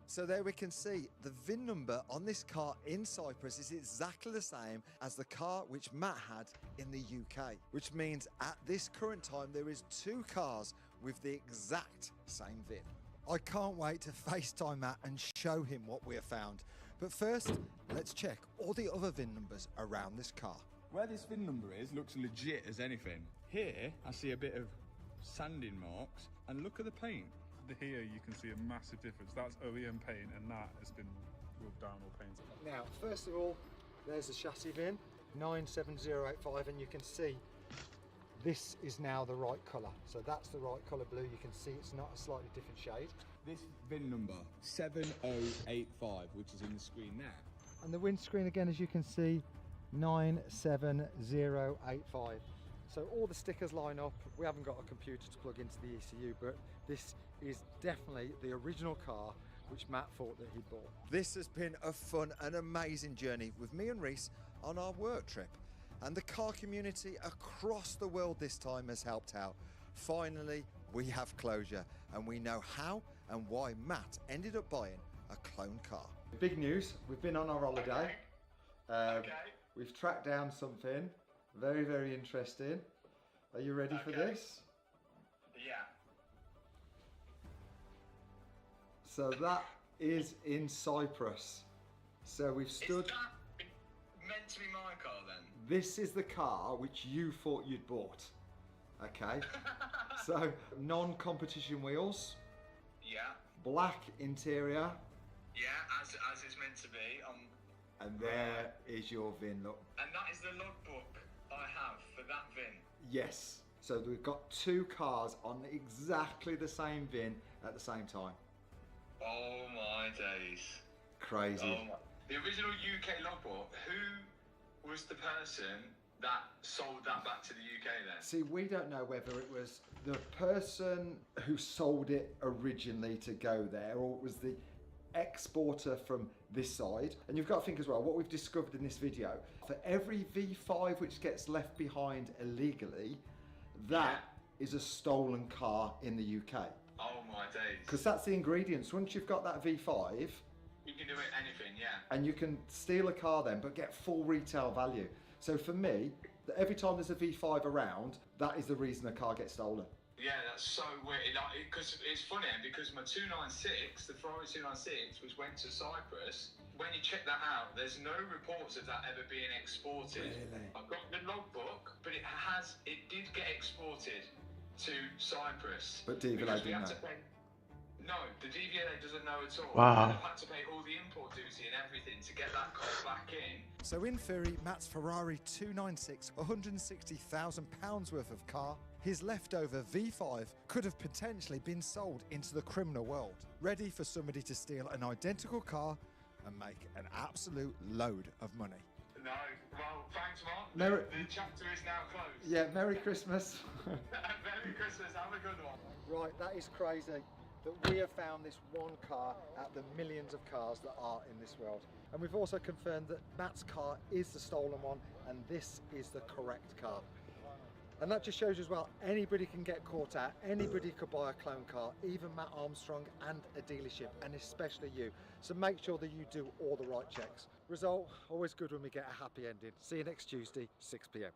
So there we can see the VIN number on this car in Cyprus is exactly the same as the car which Matt had in the UK, which means at this current time there is 2 cars with the exact same VIN. I can't wait to FaceTime Matt and show him what we have found. But first, let's check all the other VIN numbers around this car. Where this VIN number is looks legit as anything. Here, I see a bit of sanding marks, and look at the paint. Here you can see a massive difference. That's OEM paint and that has been rubbed down or painted. Now, first of all, there's the chassis VIN, 97085, and you can see this is now the right colour. So that's the right colour blue. You can see it's not a slightly different shade. This VIN number, 7085, which is in the screen now. And the windscreen again, as you can see, 97085. So all the stickers line up. We haven't got a computer to plug into the ECU, but this is definitely the original car which Matt thought that he'd bought. This has been a fun and amazing journey with me and Reese on our work trip. And the car community across the world this time has helped out. Finally, we have closure and we know how and why Matt ended up buying a clone car. Big news, we've been on our holiday. We've tracked down something very, very interesting. Are you ready for this? Yeah. So that is in Cyprus. So we've stood... Is that meant to be my car then? This is the car which you thought you'd bought. Okay. So non-competition wheels. Yeah. Black interior. Yeah, as it's meant to be. And there is your VIN, look. And that is the logbook I have for that VIN. Yes. So we've got 2 cars on exactly the same VIN at the same time. Oh my days. Crazy. Oh my. The original UK logbook, who was the person that sold that back to the UK then? See, we don't know whether it was the person who sold it originally to go there, or it was the exporter from this side. And you've got to think as well, what we've discovered in this video, for every V5 which gets left behind illegally, that is a stolen car in the UK. Oh my days. Because that's the ingredients. Once you've got that V5, You can do it anything, yeah. and you can steal a car then, but get full retail value. So for me, every time there's a V5 around, that is the reason a car gets stolen. Yeah, that's so weird. Because it's funny, because my 296, the Ferrari 296, which went to Cyprus, when you check that out, there's no reports of that ever being exported. Really? I've got the logbook, but it did get exported to Cyprus. But DVLA because we didn't had to know. pay. No, the DVLA doesn't know at all. Wow. I've had to pay all the import duty and everything to get that car back in. So in theory, Matt's Ferrari 296, £160,000 worth of car, his leftover V5 could have potentially been sold into the criminal world, ready for somebody to steal an identical car and make an absolute load of money. No, well, thanks, Mark. Merry- The chapter is now closed. Yeah, Merry Christmas. Merry Christmas, have a good one. Right, that is crazy that we have found this one car out of the millions of cars that are in this world. And we've also confirmed that Matt's car is the stolen one and this is the correct car. And that just shows as well, anybody can get caught out, anybody could buy a clone car, even Matt Armstrong and a dealership, and especially you. So make sure that you do all the right checks. Result, always good when we get a happy ending. See you next Tuesday, 6 p.m.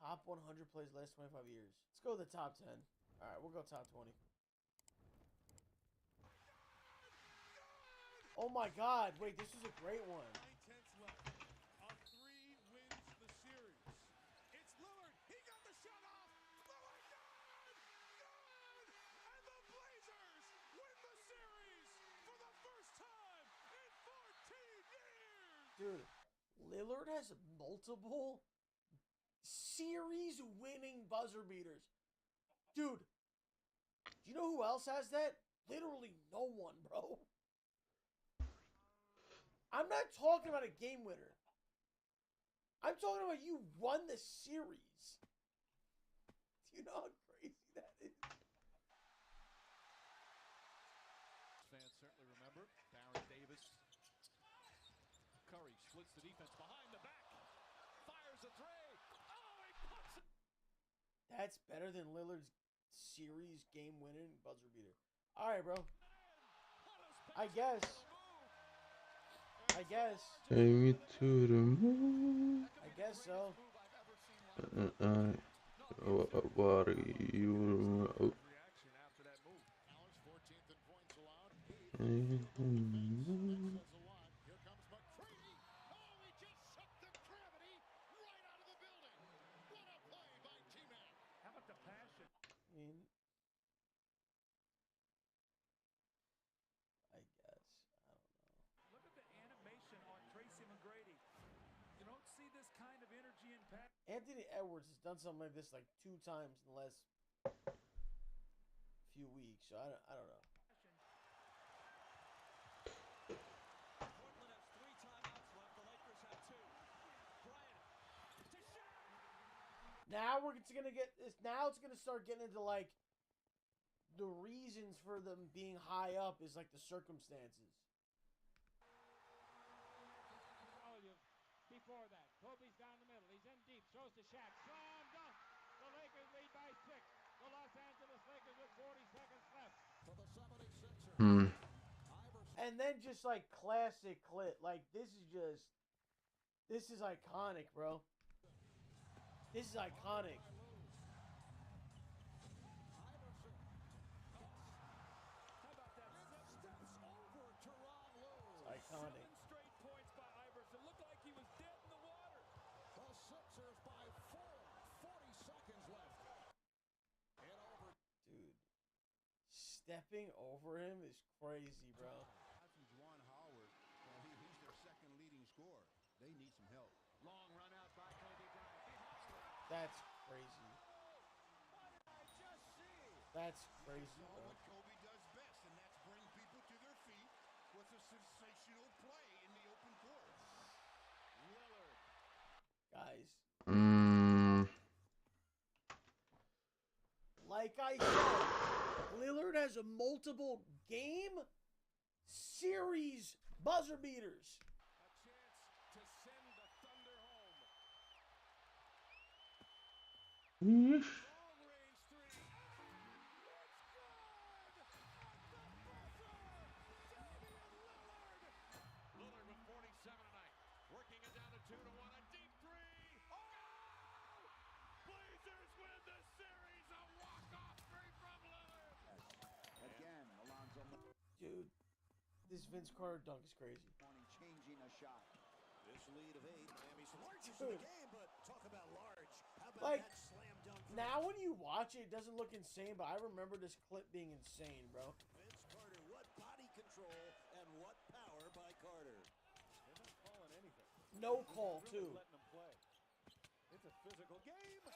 Top 100 plays last 25 years. Let's go with the top 10. All right, we'll go top 20. Oh my God! Wait, this is a great one. Dude, Lillard has multiple series-winning buzzer beaters. Dude, do you know who else has that? Literally no one, bro. I'm not talking about a game winner. I'm talking about you won the series. Do you know how crazy that is? Fans certainly remember Baron Davis. Curry splits the defense behind the back. Fires a three. Oh, he puts it. That's better than Lillard's series game-winning buzzer beater. All right, bro. I guess. Take me to the moon. I guess so. What are you? How about the passion? I guess. I don't know. Look at the animation on Tracy McGrady. You don't see this kind of energy and passion. Anthony Edwards has done something like this like 2 times in the last few weeks, so I don't know. Portland has 3 timeouts left. The Lakers have 2. Bryant. Now we're gonna get this. Now it's gonna start getting into like the reasons for them being high up is like the circumstances. Before that, Kobe's down the middle. He's in deep. Throws to Shaq. Slam dunk. The Lakers lead by 6. The Los Angeles Lakers with 40 seconds left. For the 76ers. And then just like classic clip. Like this is iconic, bro. This is iconic. It's iconic. 7 straight points by Iverson. Looked like he was dead in the water. The Sixers by 4. 40 seconds left. And over. Dude, stepping over him is crazy, bro. Juwan Howard, he's their second leading scorer. They need some help. Long run out by Kobe Bryant. That's crazy. That's crazy, bro. What Kobe does best, and that's bring people to their feet with a sensational play in the open court. Lillard. Guys. Like I said, Lillard has a multiple game series buzzer beaters. A chance to send the Thunder home. Long range 3. It's good. Lillard with 47 tonight. Working it down to 2-1. A deep 3. Oh! Blazers win the series. A walk-off 3 from Lillard. Again, Alonzo. Dude, this Vince Carter dunk is crazy. Changing a shot. This lead of 8, Miami's largest Dude. in the game, but talk about large. How about Like, that slam dunk? now when you watch it, it doesn't look insane, but I remember this clip being insane, bro. Vince Carter, what body control and what power by Carter. They're not calling anything. No call, too. Letting them play. It's a physical game.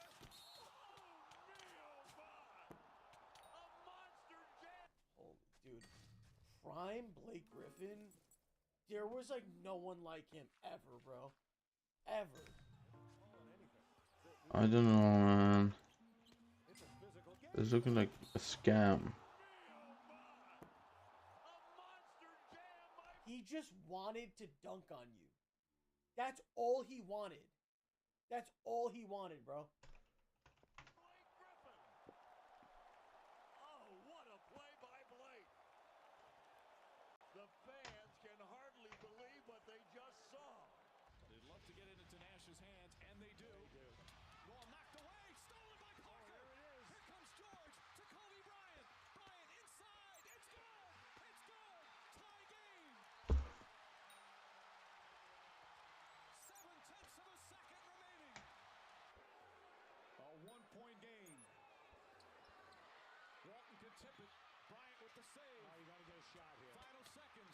Holy dude. Prime Blake Griffin. There was like no one like him ever, bro. Ever. Calling anything. The I don't know, man. It's looking like a scam. He just wanted to dunk on you. That's all he wanted. That's all he wanted, bro. Oh, what a play by Blake. The fans can hardly believe what they just saw. They'd love to get it into Nash's hands, and they do. Ball knocked away, stolen by Parker. Here comes George to Kobe Bryant. Bryant inside. It's good. It's good. Tie game. 7/10 of a second remaining. A 1-point game. Walton can tip it. Bryant with the save. Oh, you got to get a shot here. Final seconds.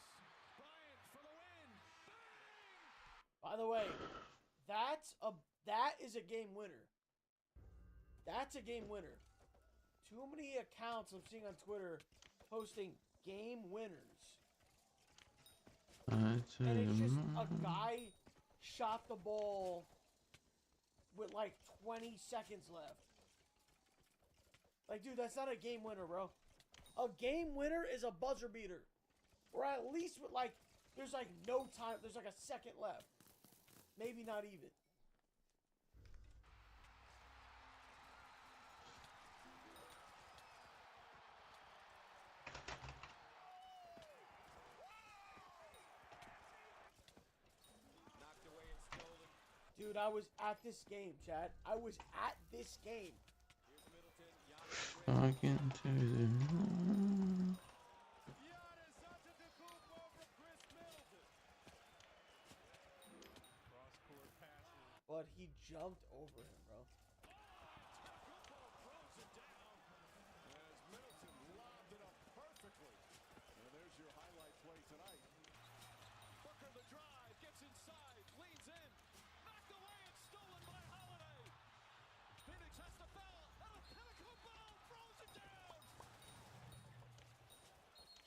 Bryant for the win. Bang! By the way, that is a game winner. That's a game winner. Too many accounts I'm seeing on Twitter posting game winners. And it's just a guy shot the ball with like 20 seconds left. Like, dude, that's not a game winner, bro. A game winner is a buzzer beater. Or at least with like, there's like no time, there's like a second left. Maybe not even. Knocked away and stolen. Dude, I was at this game, Chad. I was at this game. Here's Middleton. Talking to the Giannis Antetokounmpo for Chris Middleton. Cross-court passes. But he jumped over him, bro. Antetokounmpo throws it down as Middleton lobbed it up perfectly. And there's your highlight play tonight. Booker the drive, gets inside, leans in, knocked away and stolen by Holiday. Phoenix has the foul. Antetokounmpo throws it down.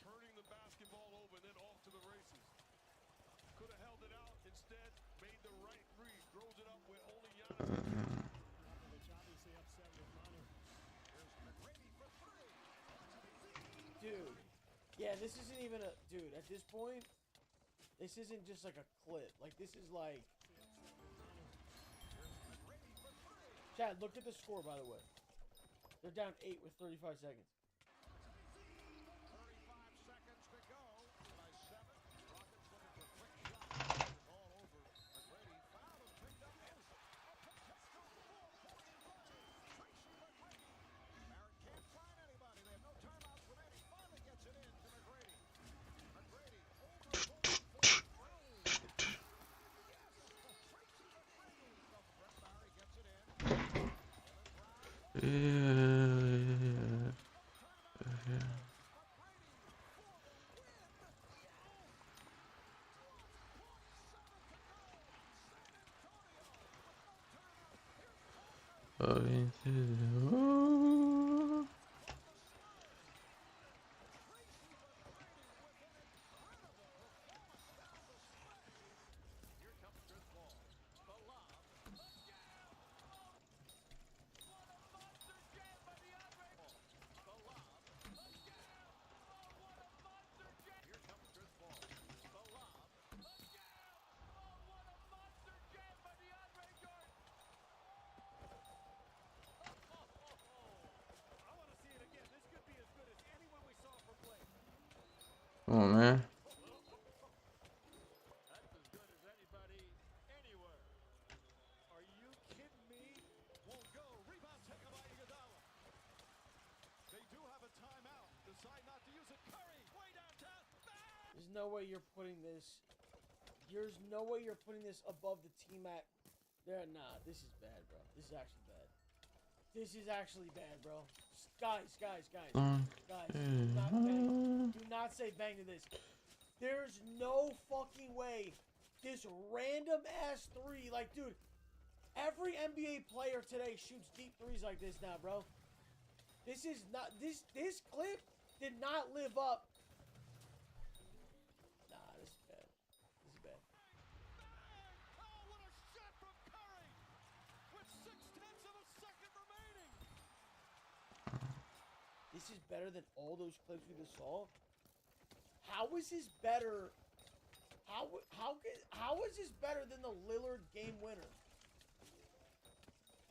Turning the basketball over and then off to the races. Could have held it out. Instead, made the right read. Throws it up with only Giannis. Obviously upset with Manu. Here's McGrady for three. Dude. Yeah, this isn't even a... Dude, at this point, this isn't just like a clip. Like, this is like... Chad, look at the score, by the way. They're down 8 with 35 seconds. 35 seconds to go. By 7. Rockets looking for quick shots. It's all over. McGrady foul is picked up. Tracy McGrady. Barrett can't find anybody. They have no timeouts remaining. Finally gets it in to McGrady. McGrady over for three. Yes. Tracy McGrady from Brett Barry gets it in. Talking to the Here comes Chris Paul. The lob. What a monster jam by DeAndre. The lob. Oh, what a monster jam. Here comes Chris Paul. The lob. Oh, what a monster jam by DeAndre Jordan. I want to see it again. This could be as good as anyone we saw from Blake. Come on, man. That's as good as anybody anywhere. Are you kidding me? Won't go. Rebound taken by Iguodala. They do have a timeout. Decide not to use it. Curry way downtown. There's no way you're putting this... There's no way you're putting this above the T-Mac. Nah, this is bad, bro. This is actually bad. This is actually bad, bro. Guys. Guys, do not bang. Do not say bang to this. There's no fucking way this random ass three, like, dude, every NBA player today shoots deep threes like this now, bro. This is not, this clip did not live up. Nah, this is bad. This is bad. Oh, what a shot from Curry! With 6/10 this is better than all those clips we just saw. How is this better? How is this better than the Lillard game winner?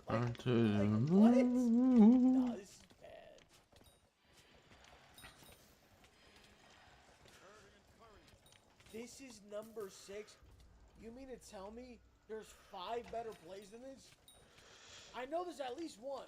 Like what? Nah, this is bad. This is number 6. You mean to tell me there's 5 better plays than this? I know there's at least one.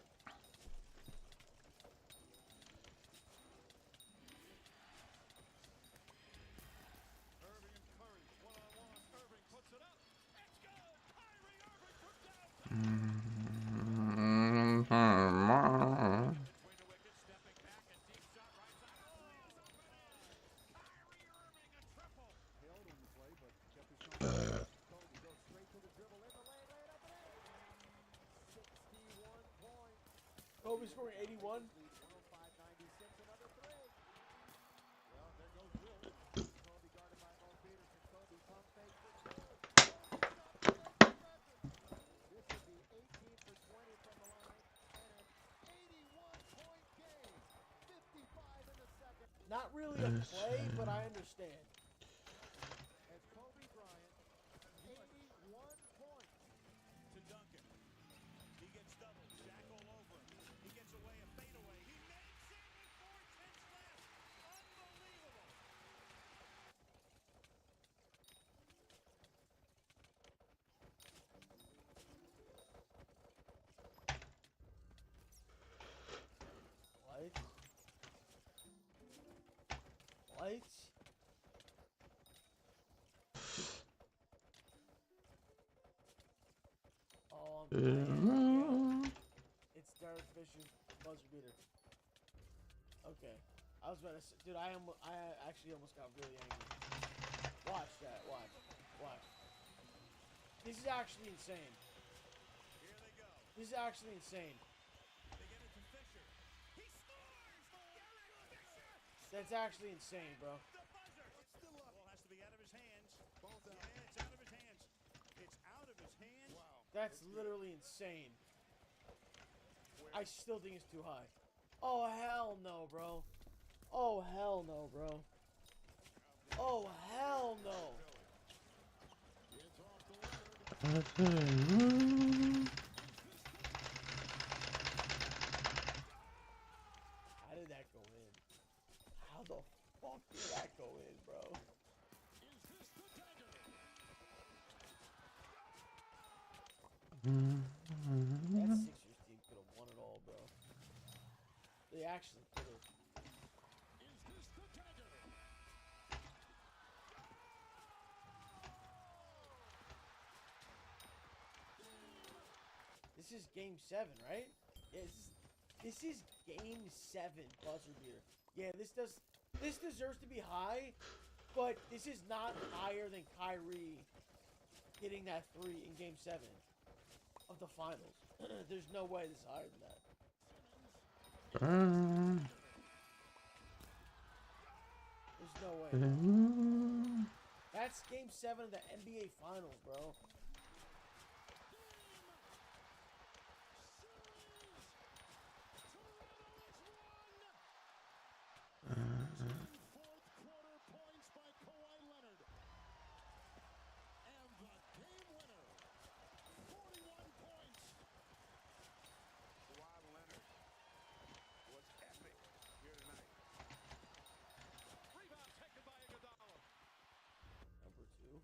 Kobe scoring 81. Not really a play, but I understand. As Kobe Bryant, 81 points to Duncan. He gets doubled. Shaq all over him. He gets away a fadeaway. He makes it with 4 tenths left. Unbelievable. What? What? Oh, I'm playing. It's Derek Fisher's buzzer beater. Okay. I was about to say, dude, I actually almost got really angry. Watch that, watch. Watch. This is actually insane. Here they go. This is actually insane. They get it to Fisher. He scores! Derek Fisher! That's actually insane, bro. The buzzer. It's still up. Ball has to be out of his hands. Ball's out. Yeah, it's out of his hands. It's out of his hands. Wow. That's literally insane. I still think it's too high. Oh, hell no, bro. Oh, hell no, bro. Oh, hell no. How did that go in? How the fuck did that go in, bro? That Sixers team could have won it all, bro. They actually could have. This is game 7, right? Yeah, this is game 7 buzzer beater. Yeah, this deserves to be high, but this is not higher than Kyrie hitting that 3 in game 7 of the finals. There's no way this is higher than that. There's no way. That's game 7 of the NBA finals, bro. Fourth quarter points by Kawhi Leonard. And the game winner. 41 points. Kawhi Leonard was epic here tonight. Rebound taken by Iguodala. Number 2.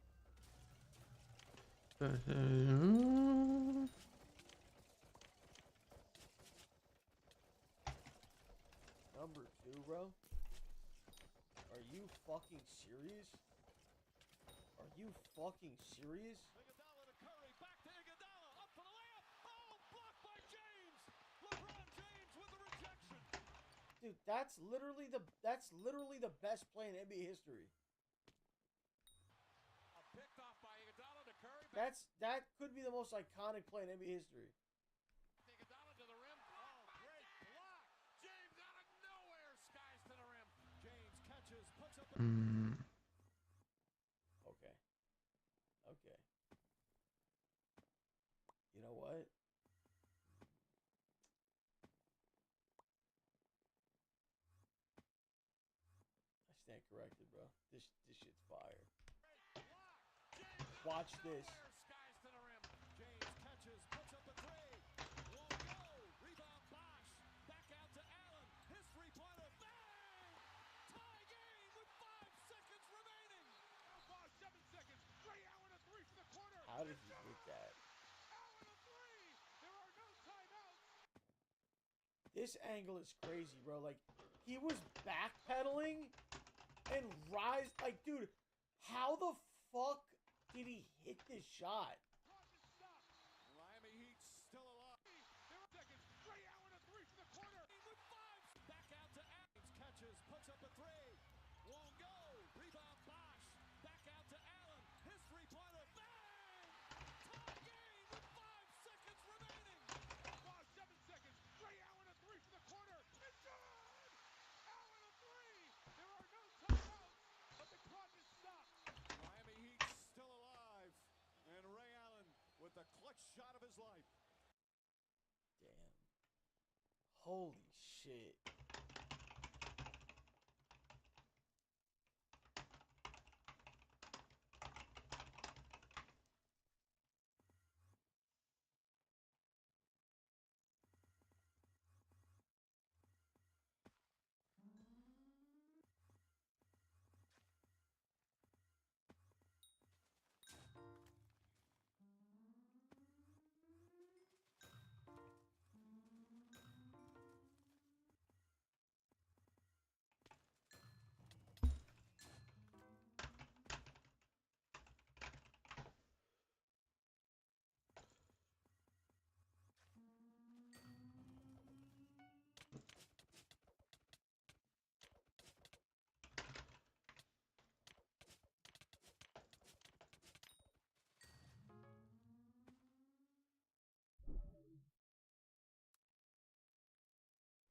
Number 2, bro? Are you fucking serious? Are you fucking serious? Iguodala to Curry. Back to Iguodala. Up for the layup. Oh, blocked by James. LeBron James with the rejection. Dude, that's literally the best play in NBA history. Picked off by Iguodala to Curry. That could be the most iconic play in NBA history. Iguodala to the rim. Oh, great block. James out of nowhere. Skies to the rim. James catches, puts up the... Okay. Okay. You know what? corrected, bro. This shit's fire. Watch this. Skies to the rim. James catches, puts up a three. Won't go. Rebound Bosch. Back out to Allen. His three-pointer. Bang! Tie game with 5 seconds remaining. Bosch, 7 seconds. Ray Allen a three for the corner. How did he hit that? Allen a three. There are no timeouts. This angle is crazy, bro. Like, he was backpedaling and rise. Like, dude, how the fuck did he hit this shot? Miami Heat still alive. There are seconds. Ray Allen a three for the corner. With 5. Back out to Allen. Catches, puts up a three. Won't go. Rebound Bosch. Back out to Allen. His three-pointer. Bang! Tie game with 5 seconds remaining. Bosch, 7 seconds. Ray Allen a three for the corner. It's good. Allen a three. There are no timeouts, but the clock is stopped. Miami Heat still alive. And Ray Allen with the clutch shot of his life. Damn. Holy shit.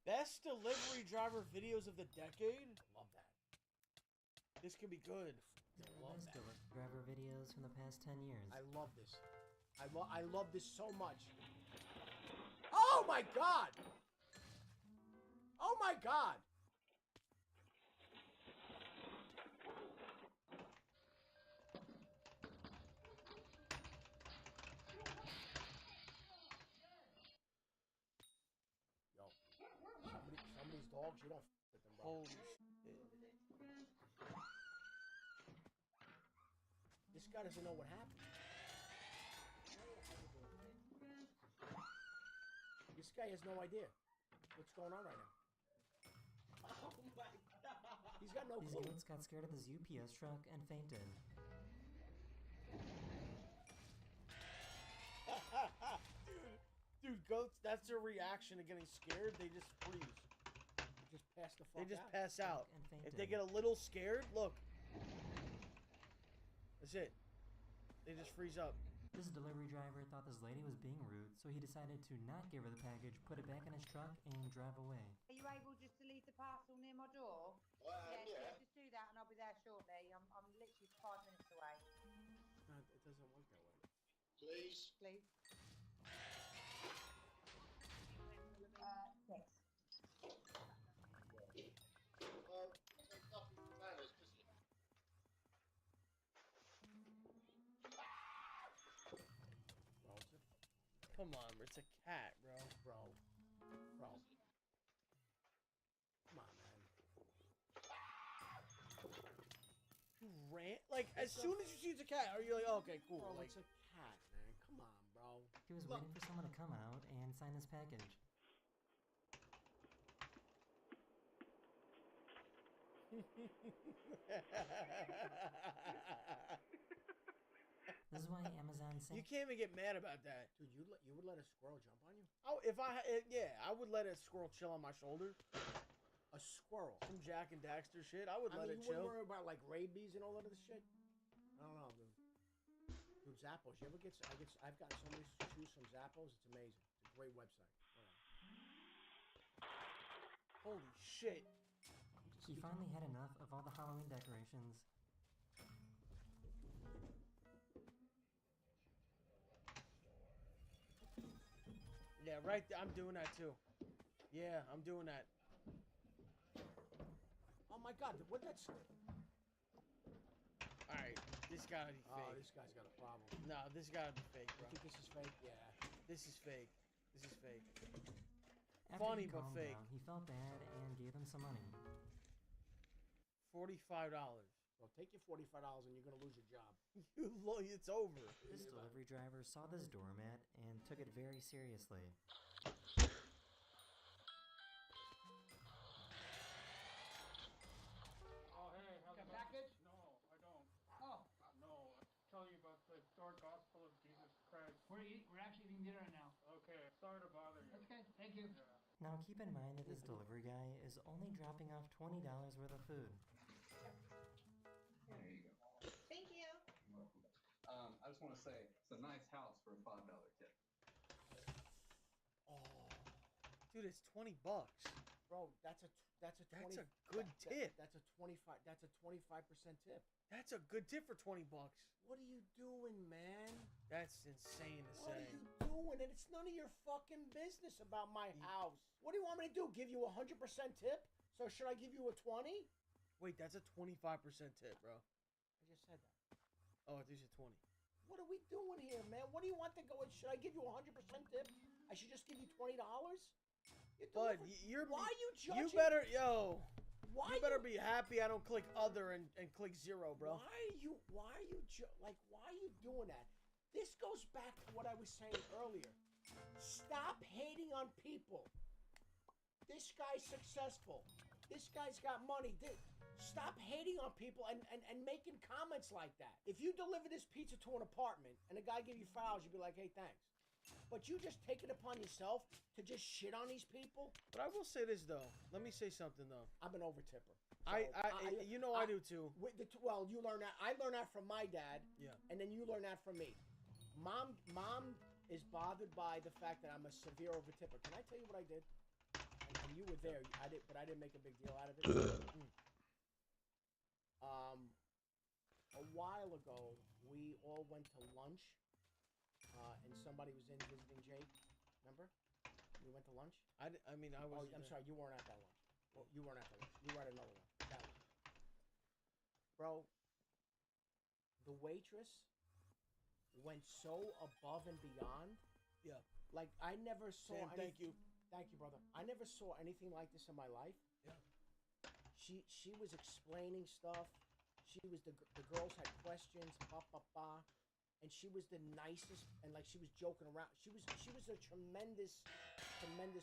Best delivery driver videos of the decade? Love that. This could be good. Love Best that. driver videos from the past 10 years. I love this. I love this so much. Oh my god! Oh my god! Yo, somebody's dogs, you don't f with them, bro. Holy shit. This guy doesn't know what happened. This guy has no idea what's going on right now. Oh my god! He's got no These clue. goats got scared of his UPS truck and fainted. Dude, goats, that's their reaction to getting scared. They just freeze. They just pass the fuck out. They just pass out. If they get a little scared, look. That's it. They just freeze up. This delivery driver thought this lady was being rude, so he decided to not give her the package, put it back in his truck, and drive away. Are you able just to leave the parcel near my door? Yeah, just do that and I'll be there shortly. I'm literally 5 minutes away. It doesn't work that way. Please? Please. Yes. Come on, bro. It's a cat, bro. Bro. Come on, man. You ran? Like, as soon as you see it's a cat, are you like, oh, okay, cool. Bro, like, it's a cat, man. Come on, bro. He was waiting for someone to come out and sign his package. This is why Amazon said... You can't even get mad about that. Dude, you would let a squirrel jump on you? Oh, if I would let a squirrel chill on my shoulder. A squirrel. Some Jack and Daxter shit. I would let it chill. You wouldn't worry about, like, rabies and all that other shit? I don't know, dude. Dude, Zappos. You ever get... I've gotten so many shoes from Zappos. It's amazing. It's a great website. Holy shit. He finally had enough of all the Halloween decorations. Yeah, right. I'm doing that too. Yeah, I'm doing that. Oh my god, what that's... This gotta be fake. Oh, this guy's got a problem. No, this gotta be fake, bro. You think this is fake? Yeah. This is fake. This is fake. After Funny he but calmed fake. down, he felt bad and gave them some money. $45. Well, take your $45 and you're gonna lose your job. It's over. This delivery driver saw this doormat and took it very seriously. Oh, hey, how's it going? Package? No, I don't. Oh. No, I'm telling you about the dark gospel of Jesus Christ. We're actually eating dinner now. Okay, sorry to bother you. Okay, thank you. Now keep in mind that this delivery guy is only dropping off $20 worth of food. There you go. Thank you. I just want to say it's a nice house for a $5 tip. Oh, dude, it's $20. Bro, that's a good tip. That's a 25% tip. That's a good tip for $20. What are you doing, man? That's insane to What say. are you doing? And it's none of your fucking business about my house. What do you want me to do? Give you a 100% tip? So should I give you a 20? Wait, that's a 25% tip, bro. I just said that. Oh, I thought you said 20. What are we doing here, man? What do you want to go? Should I give you a 100% tip? I should just give you $20? Bud, why are you judging? You better, Why you better be happy I don't click other and click 0, bro. Why are you why are you doing that? This goes back to what I was saying earlier. Stop hating on people. This guy's successful. This guy's got money. Stop hating on people and making comments like that. If you deliver this pizza to an apartment and a guy give you $5, you'd be like, hey, thanks. But you just take it upon yourself to just shit on these people. But I will say this though. Let me say something though. I'm an over-tipper. I do too. Well, you learn that. I learned that from my dad. Yeah. And then you learn that from me. Mom is bothered by the fact that I'm a severe over-tipper. Can I tell you what I did? And you were there. But I didn't make a big deal out of it. A while ago, we all went to lunch. And somebody was in visiting Jake. Remember? We went to lunch. I mean, I was. I'm sorry, you weren't at that lunch. Well, you weren't at that lunch. You were at another one. That one. Bro, the waitress went so above and beyond. Yeah. Like I never saw. Sam, thank you. Thank you, brother. I never saw anything like this in my life. Yeah. She was explaining stuff. She was the girls had questions. And she was the nicest, and like she was joking around. She was a tremendous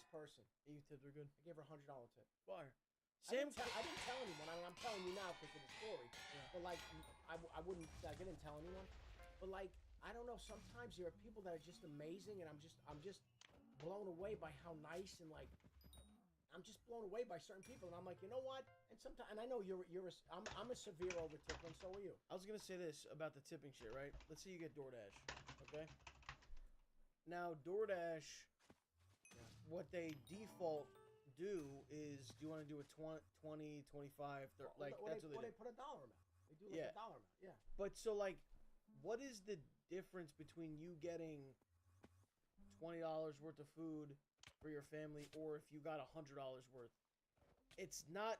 person. You tipped her good. I gave her $100 tip. Fire. I didn't tell anyone. I mean, I'm telling you now because of the story. Yeah. But like, I wouldn't. Like, I didn't tell anyone. But like, I don't know. Sometimes there are people that are just amazing, and I'm just blown away by how nice and like. I'm just blown away by certain people, and I'm like, you know what? And sometimes, and I know I'm a severe over tipper, and so are you. I was gonna say this about the tipping shit, right? Let's say you get DoorDash, okay? Now DoorDash, what they default do is, do you want to do a 20, 25, 30, like that's what they put a dollar amount. They do like a dollar amount, yeah. But so like, what is the difference between you getting $20 worth of food for your family, or if you got $100 worth? It's not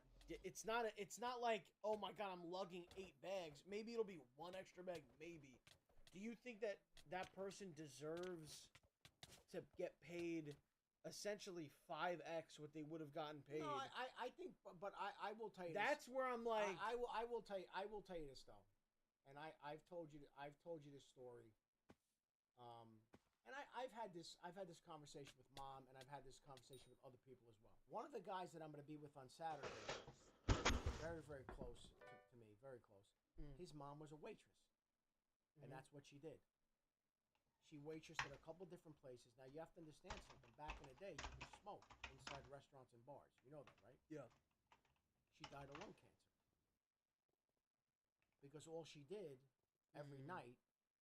like, oh my god, I'm lugging 8 bags. Maybe it'll be 1 extra bag, maybe. Do you think that person deserves to get paid essentially 5x what they would have gotten paid? No, I think, but I will tell you. That's this. where I'm like, I will tell you this though, and I've told you this story. And I've had this conversation with Mom, and I've had this conversation with other people as well. One of the guys that I'm going to be with on Saturday, very, very close to me, very close. His mom was a waitress, and that's what she did. She waitressed at a couple different places. Now, you have to understand something. Back in the day, you could smoke inside restaurants and bars. You know that, right? Yeah. She died of lung cancer. Because all she did every night,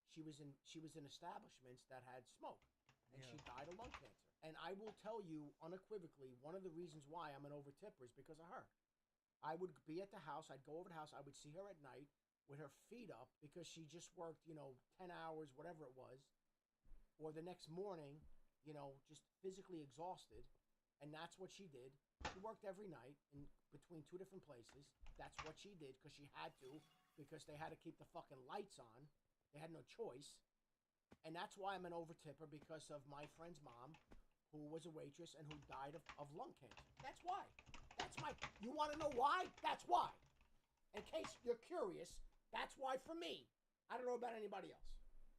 she was in establishments that had smoke, and she died of lung cancer. And I will tell you unequivocally, one of the reasons why I'm an over-tipper is because of her. I would be at the house, I'd go over to the house, I would see her at night with her feet up because she just worked, 10 hours, whatever it was, or the next morning, just physically exhausted, and that's what she did. She worked every night in between 2 different places. That's what she did because she had to because they had to keep the fucking lights on. They had no choice. And that's why I'm an overtipper, because of my friend's mom, who was a waitress and who died of lung cancer. That's why. That's my... You want to know why? That's why. In case you're curious, that's why for me. I don't know about anybody else.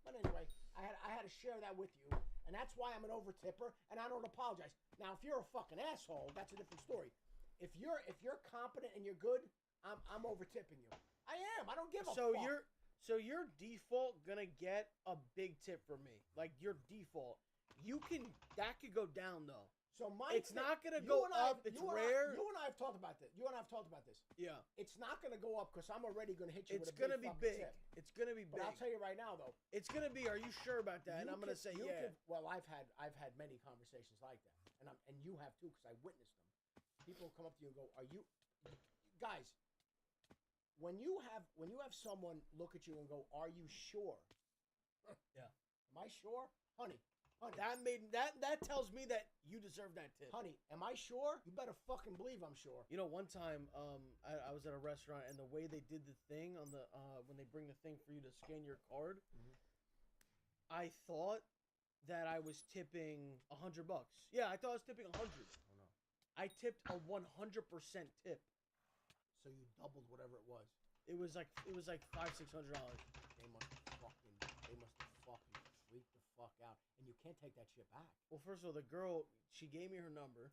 But anyway, I had to share that with you. And that's why I'm an overtipper, and I don't apologize. Now, if you're a fucking asshole, that's a different story. If you're competent and you're good, I'm overtipping you. I am. I don't give a fuck. So your default gonna get a big tip from me. Like your default. That could go down though. So it's not gonna go up. It's rare. You and I have talked about this. Yeah. It's not gonna go up because I'm already gonna hit you It's with a gonna big be fucking big. tip. It's gonna be big. But I'll tell you right now though. It's gonna be. Are you sure about that? And I'm gonna say yeah. Well, I've had many conversations like that, and you have too, because I witnessed them. People come up to you and go, "Are you guys?" When you have someone look at you and go, "Are you sure?" Yeah. Am I sure, honey? That tells me that you deserve that tip. Honey, am I sure? You better fucking believe I'm sure. You know, one time, I was at a restaurant, and the way they did the thing on the when they bring the thing for you to scan your card, I thought that I was tipping $100. Yeah, I thought I was tipping $100. Oh no. I tipped a 100% tip. So you doubled whatever it was. It was like $500-600. They must have fucking freaked the fuck out, and you can't take that shit back. Well, first of all, the girl, she gave me her number.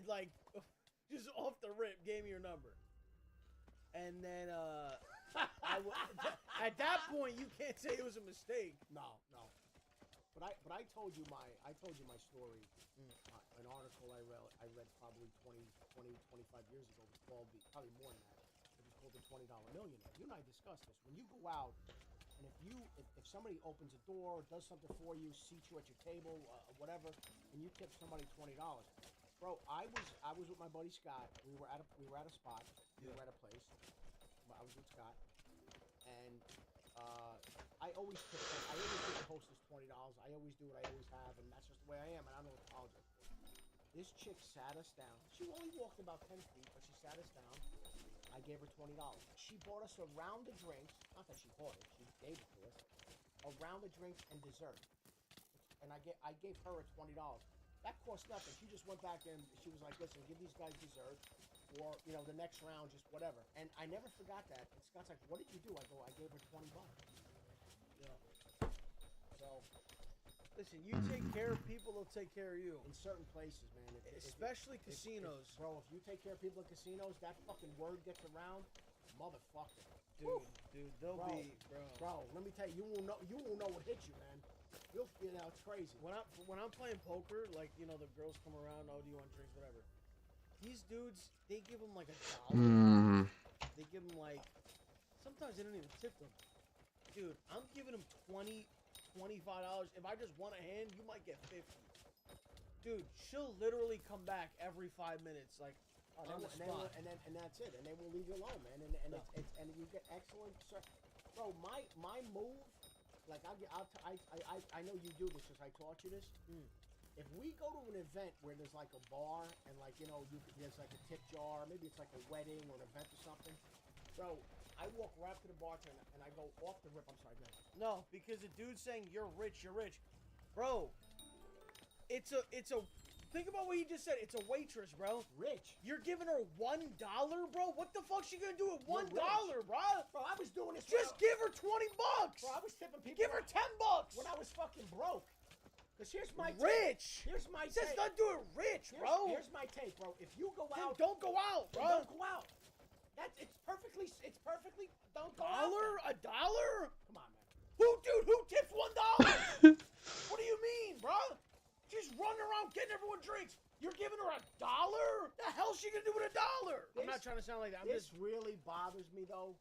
like, just off the rip, gave me her number. And then, at that point, you can't say it was a mistake. No. But I told you my story. An article I read probably 25 years ago. It was called probably more than that. It was called The $20 Millionaire. You and I discussed this. When you go out, and if somebody opens a door, does something for you, seats you at your table, whatever, and you tip somebody $20, bro. I was with my buddy Scott. We were at a spot. We were at a place. I was with Scott, and I always tip the hostess $20. I always do what I always have, and that's just the way I am, and I don't apologize for it. This chick sat us down. She only walked about 10 feet, but she sat us down. I gave her $20. She bought us a round of drinks. Not that she bought it. She gave it to us. A round of drinks and dessert. And I gave her a $20. That cost nothing. She just went back and she was like, listen, give these guys dessert. Or, the next round, just whatever. And I never forgot that. And Scott's like, what did you do? I go, I gave her $20. Yeah. So... Listen, you take care of people, they'll take care of you. In certain places, man. Especially casinos. Bro, if you take care of people in casinos, that fucking word gets around, motherfucker. Dude, they'll be, bro. Bro, let me tell you, you won't know what hit you, man. It's crazy. When I'm playing poker, like, the girls come around, oh, do you want drinks, whatever. These dudes, they give them like $1. They give them like, sometimes they don't even tip them. Dude, I'm giving them $20, $25. If I just want a hand, you might get 50. Dude, she'll literally come back every 5 minutes, like on the spot. And that's it. And they will leave you alone, man. And you get excellent. Bro, my move, like I know you do this because I taught you this. If we go to an event where there's like a bar and like there's like a tip jar, maybe it's like a wedding or an event or something, bro. I walk right up to the bartender and I go off the rip. I'm sorry, go ahead. No, because the dude's saying you're rich, bro. It's a. Think about what he just said. It's a waitress, bro. Rich. You're giving her $1, bro. What the fuck's she gonna do with $1, bro? Bro, I was doing this. Just give her $20. Bro, I was tipping people. Give her $10 when I was fucking broke. Cause here's my rich. Here's my take. Says not do it rich, bro. Here's my take, bro. If you go out, don't go out, bro. Don't go out. It's perfectly. Don't go out. $1? Come on, man. Who tips $1? What do you mean, bro? She's running around getting everyone drinks. You're giving her $1? The hell's she gonna do with $1? I'm not trying to sound like that. This really bothers me though.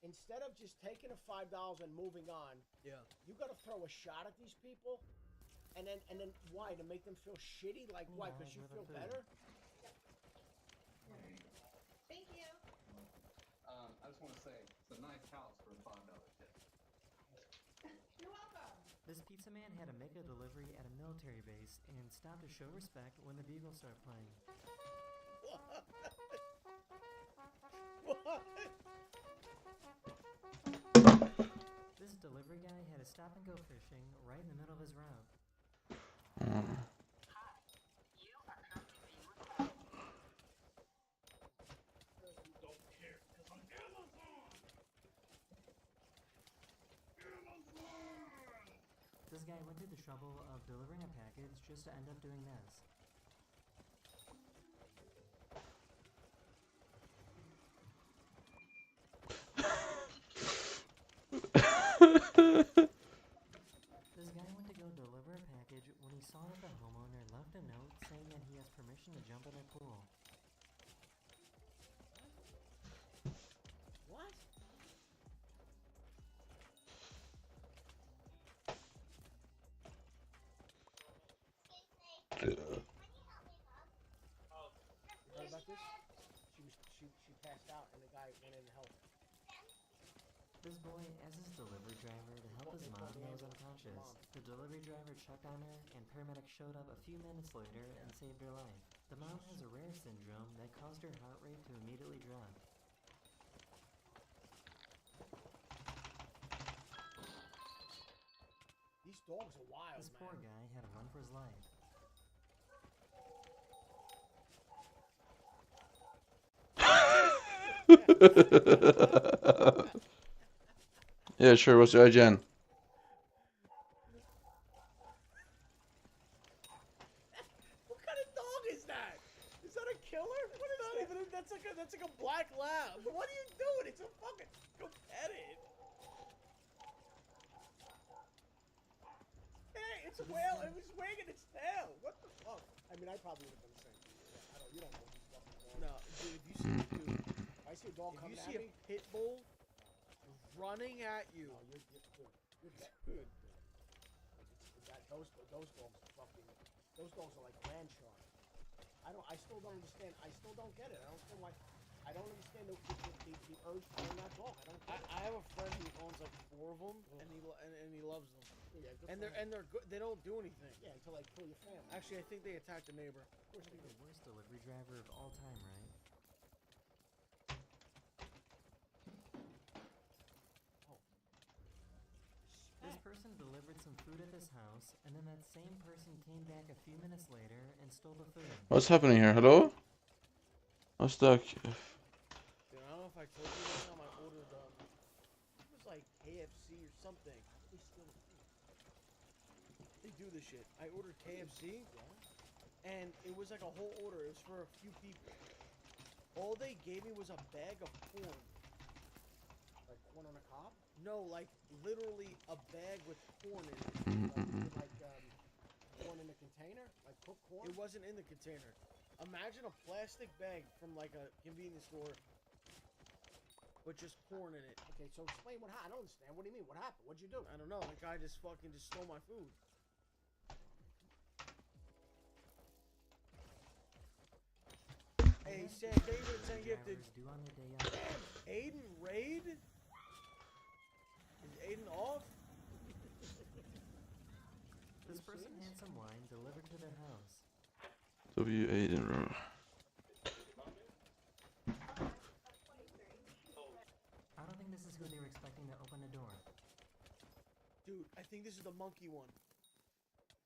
Instead of just taking a $5 and moving on, you gotta throw a shot at these people. And then why? To make them feel shitty? Like why? Because you feel better? Thank you. I just want to say, it's a nice house for a $5 tip. You're welcome. This pizza man had to make a delivery at a military base and stopped to show respect when the Beagles started playing. This delivery guy had to stop and go fishing right in the middle of his route. This guy went through the trouble of delivering a package just to end up doing this. This guy went to go deliver a package when he saw that the homeowner left a note saying that he has permission to jump in their pool. What? You heard about this? She passed out and the guy went in and helped. This boy asked his delivery driver to help his mom that was unconscious. The delivery driver checked on her, and paramedics showed up a few minutes later and saved her life. The mom has a rare syndrome that caused her heart rate to immediately drop. These dogs are wild, This man. poor guy had to run for his life. Yeah, sure. What's your IGN? What kind of dog is that? Is that a killer? What is that? Even that's like a black lab. What are you doing? It's a fucking go pet it. Hey, it's a whale. It was wagging its tail. What the fuck? I mean, I probably would have done the same. Yeah, I don't. You don't know these fucking dogs. No, dude. If you see, dude, If I see a dog if coming you at see me, a pit bull running at you, oh, you're good. You're good. dude. Those dogs are fucking. Those dogs are like land sharks. I still don't understand. I still don't get it. I don't understand why. I don't understand the urge to own that dog. I don't get it. I have a friend who owns like 4 of them, and he loves them. Yeah, good And for him. they're good. They don't do anything. Yeah, until they kill your family. Actually, I think they attacked a neighbor. Of course they The do. worst delivery driver of all time, right? This person delivered some food at this house, and then that same person came back a few minutes later and stole the food. What's happening here? Hello? I'm stuck. Dude, I don't know if I told you one time I ordered it was like KFC or something. They steal the food. They do this shit. I ordered KFC, and it was like a whole order. It was for a few people. All they gave me was a bag of corn. Like corn on a cob? No, like literally a bag with corn in it. Like corn in a container? Like cooked corn? It wasn't in the container. Imagine a plastic bag from like a convenience store, but just corn in it. Okay, so explain what happened. I don't understand. What do you mean? What happened? What'd you do? I don't know. The guy just fucking just stole my food. Hey, Sam, thank you for the 10 gifted. Due on their day off. Damn, Aiden raid? Is Aiden off? This person had some wine delivered to their house. W8 in row. I don't think this is who they were expecting to open the door. Dude, I think this is the monkey one.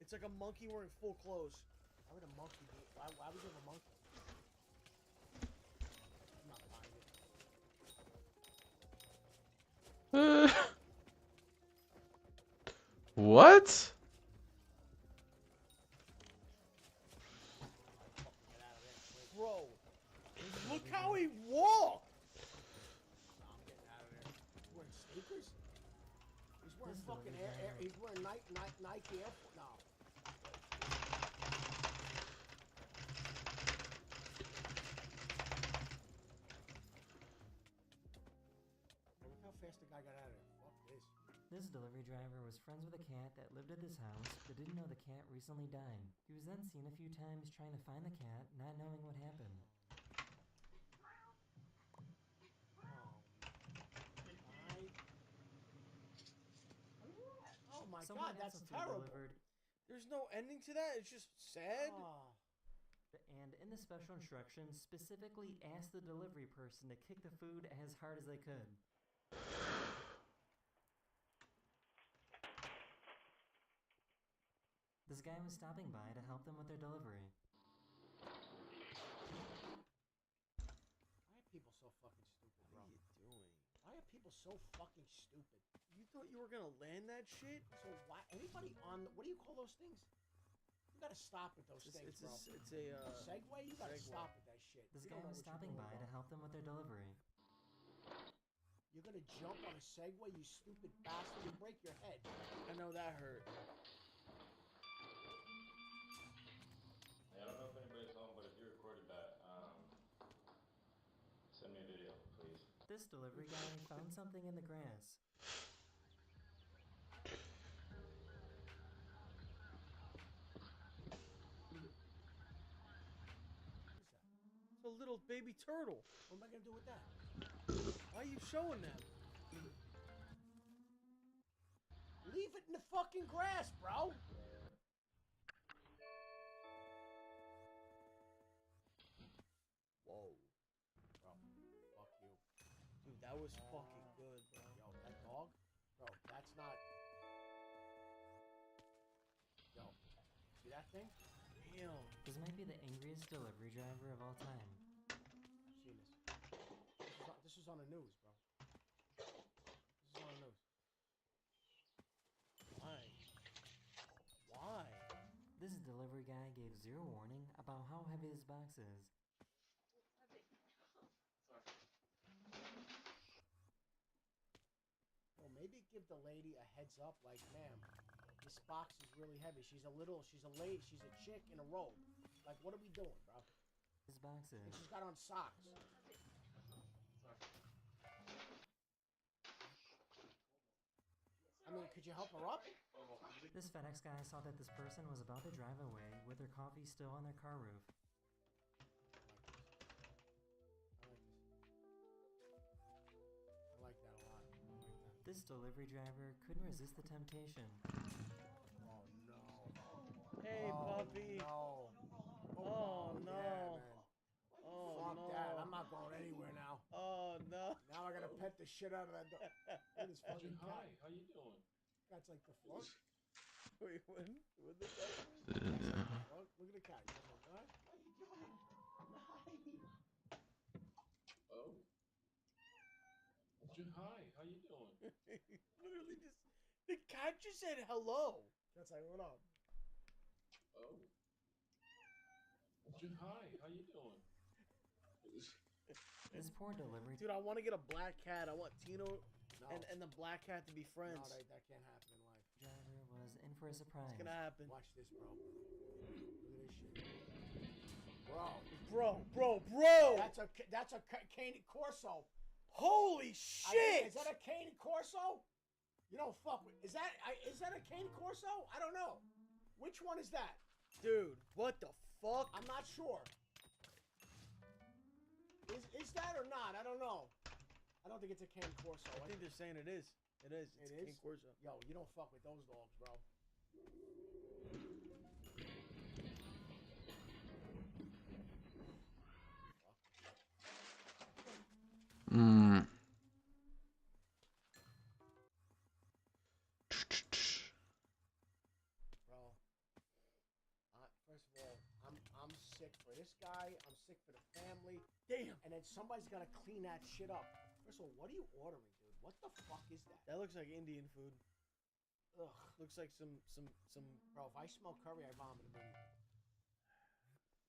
It's like a monkey wearing full clothes. Why would a monkey do? Why would you have a monkey? I'm not buying it. What? Bro, look how he walked! I'm getting out of there. He's wearing sneakers? He's wearing fucking he's wearing Nike Air Force. No. Look how fast the guy got out of there. Fuck this. This delivery driver was friends with a cat that lived at this house, but didn't know the cat recently died. He was then seen a few times trying to find the cat, not knowing what happened. Oh my Someone god, had that's some food terrible. delivered. There's no ending to that? It's just sad? Oh. And in the special instructions, specifically asked the delivery person to kick the food as hard as they could. This guy was stopping by to help them with their delivery. Why are people so fucking stupid, bro? What are you doing? Why are people so fucking stupid? You thought you were gonna land that shit? So why? Anybody on? What do you call those things? You gotta stop with those things, bro. It's a Segway. You gotta Segway. stop with that shit. This You guy don't know was what you're stopping doing, by bro. to help them with their delivery. You're gonna jump on a Segway, you stupid bastard! You break your head. I know that hurt. Hey, I don't know if anybody's home, but if you recorded that, send me a video, please. This delivery guy found something in the grass. It's a little baby turtle. What am I gonna do with that? Why are you showing them? Leave it in the fucking grass, bro. Whoa. Bro, fuck you. Dude, that was fucking good, bro. Yo, that dog? Bro, that's not... Yo, see that thing? Damn. This might be the angriest delivery driver of all time. Seen this. This is on the news, bro. This is on the news. Why? Why? This delivery guy gave zero warning about how heavy this box is. Well, maybe give the lady a heads up, like, ma'am, this box is really heavy. She's a chick in a robe. Like, what are we doing, bro? This box is. And she's got on socks. I mean, could you help her up? This FedEx guy saw that this person was about to drive away with their coffee still on their car roof. I like that a lot. I like that. This delivery driver couldn't resist the temptation. Oh, no. Hey, puppy. No. Oh, no. Yeah, man. Oh, Fuck no. that. I'm not going anywhere now. Oh, no. Now I gotta pet the shit out of that dog. Look at this fucking cat. Hi, how you doing? Cat's like the fuck. Wait, what? What the fuck? Fuck. Look at the cat. He's like, what? Oh. Hi, how you doing? Literally just... The cat just said hello. Cat's like, what up? Oh. Hi, how you doing? This poor delivery... Dude, I want to get a black cat. I want Tino and the black cat to be friends. No, that can't happen in life. driver was in for a surprise. It's gonna happen. Watch this, bro. Look at this shit. Bro. That's a Cane Corso. Holy shit! Is that a Cane Corso? You don't fuck with. Is that a Cane Corso? I don't know. Which one is that? Dude, what the fuck? I'm not sure. Is that or not? I don't know. I don't think it's a Cane Corso. I think they're saying it is. It is. It's a King Corso. Yo, you don't fuck with those dogs, bro. Bro, first of all, I'm sick for this guy. I'm sick for the family. Damn. And then somebody's got to clean that shit up. First of all, what are you ordering, dude? What the fuck is that? That looks like Indian food. Ugh. Looks like some. Bro, if I smell curry, I vomit immediately.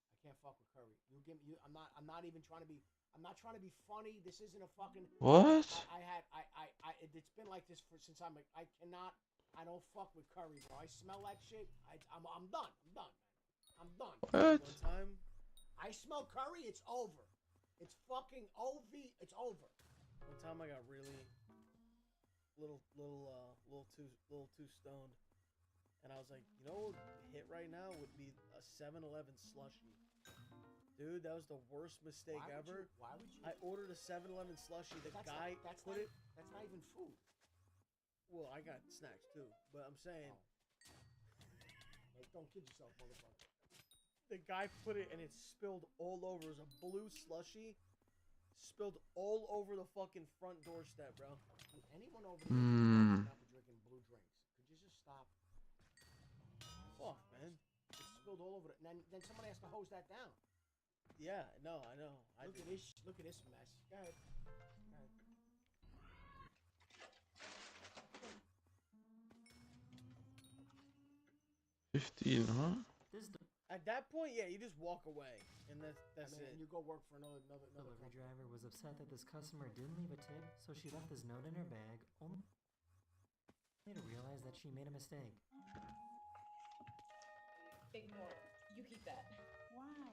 I can't fuck with curry. You give me. I'm not even trying to be. I'm not trying to be funny. This isn't a fucking. What? It's been like this since I cannot. I don't fuck with curry, bro. I smell that shit. I'm done. I'm done, man. I'm done. What? One time, I smell curry. It's over. It's fucking OV. It's over. One time I got really little too stoned, and I was like, you know, what would hit right now would be a 7-Eleven slushie. Dude, that was the worst mistake ever. Why would you? I ordered a 7-Eleven slushie. The guy put it. That's not even food. Well, I got snacks too, but I'm saying. Like, don't kid yourself, motherfucker. The guy put it and it spilled all over. It was a blue slushy. Spilled all over the fucking front doorstep, bro. Anyone over there not be drinking blue drinks? Could you just stop? Fuck, man. It spilled all over it. And then somebody has to hose that down. Yeah, no, I know. Look at this mess. Go ahead. 15, huh? At that point, yeah, you just walk away, and that's it. And you go work for another Delivery driver was upset that this customer didn't leave a tip, so she left this note in her bag, only to realize that she made a mistake. Ignore it. You keep that. Why?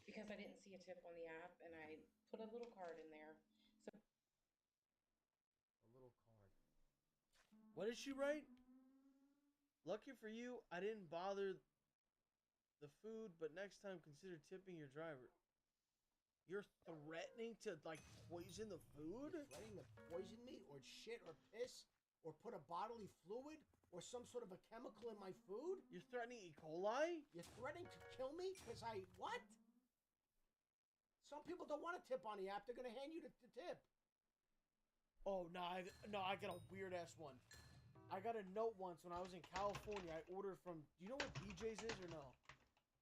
Because I didn't see a tip on the app, and I put a little card in there. So a little card. What did she write? Lucky for you, I didn't bother the food, but next time consider tipping your driver. You're threatening to, like, poison the food? You're threatening to poison me, or shit, or piss, or put a bodily fluid, or some sort of a chemical in my food? You're threatening E. coli? You're threatening to kill me? Because what? Some people don't want to tip on the app. They're going to hand you the tip. Oh, no, I got a weird-ass one. I got a note once when I was in California. I ordered from, do you know what BJ's is or no?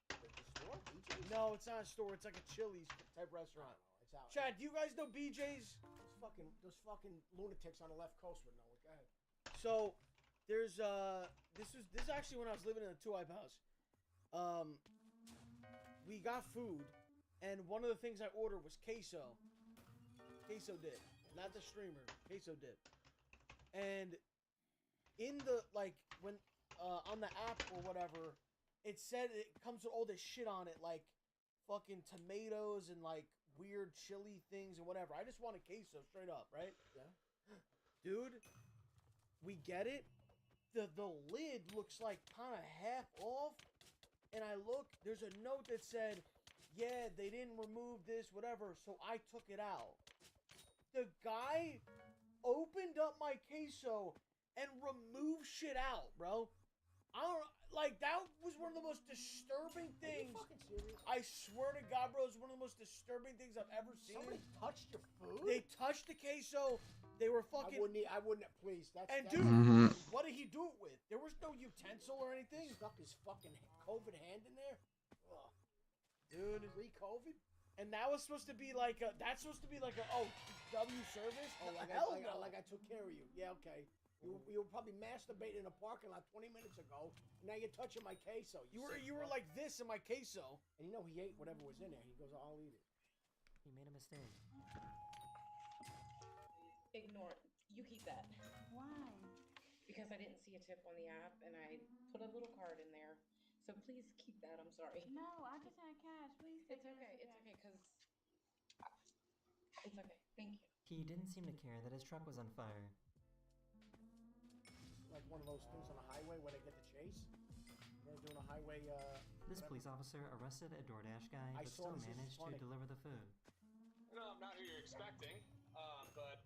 The store? BJ's? No, it's not a store. It's like a Chili's type restaurant. It's out. Chad, do you guys know BJ's? Those fucking lunatics on the left coast would know it. Go ahead. So, there's, this is actually when I was living in a 2-Hype house. We got food, and one of the things I ordered was queso. Queso dip. Not the streamer. Queso dip. And in the, like, when, on the app or whatever, it said it comes with all this shit on it, like, fucking tomatoes and, like, weird chili things and whatever. I just wanted queso, straight up, right? Yeah. Dude, we get it. The lid looks like kind of half off. And I look, there's a note that said, yeah, they didn't remove this, whatever, so I took it out. The guy opened up my queso and removed shit out, bro. I don't, like, that was one of the most disturbing things. Are you fucking serious? I swear to God, bro, it's one of the most disturbing things I've ever seen. Somebody touched your food? They touched the queso. They were fucking... I wouldn't, please. Dude, what did he do it with? There was no utensil or anything. He stuck his fucking COVID hand in there? Ugh. Dude. Pre-COVID? And that was supposed to be like a... That's supposed to be like a... Oh, W service? Oh, like I took care of you. Yeah, okay. You were probably masturbating in a parking lot 20 minutes ago. Now you're touching my queso. You were like this in my queso. And you know he ate whatever was in there. He goes, I'll eat it. He made a mistake. ignore it. You keep that. Why? Because I didn't see a tip on the app, and I put a little card in there. So please keep that. I'm sorry. No, I just had cash. Please take It's okay. It's okay, because... It's okay. Thank you. He didn't seem to care that his truck was on fire. Like one of those things on a highway where they get the chase. They're doing a highway. This police officer arrested a DoorDash guy, but still managed to deliver the food. No, I'm not who you're expecting, but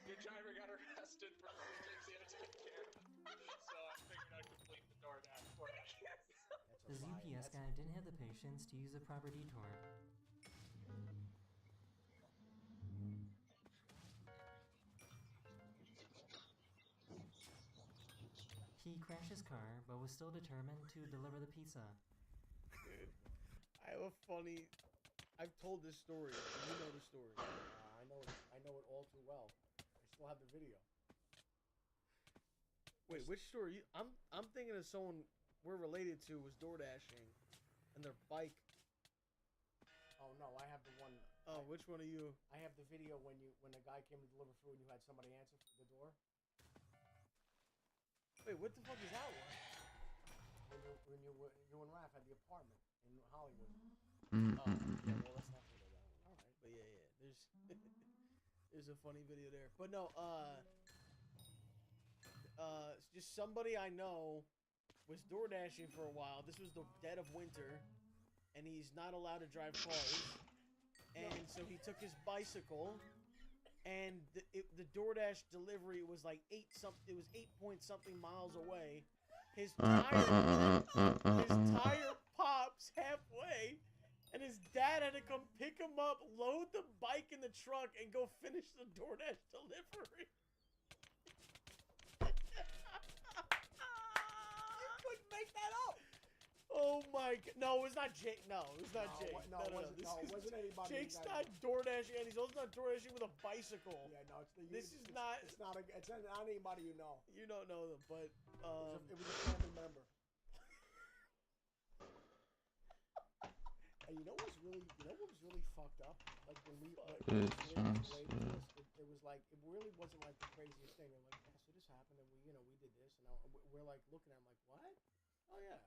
your driver got arrested for things he had to take care of. So I figured I'd complete the DoorDash for you. This UPS guy didn't have the patience to use a proper detour. He crashed his car, but was still determined to deliver the pizza. Dude, I have a funny... I've told this story. You know the story. I know it all too well. I still have the video. Wait, which story? I'm thinking of someone we're related to was door dashing, and their bike. Oh no, I have the one. Oh, which one are you? I have the video when the guy came to deliver food and you had somebody answer the door. Wait, what the fuck is that one? When you and Raph had the apartment in Hollywood. Oh, yeah, well, let's not forget that one. All right, but yeah, there's a funny video there. But no, just somebody I know was door dashing for a while. This was the dead of winter, and he's not allowed to drive cars, and so he took his bicycle. And the DoorDash delivery was like 8 point something miles away. His tire popped stops halfway, and his dad had to come pick him up, load the bike in the truck, and go finish the DoorDash delivery. You couldn't make that up. Oh my god. No, it's not Jake. No, it's not Jake. No, it wasn't anybody. Jake's not DoorDashing, and he's also not DoorDashing with a bicycle. Yeah, no, This is not. It's not anybody you know. You don't know them, but it was a family member. And you know what was really fucked up? Like when we it was like it really wasn't like the craziest thing. They're like, yeah, so this happened, and we did this, and we're like looking at him like, what? Oh yeah.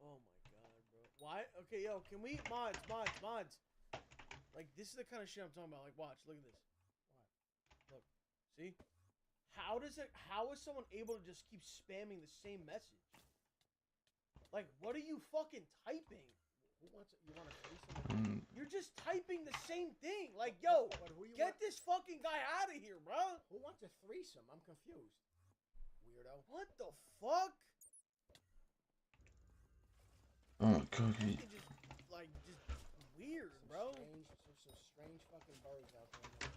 Oh my god, bro. Why? Okay, yo, can we mods? Like this is the kind of shit I'm talking about. Like, watch, look at this. Look, see? How is someone able to just keep spamming the same message? Like, what are you fucking typing? You want to say something? You're just typing the same thing. Like, yo, get this fucking guy out of here, bro. Who wants a threesome? I'm confused. Weirdo. What the fuck? Oh god. Just weird, bro. Some strange fucking birds out there.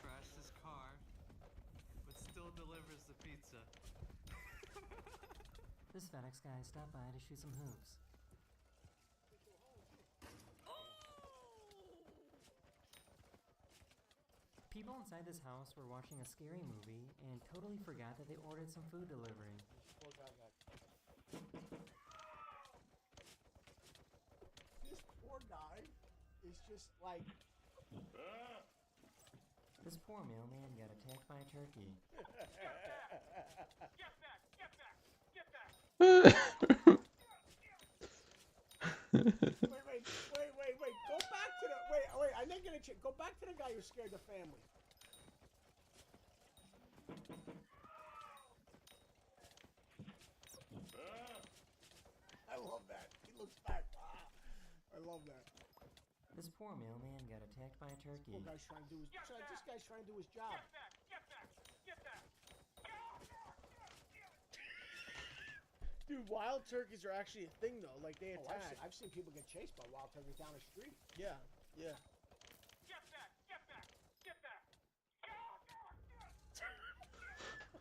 Crashed his car, but still delivers the pizza. This FedEx guy stopped by to shoot some hooves. People inside this house were watching a scary movie and totally forgot that they ordered some food delivery. Poor guy got. This poor guy is just like. This poor mailman got attacked by a turkey. Wait. Go back to the. Wait. I didn't get a chance. Go back to the guy who scared the family. I love that. He looks back. I love that. This poor mailman got attacked by a turkey. This guy's trying to do his job. Dude, wild turkeys are actually a thing though. Like they attack. I've seen people get chased by wild turkeys down the street. Yeah.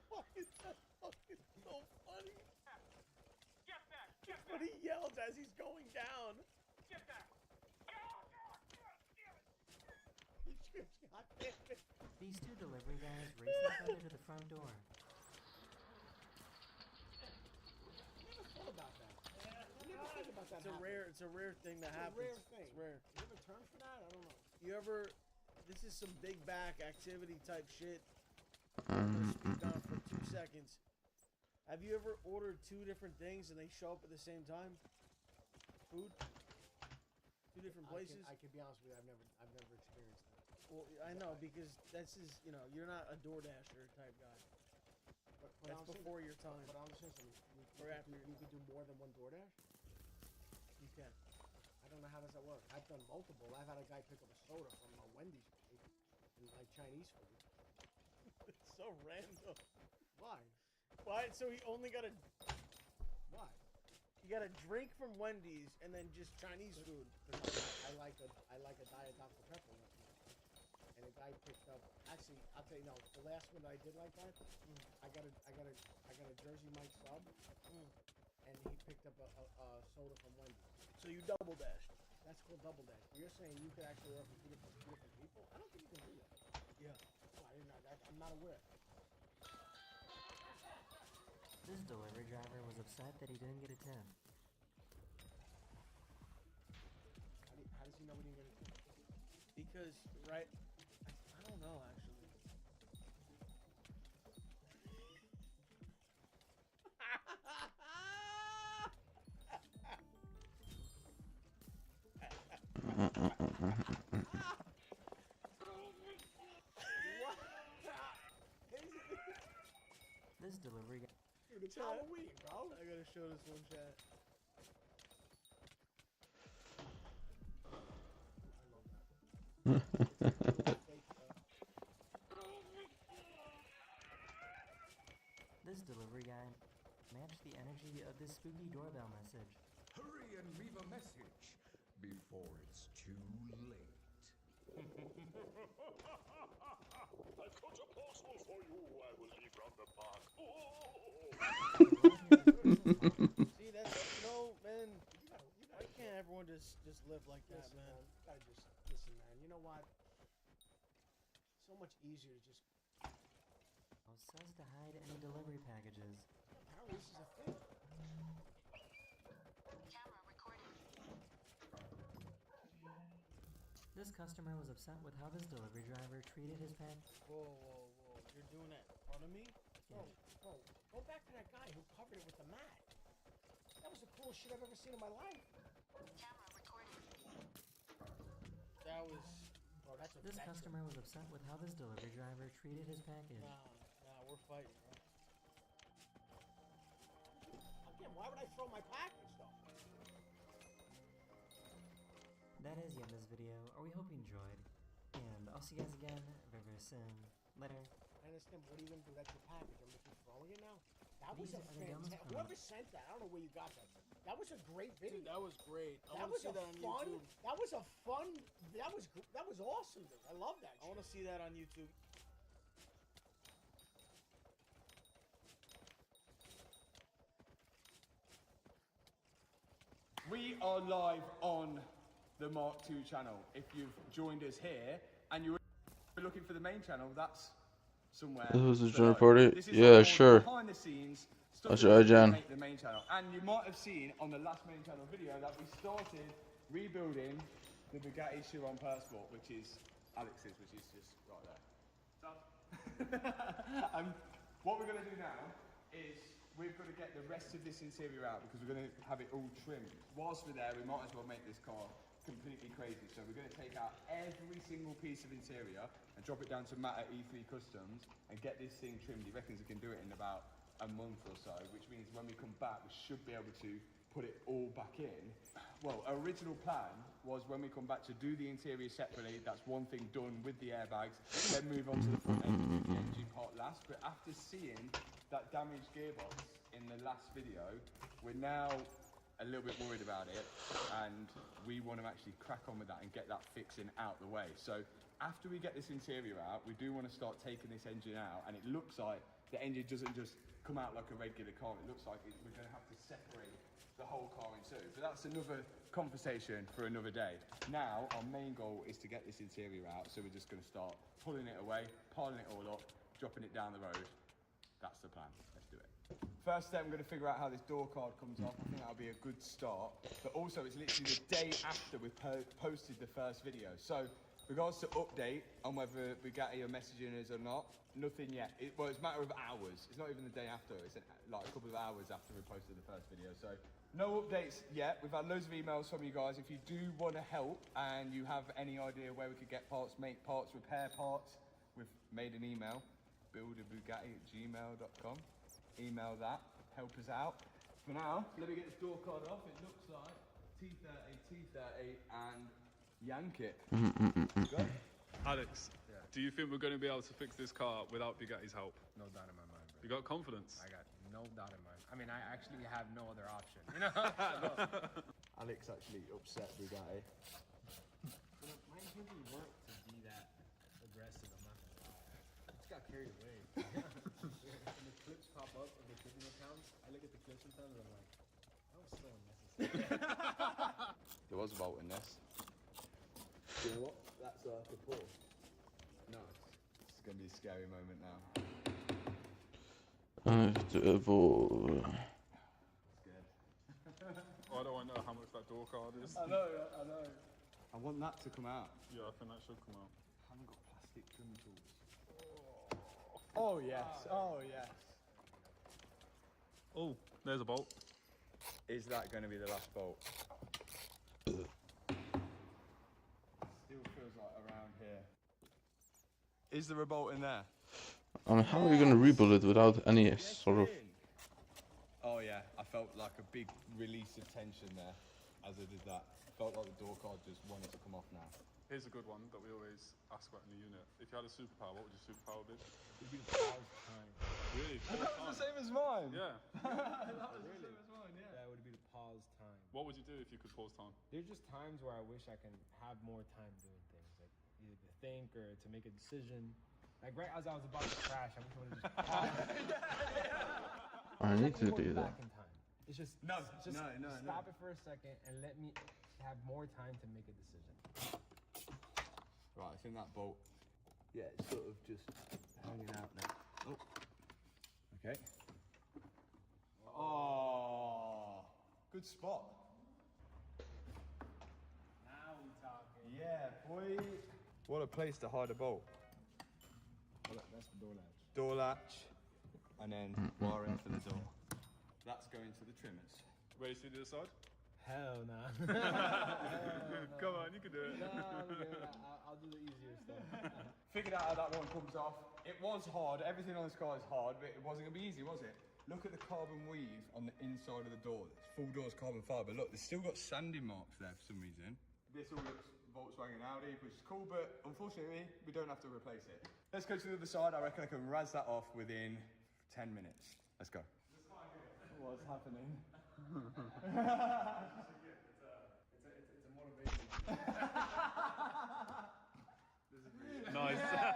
Why is that fucking so funny? But he yells as he's going down. These two delivery guys raced each other to the front door. About that. I never think about that. It's a rare thing that happens. Rare thing. It's rare. You have a term for that? I don't know. You ever? This is some big back activity type shit. I'm gonna speak on for 2 seconds. Have you ever ordered 2 different things and they show up at the same time? Food? 2 different places? I can be honest with you. I've never experienced that. Well, I know because this is you're not a DoorDasher type guy. That's before your time. But I'm saying something. You can do more than one DoorDash? You can. I don't know how does that work. I've done multiple. I've had a guy pick up a soda from Wendy's and like Chinese food. It's so random. Why? So he only got a. Why? He got a drink from Wendy's and then just Chinese food. I like a Diet Dr. Pepper. And a guy picked up. Actually, I'll tell you no. The last one that I did like that, I got a Jersey Mike sub, and he picked up a soda from Wendy's. So you double dashed. That's called double dash. You're saying you could actually order from two different people? I don't think you can do that. Yeah. Oh, I didn't know that. I'm not aware. This delivery driver was upset that he didn't get a tip. How does he know we didn't get a tip? Because, right? I don't know, actually. This delivery guy. Dude, it's Halloween, bro. I gotta show this one chat. This delivery guy. Match the energy of this spooky doorbell message. Hurry and leave a message before it's too late. I've got a parcel for you. I will leave round the park. See, that's man. Why can't everyone just live like that, Listen, man? You gotta just listen, man. You know what? So much easier to just. Says to hide any delivery packages. Apparently, this is a thing. This customer was upset with how this delivery driver treated his package. Whoa. You're doing that in front of me? Bro, go back to that guy who covered it with the mat. That was the coolest shit I've ever seen in my life. That was... Bro, that's a This veteran. customer was upset with how this delivery driver treated his package. Nah, we're fighting, bro. Again, why would I throw my package, though? That is the end of this video. We hope you enjoyed. And I'll see you guys again very, very soon. Later. I understand. What are you going to do? That's your package. I'm just throwing it now? That was These a are the dumbest fantastic... Whoever sent that, I don't know where you got that from. That was a great video. Dude, that was great. I That want to was see a that on fun... YouTube. That was a fun... That was awesome, dude. I love that I want to see that on YouTube. We are live on the Mark II channel. If you've joined us here and you're looking for the main channel, that's somewhere. This was a below. joint party? This is Yeah, all sure. behind the scenes stuff That's that right, doesn't Jan. make the main channel. And you might have seen on the last main channel video that we started rebuilding the Bugatti Chiron Passport, which is Alex's, which is just right there. So, and what we're going to do now is we've got to get the rest of this interior out because we're going to have it all trimmed. Whilst we're there, we might as well make this car completely crazy. So we're going to take out every single piece of interior and drop it down to Matt at E3 Customs and get this thing trimmed. He reckons he can do it in about a month or so, which means when we come back, we should be able to put it all back in. Well, our original plan was when we come back to do the interior separately, that's one thing done with the airbags, then move on to the front end and do the engine part last. But after seeing that damaged gearbox in the last video, we're now a little bit worried about it, and we want to actually crack on with that and get that fixing out the way. So after we get this interior out, we do want to start taking this engine out, and it looks like the engine doesn't just come out like a regular car. It looks like we're going to have to separate the whole car in two. But that's another conversation for another day. Now, our main goal is to get this interior out, so we're just going to start pulling it away, piling it all up, dropping it down the road. That's the plan. Let's do it. First step, I'm going to figure out how this door card comes off. I think that'll be a good start. But also, it's literally the day after we posted the first video. So, regards to update on whether Bugatti are messaging us or not, nothing yet. Well, it's a matter of hours. It's not even the day after. It's like a couple of hours after we posted the first video. So, no updates yet. We've had loads of emails from you guys. If you do want to help and you have any idea where we could get parts, make parts, repair parts, we've made an email, buildabugatti@gmail.com. Email that, help us out. For now, let me get this door card off. It looks like T30, and yank it. Go. Alex, do you think we're going to be able to fix this car without Bugatti's help? No doubt in my mind, bro. You got confidence? I got no doubt in my mind. I mean, I actually have no other option. You know? Alex actually upset Bugatti. You know, my intentions weren't to be that aggressive, I'm not gonna lie. I just got carried away. When the clips pop up of the clipping accounts, I look at the clips sometimes and I'm like, that was so unnecessary. There was a bolt in this. You know what? That's like a pull. Nice. This is going to be a scary moment now. Scared. I don't know how much that door card is. I know. I want that to come out. Yeah, I think that should come out. I haven't got plastic trim tools. Oh yes, oh yes. Oh, there's a bolt. Is that going to be the last bolt? Still feels like around here. Is there a bolt in there? I mean, how are you going to rebuild it without any sort of... Oh yeah, I felt like a big release of tension there as I did that. Felt like the door card just wanted to come off now. Here's a good one that we always ask about in the unit. If you had a superpower, what would your superpower be? It'd be the pause time. Really? That was the same as mine. Yeah. That was the same as mine, yeah. That would be the pause time. What would you do if you could pause time? There's just times where I wish I can have more time doing things, like either to think or to make a decision. Like right as I was about to crash, I wish I would have just paused. I need to do that. Back in time. It's just stop it for a second and let me have more time to make a decision. Right, I think that bolt, yeah, it's sort of just hanging out now. Oh. Okay. Oh, good spot. Now we talking. Yeah, boy. What a place to hide a bolt. That's the door latch. Door latch, and then wiring for the door. That's going to the trimmers. Ready to see the other side? Hell nah. Come on, you can do it. No, I'll do the easier stuff. Figured out how that one comes off. It was hard. Everything on this car is hard, but it wasn't going to be easy, was it? Look at the carbon weave on the inside of the door. It's full doors carbon fibre. Look, there's still got sanding marks there for some reason. This all looks Volkswagen Audi, which is cool, but unfortunately, we don't have to replace it. Let's go to the other side. I reckon I can razz that off within 10 minutes. Let's go. What's happening? It's a motivation. This is rude. Nice. And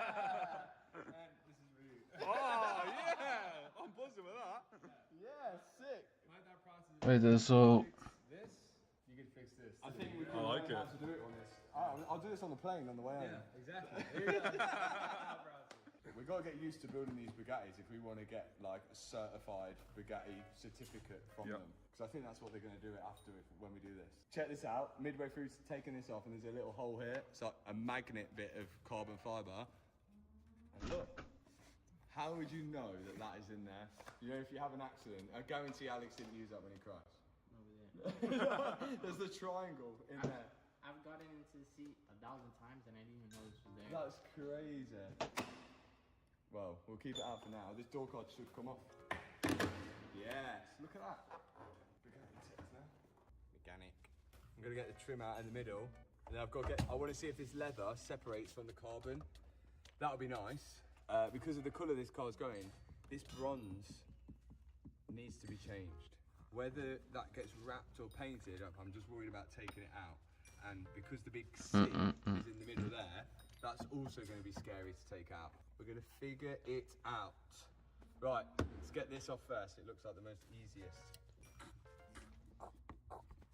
this is rude. Oh, yeah! I'm buzzing with that. Yeah, sick. Like that process. Wait, so This, you could fix this. I think we can I like learn it. how to do it on this. I'll do this on the plane on the way home. Yeah, exactly. There you go. We've got to get used to building these Bugattis if we want to get like a certified Bugatti certificate from them. Because I think that's what they're going to do it after when we do this. Check this out. Midway through taking this off and there's a little hole here. It's like a magnet bit of carbon fibre. And look. How would you know that that is in there? You know, if you have an accident, I guarantee Alex didn't use that when he crashed. There's the triangle in there. I've gotten into the seat 1,000 times and I didn't even know this was there. That's crazy. Well, we'll keep it out for now. This door card should come off. Yes, look at that. Mechanic. I'm gonna get the trim out in the middle, and then I want to see if this leather separates from the carbon. That would be nice. Because of the colour this car's going, this bronze needs to be changed. Whether that gets wrapped or painted up, I'm just worried about taking it out. And because the big C is in the middle there, that's also going to be scary to take out. We're going to figure it out. Right, let's get this off first. It looks like the most easiest.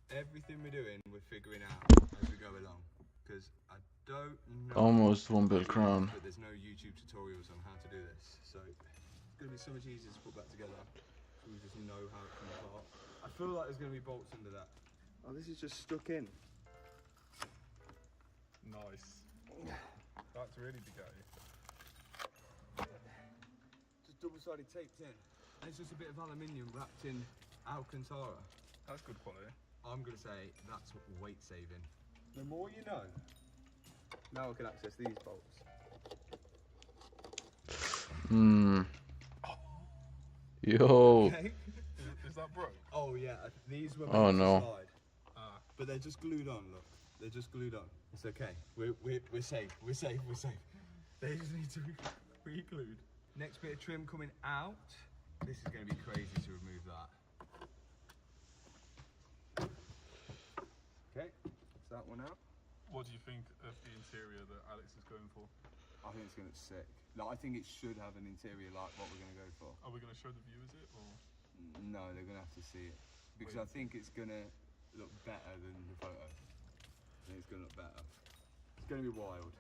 Everything we're doing, we're figuring out as we go along. Because I don't know. almost 1 bill crown. But there's no YouTube tutorials on how to do this. So it's going to be so much easier to put back together. So we just know how it comes apart. I feel like there's going to be bolts under that. Oh, this is just stuck in. Nice. That's really Bugatti. Just double-sided taped in. And it's just a bit of aluminium wrapped in Alcantara. That's good quality. I'm going to say that's weight saving. The more you know. Now I can access these bolts. Yo. Okay. Is that broke? Oh yeah, these were Oh, meant to no. slide. But they're just glued on, look. They're just glued on. It's okay. We're safe. We're safe. We're safe. They just need to be re-glued. Next bit of trim coming out. This is going to be crazy to remove that. Okay, that's that one out. What do you think of the interior that Alex is going for? I think it's going to look sick. Like, I think it should have an interior like what we're going to go for. Are we going to show the viewers it, or? No, they're going to have to see it. Because I think it's going to look better than the photo. I think it's going to look better. It's going to be wild.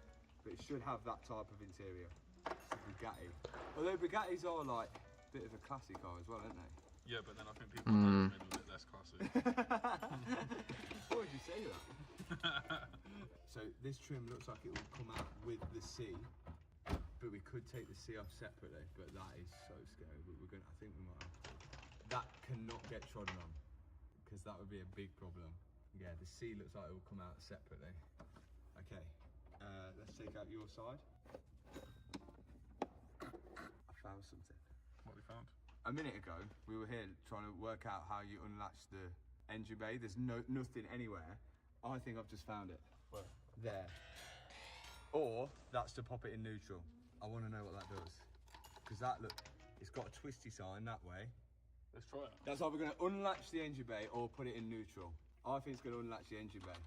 But it should have that type of interior. It's a Bugatti. Although Bugattis are like a bit of a classy car as well, aren't they? Yeah, but then I think people are a bit less classy. Why would you say that? So this trim looks like it will come out with the C, but we could take the C off separately. But that is so scary. But we're going. I think we might have to. That cannot get trodden on, because that would be a big problem. Yeah, the C looks like it will come out separately. Okay, let's take out your side. I found something. What we found? A minute ago, we were here trying to work out how you unlatch the engine bay. There's nothing anywhere. I think I've just found it. Where? There. Or that's to pop it in neutral. I want to know what that does. Because that, look, it's got a twisty sign that way. Let's try it. That's either going to unlatch the engine bay or put it in neutral. I think it's going to unlatch the engine bay.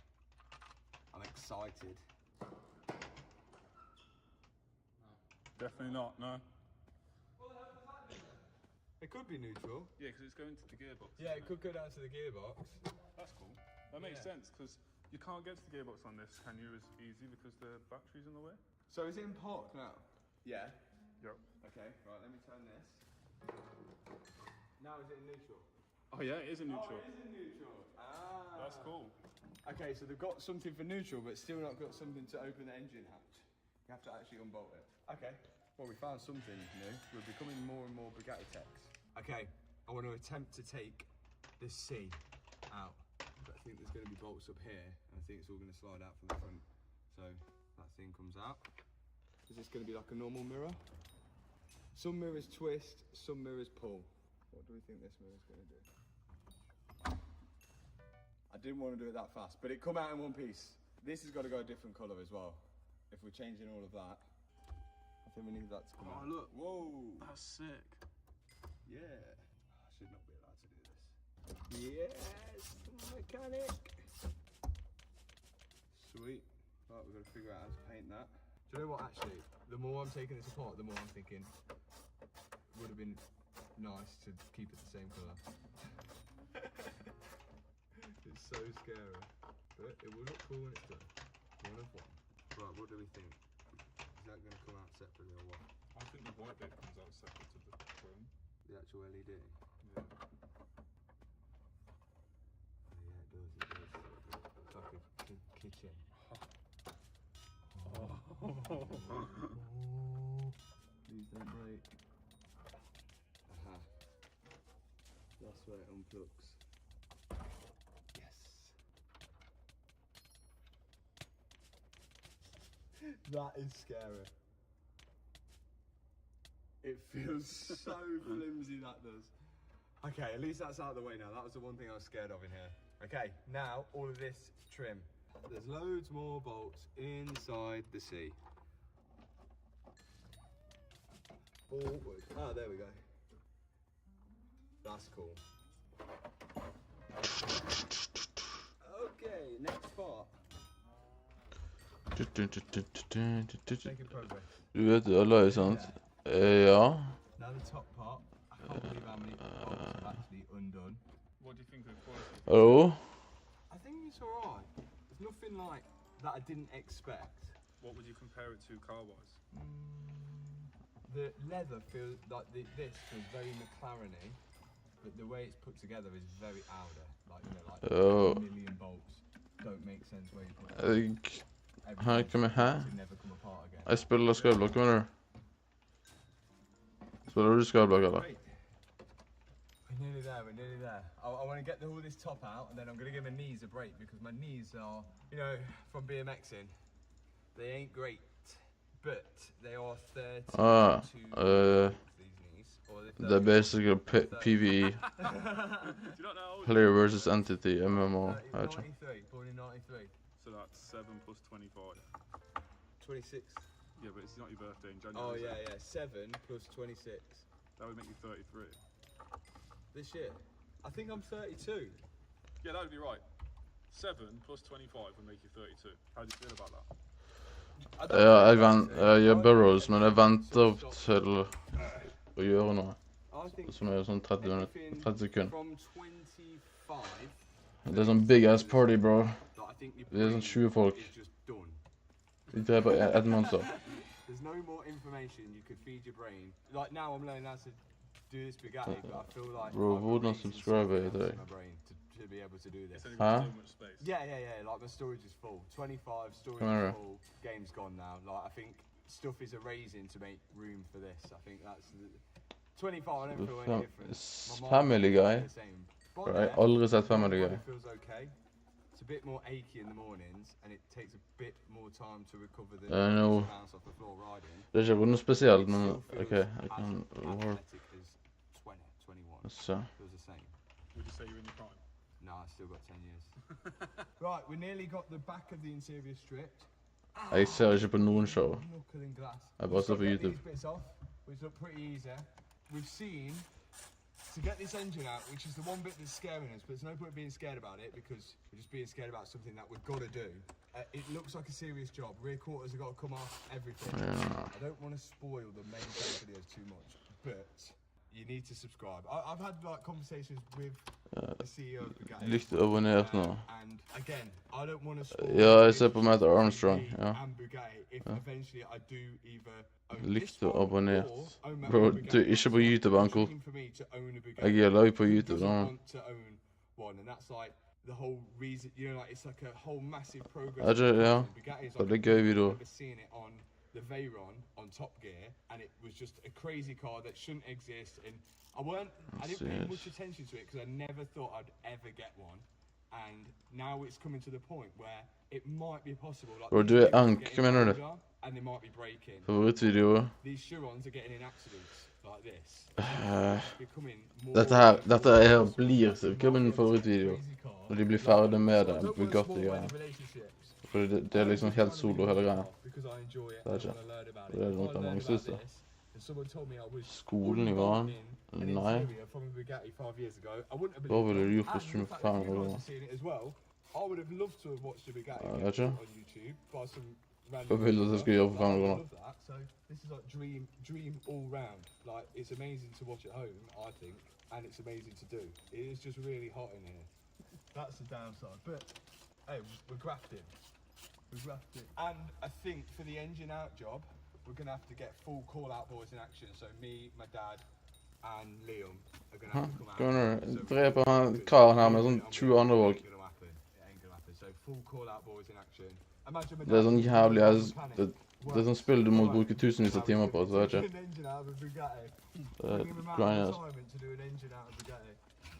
I'm excited. Definitely not, no. It could be neutral. Yeah, because it's going to the gearbox. Yeah, it could go down to the gearbox. That's cool. That makes sense, because you can't get to the gearbox on this, can you, as easy because the battery's in the way? So is it in park now? Yeah. Yep. Okay, right, let me turn this. Now is it in neutral? Oh yeah, it is in neutral. Oh, it is in neutral. Ah. That's cool. Okay, so they've got something for neutral, but still not got something to open the engine hatch. You have to actually unbolt it. Okay. Well, we found something new. We're becoming more and more Bugatti techs. Okay, I want to attempt to take this C out. But I think there's going to be bolts up here, and I think it's all going to slide out from the front. So that thing comes out. Is this going to be like a normal mirror? Some mirrors twist, some mirrors pull. What do we think this mirror's going to do? I didn't want to do it that fast, but it come out in one piece. This has got to go a different colour as well. If we're changing all of that, I think we need that to come out. Oh look. Whoa. That's sick. Yeah. I should not be allowed to do this. Yes, mechanic. Sweet. Right, we've got to figure out how to paint that. Do you know what, actually? The more I'm taking this apart, the more I'm thinking would have been nice to keep it the same colour. It's so scary. But it will look cool when it's done. One of one. Right, what do we think? Is that going to come out separately or what? I think the white bit comes out separate to the chrome. The actual LED? Yeah. Oh, yeah, it does. It's like a kitchen. Please don't break. Aha. That's where it unplugs. Yes. That is scary. It feels so flimsy, that does. Okay, at least that's out of the way now. That was the one thing I was scared of in here. Okay, now all of this trim. There's loads more bolts inside the sea. Forward. Oh, there we go. That's cool. Okay, next part. Making progress. Du vet alla är sant. Ja. Now the top part. I can't believe how many bolts are actually undone. What do you think of the quality? Hello? I think it's alright. There's nothing like that I didn't expect. What would you compare it to car-wise? The leather feels like this feels very McLaren-y, but the way it's put together is very outer. Like, you know, like a million bolts don't make sense where you put them. Här kommer här. Jag spelar Skyblock, menar du? Spelar du Skyblock eller? We're nearly there, we're nearly there. I want to get all this top out, and then I'm going to give my knees a break, because my knees are, you know, from BMXing, they ain't great, but they are 32 these knees. They're basically PvE. Player versus entity, MMO. 93, born in 93. So that's 7 plus 25. 26. Yeah, but it's not your birthday in January. Oh yeah, yeah. 7 plus 26. That would make you 33. This year? I think I'm 32. Yeah, that would be right. 7 plus 25 would make you 32. How do you feel about that? Jag burrows, men jag väntar till att göra något. Som är sån 30 sekunder. Det är sån big ass party, bro. Det är sån 20 folk. Det är bara ett monster. There's no more information you could feed your brain. Like now I'm learning how to do this Bugatti, but I feel like Bro, wouldn't subscribe to my brain to be able to do this. Huh? Yeah. Like my storage is full. 25 storage is full. Game's gone now. Like I think stuff is erasing to make room for this. I think that's 25. I don't feel any different. Family Guy. Right, aldrig sett Family Guy. Feels okay. It's a bit more achy in the mornings, and it takes a bit more time to recover the bounce off the floor riding. Det är inte något speciellt, men okej. Jag kan... Athletic is 20, 21. Så. Feels the same. Would you say you're in your prime? No, I still got 10 years. Right, we nearly got the back of the interior stripped. Jeg ser ikke på noen show. Knuckle and glass. Jeg bare ser på Get YouTube. these bits off, which look pretty easy. We've seen to get this engine out, which is the one bit that's scaring us, but there's no point being scared about it because we're just being scared about something that we've got to do. It looks like a serious job. Rear quarters have got to come off, everything. Yeah. I don't want to spoil the main videos too much, but you need to subscribe. I've had like conversations with the CEO of Bugatti. Likt abonnert nå. And again, I don't want to spoil Ja, jeg ser på Matt Armstrong. Ja. and Bugatti if eventually I do either own Likt this og one abonnert. or own my Bro, own du Bugatti. er ikke på YouTube, Anko. It's dream for me to own a Bugatti. Jeg er live på Who YouTube doesn't nå. want to own one, and that's like the whole reason, you know, like it's like a whole massive progress. Ja, Bugatti is det like blir gøy video. I've never seen it on the Veyron on Top Gear, and it was just a crazy car that shouldn't exist. And I didn't pay much attention to it because I never thought I'd ever get one. And now it's coming to the point where it might be possible. Like Bro, these du er vehicles are ank, getting hva mener du? older, and they might be breaking. Favorittvideo? These Chirons are getting in accidents like this. Becoming more Dette her blir sikkert min favorittvideo. Når de blir ferdig med det, Bugatti-greia. For det er liksom helt solo hele greia. Det er ikke. Det er noe mange synes det. Skolen i vann? Nei. Hva ville du gjort for 25 år? I would have loved to have watched a Bugatti Ja, vet ikke. on YouTube by some random. Hva ville du at jeg skulle gjøre for 500 I kroner? love that. So this is like dream all round. Like it's amazing to watch at home, I think, and it's amazing to do. It is just really hot in here. That's the downside. But hey, we're grafting. We're grafting. And I think for the engine out job, we're gonna have to get full call out boys in action. So me, my dad, and Liam are gonna have to come out. Skal du drepe han karen her med sånn 20 andre valg? So full call out boys in action. Det er sånn jævlig det er sånn spill du må bruke tusenvis av timer på, så vet jeg ikke. Det er grind,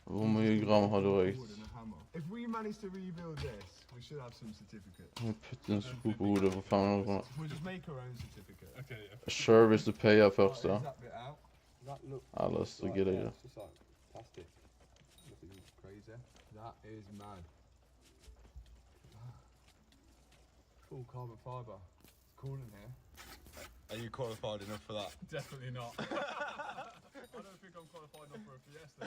Hvor mye gram har du røykt? If we manage to rebuild this, we should have some certificate. Jeg må putte en sko på hodet for 500 kroner. We'll just make our own certificate. Okay. Service to pay her først, ja. Is that bit out? That looks Ellers så gidder jeg ikke. It's just like plastic. Nothing crazy. That is mad. Full carbon fibre. It's cool in here. Are you qualified enough for that? Definitely not. I don't think I'm qualified enough for a Fiesta.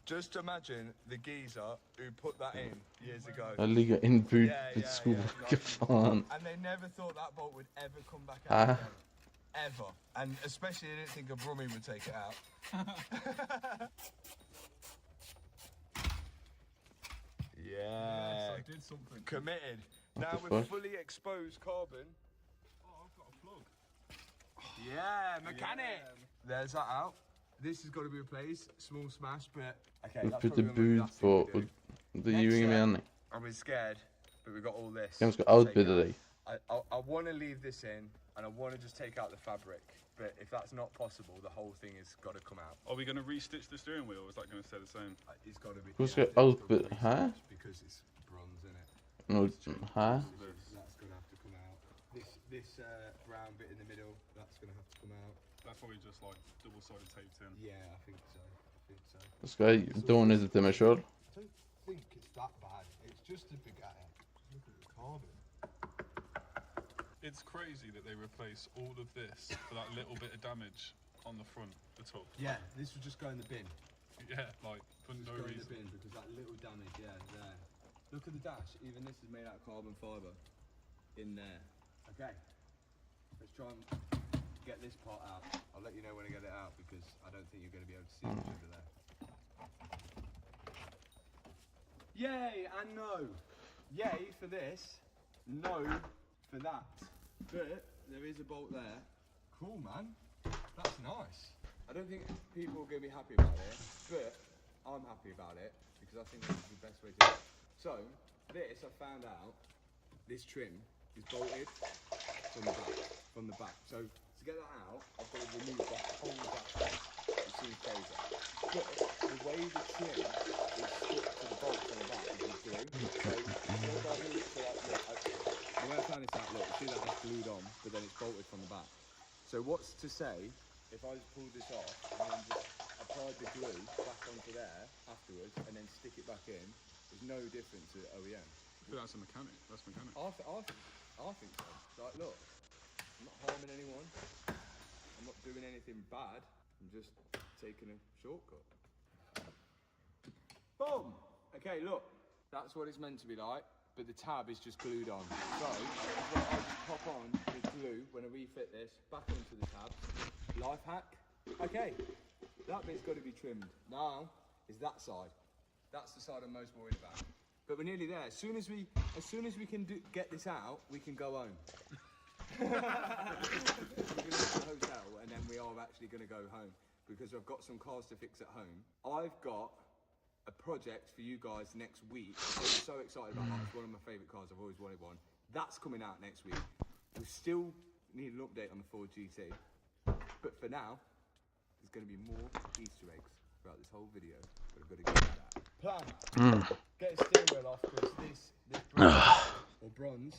Just imagine the geezer who put that in years ago. Jeg ligger innbud på sko, hva faen? And they never thought that bolt would ever come back Hæ? out again. Ever. And especially they didn't think a Brummie would take it out. Yes, I did something. Committed. What Now the with fuck? fully exposed carbon. Oh, I've got a plug. Yeah, mechanic. There's that out. This has got to be replaced. Small smash, but okay. Du that's putter probably bud one of the last på, things we do. og det gir jo ingen mening. I was scared, but we got all this. Hvem skal to take outbidde out. deg? I want to leave this in, and I want to just take out the fabric. But if that's not possible, the whole thing has got to come out. Are we going to restitch the steering wheel, or is that going to stay the same? It's got to be. Who skal outbid? Hæ? Because it's bronze in it. Nå, hæ? That's going to have to come out. This brown bit in the middle, that's going to have to come out. That's probably just like double-sided taped in. Yeah, I think so. Skal jeg donate til meg selv? I don't think it's that bad. It's just a Bugatti. Look at the carbon. It's crazy that they replace all of this for that little bit of damage on the front, the top. Yeah, this would just go in the bin. Yeah, like for Just no go in the reason. bin because that little damage, yeah, there. Look at the dash. Even this is made out of carbon fibre. In there. Okay. Let's try and get this part out. I'll let you know when I get it out because I don't think you're going to be able to see much over there. Yay and no. Yay for this. No for that. But there is a bolt there. Cool, man. That's nice. I don't think people are going to be happy about it, but I'm happy about it because I think this is the best way to do it. So, this I found out, this trim is bolted from the back. So, to get that out, I've got to remove the whole back piece. You see crazy. But the way the trim is stuck to the bolts on the back is with glue. The way I found this out, look, see that that's glued on, but then it's bolted from the back. So what's to say, if I just pulled this off and then just applied the glue back onto there afterwards and then stick it back in, there's no difference to OEM. But that's a mechanic. That's mechanic. I think so. Like, look, I'm not harming anyone. I'm not doing anything bad. I'm just taking a shortcut. Boom! Okay, look. That's what it's meant to be like, but the tab is just glued on. So, I just pop on the glue when I refit this, back onto the tab. Life hack. Okay, that bit's got to be trimmed. Now, is that side. That's the side I'm most worried about. But we're nearly there. As soon as we can get this out, we can go home. We're going to go to the hotel, and then we are actually going to go home because I've got some cars to fix at home. I've got a project for you guys next week. I'm so excited about that. It's one of my favourite cars. I've always wanted one. That's coming out next week. We still need an update on the Ford GT, but for now, there's going to be more Easter eggs throughout this whole video. But I've got to get that out. Plan. Get a steering wheel off because this bronze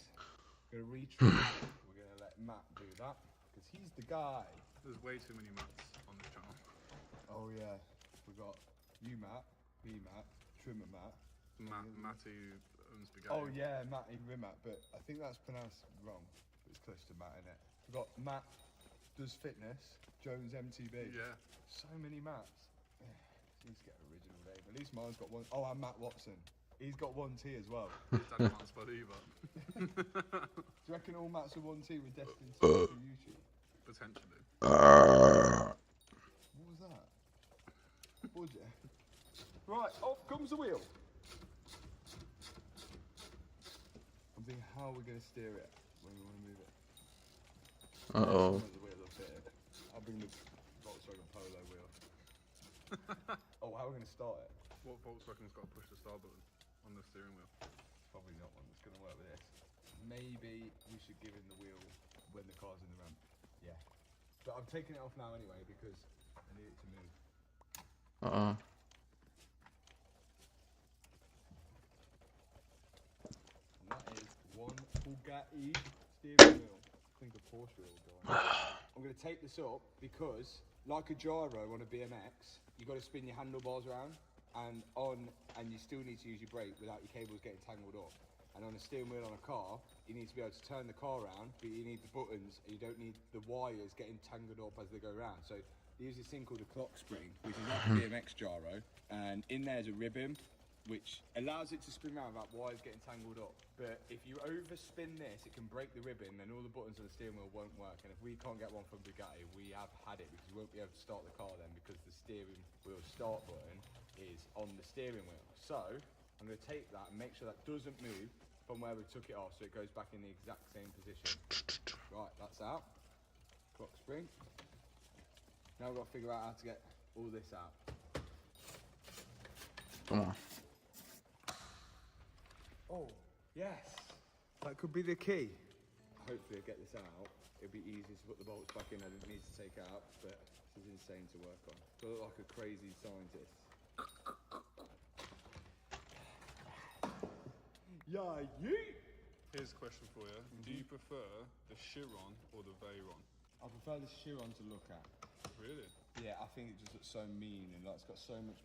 going to retrim. We're going to let Matt do that because he's the guy. There's way too many Matts on this channel. Oh yeah, we got you Matt, me Matt, Trimmer Matt. Matty owns Spaghetti. Oh yeah, Matty Rimat, but I think that's pronounced wrong. But it's close to Matt, innit? We've got Matt does fitness, Jones MTB. Yeah. So many Matts. Needs to get an original name. At least mine's got one. Oh, and Matt Watson. He's got one T as well. His dad can't spell either. Do you reckon all Matts with one T were destined to go to YouTube? Potentially. What was that? What was it? Right, off comes the wheel. I'm thinking how we're going to steer it when we want to move it. Uh-oh. I'll bring the Volkswagen Polo wheel. Oh, how are we going to start it? What Volkswagen's got to push the start button on the steering wheel? Probably not one that's going to work with this. Maybe we should give him the wheel when the car's in the ramp. Yeah. But I'm taking it off now anyway because I need it to move. Uh-oh. And that is one Bugatti steering wheel. I think a Porsche wheel will go on. I'm going to take this up because, like a gyro on a BMX, you've got to spin your handlebars around and you still need to use your brake without your cables getting tangled up. And on a steering wheel on a car, you need to be able to turn the car around, but you need the buttons, and you don't need the wires getting tangled up as they go around. So they use this thing called a clock spring, which is like a BMX gyro, and in there's a ribbon, which allows it to spin around without wires getting tangled up. But if you overspin this, it can break the ribbon, and all the buttons on the steering wheel won't work. And if we can't get one from Bugatti, we have had it, because we won't be able to start the car then, because the steering wheel start button is on the steering wheel. So I'm going to take that and make sure that doesn't move from where we took it off, so it goes back in the exact same position. Right, that's out. Clock spring. Now we've got to figure out how to get all this out. Come on. Oh, yes. That could be the key. Hopefully I'll get this out. It'll be easy to put the bolts back in. I didn't need to take it out, but this is insane to work on. I look like a crazy scientist. Yeah, yeet! Here's a question for you. Do you prefer the Chiron or the Veyron? I prefer the Chiron to look at. Really? Yeah, I think it just looks so mean and like it's got so much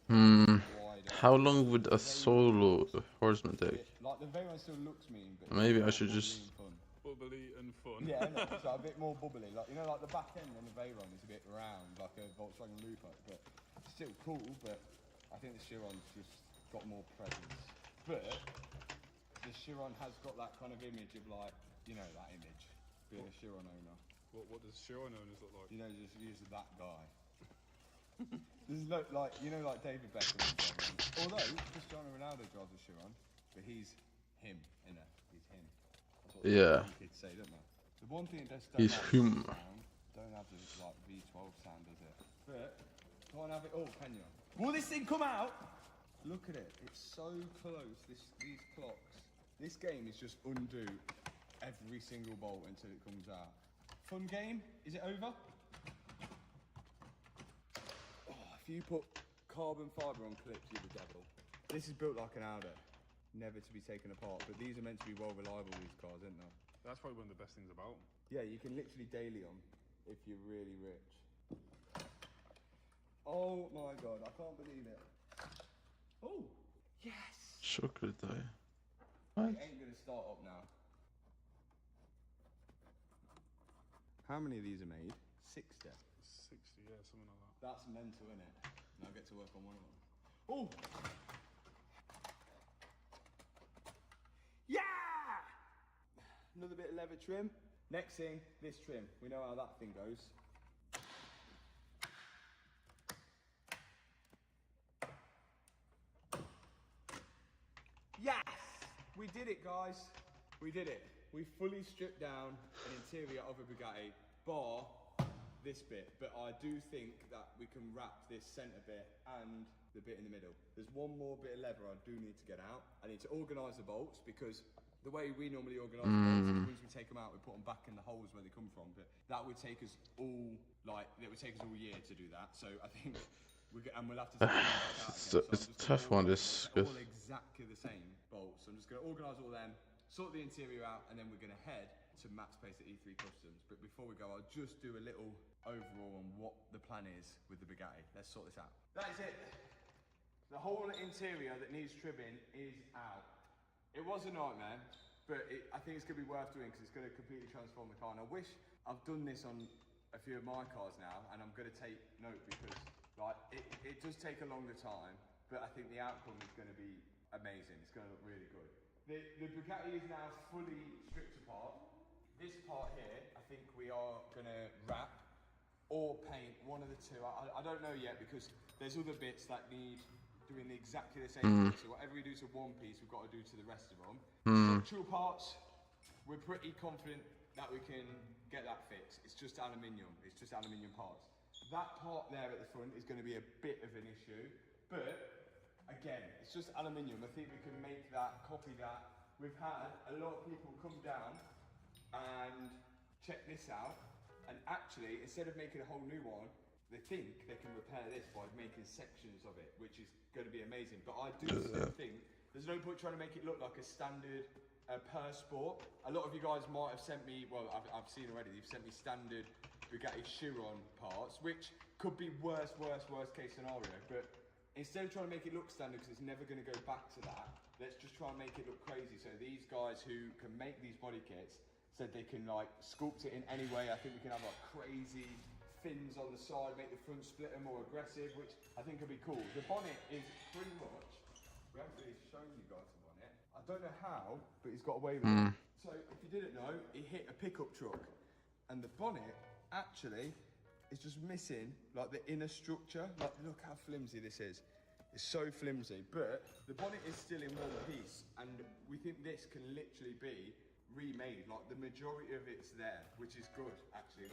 wider. How long would a solo horseman take? Like the Veyron still looks mean, but Maybe I should just... Bubbly and fun. Yeah, no, it's like a bit more bubbly. Like, you know, like the back end on the Veyron is a bit round, like a Volkswagen Lupo, but it's still cool, but I think the Chiron's just got more presence. But the Chiron has got that kind of image of like, you know, that image, being a Chiron owner. What does Chiron owners look like? You know, just use that guy. This is like, you know, like David Beckham and so on. Although Cristiano Ronaldo drives a Chiron, but he's him, innit? He's him. That's what Yeah. kids say, don't they? The one thing it does He's him. don't have the like V12 sound, does it? But can't have it all, can you? Will this thing come out? Look at it. It's so close. These clocks. This game is just undo every single bolt until it comes out. Fun game? Is it over? Oh, if you put carbon fibre on clips, you're the devil. This is built like an Audi, never to be taken apart. But these are meant to be well reliable, these cars, aren't they? That's probably one of the best things about them. Yeah, you can literally daily them if you're really rich. Oh my god, I can't believe it. Oh, yes! Chocolate die. What? It ain't gonna start up now. How many of these are made? 60. 60, yeah, something like that. That's mental, innit? And I'll get to work on one of them. Oh! Yeah! Another bit of leather trim. Next thing, this trim. We know how that thing goes. Yes! We did it, guys. We did it. We fully stripped down an interior of a Bugatti, bar this bit. But I do think that we can wrap this centre bit and the bit in the middle. There's one more bit of leather I do need to get out. I need to organise the bolts, because the way we normally organise the bolts is once we take them out, we put them back in the holes where they come from. But that would take us all, year to do that. So I think we'll have to take them back out again. So It's a tough one, this. all exactly the same bolts. So I'm just going to organise all them, sort the interior out, and then we're going to head to Matt's place at E3 Customs. But before we go, I'll just do a little overall on what the plan is with the Bugatti. Let's sort this out. That is it. The whole interior that needs trimming is out. It was a nightmare, but I think it's going to be worth doing, because it's going to completely transform the car. And I wish I've done this on a few of my cars now, and I'm going to take note, because it does take a longer time, but I think the outcome is going to be amazing. It's going to look really good. The Bugatti is now fully stripped apart. This part here, I think we are going to wrap or paint, one of the two. I don't know yet, because there's other bits that need doing exactly the same thing. So whatever we do to one piece, we've got to do to the rest of them. Structural parts, we're pretty confident that we can get that fixed. It's just aluminium. It's just aluminium parts. That part there at the front is going to be a bit of an issue, but again, it's just aluminium. I think we can make that, copy that. We've had a lot of people come down and check this out, and actually, instead of making a whole new one, they think they can repair this by making sections of it, which is going to be amazing. But I do still think there's no point trying to make it look like a standard Per Sport. A lot of you guys might have sent me, well, I've seen already, you've sent me standard Bugatti Chiron parts, which could be worst case scenario. But instead of trying to make it look standard, because it's never going to go back to that, let's just try and make it look crazy. So these guys who can make these body kits said they can sculpt it in any way. I think we can have crazy fins on the side, make the front splitter more aggressive, which I think would be cool. The bonnet is pretty much, we haven't really shown you guys the bonnet. I don't know how, but he's got away with it. So if you didn't know, he hit a pickup truck, and the bonnet actually is just missing the inner structure. Look how flimsy this is. It's so flimsy, but the bonnet is still in one piece, and we think this can literally be remade. The majority of it's there, which is good actually.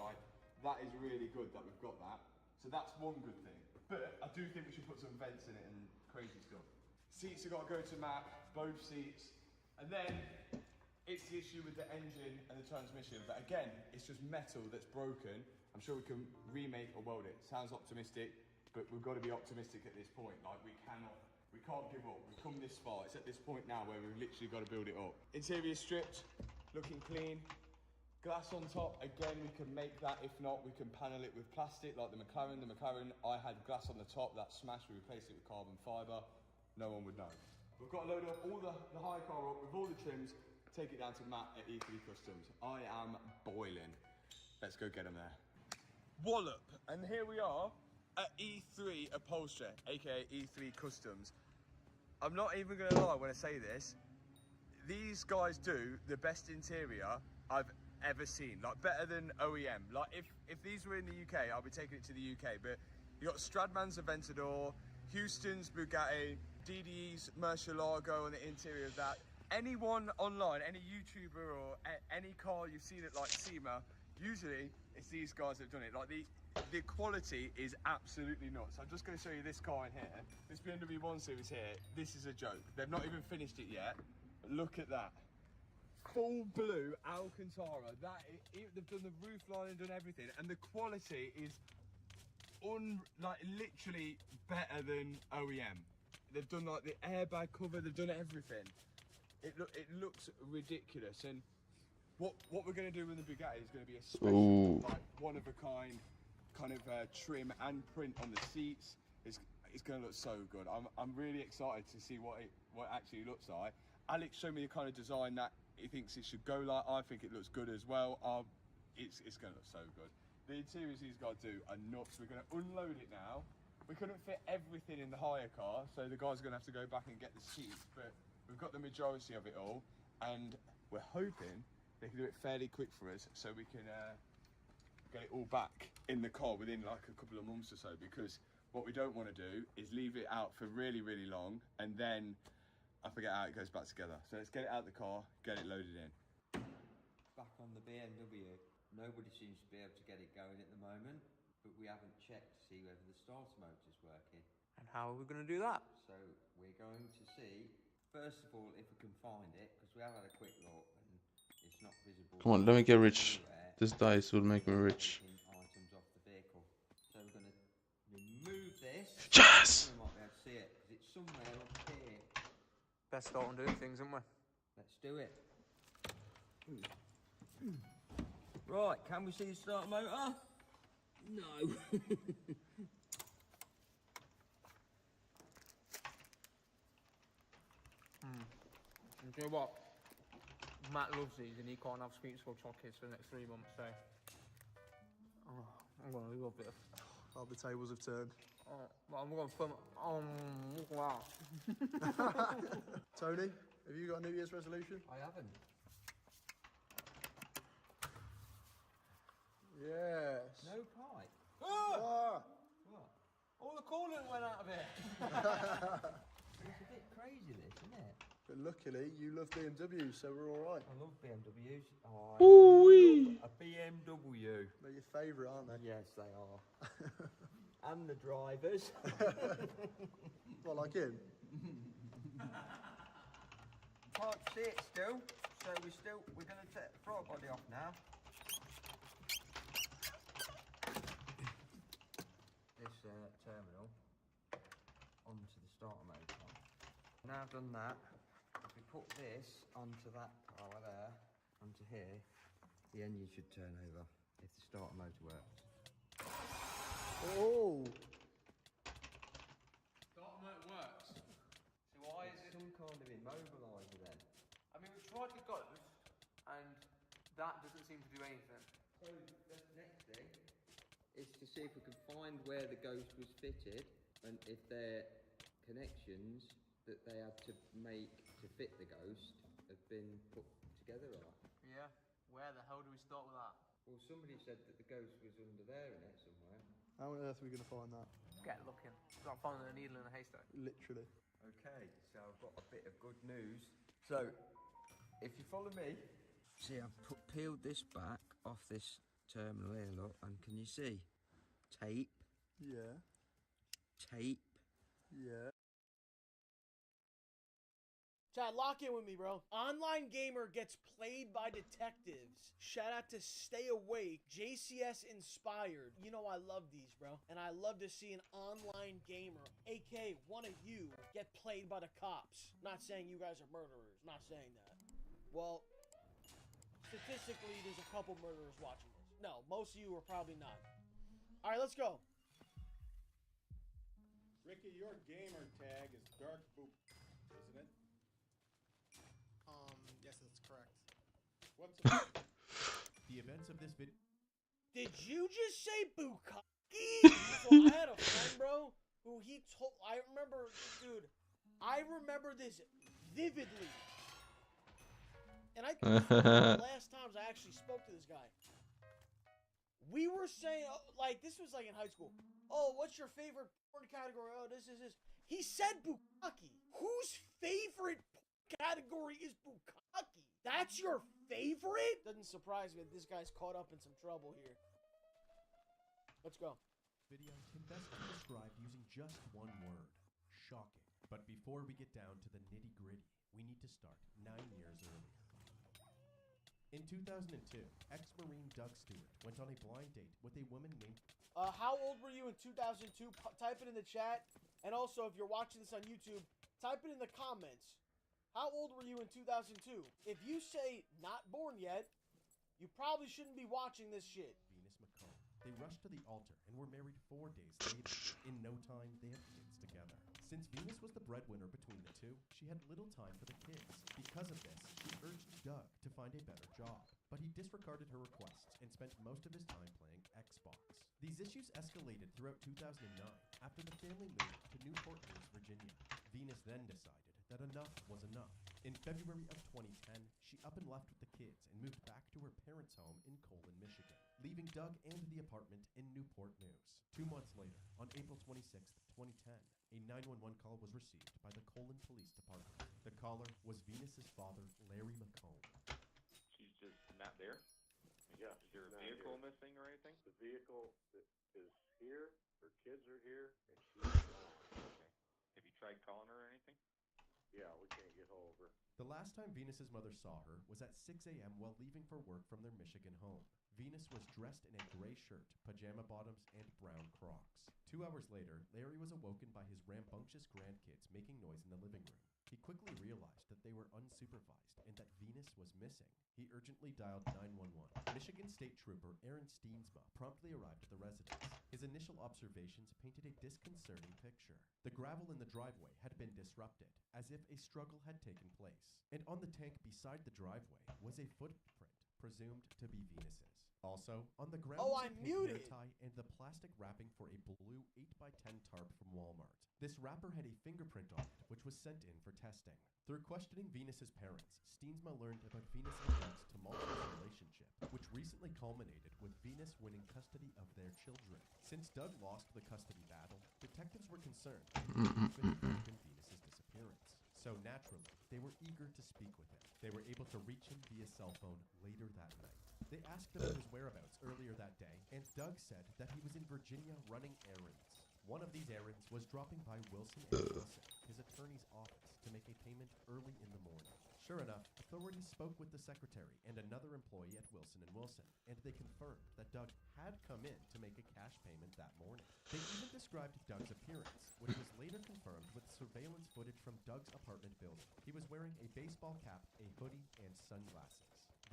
That is really good that we've got that. So that's one good thing. But I do think we should put some vents in it and crazy stuff. Seats have got to go to Matt, both seats. And then it's the issue with the engine and the transmission. But again, it's just metal that's broken. I'm sure we can remake or weld it. Sounds optimistic, but we've got to be optimistic at this point. We can't give up. We've come this far. It's at this point now where we've literally got to build it up. Interior stripped, looking clean. Glass on top, again, we can make that. If not, we can panel it with plastic like the McLaren. The McLaren, I had glass on the top, that smashed, we replaced it with carbon fibre. No one would know. We've got to load up all the high car up with all the trims, take it down to Matt at E3 Customs. I am boiling. Let's go get them there. Wallop! And here we are at E3 Upholstery, aka E3 Customs. I'm not even going to lie when I say this. These guys do the best interior I've ever seen, better than OEM. If these were in the UK, I'll be taking it to the UK, but you got Stradman's Aventador, Houston's Bugatti, DDE's Murcielago on the interior of that. Anyone online, any YouTuber or any car you've seen at SEMA, usually it's these guys that have done it. The quality is absolutely nuts. I'm just going to show you this car in here, this BMW 1 Series here. This is a joke. They've not even finished it yet. Look at that. Full blue Alcantara. They've done the roof line and done everything, and the quality is literally better than OEM. They've done the airbag cover. They've done everything. It looks ridiculous. And what we're going to do with the Bugatti is going to be a special, one of a kind trim and print on the seats. It's going to look so good. I'm really excited to see what it actually looks like. Alex showed me the kind of design that he thinks it should go like. I think it looks good as well. It's going to look so good. The interiors he's got to do are nuts. We're going to unload it now. We couldn't fit everything in the hire car, so the guys are going to have to go back and get the seats, but we've got the majority of it all, and we're hoping they can do it fairly quick for us so we can get it all back in the car within like a couple of months or so, because what we don't want to do is leave it out for really, really long, and then I forget how it goes back together. So let's get it out the car, get it loaded in. Back on the BMW, nobody seems to be able to get it going at the moment, but we haven't checked to see whether the starter motor's working. And how are we going to do that? So we're going to see, first of all, if we can find it, because we have had a quick look and it's not visible. Come on, let me get rich. This dice will make me rich. Items off the vehicle. So we're going to remove this. Yes! We might be able to see it, because it's somewhere up here. Best start on doing things, isn't we? Let's do it. Right, can we see the starter motor? No. You know what? Matt loves these and he can't have sweet skull chocolates for the next 3 months, so I'm going to leave a bit of... Oh, the tables have turned. Well, I'm going to put... wow. Tony, have you got a New Year's resolution? I haven't. Yes. No pipe. Oh! What? All the coolant went out of it. It's a bit crazy, this, isn't it? But luckily, you love BMW, so we're all right. I love BMWs. Oh, I love a BMW. They're your favourite, aren't they? Yes, they are. And the drivers. Well, like him. Can't see it still, so we're going to take the throttle body off now. This terminal onto the starter motor. Now I've done that, if we put this onto that power there, onto here, the engine should turn over if the starter motor works. Oh! Starter motor works. So why is it... Some kind of immobiliser then. I mean, we've tried the ghost, and that doesn't seem to do anything. So the next thing is to see if we can find where the ghost was fitted, and if their connections that they had to make to fit the ghost have been put together right. Yeah, where the hell do we start with that? Well, somebody said that the ghost was under there in it somewhere. How on earth are we going to find that? Get looking. It's like finding a needle in a haystack. Literally. Okay, so I've got a bit of good news. So, if you follow me, see I've peeled this back off this terminal here, look, and can you see? Tape. Yeah. Tape. Yeah. Chad, lock in with me, bro. Online gamer gets played by detectives. Shout out to Stay Awake, JCS inspired. You know I love these, bro. And I love to see an online gamer, aka one of you, get played by the cops. Not saying you guys are murderers. Not saying that. Well, statistically, there's a couple murderers watching this. No, most of you are probably not. All right, let's go. Ricky, your gamer tag is Dark Boop, isn't it? Yes, that's correct. What's The events of this video. Did you just say Bukkake? So I had a friend, bro, who he told. I remember, dude. I remember this vividly. And I think this was one of the last times I actually spoke to this guy. We were saying, like, this was like in high school. Oh, what's your favorite porn category? Oh, this is this. He said Bukkake. Whose favorite category is Bukkake? That's your favorite? Doesn't surprise me that this guy's caught up in some trouble here. Let's go. Video can best be described using just one word. Shocking. But before we get down to the nitty-gritty, we need to start 9 years earlier. In 2002, ex-Marine Doug Stewart went on a blind date with a woman named... How old were you in 2002? Type it in the chat. And also, if you're watching this on YouTube, type it in the comments. How old were you in 2002? If you say not born yet, you probably shouldn't be watching this shit. Venus McComb. They rushed to the altar and were married 4 days later. In no time, they had kids together. Since Venus was the breadwinner between the two, she had little time for the kids. Because of this, she urged Doug to find a better job, but he disregarded her requests and spent most of his time playing Xbox. These issues escalated throughout 2009 after the family moved to Newport News, Virginia. Venus then decided that enough was enough. In February of 2010, she up and left with the kids and moved back to her parents' home in Colon, Michigan, leaving Doug and the apartment in Newport News. 2 months later, on April 26, 2010, a 911 call was received by the Colon Police Department. The caller was Venus's father, Larry McComb. She's just not there? Yeah. Is there a vehicle missing or anything? The vehicle is here, her kids are here, and she's gone. Okay. Have you tried calling her or anything? Yeah, we can't get hold of her. The last time Venus's mother saw her was at 6 a.m. while leaving for work from their Michigan home. Venus was dressed in a gray shirt, pajama bottoms, and brown Crocs. 2 hours later, Larry was awoken by his rambunctious grandkids making noise in the living room. He quickly realized that they were unsupervised and that Venus was missing. He urgently dialed 911. Michigan State Trooper Aaron Steensma promptly arrived at the residence. His initial observations painted a disconcerting picture. The gravel in the driveway had been disrupted, as if a struggle had taken place. And on the tank beside the driveway was a footprint presumed to be Venus's. Also, on the ground was a pink hair tie and the plastic wrapping for a blue 8x10 tarp from Walmart. This wrapper had a fingerprint on it, which was sent in for testing. Through questioning Venus's parents, Steensma learned about Venus and Doug's tumultuous relationship, which recently culminated with Venus winning custody of their children. Since Doug lost the custody battle, detectives were concerned with Venus's disappearance. So naturally, they were eager to speak with him. They were able to reach him via cell phone later that night. They asked about his whereabouts earlier that day, and Doug said that he was in Virginia running errands. One of these errands was dropping by Wilson & Wilson, his attorney's office, to make a payment early in the morning. Sure enough, authorities spoke with the secretary and another employee at Wilson & Wilson, and they confirmed that Doug had come in to make a cash payment that morning. They even described Doug's appearance, which was later confirmed with surveillance footage from Doug's apartment building. He was wearing a baseball cap, a hoodie, and sunglasses.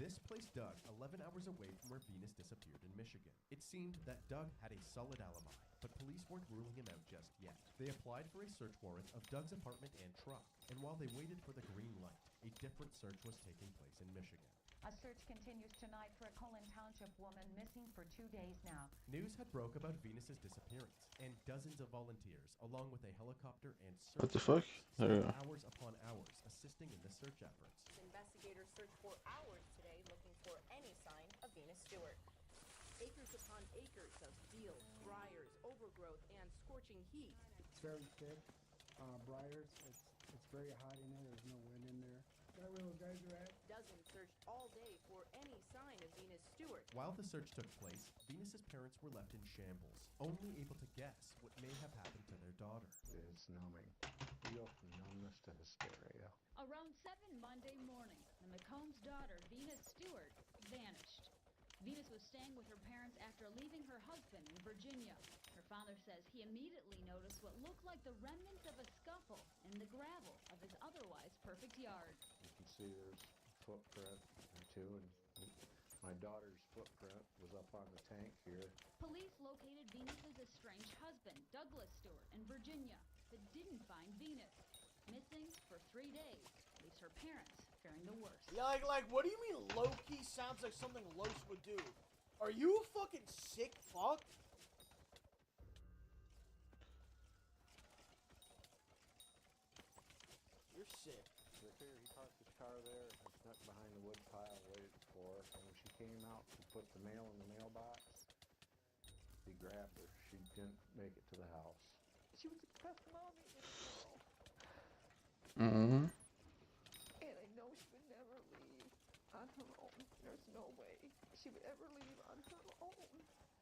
This placed Doug 11 hours away from where Venus disappeared in Michigan. It seemed that Doug had a solid alibi, but police weren't ruling him out just yet. They applied for a search warrant of Doug's apartment and truck, and while they waited for the green light, a different search was taking place in Michigan. A search continues tonight for a Colon Township woman missing for 2 days now. News had broke about Venus's disappearance, and dozens of volunteers, along with a helicopter and search What the fuck? spent hours upon hours assisting in the search efforts. Investigators searched for hours today looking for any sign of Venus Stewart. Acres upon acres of fields, briars, overgrowth, and scorching heat. It's very thick, briars. It's very hot in there. There's no wind in there. Is that where those guys are at? Dozens searched all day for any sign of Venus Stewart. While the search took place, Venus's parents were left in shambles, only able to guess what may have happened to their daughter. It's numbing. We go from numbness to hysteria. Around 7 Monday morning, the McComb's daughter, Venus Stewart, vanished. Venus was staying with her parents after leaving her husband in Virginia. Her father says he immediately noticed what looked like the remnants of a scuffle in the gravel of his otherwise perfect yard. You can see there's a footprint or two, and my daughter's footprint was up on the tank here. Police located Venus's estranged husband, Douglas Stewart, in Virginia, but didn't find Venus. Missing for 3 days, leaves her parents fearing the worst. Yeah, like, what do you mean low-key sounds like something Los would do? Are you a fucking sick fuck? You're sick. Right there, he parked his car there and snuck behind the wood pile, waited for her. And when she came out to put the mail in the mailbox, he grabbed her. She didn't make it to the house. She was the best mommy in the world. Mm-hmm. And I know she would never leave on her own. There's no way she would ever leave on her own.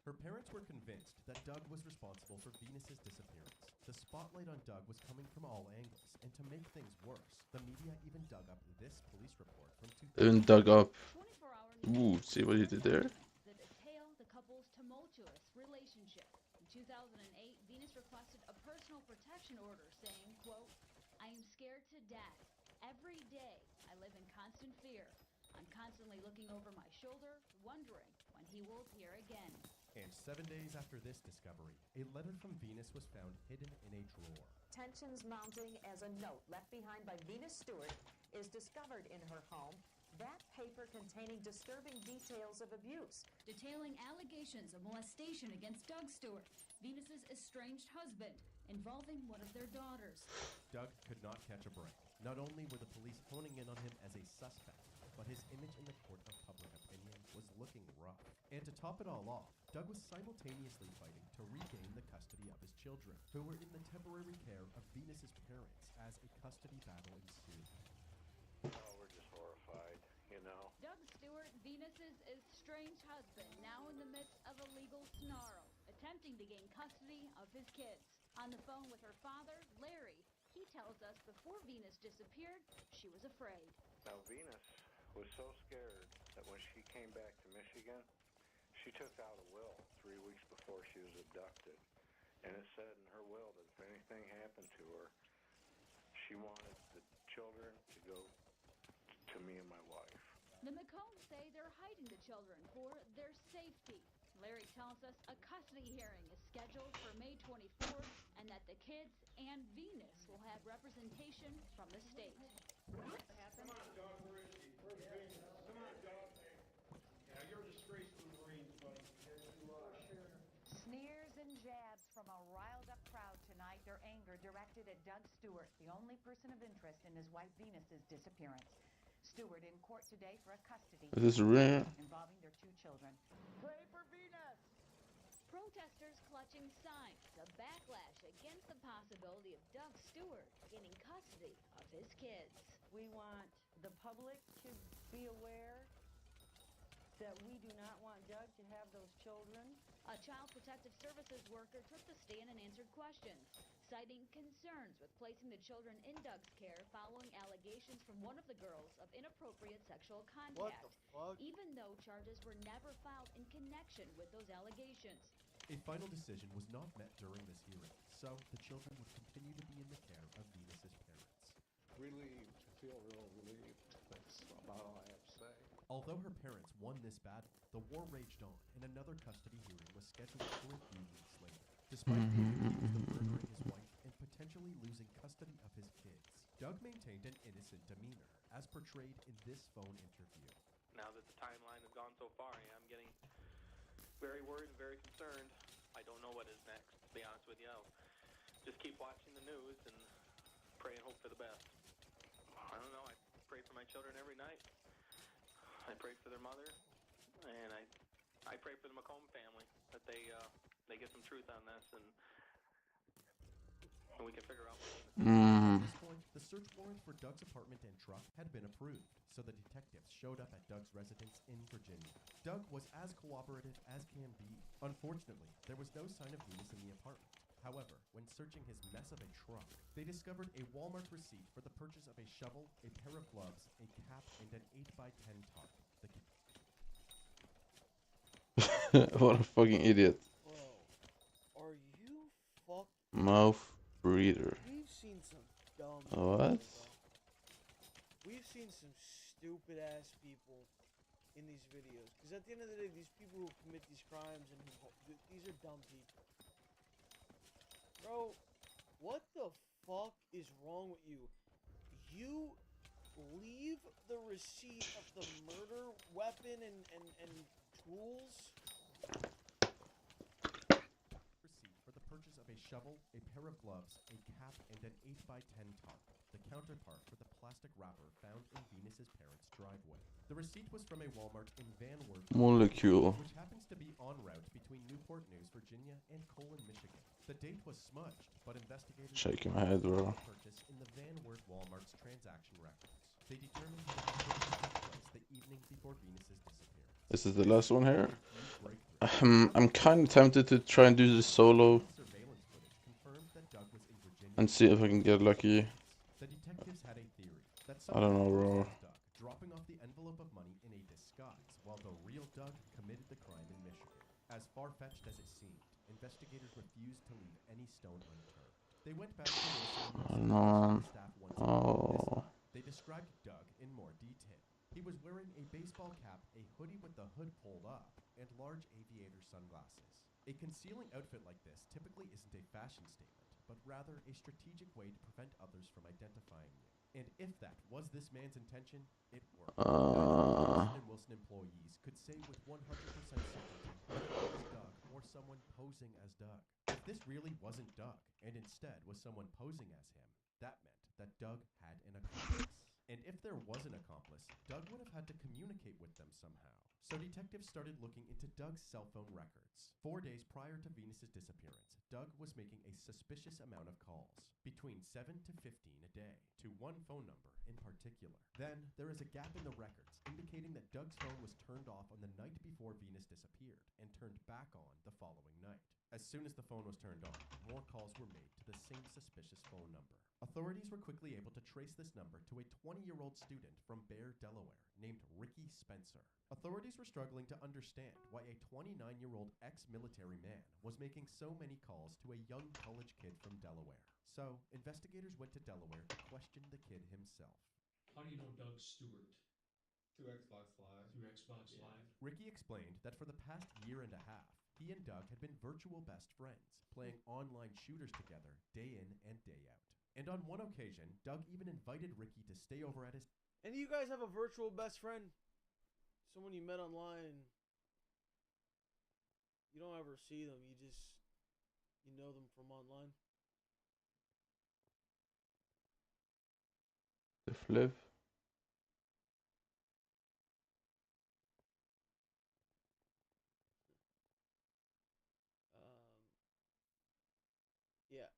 Her parents were convinced that Doug was responsible for Venus's disappearance. The spotlight on Doug was coming from all angles, and to make things worse, the media even dug up this police report from 2000. Even dug up. Ooh, see what he did there? That detail the couple's tumultuous relationship. In 2008, Venus requested a personal protection order saying, quote, "I am scared to death. Every day I live in constant fear. I'm constantly looking over my shoulder, wondering when he will appear again." And 7 days after this discovery, a letter from Venus was found hidden in a drawer. Tensions mounting as a note left behind by Venus Stewart is discovered in her home. That paper containing disturbing details of abuse. Detailing allegations of molestation against Doug Stewart, Venus's estranged husband, involving one of their daughters. Doug could not catch a break. Not only were the police honing in on him as a suspect, but his image in the court of public opinion was looking rough. And to top it all off, Doug was simultaneously fighting to regain the custody of his children, who were in the temporary care of Venus's parents as a custody battle ensued. Oh, we're just horrified, you know. Doug Stewart, Venus's estranged husband, now in the midst of a legal snarl, attempting to gain custody of his kids. On the phone with her father, Larry, he tells us before Venus disappeared, she was afraid. Now, Venus was so scared that when she came back to Michigan, she took out a will 3 weeks before she was abducted. And it said in her will that if anything happened to her, she wanted the children to go to me and my wife. The McCombs say they're hiding the children for their safety. Larry tells us a custody hearing is scheduled for May 24th and that the kids and Venus will have representation from the state. Come on, dog, where is he? Where's Venus? Come on, dog. Yeah, you're a disgrace to the Marines, buddy. Yes, you are. Sneers and jabs from a riled-up crowd tonight, their anger directed at Doug Stewart, the only person of interest in his wife Venus's disappearance. Stewart in court today for a custody Is this rare? involving their 2 children. Pray for Venus! Protesters clutching signs, a backlash against the possibility of Doug Stewart gaining custody of his kids. We want the public to be aware that we do not want Doug to have those children. A Child Protective Services worker took the stand and answered questions, citing concerns with placing the children in Doug's care following allegations from one of the girls of inappropriate sexual contact. What the fuck? Even though charges were never filed in connection with those allegations. A final decision was not met during this hearing, so the children would continue to be in the care of Venus's parents. Relieved. I feel real relieved. That's about all I have to say. Although her parents won this battle, the war raged on, and another custody hearing was scheduled for a few weeks later. Despite being accused of murdering his wife and potentially losing custody of his kids, Doug maintained an innocent demeanor, as portrayed in this phone interview. Now that the timeline has gone so far, I am getting very worried and very concerned. I don't know what is next, to be honest with you. I'll just keep watching the news and pray and hope for the best. I don't know, I pray for my children every night. I pray for their mother, and I pray for the McComb family, that they get some truth on this, and we can figure out what At this point, the search warrant for Doug's apartment and truck had been approved, so the detectives showed up at Doug's residence in Virginia. Doug was as cooperative as can be. Unfortunately, there was no sign of Venus in the apartment. However, when searching his mess of a trunk, they discovered a Walmart receipt for the purchase of a shovel, a pair of gloves, a cap, and an 8x10 tarp. What a fucking idiot. Bro, are you fuck? Mouth breather. We've seen some dumb What? people, bro. We've seen some stupid ass people in these videos. Because at the end of the day, these people who commit these crimes and these are dumb people. Bro, what the fuck is wrong with you? You leave the receipt of the murder weapon and tools. Receipt for the purchase of a shovel, a pair of gloves, a cap, and an 8x10 tarp, the counterpart for the plastic wrapper found in Venus's parents' driveway. The receipt was from a Walmart in Van Wert, Molecule. which happens to be en route between Newport News, Virginia, and Colon, Michigan. The date was smudged, but investigators Shaking my head, bro. purchase in the Van Wert Walmart's transaction records. They determined that the purchase took place the evening before Venus's disappearance. This is the last one here. I'm kind of tempted to try and do this solo Surveillance footage confirmed that Doug was in Virginia. and see if I can get lucky. The detectives had a theory that I don't know, bro. Doug dropping off the envelope of money in a disguise, while the real Doug committed the crime in Michigan. As far-fetched as it seemed, investigators refused to leave any stone unturned. They went back to I don't know, man. staff once Oh. They described Doug in more detail. He was wearing a baseball cap, a hoodie with the hood pulled up, and large aviator sunglasses. A concealing outfit like this typically isn't a fashion statement, but rather a strategic way to prevent others from identifying you. And if that was this man's intention, it worked. Now the Wilson employees could say with 100% certainty whether it was Doug or someone posing as Doug. If this really wasn't Doug, and instead was someone posing as him, that meant that Doug had an accomplice. And if there was an accomplice, Doug would have had to communicate with them somehow. So detectives started looking into Doug's cell phone records. 4 days prior to Venus's disappearance, Doug was making a suspicious amount of calls, between 7 to 15 a day, to one phone number in particular. Then, there is a gap in the records indicating that Doug's phone was turned off on the night before Venus disappeared and turned back on the following night. As soon as the phone was turned on, more calls were made to the same suspicious phone number. Authorities were quickly able to trace this number to a 20-year-old student from Bear, Delaware, named Ricky Spencer. Authorities were struggling to understand why a 29-year-old ex-military man was making so many calls to a young college kid from Delaware. So, investigators went to Delaware to question the kid himself. How do you know Doug Stewart? Through Xbox Live. Through Xbox Live? Ricky explained that for the past year and a half, he and Doug had been virtual best friends, playing online shooters together day in and day out. And on one occasion, Doug even invited Ricky to stay over at his... And you guys have a virtual best friend? Someone you met online. You don't ever see them. You know them from online. The flip. Yeah.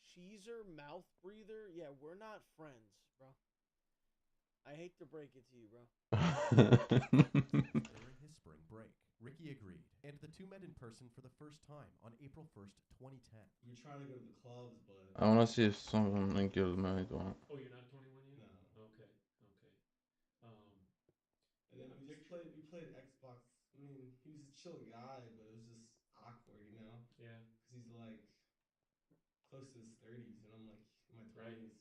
Cheeser, mouth breather. Yeah, we're not friends, bro. I hate to break it to you, bro. During his spring break, Ricky agreed, and the two met in person for the first time on April 1st, 2010. We were trying to go to the clubs, but... I wanna see if someone in guild might want. Oh, you're not 21 yet? No. Okay, okay. And then we played Xbox. I mean, he was a chill guy, but it was just awkward, you know? Yeah. Because he's like close to his 30s, and I'm like in my 20s. Right.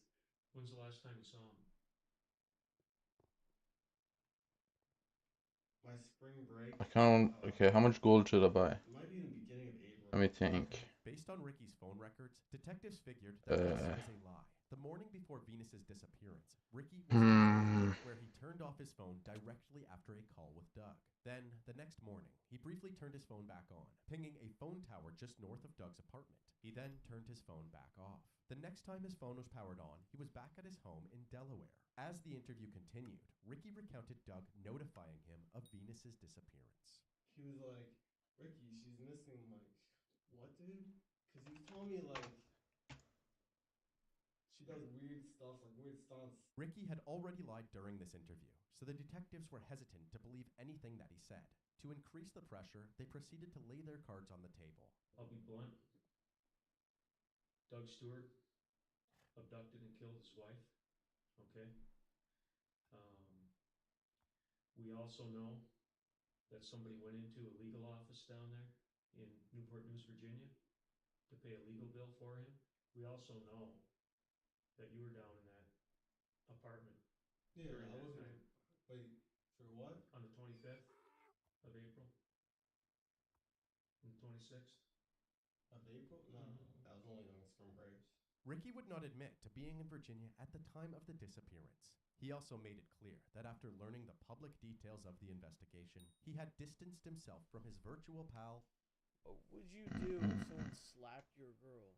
When's the last time you saw him? My spring break. I can't. Okay, how much gold should I buy? It might be in the beginning of April. Let me think. Based on Ricky's phone records, detectives figured that this was a lie. The morning before Venus's disappearance, Ricky was where he turned off his phone directly after a call with Doug. Then, the next morning, he briefly turned his phone back on, pinging a phone tower just north of Doug's apartment. He then turned his phone back off. The next time his phone was powered on, he was back at his home in Delaware. As the interview continued, Ricky recounted Doug notifying him of Venus's disappearance. He was like, Ricky, she's missing. I'm like, what, dude? Because he was telling me, like, she does weird stuff, like weird stunts. Ricky had already lied during this interview, so the detectives were hesitant to believe anything that he said. To increase the pressure, they proceeded to lay their cards on the table. I'll be blunt. Doug Stewart abducted and killed his wife. Okay. We also know that somebody went into a legal office down there in Newport News, Virginia, to pay a legal bill for him. We also know that you were down in that apartment during that time. Wait, for what? On the 25th of April and the 26th. Of April? No, that was only during spring breaks. Ricky would not admit to being in Virginia at the time of the disappearance. He also made it clear that after learning the public details of the investigation, he had distanced himself from his virtual pal. What would you do if someone slapped your girl?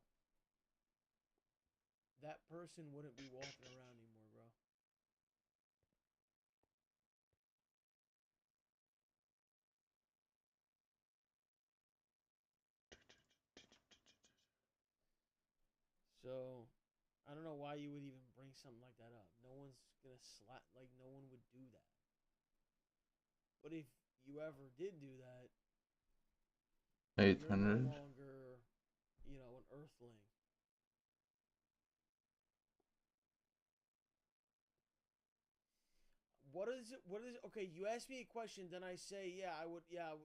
That person wouldn't be walking around anymore, bro. So, I don't know why you would even bring something like that up. No one's gonna slap, like, no one would do that. But if you ever did do that, 800. you're no longer, an earthling. What is it? Okay, you ask me a question, then I say, yeah, I would, yeah.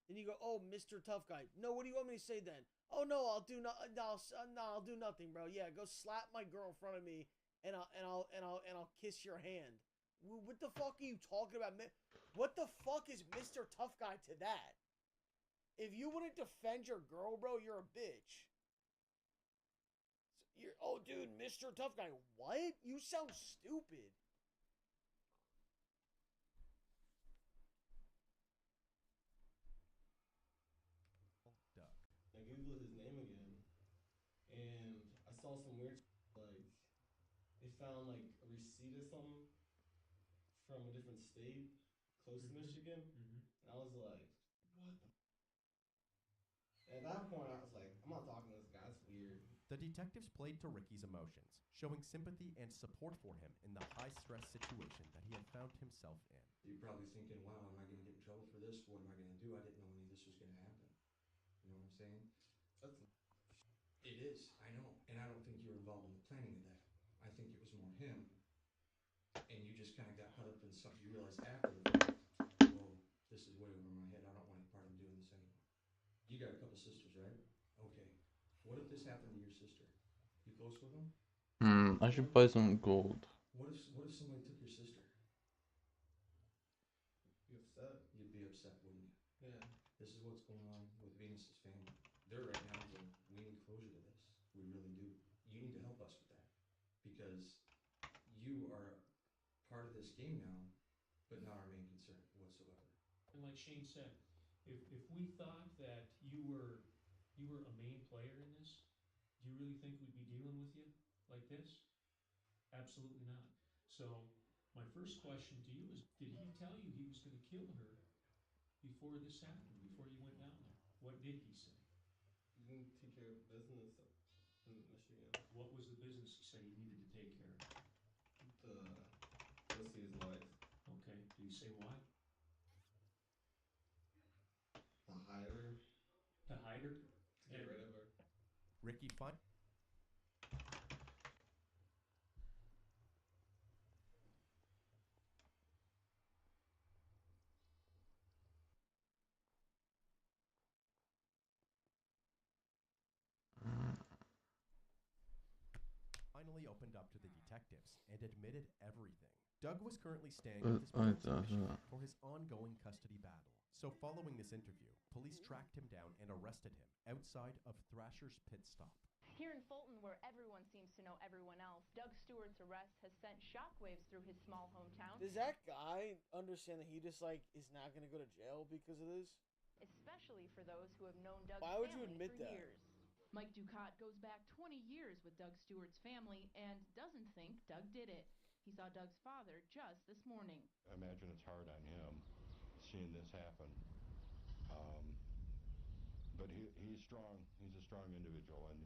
Then you go, oh, Mr. Tough Guy. No, what do you want me to say then? Oh no, I'll do I'll do nothing, bro. Yeah, go slap my girl in front of me, and I'll kiss your hand. What the fuck are you talking about? What the fuck is Mr. Tough Guy to that? If you wouldn't defend your girl, bro, you're a bitch. Oh, dude, Mr. Tough Guy. What? You sound stupid. Doug. I googled his name again, and I saw some weird like they found like a receipt or something from a different state close to Michigan, and I was like, what the? And at that point, I was like, I'm not talking to this guy. That's weird. The detectives played to Ricky's emotions, showing sympathy and support for him in the high-stress situation that he had found himself in. You're probably thinking, wow, am I going to get in trouble for this? What am I going to do? I didn't know any of this was going to happen. You know what I'm saying? It is, I know. And I don't think you were involved in the planning of that. I think it was more him. And you just kind of got caught up in something you realized after the fact, whoa, this is way over my head. I don't want any part of doing this anymore. You got a couple sisters, right? Okay. What if this happened to your sister? You close with them? I should buy some gold. What if somebody took your sister? Be upset. You'd be upset, wouldn't you? Yeah. This is what's going on with Venus's family. They're right now going, we need closure to this. We really do. You need to help us with that. Because you are part of this game now, but not our main concern whatsoever. And like Shane said, if we thought that you were a main player in this, do you really think we'd be dealing with you like this? Absolutely not. So my first question to you is, did he tell you he was going to kill her before this happened, before you went down there? What did he say? You didn't take care of business in Michigan. What was the business he said he needed to take care of? Go see his wife. Okay. Did he say why? To hide her. To hide her? To get rid of her. Ricky Fun. Finally opened up to the detectives and admitted everything. Doug was currently staying with his parents in Michigan for his ongoing custody battle. So following this interview, police tracked him down and arrested him outside of Thrasher's pit stop. Here in Fulton, where everyone seems to know everyone else, Doug Stewart's arrest has sent shockwaves through his small hometown. Does that guy understand that he just like is not gonna go to jail because of this? Especially for those who have known Doug's Why would you family admit for that? years. Mike Ducat goes back 20 years with Doug Stewart's family and doesn't think Doug did it. He saw Doug's father just this morning. I imagine it's hard on him seeing this happen. But he's strong. He's a strong individual, and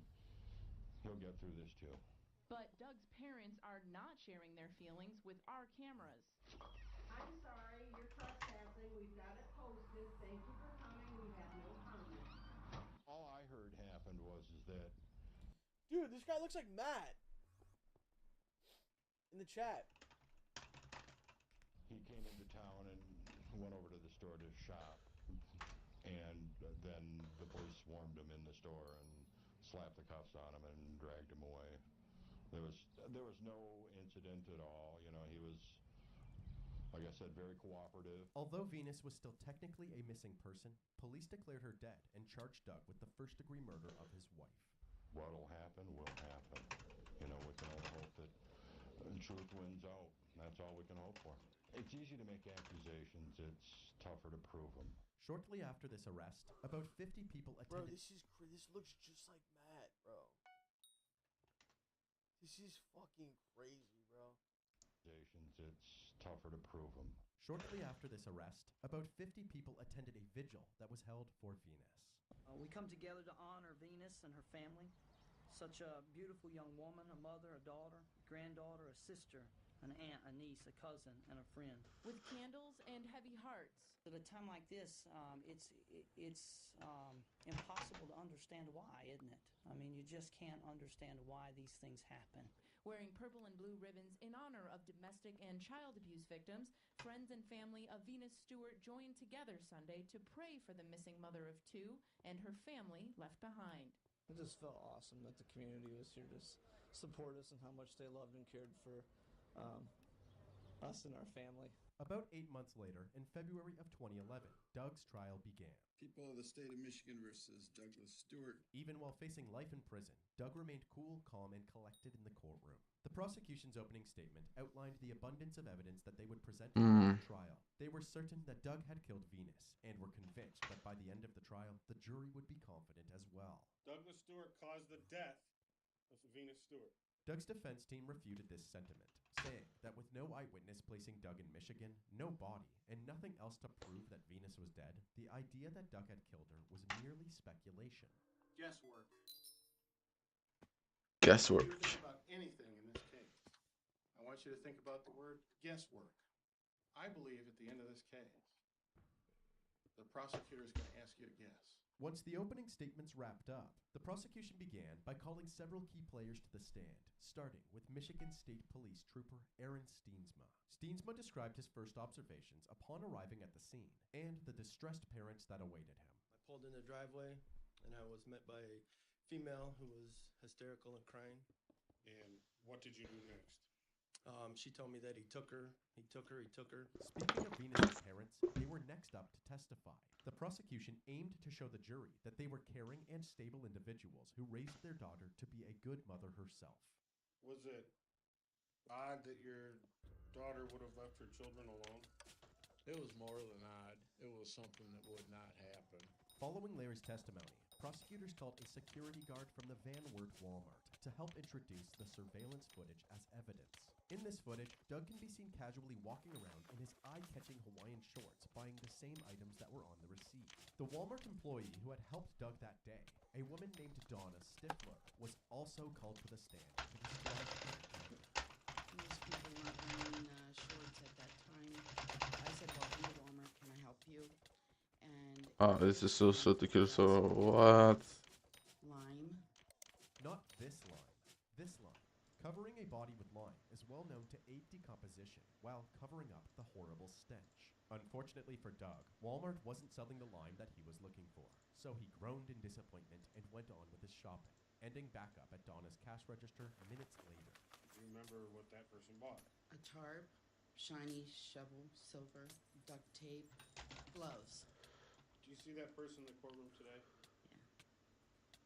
he'll get through this too. But Doug's parents are not sharing their feelings with our cameras. I'm sorry, you're trespassing. We've got it posted. Thank you for coming. We have no permit. All I heard happened was that... Dude, this guy looks like Matt. In the chat. He came into town and went over to the store to shop. And then the police swarmed him in the store and slapped the cuffs on him and dragged him away. There was no incident at all. You know, he was, like I said, very cooperative. Although Venus was still technically a missing person, police declared her dead and charged Doug with the first-degree murder of his wife. What'll happen will happen. You know, we can only hope that truth wins out. That's all we can hope for. It's easy to make accusations. It's tougher to prove them. Shortly after this arrest, about 50 people attended... Bro, this looks just like Matt, bro. This is fucking crazy, bro. It's tougher to prove them. Shortly after this arrest, about 50 people attended a vigil that was held for Venus. We come together to honor Venus and her family. Such a beautiful young woman, a mother, a daughter, a granddaughter, a sister, an aunt, a niece, a cousin, and a friend. With candles and heavy hearts. At a time like this, it's impossible to understand why, isn't it? I mean, you just can't understand why these things happen. Wearing purple and blue ribbons in honor of domestic and child abuse victims, friends and family of Venus Stewart joined together Sunday to pray for the missing mother of two and her family left behind. It just felt awesome that the community was here to support us and how much they loved and cared for us and our family. About 8 months later, in February of 2011, Doug's trial began. People of the state of Michigan versus Douglas Stewart. Even while facing life in prison, Doug remained cool, calm, and collected in the courtroom. The prosecution's opening statement outlined the abundance of evidence that they would present in the trial. They were certain that Doug had killed Venus, and were convinced that by the end of the trial, the jury would be confident as well. Douglas Stewart caused the death of Venus Stewart. Doug's defense team refuted this sentiment, saying that with no eyewitness placing Doug in Michigan, no body, and nothing else to prove that Venus was dead, the idea that Doug had killed her was merely speculation. Guesswork. Guesswork. When you think about anything in this case, I want you to think about the word guesswork. I believe at the end of this case, the prosecutor is going to ask you to guess. Once the opening statements wrapped up, the prosecution began by calling several key players to the stand, starting with Michigan State Police Trooper Aaron Steensma. Steensma described his first observations upon arriving at the scene and the distressed parents that awaited him. I pulled in the driveway and I was met by a female who was hysterical and crying. And what did you do next? She told me that he took her. Speaking of Venus's parents, they were next up to testify. The prosecution aimed to show the jury that they were caring and stable individuals who raised their daughter to be a good mother herself. Was it odd that your daughter would have left her children alone? It was more than odd. It was something that would not happen. Following Larry's testimony, prosecutors called a security guard from the Van Wert Walmart to help introduce the surveillance footage as evidence. In this footage, Doug can be seen casually walking around in his eye-catching Hawaiian shorts, buying the same items that were on the receipt. The Walmart employee who had helped Doug that day, a woman named Donna Stifler, was also called to the stand to describe her encounter. Most people weren't wearing shorts at that time. I said, welcome to Walmart, can I help you? And This is so critical, so what? lime. Not this lime. This lime. Covering a body with lime is well known to aid decomposition while covering up the horrible stench. Unfortunately for Doug, Walmart wasn't selling the lime that he was looking for, so he groaned in disappointment and went on with his shopping, ending back up at Donna's cash register minutes later. Do you remember what that person bought? A tarp, shiny shovel, silver, duct tape, gloves. Do you see that person in the courtroom today? Yeah.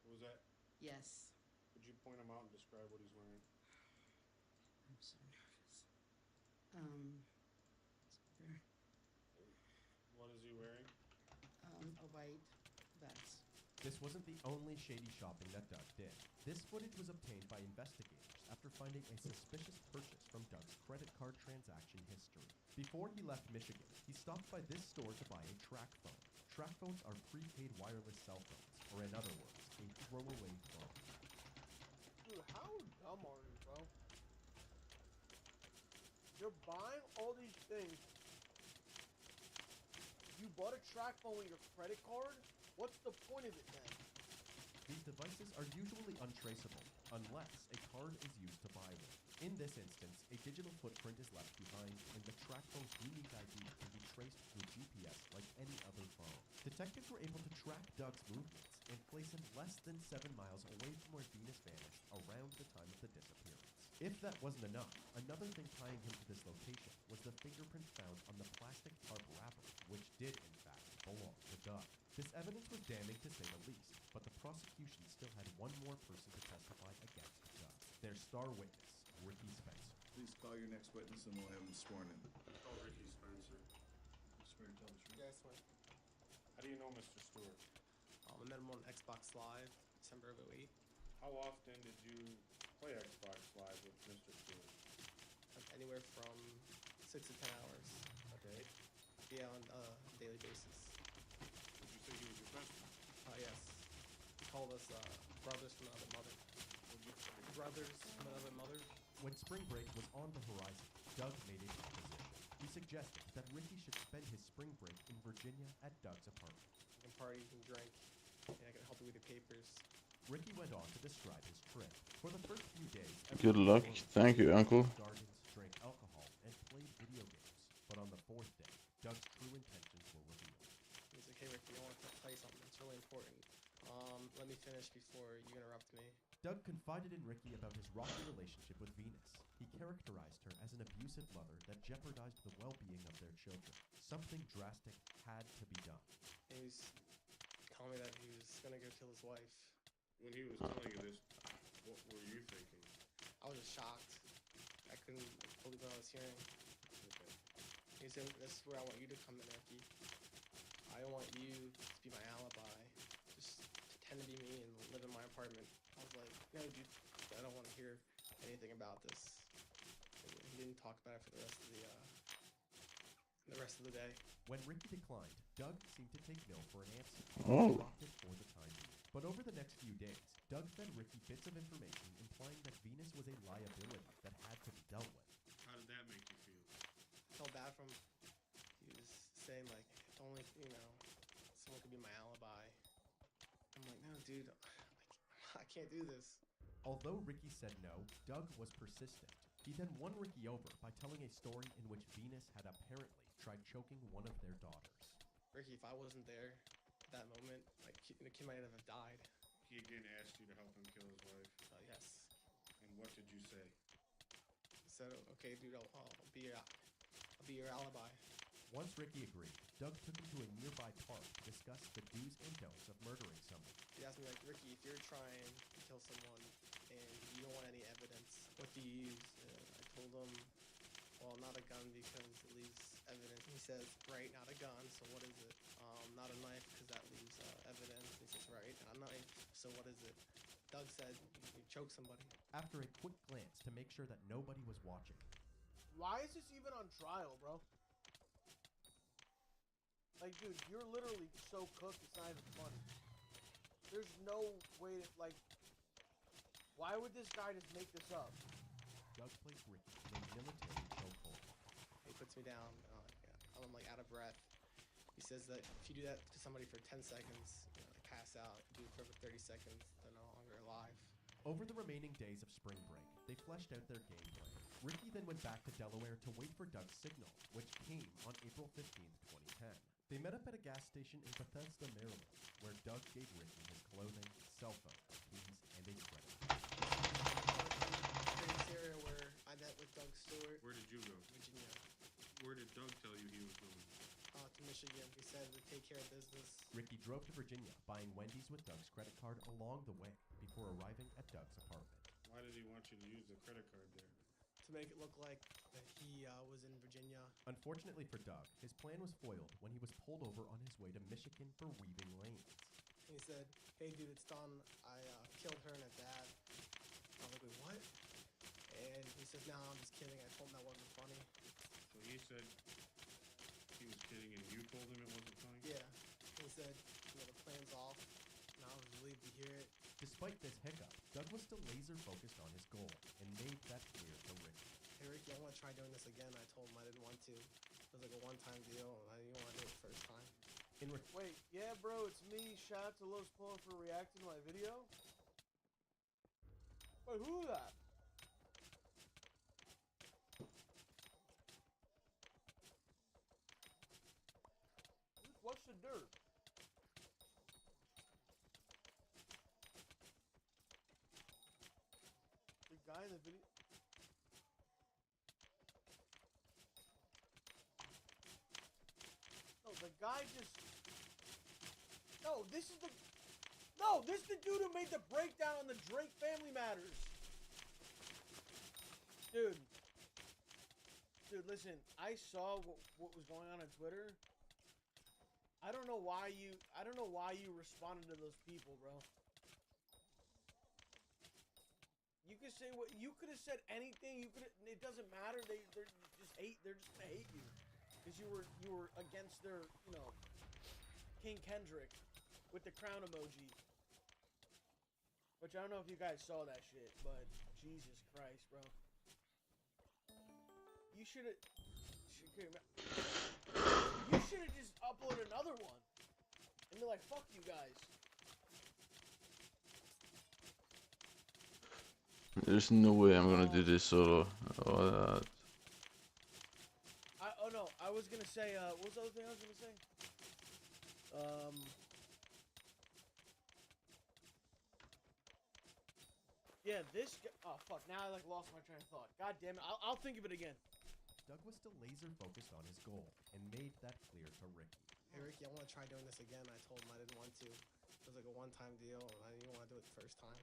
What was that? Yes. Could you point him out and describe what he's wearing? I'm so nervous. Silver. What is he wearing? A white vest. This wasn't the only shady shopping that Doug did. This footage was obtained by investigators after finding a suspicious purchase from Doug's credit card transaction history. Before he left Michigan, he stopped by this store to buy a track phone. Track phones are prepaid wireless cell phones, or in other words, a throwaway phone. Dude, how dumb are you, bro? You're buying all these things. You bought a track phone with your credit card? What's the point of it then? These devices are usually untraceable, unless a card is used to buy them. In this instance, a digital footprint is left behind, and the track phone's unique ID can be traced through GPS like any other phone. Detectives were able to track Doug's movements and place him less than 7 miles away from where Venus vanished around the time of the disappearance. If that wasn't enough, another thing tying him to this location was the fingerprint found on the plastic tarp wrapper, which did, in fact, belong to Doug. This evidence was damning to say the least, but the prosecution still had one more person to testify against Doug. Their star witness, Ricky Spencer. Please call your next witness and we'll have him sworn in. Oh, Ricky Spencer. You swear to tell the truth? Yeah, I swear. How do you know Mr. Stewart? I met him on Xbox Live, December of 2008. How often did you play Xbox Live with Mr. Stewart? Anywhere from 6 to 10 hours a day. Yeah, on a daily basis. Did you say he was your best friend? Yes. He called us brothers from another mother. Brothers from another mother. When spring break was on the horizon, Doug made a proposition. He suggested that Ricky should spend his spring break in Virginia at Doug's apartment. You can party, you can drink, and I can help you with your papers. Ricky went on to describe his trip. For the first few days, Good luck. Thank you, Uncle. Gardens, drank alcohol, and played video games. But on the 4th day, Doug's true intentions were revealed. He's like, hey Ricky, I want to play something. It's really important. Let me finish before you interrupt me. Doug confided in Ricky about his rocky relationship with Venus. He characterized her as an abusive mother that jeopardized the well-being of their children. Something drastic had to be done. And he's telling me that he was gonna go kill his wife. When he was telling you this, what were you thinking? I was just shocked. I couldn't believe what I was hearing. Okay. He said, "This is where I want you to come in, Ricky. I don't want you to be my alibi. Just pretend to be me and live in my apartment." I was like, "No, dude, I don't want to hear anything about this." And he didn't talk about it for the rest of the day. When Ricky declined, Doug seemed to take no for an answer. Oh. He dropped it for the time being. But over the next few days, Doug fed Ricky bits of information implying that Venus was a liability that had to be dealt with. How did that make you feel? I felt bad for him. He was saying like, if only, someone could be my alibi. I'm like, no, dude, I can't do this. Although Ricky said no, Doug was persistent. He then won Ricky over by telling a story in which Venus had apparently tried choking one of their daughters. Ricky, if I wasn't there at that moment, the kid might have died. He again asked you to help him kill his wife. Yes. And what did you say? I said, okay, dude, I'll be your alibi. Once Ricky agreed, Doug took him to a nearby park to discuss the do's and don'ts of murdering someone. He asked me, like, Ricky, if you're trying to kill someone and you don't want any evidence, what do you use? And I told him, well, not a gun because it leaves evidence. He says, right, not a gun, so what is it? Not a knife because that leaves evidence. He says, right, not a knife, so what is it? Doug said, you choke somebody. After a quick glance to make sure that nobody was watching. Why is this even on trial, bro? Like, dude, you're literally so cooked, it's not even funny. There's no way to, like, why would this guy just make this up? Doug placed Ricky in a military chokehold. He puts me down, I'm like out of breath. He says that if you do that to somebody for 10 seconds, they pass out. If you do it for over 30 seconds, they're no longer alive. Over the remaining days of spring break, they fleshed out their game plan. Ricky then went back to Delaware to wait for Doug's signal, which came on April 15th, 2010. They met up at a gas station in Bethesda, Maryland, where Doug gave Ricky his clothing, cell phone, keys, and a credit card. This area where I met with Doug Stewart. Where did you go? Virginia. Where did Doug tell you he was going? To Michigan. He said we take care of business. Ricky drove to Virginia, buying Wendy's with Doug's credit card along the way before arriving at Doug's apartment. Why did he want you to use the credit card there? To make it look like that he was in Virginia. Unfortunately for Doug, his plan was foiled when he was pulled over on his way to Michigan for weaving lanes. He said, hey dude, it's done. I killed her and her dad. I was like, wait, what? And he says, no, I'm just kidding. I told him that wasn't funny. So he said he was kidding and you told him it wasn't funny? Yeah. He said, the plan's off. And I was relieved to hear it. Despite this hiccup, Doug was still laser focused on his goal and made that clear to Ricky. Hey Ricky, I want to try doing this again. I told him I didn't want to. It was like a one-time deal, and I didn't want to do it the first time. Wait, yeah, bro, it's me. Shout out to Los Pullen for reacting to my video. Wait, who that? What's the dirt? The guy in the video. No, the guy just. No, this is the. No, this is the dude who made the breakdown on the Drake Family Matters. Dude. Dude, listen, I saw what was going on Twitter. I don't know why you responded to those people, bro. You could say what you could have said anything. It doesn't matter. They're just they're just gonna hate you because you were against their King Kendrick with the crown emoji. Which I don't know if you guys saw that shit, but Jesus Christ, bro. You should have just uploaded another one and be like, fuck you guys. There's no way I'm gonna do this solo. Oh no, I was gonna say, what was the other thing I was gonna say? Yeah, this guy, oh fuck, now I lost my train of thought. God damn it, I'll think of it again. Doug was still laser focused on his goal and made that clear to Ricky. hey Ricky, I want to try doing this again. I told him I didn't want to. It was like a one-time deal, and I didn't want to do it the first time.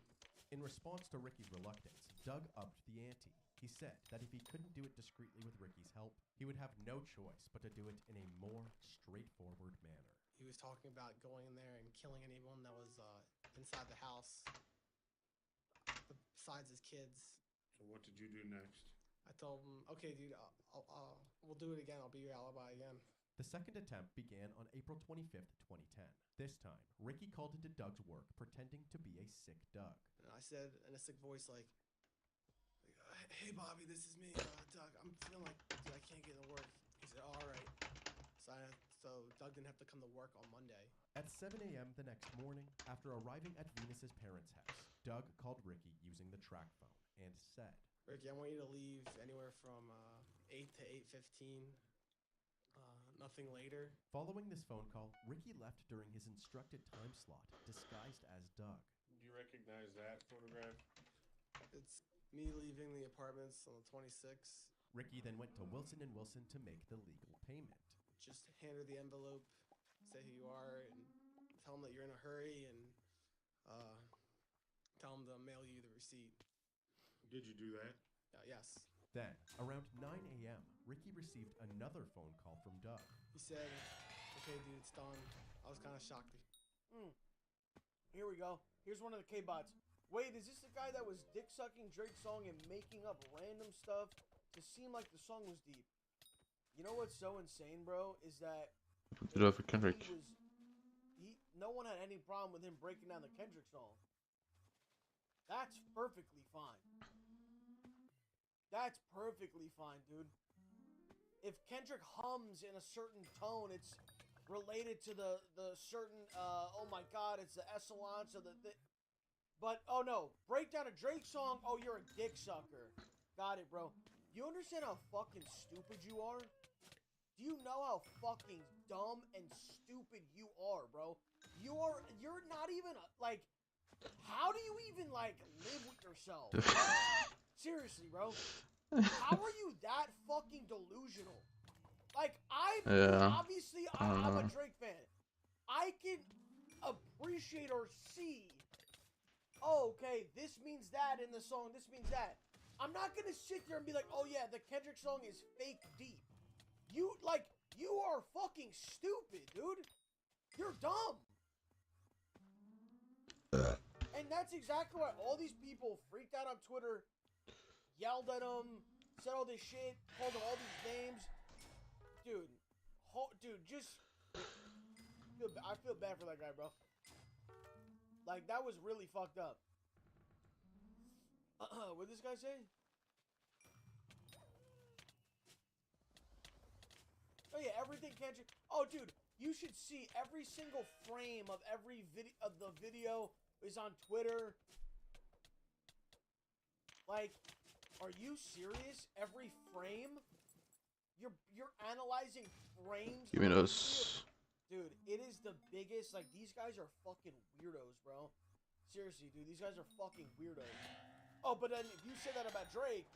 In response to Ricky's reluctance, Doug upped the ante. He said that if he couldn't do it discreetly with Ricky's help, he would have no choice but to do it in a more straightforward manner. He was talking about going in there and killing anyone that was inside the house, besides his kids. So what did you do next? I told him, okay, dude, we'll do it again. I'll be your alibi again. The second attempt began on April 25th, 2010. This time, Ricky called into Doug's work pretending to be a sick Doug. And I said in a sick voice, like, hey, Bobby, this is me, Doug. I'm feeling like, dude, I can't get to work. He said, all right. So Doug didn't have to come to work on Monday. At 7 a.m. the next morning, after arriving at Venus's parents' house, Doug called Ricky using the track phone and said, Ricky, I want you to leave anywhere from 8 to 8:15. Nothing later. Following this phone call, Ricky left during his instructed time slot, disguised as Doug. Do you recognize that photograph? It's me leaving the apartments on the 26th. Ricky then went to Wilson & Wilson to make the legal payment. Just hand her the envelope, say who you are, and tell them that you're in a hurry, and tell them to mail you the receipt. Did you do that? Yes. Then, around 9 a.m., Ricky received another phone call from Doug. He said, okay, dude, it's done. I was kind of shocked. Here we go. Here's one of the K-bots. Wait, is this the guy that was dick-sucking Drake's song and making up random stuff to seem like the song was deep? You know what's so insane, bro, is that Get off of Kendrick. no one had any problem with him breaking down the Kendrick song. That's perfectly fine. That's perfectly fine, dude. If Kendrick hums in a certain tone, it's related to the certain, oh my god, it's the excellence of the... But, oh no, break down a Drake song, oh, you're a dick sucker. Got it, bro. You understand how fucking stupid you are? Do you know how fucking dumb and stupid you are, bro? You're not even, like, how do you even, like, live with yourself? Seriously, bro. How are you that fucking delusional? Like, obviously, I'm a Drake fan. I can appreciate or see, oh, okay, this means that in the song, this means that. I'm not gonna sit there and be like, oh yeah, the Kendrick song is fake deep. You are fucking stupid, dude. You're dumb. And that's exactly why all these people freaked out on Twitter, yelled at him, said all this shit, called him all these names. Dude, I feel bad for that guy, bro. Like, that was really fucked up. What did this guy say? Oh yeah, everything Kendrick. Oh, dude, you should see every single frame of every video is on Twitter. Like, are you serious? Every frame? You're analyzing frames? Give me those. Dude, it is the biggest, like, these guys are fucking weirdos, bro. Seriously, dude, these guys are fucking weirdos. Oh, but then if you say that about Drake...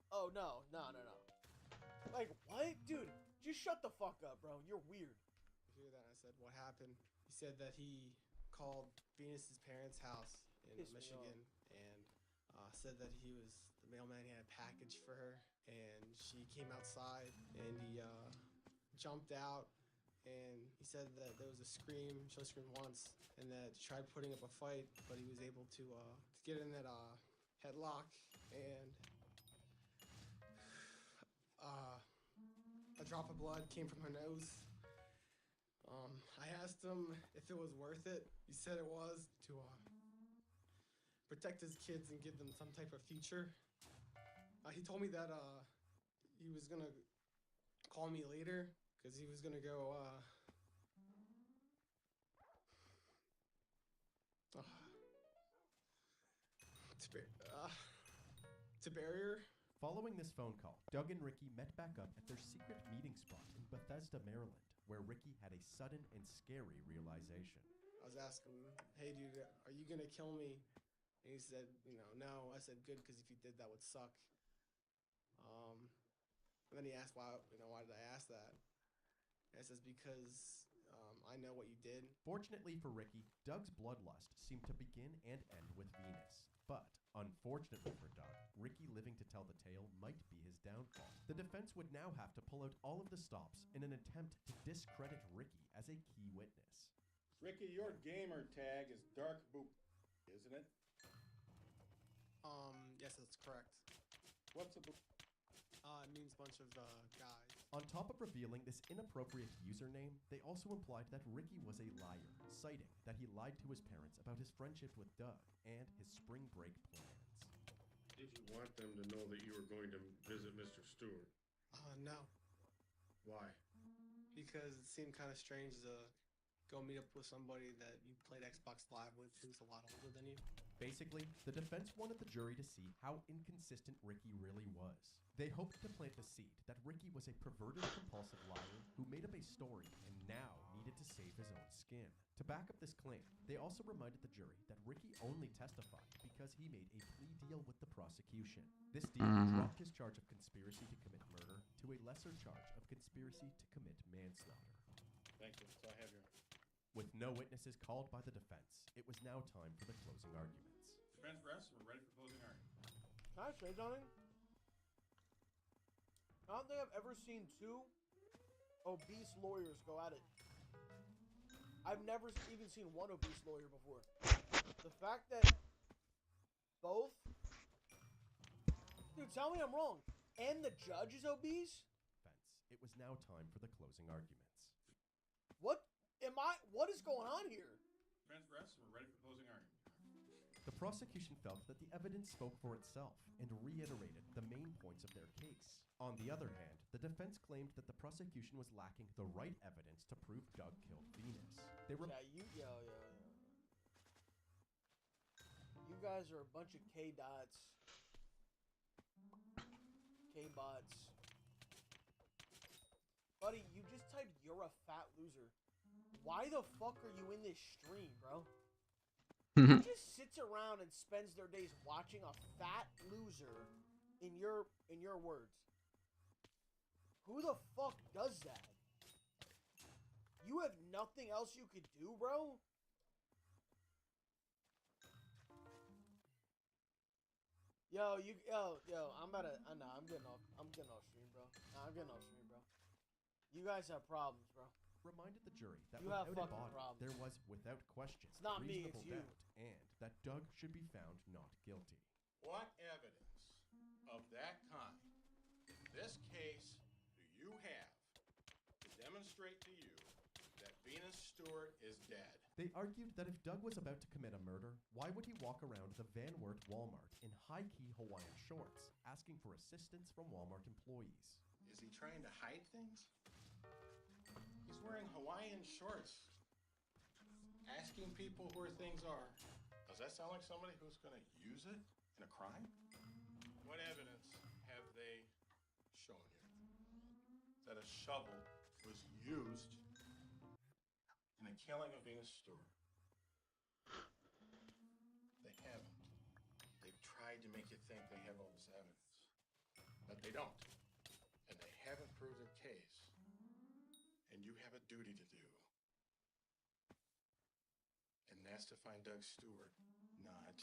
Oh, no. Like, what? Dude, just shut the fuck up, bro. You're weird. I hear that. I said, what happened? He said that he called Venus's parents' house in Michigan and said that the mailman had a package for her, and she came outside and he jumped out, and he said that there was a scream. She only screamed once, and that he tried putting up a fight, but he was able to get in that headlock, and a drop of blood came from her nose. I asked him if it was worth it. He said it was, to protect his kids and give them some type of future. He told me that he was gonna call me later because he was gonna go to bury her. Following this phone call, Doug and Ricky met back up at their secret meeting spot in Bethesda, Maryland, where Ricky had a sudden and scary realization. I was asking him, hey dude, are you gonna kill me? And he said, no. I said, good, because if you did, that would suck. And then he asked why did I ask that? It says, because I know what you did. Fortunately for Ricky, Doug's bloodlust seemed to begin and end with Venus. But, unfortunately for Doug, Ricky living to tell the tale might be his downfall. The defense would now have to pull out all of the stops in an attempt to discredit Ricky as a key witness. Ricky, your gamer tag is Dark Boop, isn't it? Yes, that's correct. What's a boop? It means bunch of guys. On top of revealing this inappropriate username, they also implied that Ricky was a liar, citing that he lied to his parents about his friendship with Doug and his spring break plans. Did you want them to know that you were going to visit Mr. Stewart? No. Why? Because it seemed kind of strange to go meet up with somebody that you played Xbox Live with who's a lot older than you. Basically, the defense wanted the jury to see how inconsistent Ricky really was. They hoped to plant the seed that Ricky was a perverted, compulsive liar who made up a story and now needed to save his own skin. To back up this claim, they also reminded the jury that Ricky only testified because he made a plea deal with the prosecution. This deal dropped his charge of conspiracy to commit murder to a lesser charge of conspiracy to commit manslaughter. Thank you. So I have your... With no witnesses called by the defense, it was now time for the closing arguments. Defense rests. We're ready for closing argument. Can I say something? I don't think I've ever seen two obese lawyers go at it. I've never even seen one obese lawyer before. The fact that both... Dude, tell me I'm wrong. And the judge is obese? It was now time for the closing arguments. What is going on here? Defense rests. We're ready for closing argument. The prosecution felt that the evidence spoke for itself and reiterated the main points of their case. On the other hand, the defense claimed that the prosecution was lacking the right evidence to prove Doug killed Venus. You guys are a bunch of K-dots. K-bots. Buddy, you just typed "you're a fat loser." Why the fuck are you in this stream, bro? Who just sits around and spends their days watching a fat loser in your words? Who the fuck does that? You have nothing else you could do, bro? Yo, I'm getting off stream, bro. I'm getting off stream, bro. You guys have problems, bro. Reminded the jury that You have without a fucking body, problems. there was, without question, It's not me, reasonable it's you. doubt, and that Doug should be found not guilty. What evidence of that kind, in this case, do you have to demonstrate to you that Venus Stewart is dead? They argued that if Doug was about to commit a murder, why would he walk around the Van Wert Walmart in high-key Hawaiian shorts, asking for assistance from Walmart employees? Is he trying to hide things? He's wearing Hawaiian shorts, asking people where things are. Does that sound like somebody who's going to use it in a crime? What evidence have they shown you that a shovel was used in the killing of Venus Stewart? They haven't. They've tried to make you think they have all this evidence, but they don't. And they haven't proved their case. And you have a duty to do. And that's to find Doug Stewart not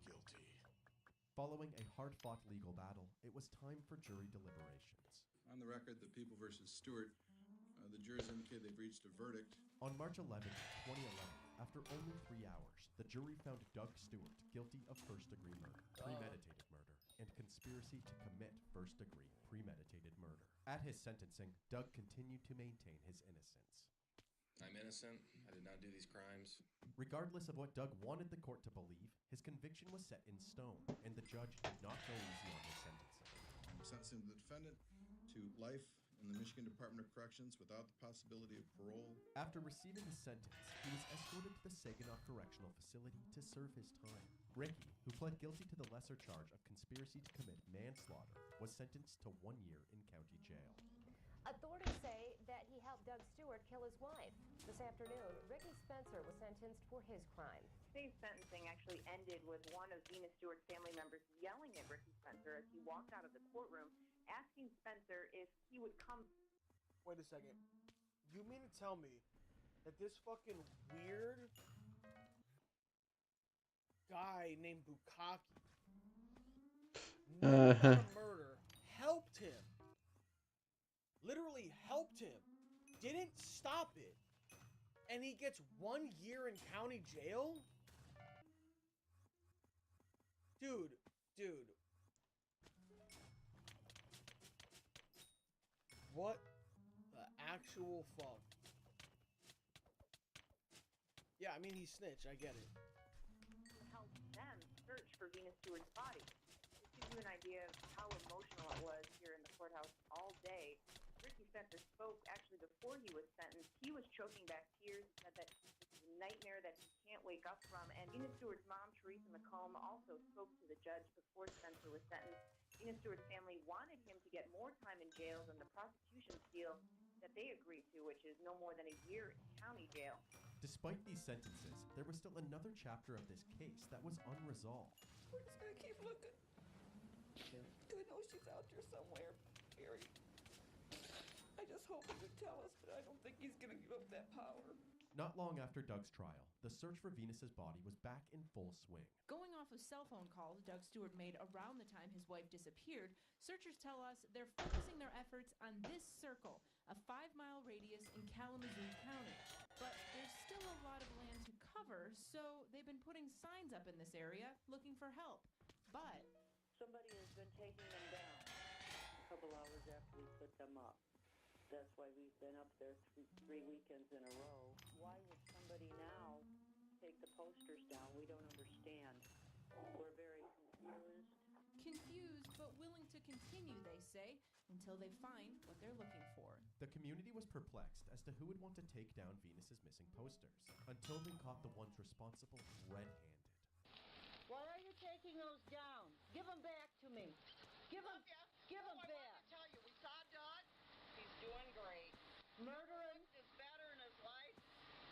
guilty. Following a hard-fought legal battle, it was time for jury deliberations. On the record, the People versus Stewart, the jurors indicate they've reached a verdict. On March 11, 2011, after only 3 hours, the jury found Doug Stewart guilty of first-degree murder, premeditated murder, and conspiracy to commit first-degree premeditated murder. At his sentencing, Doug continued to maintain his innocence. I'm innocent. I did not do these crimes. Regardless of what Doug wanted the court to believe, his conviction was set in stone, and the judge did not go easy on his sentencing. Sentencing the defendant to life in the Michigan Department of Corrections without the possibility of parole. After receiving his sentence, he was escorted to the Saginaw Correctional Facility to serve his time. Ricky, who pled guilty to the lesser charge of conspiracy to commit manslaughter, was sentenced to 1 year in county jail. Authorities say that he helped Doug Stewart kill his wife. This afternoon, Ricky Spencer was sentenced for his crime. Today's sentencing actually ended with one of Venus Stewart's family members yelling at Ricky Spencer as he walked out of the courtroom, asking Spencer if he would come. Wait a second. You mean to tell me that this fucking weird guy named Bukaki knew about a murder, helped him, literally helped him, didn't stop it, and he gets 1 year in county jail? Dude. What the actual fuck? Yeah, I mean, he snitched. I get it. Helped them search for Venus Stewart's body. This gives you an idea of how emotional it was here in the courthouse all day. Ricky Spencer spoke actually before he was sentenced. He was choking back tears. He said that this is a nightmare that he can't wake up from. And Venus Stewart's mom, Teresa McComb, also spoke to the judge before Spencer was sentenced. Venus Stewart's family wanted him to get more time in jail than the prosecution's deal that they agreed to, which is no more than a year in county jail. Despite these sentences, there was still another chapter of this case that was unresolved. We're just gonna keep looking. I know she's out there somewhere, Gary. I just hope he would tell us, but I don't think he's gonna give up that power. Not long after Doug's trial, the search for Venus's body was back in full swing. Going off of cell phone calls Doug Stewart made around the time his wife disappeared, searchers tell us they're focusing their efforts on this circle, a 5-mile radius in Kalamazoo County. But there's still a lot of land to cover, so they've been putting signs up in this area looking for help. But somebody has been taking them down a couple hours after we put them up. That's why we've been up there three weekends in a row. Why would somebody now take the posters down? We don't understand. We're very confused. Confused, but willing to continue, they say, until they find what they're looking for. The community was perplexed as to who would want to take down Venus's missing posters, until they caught the ones responsible red-handed. Why are you taking those down? Give them back to me. Give them back. I wanted to tell you, we saw Doug. He's doing great. Murdering is better in his life.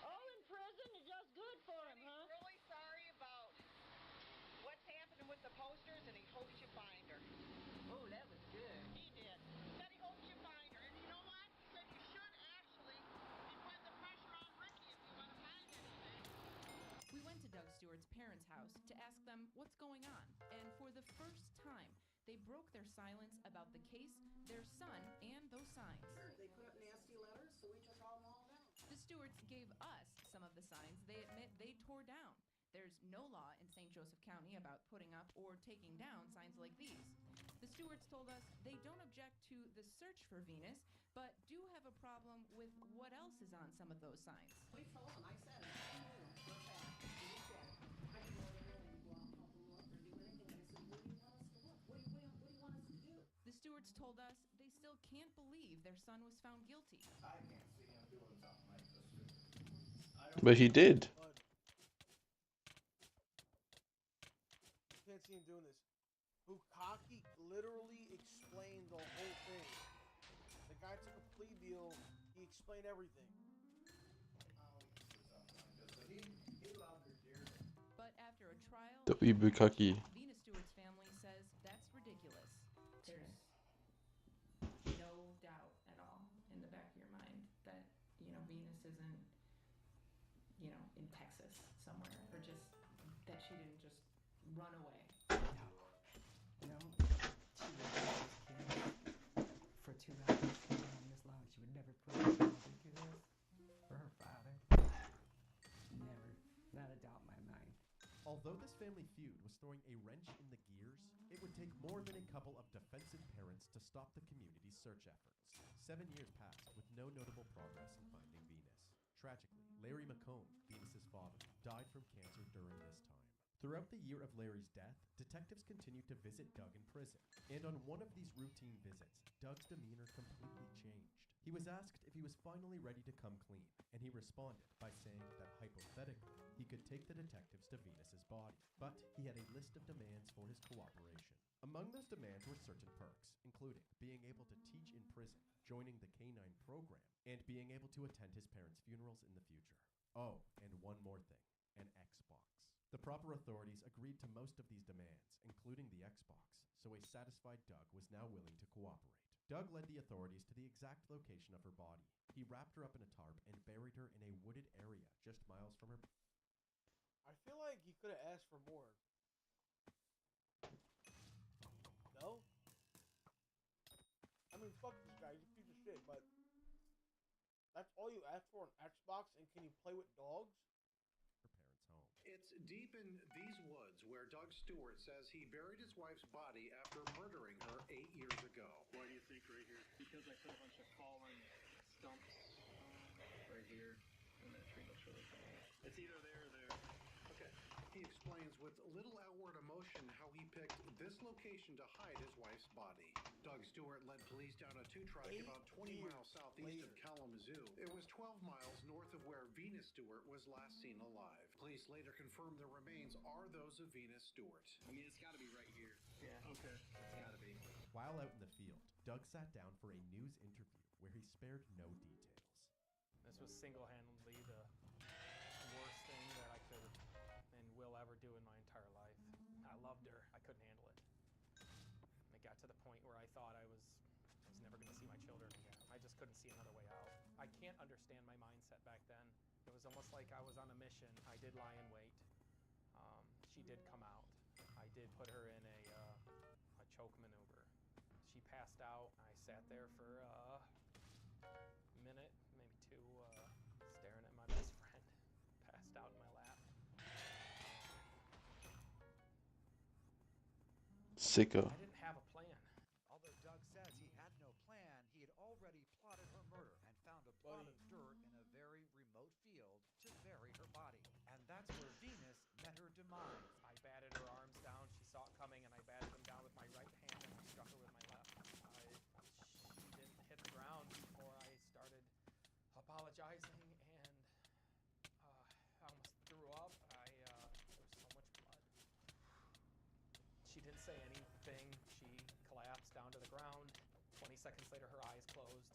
Oh, in prison is just good for him, He's huh? really sorry about what's happening with the posters, and he hopes you find her. Oh, that was good. He did. He said he hopes you find her. And you know what? He said you should actually be putting the pressure on Ricky if you want to find anything. We went to Doug Stewart's parents' house to ask them what's going on. And for the first time, they broke their silence about the case, their son, and those signs. They put up nasty letters, so we took all down. The Stewarts gave us some of the signs they admit they tore down. There's no law in St. Joseph County about putting up or taking down signs like these. The Stewarts told us they don't object to the search for Venus, but do have a problem with what else is on some of those signs. We told him, I said, for a fact. He said, I didn't know they were going to go out and help him look or do anything. I said, where do you want us to look? What do you want us to do? The Stewarts told us they still can't believe their son was found guilty. I can't see him doing something like this. But he did. Can't see him doing this. Bukaki literally explained the whole thing. The guy took a plea deal. He explained everything. But after a trial, W. Bukaki. Venus Stewart's family says that's ridiculous. There's no doubt at all in the back of your mind that, Venus isn't, in Texas somewhere, or just that she didn't just run away. She was for 2 hours on this long. She would never put it in ridiculous for her father. Never. Not a doubt in my mind. Although this family feud was throwing a wrench in the gears, it would take more than a couple of defensive parents to stop the community's search efforts. 7 years passed with no notable progress in finding Venus. Tragically, Larry McComb, Venus's father, died from cancer during this time. Throughout the year of Larry's death, detectives continued to visit Doug in prison. And on one of these routine visits, Doug's demeanor completely changed. He was asked if he was finally ready to come clean, and he responded by saying that hypothetically, he could take the detectives to Venus's body, but he had a list of demands for his cooperation. Among those demands were certain perks, including being able to teach in prison, joining the K-9 program, and being able to attend his parents' funerals in the future. Oh, and one more thing, an Xbox. The proper authorities agreed to most of these demands, including the Xbox, so a satisfied Doug was now willing to cooperate. Doug led the authorities to the exact location of her body. He wrapped her up in a tarp and buried her in a wooded area just miles from her. I feel like he could have asked for more. No? I mean, fuck this guy. He's a piece of shit, but that's all you asked for on Xbox, and can you play with dogs? It's deep in these woods where Doug Stewart says he buried his wife's body after murdering her 8 years ago. Why do you think right here? Because I put a bunch of fallen stumps right here, and that tree looks really tall. It's either there or there. Okay. He explains with little outward emotion how he picked this location to hide his wife's body. Doug Stewart led police down a 2-track about 20 miles southeast of Kalamazoo. It was 12 miles north of where Venus Stewart was last seen alive. Police later confirmed the remains are those of Venus Stewart. I mean, it's got to be right here. Yeah. Okay. It's got to be. While out in the field, Doug sat down for a news interview where he spared no details. This was single-handedly the worst thing that I could and will ever do in my entire life. I loved her. I couldn't handle it. And it got to the point where I thought I was never going to see my children again. I just couldn't see another way out. I can't understand my mindset back then. It was almost like I was on a mission. I did lie in wait. She did come out. I did put her in a choke maneuver. She passed out. I sat there for a minute, maybe two, staring at my best friend. Passed out in my lap. Sicko. I didn't have a plan. Although Doug says he had no plan, he had already plotted her murder and found a plot of dirt in a very remote field to bury her body. And that's where Venus met her demise. I batted her arms down. She saw it coming, and I batted them down with my right hand, and I struck her with my left. She didn't hit the ground before I started apologizing, and I almost threw up. There was so much blood. She didn't say anything. She collapsed down to the ground. 20 seconds later, her eyes closed.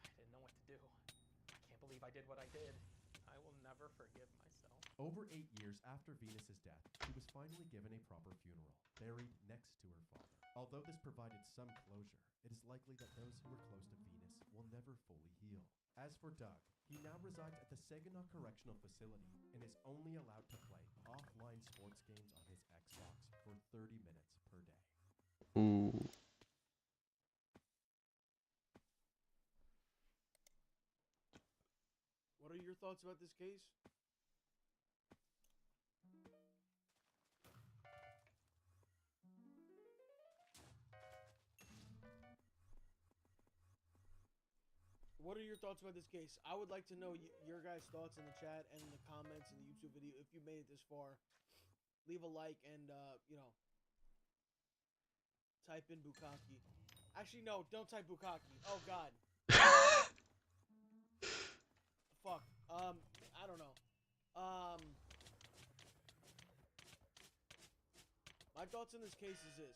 I didn't know what to do. I can't believe I did what I did. I will never forgive myself. Over 8 years after Venus's death, she was finally given a proper funeral, buried next to her father. Although this provided some closure, it is likely that those who were close to Venus will never fully heal. As for Doug, he now resides at the Saginaw Correctional Facility and is only allowed to play offline sports games on his Xbox for 30 minutes per day. Ooh. What are your thoughts about this case? What are your thoughts about this case? I would like to know your guys' thoughts in the chat and in the comments in the YouTube video. If you made it this far, leave a like and, type in Bukkake. Actually, no, don't type Bukkake. Oh, God. Fuck. I don't know. My thoughts on this case is this.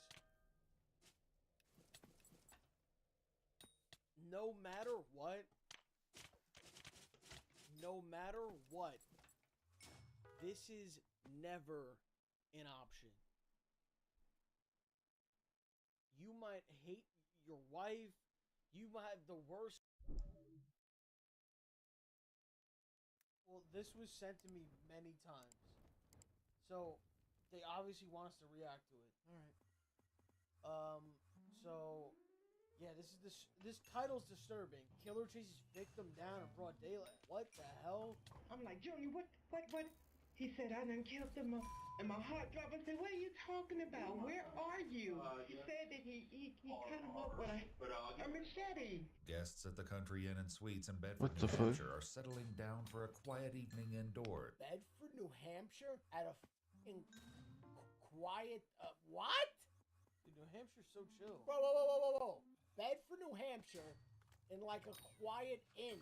No matter what, this is never an option. You might hate your wife. You might have the worst. Well, this was sent to me many times. So, they obviously want us to react to it. Alright. So, yeah, this title's disturbing. Killer chases victim down in broad daylight. What the hell? I'm like, Junior, what? He said, I done killed them, and my heart dropped. I said, what are you talking about? Where are you? He said that he cut him up with a machete. Guests at the Country Inn and Suites in Bedford, What New the fuck? Hampshire are settling down for a quiet evening indoors. Bedford, New Hampshire? At a f***ing quiet, what? Dude, New Hampshire's so chill. Whoa. Bedford, New Hampshire, in like a quiet inn.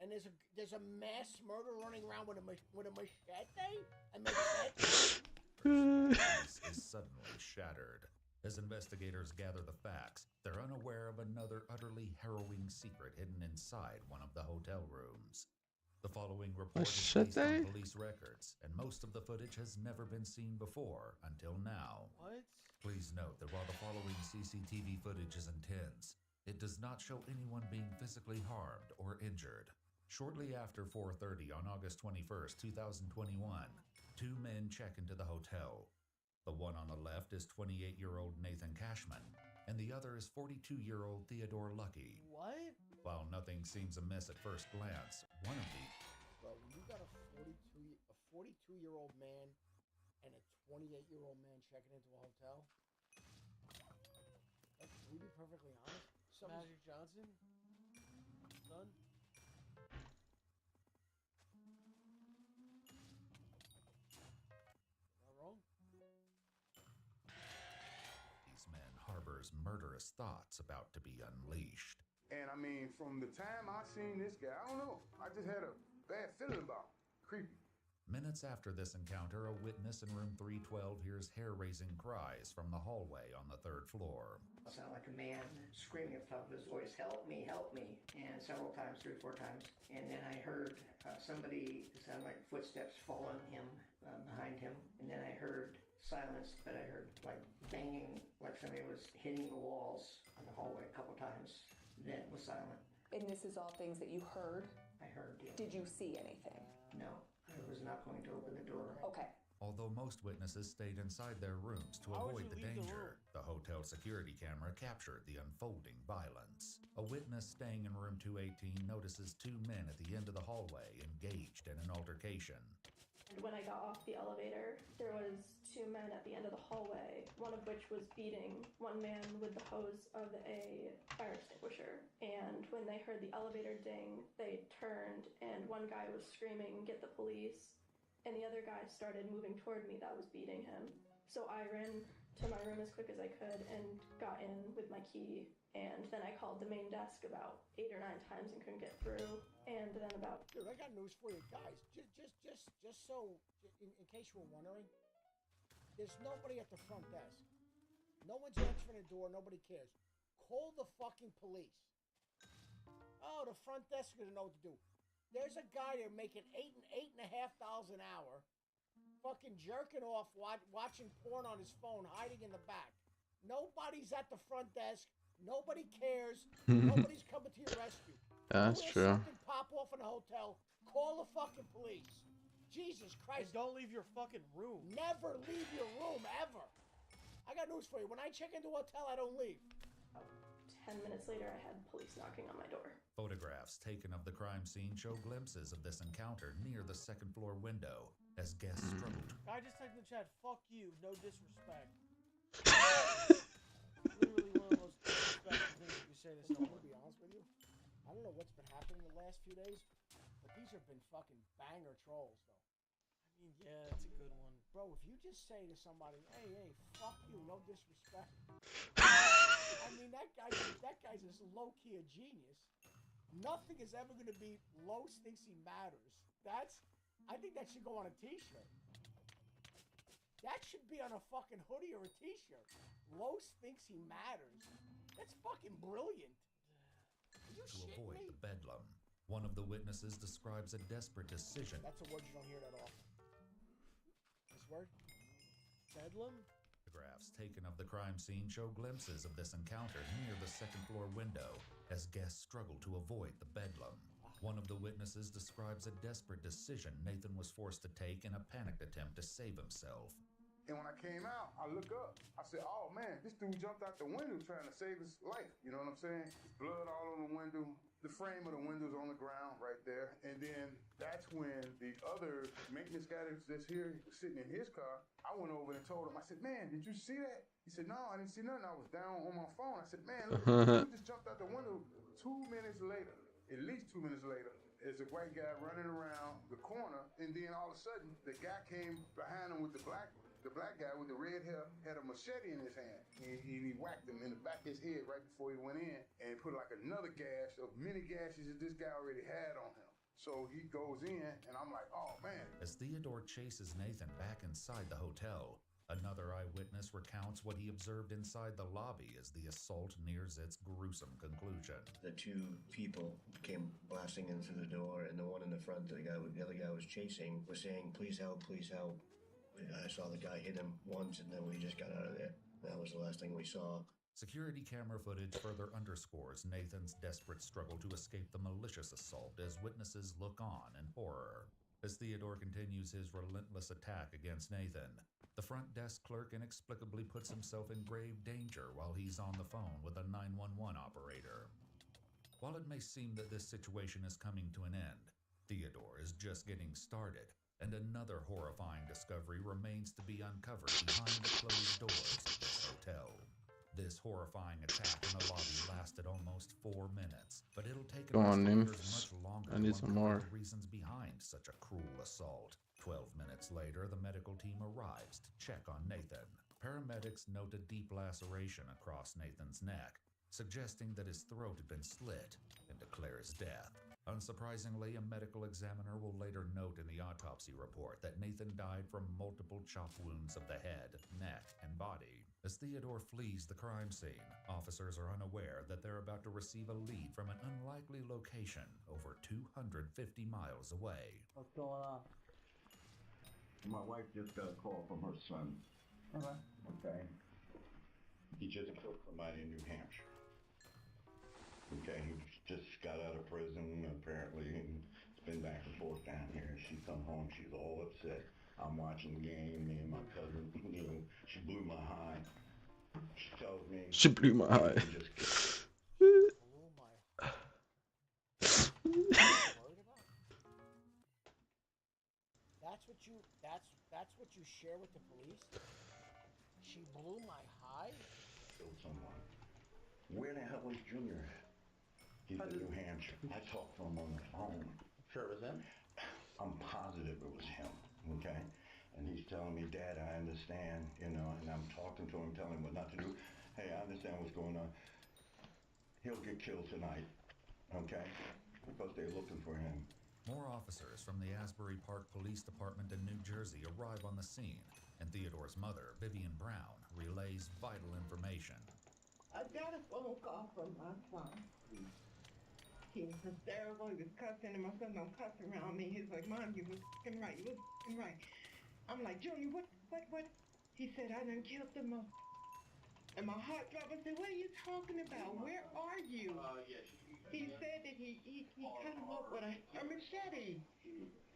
And there's a mass murder running around with a machete? Is suddenly shattered. As investigators gather the facts, they're unaware of another utterly harrowing secret hidden inside one of the hotel rooms. The following report is should based on they? police records, and most of the footage has never been seen before until now. What? Please note that while the following CCTV footage is intense, it does not show anyone being physically harmed or injured. Shortly after 4:30 on August 21st, 2021, two men check into the hotel. The one on the left is 28-year-old Nathan Cashman, and the other is 42-year-old Theodore Lucky. What? While nothing seems amiss at first glance, one of the... Bro, you got a 42-year-old man and a 28-year-old man checking into a hotel? Like, can we be perfectly honest? Magic Johnson? Son? Am I wrong? These men harbors murderous thoughts about to be unleashed. And I mean, from the time I seen this guy, I don't know, I just had a bad feeling about him. Creepy. Minutes after this encounter, a witness in room 312 hears hair-raising cries from the hallway on the 3rd floor. It sounded like a man screaming at the top of his voice, help me, and several times, 3 or 4 times. And then I heard somebody, it sounded like footsteps following him, behind him. And then I heard silence, but I heard like banging, like somebody was hitting the walls on the hallway a couple times. Then it was silent. And this is all things that you heard? I heard, yeah. Did you see anything? No, I was not going to open the door. Okay. Although most witnesses stayed inside their rooms to Why would avoid you the leave the danger, the hotel security camera captured the unfolding violence. A witness staying in room 218 notices 2 men at the end of the hallway engaged in an altercation. When I got off the elevator, there was 2 men at the end of the hallway, one of which was beating one man with the hose of a fire extinguisher. And when they heard the elevator ding, they turned and one guy was screaming, "Get the police." And the other guy started moving toward me that was beating him. So I ran to my room as quick as I could and got in with my key. And then I called the main desk about 8 or 9 times and couldn't get through. And then about... Dude, I got news for you guys. Just so, in case you were wondering, there's nobody at the front desk. No one's answering the door. Nobody cares. Call the fucking police. Oh, the front desk doesn't know what to do. There's a guy there making $8,500 an hour, fucking jerking off, watching porn on his phone, hiding in the back. Nobody's at the front desk. Nobody cares. Nobody's coming to your rescue. That's true. Something pop off in a hotel. Call the fucking police. Jesus Christ. And don't leave your fucking room. Never leave your room, ever. I got news for you. When I check into a hotel, I don't leave. 10 minutes later, I had police knocking on my door. Photographs taken of the crime scene show glimpses of this encounter near the 2nd floor window as guests struggled. I just typed in the chat, fuck you, no disrespect. Literally one of the most disrespectful things you can say to someone, to be honest with you. I don't know what's been happening the last few days, but these have been fucking banger trolls, though. I mean, yeah, it's a good one. Bro, if you just say to somebody, hey, fuck you, no disrespect. I mean, that guy's just low-key a genius. Nothing is ever going to be Lowe's thinks he matters. I think that should go on a t-shirt. That should be on a fucking hoodie or a t-shirt. Lowe's thinks he matters. That's fucking brilliant. Are you To shitting avoid me? the bedlam, one of the witnesses describes a desperate decision. That's a word you don't hear that often. This word? Bedlam? Photographs taken of the crime scene show glimpses of this encounter near the 2nd floor window as guests struggle to avoid the bedlam. One of the witnesses describes a desperate decision Nathan was forced to take in a panicked attempt to save himself. And when I came out, I look up. I said, oh man, this dude jumped out the window trying to save his life. You know what I'm saying? Blood all on the window. The frame of the window's on the ground right there. And then that's when the other maintenance guy that's here sitting in his car, I went over and told him, I said, man, did you see that? He said, no, I didn't see nothing. I was down on my phone. I said, man, look, you just jumped out the window. 2 minutes later, at least 2 minutes later, there's a white guy running around the corner. And then all of a sudden, the guy came behind him with the black guy with the red hair had a machete in his hand, and he whacked him in the back of his head right before he went in, and put like another gash of many gashes that this guy already had on him. So he goes in, and I'm like, oh man. As Theodore chases Nathan back inside the hotel, Another eyewitness recounts what he observed inside the lobby as the assault nears its gruesome conclusion. The two people came blasting in through the door, and the one in the front, the other guy was chasing, was saying, "Please help, please help." I saw the guy hit him once, and then we just got out of there. That was the last thing we saw. Security camera footage further underscores Nathan's desperate struggle to escape the malicious assault as witnesses look on in horror. As Theodore continues his relentless attack against Nathan, the front desk clerk inexplicably puts himself in grave danger while he's on the phone with a 911 operator. While it may seem that this situation is coming to an end, Theodore is just getting started, and another horrifying discovery remains to be uncovered behind the closed doors of this hotel. This horrifying attack in the lobby lasted almost 4 minutes, but it'll take Go on, investigators nymphs. much longer I need to some uncover more. the reasons behind such a cruel assault. 12 minutes later, the medical team arrives to check on Nathan. Paramedics note a deep laceration across Nathan's neck, suggesting that his throat had been slit, and declare his death. Unsurprisingly, a medical examiner will later note in the autopsy report that Nathan died from multiple chop wounds of the head, neck, and body. As Theodore flees the crime scene, officers are unaware that they're about to receive a lead from an unlikely location over 250 miles away. What's going on? My wife just got a call from her son. Okay. He just killed somebody in New Hampshire. Okay, he just got out of prison, apparently, and it's been back and forth down here. She come home, she's all upset. I'm watching the game, me and my cousin, she blew my high. She tells me... She blew my high. That's what you share with the police? She blew my high? Killed someone. Where the hell is Junior? He's in New Hampshire. I talked to him on the phone. Sure it was him? I'm positive it was him, okay? And he's telling me, "Dad, I understand," and I'm talking to him, telling him what not to do. Hey, I understand what's going on. He'll get killed tonight, okay? Because they're looking for him. More officers from the Asbury Park Police Department in New Jersey arrive on the scene, and Theodore's mother, Vivian Brown, relays vital information. I got a phone call from my son. He was hysterical, he was cussing, and my son don't cuss around me. He's like, "Mom, you was f***ing right, you was f***ing right." I'm like, "Junior, what? He said, "I done killed the mother." And my heart dropped. I said, "What are you talking about? Where are you?" He said that he cut him up with a machete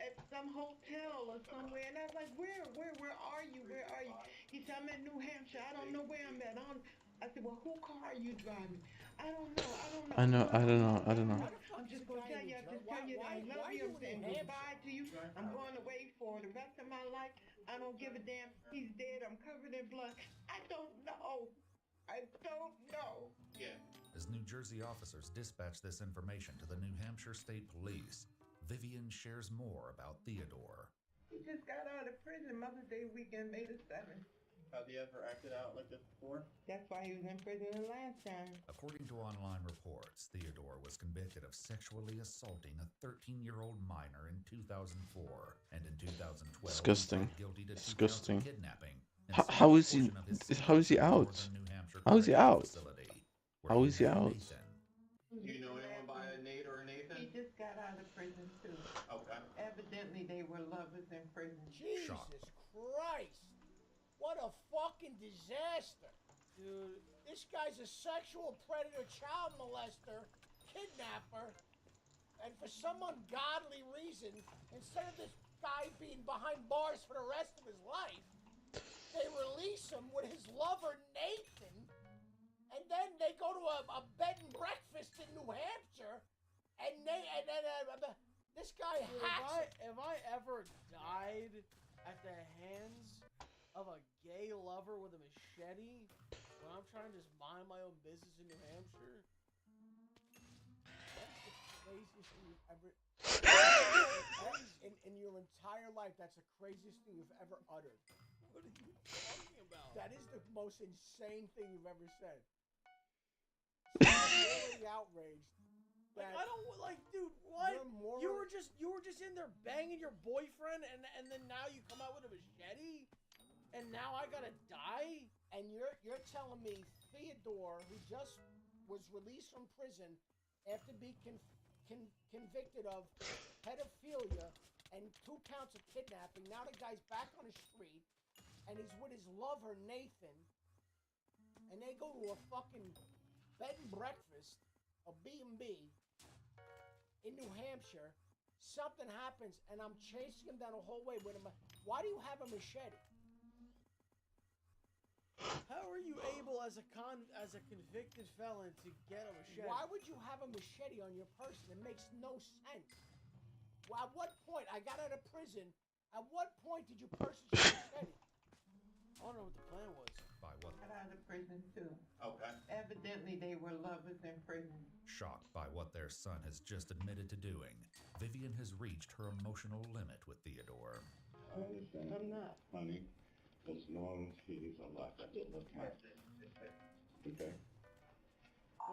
at some hotel or somewhere. And I was like, where are you? Where are you? He said, "I'm in New Hampshire. I don't know where I'm at." I said, "Well, whose car are you driving?" I don't know. I don't know. I'm just going to tell you, that I love you. I'm saying goodbye to you. I'm going away for the rest of my life. I don't give a damn. He's dead. I'm covered in blood. I don't know. Yeah. As New Jersey officers dispatch this information to the New Hampshire State Police, Vivian shares more about Theodore. He just got out of prison Mother's Day weekend, May the 7th. Have you ever acted out like this before? That's why he was in prison the last time. According to online reports, Theodore was convicted of sexually assaulting a 13-year-old minor in 2004, and in 2012 Disgusting. he pled guilty to 2 Disgusting. counts of kidnapping. How is he? How is he out? How is he out? How is he out? Do you know anyone by a Nate or a Nathan? He just got out of prison too. Okay. Evidently they were lovers in prison. Jesus Christ! What a fucking disaster! Dude, this guy's a sexual predator, child molester, kidnapper, and for some ungodly reason, instead of this guy being behind bars for the rest of his life, they release him with his lover Nathan, and then they go to a bed and breakfast in New Hampshire, and this guy hacks. If I ever died at the hands of a gay lover with a machete when I'm trying to just mind my own business in New Hampshire, that's the craziest thing you've ever... in your entire life, that's the craziest thing you've ever uttered. What are you talking about? That is the most insane thing you've ever said. I'm really outraged. Like, I don't dude. What? You were just in there banging your boyfriend, and then now you come out with a machete, And now I gotta die? And you're telling me Theodore, who just was released from prison after being convicted of pedophilia and 2 counts of kidnapping, now the guy's back on the street, and he's with his lover, Nathan, and they go to a fucking bed and breakfast, a B&B, in New Hampshire. Something happens, and I'm chasing him down the hallway with him. Why do you have a machete? How are you able, as a convicted felon, to get a machete? Why would you have a machete on your person? It makes no sense. Well, at what point? I got out of prison. At what point did you purchase your machete? I don't know what the plan was. By what? Got out of prison too. Okay. Evidently, they were lovers in prison. Shocked by what their son has just admitted to doing, Vivian has reached her emotional limit with Theodore. I understand. I'm not. Honey, as long as he's alive, that's what matters. Okay?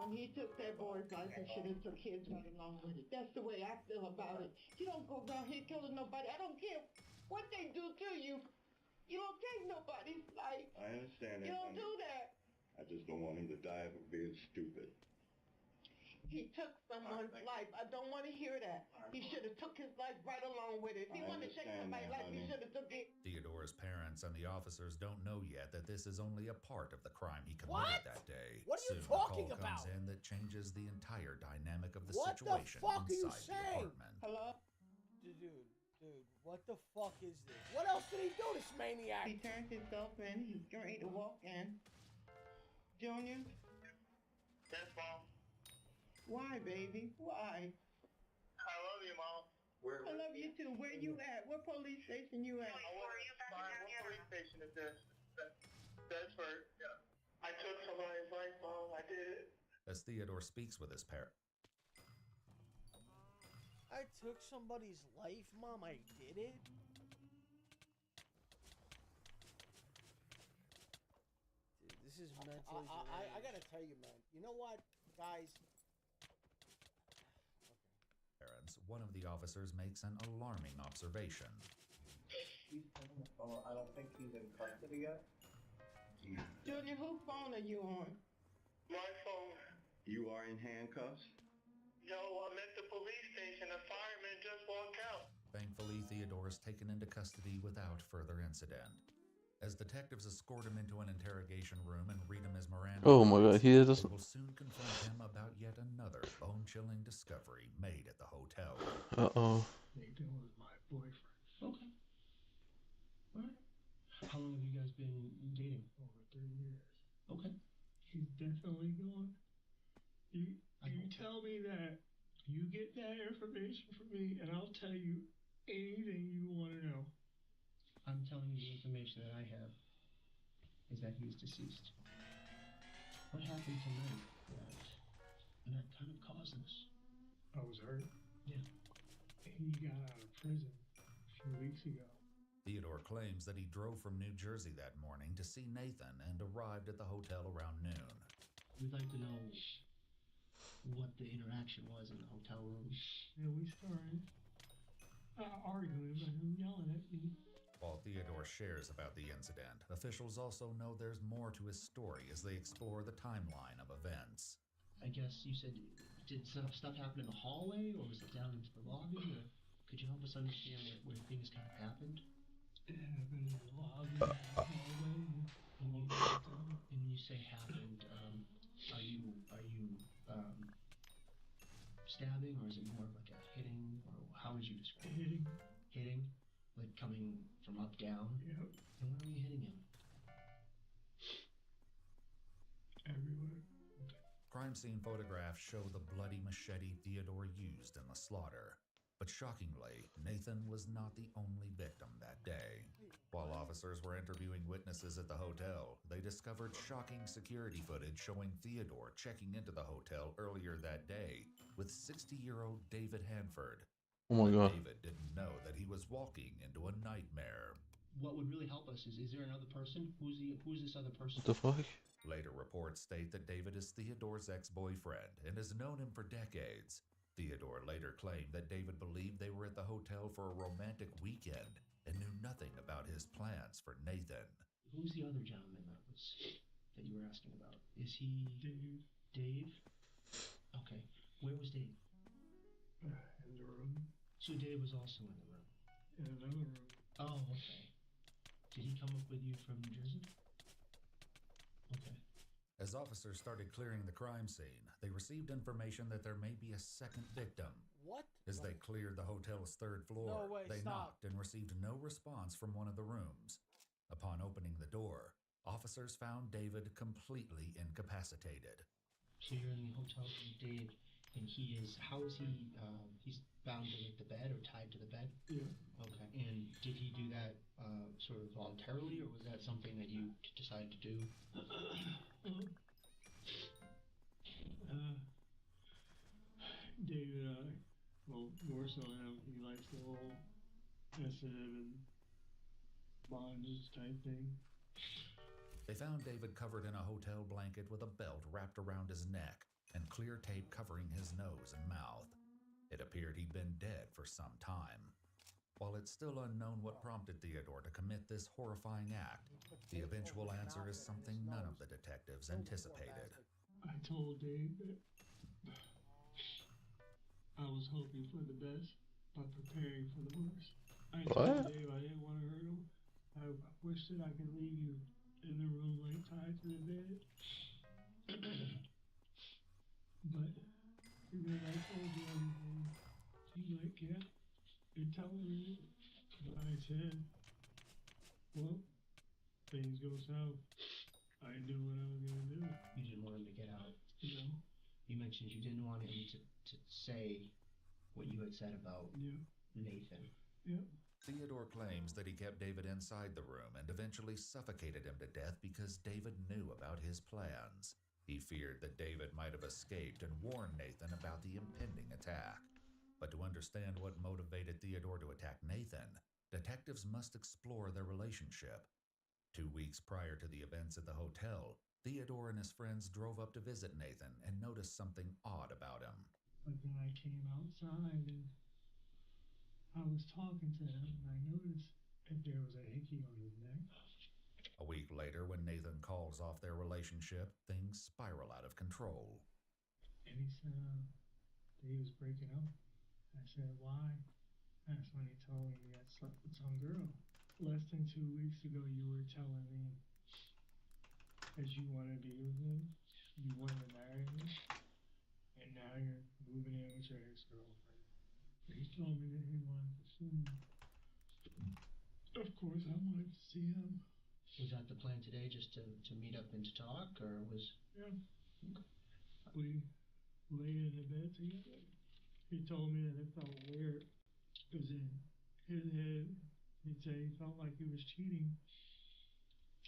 When he took that boy's life, he should have took his right along with it. That's the way I feel about it. You don't go around here killing nobody. I don't care what they do to you. You don't take nobody's life. I understand that. You don't honey. do that. I just don't want him to die for being stupid. He took someone's life. I don't want to hear that. He should have took his life right along with it. If he I wanted to take understand somebody's that, life, he honey. should have took it. Theodore's parents and the officers don't know yet that this is only a part of the crime he committed What? that day. What are you Soon, talking a call about? comes in that changes the entire dynamic of the What the situation fuck are you inside the saying? apartment. Hello? Dude, what the fuck is this? What else did he do, this maniac? He turned himself in. He's ready to walk in. Junior? Yes, Mom. Why, baby? Why? I love you, Mom. I love you too. Where you at? What police station you at? What police station is this? Bedford. Yeah. I took somebody's life, Mom. I did. As Theodore speaks with his parents, I took somebody's life, Mom. I did it? Dude, this is mentally I gotta tell you, man. You know what, guys? one of the officers makes an alarming observation. I don't think he's in custody yet. Junior, whose phone are you on? My phone. You are in handcuffs? Yo, I'm at the police station. A fireman just walked out. Thankfully, Theodore is taken into custody without further incident. As detectives escort him into an interrogation room and read him his Miranda Oh my god, he they doesn't. will soon confront him about yet another bone-chilling discovery made at the hotel. Uh-oh. Nathan was my boyfriend. Okay. Alright. How long have you guys been dating? Over 3 years. Okay. He's definitely gone. You tell me that. You get that information from me, and I'll tell you anything you want to know. I'm telling you the information that I have is that he's deceased. What happened tonight that kind of caused this? I was hurt. Yeah. He got out of prison a few weeks ago. Theodore claims that he drove from New Jersey that morning to see Nathan and arrived at the hotel around noon. We'd like to know what the interaction was in the hotel room. Yeah, we started arguing by him yelling at me. While Theodore shares about the incident, officials also know there's more to his story as they explore the timeline of events. I guess you said, did stuff happen in the hallway, or was it down into the lobby? Or could you help us understand where things kind of happened? It happened in the lobby, hallway, and you say happened. Are you stabbing, or is it more like a hitting, or how would you describe it? Hitting. Hitting? Like coming from up down? Yep. And where were you hitting him? Everywhere. Okay. Crime scene photographs show the bloody machete Theodore used in the slaughter. But shockingly, Nathan was not the only victim that day. While officers were interviewing witnesses at the hotel, they discovered shocking security footage showing Theodore checking into the hotel earlier that day with 60-year-old David Hanford. Oh my god. David didn't know that he was walking into a nightmare. What would really help us is there another person? Who's this other person? What the fuck? Later reports state that David is Theodore's ex-boyfriend and has known him for decades. Theodore later claimed that David believed they were at the hotel for a romantic weekend and knew nothing about his plans for Nathan. who's the other gentleman that you were asking about? Is he Dave? Dave? Okay. Where was Dave? In the room. So Dave was also in the room. In another room. Oh, okay. Did he come up with you from New Jersey? Okay. As officers started clearing the crime scene, they received information that there may be a second victim. What? As they cleared the hotel's third floor, No way, they stop. knocked and received no response from one of the rooms. Upon opening the door, officers found David completely incapacitated. So you're in the hotel with Dave, and how is he, he's bound to like the bed or tied to the bed? Yeah. Okay. And did he do that sort of voluntarily, or was that something that you decided to do? David, well, more so him, he likes the whole SM and bondage type thing. They found David covered in a hotel blanket with a belt wrapped around his neck and clear tape covering his nose and mouth. It appeared he'd been dead for some time. While it's still unknown what prompted Theodore to commit this horrifying act, the eventual answer is something none of the detectives anticipated. I told Dave that I was hoping for the best, but preparing for the worst. I told Dave I didn't want to hurt him. I wish that I could leave you in the room like tied to the bed. But then I told you everything. You like, yeah, you're telling me. But I said, well, things go south. I knew what I was gonna do. You didn't want him to get out. No. You mentioned you didn't want him to say what you had said about Nathan. Yep. Theodore claims that he kept David inside the room and eventually suffocated him to death because David knew about his plans. He feared that David might have escaped and warned Nathan about the impending attack. But to understand what motivated Theodore to attack Nathan, detectives must explore their relationship. 2 weeks prior to the events at the hotel, Theodore and his friends drove up to visit Nathan and noticed something odd about him. But then I came outside and I was talking to him and I noticed that there was a hickey on his neck. A week later, when Nathan calls off their relationship, things spiral out of control. And he said that he was breaking up. I said, why? That's when he told me he had slept with some girl. Less than 2 weeks ago, you were telling me that you want to be with me, you want to marry me, and now you're moving in with your ex-girlfriend. He told me that he wanted to see me. Of course, I wanted to see him. Was that the plan today, just to meet up and to talk, or was... Yeah. We laid in the bed together. He told me that it felt weird, because in his head, he'd say he felt like he was cheating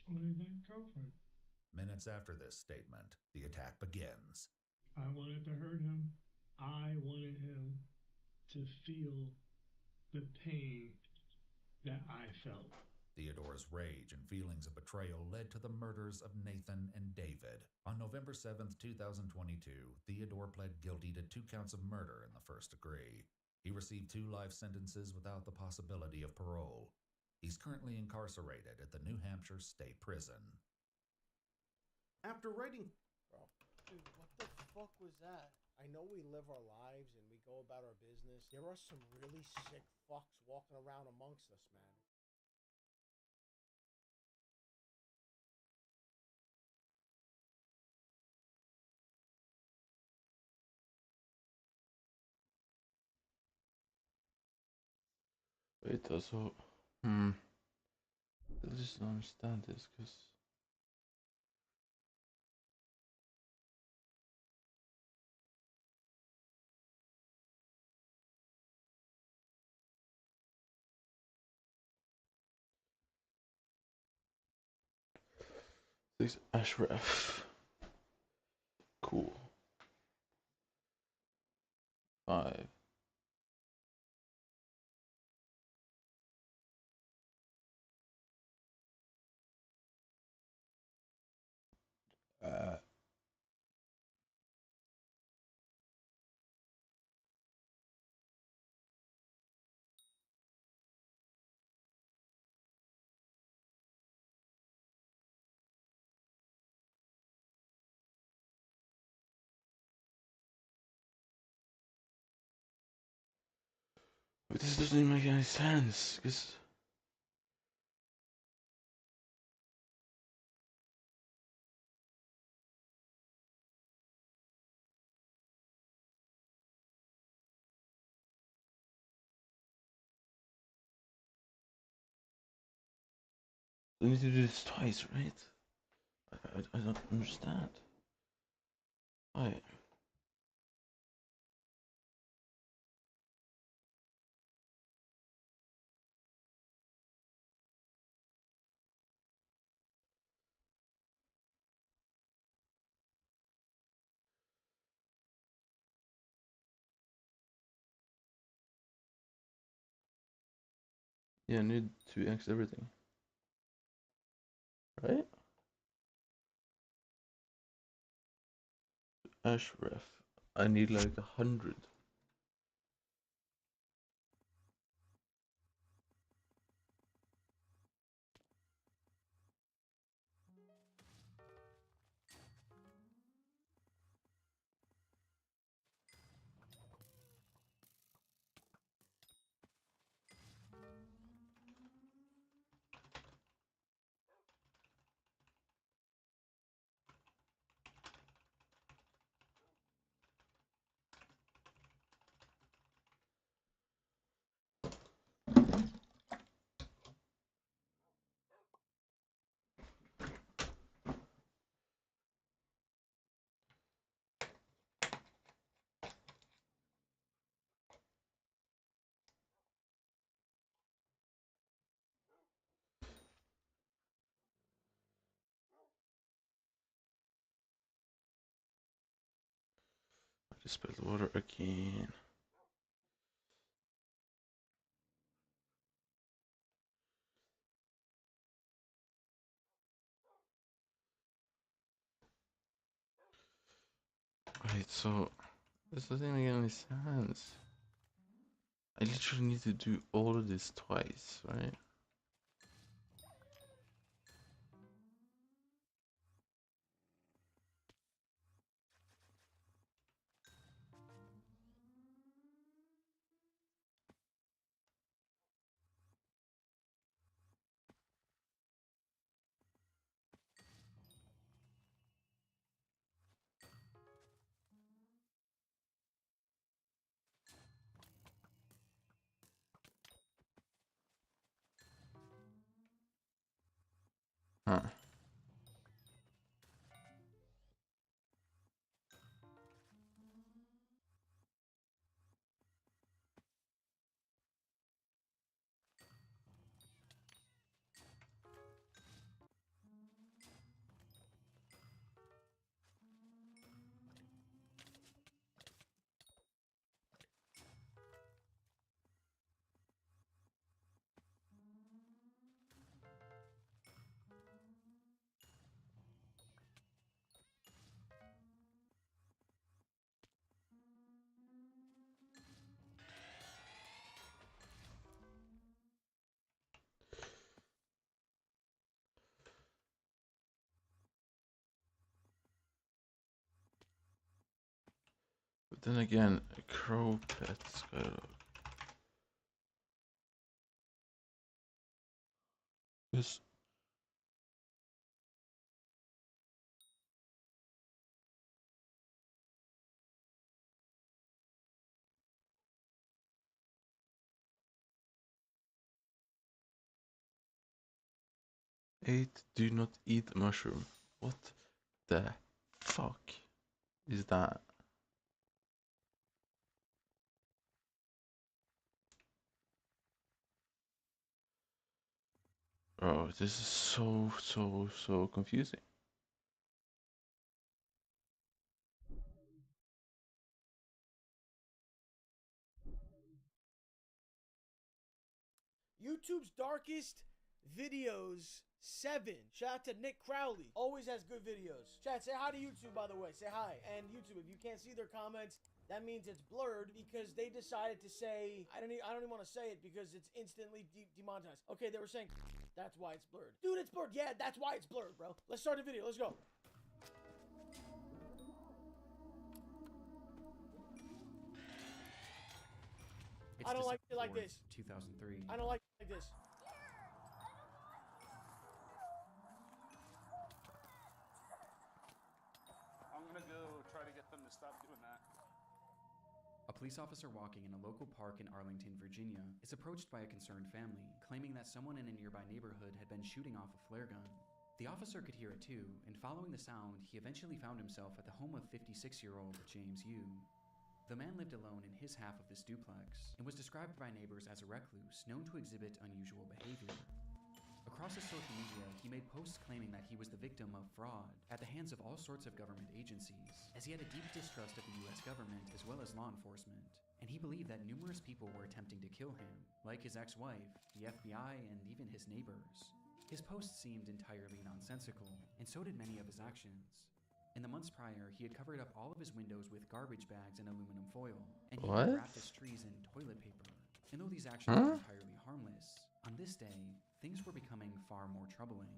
on his ex-girlfriend. Minutes after this statement, the attack begins. I wanted to hurt him. I wanted him to feel the pain that I felt. Theodore's rage and feelings of betrayal led to the murders of Nathan and David. On November 7th, 2022, Theodore pled guilty to 2 counts of murder in the first degree. He received 2 life sentences without the possibility of parole. He's currently incarcerated at the New Hampshire State Prison. After writing... Bro, dude, what the fuck was that? I know we live our lives and we go about our business. There are some really sick fucks walking around amongst us, man. Wait, also... I just don't understand this, because... This Ashraf. Cool. 5. But this doesn't even make any sense, because... I need to do this twice, right? I don't understand. Why? Yeah, I need 2x everything. Right? Ashref. I need like 100. I just spilled water again. Wait, so this doesn't make any sense. I literally need to do all of this twice, right? Huh. But then again, a crow pet Skyblock. Yes. Eight, do not eat mushroom. What the fuck is that? Bro, this is so confusing. YouTube's darkest videos 7. Shout out to Nick Crowley. Always has good videos. Chat, say hi to YouTube, by the way. Say hi. And YouTube, if you can't see their comments, that means it's blurred because they decided to say, I don't even want to say it because it's instantly demonetized. Okay, they were saying, that's why it's blurred. Dude, it's blurred. Yeah, that's why it's blurred, bro. Let's start the video. Let's go. I don't like it like this. 2003. I don't like it like this. I'm gonna go try to get them to stop doing that. A police officer walking in a local park in Arlington, Virginia, is approached by a concerned family, claiming that someone in a nearby neighborhood had been shooting off a flare gun. The officer could hear it too, and following the sound, he eventually found himself at the home of 56-year-old James Yu. The man lived alone in his half of this duplex, and was described by neighbors as a recluse known to exhibit unusual behavior. Across his social media, he made posts claiming that he was the victim of fraud at the hands of all sorts of government agencies, as he had a deep distrust of the US government as well as law enforcement, and he believed that numerous people were attempting to kill him, like his ex-wife, the FBI, and even his neighbors. His posts seemed entirely nonsensical, and so did many of his actions. In the months prior, he had covered up all of his windows with garbage bags and aluminum foil, and he had wrapped his trees in toilet paper. And though these actions were entirely harmless, on this day, things were becoming far more troubling.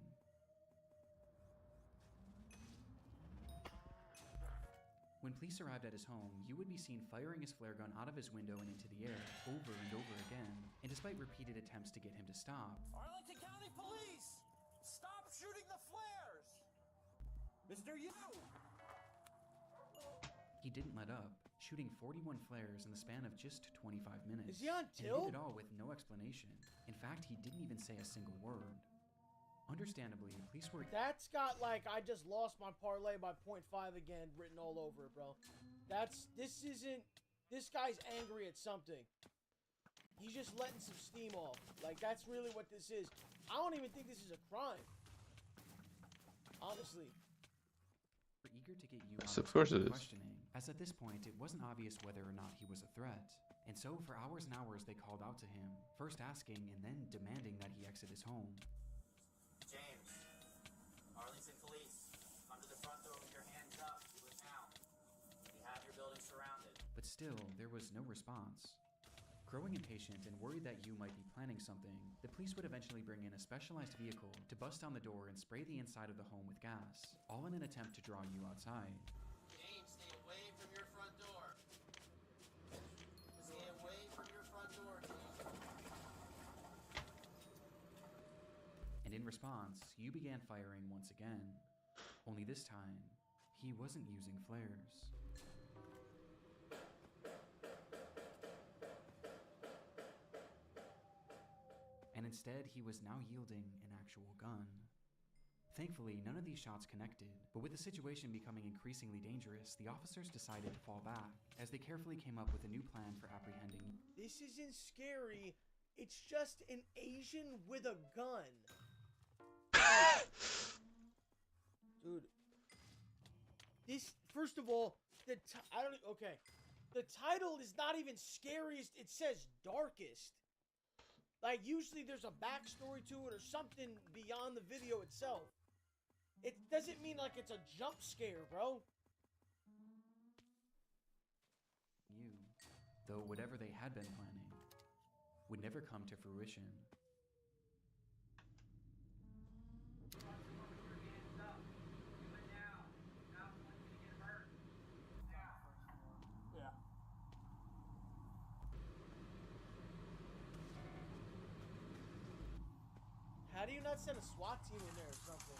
When police arrived at his home, you would be seen firing his flare gun out of his window and into the air, over and over again, and despite repeated attempts to get him to stop, Arlington County Police! Stop shooting the flares! Mr. Yu! he didn't let up, shooting 41 flares in the span of just 25 minutes. Is he on And he tilt? did it all with no explanation. In fact, he didn't even say a single word. Understandably, police were... That's got, like, I just lost my parlay by 0.5 again written all over it, bro. This guy's angry at something. He's just letting some steam off. Like, that's really what this is. I don't even think this is a crime. Honestly. Were eager to get you Yes, out of course it is. questioning, as at this point, it wasn't obvious whether or not he was a threat. And so, for hours and hours, they called out to him, first asking and then demanding that he exit his home. James, Arlington Police, come to the front door with your hands up. Do it now. We have your building surrounded. But still, there was no response. Growing impatient and worried that you might be planning something, the police would eventually bring in a specialized vehicle to bust down the door and spray the inside of the home with gas, all in an attempt to draw you outside. James, stay away from your front door. Stay away from your front door, James. And in response, you began firing once again. Only this time, he wasn't using flares. And instead, he was now yielding an actual gun. Thankfully, none of these shots connected, but with the situation becoming increasingly dangerous, the officers decided to fall back, as they carefully came up with a new plan for apprehending. This isn't scary. It's just an Asian with a gun. Dude. This, first of all, the title is not even scariest. It says darkest. Like, usually there's a backstory to it or something beyond the video itself. It doesn't mean like it's a jump scare, bro. You, though whatever they had been planning, would never come to fruition. Yeah. How do you not send a SWAT team in there or something?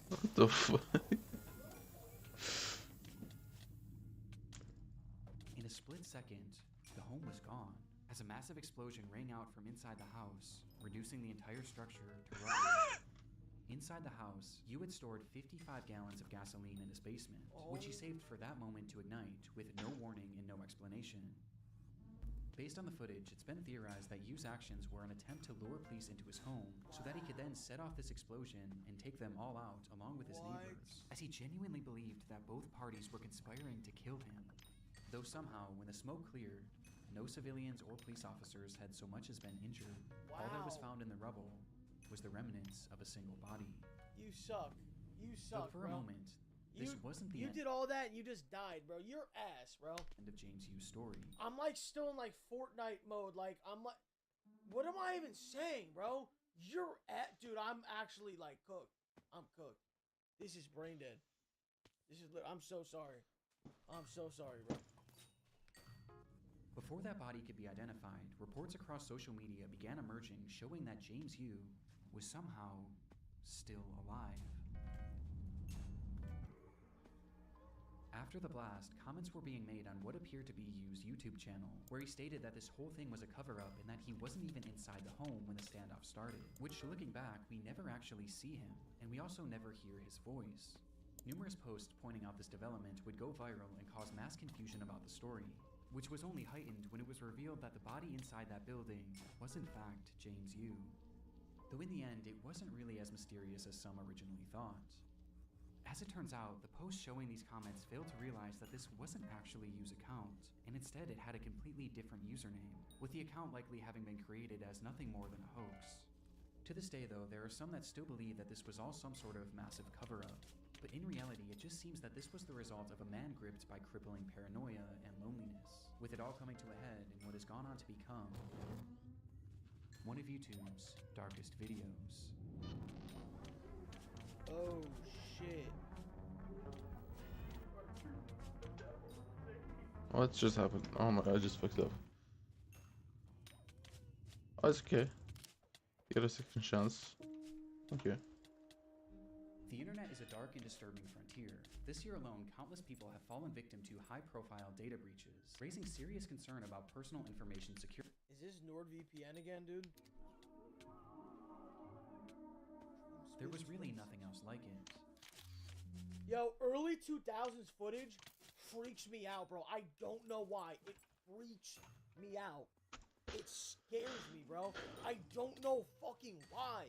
What the fuck? In a split second, the home was gone, as a massive explosion rang out from inside the house, reducing the entire structure to rubble. Inside the house, you had stored 55 gallons of gasoline in his basement, which he saved for that moment to ignite, with no warning and no explanation. Based on the footage, it's been theorized that Yu's actions were an attempt to lure police into his home, so that he could then set off this explosion and take them all out along with his neighbors, as he genuinely believed that both parties were conspiring to kill him. Though somehow, when the smoke cleared, no civilians or police officers had so much as been injured. All that was found in the rubble was the remnants of a single body. You suck. You suck, Though for bro. a moment, This wasn't the You end did all that and you just died, bro. You're ass, bro. of James Yu's story. I'm like still in like Fortnite mode. Like I'm like, what am I even saying, bro? You're at, dude. I'm actually like cooked. I'm cooked. This is brain dead. I'm so sorry. I'm so sorry, bro. Before that body could be identified, reports across social media began emerging showing that James Yu was somehow still alive. After the blast, comments were being made on what appeared to be Yu's YouTube channel, where he stated that this whole thing was a cover-up and that he wasn't even inside the home when the standoff started, which, looking back, we never actually see him, and we also never hear his voice. Numerous posts pointing out this development would go viral and cause mass confusion about the story, which was only heightened when it was revealed that the body inside that building was in fact James Yu. Though in the end, it wasn't really as mysterious as some originally thought. As it turns out, the post showing these comments failed to realize that this wasn't actually Yu's account, and instead it had a completely different username, with the account likely having been created as nothing more than a hoax. To this day though, there are some that still believe that this was all some sort of massive cover-up, but in reality it just seems that this was the result of a man gripped by crippling paranoia and loneliness, with it all coming to a head in what has gone on to become one of YouTube's darkest videos. Oh shit. What just happened? Oh my god, I just fucked up. Oh, it's okay. You get a second chance. Thank you. The internet is a dark and disturbing frontier. This year alone, countless people have fallen victim to high-profile data breaches, raising serious concern about personal information security. Is this NordVPN again, dude? There was really nothing else like it. Yo, early 2000s footage freaks me out, bro. I don't know why. It freaks me out. It scares me, bro. I don't know fucking why.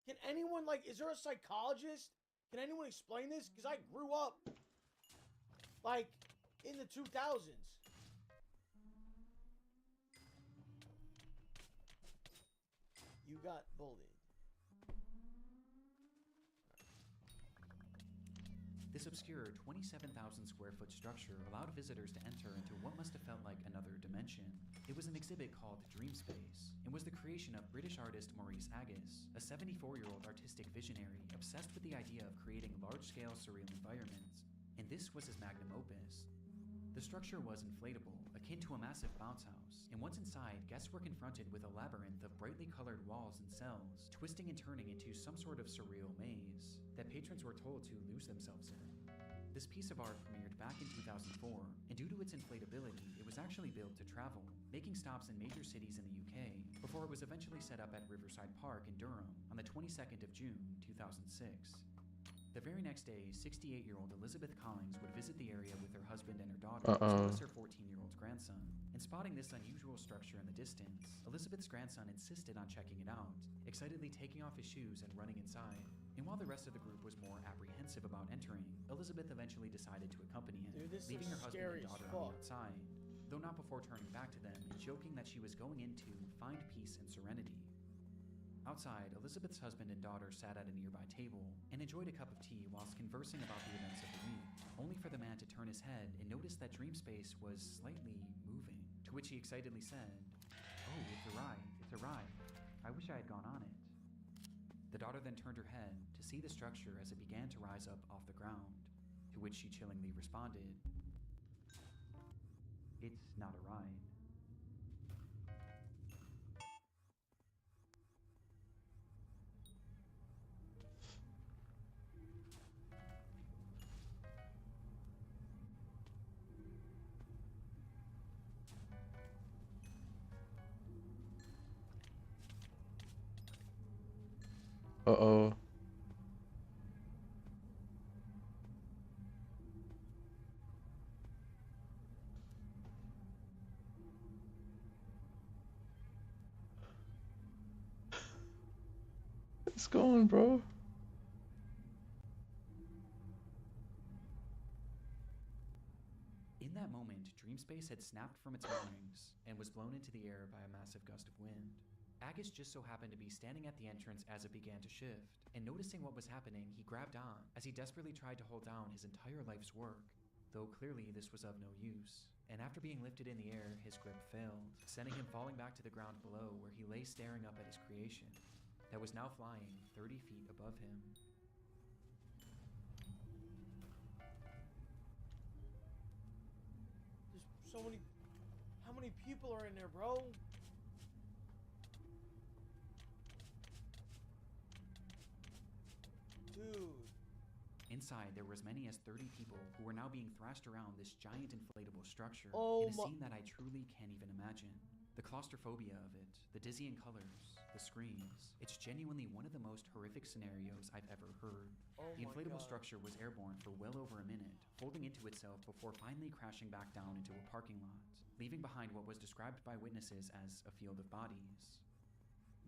Can anyone, like, is there a psychologist? Can anyone explain this? Because I grew up, like, in the 2000s. You got bullied. This obscure 27,000 square foot structure allowed visitors to enter into what must have felt like another dimension. It was an exhibit called Dream Space, and was the creation of British artist Maurice Agus, a 74-year-old artistic visionary obsessed with the idea of creating large-scale surreal environments, and this was his magnum opus. The structure was inflatable, akin to a massive bounce house, and once inside, guests were confronted with a labyrinth of brightly colored walls and cells, twisting and turning into some sort of surreal maze that patrons were told to lose themselves in. This piece of art premiered back in 2004, and due to its inflatability, it was actually built to travel, making stops in major cities in the UK, before it was eventually set up at Riverside Park in Durham on the 22nd of June, 2006. The very next day, 68-year-old Elizabeth Collins would visit the area with her husband and her daughter, as well as her 14-year-old grandson. And spotting this unusual structure in the distance, Elizabeth's grandson insisted on checking it out, excitedly taking off his shoes and running inside. And while the rest of the group was more apprehensive about entering, Elizabeth eventually decided to accompany him, leaving her husband and daughter on the outside, though not before turning back to them and joking that she was going in to find peace and serenity. Outside, Elizabeth's husband and daughter sat at a nearby table and enjoyed a cup of tea whilst conversing about the events of the week, only for the man to turn his head and notice that Dream Space was slightly moving, to which he excitedly said, "Oh, it's a ride, it's a ride. I wish I had gone on it." The daughter then turned her head to see the structure as it began to rise up off the ground, to which she chillingly responded, "It's not a ride." Uh-oh. It's going, bro. In that moment, Dream Space had snapped from its moorings and was blown into the air by a massive gust of wind. Agus just so happened to be standing at the entrance as it began to shift, and noticing what was happening, he grabbed on as he desperately tried to hold down his entire life's work, though clearly this was of no use. And after being lifted in the air, his grip failed, sending him falling back to the ground below, where he lay staring up at his creation that was now flying 30 feet above him. There's so many... How many people are in there, bro? Dude. Inside, there were as many as 30 people who were now being thrashed around this giant inflatable structure in a scene that I truly can't even imagine. The claustrophobia of it, the dizzying colors, the screams. It's genuinely one of the most horrific scenarios I've ever heard. The inflatable structure was airborne for well over a minute, folding into itself before finally crashing back down into a parking lot, leaving behind what was described by witnesses as a field of bodies.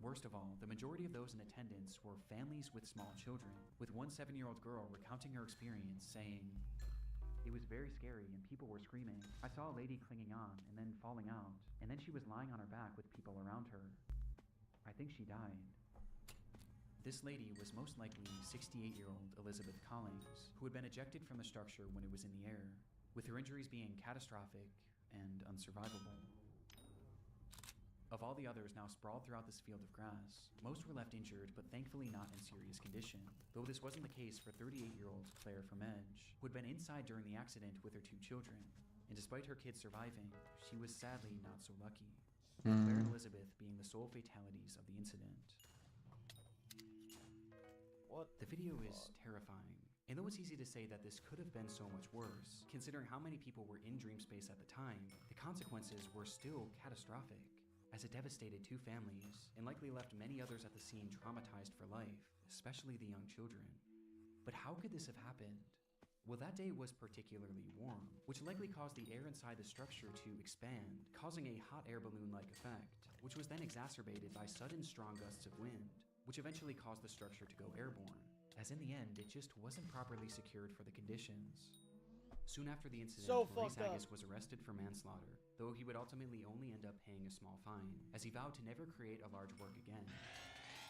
Worst of all, the majority of those in attendance were families with small children, with one 7-year-old girl recounting her experience, saying, "It was very scary and people were screaming. I saw a lady clinging on and then falling out, and then she was lying on her back with people around her. I think she died." This lady was most likely 68-year-old Elizabeth Collins, who had been ejected from the structure when it was in the air, with her injuries being catastrophic and unsurvivable. Of all the others now sprawled throughout this field of grass, most were left injured but thankfully not in serious condition, though this wasn't the case for 38-year-old Claire from Edge, who had been inside during the accident with her 2 children, and despite her kids surviving, she was sadly not so lucky, with Claire and Elizabeth being the sole fatalities of the incident. The video is terrifying, and though it's easy to say that this could have been so much worse, considering how many people were in dream space at the time, the consequences were still catastrophic, as it devastated 2 families and likely left many others at the scene traumatized for life, especially the young children. But how could this have happened? Well, that day was particularly warm, which likely caused the air inside the structure to expand, causing a hot air balloon-like effect, which was then exacerbated by sudden strong gusts of wind, which eventually caused the structure to go airborne, as in the end, it just wasn't properly secured for the conditions. Soon after the incident, Maurice Agus was arrested for manslaughter, though he would ultimately only end up paying a small fine, as he vowed to never create a large work again.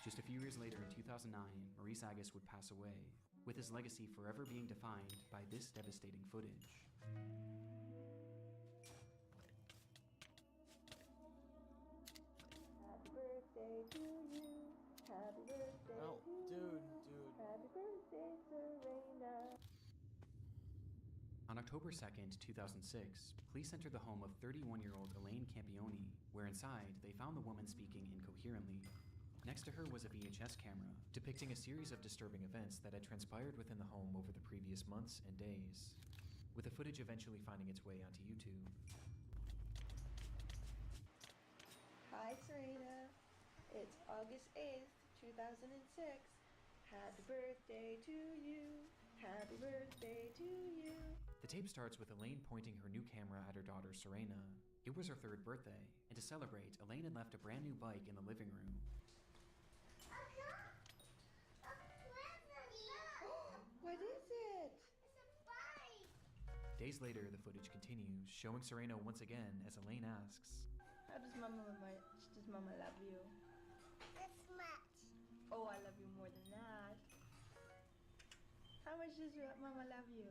Just a few years later, in 2009, Maurice Agus would pass away, with his legacy forever being defined by this devastating footage. Happy birthday to you. Happy birthday to you. Happy birthday, Serena. On October 2nd, 2006, police entered the home of 31-year-old Elaine Campioni, where inside they found the woman speaking incoherently. Next to her was a VHS camera, depicting a series of disturbing events that had transpired within the home over the previous months and days, with the footage eventually finding its way onto YouTube. Hi, Serena. It's August 8th, 2006. Happy birthday to you. Happy birthday to you. The tape starts with Elaine pointing her new camera at her daughter Serena. It was her 3rd birthday, and to celebrate, Elaine had left a brand new bike in the living room. What is it? Days later, the footage continues, showing Serena once again as Elaine asks, How does Mama love you? This much. Oh, I love you more than that. How much does Mama love you?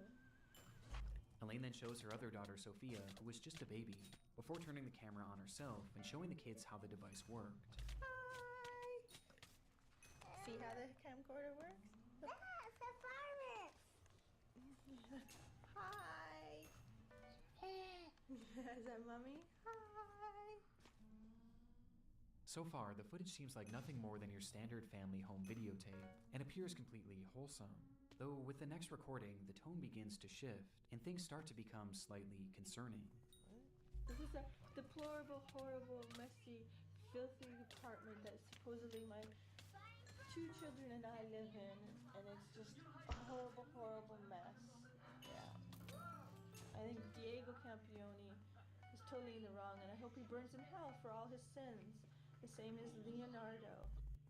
Elaine then shows her other daughter Sophia, who was just a baby, before turning the camera on herself and showing the kids how the device worked. Hi! See how the camcorder works? Yes, the fireworks. Hi! Is that Mommy? Hi! So far, the footage seems like nothing more than your standard family home videotape, and appears completely wholesome. Though with the next recording, the tone begins to shift, and things start to become slightly concerning. This is a deplorable, horrible, messy, filthy apartment that supposedly my 2 children and I live in, and it's just a horrible, horrible mess. Yeah. I think Diego Campioni is totally in the wrong, and I hope he burns in hell for all his sins, the same as Leonardo.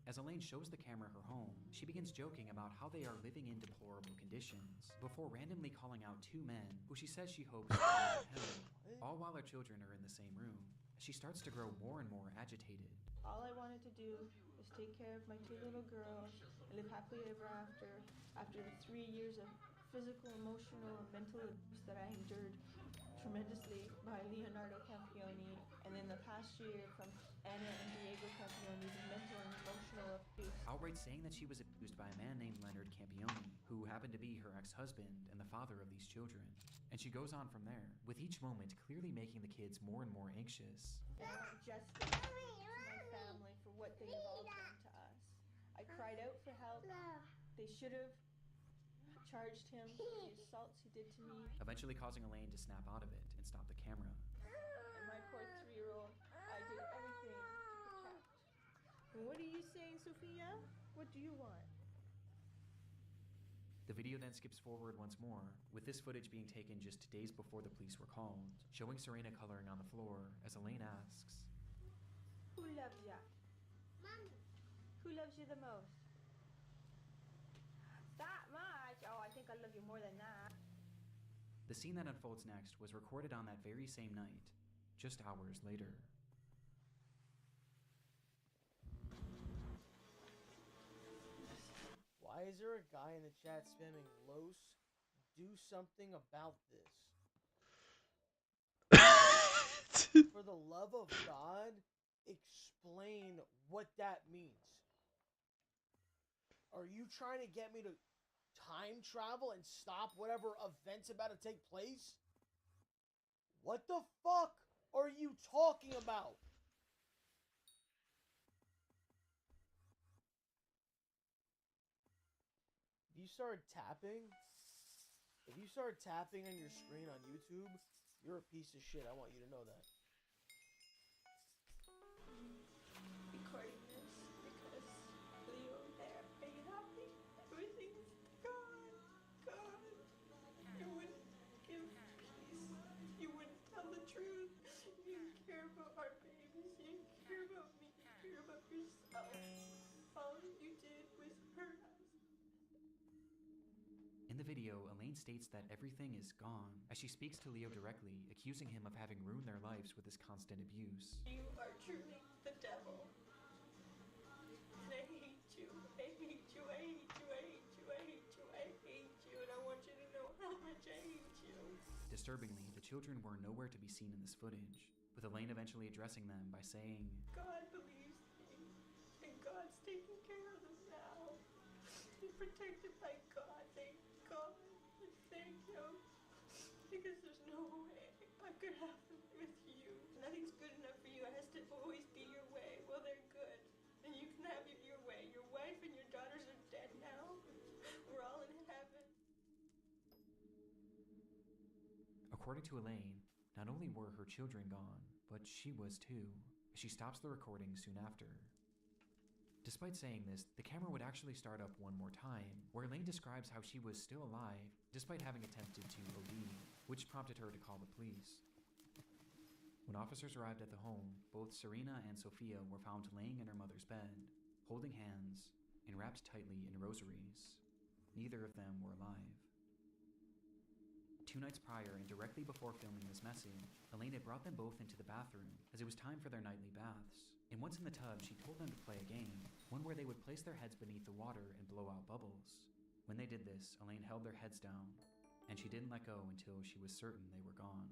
As Elaine shows the camera her home, she begins joking about how they are living in deplorable conditions, before randomly calling out 2 men who she says she hopes will go to hell, all while her children are in the same room, as she starts to grow more and more agitated. All I wanted to do was take care of my 2 little girls and live happily ever after the 3 years of physical, emotional, and mental abuse that I endured tremendously by Leonardo Campione, and then the past year from Anna and Diego Campione's mental and emotional abuse. Outright saying that she was abused by a man named Leonard Campione, who happened to be her ex-husband and the father of these children. And she goes on from there, with each moment clearly making the kids more and more anxious. And I want justice to my family for what they have all done to us. I cried out for help. They should have charged him for the assaults he did to me. Eventually causing Elaine to snap out of it and stop the camera. And my poor 3-year-old, I did everything to protect. And what are you saying, Sophia? What do you want? The video then skips forward once more, with this footage being taken just days before the police were called, showing Serena coloring on the floor as Elaine asks, Who loves ya? Mommy. Who loves you the most? That much? Oh, I think I love you more than that. The scene that unfolds next was recorded on that very same night, just hours later. Why is there a guy in the chat spamming Los? Do something about this. For the love of God, explain what that means. Are you trying to get me to time travel and stop whatever event's about to take place? What the fuck are you talking about? If you started tapping on your screen on YouTube, you're a piece of shit. I want you to know that. Recording this because Leo and there, are you happy? Everything's gone. You wouldn't give peace. You wouldn't tell the truth. You didn't care about our babies. You didn't care about me. You care about yourself. All you did was hurt us. In the video, Elaine states that everything is gone, as she speaks to Leo directly, accusing him of having ruined their lives with his constant abuse. You are truly the devil. And I hate you. I hate you. I hate you. I hate you. I hate you. I hate you. And I want you to know how much I hate you. Disturbingly, the children were nowhere to be seen in this footage, with Elaine eventually addressing them by saying, God believes me. And God's taking care of them now. They're protected by God. Thank God. Thank Him. Because there's no way I could have them with you. Nothing's good enough for you. It has to always be your way. Well, they're good. And you can have it your way. Your wife and your daughters are dead now. We're all in heaven. According to Elaine, not only were her children gone, but she was too, as she stops the recording soon after. Despite saying this, the camera would actually start up one more time, where Elaine describes how she was still alive, despite having attempted to OD, which prompted her to call the police. When officers arrived at the home, both Serena and Sophia were found laying in her mother's bed, holding hands, and wrapped tightly in rosaries. Neither of them were alive. 2 nights prior, and directly before filming this message, Elaine had brought them both into the bathroom, as it was time for their nightly baths. And once in the tub, she told them to play a game, one where they would place their heads beneath the water and blow out bubbles. When they did this, Elaine held their heads down, and she didn't let go until she was certain they were gone.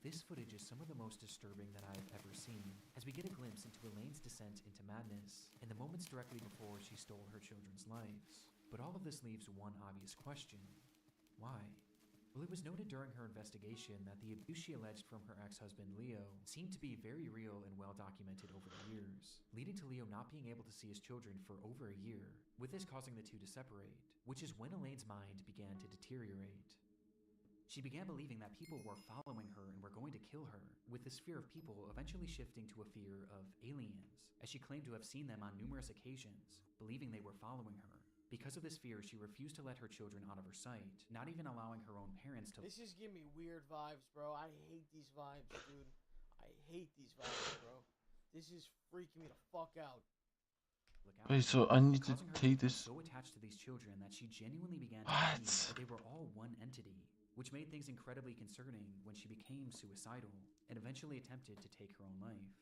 This footage is some of the most disturbing that I've ever seen, as we get a glimpse into Elaine's descent into madness, in the moments directly before she stole her children's lives. But all of this leaves one obvious question. Why? Well, it was noted during her investigation that the abuse she alleged from her ex-husband Leo seemed to be very real and well documented over the years, leading to Leo not being able to see his children for over a year, with this causing the two to separate, which is when Elaine's mind began to deteriorate. She began believing that people were following her and were going to kill her, with this fear of people eventually shifting to a fear of aliens, as she claimed to have seen them on numerous occasions, believing they were following her. Because of this fear, she refused to let her children out of her sight, not even allowing her own parents to— This is giving me weird vibes, bro. I hate these vibes, dude. I hate these vibes, bro. This is freaking me the fuck out. Wait, so I need to take this. So attached to these children that she genuinely began to believe that they were all one entity, which made things incredibly concerning when she became suicidal and eventually attempted to take her own life.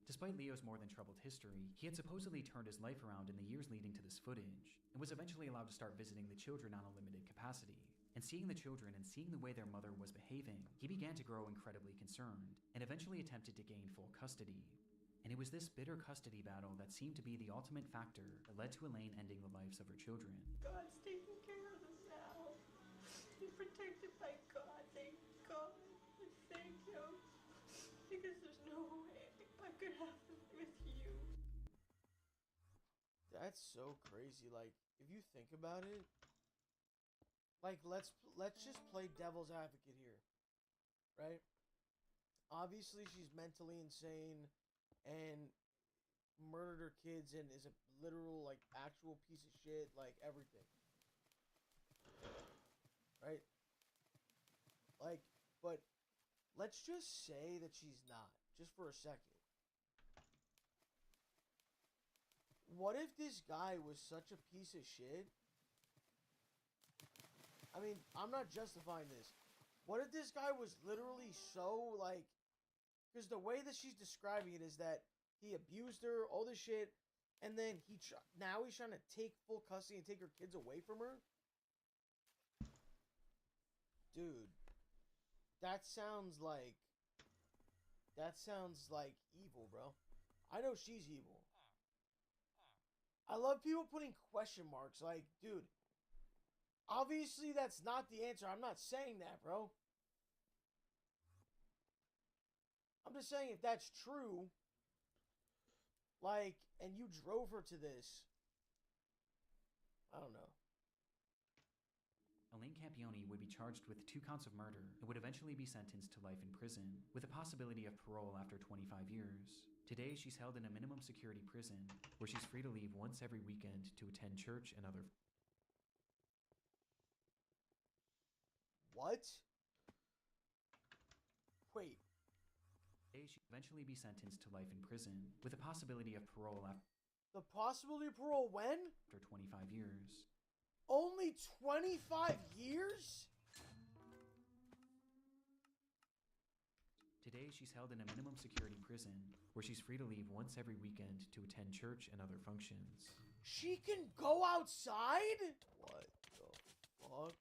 Despite Leo's more than troubled history, he had supposedly turned his life around in the years leading to this footage, and was eventually allowed to start visiting the children on a limited capacity. And seeing the children and seeing the way their mother was behaving, he began to grow incredibly concerned, and eventually attempted to gain full custody. And it was this bitter custody battle that seemed to be the ultimate factor that led to Elaine ending the lives of her children. God's taking care of them now. You're protected by God, thank God. Thank you. Because there's no way I could have them with you. That's so crazy. Like, if you think about it, like, let's just play devil's advocate here, right? Obviously, she's mentally insane and murdered her kids and is a literal, like, actual piece of shit, like, everything. Right? Like, but let's just say that she's not, just for a second. What if this guy was such a piece of shit? I mean, I'm not justifying this. What if this guy was literally so, like... Because the way that she's describing it is that he abused her, all this shit, and then now he's trying to take full custody and take her kids away from her? Dude. That sounds like evil, bro. I know she's evil. I love people putting question marks. Like, dude, obviously that's not the answer. I'm not saying that, bro. I'm just saying if that's true, like, and you drove her to this, I don't know. Elaine Campione would be charged with 2 counts of murder and would eventually be sentenced to life in prison, with a possibility of parole after 25 years. Today, she's held in a minimum security prison, where she's free to leave once every weekend to attend church and other... What? Wait. Today, she'd eventually be sentenced to life in prison, with a possibility of parole after... The possibility of parole when? After 25 years. Only 25 years? Today, she's held in a minimum security prison, where she's free to leave once every weekend to attend church and other functions. She can go outside? What the fuck?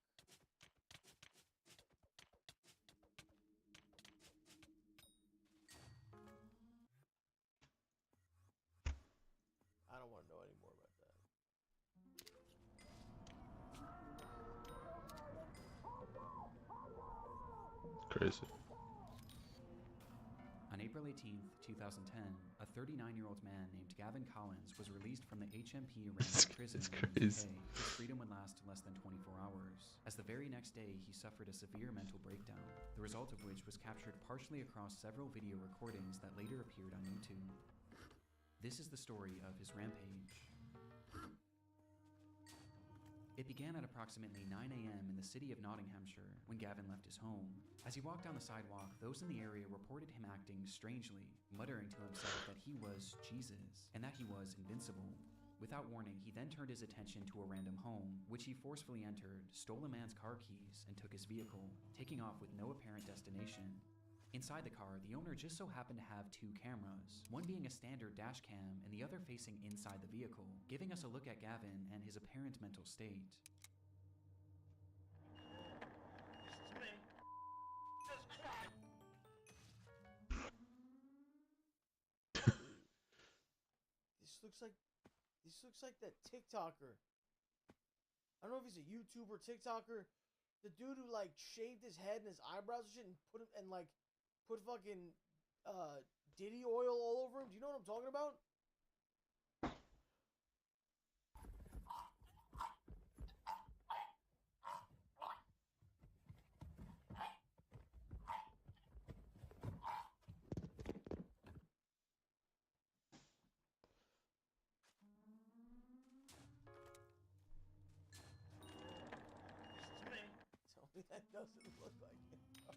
I don't want to know any more about that. Crazy. On April 18th, 2010, a 39-year-old man named Gavin Collins was released from the HMP Random prison in the UK. His freedom would last less than 24 hours, as the very next day he suffered a severe mental breakdown, the result of which was captured partially across several video recordings that later appeared on YouTube. This is the story of his rampage. It began at approximately 9 a.m. in the city of Nottinghamshire when Gavin left his home. As he walked down the sidewalk, those in the area reported him acting strangely, muttering to himself that he was Jesus and that he was invincible. Without warning, he then turned his attention to a random home, which he forcefully entered, stole a man's car keys, and took his vehicle, taking off with no apparent destination. Inside the car, the owner just so happened to have 2 cameras, one being a standard dash cam and the other facing inside the vehicle, giving us a look at Gavin and his apparent mental state. This looks like that TikToker. I don't know if he's a YouTuber, TikToker. The dude who like shaved his head and his eyebrows and shit and put fucking Diddy oil all over him. Do you know what I'm talking about? Tell me that doesn't look like it, bro.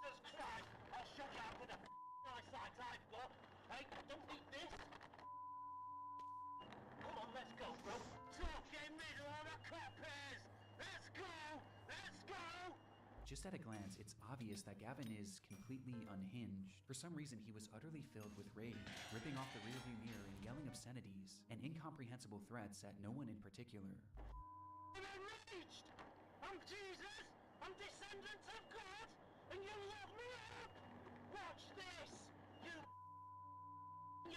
Jesus Christ! I'll show you how good a eyesight's I've got. Hey, don't eat this. Come on, let's go, bro. Start getting rid of all the crap hairs. Let's go! Let's go! Just at a glance, it's obvious that Gavin is completely unhinged. For some reason, he was utterly filled with rage, ripping off the rearview mirror and yelling obscenities and incomprehensible threats at no one in particular. I'm enraged! I'm Jesus! I'm descendant of God! And you lock me up! Watch this! You...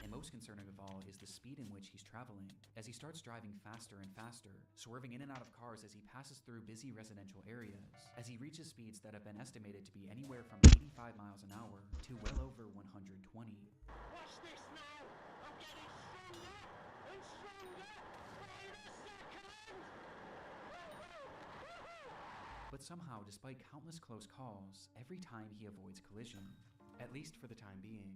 And most concerning of all is the speed in which he's traveling, as he starts driving faster and faster, swerving in and out of cars as he passes through busy residential areas, as he reaches speeds that have been estimated to be anywhere from 85 miles an hour to well over 120. Watch this now! I'm getting stronger and stronger by the second! But somehow, despite countless close calls, every time he avoids collision, at least for the time being.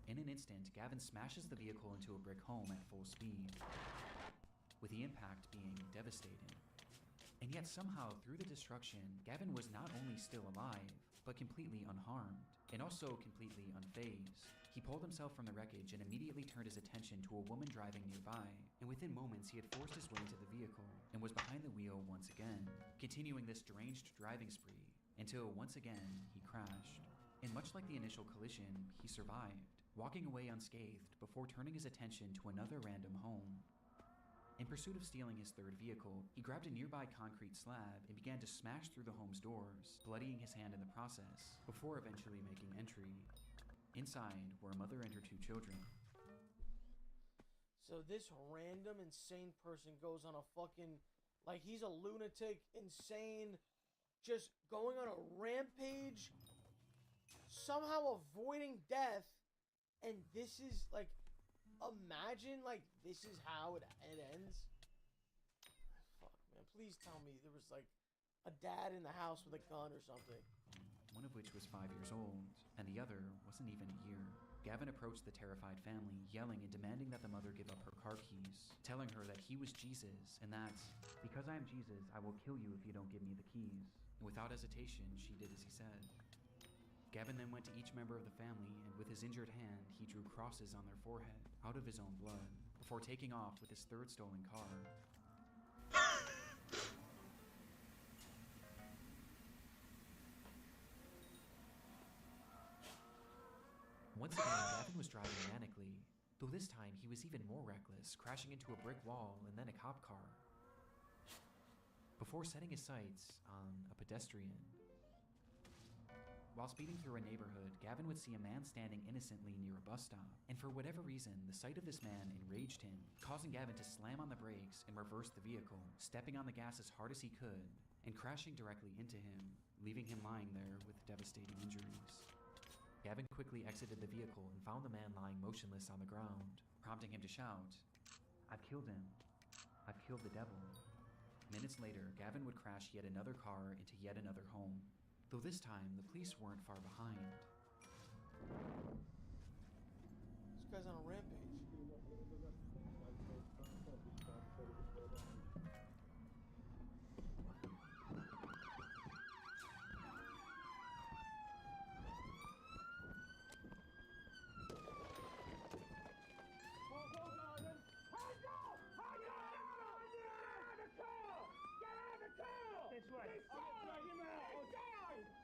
In an instant, Gavin smashes the vehicle into a brick home at full speed, with the impact being devastating. And yet somehow, through the destruction, Gavin was not only still alive, but completely unharmed, and also completely unfazed. He pulled himself from the wreckage and immediately turned his attention to a woman driving nearby, and within moments he had forced his way into the vehicle, and was behind the wheel once again, continuing this deranged driving spree, until once again he crashed. And much like the initial collision, he survived, walking away unscathed before turning his attention to another random home. In pursuit of stealing his third vehicle, he grabbed a nearby concrete slab and began to smash through the home's doors, bloodying his hand in the process, before eventually making entry. Inside were a mother and her 2 children. So this random insane person goes on a fucking, like he's a lunatic, insane, just going on a rampage, somehow avoiding death, and this is like, imagine like this is how it ends. Fuck, man, please tell me there was like a dad in the house with a gun or something. One of which was 5 years old, and the other wasn't even a year. Gavin approached the terrified family, yelling and demanding that the mother give up her car keys, telling her that he was Jesus, and that, because I am Jesus, I will kill you if you don't give me the keys. And without hesitation, she did as he said. Gavin then went to each member of the family, and with his injured hand, he drew crosses on their forehead, out of his own blood, before taking off with his third stolen car. Once again, Gavin was driving manically, though this time he was even more reckless, crashing into a brick wall and then a cop car, before setting his sights on a pedestrian. While speeding through a neighborhood, Gavin would see a man standing innocently near a bus stop, and for whatever reason, the sight of this man enraged him, causing Gavin to slam on the brakes and reverse the vehicle, stepping on the gas as hard as he could, and crashing directly into him, leaving him lying there with devastating injuries. Gavin quickly exited the vehicle and found the man lying motionless on the ground, prompting him to shout, "I've killed him. I've killed the devil." Minutes later, Gavin would crash yet another car into yet another home, though this time the police weren't far behind. This guy's on a rampage. This way. I'll get him out.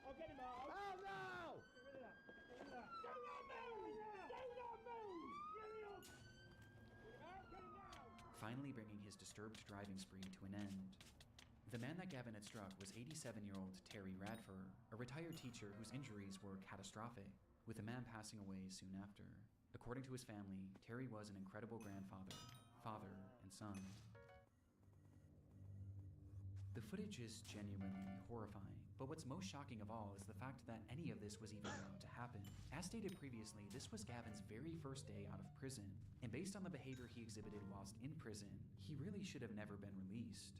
I'll get him out. Oh no! Do not move! Do not move! Get me up! Get him down! Finally bringing his disturbed driving spree to an end. The man that Gavin had struck was 87-year-old Terry Radford, a retired teacher whose injuries were catastrophic, with the man passing away soon after. According to his family, Terry was an incredible grandfather, father, and son. The footage is genuinely horrifying, but what's most shocking of all is the fact that any of this was even allowed to happen. As stated previously, this was Gavin's very first day out of prison, and based on the behavior he exhibited whilst in prison, he really should have never been released.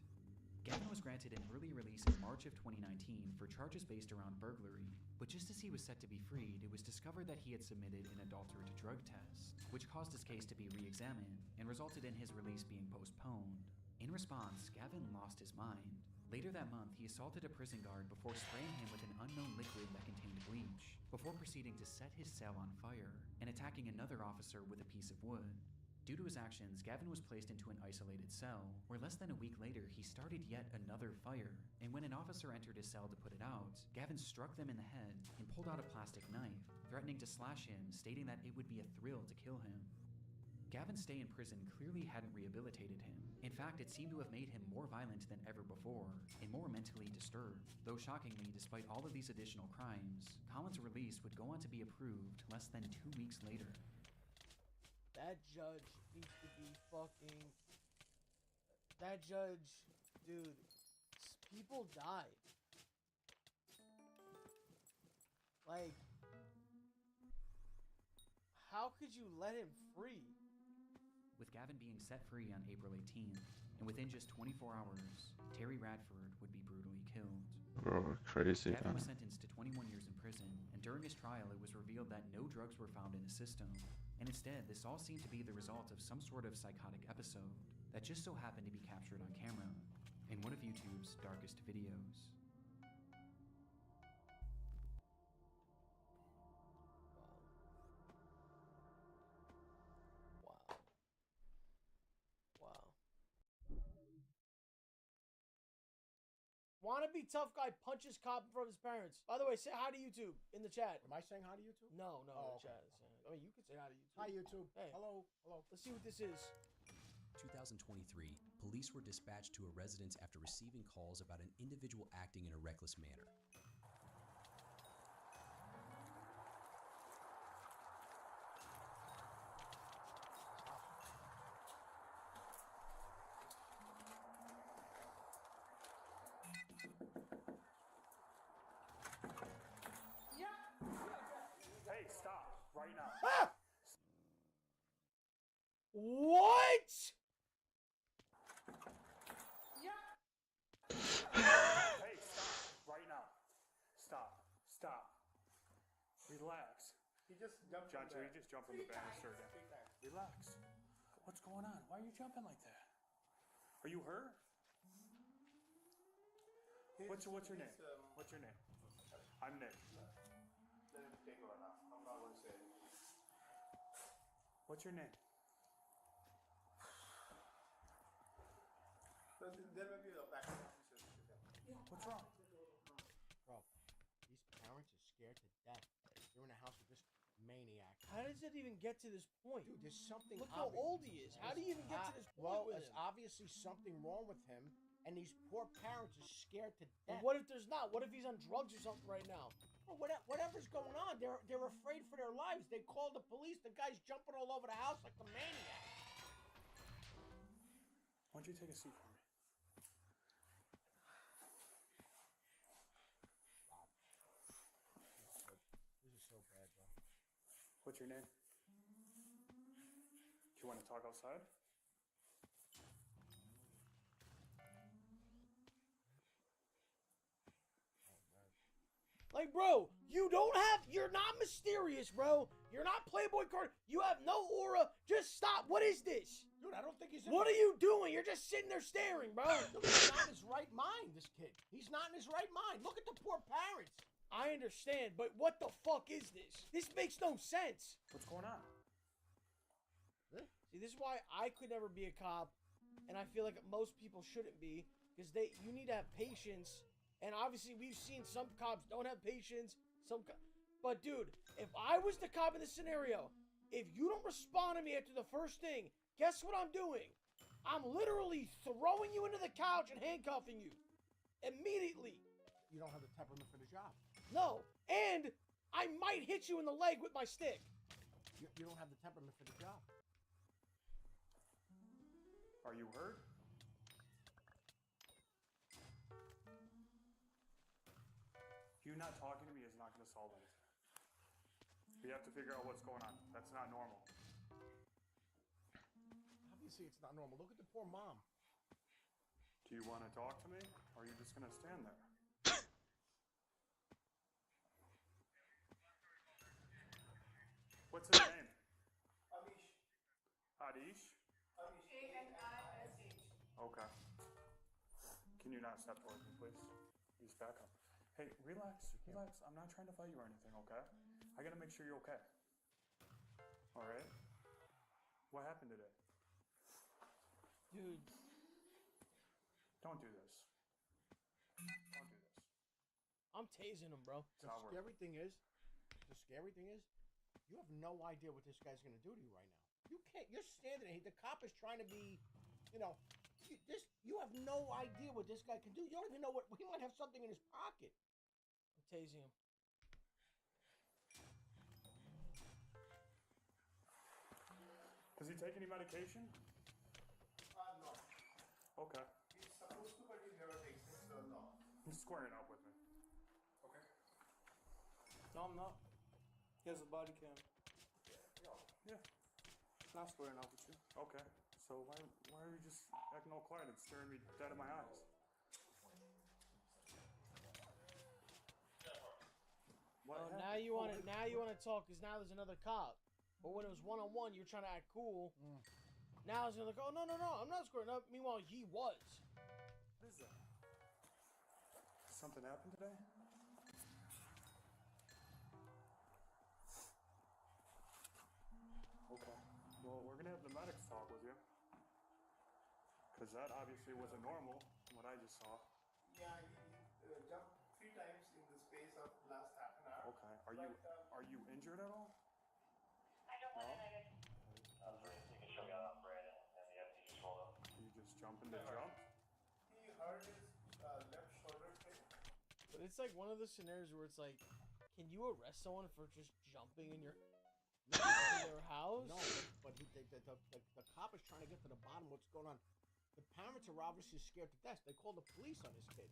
Gavin was granted an early release in March of 2019 for charges based around burglary, but just as he was set to be freed, it was discovered that he had submitted an adulterate drug test, which caused his case to be re-examined and resulted in his release being postponed. In response, Gavin lost his mind, Later that month, he assaulted a prison guard before spraying him with an unknown liquid that contained bleach, before proceeding to set his cell on fire and attacking another officer with a piece of wood. Due to his actions, Gavin was placed into an isolated cell, where less than a week later he started yet another fire, and when an officer entered his cell to put it out, Gavin struck them in the head and pulled out a plastic knife, threatening to slash him, stating that it would be a thrill to kill him. Gavin's stay in prison clearly hadn't rehabilitated him. In fact, it seemed to have made him more violent than ever before, and more mentally disturbed. Though shockingly, despite all of these additional crimes, Colin's release would go on to be approved less than 2 weeks later. That judge needs to be fucking... That judge, dude, people died. Like, how could you let him free? With Gavin being set free on April 18th, and within just 24 hours, Terry Radford would be brutally killed. Bro, crazy. Gavin was sentenced to 21 years in prison, and during his trial it was revealed that no drugs were found in his system, and instead this all seemed to be the result of some sort of psychotic episode that just so happened to be captured on camera in one of YouTube's darkest videos. Wannabe tough guy punches cop in front of his parents. By the way, say hi to YouTube in the chat. Am I saying hi to YouTube? No, Oh, in the chat. I mean, you can say hi to YouTube. Hi, YouTube. Hey. Hello. Let's see what this is. 2023, police were dispatched to a residence after receiving calls about an individual acting in a reckless manner. Hey, stop right now. Ah! What? Hey, stop right now. Stop. Relax. He just jumped John, from you just jumped from the banister again. Relax. What's going on? Why are you jumping like that? Are you hurt? What's your name? What's your name? I'm Nick. Let him take over now. I'm not going to say it. What's your name? There may be a back. What's wrong? Bro, these parents are scared to death. They're in a house with this maniac. How does it even get to this point? Dude, there's something. Look how old he is. How do you even get to this point Well, with there's him? obviously something wrong with him, and these poor parents are scared to But death. what if there's not? What if he's on drugs or something right now? Well, whatever's going on, they're afraid for their lives. They call the police. The guy's jumping all over the house like a maniac. Why don't you take a seat for me? This is so bad, bro. What's your name? Do you want to talk outside? Like, bro, you're not mysterious, bro. You're not Playboy card. You have no aura. Just stop. What is this? Dude, I don't think he's. What are you doing? You're just sitting there staring, bro. Dude, he's not in his right mind, this kid. He's not in his right mind. Look at the poor parents. I understand, but what the fuck is this? This makes no sense. What's going on? See, this is why I could never be a cop, and I feel like most people shouldn't be, because you need to have patience. And obviously, we've seen some cops don't have patience. But dude, if I was the cop in this scenario, if you don't respond to me after the first thing, guess what I'm doing? I'm literally throwing you into the couch and handcuffing you. Immediately. You don't have the temperament for the job. No. And I might hit you in the leg with my stick. You don't have the temperament for the job. Are you hurt? You not talking to me is not going to solve anything. We have to figure out what's going on. That's not normal. Obviously, it's not normal. Look at the poor mom. Do you want to talk to me, or are you just going to stand there? What's his name? Adish? A-N-I-S-H. Okay. Can you not step towards me, please? Just back up. Hey, relax, relax. I'm not trying to fight you or anything, okay? I gotta make sure you're okay. All right? What happened today? Dude. Don't do this. Don't do this. I'm tasing him, bro. The scary thing is, you have no idea what this guy's gonna do to you right now. You can't. You're standing there. The cop is trying to be, you know, you have no idea what this guy can do. You don't even know what he might have something in his pocket. I'm tasing him. Does he take any medication? No. Okay. He's supposed to, but he never takes it, so no. He's squaring up with me. Okay. No, I'm not. He has a body cam. Yeah. Not squaring up with you. Okay. So why are you just acting all quiet and staring me dead in my eyes? What Oh, happened? now you want to talk because now there's another cop. But when it was one-on-one, you're trying to act cool. Now it's another. Oh no, I'm not squaring up. Meanwhile, he was. What is that? Something happened today? Okay. Well, we're gonna have the medics talk with you. Because that obviously wasn't normal, what I just saw. Yeah, he jumped 3 times in the space of last half an hour. Okay. Are you injured at all? I don't want to. You just jumping to jump? He hurt his left shoulder thing. But it's like one of those scenarios where it's like, can you arrest someone for just jumping in your their house? No, but the cop is trying to get to the bottom of what's going on. The parents are obviously scared to death. They called the police on this kid.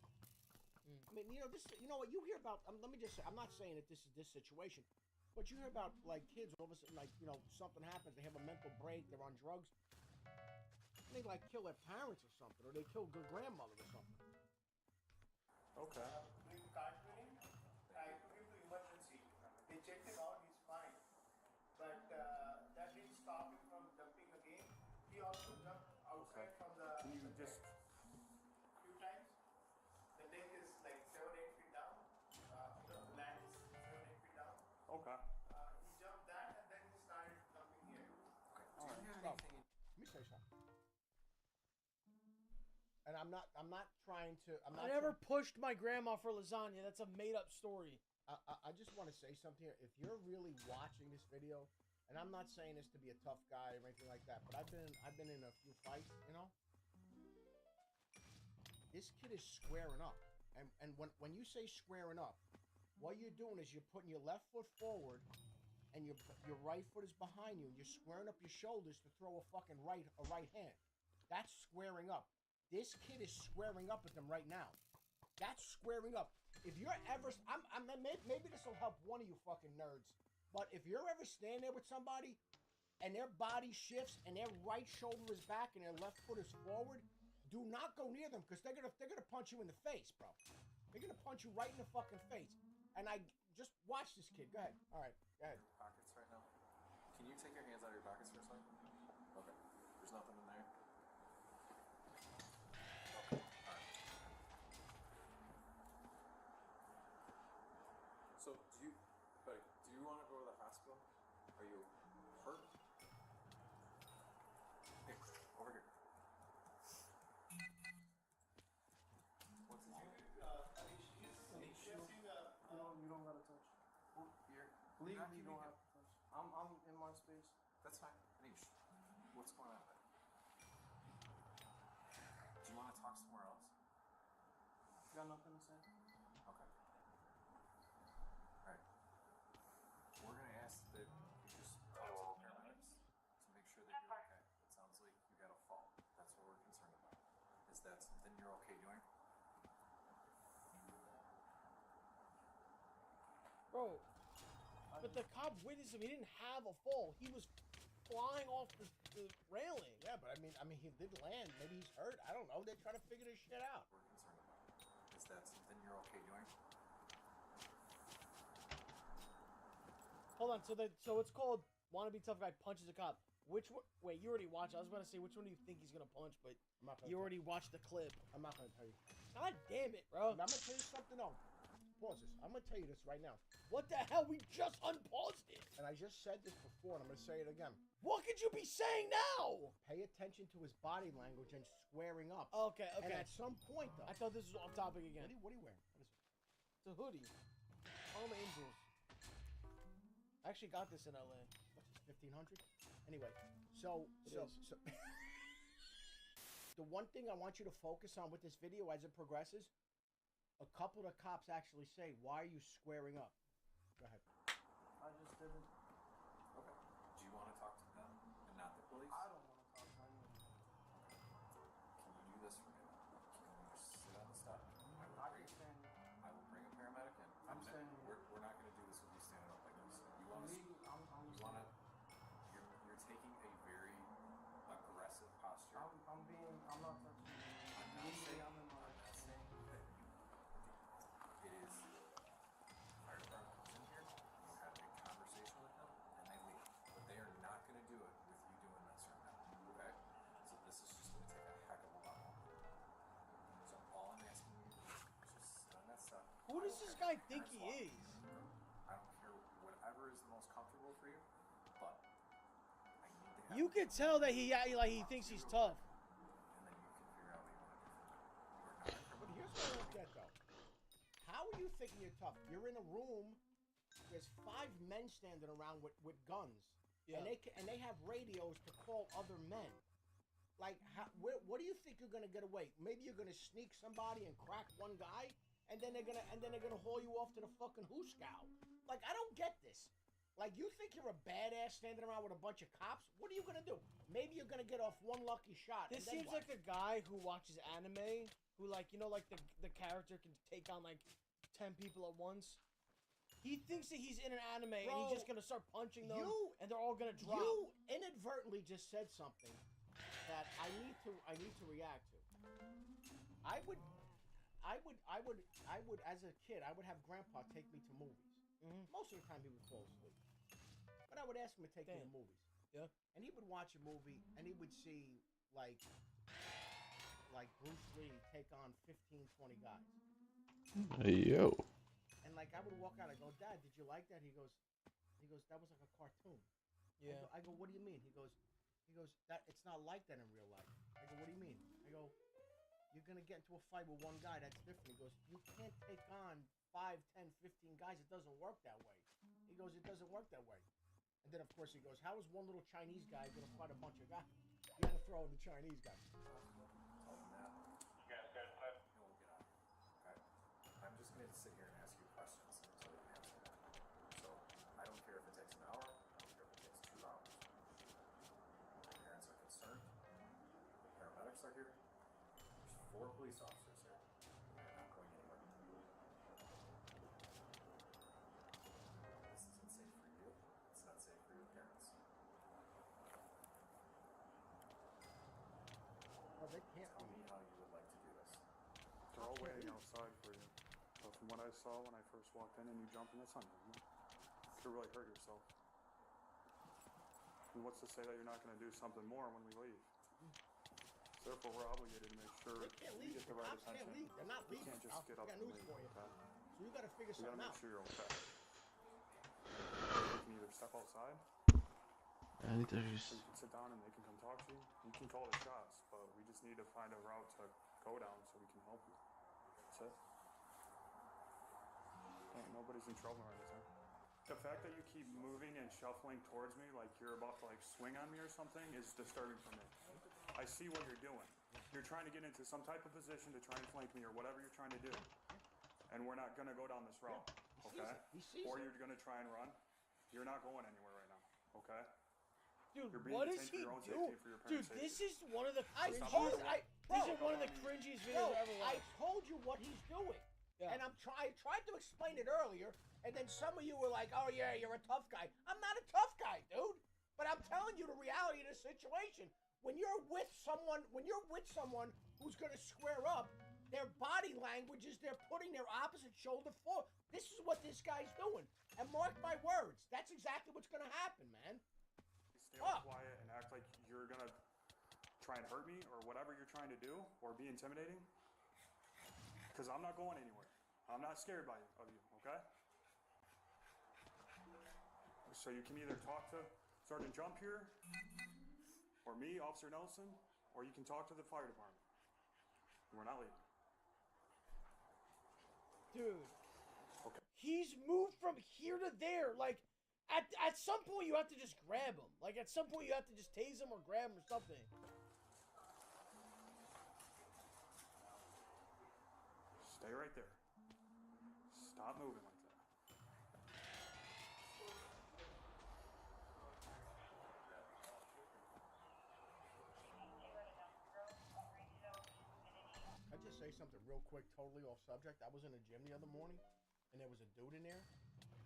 I mean, you know what you hear about. Let me just say, I'm not saying that this is this situation, but you hear about like kids all of a sudden, like, you know, something happens, they have a mental break, they're on drugs, and they like kill their parents or something, or they kill their grandmother or something. Okay. Doing cartwheeling, I took him to emergency. They checked him out, he's fine. But that didn't stop him from jumping again. He also jumped outside from the. Can you just. Few times. The deck is like 7-8 feet down. The land is 7-8 feet down. Okay. He jumped that and then he started jumping here. All right. Let me say something. And I'm not trying to. I never pushed my grandma for lasagna. That's a made-up story. I just want to say something here. If you're really watching this video, and I'm not saying this to be a tough guy or anything like that, but I've been in a few fights, you know. This kid is squaring up, and when you say squaring up, what you're doing is you're putting your left foot forward, and your right foot is behind you, and you're squaring up your shoulders to throw a fucking right hand. That's squaring up. This kid is squaring up with them right now. That's squaring up. If you're ever, maybe this will help one of you fucking nerds, but if you're ever standing there with somebody, and their body shifts, and their right shoulder is back, and their left foot is forward, do not go near them, because they're gonna punch you in the face, bro. They're gonna punch you right in the fucking face. And I just watch this kid. Go ahead. All right, go ahead. Pockets right now. Can you take your hands out of your pockets for a second? Okay. There's nothing in there. Okay. All right. So, buddy, do you want to go to the hospital? Are you hurt? Hey, over here. What's his name? You don't gotta touch. Here. Legally, you don't have to touch. I'm in my space. That's fine. Anish, what's going on there? Do you want to talk somewhere else? Got nothing to say? Okay. Alright. We're gonna ask that you just talk to the paramedics to make sure that you're okay. It sounds like you got a fall. That's what we're concerned about. Is that something you're okay doing? Bro, but the cop witnessed him. He didn't have a fall. He was flying off the railing. Yeah, but I mean, he did land. Maybe he's hurt. I don't know. They're trying to figure this shit out. We're concerned about. Is that something you're okay doing? Hold on. So it's called wannabe tough guy punches a cop. Which one? Wait, you already watched. I was about to say which one do you think he's gonna punch, but you already watched the clip. I'm not gonna tell you. God damn it, bro! I'm gonna tell you something else. Pause this. I'm gonna tell you this right now. What the hell? We just unpaused it. And I just said this before, and I'm gonna say it again. What could you be saying now? Pay attention to his body language and squaring up. Okay, okay. And at some point, though. I thought this was off topic again. What are you wearing? What is it? It's a hoodie. Home Angels. I actually got this in LA. What's this? 1500. Anyway, so the one thing I want you to focus on with this video as it progresses, a couple of cops actually say, "Why are you squaring up?" Go ahead. I just didn't. Okay. Do you want to talk to them and not the police? I don't want to talk to anyone. Can you do this for me? Can you just sit on the step? I will bring a paramedic in. I'm standing here. We're not going to do this with you standing up like this. You want to? You want to? You're taking a very aggressive posture. I'm not touching you. I'm not saying that you. It is. Fire department comes in here. You have a conversation with them, and they leave. But they are not going to do it with you doing this right now. Okay? So this is just going to take a heck of a lot longer. So all I'm asking you is just sit on that stuff. Who does this guy think he is? I don't care whatever is the most comfortable for you, but I need to have You can tell that he thinks he's tough. and then you can figure out what you want to do from there. But here's what I don't get, though. How are you thinking you're tough? You're in a room. There's 5 men standing around with guns, Yeah. and they have radios to call other men. Like, what do you think you're gonna get away? Maybe you're gonna sneak somebody and crack one guy, and then they're gonna haul you off to the fucking hooskow. Like, I don't get this. Like, you think you're a badass standing around with a bunch of cops? What are you gonna do? Maybe you're gonna get off one lucky shot. This and then seems what? like a guy who watches anime, who like the character can take on like 10 people at once. He thinks that he's in an anime and he's just gonna start punching them, and they're all gonna drop. You inadvertently just said something that I need to react to. I would, as a kid, I would have Grandpa take me to movies. Most of the time, he would fall asleep, but I would ask him to take me to movies. Yeah. And he would watch a movie, and he would see like Bruce Lee take on 15, 20 guys. Hey, yo. And like I would walk out, I go, "Dad, did you like that?" He goes, "That was like a cartoon." Yeah. I go, "What do you mean?" He goes, "That it's not like that in real life." I go, "What do you mean?" I go, "You're gonna get into a fight with one guy. That's different." He goes, "You can't take on 5, 10, 15 guys. It doesn't work that way." He goes, "It doesn't work that way." And then of course he goes, "How is one little Chinese guy gonna fight a bunch of guys?" You gotta throw in the Chinese guy. Tell them that. You guys got it. And we'll get out of here. Okay? I'm just going to sit here and ask you questions until you answer them. So I don't care if it takes an hour. I don't care if it takes 2 hours. My parents are concerned. The paramedics are here. There's 4 police officers here. They're not going anywhere. This isn't safe for you. It's not safe for your parents. Well, they can't Tell me how you would like to do this. They're all waiting outside for you. But from what I saw when I first walked in and you jumped in the sun, you could really hurt yourself. And what's to say that you're not going to do something more when we leave? So therefore, we're obligated to make sure They can't you leave. get the right Cops can't attention. leave. They're not You leaving. can't just get up I got and news leave. for you. Okay? So you gotta figure You gotta something make out. sure you're okay. You can either step outside, I need to or just... you can sit down and they can come talk to you. You can call the shots, but we just need to find a route to go down so we can help you. That's it. Nobody's in trouble or anything. The fact that you keep moving and shuffling towards me like you're about to like swing on me or something is disturbing for me. I see what you're doing. You're trying to get into some type of position to try and flank me or whatever you're trying to do. And we're not gonna go down this route, okay? Or you're gonna try and run. You're not going anywhere right now, okay? Dude, You're being what is detained for he your own doing? safety and for your Dude, parents' this safety. is one of the I cringiest. told These are one of the cringiest videos I've ever I watched. told you what he's doing. And I tried to explain it earlier, and then some of you were like, "Oh yeah, you're a tough guy." I'm not a tough guy, dude. But I'm telling you the reality of the situation. When you're with someone who's gonna square up, their body language is they're putting their opposite shoulder forward. This is what this guy's doing. And mark my words, that's exactly what's gonna happen, man. stay all quiet and act like you're gonna try and hurt me or whatever you're trying to do or be intimidating. Because I'm not going anywhere. I'm not scared of you, okay? So you can either talk to Sergeant Jump here, or me, Officer Nelson, or you can talk to the fire department. We're not leaving. Dude. Okay. He's moved from here to there. Like, at some point you have to just grab him. Like, at some point you have to just tase him or grab him or something. Stay right there. Stop moving like that. I just say something real quick, totally off subject. I was in a gym the other morning, and there was a dude in there.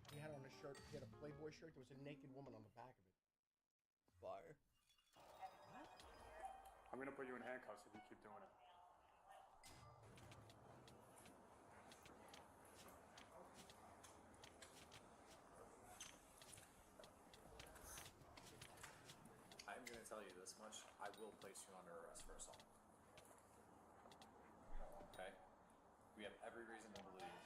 He had on a shirt. He had a Playboy shirt. There was a naked woman on the back of it. Fire. I'm gonna put you in handcuffs if you keep doing it. I'm going to tell you this much. I will place you under arrest for assault. Okay? We have every reason to believe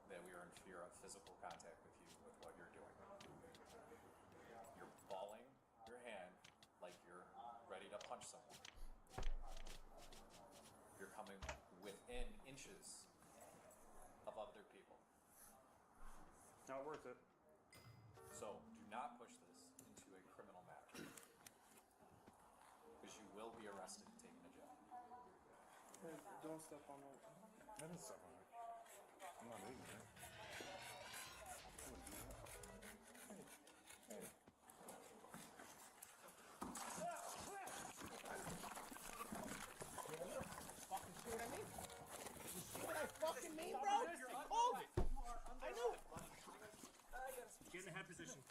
that we are in fear of physical contact with you with what you're doing. You're balling your hand like you're ready to punch someone. You're coming within inches of other people. Not worth it. So do not push this into a criminal matter. Because you will be arrested and taken to jail. Hey, don't step on it. I didn't step on it. I'm not leaving it. Hey. Fucking see what I mean? You see what I fucking mean, bro? I called it. I knew it. Get in the head position.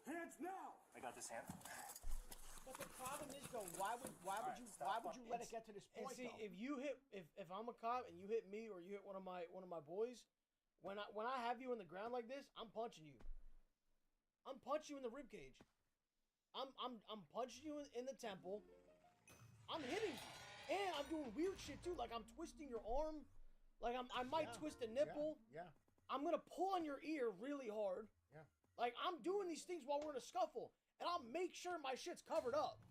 Hands now! I got this hand. But the problem is though, why would you let it get to this And point? see, though? if I'm a cop and you hit me or you hit one of my boys, when I have you on the ground like this, I'm punching you. I'm punching you in the rib cage. I'm punching you in the temple. I'm hitting you, and I'm doing weird shit too. Like I'm twisting your arm, like I might twist a nipple. Yeah. I'm gonna pull on your ear really hard. Yeah. Like I'm doing these things while we're in a scuffle, and I'll make sure my shit's covered up.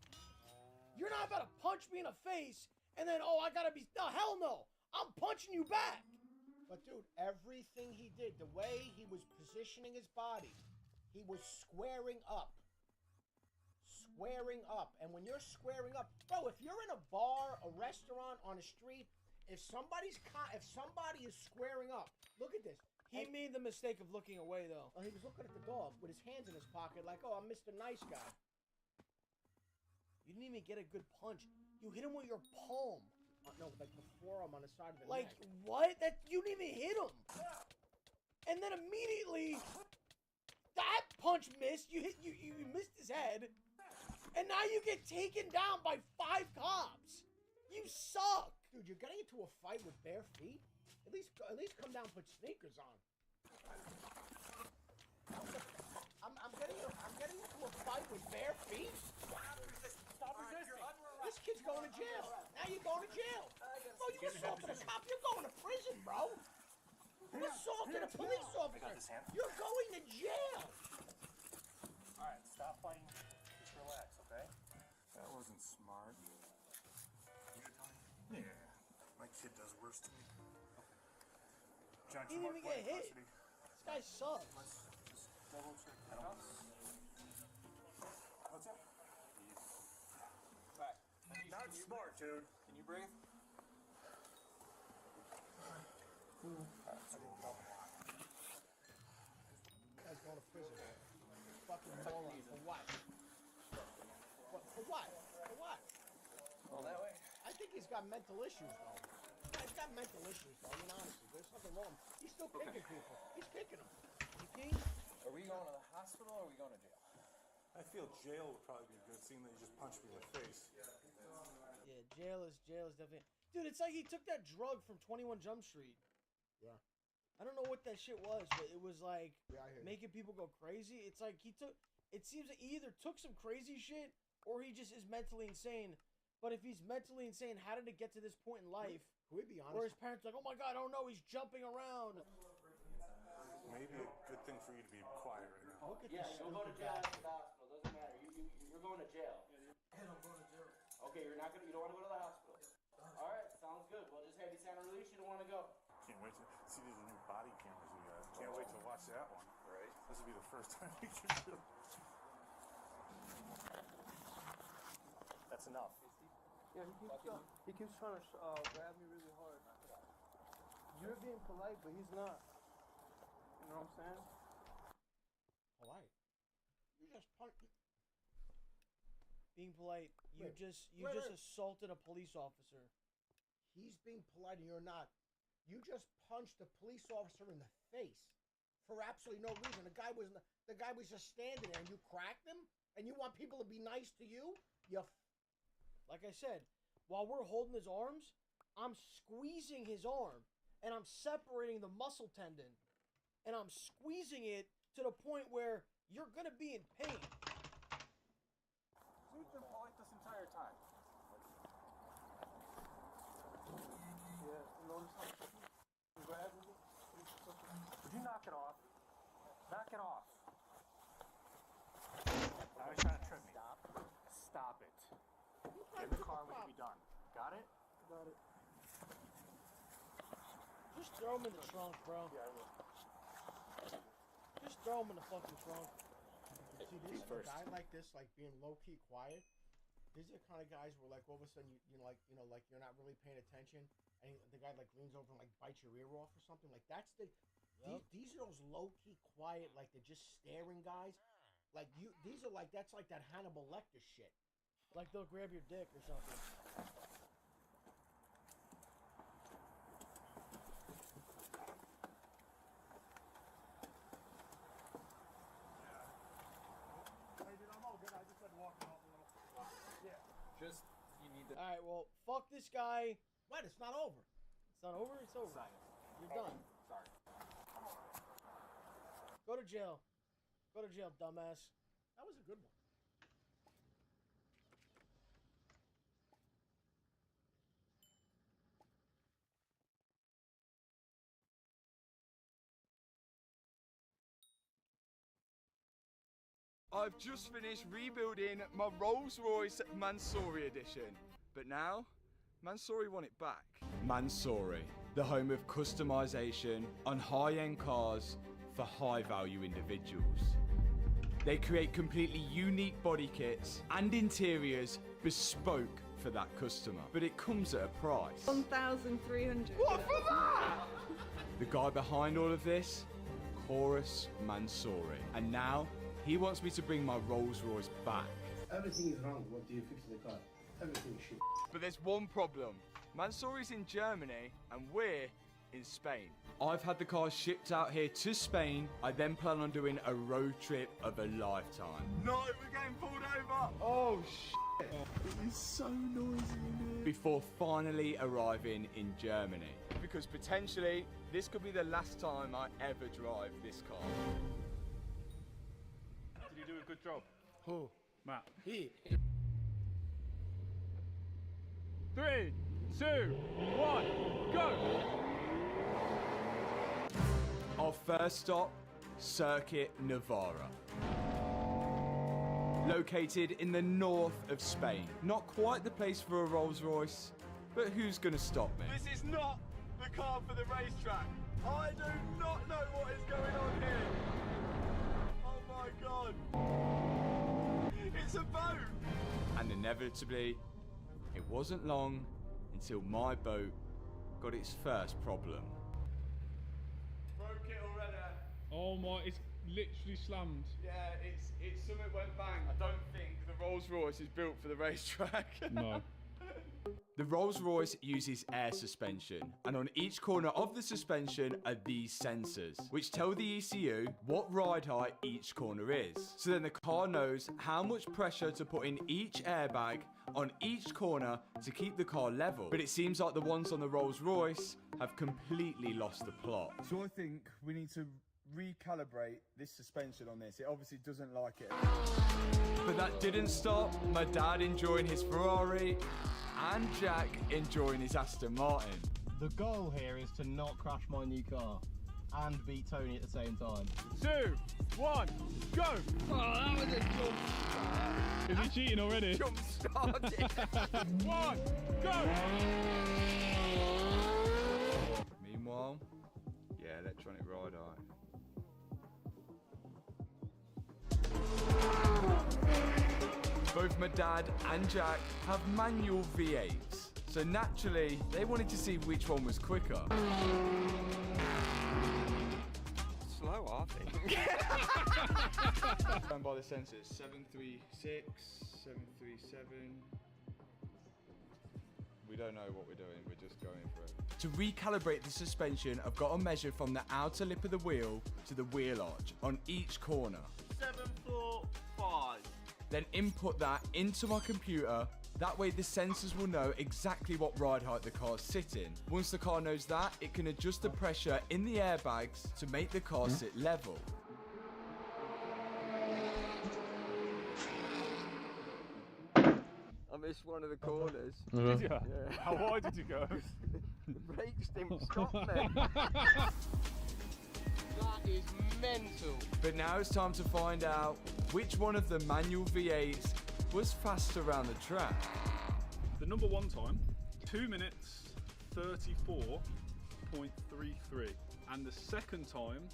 You're not about to punch me in the face and then I gotta be hell no. I'm punching you back. But dude, everything he did, the way he was positioning his body, he was squaring up. Squaring up. And when you're squaring up, bro, if you're in a bar, a restaurant, on a street, if somebody is squaring up, look at this. He made the mistake of looking away though. Oh, he was looking at the dog with his hands in his pocket like, oh, I'm Mr. Nice Guy. You didn't even get a good punch. You hit him with your palm. No, like the forearm on the side of the Like, neck. what? You didn't even hit him. And then immediately, that punch missed. You missed his head. And now you get taken down by 5 cops. You suck. Dude, you're getting into a fight with bare feet? At least come down and put sneakers on. I'm getting into a fight with bare feet? Stop resisting. This kid's going to jail. Now you're going to jail. Bro, you assaulted a cop. You're going to prison, bro. You assaulted a police officer. I got this hand. You're going to jail. Alright, stop fighting. Just relax, okay? That wasn't smart. Yeah. My kid does worse to me. John, He didn't even get hit. This guy sucks. Let's just double check the house. What's up? Not smart, dude. Can you breathe? Guy's going to prison. Fucking moron. For what? For what? For what? Well, that way. I think he's got mental issues, though. He's got mental issues, though. I mean, honestly, there's something wrong. He's still kicking people. He's kicking them. Are we going to the hospital or are we going to jail? I feel jail would probably be good, seeing that you just punched me in the face. Yeah, jail is definitely. Dude, it's like he took that drug from 21 Jump Street. Yeah. I don't know what that shit was, but it was like making people go crazy. It's like it seems like he either took some crazy shit or he just is mentally insane. But if he's mentally insane, how did it get to this point in life? Can we be honest? Where his parents are like, oh my god, I don't know, he's jumping around. Maybe a good thing for you to be quiet right now. Look at Yeah, this you'll go to stupid jail guy. after the hospital. Doesn't matter. You're going to jail. And I'm going to jail. Okay, you don't want to go to the hospital. All right, sounds good. We'll just have you sign a release. You don't want to go. Can't wait to see these new body cameras we got. Can't wait to watch that one. Right. This will be the first time we can do it. That's enough. Yeah, he keeps trying to grab me really hard. You're being polite, but he's not. You know what I'm saying? Polite. You just punched. Being polite. You Wait, just wait. assaulted a police officer. He's being polite and you're not. You just punched a police officer in the face for absolutely no reason. The guy was just standing there and you cracked him and you want people to be nice to you? Like I said, while we're holding his arms, I'm squeezing his arm and I'm separating the muscle tendon and I'm squeezing it to the point where you're gonna be in pain. He's been polite this entire time. Yeah, notice how he grabs me? Would you knock it off? Knock it off. Now he's trying to trip me. Stop it. Get in the car when you be done. Got it? Got it. Just throw him in the trunk, bro. Yeah, I will. Just throw him in the fucking trunk. See, this is a guy like this, like being low-key quiet. These are the kind of guys where, like, all of a sudden, like you're not really paying attention, and the guy like leans over and like bites your ear off or something. Like that's the. Yep. These are those low-key quiet, like they're just staring guys. Like you, these are like that's like that Hannibal Lecter shit. Like they'll grab your dick or something. Just, you need to... Alright, well, fuck this guy. What? It's not over. It's not over? It's over. Sign it. You're done. Sorry. Go to jail. Go to jail, dumbass. That was a good one. I've just finished rebuilding my Rolls-Royce Mansory edition, but now Mansory want it back. Mansory, the home of customization on high-end cars for high-value individuals. They create completely unique body kits and interiors bespoke for that customer, but it comes at a price. 1,300. What for that? The guy behind all of this, Chorus Mansory, and now he wants me to bring my Rolls Royce back. Everything is wrong. What do you fix the car? Everything is shit. But there's one problem. Mansory's in Germany and we're in Spain. I've had the car shipped out here to Spain. I then plan on doing a road trip of a lifetime. No, we're getting pulled over. Oh shit. It is so noisy in here. Before finally arriving in Germany. Because potentially this could be the last time I ever drive this car. Did you do a good job? Who? Matt. He. 3, 2, 1, go! Our first stop, Circuit Navarra. Located in the north of Spain. Not quite the place for a Rolls Royce, but who's gonna stop me? This is not the car for the racetrack. I do not know what is going on here. Oh my god. It's a boat! And inevitably, it wasn't long until my boat got its first problem. Broke it already. Oh my, it's literally slammed. Yeah, it's something went bang. I don't think the Rolls Royce is built for the racetrack. No. The Rolls-Royce uses air suspension, and on each corner of the suspension are these sensors, which tell the ECU what ride height each corner is. So then the car knows how much pressure to put in each airbag on each corner to keep the car level. But it seems like the ones on the Rolls-Royce have completely lost the plot. So I think we need to recalibrate this suspension on this. It obviously doesn't like it. But that didn't stop my dad enjoying his Ferrari and Jack enjoying his Aston Martin. The goal here is to not crash my new car and beat Tony at the same time. 2, 1, go! Oh, that was a jump start. Is he cheating already? Jump started. 1, go! Meanwhile, yeah, electronic ride height. Both my dad and Jack have manual V8s, so naturally they wanted to see which one was quicker. Slow, I think. Going by the sensors, 736, 737. We don't know what we're doing, we're just going for it. To recalibrate the suspension, I've got to measure from the outer lip of the wheel to the wheel arch on each corner. 745. Then input that into my computer. That way the sensors will know exactly what ride height the car's sitting. Once the car knows that, it can adjust the pressure in the airbags to make the car sit level. I missed one of the corners. Did you? Yeah. How wide did you go? The brakes didn't stop me. That is mental. But now it's time to find out which one of the manual V8s was fast around the track. The number one time, 2 minutes 34.33, and the second time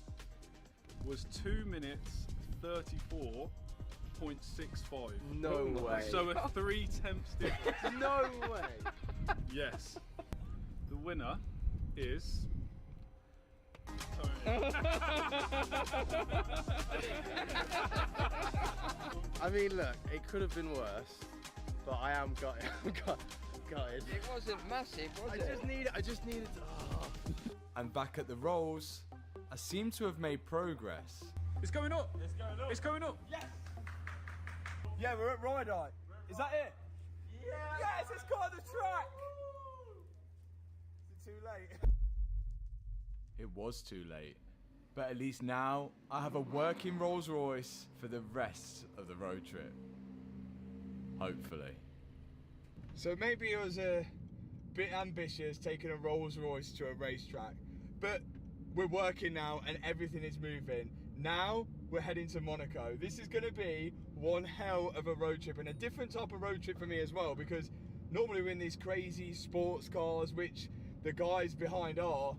was 2 minutes 34.65. No way. So a 3 tenths difference. No way. Yes. The winner is I mean, look, it could have been worse, but I am gutted. It wasn't massive, was it? I just needed. Oh. And back at the Rolls, I seem to have made progress. It's going up. It's going up. It's going up. Yes. Yeah, we're at ride height. Is that it? Yeah. Yes, it's got the track. Is it too late? It was too late. But at least now, I have a working Rolls Royce for the rest of the road trip. Hopefully. So maybe it was a bit ambitious taking a Rolls Royce to a racetrack, but we're working now and everything is moving. Now we're heading to Monaco. This is going to be one hell of a road trip, and a different type of road trip for me as well, because normally we're in these crazy sports cars, which the guys behind are,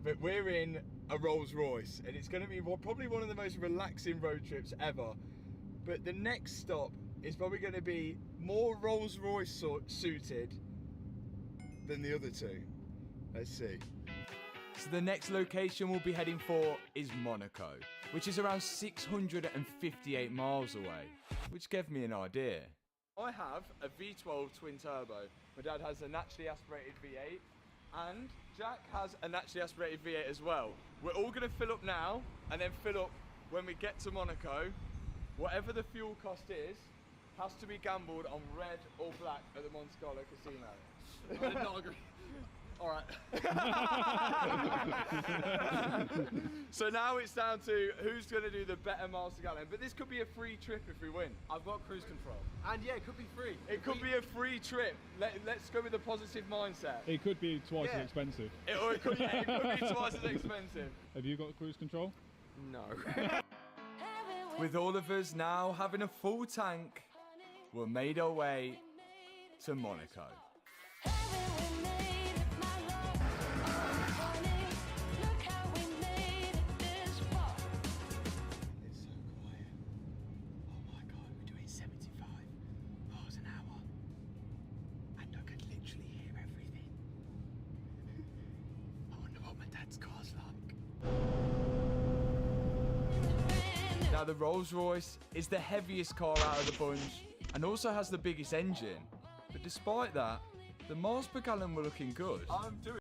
but we're in a Rolls Royce, and it's going to be probably one of the most relaxing road trips ever. But the next stop is probably going to be more Rolls Royce suited than the other two. Let's see. So the next location we'll be heading for is Monaco, which is around 658 miles away, which gave me an idea. I have a V12 twin turbo. My dad has a naturally aspirated V8, and Jack has a naturally aspirated V8 as well. We're all going to fill up now, and then fill up when we get to Monaco. Whatever the fuel cost is, has to be gambled on red or black at the Monte Carlo Casino. I did not agree. Alright. So now it's down to who's going to do the better miles to gallon. But this could be a free trip if we win. I've got cruise control. And yeah, it could be free. It could be a free trip. Let's go with a positive mindset. It could be twice as expensive. It could be twice as expensive. Have you got cruise control? No. With all of us now having a full tank, we're made our way to Monaco. Now the Rolls Royce is the heaviest car out of the bunch and also has the biggest engine, but despite that, The miles per gallon were looking good. I'm doing